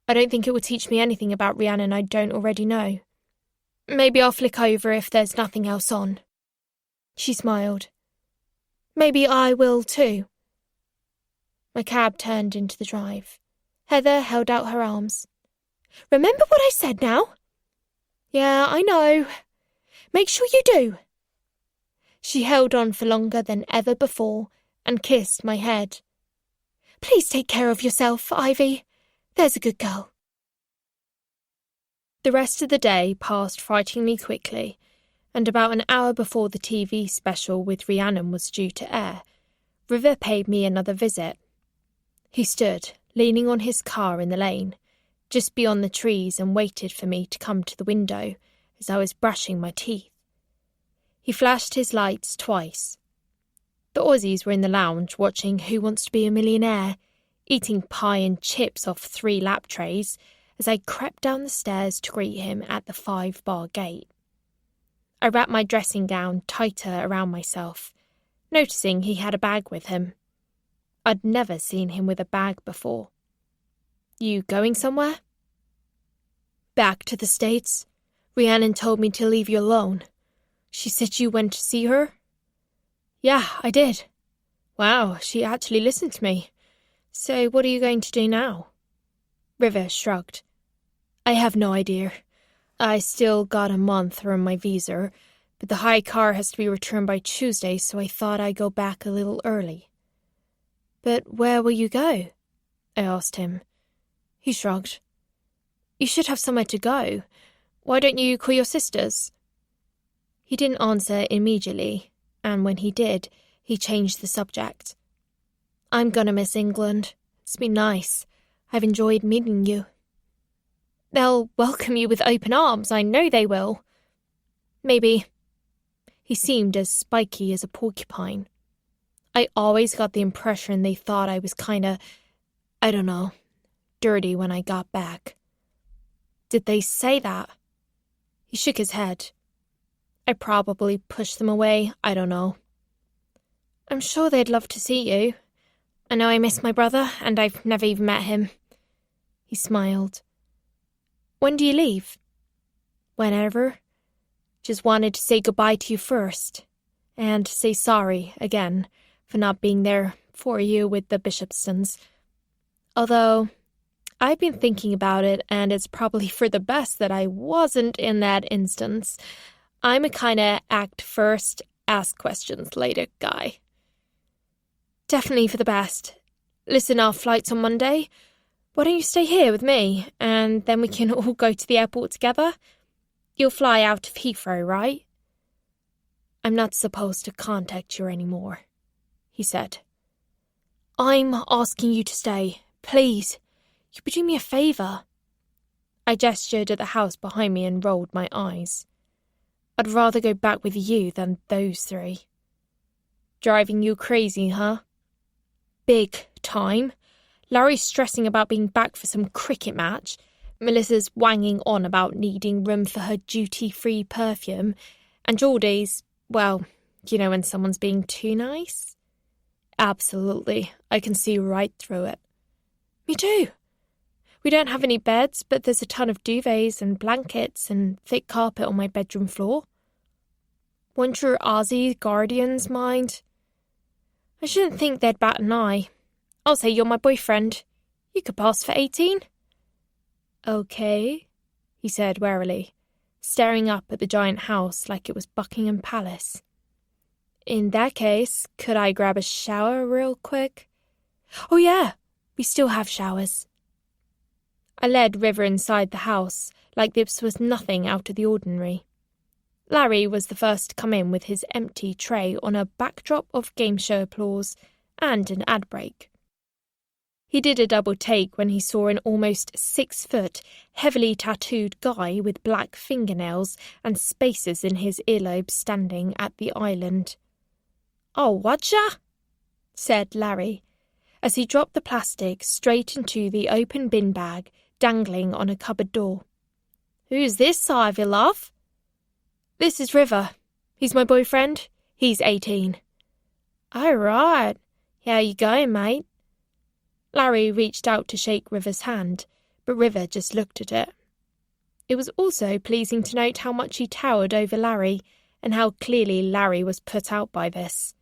I don't think it will teach me anything about Rhiannon I don't already know. Maybe I'll flick over if there's nothing else on. She smiled. Maybe I will too. My cab turned into the drive. Heather held out her arms. Remember what I said now? Yeah, I know. Make sure you do. She held on for longer than ever before and kissed my head. Please take care of yourself, Ivy. There's a good girl. The rest of the day passed frighteningly quickly, and about an hour before the TV special with Rhiannon was due to air, River paid me another visit. He stood, leaning on his car in the lane, just beyond the trees, and waited for me to come to the window as I was brushing my teeth. He flashed his lights twice. The Aussies were in the lounge watching Who Wants to Be a Millionaire, eating pie and chips off 3 lap trays as I crept down the stairs to greet him at the 5-bar gate. I wrapped my dressing gown tighter around myself, noticing he had a bag with him. I'd never seen him with a bag before. You going somewhere? Back to the States. Rhiannon told me to leave you alone. She said you went to see her? Yeah, I did. Wow, she actually listened to me. So what are you going to do now? River shrugged. I have no idea. I still got a month on my visa, but the high car has to be returned by Tuesday, so I thought I'd go back a little early. But where will you go? I asked him. He shrugged. You should have somewhere to go. Why don't you call your sisters? He didn't answer immediately, and when he did, he changed the subject. I'm gonna miss England. It's been nice. I've enjoyed meeting you. They'll welcome you with open arms, I know they will. Maybe. He seemed as spiky as a porcupine. I always got the impression they thought I was kinda, I don't know, dirty when I got back. Did they say that? He shook his head. I probably pushed them away, I don't know. I'm sure they'd love to see you. I know I miss my brother, and I've never even met him. He smiled. When do you leave? Whenever. Just wanted to say goodbye to you first, and say sorry again for not being there for you with the Bishopstons. Although, I've been thinking about it, and it's probably for the best that I wasn't in that instance. I'm a kinda act first, ask questions later guy. Definitely for the best. Listen, our flight's on Monday. Why don't you stay here with me, and then we can all go to the airport together? You'll fly out of Heathrow, right? I'm not supposed to contact you anymore, he said. I'm asking you to stay. Please. You'd be doing me a favour. I gestured at the house behind me and rolled my eyes. I'd rather go back with you than those three. Driving you crazy, huh? Big time. Larry's stressing about being back for some cricket match. Melissa's wanging on about needing room for her duty-free perfume. And Geordie's, well, you know when someone's being too nice? Absolutely. I can see right through it. Me too. We don't have any beds, but there's a ton of duvets and blankets and thick carpet on my bedroom floor. Won't your Aussie guardians mind? I shouldn't think they'd bat an eye. I'll say you're my boyfriend. You could pass for 18. Okay, he said warily, staring up at the giant house like it was Buckingham Palace. In that case, could I grab a shower real quick? Oh yeah, we still have showers. I led River inside the house like this was nothing out of the ordinary. Larry was the first to come in with his empty tray on a backdrop of game show applause and an ad break. He did a double take when he saw an almost 6-foot, heavily tattooed guy with black fingernails and spaces in his earlobes standing at the island. "Oh, whatcha?" said Larry, as he dropped the plastic straight into the open bin bag dangling on a cupboard door. "Who's this, Ivy, love?" "This is River. He's my boyfriend. He's 18. "Oh, right. How you going, mate?" Larry reached out to shake River's hand, but River just looked at it. It was also pleasing to note how much he towered over Larry and how clearly Larry was put out by this.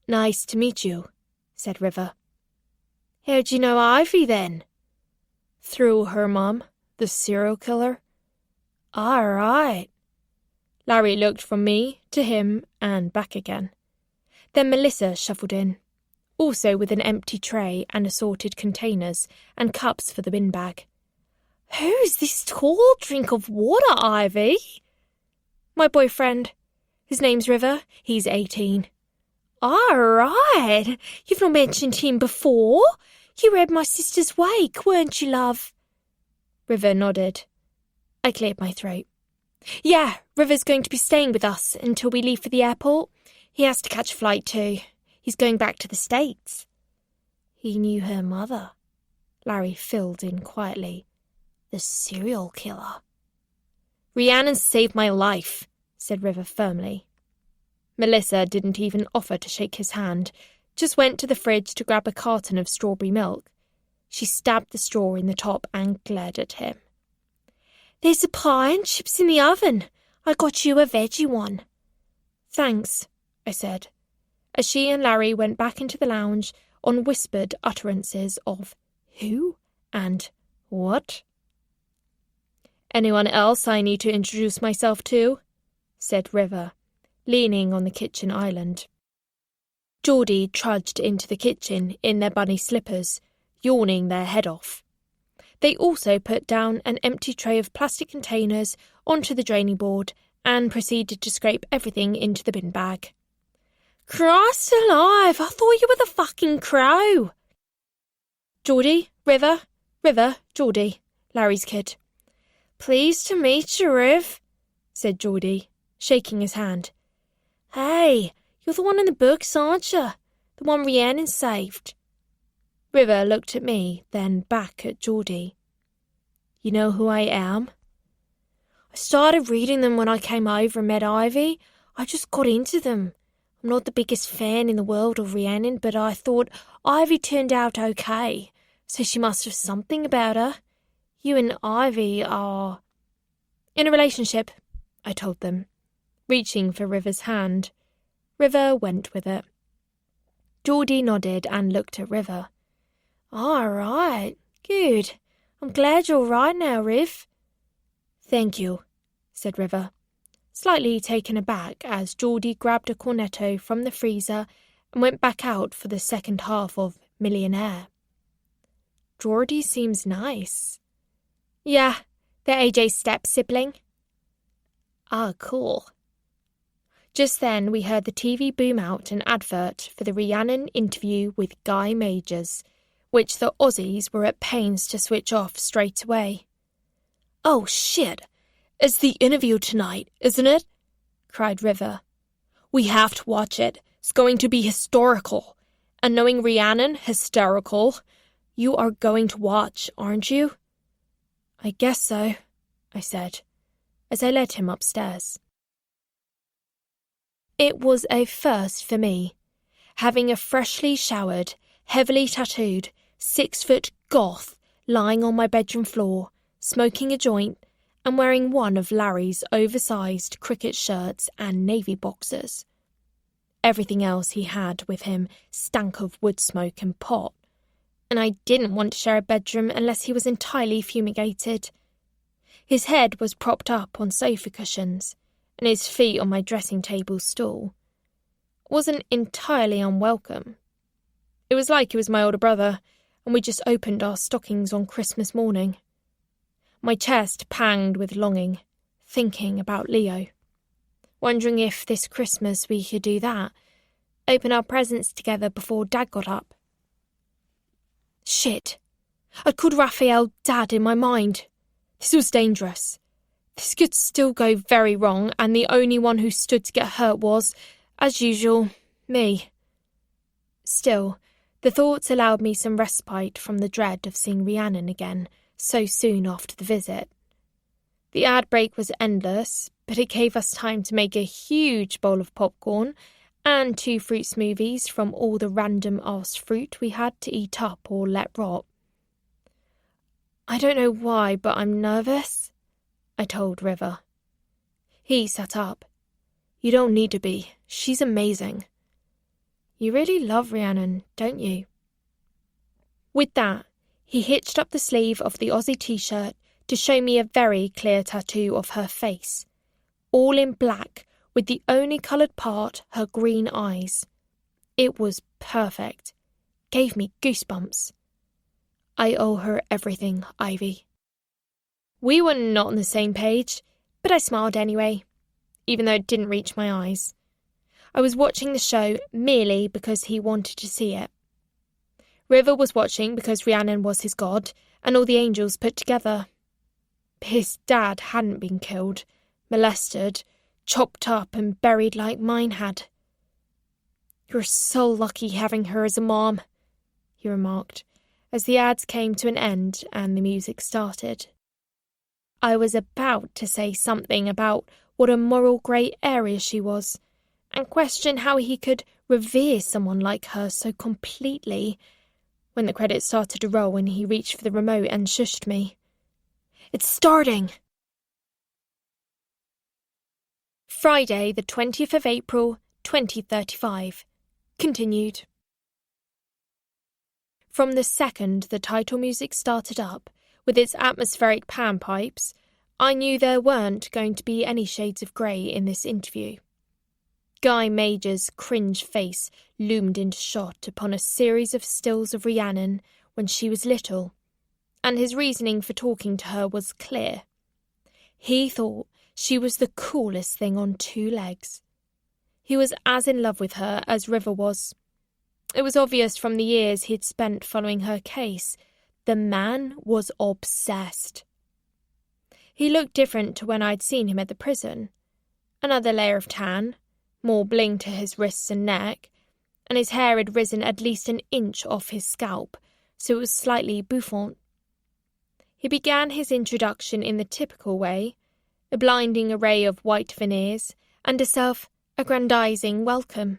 "Nice to meet you," said River. "How'd you know Ivy, then?" "Through her mum, the serial killer." "All right." Larry looked from me to him and back again. Then Melissa shuffled in, also with an empty tray and assorted containers and cups for the bin bag. "Who's this tall drink of water, Ivy?" "My boyfriend. His name's River. He's 18. "All right. You've not mentioned him before. You were at my sister's wake, weren't you, love?" River nodded. I cleared my throat. "Yeah, River's going to be staying with us until we leave for the airport. He has to catch a flight too. He's going back to the States." "He knew her mother," Larry filled in quietly. "The serial killer." "Rhiannon saved my life," said River firmly. Melissa didn't even offer to shake his hand, just went to the fridge to grab a carton of strawberry milk. She stabbed the straw in the top and glared at him. "There's a pie and chips in the oven. I got you a veggie one." "Thanks," I said, as she and Larry went back into the lounge on whispered utterances of who and what. "Anyone else I need to introduce myself to?" said River, leaning on the kitchen island. Geordie trudged into the kitchen in their bunny slippers, yawning their head off. They also put down an empty tray of plastic containers onto the draining board and proceeded to scrape everything into the bin bag. "Christ alive, I thought you were the fucking crow." "Geordie, River, Geordie, Larry's kid." "Pleased to meet you, Riv," said Geordie, shaking his hand. "Hey, you're the one in the books, aren't you? The one Rhiannon saved." River looked at me, then back at Geordie. "You know who I am?" "I started reading them when I came over and met Ivy. I just got into them. I'm not the biggest fan in the world of Rhiannon, but I thought Ivy turned out okay, so she must have something about her. You and Ivy are..." "In a relationship," I told them, reaching for River's hand. River went with it. Geordie nodded and looked at River. "All right, good. I'm glad you're right now, Riv." "Thank you," said River, slightly taken aback as Geordie grabbed a cornetto from the freezer and went back out for the second half of Millionaire. "Geordie seems nice." "Yeah, they're AJ's step-sibling." Ah, cool. Just then we heard the TV boom out an advert for the Rhiannon interview with Guy Majors, which the Aussies were at pains to switch off straight away. Oh, shit! It's the interview tonight, isn't it? Cried River. We have to watch it. It's going to be historical. And knowing Rhiannon, hysterical. You are going to watch, aren't you? I guess so, I said, as I led him upstairs. It was a first for me, having a freshly showered, heavily tattooed, 6-foot goth lying on my bedroom floor, smoking a joint, and wearing one of Larry's oversized cricket shirts and navy boxers. Everything else he had with him stank of wood smoke and pot, and I didn't want to share a bedroom unless he was entirely fumigated. His head was propped up on sofa cushions, and his feet on my dressing table stool. It wasn't entirely unwelcome. It was like he was my older brother, and we just opened our stockings on Christmas morning. My chest panged with longing, thinking about Leo. Wondering if this Christmas we could do that, open our presents together before Dad got up. Shit. I'd called Raphael Dad in my mind. This was dangerous. This could still go very wrong, and the only one who stood to get hurt was, as usual, me. Still, the thoughts allowed me some respite from the dread of seeing Rhiannon again so soon after the visit. The ad break was endless, but it gave us time to make a huge bowl of popcorn and 2 fruit smoothies from all the random-ass fruit we had to eat up or let rot. I don't know why, but I'm nervous, I told River. He sat up. You don't need to be. She's amazing. You really love Rhiannon, don't you? With that, he hitched up the sleeve of the Aussie t-shirt to show me a very clear tattoo of her face, all in black, with the only coloured part her green eyes. It was perfect. Gave me goosebumps. I owe her everything, Ivy. We were not on the same page, but I smiled anyway, even though it didn't reach my eyes. I was watching the show merely because he wanted to see it. River was watching because Rhiannon was his god, and all the angels put together. His dad hadn't been killed, molested, chopped up and buried like mine had. You're so lucky having her as a mom, he remarked, as the ads came to an end and the music started. I was about to say something about what a moral grey area she was, and question how he could revere someone like her so completely, when the credits started to roll and he reached for the remote and shushed me. It's starting! Friday, the 20th of April, 2035. Continued. From the second the title music started up, with its atmospheric panpipes, I knew there weren't going to be any shades of grey in this interview. Guy Major's cringe face loomed into shot upon a series of stills of Rhiannon when she was little, and his reasoning for talking to her was clear. He thought she was the coolest thing on 2 legs. He was as in love with her as River was. It was obvious from the years he'd spent following her case. The man was obsessed. He looked different to when I'd seen him at the prison. Another layer of tan, more bling to his wrists and neck, and his hair had risen at least an inch off his scalp, so it was slightly bouffant. He began his introduction in the typical way, a blinding array of white veneers, and a self-aggrandizing welcome.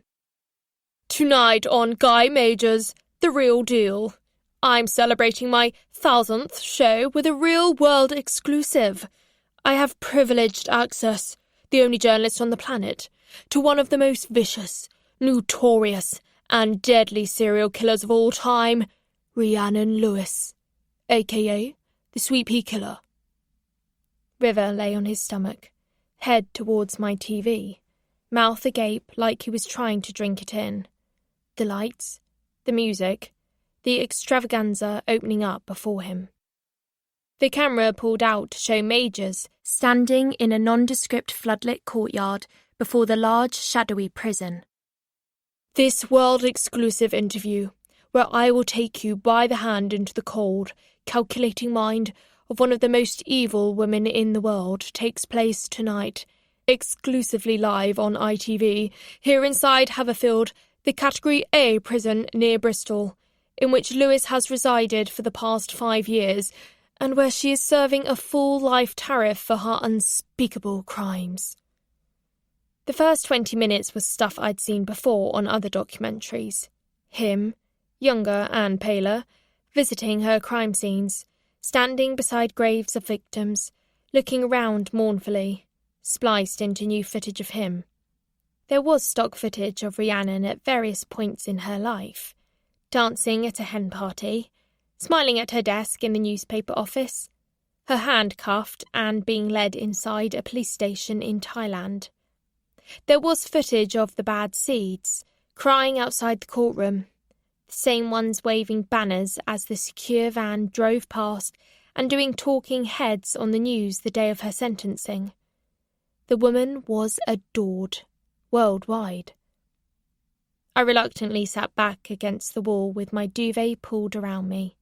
Tonight on Guy Major's The Real Deal, I'm celebrating my 1000th show with a real-world exclusive. I have privileged access, the only journalist on the planet, to one of the most vicious, notorious, and deadly serial killers of all time, Rhiannon Lewis, a.k.a. the Sweet Pea Killer. River lay on his stomach, head towards my TV, mouth agape like he was trying to drink it in. The lights, the music, the extravaganza opening up before him. The camera pulled out to show Majors standing in a nondescript floodlit courtyard before the large, shadowy prison. This world-exclusive interview, where I will take you by the hand into the cold, calculating mind of one of the most evil women in the world, takes place tonight, exclusively live on ITV, here inside Haverfield, the Category A prison near Bristol, in which Lewis has resided for the past 5 years, and where she is serving a full life tariff for her unspeakable crimes. The first 20 minutes was stuff I'd seen before on other documentaries. Him, younger and paler, visiting her crime scenes, standing beside graves of victims, looking around mournfully, spliced into new footage of him. There was stock footage of Rhiannon at various points in her life, dancing at a hen party, smiling at her desk in the newspaper office, her hand cuffed and being led inside a police station in Thailand. There was footage of the bad seeds, crying outside the courtroom, the same ones waving banners as the secure van drove past and doing talking heads on the news the day of her sentencing. The woman was adored, worldwide. I reluctantly sat back against the wall with my duvet pulled around me.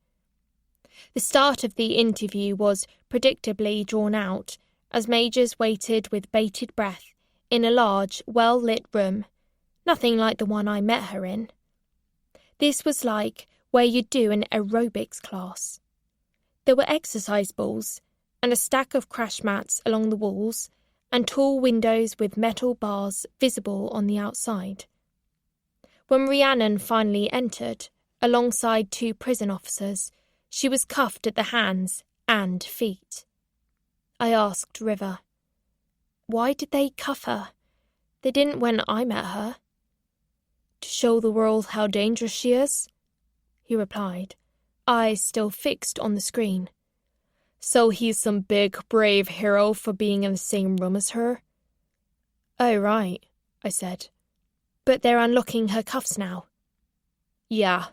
The start of the interview was predictably drawn out, as Majors waited with bated breath in a large, well-lit room, nothing like the one I met her in. This was like where you'd do an aerobics class. There were exercise balls and a stack of crash mats along the walls and tall windows with metal bars visible on the outside. When Rhiannon finally entered, alongside 2 prison officers, she was cuffed at the hands and feet. I asked River, "Why did they cuff her? They didn't when I met her." "To show the world how dangerous she is," he replied, eyes still fixed on the screen. "So he's some big, brave hero for being in the same room as her?" "Oh, right," I said. "But they're unlocking her cuffs now." "Yeah,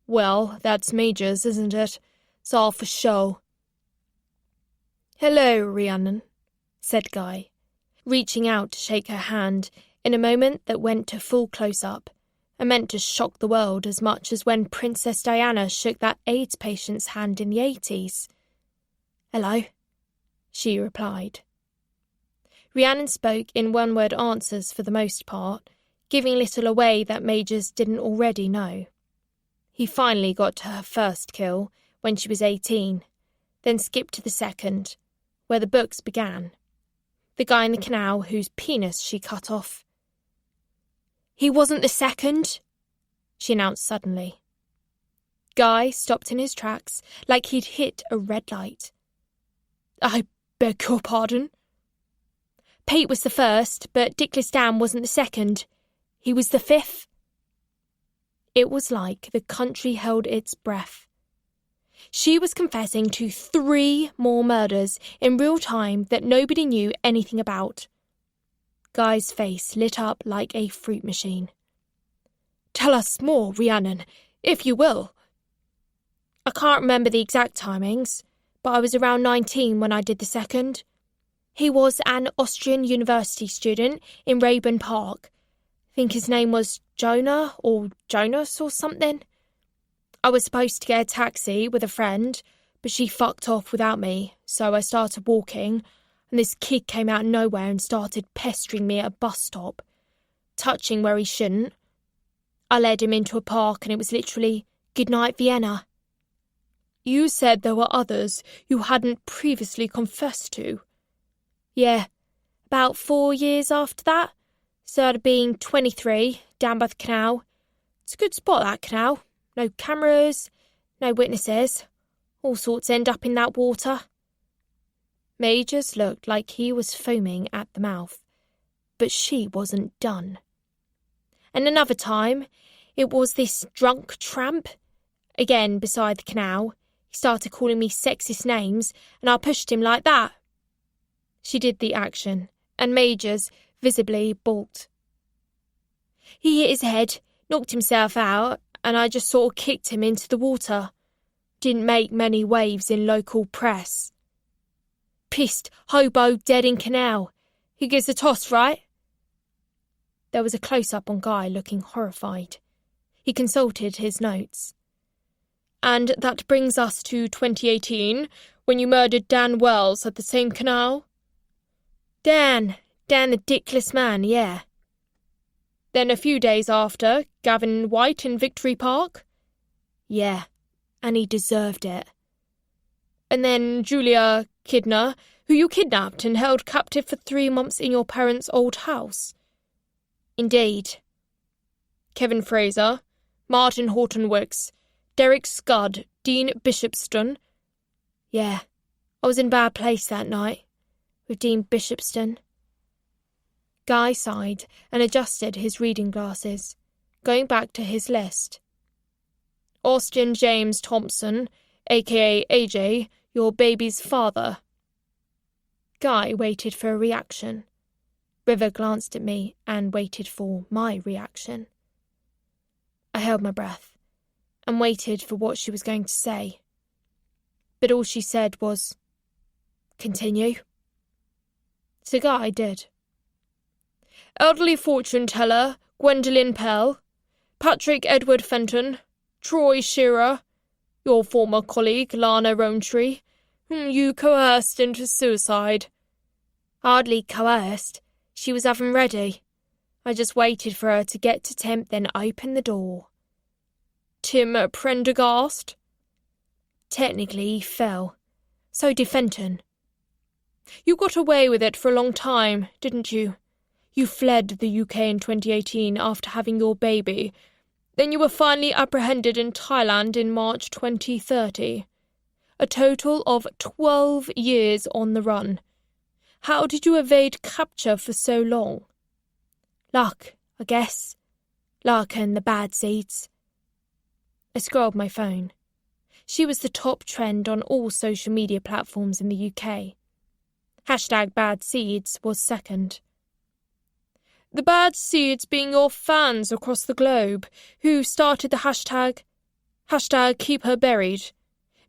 well, that's Majors, isn't it? It's all for show." "Hello, Rhiannon," said Guy, reaching out to shake her hand in a moment that went to full close-up and meant to shock the world as much as when Princess Diana shook that AIDS patient's hand in the 80s. "Hello," she replied. Rhiannon spoke in one-word answers for the most part, giving little away that Majors didn't already know. He finally got to her first kill when she was 18, then skipped to the second, where the books began. The guy in the canal whose penis she cut off. "He wasn't the second," she announced suddenly. Guy stopped in his tracks like he'd hit a red light. "I beg your pardon?" "Pete was the first, but Dickless Dan wasn't the second. He was the 5th. It was like the country held its breath. She was confessing to 3 more murders in real time that nobody knew anything about. Guy's face lit up like a fruit machine. "Tell us more, Rhiannon, if you will." "I can't remember the exact timings, but I was around 19 when I did the second. He was an Austrian university student in Raeburn Park. I think his name was Jonah or Jonas or something. I was supposed to get a taxi with a friend, but she fucked off without me, so I started walking, and this kid came out of nowhere and started pestering me at a bus stop, touching where he shouldn't. I led him into a park and it was literally, 'Good night, Vienna.'" "You said there were others you hadn't previously confessed to." "Yeah, about 4 years after that. So I'd have been 23, down by the canal. It's a good spot, that canal. No cameras, no witnesses. All sorts end up in that water." Majors looked like he was foaming at the mouth, but she wasn't done. "And another time, it was this drunk tramp. Again, beside the canal. He started calling me sexist names, and I pushed him like that." She did the action, and Majors visibly balked. "He hit his head, knocked himself out, and I just sort of kicked him into the water. Didn't make many waves in local press." Pissed, hobo, dead in canal. He gives a toss, right? There was a close-up on Guy looking horrified. He consulted his notes. And that brings us to 2018, when you murdered Dan Wells at the same canal? Dan the dickless man, yeah. Then a few days after, Gavin White in Victory Park? Yeah, and he deserved it. And then Julia Kidner, who you kidnapped and held captive for 3 months in your parents' old house. Indeed. Kevin Fraser, Martin Horton-Wicks, Derek Scud, Dean Bishopston. Yeah, I was in a bad place that night, with Dean Bishopston. Guy sighed and adjusted his reading glasses, going back to his list. Austin James Thompson, a.k.a. AJ, your baby's father. Guy waited for a reaction. River glanced at me and waited for my reaction. I held my breath and waited for what she was going to say. But all she said was, "Continue." So Guy did. Elderly fortune teller Gwendolyn Pell, Patrick Edward Fenton, Troy Shearer, your former colleague Lana Rowntree, whom you coerced into suicide. Hardly coerced. She was oven ready. I just waited for her to get to temp, then opened the door. Tim Prendergast? Technically, he fell. So did Fenton. You got away with it for a long time, didn't you? You fled the UK in 2018 after having your baby. Then you were finally apprehended in Thailand in March 2030. A total of 12 years on the run. How did you evade capture for so long? Luck, I guess. Luck and the bad seeds. I scrolled my phone. She was the top trend on all social media platforms in the UK. #BadSeeds was second. The bad seeds being your fans across the globe who started the hashtag keep her buried,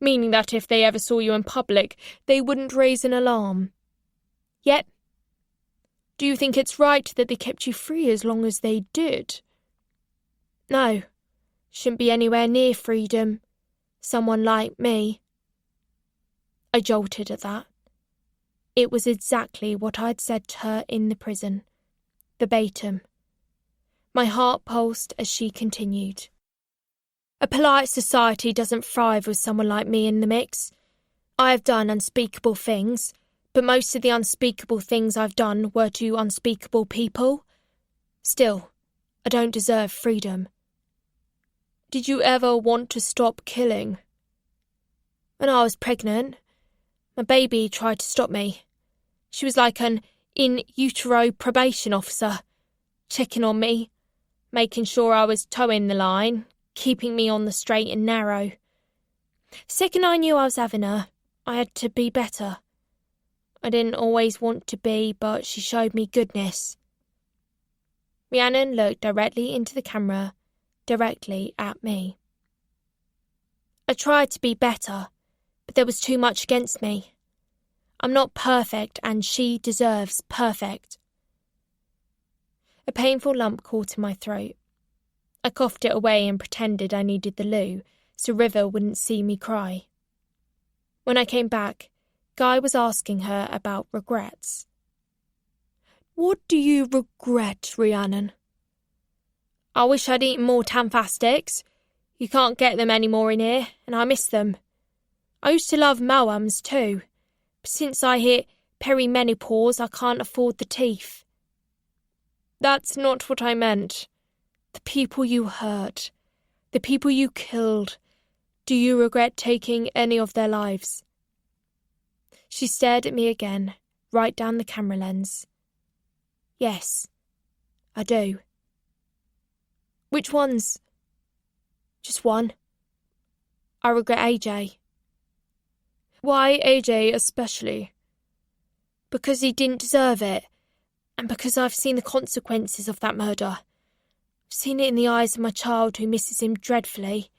meaning that if they ever saw you in public, they wouldn't raise an alarm. Yep. Do you think it's right that they kept you free as long as they did? No. Shouldn't be anywhere near freedom. Someone like me. I jolted at that. It was exactly what I'd said to her in the prison. Verbatim. My heart pulsed as she continued. A polite society doesn't thrive with someone like me in the mix. I have done unspeakable things, but most of the unspeakable things I've done were to unspeakable people. Still, I don't deserve freedom. Did you ever want to stop killing? When I was pregnant, my baby tried to stop me. She was like an in utero probation officer, checking on me, making sure I was toeing the line, keeping me on the straight and narrow. Second I knew I was having her, I had to be better. I didn't always want to be, but she showed me goodness. Rhiannon looked directly into the camera, directly at me. I tried to be better, but there was too much against me. I'm not perfect, and she deserves perfect. A painful lump caught in my throat. I coughed it away and pretended I needed the loo, so River wouldn't see me cry. When I came back, Guy was asking her about regrets. What do you regret, Rhiannon? I wish I'd eaten more Tanfastics. You can't get them anymore in here, and I miss them. I used to love Moams too. But since I hit perimenopause, I can't afford the teeth. That's not what I meant. The people you hurt, the people you killed, do you regret taking any of their lives? She stared at me again, right down the camera lens. Yes, I do. Which ones? Just one. I regret AJ. Why AJ especially? Because he didn't deserve it, and because I've seen the consequences of that murder. I've seen it in the eyes of my child who misses him dreadfully,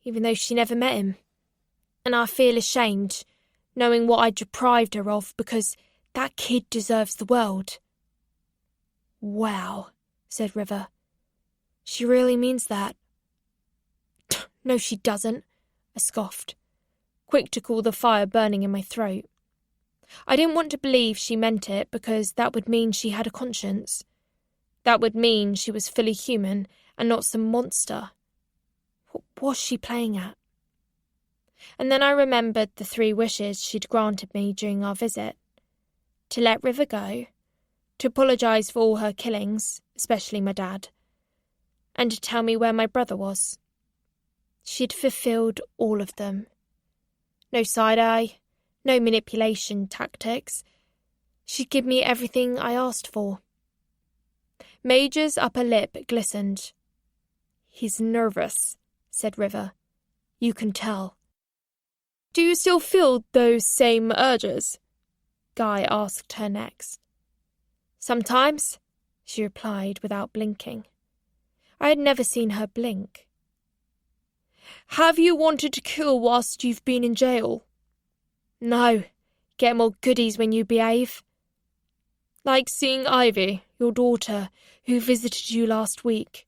even though she never met him. And I feel ashamed, knowing what I'd deprived her of because that kid deserves the world. Wow, said River. She really means that. No, she doesn't, I scoffed, quick to cool the fire burning in my throat. I didn't want to believe she meant it because that would mean she had a conscience. That would mean she was fully human and not some monster. What was she playing at? And then I remembered the 3 wishes she'd granted me during our visit. To let River go, to apologise for all her killings, especially my dad, and to tell me where my brother was. She'd fulfilled all of them. No side-eye, no manipulation tactics. She'd give me everything I asked for. Major's upper lip glistened. He's nervous, said River. You can tell. Do you still feel those same urges? Guy asked her next. Sometimes, she replied without blinking. I had never seen her blink. Have you wanted to kill whilst you've been in jail? No, get more goodies when you behave. Like seeing Ivy, your daughter, who visited you last week.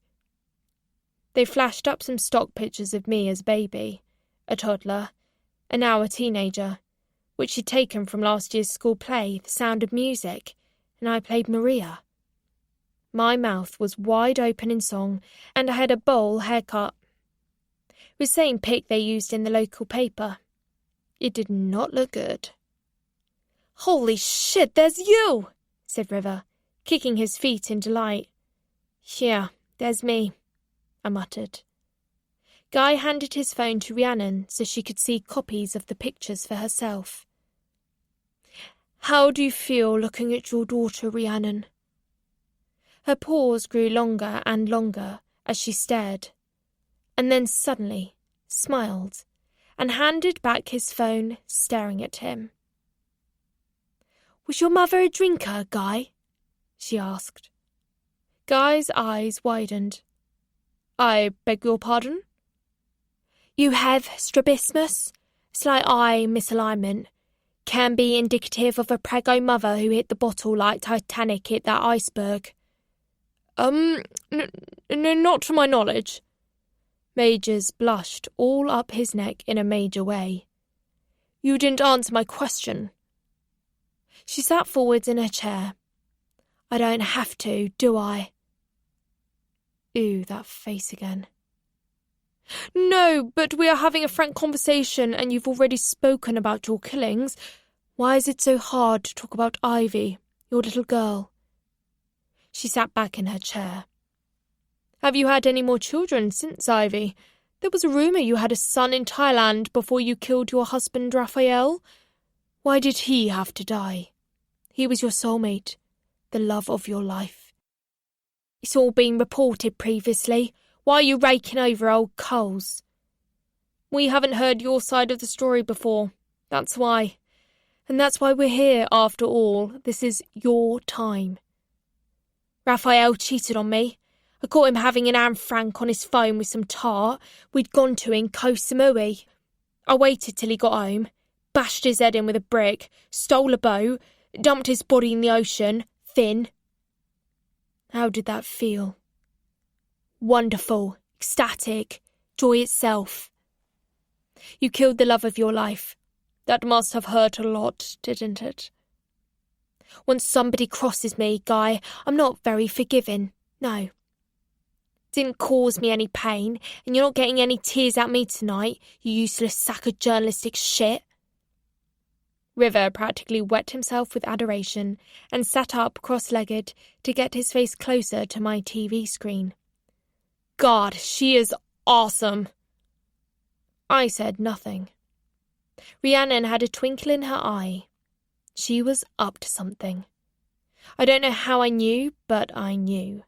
They flashed up some stock pictures of me as a baby, a toddler, and now a teenager, which she'd taken from last year's school play, The Sound of Music, and I played Maria. My mouth was wide open in song, and I had a bowl haircut. It was the same pic they used in the local paper. It did not look good. Holy shit, there's you, said River, kicking his feet in delight. Yeah, there's me, I muttered. Guy handed his phone to Rhiannon so she could see copies of the pictures for herself. How do you feel looking at your daughter, Rhiannon? Her pause grew longer and longer as she stared, and then suddenly smiled and handed back his phone, staring at him. Was your mother a drinker, Guy? She asked. Guy's eyes widened. I beg your pardon? You have strabismus, slight eye misalignment, can be indicative of a prego mother who hit the bottle like Titanic hit that iceberg. Not to my knowledge. Majors blushed all up his neck in a major way. You didn't answer my question. She sat forwards in her chair. I don't have to, do I? Ooh, that face again. No, but we are having a frank conversation and you've already spoken about your killings. Why is it so hard to talk about Ivy, your little girl? She sat back in her chair. Have you had any more children since Ivy? There was a rumour you had a son in Thailand before you killed your husband, Raphael. Why did he have to die? He was your soulmate, the love of your life. It's all been reported previously. Why are you raking over old coals? We haven't heard your side of the story before. That's why. And that's why we're here, after all. This is your time. Raphael cheated on me. I caught him having an Anne Frank on his phone with some tart we'd gone to in Koh Samui. I waited till he got home, bashed his head in with a brick, stole a boat, dumped his body in the ocean, thin. How did that feel? Wonderful, ecstatic, joy itself. You killed the love of your life. That must have hurt a lot, didn't it? Once somebody crosses me, Guy, I'm not very forgiving. No. Didn't cause me any pain, and you're not getting any tears out me tonight, you useless sack of journalistic shit. River practically wet himself with adoration and sat up cross-legged to get his face closer to my TV screen. God, she is awesome. I said nothing. Rhiannon had a twinkle in her eye. She was up to something. I don't know how I knew, but I knew.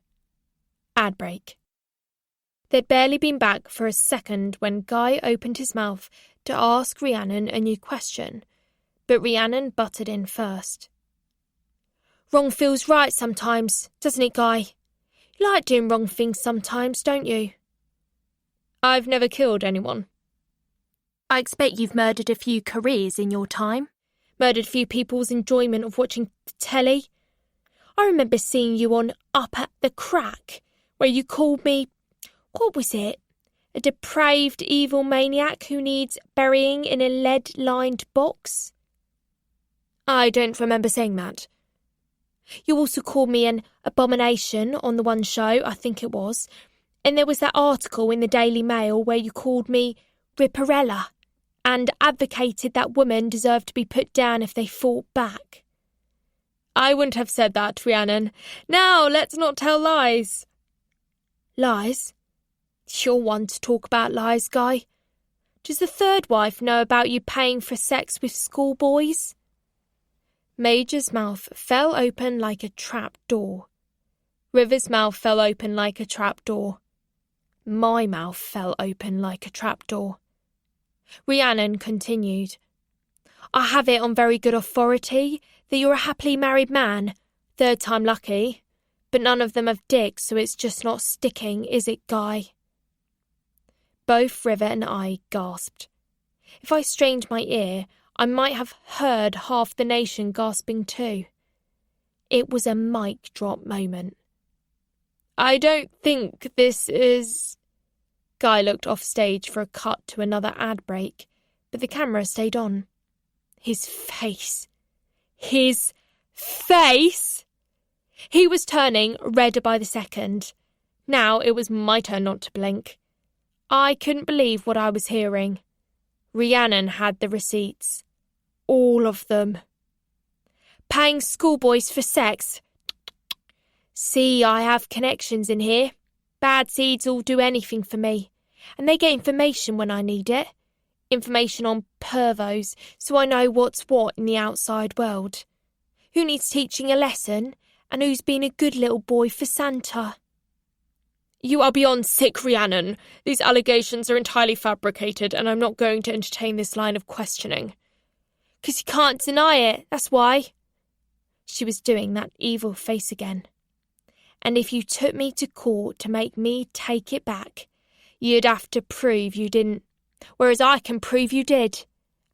Ad break. They'd barely been back for a second when Guy opened his mouth to ask Rhiannon a new question, but Rhiannon butted in first. Wrong feels right sometimes, doesn't it, Guy? You like doing wrong things sometimes, don't you? I've never killed anyone. I expect you've murdered a few careers in your time. Murdered a few people's enjoyment of watching the telly. I remember seeing you on Up at the Crack, where you called me, what was it? A depraved evil maniac who needs burying in a lead-lined box? I don't remember saying that. You also called me an abomination on the one show, I think it was, and there was that article in the Daily Mail where you called me Ripperella and advocated that women deserve to be put down if they fought back. I wouldn't have said that, Rhiannon. Now, let's not tell lies. Lies? You're one to talk about lies, Guy. Does the third wife know about you paying for sex with schoolboys? Major's mouth fell open like a trap door. River's mouth fell open like a trap door. My mouth fell open like a trap door. Rhiannon continued. I have it on very good authority that you're a happily married man, third time lucky, but none of them have dicks, so it's just not sticking, is it, Guy? Both River and I gasped. If I strained my ear, I might have heard half the nation gasping too. It was a mic drop moment. I don't think this is... Guy looked off stage for a cut to another ad break, but the camera stayed on. His face. His face! He was turning redder by the second. Now it was my turn not to blink. I couldn't believe what I was hearing. Rhiannon had the receipts. All of them. Paying schoolboys for sex. See, I have connections in here. Bad seeds will do anything for me. And they get information when I need it. Information on pervos, so I know what's what in the outside world. Who needs teaching a lesson, and who's been a good little boy for Santa? You are beyond sick, Rhiannon. These allegations are entirely fabricated, and I'm not going to entertain this line of questioning. 'Cause you can't deny it, that's why. She was doing that evil face again. And if you took me to court to make me take it back, you'd have to prove you didn't. Whereas I can prove you did.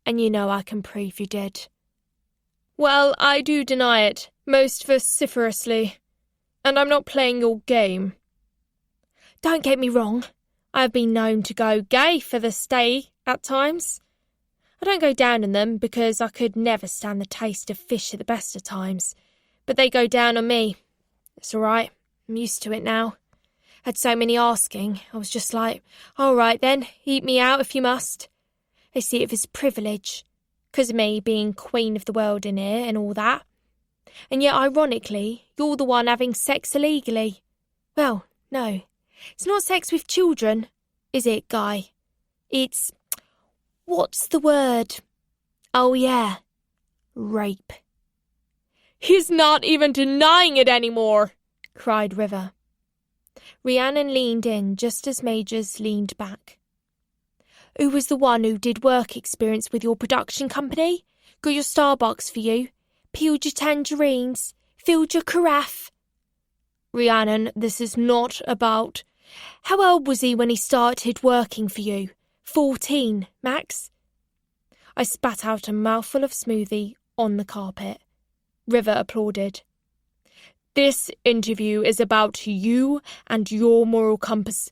And you know I can prove you did. Well, I do deny it, most vociferously. And I'm not playing your game. Don't get me wrong. I have been known to go gay for the stay at times. I don't go down on them because I could never stand the taste of fish at the best of times. But they go down on me. It's all right. I'm used to it now. Had so many asking, I was just like, all right then, eat me out if you must. They see it as privilege, 'cause of me being queen of the world in here and all that. And yet, ironically, you're the one having sex illegally. Well, no, it's not sex with children, is it, Guy? It's, what's the word? Oh yeah, rape. He's not even denying it anymore, cried River. Rhiannon leaned in just as Majors leaned back. Who was the one who did work experience with your production company? Got your Starbucks for you? Peeled your tangerines? Filled your carafe? Rhiannon, this is not about... How old was he when he started working for you? 14, Max? I spat out a mouthful of smoothie on the carpet. River applauded. This interview is about you and your moral compass.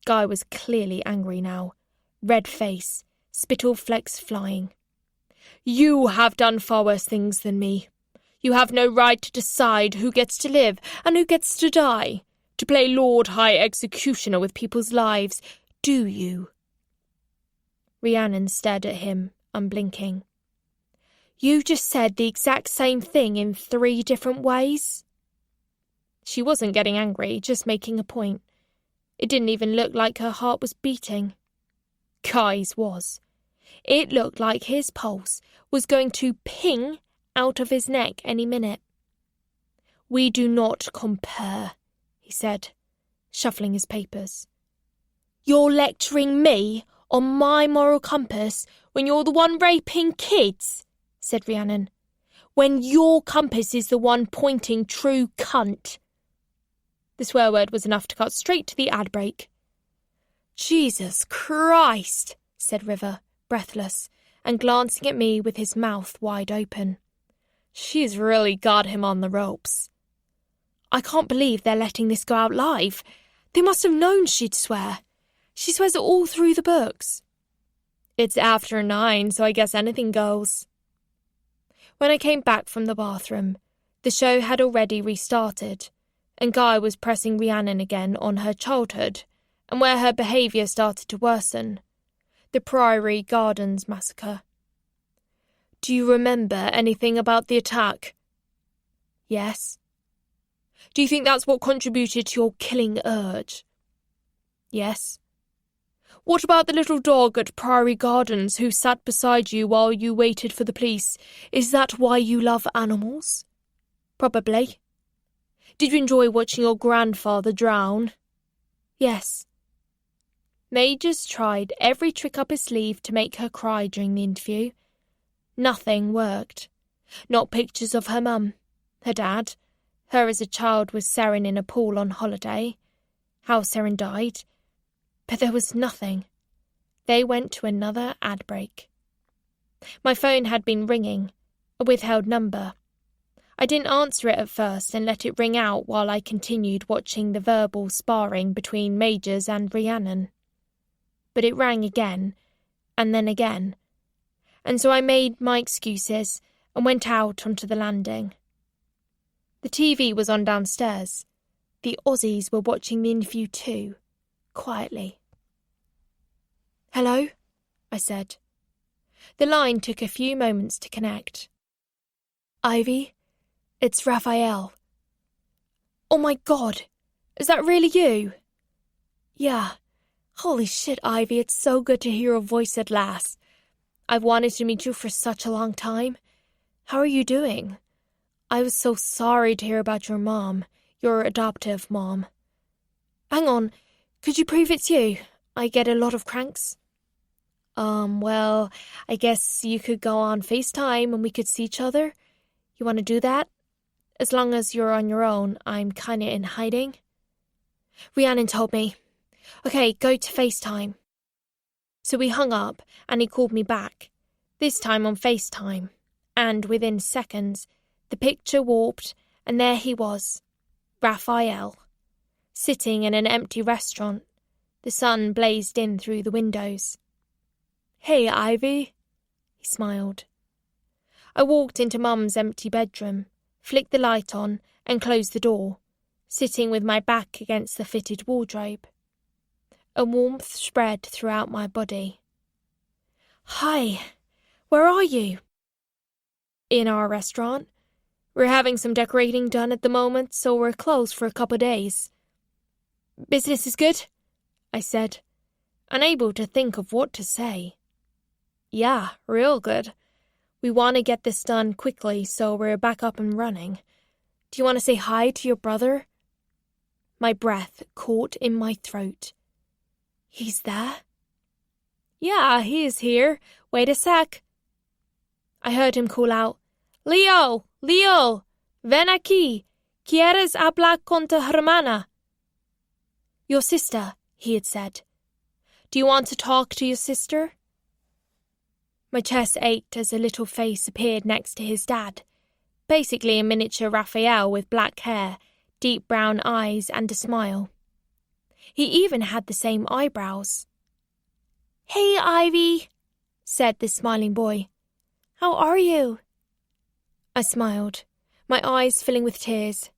Guy was clearly angry now. Red face, spittle flecks flying. You have done far worse things than me. You have no right to decide who gets to live and who gets to die, to play Lord High Executioner with people's lives. Do you? Rhiannon stared at him, unblinking. You just said the exact same thing in 3 different ways. She wasn't getting angry, just making a point. It didn't even look like her heart was beating. Guy's was. It looked like his pulse was going to ping out of his neck any minute. We do not compare, he said, shuffling his papers. You're lecturing me on my moral compass when you're the one raping kids, said Rhiannon. When your compass is the one pointing true cunt. The swear word was enough to cut straight to the ad break. Jesus Christ, said River, breathless, and glancing at me with his mouth wide open. She's really got him on the ropes. I can't believe they're letting this go out live. They must have known she'd swear. She swears all through the books. It's after 9, so I guess anything goes. When I came back from the bathroom, the show had already restarted, and Guy was pressing Rhiannon again on her childhood, and where her behaviour started to worsen. The Priory Gardens massacre. Do you remember anything about the attack? Yes. Do you think that's what contributed to your killing urge? Yes. What about the little dog at Priory Gardens who sat beside you while you waited for the police? Is that why you love animals? Probably. Did you enjoy watching your grandfather drown? Yes. Majors tried every trick up his sleeve to make her cry during the interview. Nothing worked. Not pictures of her mum, her dad, her as a child with Seren in a pool on holiday, how Seren died. But there was nothing. They went to another ad break. My phone had been ringing, a withheld number. I didn't answer it at first and let it ring out while I continued watching the verbal sparring between Majors and Rhiannon. But it rang again, and then again, and so I made my excuses and went out onto the landing. The TV was on downstairs. The Aussies were watching the interview too, quietly. "Hello?" I said. The line took a few moments to connect. "Ivy, it's Raphael." "Oh my God, is that really you?" "Yeah. Holy shit, Ivy, it's so good to hear your voice at last. I've wanted to meet you for such a long time. How are you doing? I was so sorry to hear about your mom, your adoptive mom. Hang on, could you prove it's you? I get a lot of cranks." Well, I guess you could go on FaceTime and we could see each other. You want to do that? As long as you're on your own, I'm kinda in hiding. Rhiannon told me. Okay, go to FaceTime. So we hung up and he called me back, this time on FaceTime, and within seconds, the picture warped and there he was, Raphael, sitting in an empty restaurant. The sun blazed in through the windows. "Hey, Ivy," he smiled. I walked into Mum's empty bedroom, flicked the light on and closed the door, sitting with my back against the fitted wardrobe. A warmth spread throughout my body. "Hi, where are you?" "In our restaurant. We're having some decorating done at the moment, so we're closed for a couple of days." "Business is good?" I said, unable to think of what to say. "Yeah, real good. We want to get this done quickly, so we're back up and running. Do you want to say hi to your brother?" My breath caught in my throat. "He's there?" "Yeah, he is here. Wait a sec." I heard him call out, Leo, ven aquí. ¿Quieres hablar con tu hermana?" "Your sister," he had said. "Do you want to talk to your sister?" My chest ached as a little face appeared next to his dad, basically a miniature Raphael with black hair, deep brown eyes and a smile. He even had the same eyebrows. "Hey, Ivy," said the smiling boy. "How are you?" I smiled, my eyes filling with tears.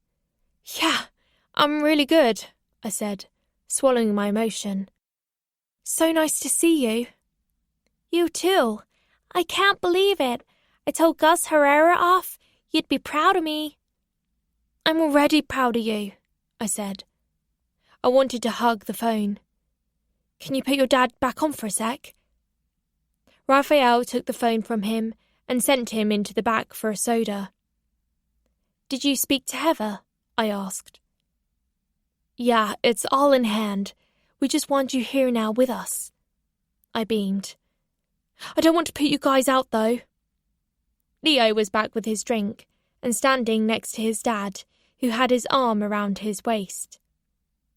"Yeah, I'm really good," I said, swallowing my emotion. "So nice to see you." "You too. I can't believe it. I told Gus Herrera off. You'd be proud of me." "I'm already proud of you," I said. I wanted to hug the phone. "Can you put your dad back on for a sec?" Raphael took the phone from him and sent him into the back for a soda. "Did you speak to Heather?" I asked. "Yeah, it's all in hand. We just want you here now with us." I beamed. "I don't want to put you guys out, though." Leo was back with his drink and standing next to his dad, who had his arm around his waist.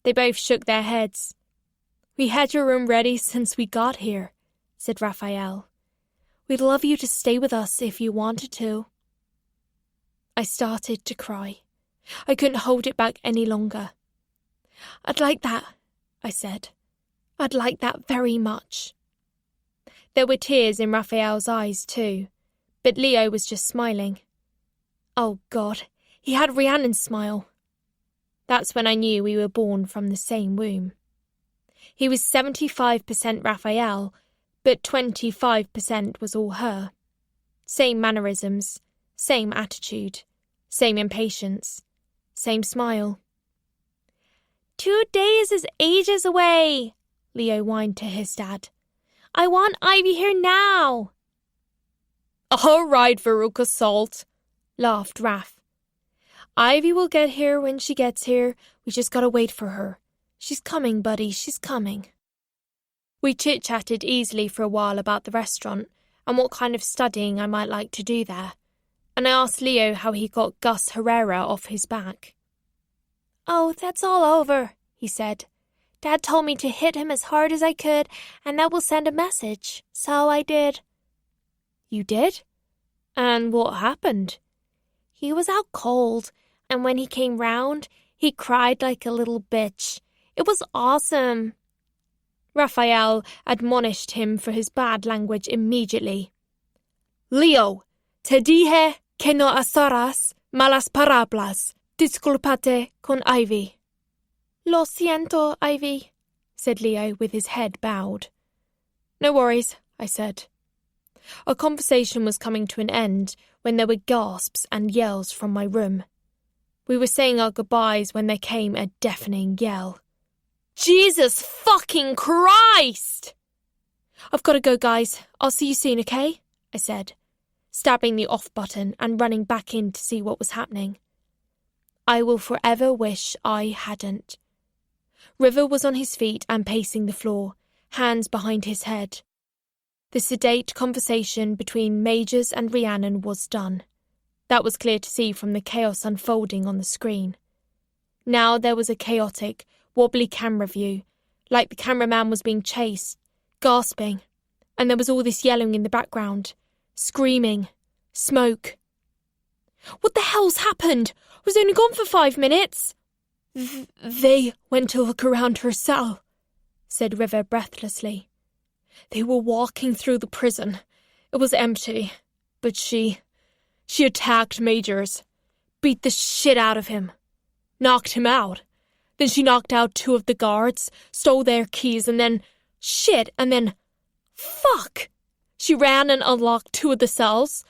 They both shook their heads. "We had your room ready since we got here," said Raphael. "We'd love you to stay with us if you wanted to." I started to cry. I couldn't hold it back any longer. "I'd like that," I said. "I'd like that very much." There were tears in Raphael's eyes too, but Leo was just smiling. Oh God, he had Rhiannon's smile. That's when I knew we were born from the same womb. He was 75% Raphael, but 25% was all her. Same mannerisms, same attitude, same impatience, same smile. 2 days is ages away, Leo whined to his dad. "I want Ivy here now." "All right, Veruca Salt," laughed Raph. "Ivy will get here when she gets here. We just gotta wait for her. She's coming, buddy, she's coming." We chit-chatted easily for a while about the restaurant and what kind of studying I might like to do there, and I asked Leo how he got Gus Herrera off his back. "Oh, that's all over," he said. "Dad told me to hit him as hard as I could, and that will send a message, so I did." "You did? And what happened?" "He was out cold, and when he came round, he cried like a little bitch. It was awesome." Raphael admonished him for his bad language immediately. "Leo, te dije que no usaras malas palabras. Disculpate con Ivy." "Lo siento, Ivy," said Leo with his head bowed. "No worries," I said. Our conversation was coming to an end when there were gasps and yells from my room. We were saying our goodbyes when there came a deafening yell. "Jesus fucking Christ!" "I've got to go, guys. I'll see you soon, okay?" I said, stabbing the off button and running back in to see what was happening. I will forever wish I hadn't. River was on his feet and pacing the floor, hands behind his head. The sedate conversation between Majors and Rhiannon was done. That was clear to see from the chaos unfolding on the screen. Now there was a chaotic, wobbly camera view, like the cameraman was being chased, gasping, and there was all this yelling in the background, screaming, smoke. "What the hell's happened? I was only gone for 5 minutes." They went to look around her cell," said River breathlessly. "They were walking through the prison. It was empty, but she attacked Majors, beat the shit out of him, knocked him out. Then she knocked out 2 of the guards, stole their keys, and then fuck! She ran and unlocked 2 of the cells.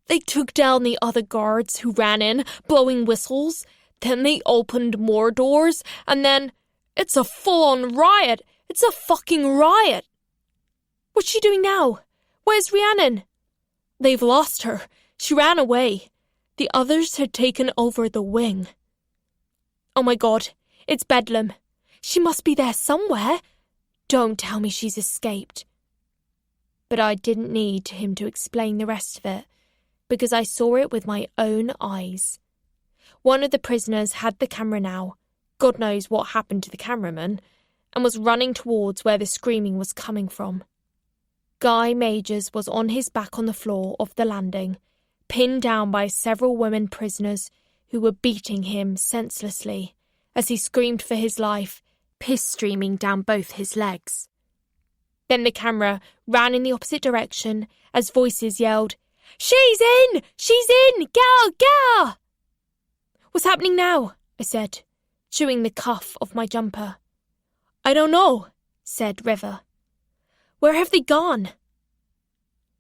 They took down the other guards who ran in, blowing whistles. Then they opened more doors, and then it's a full-on riot. It's a fucking riot." "What's she doing now? Where's Rhiannon?" "They've lost her. She ran away. The others had taken over the wing." "Oh my God, it's bedlam. She must be there somewhere. Don't tell me she's escaped." But I didn't need him to explain the rest of it, because I saw it with my own eyes. One of the prisoners had the camera now, God knows what happened to the cameraman, and was running towards where the screaming was coming from. Guy Majors was on his back on the floor of the landing, pinned down by several women prisoners who were beating him senselessly as he screamed for his life, piss streaming down both his legs. Then the camera ran in the opposite direction as voices yelled, "She's in! She's in! Go! "What's happening now?" I said, chewing the cuff of my jumper. "I don't know," said River. "Where have they gone?"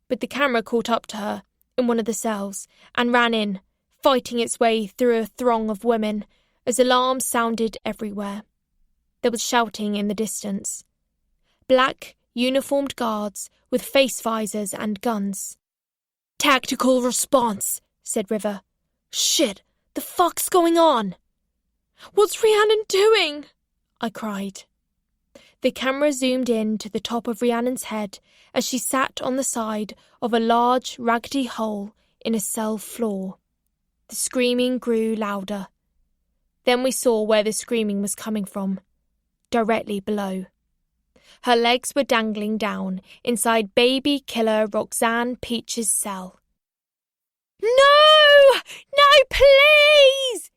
But the camera caught up to her in one of the cells and ran in, fighting its way through a throng of women as alarms sounded everywhere. There was shouting in the distance. Black, uniformed guards with face visors and guns. "Tactical response," said River. "Shit, the fuck's going on?" "What's Rhiannon doing?" I cried. The camera zoomed in to the top of Rhiannon's head as she sat on the side of a large, raggedy hole in a cell floor. The screaming grew louder. Then we saw where the screaming was coming from, directly below. Her legs were dangling down inside baby killer Roxanne Peach's cell. "No! No, please!"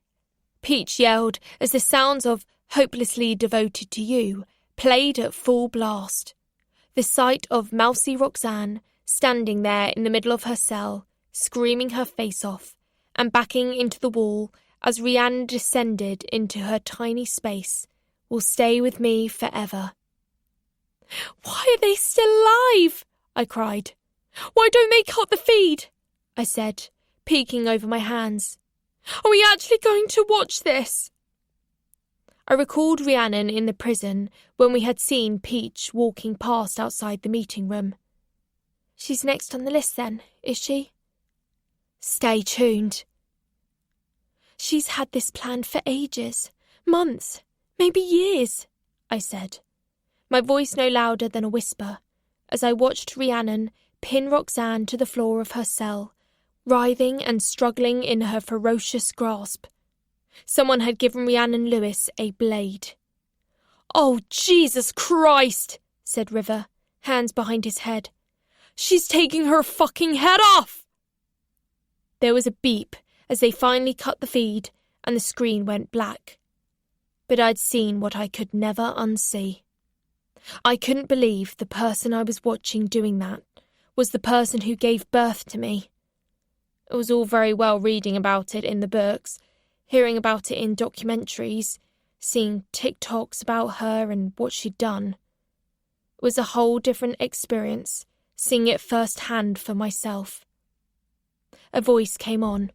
Peach yelled as the sounds of "Hopelessly Devoted to You" played at full blast. The sight of mousy Roxanne standing there in the middle of her cell, screaming her face off and backing into the wall as Rhiannon descended into her tiny space, will stay with me forever. "Why are they still alive?" I cried. "Why don't they cut the feed?" I said, peeking over my hands. "Are we actually going to watch this?" I recalled Rhiannon in the prison when we had seen Peach walking past outside the meeting room. "She's next on the list then, is she?" "Stay tuned." "She's had this planned for ages, months, maybe years," I said, my voice no louder than a whisper, as I watched Rhiannon pin Roxanne to the floor of her cell, writhing and struggling in her ferocious grasp. Someone had given Rhiannon Lewis a blade. "Oh, Jesus Christ," said River, hands behind his head. "She's taking her fucking head off!" There was a beep as they finally cut the feed and the screen went black. But I'd seen what I could never unsee. I couldn't believe the person I was watching doing that was the person who gave birth to me. It was all very well reading about it in the books, hearing about it in documentaries, seeing TikToks about her and what she'd done. It was a whole different experience, seeing it firsthand for myself. A voice came on.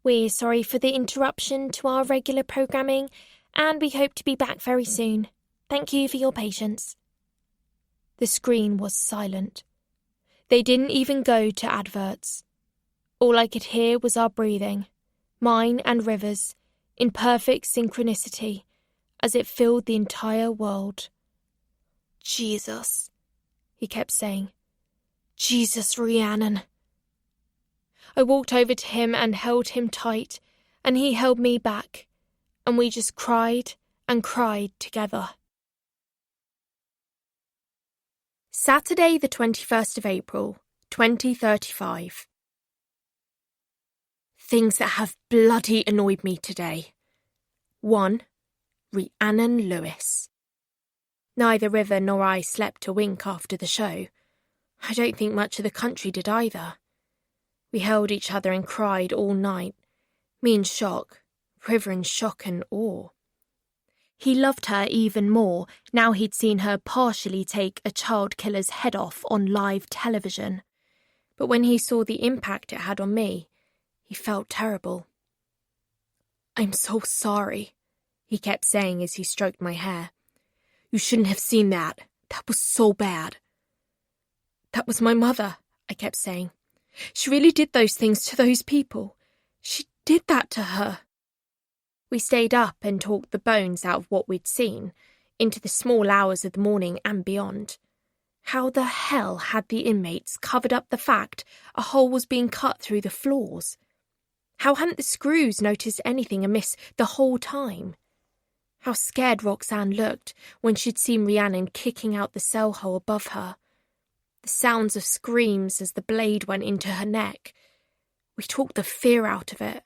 "We're sorry for the interruption to our regular programming, and we hope to be back very soon. Thank you for your patience." The screen was silent. They didn't even go to adverts. All I could hear was our breathing, mine and River's, in perfect synchronicity, as it filled the entire world. "Jesus," he kept saying. "Jesus, Rhiannon." I walked over to him and held him tight, and he held me back, and we just cried and cried together. Saturday the 21st of April, 2035. Things that have bloody annoyed me today. 1. Rhiannon Lewis. Neither River nor I slept a wink after the show. I don't think much of the country did either. We held each other and cried all night, me in shock, River in shock and awe. He loved her even more now he'd seen her partially take a child killer's head off on live television. But when he saw the impact it had on me, he felt terrible. "I'm so sorry," he kept saying as he stroked my hair. "You shouldn't have seen that. That was so bad." "That was my mother," I kept saying. "She really did those things to those people. She did that to her." We stayed up and talked the bones out of what we'd seen, into the small hours of the morning and beyond. How the hell had the inmates covered up the fact a hole was being cut through the floors? How hadn't the screws noticed anything amiss the whole time? How scared Roxanne looked when she'd seen Rhiannon kicking out the cell hole above her. The sounds of screams as the blade went into her neck. We talked the fear out of it.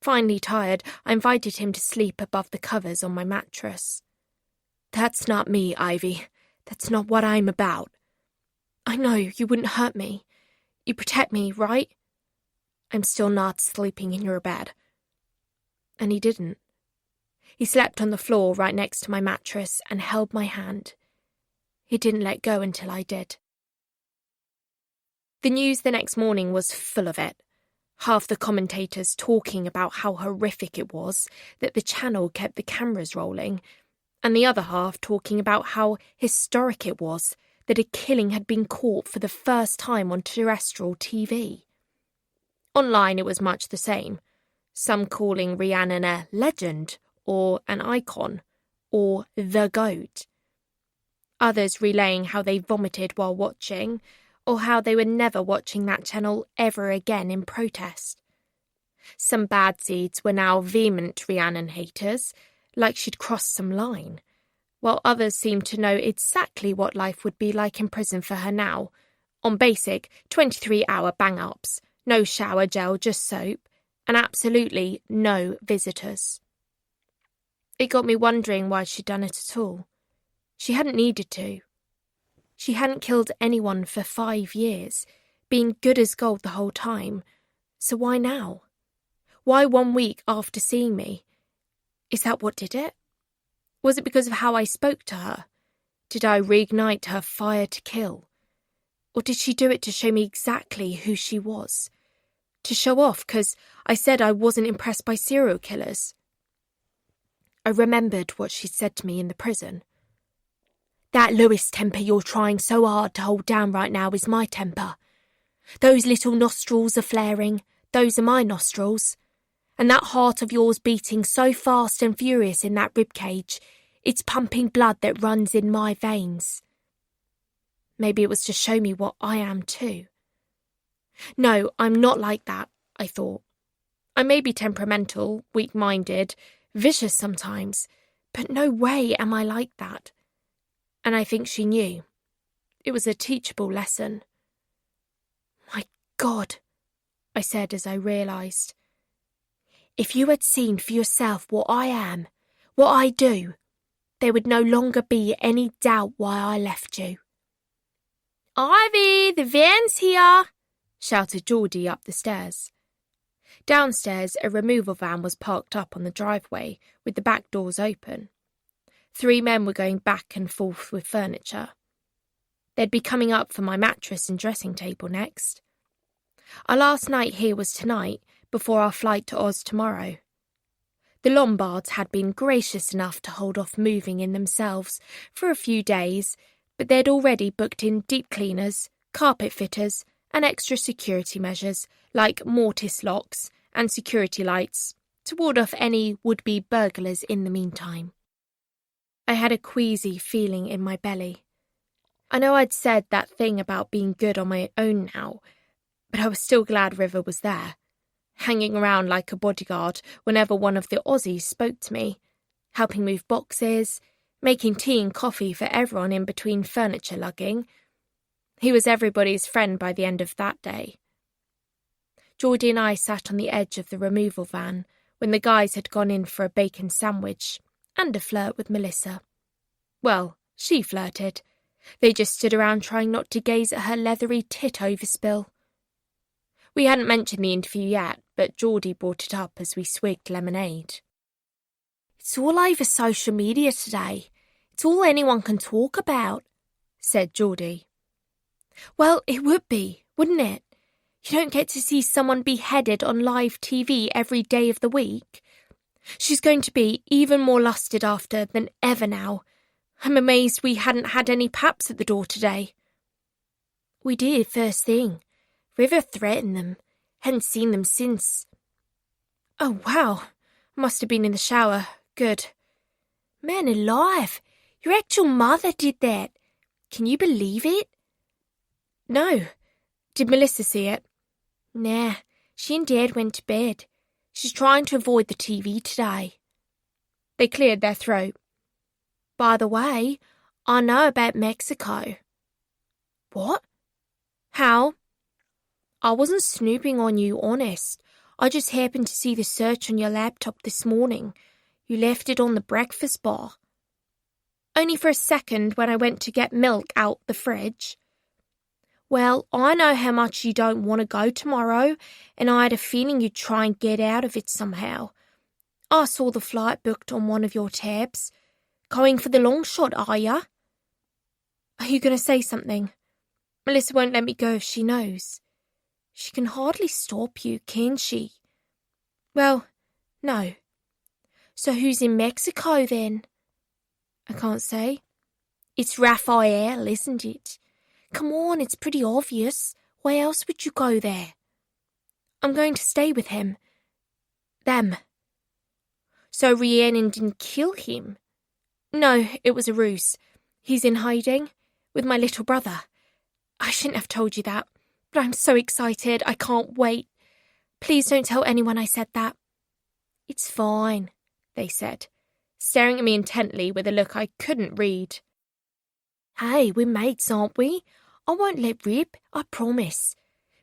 Finally tired, I invited him to sleep above the covers on my mattress. "That's not me, Ivy. That's not what I'm about." "I know, you wouldn't hurt me. You protect me, right?" "I'm still not sleeping in your bed." And he didn't. He slept on the floor right next to my mattress and held my hand. He didn't let go until I did. The news the next morning was full of it. Half the commentators talking about how horrific it was that the channel kept the cameras rolling, and the other half talking about how historic it was that a killing had been caught for the first time on terrestrial TV. Online it was much the same, some calling Rhiannon a legend or an icon or the GOAT. Others relaying how they vomited while watching, or how they were never watching that channel ever again in protest. Some bad seeds were now vehement Rhiannon haters, like she'd crossed some line, while others seemed to know exactly what life would be like in prison for her now, on basic 23-hour bang-ups, no shower gel, just soap, and absolutely no visitors. It got me wondering why she'd done it at all. She hadn't needed to. She hadn't killed anyone for 5 years, been good as gold the whole time, so why now? Why 1 week after seeing me? Is that what did it? Was it because of how I spoke to her? Did I reignite her fire to kill? Or did she do it to show me exactly who she was? To show off because I said I wasn't impressed by serial killers? I remembered what she'd said to me in the prison. That Lewis temper you're trying so hard to hold down right now is my temper. Those little nostrils are flaring, those are my nostrils. And that heart of yours beating so fast and furious in that ribcage, it's pumping blood that runs in my veins. Maybe it was to show me what I am too. No, I'm not like that, I thought. I may be temperamental, weak-minded, vicious sometimes, but no way am I like that. And I think she knew. It was a teachable lesson. My God, I said as I realised. If you had seen for yourself what I am, what I do, there would no longer be any doubt why I left you. Ivy, the van's here, shouted Geordie up the stairs. Downstairs, a removal van was parked up on the driveway with the back doors open. 3 men were going back and forth with furniture. They'd be coming up for my mattress and dressing table next. Our last night here was tonight, before our flight to Oz tomorrow. The Lombards had been gracious enough to hold off moving in themselves for a few days, but they'd already booked in deep cleaners, carpet fitters, and extra security measures like mortise locks and security lights to ward off any would-be burglars in the meantime. I had a queasy feeling in my belly. I know I'd said that thing about being good on my own now, but I was still glad River was there, hanging around like a bodyguard whenever one of the Aussies spoke to me, helping move boxes, making tea and coffee for everyone in between furniture lugging. He was everybody's friend by the end of that day. Geordie and I sat on the edge of the removal van when the guys had gone in for a bacon sandwich and a flirt with Melissa. Well, she flirted. They just stood around trying not to gaze at her leathery tit overspill. We hadn't mentioned the interview yet, but Geordie brought it up as we swigged lemonade. It's all over social media today. It's all anyone can talk about, said Geordie. Well, it would be, wouldn't it? You don't get to see someone beheaded on live TV every day of the week. She's going to be even more lusted after than ever now. I'm amazed we hadn't had any paps at the door today. We did, first thing. River threatened them. Hadn't seen them since. Oh, wow. Must have been in the shower. Good. Man alive, your actual mother did that. Can you believe it? No. Did Melissa see it? Nah, she and Dad went to bed. She's trying to avoid the TV today. They cleared their throat. By the way, I know about Mexico. What? How? I wasn't snooping on you, honest. I just happened to see the search on your laptop this morning. You left it on the breakfast bar. Only for a second when I went to get milk out the fridge. Well, I know how much you don't want to go tomorrow, and I had a feeling you'd try and get out of it somehow. I saw the flight booked on one of your tabs. Going for the long shot, are ya? Are you going to say something? Melissa won't let me go if she knows. She can hardly stop you, can she? Well, no. So who's in Mexico then? I can't say. It's Raphael, isn't it? Come on, it's pretty obvious. Why else would you go there? I'm going to stay with him. Them. So Rhiannon didn't kill him? No, it was a ruse. He's in hiding with my little brother. I shouldn't have told you that, but I'm so excited. I can't wait. Please don't tell anyone I said that. It's fine, they said, staring at me intently with a look I couldn't read. "Hey, we're mates, aren't we? I won't let rip, I promise.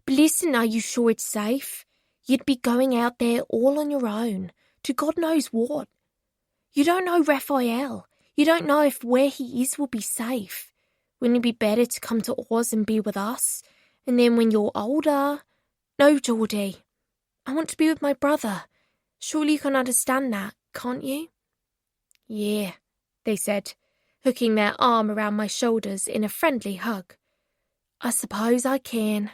But listen, are you sure it's safe? You'd be going out there all on your own, to God knows what. You don't know Raphael. You don't know if where he is will be safe. Wouldn't it be better to come to Oz and be with us? And then when you're older—" "No, Geordie. I want to be with my brother. Surely you can understand that, can't you?" "Yeah," they said, hooking their arm around my shoulders in a friendly hug. "I suppose I can."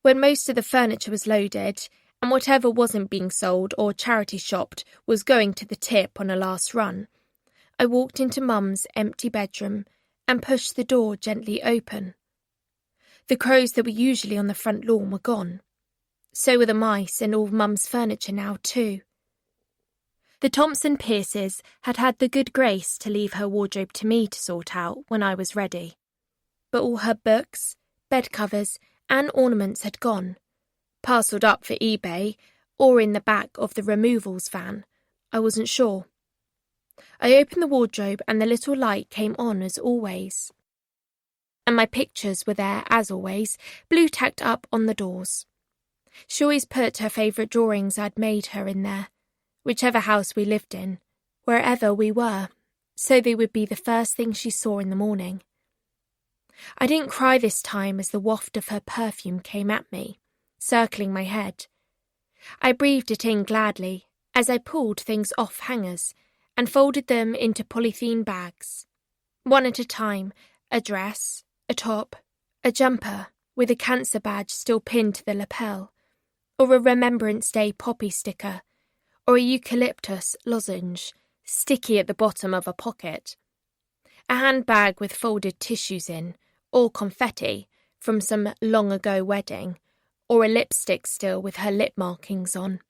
When most of the furniture was loaded, and whatever wasn't being sold or charity shopped was going to the tip on a last run, I walked into Mum's empty bedroom and pushed the door gently open. The crows that were usually on the front lawn were gone. So were the mice and all Mum's furniture now too. The Thompson Pierces had had the good grace to leave her wardrobe to me to sort out when I was ready. But all her books, bed covers and ornaments had gone, parcelled up for eBay or in the back of the removals van. I wasn't sure. I opened the wardrobe and the little light came on as always. And my pictures were there as always, blue tacked up on the doors. She always put her favourite drawings I'd made her in there, whichever house we lived in, wherever we were, so they would be the first thing she saw in the morning. I didn't cry this time as the waft of her perfume came at me, circling my head. I breathed it in gladly as I pulled things off hangers and folded them into polythene bags. One at a time, a dress, a top, a jumper with a cancer badge still pinned to the lapel, or a Remembrance Day poppy sticker, or a eucalyptus lozenge, sticky at the bottom of a pocket. A handbag with folded tissues in, or confetti from some long-ago wedding, or a lipstick still with her lip markings on.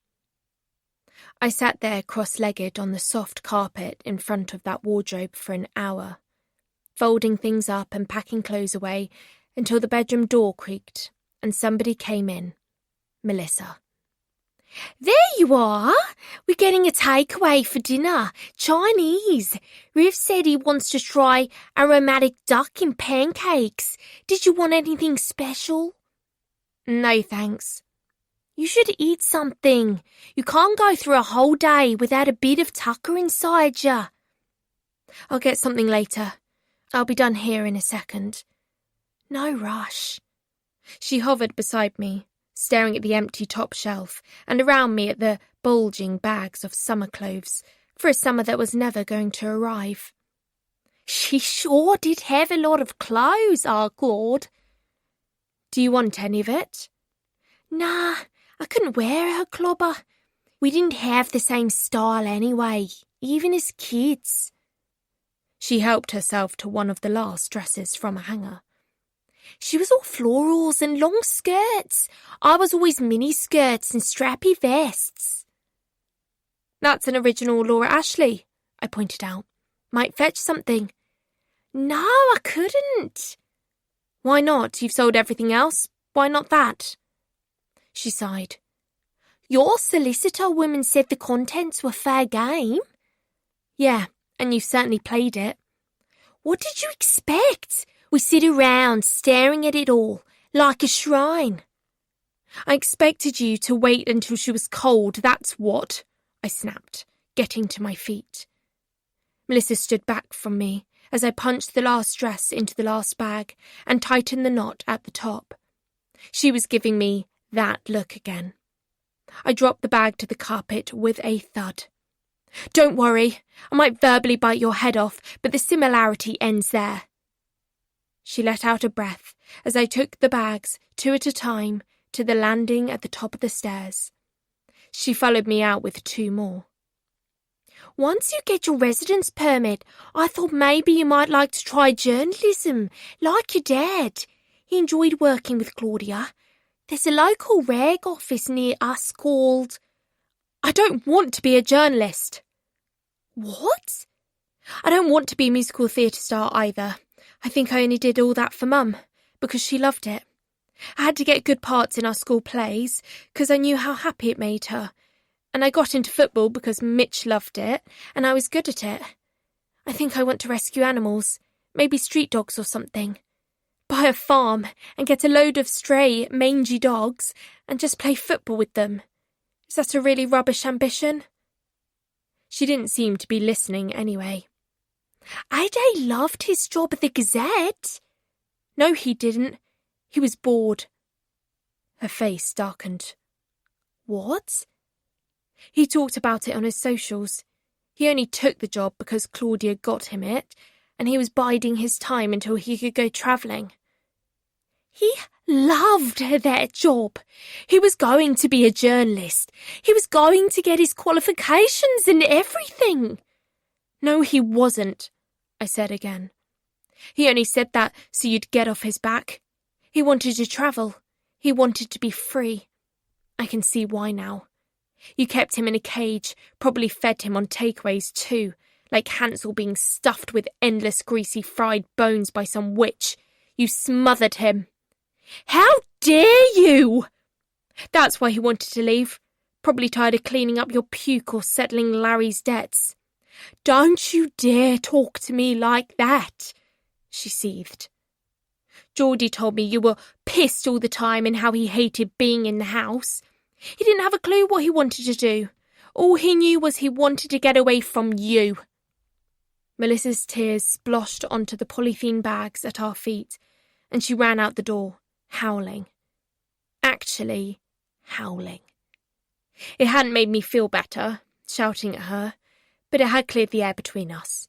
I sat there cross-legged on the soft carpet in front of that wardrobe for an hour, folding things up and packing clothes away until the bedroom door creaked and somebody came in. Melissa. "There you are! We're getting a takeaway for dinner. Chinese. Riv said he wants to try aromatic duck in pancakes. Did you want anything special?" "No, thanks." "You should eat something. You can't go through a whole day without a bit of tucker inside you." "I'll get something later. I'll be done here in a second." "No rush." She hovered beside me, staring at the empty top shelf and around me at the bulging bags of summer clothes for a summer that was never going to arrive. "She sure did have a lot of clothes, our Claude." "Do you want any of it?" "Nah, I couldn't wear her clobber. We didn't have the same style anyway, even as kids." She helped herself to one of the last dresses from a hanger. "She was all florals and long skirts. I was always mini skirts and strappy vests." "That's an original Laura Ashley," I pointed out. "Might fetch something." "No, I couldn't." "Why not? You've sold everything else. Why not that?" She sighed. "Your solicitor woman said the contents were fair game." "Yeah, and you've certainly played it." "What did you expect? We sit around staring at it all, like a shrine." "I expected you to wait until she was cold, that's what," I snapped, getting to my feet. Melissa stood back from me as I punched the last dress into the last bag and tightened the knot at the top. She was giving me that look again. I dropped the bag to the carpet with a thud. "Don't worry, I might verbally bite your head off, but the similarity ends there." She let out a breath as I took the bags, two at a time, to the landing at the top of the stairs. She followed me out with two more. "Once you get your residence permit, I thought maybe you might like to try journalism, like your dad. He enjoyed working with Claudia. There's a local rag office near us called—" "I don't want to be a journalist." "What?" "I don't want to be a musical theatre star either. I think I only did all that for Mum, because she loved it. I had to get good parts in our school plays, because I knew how happy it made her. And I got into football because Mitch loved it, and I was good at it. I think I want to rescue animals, maybe street dogs or something. Buy a farm and get a load of stray, mangy dogs and just play football with them. Is that a really rubbish ambition? She didn't seem to be listening anyway. AJ loved his job at the Gazette. No, he didn't. He was bored. Her face darkened. What? He talked about it on his socials. He only took the job because Claudia got him it, and he was biding his time until he could go travelling. He loved that job. He was going to be a journalist. He was going to get his qualifications and everything. No, he wasn't, I said again. He only said that so you'd get off his back. He wanted to travel. He wanted to be free. I can see why now. You kept him in a cage, probably fed him on takeaways too, like Hansel being stuffed with endless greasy fried bones by some witch. You smothered him. How dare you? That's why he wanted to leave. Probably tired of cleaning up your puke or settling Larry's debts. Don't you dare talk to me like that, she seethed. Geordie told me you were pissed all the time and how he hated being in the house. He didn't have a clue what he wanted to do. All he knew was he wanted to get away from you. Melissa's tears sploshed onto the polythene bags at our feet, and she ran out the door, howling. Actually, howling. It hadn't made me feel better, shouting at her, but it had cleared the air between us.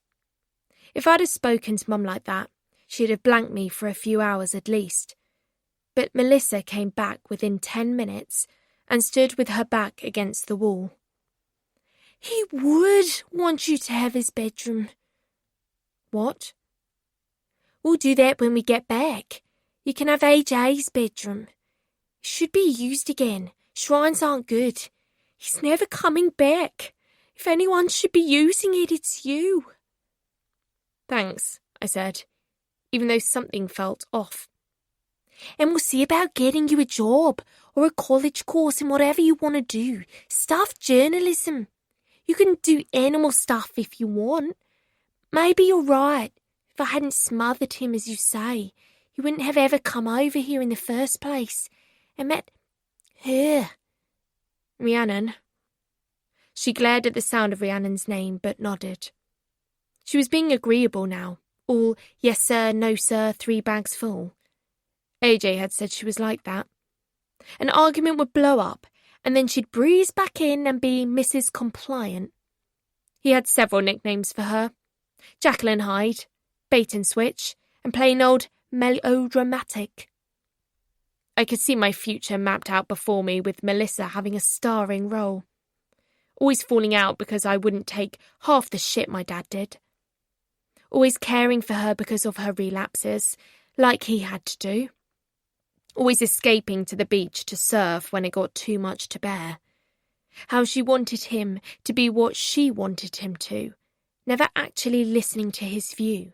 If I'd have spoken to Mum like that, she'd have blanked me for a few hours at least. But Melissa came back within 10 minutes and stood with her back against the wall. He would want you to have his bedroom. What? We'll do that when we get back. You can have AJ's bedroom. It should be used again. Shrines aren't good. He's never coming back. If anyone should be using it, it's you. Thanks, I said, even though something felt off. And we'll see about getting you a job or a college course in whatever you want to do. Stuff journalism. You can do animal stuff if you want. Maybe you're right. If I hadn't smothered him, as you say, he wouldn't have ever come over here in the first place and met her. Rhiannon. She glared at the sound of Rhiannon's name, but nodded. She was being agreeable now, all yes sir, no sir, 3 bags full. AJ had said she was like that. An argument would blow up, and then she'd breeze back in and be Mrs. Compliant. He had several nicknames for her. Jacqueline Hyde, Bait and Switch, and plain old melodramatic. I could see my future mapped out before me with Melissa having a starring role. Always falling out because I wouldn't take half the shit my dad did. Always caring for her because of her relapses, like he had to do. Always escaping to the beach to surf when it got too much to bear. How she wanted him to be what she wanted him to, never actually listening to his view.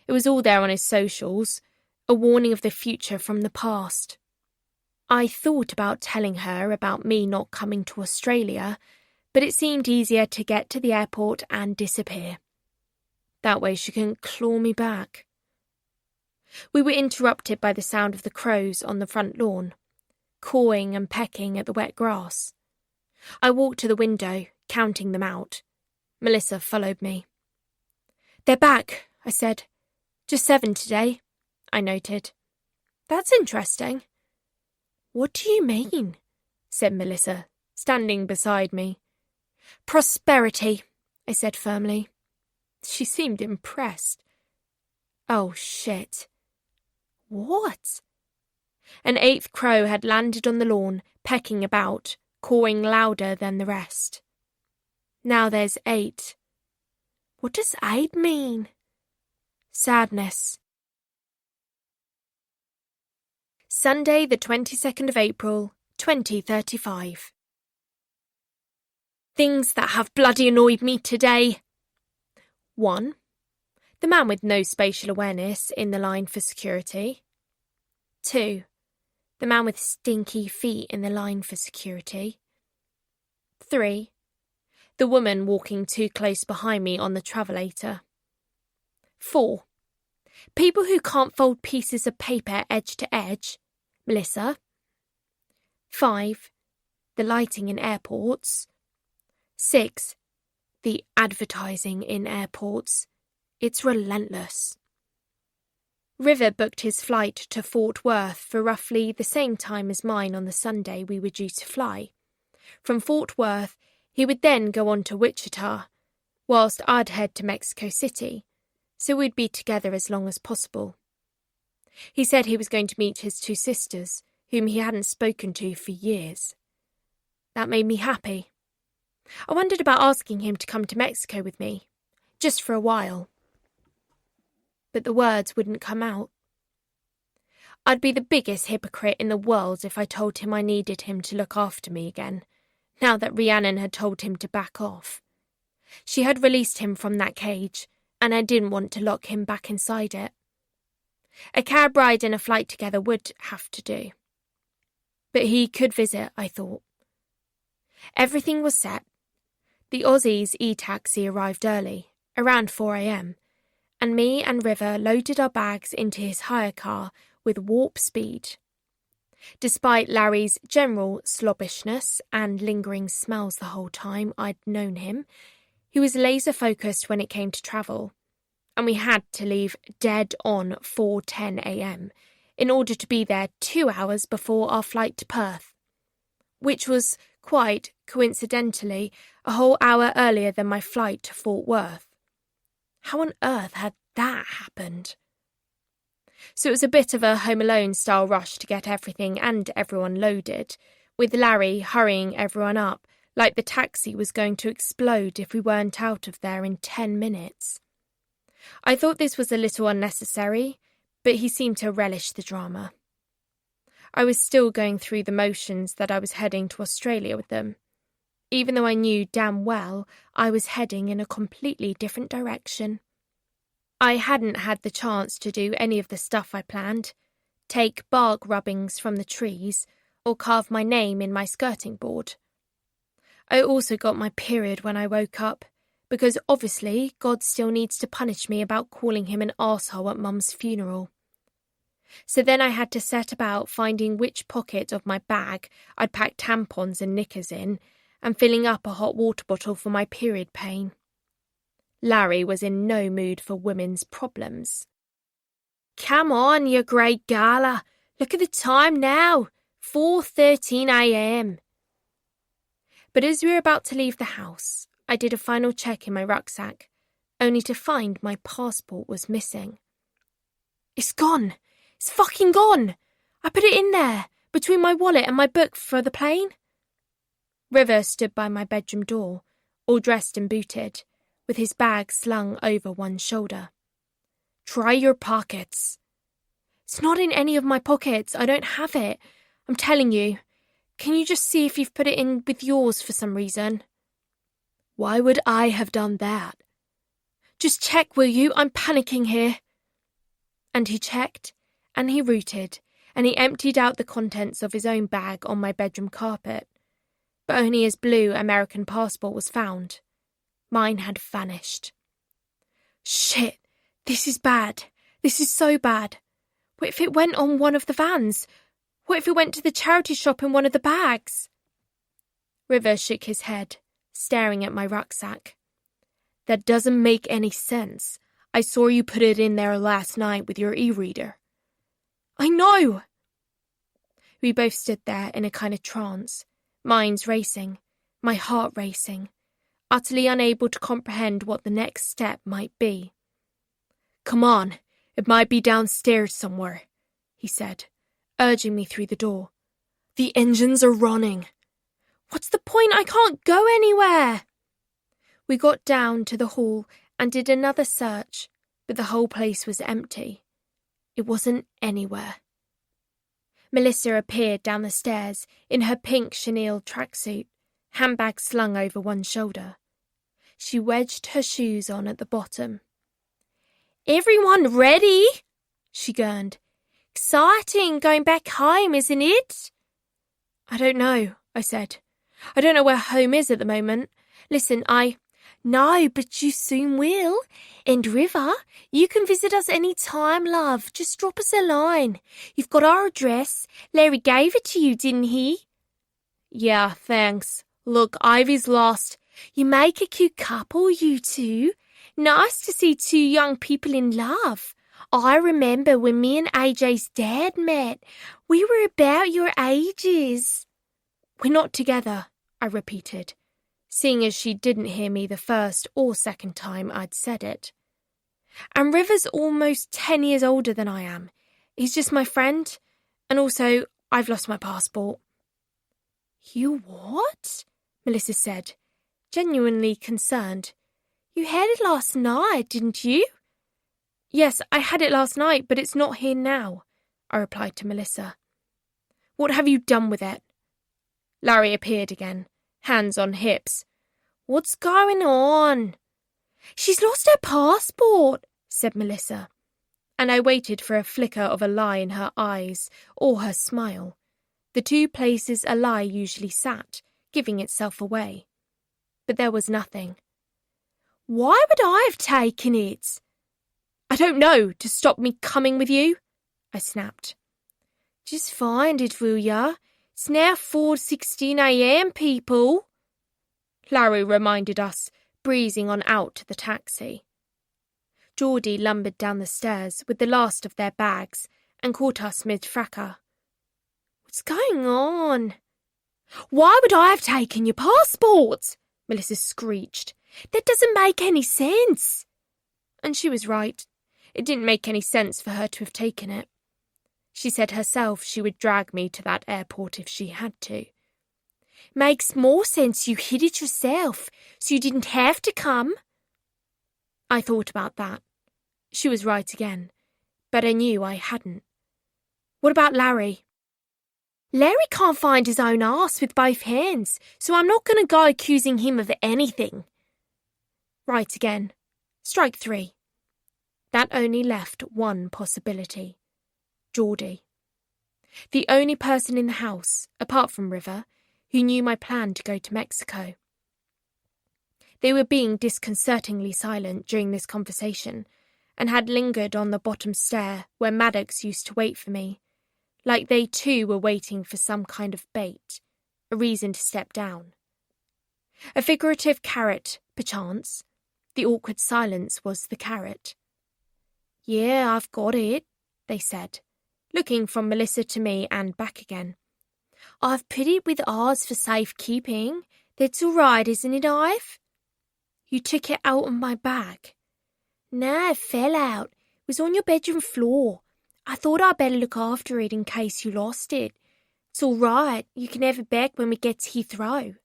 It was all there on his socials, a warning of the future from the past. I thought about telling her about me not coming to Australia, but it seemed easier to get to the airport and disappear. That way she couldn't claw me back. We were interrupted by the sound of the crows on the front lawn, cawing and pecking at the wet grass. I walked to the window, counting them out. Melissa followed me. They're back, I said. Just 7 today, I noted. That's interesting. What do you mean? Said Melissa, standing beside me. Prosperity, I said firmly. She seemed impressed. Oh, shit. What? An 8th crow had landed on the lawn, pecking about, cawing louder than the rest. Now there's 8. What does 8 mean? Sadness. Sunday, the 22nd of April, 2035. Things that have bloody annoyed me today. 1. The man with no spatial awareness in the line for security. 2. The man with stinky feet in the line for security. 3. The woman walking too close behind me on the travelator. 4. People who can't fold pieces of paper edge to edge. Melissa. 5. The lighting in airports. 6. The advertising in airports. It's relentless. River booked his flight to Fort Worth for roughly the same time as mine on the Sunday we were due to fly. From Fort Worth, he would then go on to Wichita, whilst I'd head to Mexico City, so we'd be together as long as possible. He said he was going to meet his 2 sisters, whom he hadn't spoken to for years. That made me happy. I wondered about asking him to come to Mexico with me, just for a while. But the words wouldn't come out. I'd be the biggest hypocrite in the world if I told him I needed him to look after me again, now that Rhiannon had told him to back off. She had released him from that cage, and I didn't want to lock him back inside it. A cab ride and a flight together would have to do. But he could visit, I thought. Everything was set. The Aussie's e-taxi arrived early, around 4 a.m, and me and River loaded our bags into his hire car with warp speed. Despite Larry's general slobbishness and lingering smells the whole time I'd known him, he was laser-focused when it came to travel, and we had to leave dead on 4:10 a.m. in order to be there 2 hours before our flight to Perth, which was, quite coincidentally, a whole hour earlier than my flight to Fort Worth. How on earth had that happened? So it was a bit of a Home Alone-style rush to get everything and everyone loaded, with Larry hurrying everyone up like the taxi was going to explode if we weren't out of there in 10 minutes. I thought this was a little unnecessary, but he seemed to relish the drama. I was still going through the motions that I was heading to Australia with them, even though I knew damn well I was heading in a completely different direction. I hadn't had the chance to do any of the stuff I planned, take bark rubbings from the trees, or carve my name in my skirting board. I also got my period when I woke up, because obviously God still needs to punish me about calling him an arsehole at Mum's funeral. So then I had to set about finding which pocket of my bag I'd packed tampons and knickers in, and filling up a hot water bottle for my period pain. Larry was in no mood for women's problems. "Come on, you great gala. Look at the time now. 4:13 a.m. But as we were about to leave the house, I did a final check in my rucksack, only to find my passport was missing. It's gone. It's fucking gone. I put it in there, between my wallet and my book for the plane. River stood by my bedroom door, all dressed and booted, with his bag slung over one shoulder. "Try your pockets." "It's not in any of my pockets. I don't have it. I'm telling you. Can you just see if you've put it in with yours for some reason?" "Why would I have done that?" "Just check, will you? I'm panicking here." And he checked, and he rooted, and he emptied out the contents of his own bag on my bedroom carpet. But only his blue American passport was found. Mine had vanished. Shit, this is bad. This is so bad. What if it went on one of the vans? What if it went to the charity shop in one of the bags? River shook his head, staring at my rucksack. "That doesn't make any sense. I saw you put it in there last night with your e-reader." "I know!" We both stood there in a kind of trance, minds racing, my heart racing, utterly unable to comprehend what the next step might be. "Come on, it might be downstairs somewhere," he said, urging me through the door. "The engines are running." "What's the point? I can't go anywhere." We got down to the hall and did another search, but the whole place was empty. It wasn't anywhere. Melissa appeared down the stairs in her pink chenille tracksuit, handbag slung over one shoulder. She wedged her shoes on at the bottom. "Everyone ready?" she gurned. "Exciting, going back home, isn't it?" "I don't know," I said. I don't know where home is at the moment. Listen, No, but you soon will. And River, you can visit us any time, love. Just drop us a line. You've got our address. Larry gave it to you, didn't he? Yeah, thanks. Look, Ivy's lost. You make a cute couple, you two. Nice to see two young people in love. I remember when me and AJ's dad met. We were about your ages. We're not together, I repeated, seeing as she didn't hear me the first or second time I'd said it. And River's almost 10 years older than I am. He's just my friend, and also I've lost my passport. You what? Melissa said, genuinely concerned. You had it last night, didn't you? Yes, I had it last night, but it's not here now, I replied to Melissa. What have you done with it? Larry appeared again, hands on hips. What's going on? She's lost her passport, said Melissa, and I waited for a flicker of a lie in her eyes or her smile, the two places a lie usually sat, giving itself away. But there was nothing. Why would I have taken it? I don't know, to stop me coming with you, I snapped. Just find it, will ya? It's now 4:16 a.m, people. Larry reminded us, breezing on out to the taxi. Geordie lumbered down the stairs with the last of their bags and caught us mid-fracas. What's going on? Why would I have taken your passport? Melissa screeched. That doesn't make any sense. And she was right. It didn't make any sense for her to have taken it. She said herself she would drag me to that airport if she had to. Makes more sense you hid it yourself, so you didn't have to come. I thought about that. She was right again, but I knew I hadn't. What about Larry? Larry can't find his own arse with both hands, so I'm not going to go accusing him of anything. Right again. Strike 3. That only left one possibility. Geordie. The only person in the house, apart from River, who knew my plan to go to Mexico. They were being disconcertingly silent during this conversation and had lingered on the bottom stair where Maddox used to wait for me, like they too were waiting for some kind of bait, a reason to step down. A figurative carrot, perchance. The awkward silence was the carrot. Yeah, I've got it, they said, looking from Melissa to me and back again. I've put it with ours for safekeeping. That's all right, isn't it, Ive? You took it out of my bag. Nah, it fell out. It was on your bedroom floor. I thought I'd better look after it in case you lost it. It's all right. You can have it back when we get to Heathrow.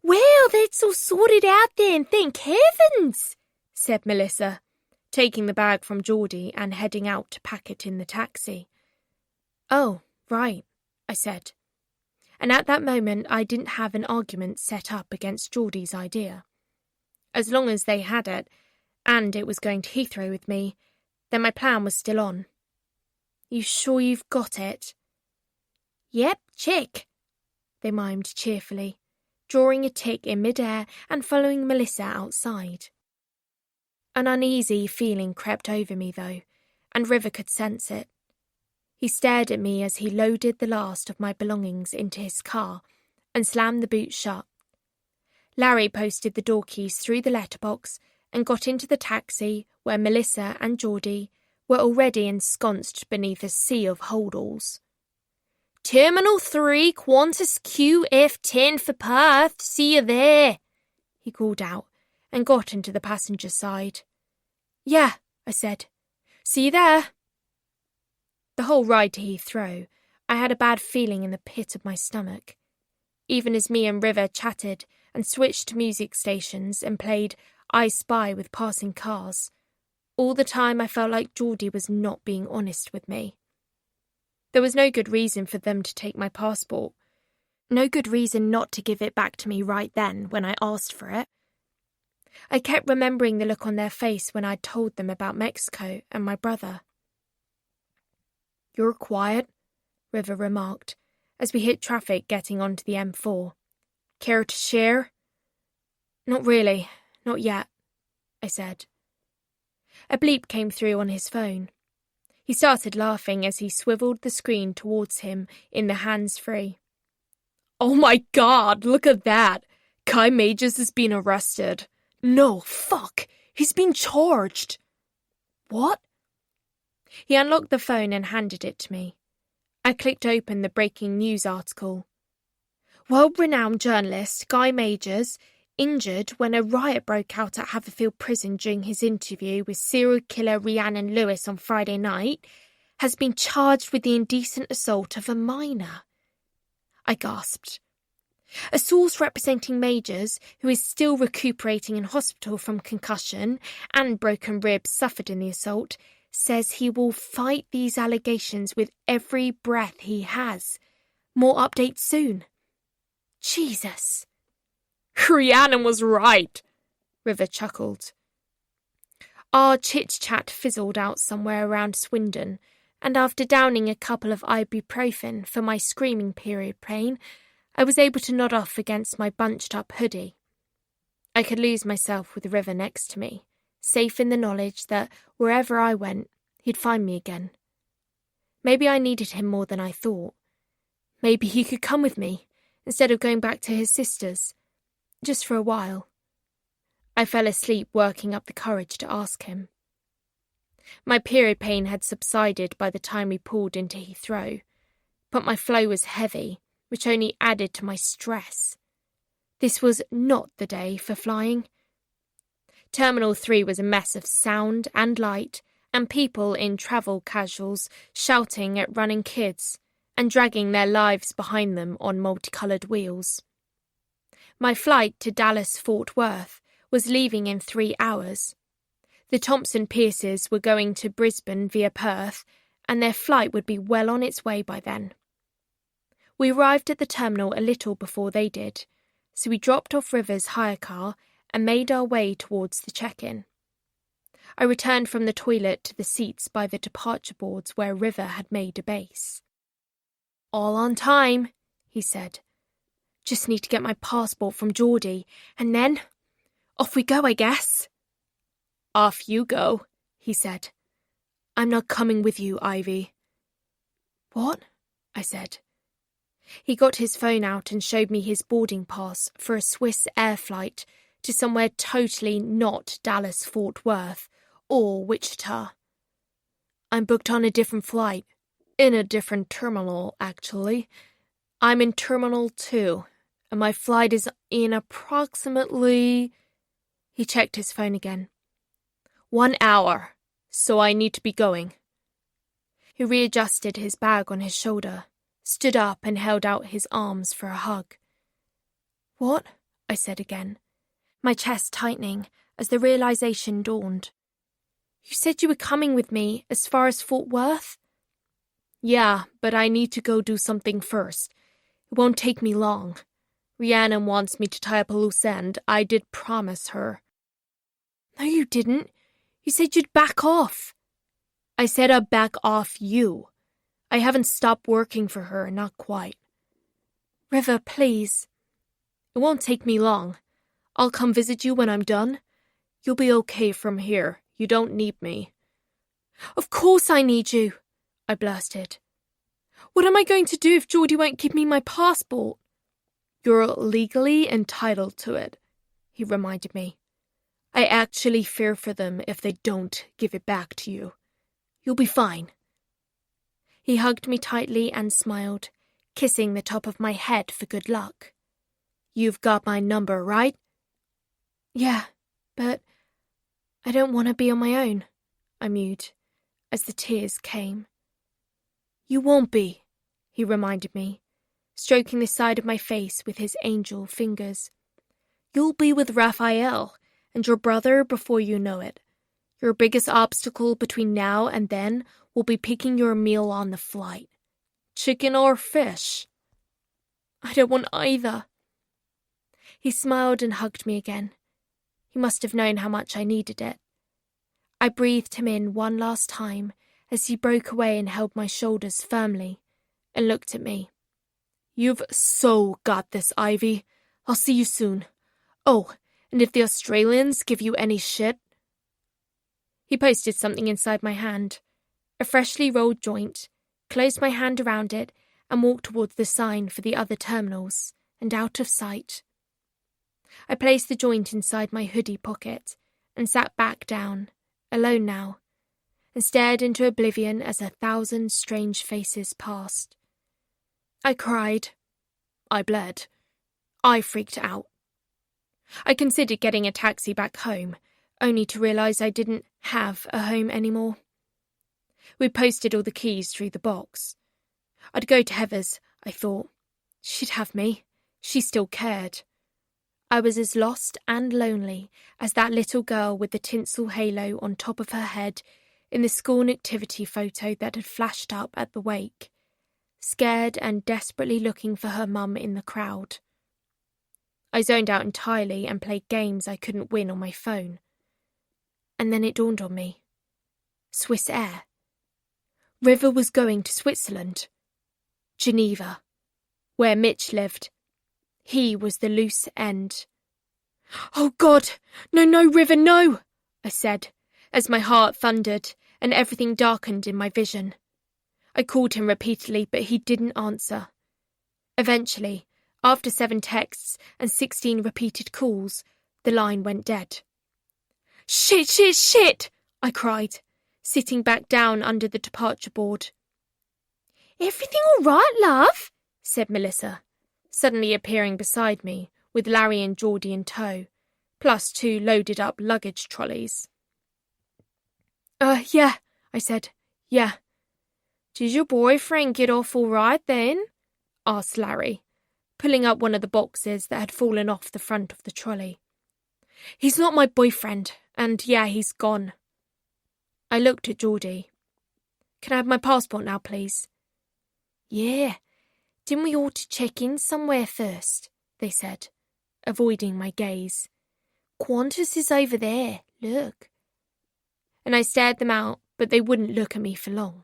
Well, that's all sorted out then, thank heavens, said Melissa, taking the bag from Geordie and heading out to pack it in the taxi. Oh, right, I said. And at that moment I didn't have an argument set up against Geordie's idea. As long as they had it, and it was going to Heathrow with me, then my plan was still on. You sure you've got it? Yep, check, they mimed cheerfully, drawing a tick in mid-air and following Melissa outside. An uneasy feeling crept over me, though, and River could sense it. He stared at me as he loaded the last of my belongings into his car and slammed the boot shut. Larry posted the door keys through the letterbox and got into the taxi where Melissa and Geordie were already ensconced beneath a sea of holdalls. Terminal 3, Qantas QF10 for Perth, see you there, he called out and got into the passenger side. Yeah, I said. See you there. The whole ride to Heathrow, I had a bad feeling in the pit of my stomach. Even as me and River chatted and switched music stations and played I Spy with passing cars, all the time I felt like Geordie was not being honest with me. There was no good reason for them to take my passport. No good reason not to give it back to me right then when I asked for it. I kept remembering the look on their face when I'd told them about Mexico and my brother. You're quiet, River remarked, as we hit traffic getting onto the M4. Care to share? Not really, not yet, I said. A bleep came through on his phone. He started laughing as he swiveled the screen towards him in the hands-free. Oh my God, look at that! Guy Majors has been arrested. No, fuck! He's been charged! What? He unlocked the phone and handed it to me. I clicked open the breaking news article. World-renowned journalist Guy Majors, injured when a riot broke out at Haverfield Prison during his interview with serial killer Rhiannon Lewis on Friday night, has been charged with the indecent assault of a minor. I gasped. A source representing Majors, who is still recuperating in hospital from concussion and broken ribs suffered in the assault, says he will fight these allegations with every breath he has. More updates soon. Jesus. Rhiannon was right, River chuckled. Our chit-chat fizzled out somewhere around Swindon, and after downing a couple of ibuprofen for my screaming period pain, I was able to nod off against my bunched-up hoodie. I could lose myself with the River next to me, safe in the knowledge that wherever I went, he'd find me again. Maybe I needed him more than I thought. Maybe he could come with me, instead of going back to his sister's. Just for a while. I fell asleep working up the courage to ask him. My period pain had subsided by the time we pulled into Heathrow, but my flow was heavy, which only added to my stress. This was not the day for flying. Terminal 3 was a mess of sound and light, and people in travel casuals shouting at running kids and dragging their lives behind them on multicoloured wheels. My flight to Dallas-Fort Worth was leaving in 3 hours. The Thompson Pierces were going to Brisbane via Perth, and their flight would be well on its way by then. We arrived at the terminal a little before they did, so we dropped off River's hire car and made our way towards the check-in. I returned from the toilet to the seats by the departure boards where River had made a base. All on time, he said. Just need to get my passport from Geordie, and then off we go, I guess. Off you go, he said. I'm not coming with you, Ivy. What? I said. He got his phone out and showed me his boarding pass for a Swiss air flight to somewhere totally not Dallas-Fort Worth or Wichita. I'm booked on a different flight. In a different terminal, actually. I'm in Terminal 2, and my flight is in approximately... He checked his phone again. 1 hour, so I need to be going. He readjusted his bag on his shoulder, stood up and held out his arms for a hug. What? I said again, my chest tightening as the realization dawned. You said you were coming with me as far as Fort Worth? Yeah, but I need to go do something first. It won't take me long. Rhiannon wants me to tie up a loose end. I did promise her. No, you didn't. You said you'd back off. I said I'd back off you. I haven't stopped working for her, not quite. River, please. It won't take me long. I'll come visit you when I'm done. You'll be okay from here. You don't need me. Of course I need you, I blasted. What am I going to do if Geordie won't give me my passport? You're legally entitled to it, he reminded me. I actually fear for them if they don't give it back to you. You'll be fine. He hugged me tightly and smiled, kissing the top of my head for good luck. You've got my number, right? Yeah, but I don't want to be on my own, I mewed, as the tears came. You won't be, he reminded me, stroking the side of my face with his angel fingers. You'll be with Raphael and your brother before you know it. Your biggest obstacle between now and then will be picking your meal on the flight. Chicken or fish? I don't want either. He smiled and hugged me again. He must have known how much I needed it. I breathed him in one last time as he broke away and held my shoulders firmly and looked at me. You've so got this, Ivy. I'll see you soon. Oh, and if the Australians give you any shit..." He posted something inside my hand, a freshly rolled joint, closed my hand around it, and walked towards the sign for the other terminals, and out of sight. I placed the joint inside my hoodie pocket and sat back down, alone now, and stared into oblivion as 1,000 strange faces passed. I cried. I bled. I freaked out. I considered getting a taxi back home, only to realise I didn't have a home anymore. We'd posted all the keys through the box. I'd go to Heather's, I thought. She'd have me. She still cared. I was as lost and lonely as that little girl with the tinsel halo on top of her head in the school nativity photo that had flashed up at the wake, scared and desperately looking for her mum in the crowd. I zoned out entirely and played games I couldn't win on my phone. And then it dawned on me. Swiss Air. River was going to Switzerland. Geneva, where Mitch lived. He was the loose end. "Oh, God! No, River, no!" I said, as my heart thundered and everything darkened in my vision. I called him repeatedly, but he didn't answer. Eventually, after 7 texts and 16 repeated calls, the line went dead. Shit! I cried, sitting back down under the departure board. "Everything all right, love?" said Melissa, suddenly appearing beside me with Larry and Geordie in tow, plus 2 loaded-up luggage trolleys. Yeah," I said. "Yeah." "Did your boyfriend get off all right then?" asked Larry, pulling up one of the boxes that had fallen off the front of the trolley. "He's not my boyfriend, and yeah, he's gone." I looked at Geordie. "Can I have my passport now, please?" "Yeah. Didn't we ought to check in somewhere first?" they said, avoiding my gaze. "Qantas is over there, look." And I stared them out, but they wouldn't look at me for long.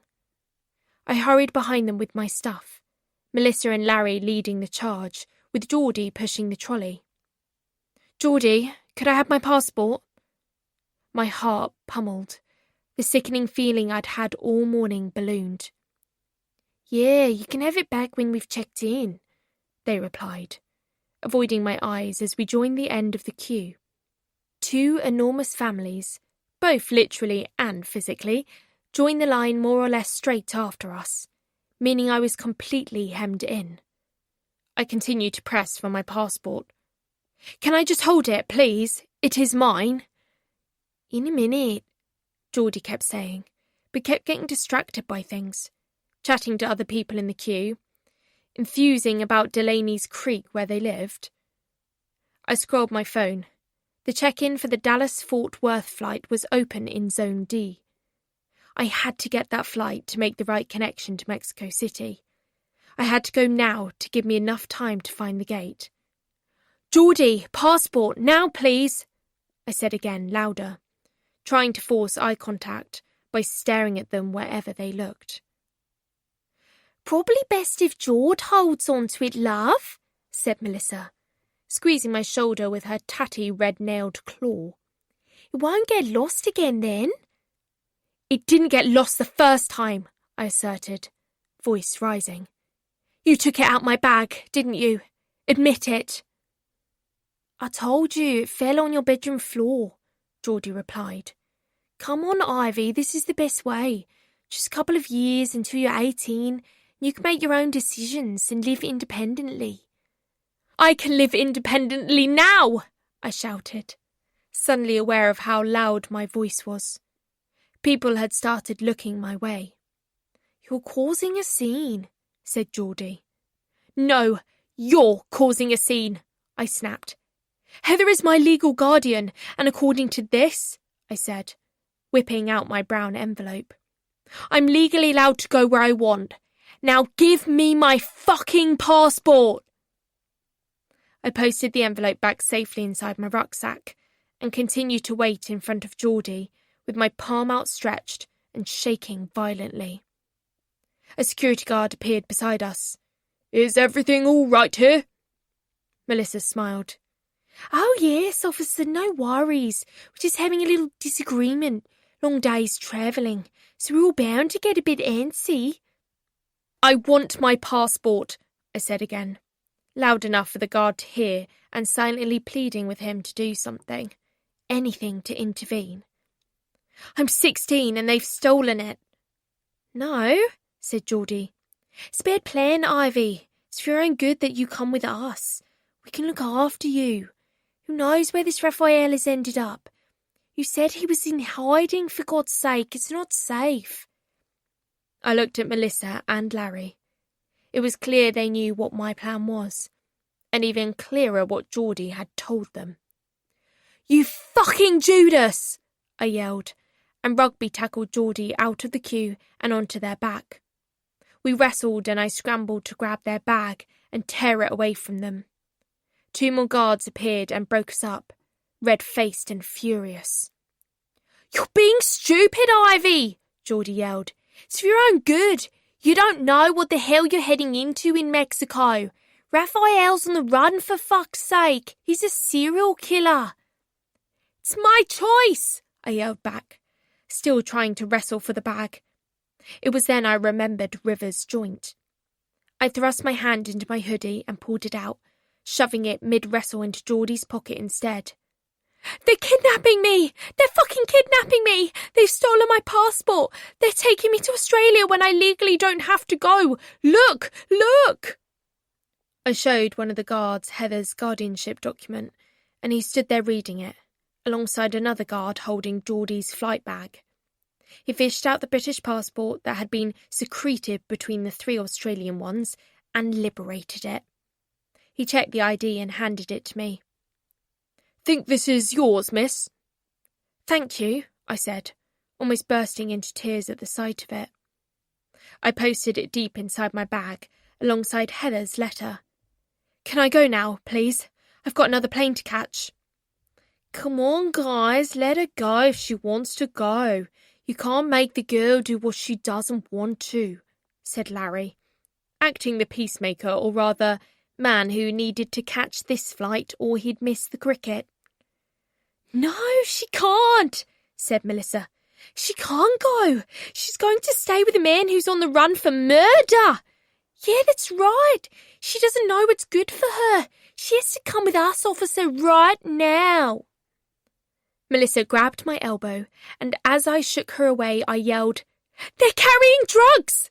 I hurried behind them with my stuff, Melissa and Larry leading the charge, with Geordie pushing the trolley. "Geordie, could I have my passport?" My heart pummeled. The sickening feeling I'd had all morning ballooned. "Yeah, you can have it back when we've checked in," they replied, avoiding my eyes as we joined the end of the queue. 2 enormous families, both literally and physically, joined the line more or less straight after us, meaning I was completely hemmed in. I continued to press for my passport. "Can I just hold it, please? It is mine." "In a minute," Geordie kept saying, but kept getting distracted by things, chatting to other people in the queue, enthusing about Delaney's Creek where they lived. I scrolled my phone. The check-in for the Dallas-Fort Worth flight was open in Zone D. I had to get that flight to make the right connection to Mexico City. I had to go now to give me enough time to find the gate. "Geordie, passport, now please," I said again, louder, trying to force eye contact by staring at them wherever they looked. "Probably best if Jord holds on to it, love," said Melissa, squeezing my shoulder with her tatty red-nailed claw. "It won't get lost again then." "It didn't get lost the first time," I asserted, voice rising. "You took it out my bag, didn't you? Admit it." "I told you it fell on your bedroom floor," Geordie replied. "Come on, Ivy, this is the best way. Just a couple of years until you're 18, and you can make your own decisions and live independently." "I can live independently now," I shouted, suddenly aware of how loud my voice was. People had started looking my way. "You're causing a scene," said Geordie. "No, you're causing a scene," I snapped. "Heather is my legal guardian, and according to this," I said, whipping out my brown envelope, "I'm legally allowed to go where I want. Now give me my fucking passport." I posted the envelope back safely inside my rucksack and continued to wait in front of Geordie with my palm outstretched and shaking violently. A security guard appeared beside us. "Is everything all right here?" Melissa smiled. Oh yes, officer, no worries. We're just having a little disagreement. Long days travelling, so we're all bound to get a bit antsy. I want my passport, I said again, loud enough for the guard to hear and silently pleading with him to do something. Anything to intervene. I'm 16 and they've stolen it. No, said Geordie. It's a bad plan, Ivy. It's for your own good that you come with us. We can look after you. Who knows where this Raphael has ended up? You said he was in hiding, for God's sake. It's not safe. I looked at Melissa and Larry. It was clear they knew what my plan was, and even clearer what Geordie had told them. You fucking Judas! I yelled, and Rugby tackled Geordie out of the queue and onto their back. We wrestled and I scrambled to grab their bag and tear it away from them. 2 more guards appeared and broke us up, red-faced and furious. You're being stupid, Ivy! Geordie yelled. It's for your own good. You don't know what the hell you're heading into in Mexico. Raphael's on the run, for fuck's sake. He's a serial killer. It's my choice, I yelled back, still trying to wrestle for the bag. It was then I remembered River's joint. I thrust my hand into my hoodie and pulled it out, shoving it mid-wrestle into Geordie's pocket instead. They're kidnapping me! They're fucking kidnapping me! They've stolen my passport! They're taking me to Australia when I legally don't have to go! Look! Look! I showed one of the guards Heather's guardianship document, and he stood there reading it, alongside another guard holding Geordie's flight bag. He fished out the British passport that had been secreted between the 3 Australian ones and liberated it. He checked the ID and handed it to me. Think this is yours, miss? Thank you, I said, almost bursting into tears at the sight of it. I posted it deep inside my bag, alongside Heather's letter. Can I go now, please? I've got another plane to catch. Come on, guys, let her go if she wants to go. You can't make the girl do what she doesn't want to, said Larry, acting the peacemaker, or rather, man who needed to catch this flight or he'd miss the cricket. No, she can't, said Melissa. She can't go. She's going to stay with a man who's on the run for murder. Yeah, that's right. She doesn't know what's good for her. She has to come with us, officer, right now. Melissa grabbed my elbow, and as I shook her away, I yelled, They're carrying drugs!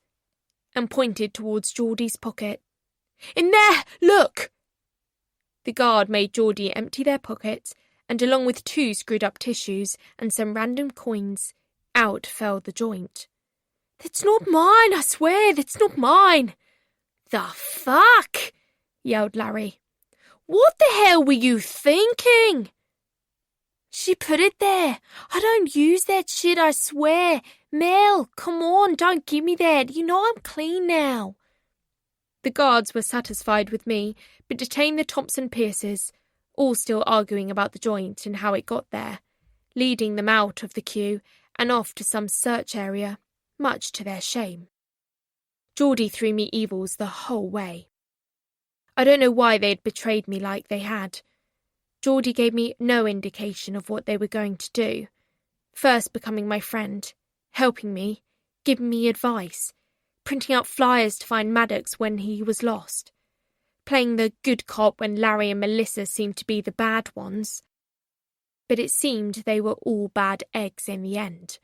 And pointed towards Geordie's pocket. In there, look! The guard made Geordie empty their pockets, and along with 2 screwed-up tissues and some random coins, out fell the joint. That's not mine, I swear, that's not mine. The fuck? Yelled Larry. What the hell were you thinking? She put it there. I don't use that shit, I swear. Mel, come on, don't give me that. You know I'm clean now. The guards were satisfied with me, but detained the Thompson Pierces, all still arguing about the joint and how it got there, leading them out of the queue and off to some search area, much to their shame. Geordie threw me evils the whole way. I don't know why they'd betrayed me like they had. Geordie gave me no indication of what they were going to do, first becoming my friend, helping me, giving me advice, printing out flyers to find Maddox when he was lost, playing the good cop when Larry and Melissa seemed to be the bad ones. But it seemed they were all bad eggs in the end.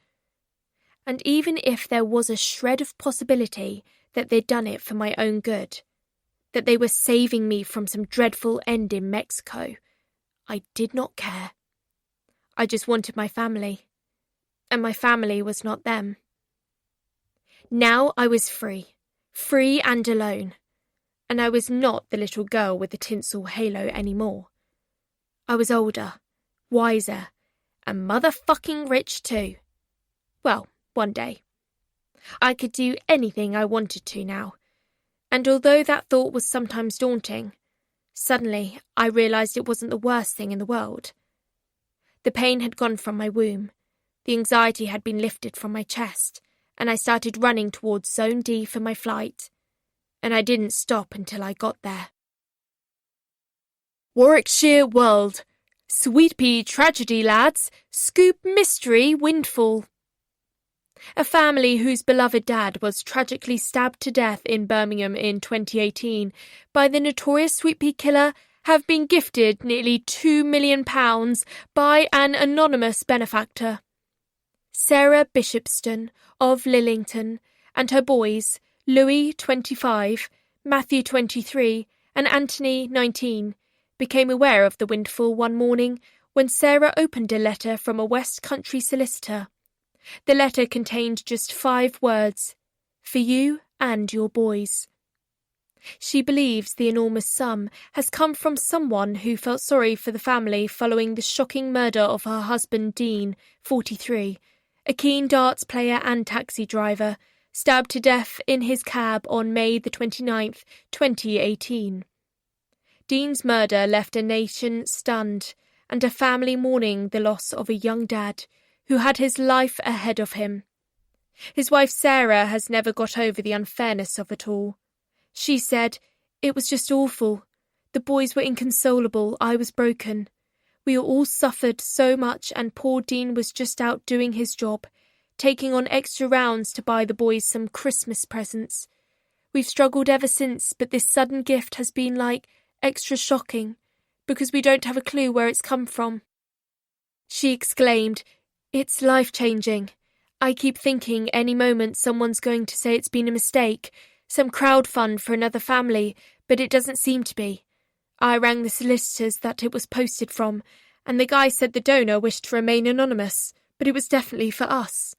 And even if there was a shred of possibility that they'd done it for my own good, that they were saving me from some dreadful end in Mexico, I did not care. I just wanted my family, and my family was not them. Now I was free and alone, and I was not the little girl with the tinsel halo anymore. I was older, wiser, and motherfucking rich too. Well, one day. I could do anything I wanted to now, and although that thought was sometimes daunting, suddenly I realised it wasn't the worst thing in the world. The pain had gone from my womb, the anxiety had been lifted from my chest, and I started running towards Zone D for my flight, and I didn't stop until I got there. Warwickshire World. Sweet pea tragedy, lads. Scoop mystery windfall. A family whose beloved dad was tragically stabbed to death in Birmingham in 2018 by the notorious sweet pea killer have been gifted nearly £2 million by an anonymous benefactor. Sarah Bishopston of Lillington and her boys, Louis, 25, Matthew, 23, and Anthony, 19, became aware of the windfall one morning when Sarah opened a letter from a West Country solicitor. The letter contained just 5 words: for you and your boys. She believes the enormous sum has come from someone who felt sorry for the family following the shocking murder of her husband Dean, 43, a keen darts player and taxi driver, stabbed to death in his cab on May the 29th, 2018. Dean's murder left a nation stunned and a family mourning the loss of a young dad who had his life ahead of him. His wife Sarah has never got over the unfairness of it all. She said, "It was just awful. The boys were inconsolable, I was broken. We all suffered so much and poor Dean was just out doing his job, taking on extra rounds to buy the boys some Christmas presents. We've struggled ever since, but this sudden gift has been extra shocking, because we don't have a clue where it's come from." She exclaimed, "It's life-changing. I keep thinking any moment someone's going to say it's been a mistake, some crowd fund for another family, but it doesn't seem to be. I rang the solicitors that it was posted from, and the guy said the donor wished to remain anonymous, but it was definitely for us."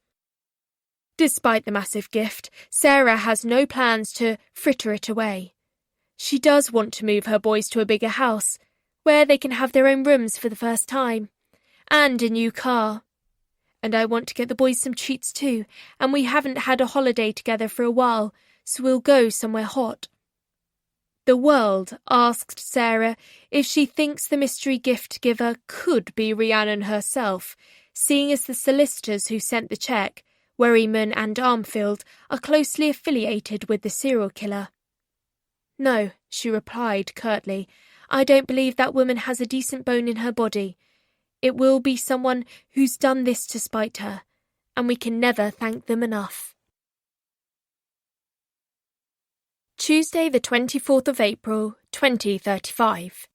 Despite the massive gift, Sarah has no plans to fritter it away. She does want to move her boys to a bigger house, where they can have their own rooms for the first time, and a new car. "And I want to get the boys some treats too, and we haven't had a holiday together for a while, so we'll go somewhere hot." The World asked Sarah if she thinks the mystery gift giver could be Rhiannon herself, seeing as the solicitors who sent the cheque, Werryman and Armfield, are closely affiliated with the serial killer. "No," she replied curtly, "I don't believe that woman has a decent bone in her body. It will be someone who's done this to spite her, and we can never thank them enough." Tuesday the 24th of April, 2035.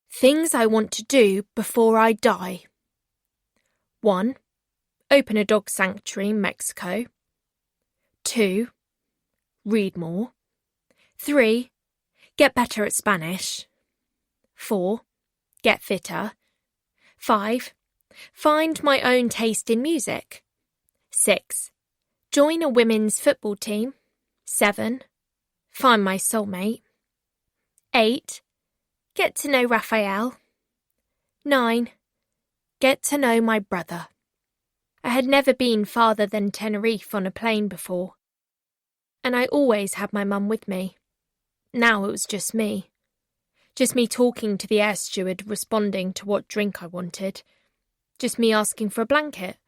Things I want to do before I die. 1. Open a dog sanctuary in Mexico. 2. Read more. 3. Get better at Spanish. 4. Get fitter. 5. Find my own taste in music. 6. Join a women's football team. 7. Find my soulmate. 8. Get to know Raphael. 9. Get to know my brother. I had never been farther than Tenerife on a plane before, and I always had my mum with me. Now it was just me. Just me talking to the air steward, responding to what drink I wanted. Just me asking for a blanket.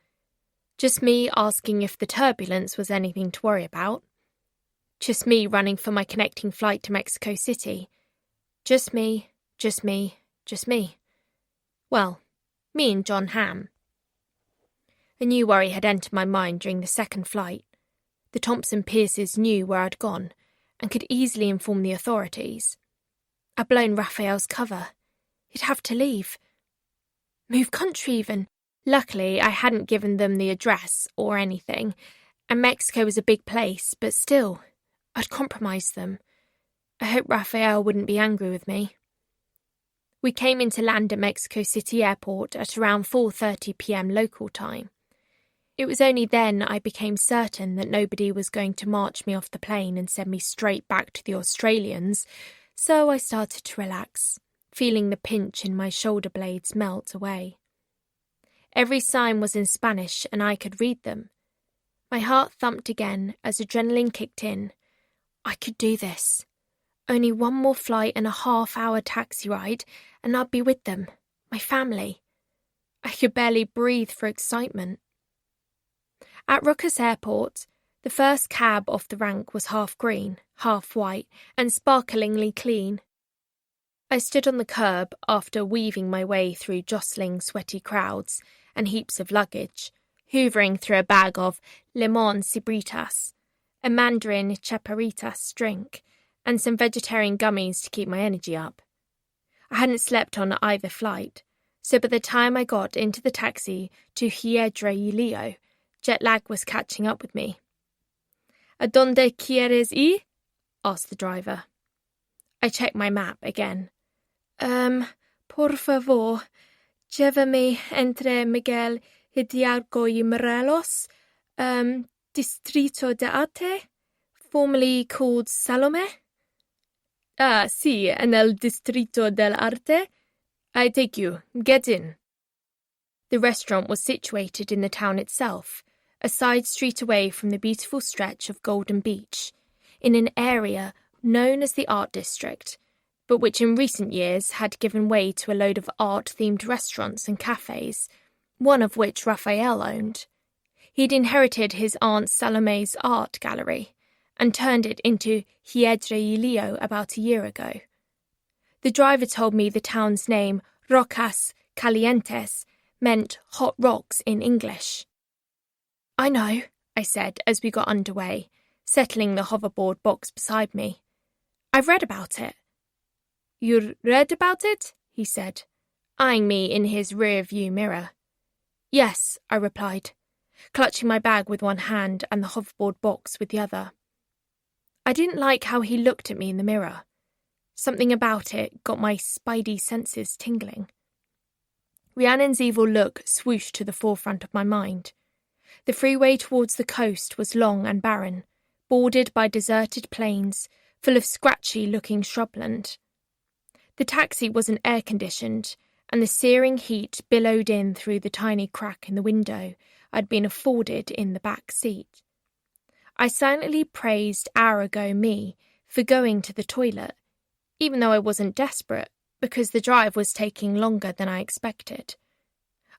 Just me asking if the turbulence was anything to worry about. Just me running for my connecting flight to Mexico City. Just me, just me, just me. Well, me and John Hamm. A new worry had entered my mind during the second flight. The Thompson Pierces knew where I'd gone and could easily inform the authorities. I'd blown Raphael's cover. He'd have to leave. Move country even. Luckily, I hadn't given them the address or anything, and Mexico was a big place, but still, I'd compromised them. I hope Raphael wouldn't be angry with me. We came into land at Mexico City Airport at around 4:30 p.m. local time. It was only then I became certain that nobody was going to march me off the plane and send me straight back to the Australians, so I started to relax, feeling the pinch in my shoulder blades melt away. Every sign was in Spanish and I could read them. My heart thumped again as adrenaline kicked in. I could do this. Only one more flight and a half-hour taxi ride, and I'd be with them, my family. I could barely breathe for excitement. At Ruckus Airport, the first cab off the rank was half green, half white, and sparklingly clean. I stood on the curb after weaving my way through jostling, sweaty crowds and heaps of luggage, hoovering through a bag of limon cibritas, a mandarin chaparitas drink, and some vegetarian gummies to keep my energy up. I hadn't slept on either flight, so by the time I got into the taxi to Hiedra y Leo, jet lag was catching up with me. "¿A dónde quieres ir?" asked the driver. I checked my map again. Por favor, llévame entre Miguel Hidalgo y Morelos, Distrito de Arte, formerly called Salome. "Ah, sí, en el Distrito del Arte. I take you. Get in." The restaurant was situated in the town itself, a side street away from the beautiful stretch of Golden Beach, in an area known as the Art District, but which in recent years had given way to a load of art-themed restaurants and cafes, one of which Raphael owned. He'd inherited his Aunt Salome's art gallery and turned it into Hiedra y Leo about a year ago. The driver told me the town's name, Rocas Calientes, meant hot rocks in English. "I know," I said as we got underway, settling the hoverboard box beside me. "I've read about it." "You read about it?" he said, eyeing me in his rear-view mirror. "Yes," I replied, clutching my bag with one hand and the hoverboard box with the other. I didn't like how he looked at me in the mirror. Something about it got my spidey senses tingling. Rhiannon's evil look swooshed to the forefront of my mind. The freeway towards the coast was long and barren, bordered by deserted plains, full of scratchy-looking shrubland. The taxi wasn't air-conditioned, and the searing heat billowed in through the tiny crack in the window I'd been afforded in the back seat. I silently praised hour-ago me for going to the toilet, even though I wasn't desperate, because the drive was taking longer than I expected.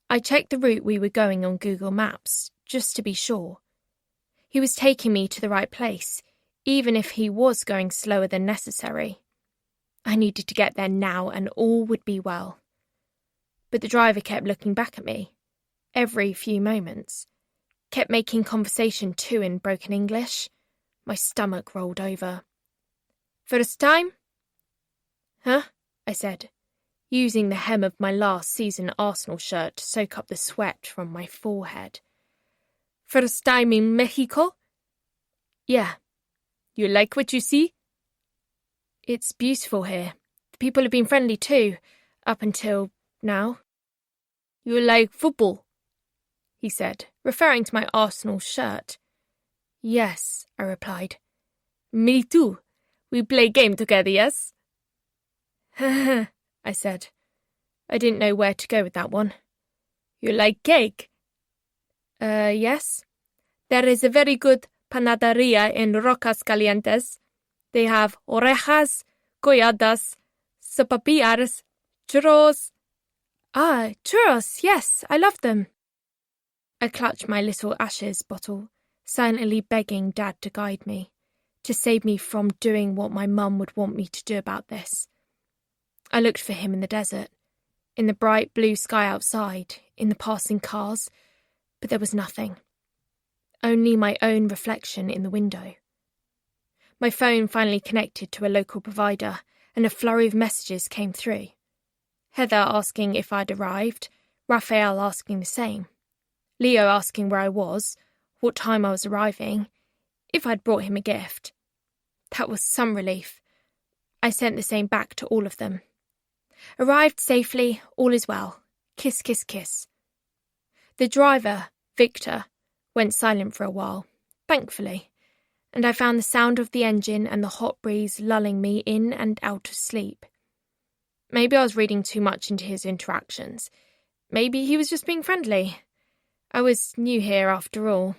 I checked the route we were going on Google Maps, just to be sure. He was taking me to the right place, even if he was going slower than necessary. I needed to get there now and all would be well. But the driver kept looking back at me, every few moments, kept making conversation too in broken English. My stomach rolled over. "First time?" "Huh?" I said, using the hem of my last season Arsenal shirt to soak up the sweat from my forehead. "First time in Mexico?" "Yeah." "You like what you see?" "It's beautiful here. The people have been friendly too, up until now." "You like football?" he said, referring to my Arsenal shirt. "Yes," I replied. "Me too. We play game together, yes?" I said. I didn't know where to go with that one. "You like cake?" Yes. "There is a very good panaderia in Rocas Calientes. They have orejas, colladas, sopapillas, churros." "Ah, churros, yes, I love them." I clutched my little ashes bottle, silently begging Dad to guide me, to save me from doing what my mum would want me to do about this. I looked for him in the desert, in the bright blue sky outside, in the passing cars, but there was nothing. Only my own reflection in the window. My phone finally connected to a local provider, and a flurry of messages came through. Heather asking if I'd arrived, Raphael asking the same, Leo asking where I was, what time I was arriving, if I'd brought him a gift. That was some relief. I sent the same back to all of them. "Arrived safely, all is well. Kiss, kiss, kiss." The driver, Victor, went silent for a while, thankfully, and I found the sound of the engine and the hot breeze lulling me in and out of sleep. Maybe I was reading too much into his interactions. Maybe he was just being friendly. I was new here after all.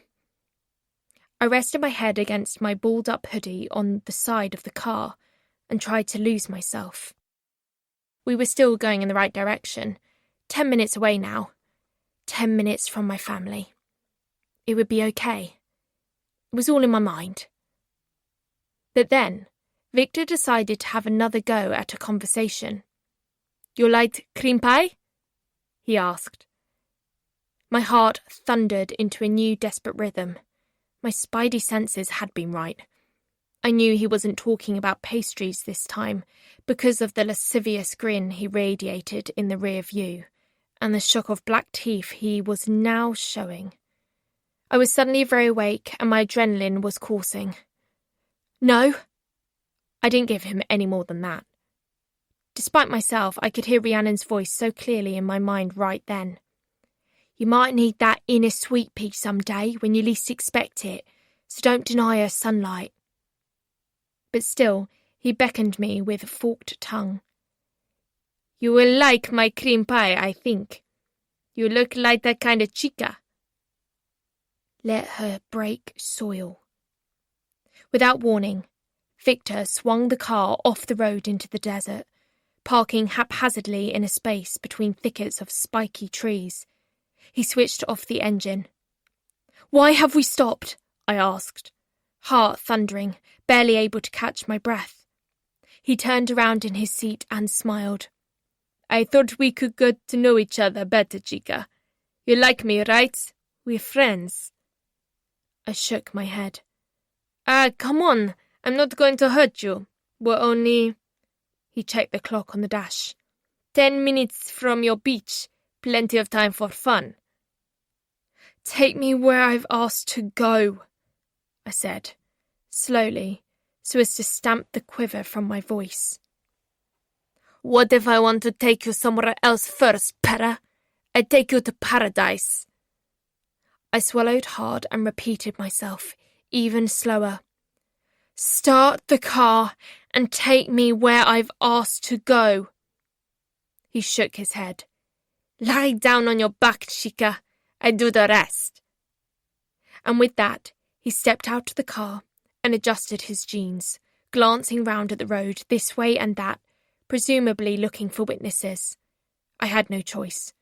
I rested my head against my balled-up hoodie on the side of the car and tried to lose myself. We were still going in the right direction, 10 minutes away now, 10 minutes from my family. It would be okay. It was all in my mind. But then, Victor decided to have another go at a conversation. "You like cream pie?" he asked. My heart thundered into a new desperate rhythm. My spidey senses had been right. I knew he wasn't talking about pastries this time because of the lascivious grin he radiated in the rear view and the shock of black teeth he was now showing. I was suddenly very awake and my adrenaline was coursing. "No." I didn't give him any more than that. Despite myself, I could hear Rhiannon's voice so clearly in my mind right then. "You might need that inner sweet pea someday when you least expect it, so don't deny her sunlight." But still, he beckoned me with forked tongue. "You will like my cream pie, I think. You look like that kind of chica." Let her break soil. Without warning, Victor swung the car off the road into the desert, parking haphazardly in a space between thickets of spiky trees. He switched off the engine. "Why have we stopped?" I asked, heart thundering, barely able to catch my breath. He turned around in his seat and smiled. "I thought we could get to know each other better, chica. You like me, right? We're friends." I shook my head. Come on. I'm not going to hurt you. We're only..." He checked the clock on the dash. 10 minutes from your beach. Plenty of time for fun." "Take me where I've asked to go," I said, slowly, so as to stamp the quiver from my voice. "What if I want to take you somewhere else first, Pera? I'd take you to paradise." I swallowed hard and repeated myself, even slower. "Start the car and take me where I've asked to go." He shook his head. "Lie down on your back, chica. I do the rest." And with that, he stepped out of the car and adjusted his jeans, glancing round at the road this way and that, presumably looking for witnesses. I had no choice.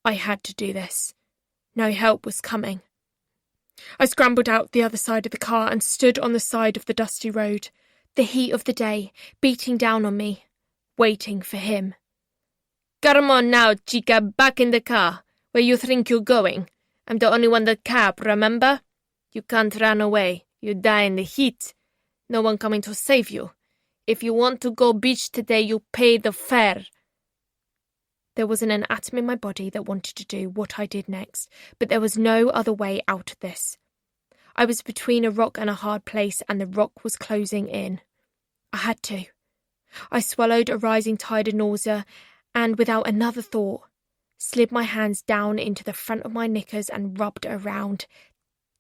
I had to do this. No help was coming. I scrambled out the other side of the car and stood on the side of the dusty road, the heat of the day beating down on me, waiting for him. "Come on now, chica, back in the car. Where you think you're going? I'm the only one that cab, remember? You can't run away. You die in the heat. No one coming to save you. If you want to go beach today, you pay the fare." There wasn't an atom in my body that wanted to do what I did next, but there was no other way out of this. I was between a rock and a hard place, and the rock was closing in. I had to. I swallowed a rising tide of nausea, and without another thought, slid my hands down into the front of my knickers and rubbed around,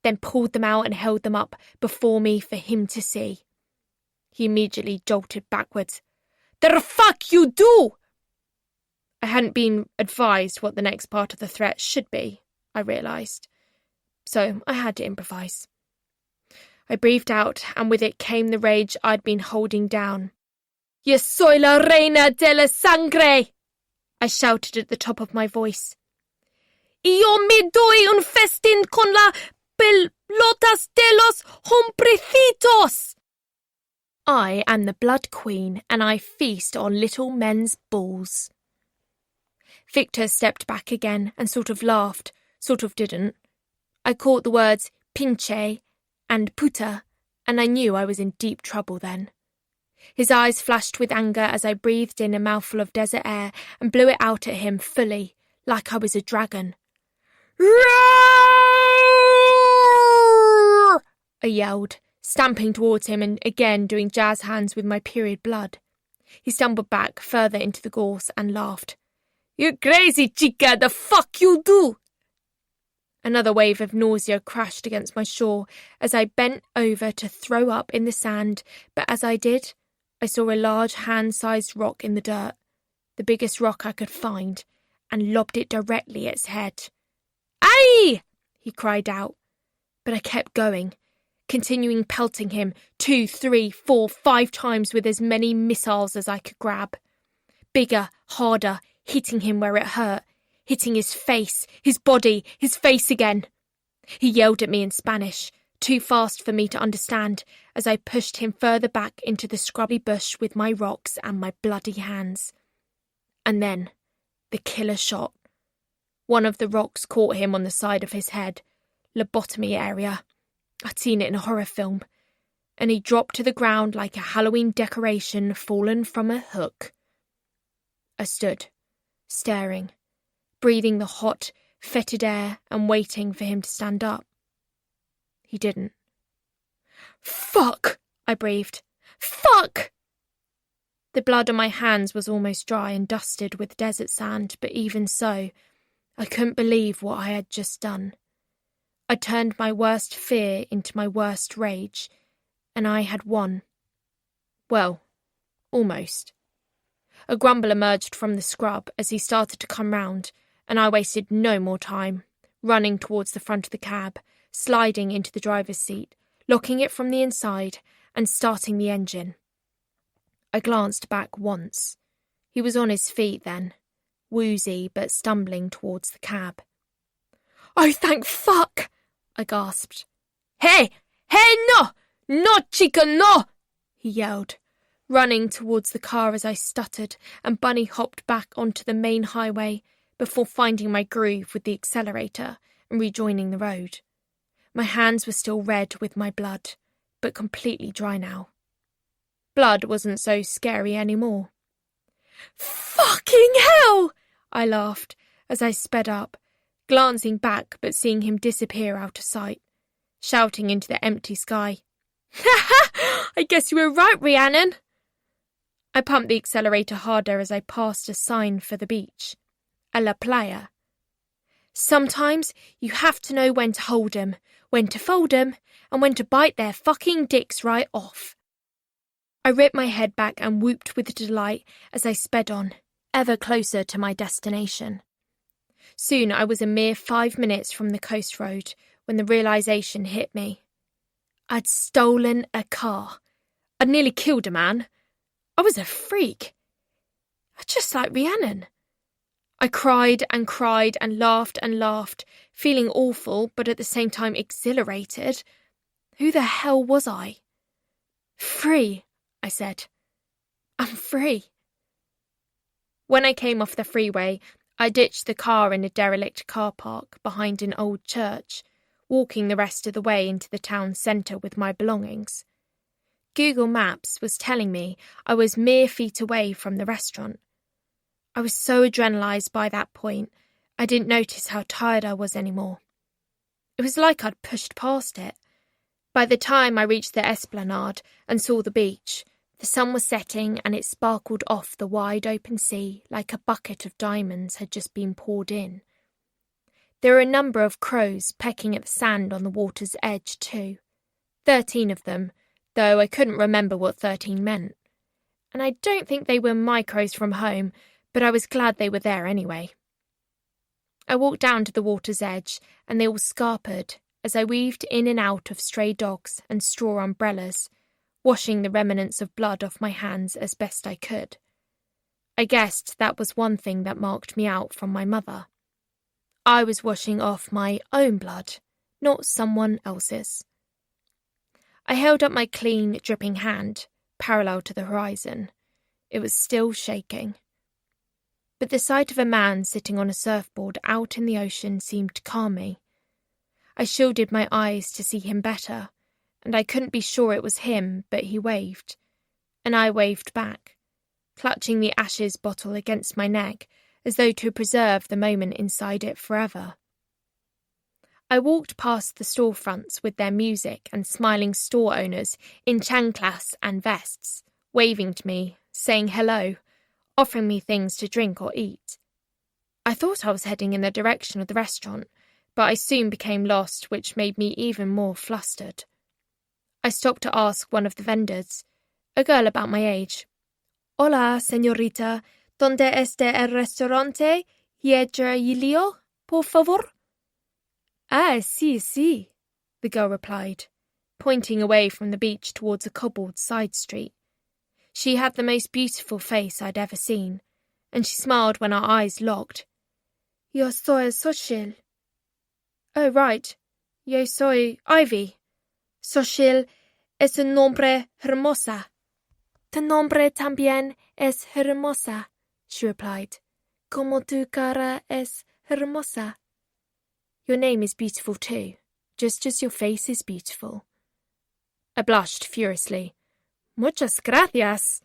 then pulled them out and held them up before me for him to see. He immediately jolted backwards. "The fuck you do?" I hadn't been advised what the next part of the threat should be, I realised. So I had to improvise. I breathed out, and with it came the rage I'd been holding down. "Yo soy la reina de la sangre!" I shouted at the top of my voice. "Y yo me doy un festín con la pelotas de los hombrecitos!" I am the blood queen, and I feast on little men's balls. Victor stepped back again and sort of laughed, sort of didn't. I caught the words pinche and puta, and I knew I was in deep trouble then. His eyes flashed with anger as I breathed in a mouthful of desert air and blew it out at him fully, like I was a dragon. "Roar!" I yelled, stamping towards him and again doing jazz hands with my period blood. He stumbled back further into the gorse and laughed. "You're crazy, chica, the fuck you do?" Another wave of nausea crashed against my shore as I bent over to throw up in the sand, but as I did, I saw a large hand-sized rock in the dirt, the biggest rock I could find, and lobbed it directly at his head. "Aye!" he cried out, but I kept going, continuing pelting him 2, 3, 4, 5 times with as many missiles as I could grab. Bigger, harder, hitting him where it hurt, hitting his face, his body, his face again. He yelled at me in Spanish, too fast for me to understand as I pushed him further back into the scrubby bush with my rocks and my bloody hands. And then, the killer shot. One of the rocks caught him on the side of his head, lobotomy area. I'd seen it in a horror film. And he dropped to the ground like a Halloween decoration fallen from a hook. I stood, staring, breathing the hot, fetid air and waiting for him to stand up. He didn't. "Fuck!" I breathed. "Fuck!" The blood on my hands was almost dry and dusted with desert sand, but even so, I couldn't believe what I had just done. I turned my worst fear into my worst rage, and I had won. Well, almost. A grumble emerged from the scrub as he started to come round, and I wasted no more time, running towards the front of the cab, sliding into the driver's seat, locking it from the inside, and starting the engine. I glanced back once. He was on his feet then, woozy but stumbling towards the cab. "Oh, thank fuck!" I gasped. "Hey! Hey, no! No, chica, no!" he yelled, running towards the car as I stuttered and bunny hopped back onto the main highway before finding my groove with the accelerator and rejoining the road. My hands were still red with my blood, but completely dry now. Blood wasn't so scary anymore. "Fucking hell!" I laughed as I sped up, glancing back but seeing him disappear out of sight, shouting into the empty sky. "Ha ha! I guess you were right, Rhiannon!" I pumped the accelerator harder as I passed a sign for the beach. A la playa. Sometimes you have to know when to hold 'em, when to fold 'em, and when to bite their fucking dicks right off. I ripped my head back and whooped with delight as I sped on, ever closer to my destination. Soon I was a mere 5 minutes from the coast road when the realisation hit me. I'd stolen a car. I'd nearly killed a man. I was a freak. Just like Rhiannon. I cried and laughed, feeling awful but at the same time exhilarated. Who the hell was I? "Free," I said. "I'm free." When I came off the freeway, I ditched the car in a derelict car park behind an old church, walking the rest of the way into the town centre with my belongings. Google Maps was telling me I was mere feet away from the restaurant. I was so adrenalised by that point, I didn't notice how tired I was anymore. It was like I'd pushed past it. By the time I reached the esplanade and saw the beach, the sun was setting and it sparkled off the wide open sea like a bucket of diamonds had just been poured in. There were a number of crows pecking at the sand on the water's edge too. 13 of them, though I couldn't remember what 13 meant. And I don't think they were my crows from home, but I was glad they were there anyway. I walked down to the water's edge, and they all scarpered as I weaved in and out of stray dogs and straw umbrellas, washing the remnants of blood off my hands as best I could. I guessed that was one thing that marked me out from my mother. I was washing off my own blood, not someone else's. I held up my clean, dripping hand, parallel to the horizon. It was still shaking. But the sight of a man sitting on a surfboard out in the ocean seemed to calm me. I shielded my eyes to see him better, and I couldn't be sure it was him, but he waved. And I waved back, clutching the ashes bottle against my neck, as though to preserve the moment inside it forever. I walked past the storefronts with their music and smiling store owners in chanclas and vests, waving to me, saying hello, offering me things to drink or eat. I thought I was heading in the direction of the restaurant, but I soon became lost, which made me even more flustered. I stopped to ask one of the vendors, a girl about my age. "Hola, señorita, ¿dónde está el restaurante? Hiedra por favor?" "Ah, sí, sí," the girl replied, pointing away from the beach towards a cobbled side street. She had the most beautiful face I'd ever seen, and she smiled when our eyes locked. "Yo soy Xochitl." "Oh, right. Yo soy Ivy." Xochitl es un nombre hermosa. Tu nombre también es hermosa, she replied. Como tu cara es hermosa. Your name is beautiful too, just as your face is beautiful. I blushed furiously. Muchas gracias.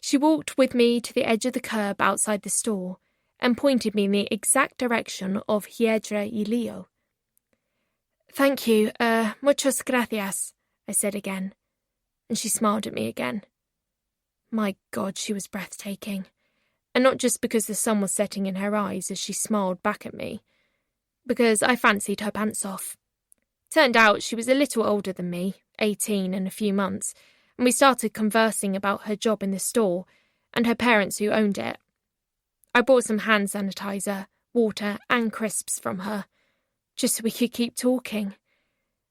She walked with me to the edge of the curb outside the store and pointed me in the exact direction of Hiedra y Leo. Thank you, muchas gracias, I said again, and she smiled at me again. My God, she was breathtaking, and not just because the sun was setting in her eyes as she smiled back at me, because I fancied her pants off. Turned out she was a little older than me, 18 and a few months, and we started conversing about her job in the store and her parents who owned it. I bought some hand sanitizer, water and crisps from her, just so we could keep talking,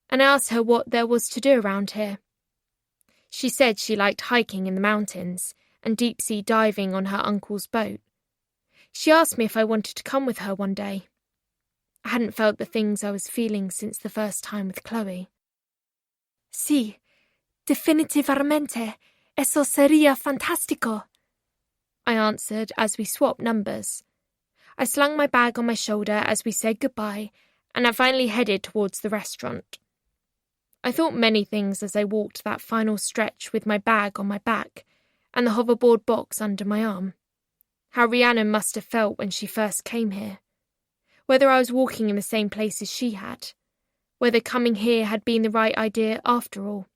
and I asked her what there was to do around here. She said she liked hiking in the mountains and deep-sea diving on her uncle's boat. She asked me if I wanted to come with her one day. I hadn't felt the things I was feeling since the first time with Chloe. Sí, definitivamente, eso sería fantástico, I answered as we swapped numbers. I slung my bag on my shoulder as we said goodbye, and I finally headed towards the restaurant. I thought many things as I walked that final stretch with my bag on my back and the hoverboard box under my arm. How Rhiannon must have felt when she first came here. Whether I was walking in the same place as she had. Whether coming here had been the right idea after all.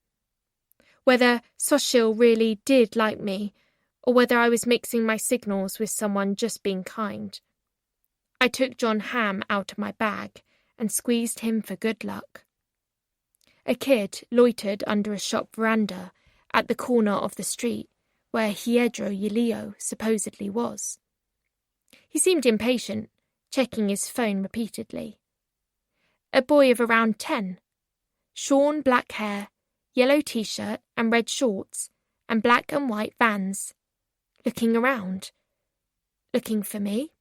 Whether Xochitl really did like me, or whether I was mixing my signals with someone just being kind. I took John Ham out of my bag and squeezed him for good luck. A kid loitered under a shop veranda at the corner of the street where Hiedra y Leo supposedly was. He seemed impatient, checking his phone repeatedly. A boy of around 10, shorn black hair, yellow t-shirt and red shorts, and black and white Vans, looking around. Looking for me?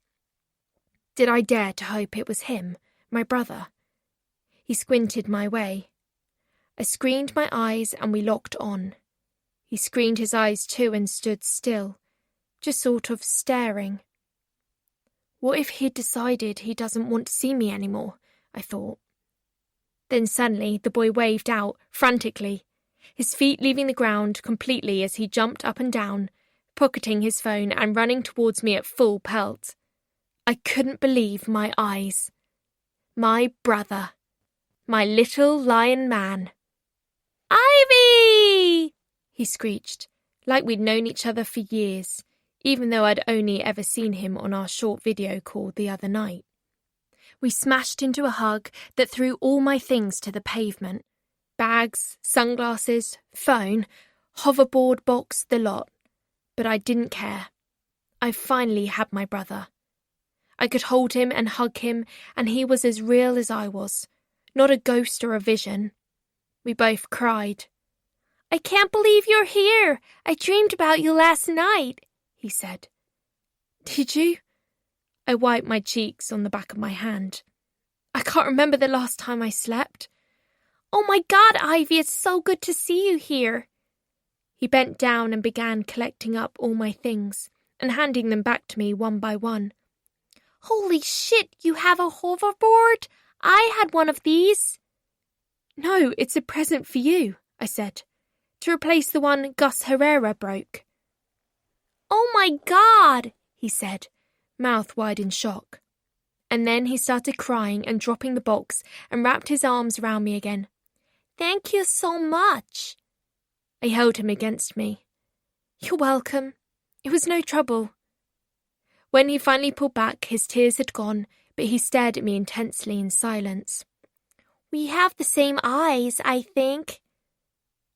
Did I dare to hope it was him, my brother? He squinted my way. I screened my eyes and we locked on. He screened his eyes too and stood still, just sort of staring. What if he'd decided he doesn't want to see me anymore, I thought. Then suddenly the boy waved out, frantically, his feet leaving the ground completely as he jumped up and down, pocketing his phone and running towards me at full pelt. I couldn't believe my eyes. My brother. My little lion man. Ivy! He screeched, like we'd known each other for years, even though I'd only ever seen him on our short video call the other night. We smashed into a hug that threw all my things to the pavement. Bags, sunglasses, phone, hoverboard box, the lot. But I didn't care. I finally had my brother. I could hold him and hug him, and he was as real as I was, not a ghost or a vision. We both cried. I can't believe you're here. I dreamed about you last night, he said. Did you? I wiped my cheeks on the back of my hand. I can't remember the last time I slept. Oh my God, Ivy, it's so good to see you here. He bent down and began collecting up all my things and handing them back to me one by one. Holy shit, you have a hoverboard? I had one of these. No, it's a present for you, I said, to replace the one Gus Herrera broke. Oh my God, he said, mouth wide in shock. And then he started crying and dropping the box and wrapped his arms around me again. Thank you so much. I held him against me. You're welcome. It was no trouble. When he finally pulled back, his tears had gone, but he stared at me intensely in silence. We have the same eyes, I think.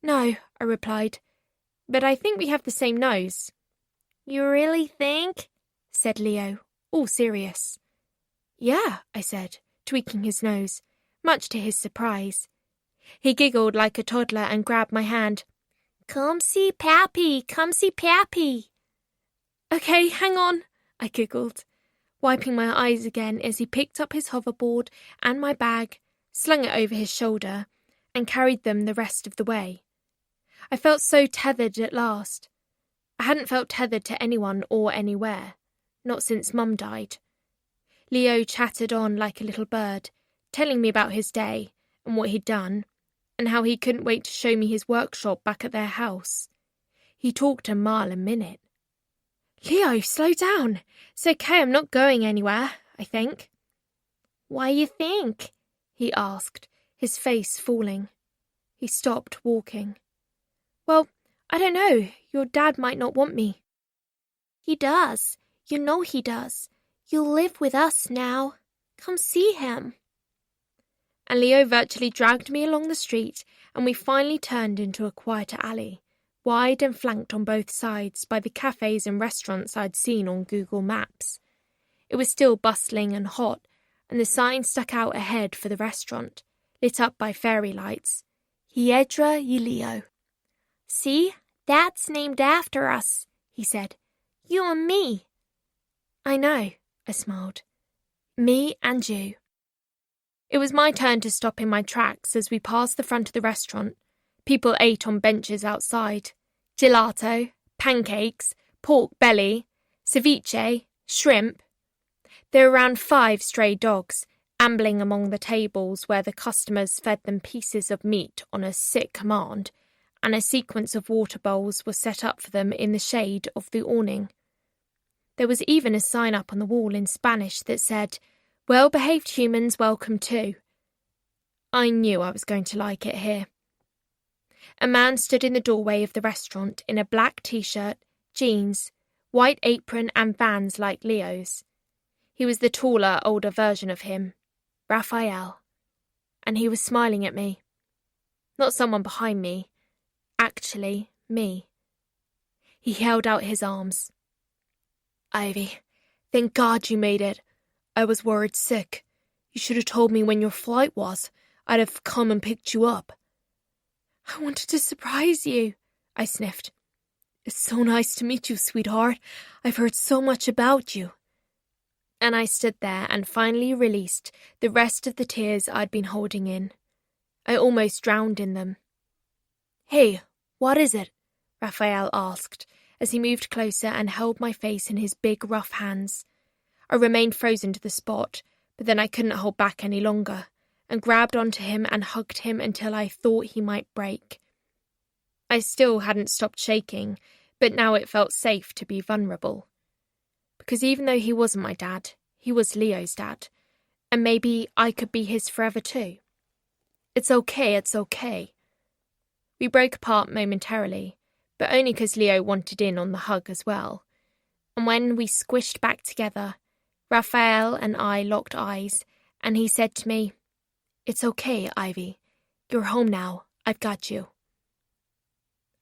No, I replied, but I think we have the same nose. You really think? Said Leo, all serious. Yeah, I said, tweaking his nose, much to his surprise. He giggled like a toddler and grabbed my hand. Come see Pappy, come see Pappy. Okay, hang on, I giggled, wiping my eyes again as he picked up his hoverboard and my bag, slung it over his shoulder, and carried them the rest of the way. I felt so tethered at last. I hadn't felt tethered to anyone or anywhere, not since Mum died. Leo chattered on like a little bird, telling me about his day and what he'd done, and how he couldn't wait to show me his workshop back at their house. He talked a mile a minute. Leo, slow down. It's okay, I'm not going anywhere, I think. Why you think? He asked, his face falling. He stopped walking. Well, I don't know. Your dad might not want me. He does. You know he does. You'll live with us now. Come see him. And Leo virtually dragged me along the street, and we finally turned into a quieter alley, wide and flanked on both sides by the cafes and restaurants I'd seen on Google Maps. It was still bustling and hot, and the sign stuck out ahead for the restaurant, lit up by fairy lights. Hiedra y Leo. See, that's named after us, he said. You and me. I know, I smiled. Me and you. It was my turn to stop in my tracks as we passed the front of the restaurant. People ate on benches outside. Gelato, pancakes, pork belly, ceviche, shrimp. There were around 5 stray dogs, ambling among the tables where the customers fed them pieces of meat on a sick command, and a sequence of water bowls was set up for them in the shade of the awning. There was even a sign up on the wall in Spanish that said, "Well-behaved humans welcome too." I knew I was going to like it here. A man stood in the doorway of the restaurant in a black t-shirt, jeans, white apron and Vans like Leo's. He was the taller, older version of him, Raphael, and he was smiling at me. Not someone behind me, actually me. He held out his arms. Ivy, thank God you made it. I was worried sick. You should have told me when your flight was. I'd have come and picked you up. I wanted to surprise you, I sniffed. It's so nice to meet you, sweetheart. I've heard so much about you. And I stood there and finally released the rest of the tears I'd been holding in. I almost drowned in them. Hey, what is it? Raphael asked as he moved closer and held my face in his big, rough hands. I remained frozen to the spot, but then I couldn't hold back any longer, and grabbed onto him and hugged him until I thought he might break. I still hadn't stopped shaking, but now it felt safe to be vulnerable. Because even though he wasn't my dad, he was Leo's dad, and maybe I could be his forever too. It's okay, it's okay. We broke apart momentarily, but only because Leo wanted in on the hug as well. And when we squished back together, Raphael and I locked eyes, and he said to me, It's okay, Ivy. You're home now. I've got you.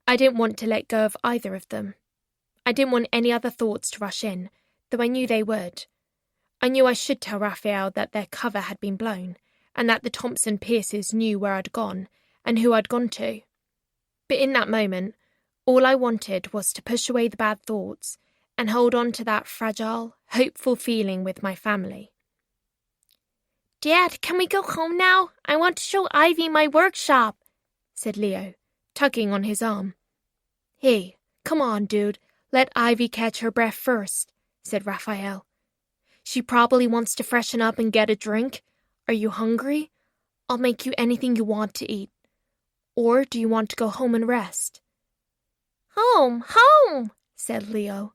I didn't want to let go of either of them. I didn't want any other thoughts to rush in, though I knew they would. I knew I should tell Raphael that their cover had been blown, and that the Thompson Pierces knew where I'd gone, and who I'd gone to. But in that moment, all I wanted was to push away the bad thoughts and hold on to that fragile, hopeful feeling with my family. Dad, can we go home now? I want to show Ivy my workshop, said Leo, tugging on his arm. Hey, come on, dude. Let Ivy catch her breath first, said Raphael. She probably wants to freshen up and get a drink. Are you hungry? I'll make you anything you want to eat. Or do you want to go home and rest? Home, home, said Leo.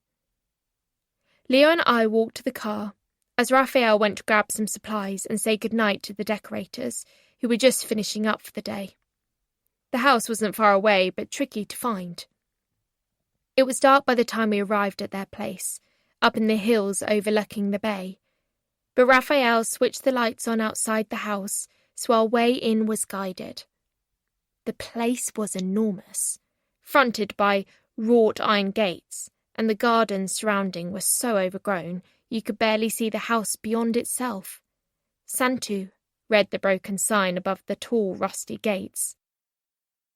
Leo and I walked to the car, as Raphael went to grab some supplies and say goodnight to the decorators, who were just finishing up for the day. The house wasn't far away, but tricky to find. It was dark by the time we arrived at their place, up in the hills overlooking the bay. But Raphael switched the lights on outside the house, so our way in was guided. The place was enormous, fronted by wrought iron gates, and the gardens surrounding were so overgrown you could barely see the house beyond itself. Santu read the broken sign above the tall, rusty gates.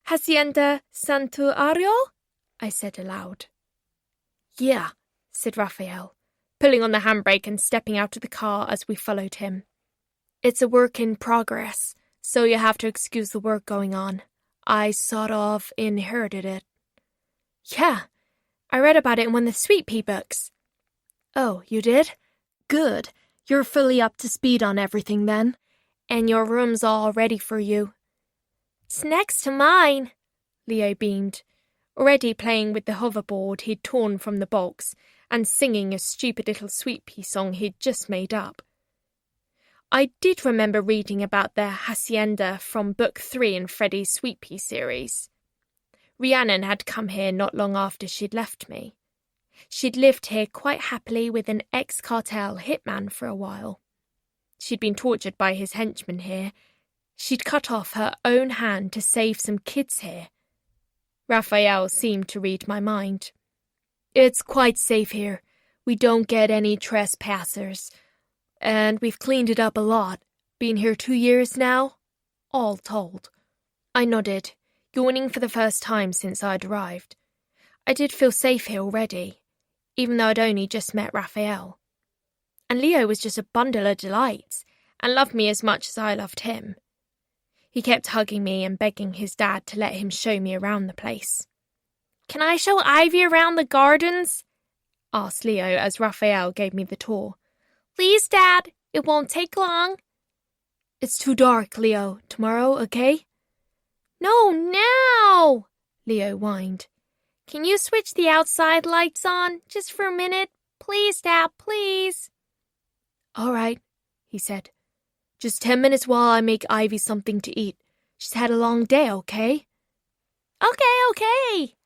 Hacienda Santuario? I said aloud. Yeah, said Raphael, pulling on the handbrake and stepping out of the car as we followed him. It's a work in progress, So you have to excuse the work going on. I sort of inherited it. Yeah, I read about it in one of the Sweet Pea books. Oh, you did? Good. You're fully up to speed on everything then. And your room's all ready for you. It's next to mine, Leo beamed, already playing with the hoverboard he'd torn from the box and singing a stupid little Sweet Pea song he'd just made up. I did remember reading about their hacienda from Book 3 in Freddie's Sweet Pea series. Rhiannon had come here not long after she'd left me. She'd lived here quite happily with an ex-cartel hitman for a while. She'd been tortured by his henchmen here. She'd cut off her own hand to save some kids here. Raphael seemed to read my mind. It's quite safe here. We don't get any trespassers. And we've cleaned it up a lot. Been here 2 years now, all told. I nodded, yawning for the first time since I'd arrived. I did feel safe here already, even though I'd only just met Raphael. And Leo was just a bundle of delights, and loved me as much as I loved him. He kept hugging me and begging his dad to let him show me around the place. Can I show Ivy around the gardens? Asked Leo as Raphael gave me the tour. Please, Dad. It won't take long. It's too dark, Leo. Tomorrow, okay? No, now, Leo whined. Can you switch the outside lights on, just for a minute? Please, Dad, please. All right, he said. Just 10 minutes while I make Ivy something to eat. She's had a long day, okay? Okay.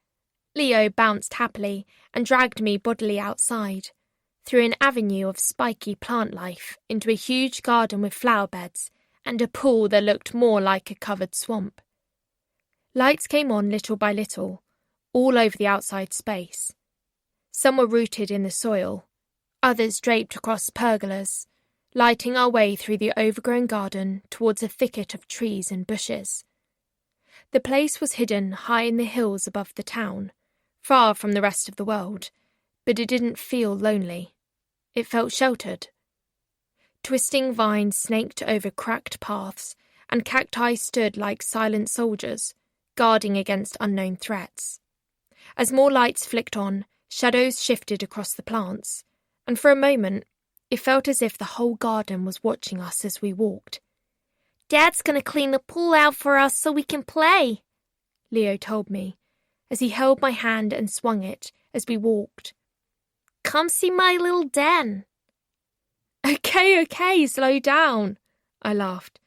Leo bounced happily and dragged me bodily outside, through an avenue of spiky plant life into a huge garden with flower beds and a pool that looked more like a covered swamp. Lights came on little by little, all over the outside space. Some were rooted in the soil, others draped across pergolas, lighting our way through the overgrown garden towards a thicket of trees and bushes. The place was hidden high in the hills above the town, far from the rest of the world, but it didn't feel lonely. It felt sheltered. Twisting vines snaked over cracked paths, and cacti stood like silent soldiers, guarding against unknown threats. As more lights flicked on, shadows shifted across the plants, and for a moment, it felt as if the whole garden was watching us as we walked. Dad's going to clean the pool out for us so we can play, Leo told me, as he held my hand and swung it as we walked. Come see my little den. Okay, slow down, I laughed,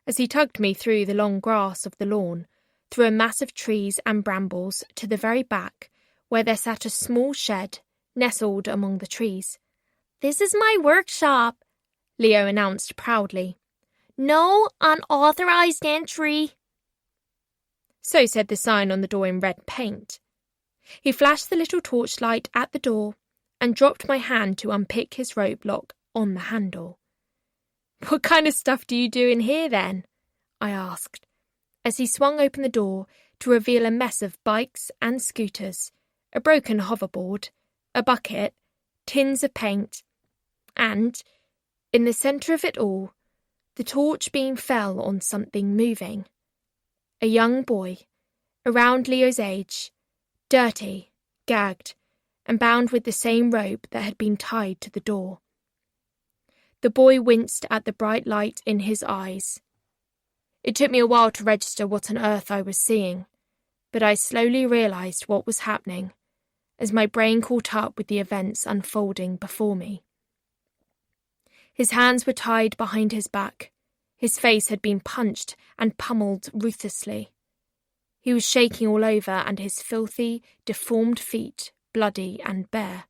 as he tugged me through the long grass of the lawn, through a mass of trees and brambles to the very back, where there sat a small shed, nestled among the trees. This is my workshop, Leo announced proudly. No unauthorized entry. So said the sign on the door in red paint. He flashed the little torchlight at the door and dropped my hand to unpick his rope lock on the handle. What kind of stuff do you do in here, then? I asked, as he swung open the door to reveal a mess of bikes and scooters, a broken hoverboard, a bucket, tins of paint, and, in the centre of it all, the torch beam fell on something moving. A young boy, around Leo's age, dirty, gagged, and bound with the same rope that had been tied to the door. The boy winced at the bright light in his eyes. It took me a while to register what on earth I was seeing, but I slowly realised what was happening as my brain caught up with the events unfolding before me. His hands were tied behind his back. His face had been punched and pummeled ruthlessly. He was shaking all over, and his filthy, deformed feet bloody and bare.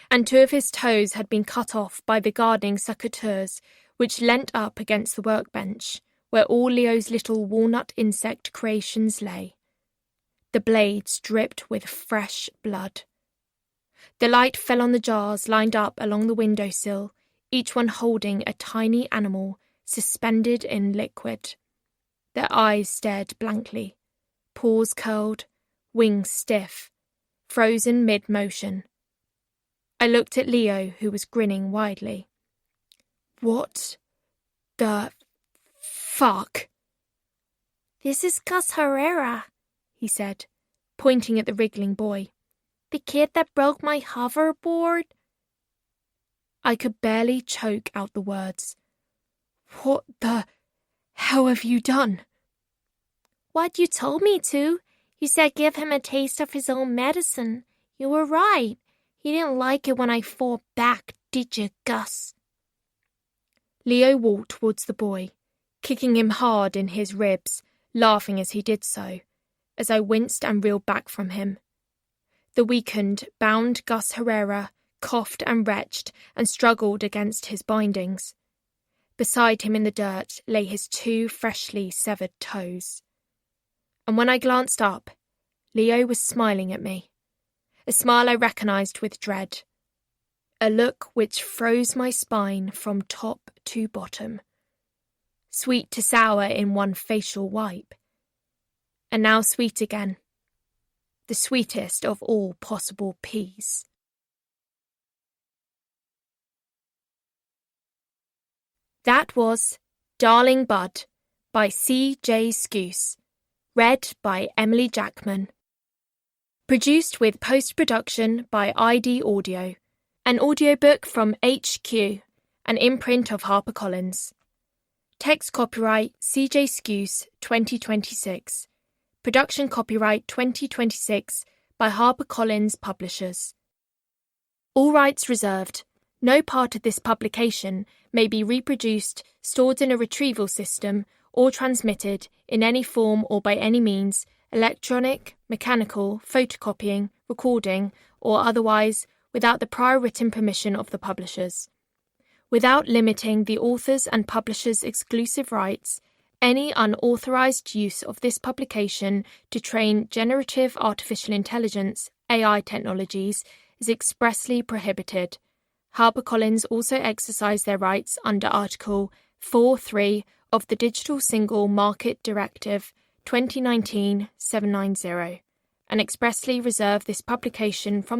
And 2 of his toes had been cut off by the guarding secateurs, which leant up against the workbench, where all Leo's little walnut insect creations lay. The blades dripped with fresh blood. The light fell on the jars lined up along the windowsill, each one holding a tiny animal suspended in liquid. Their eyes stared blankly, paws curled, wings stiff, frozen mid-motion. I looked at Leo, who was grinning widely. What the fuck? This is Gus Herrera, he said, pointing at the wriggling boy. The kid that broke my hoverboard. I could barely choke out the words. What the hell have you done? What you told me to. You said give him a taste of his own medicine. You were right. He didn't like it when I fought back, did you, Gus? Leo walked towards the boy, kicking him hard in his ribs, laughing as he did so, as I winced and reeled back from him. The weakened, bound Gus Herrera coughed and retched and struggled against his bindings. Beside him in the dirt lay his 2 freshly severed toes. And when I glanced up, Leo was smiling at me, a smile I recognised with dread, a look which froze my spine from top to bottom, sweet to sour in one facial wipe, and now sweet again, the sweetest of all possible peas. That was Darling Bud by C.J. Scoose, read by Emily Jackman. Produced with post-production by ID Audio, an audiobook from HQ, an imprint of HarperCollins. Text copyright C.J. Scoose 2026. Production copyright 2026 by HarperCollins Publishers. All rights reserved. No part of this publication may be reproduced, stored in a retrieval system, or transmitted in any form or by any means, electronic, mechanical, photocopying, recording, or otherwise, without the prior written permission of the publishers. Without limiting the author's and publisher's exclusive rights, any unauthorized use of this publication to train generative artificial intelligence, AI technologies, is expressly prohibited. HarperCollins also exercise their rights under Article 4.3 of the Digital Single Market Directive 2019-790, and expressly reserve this publication from the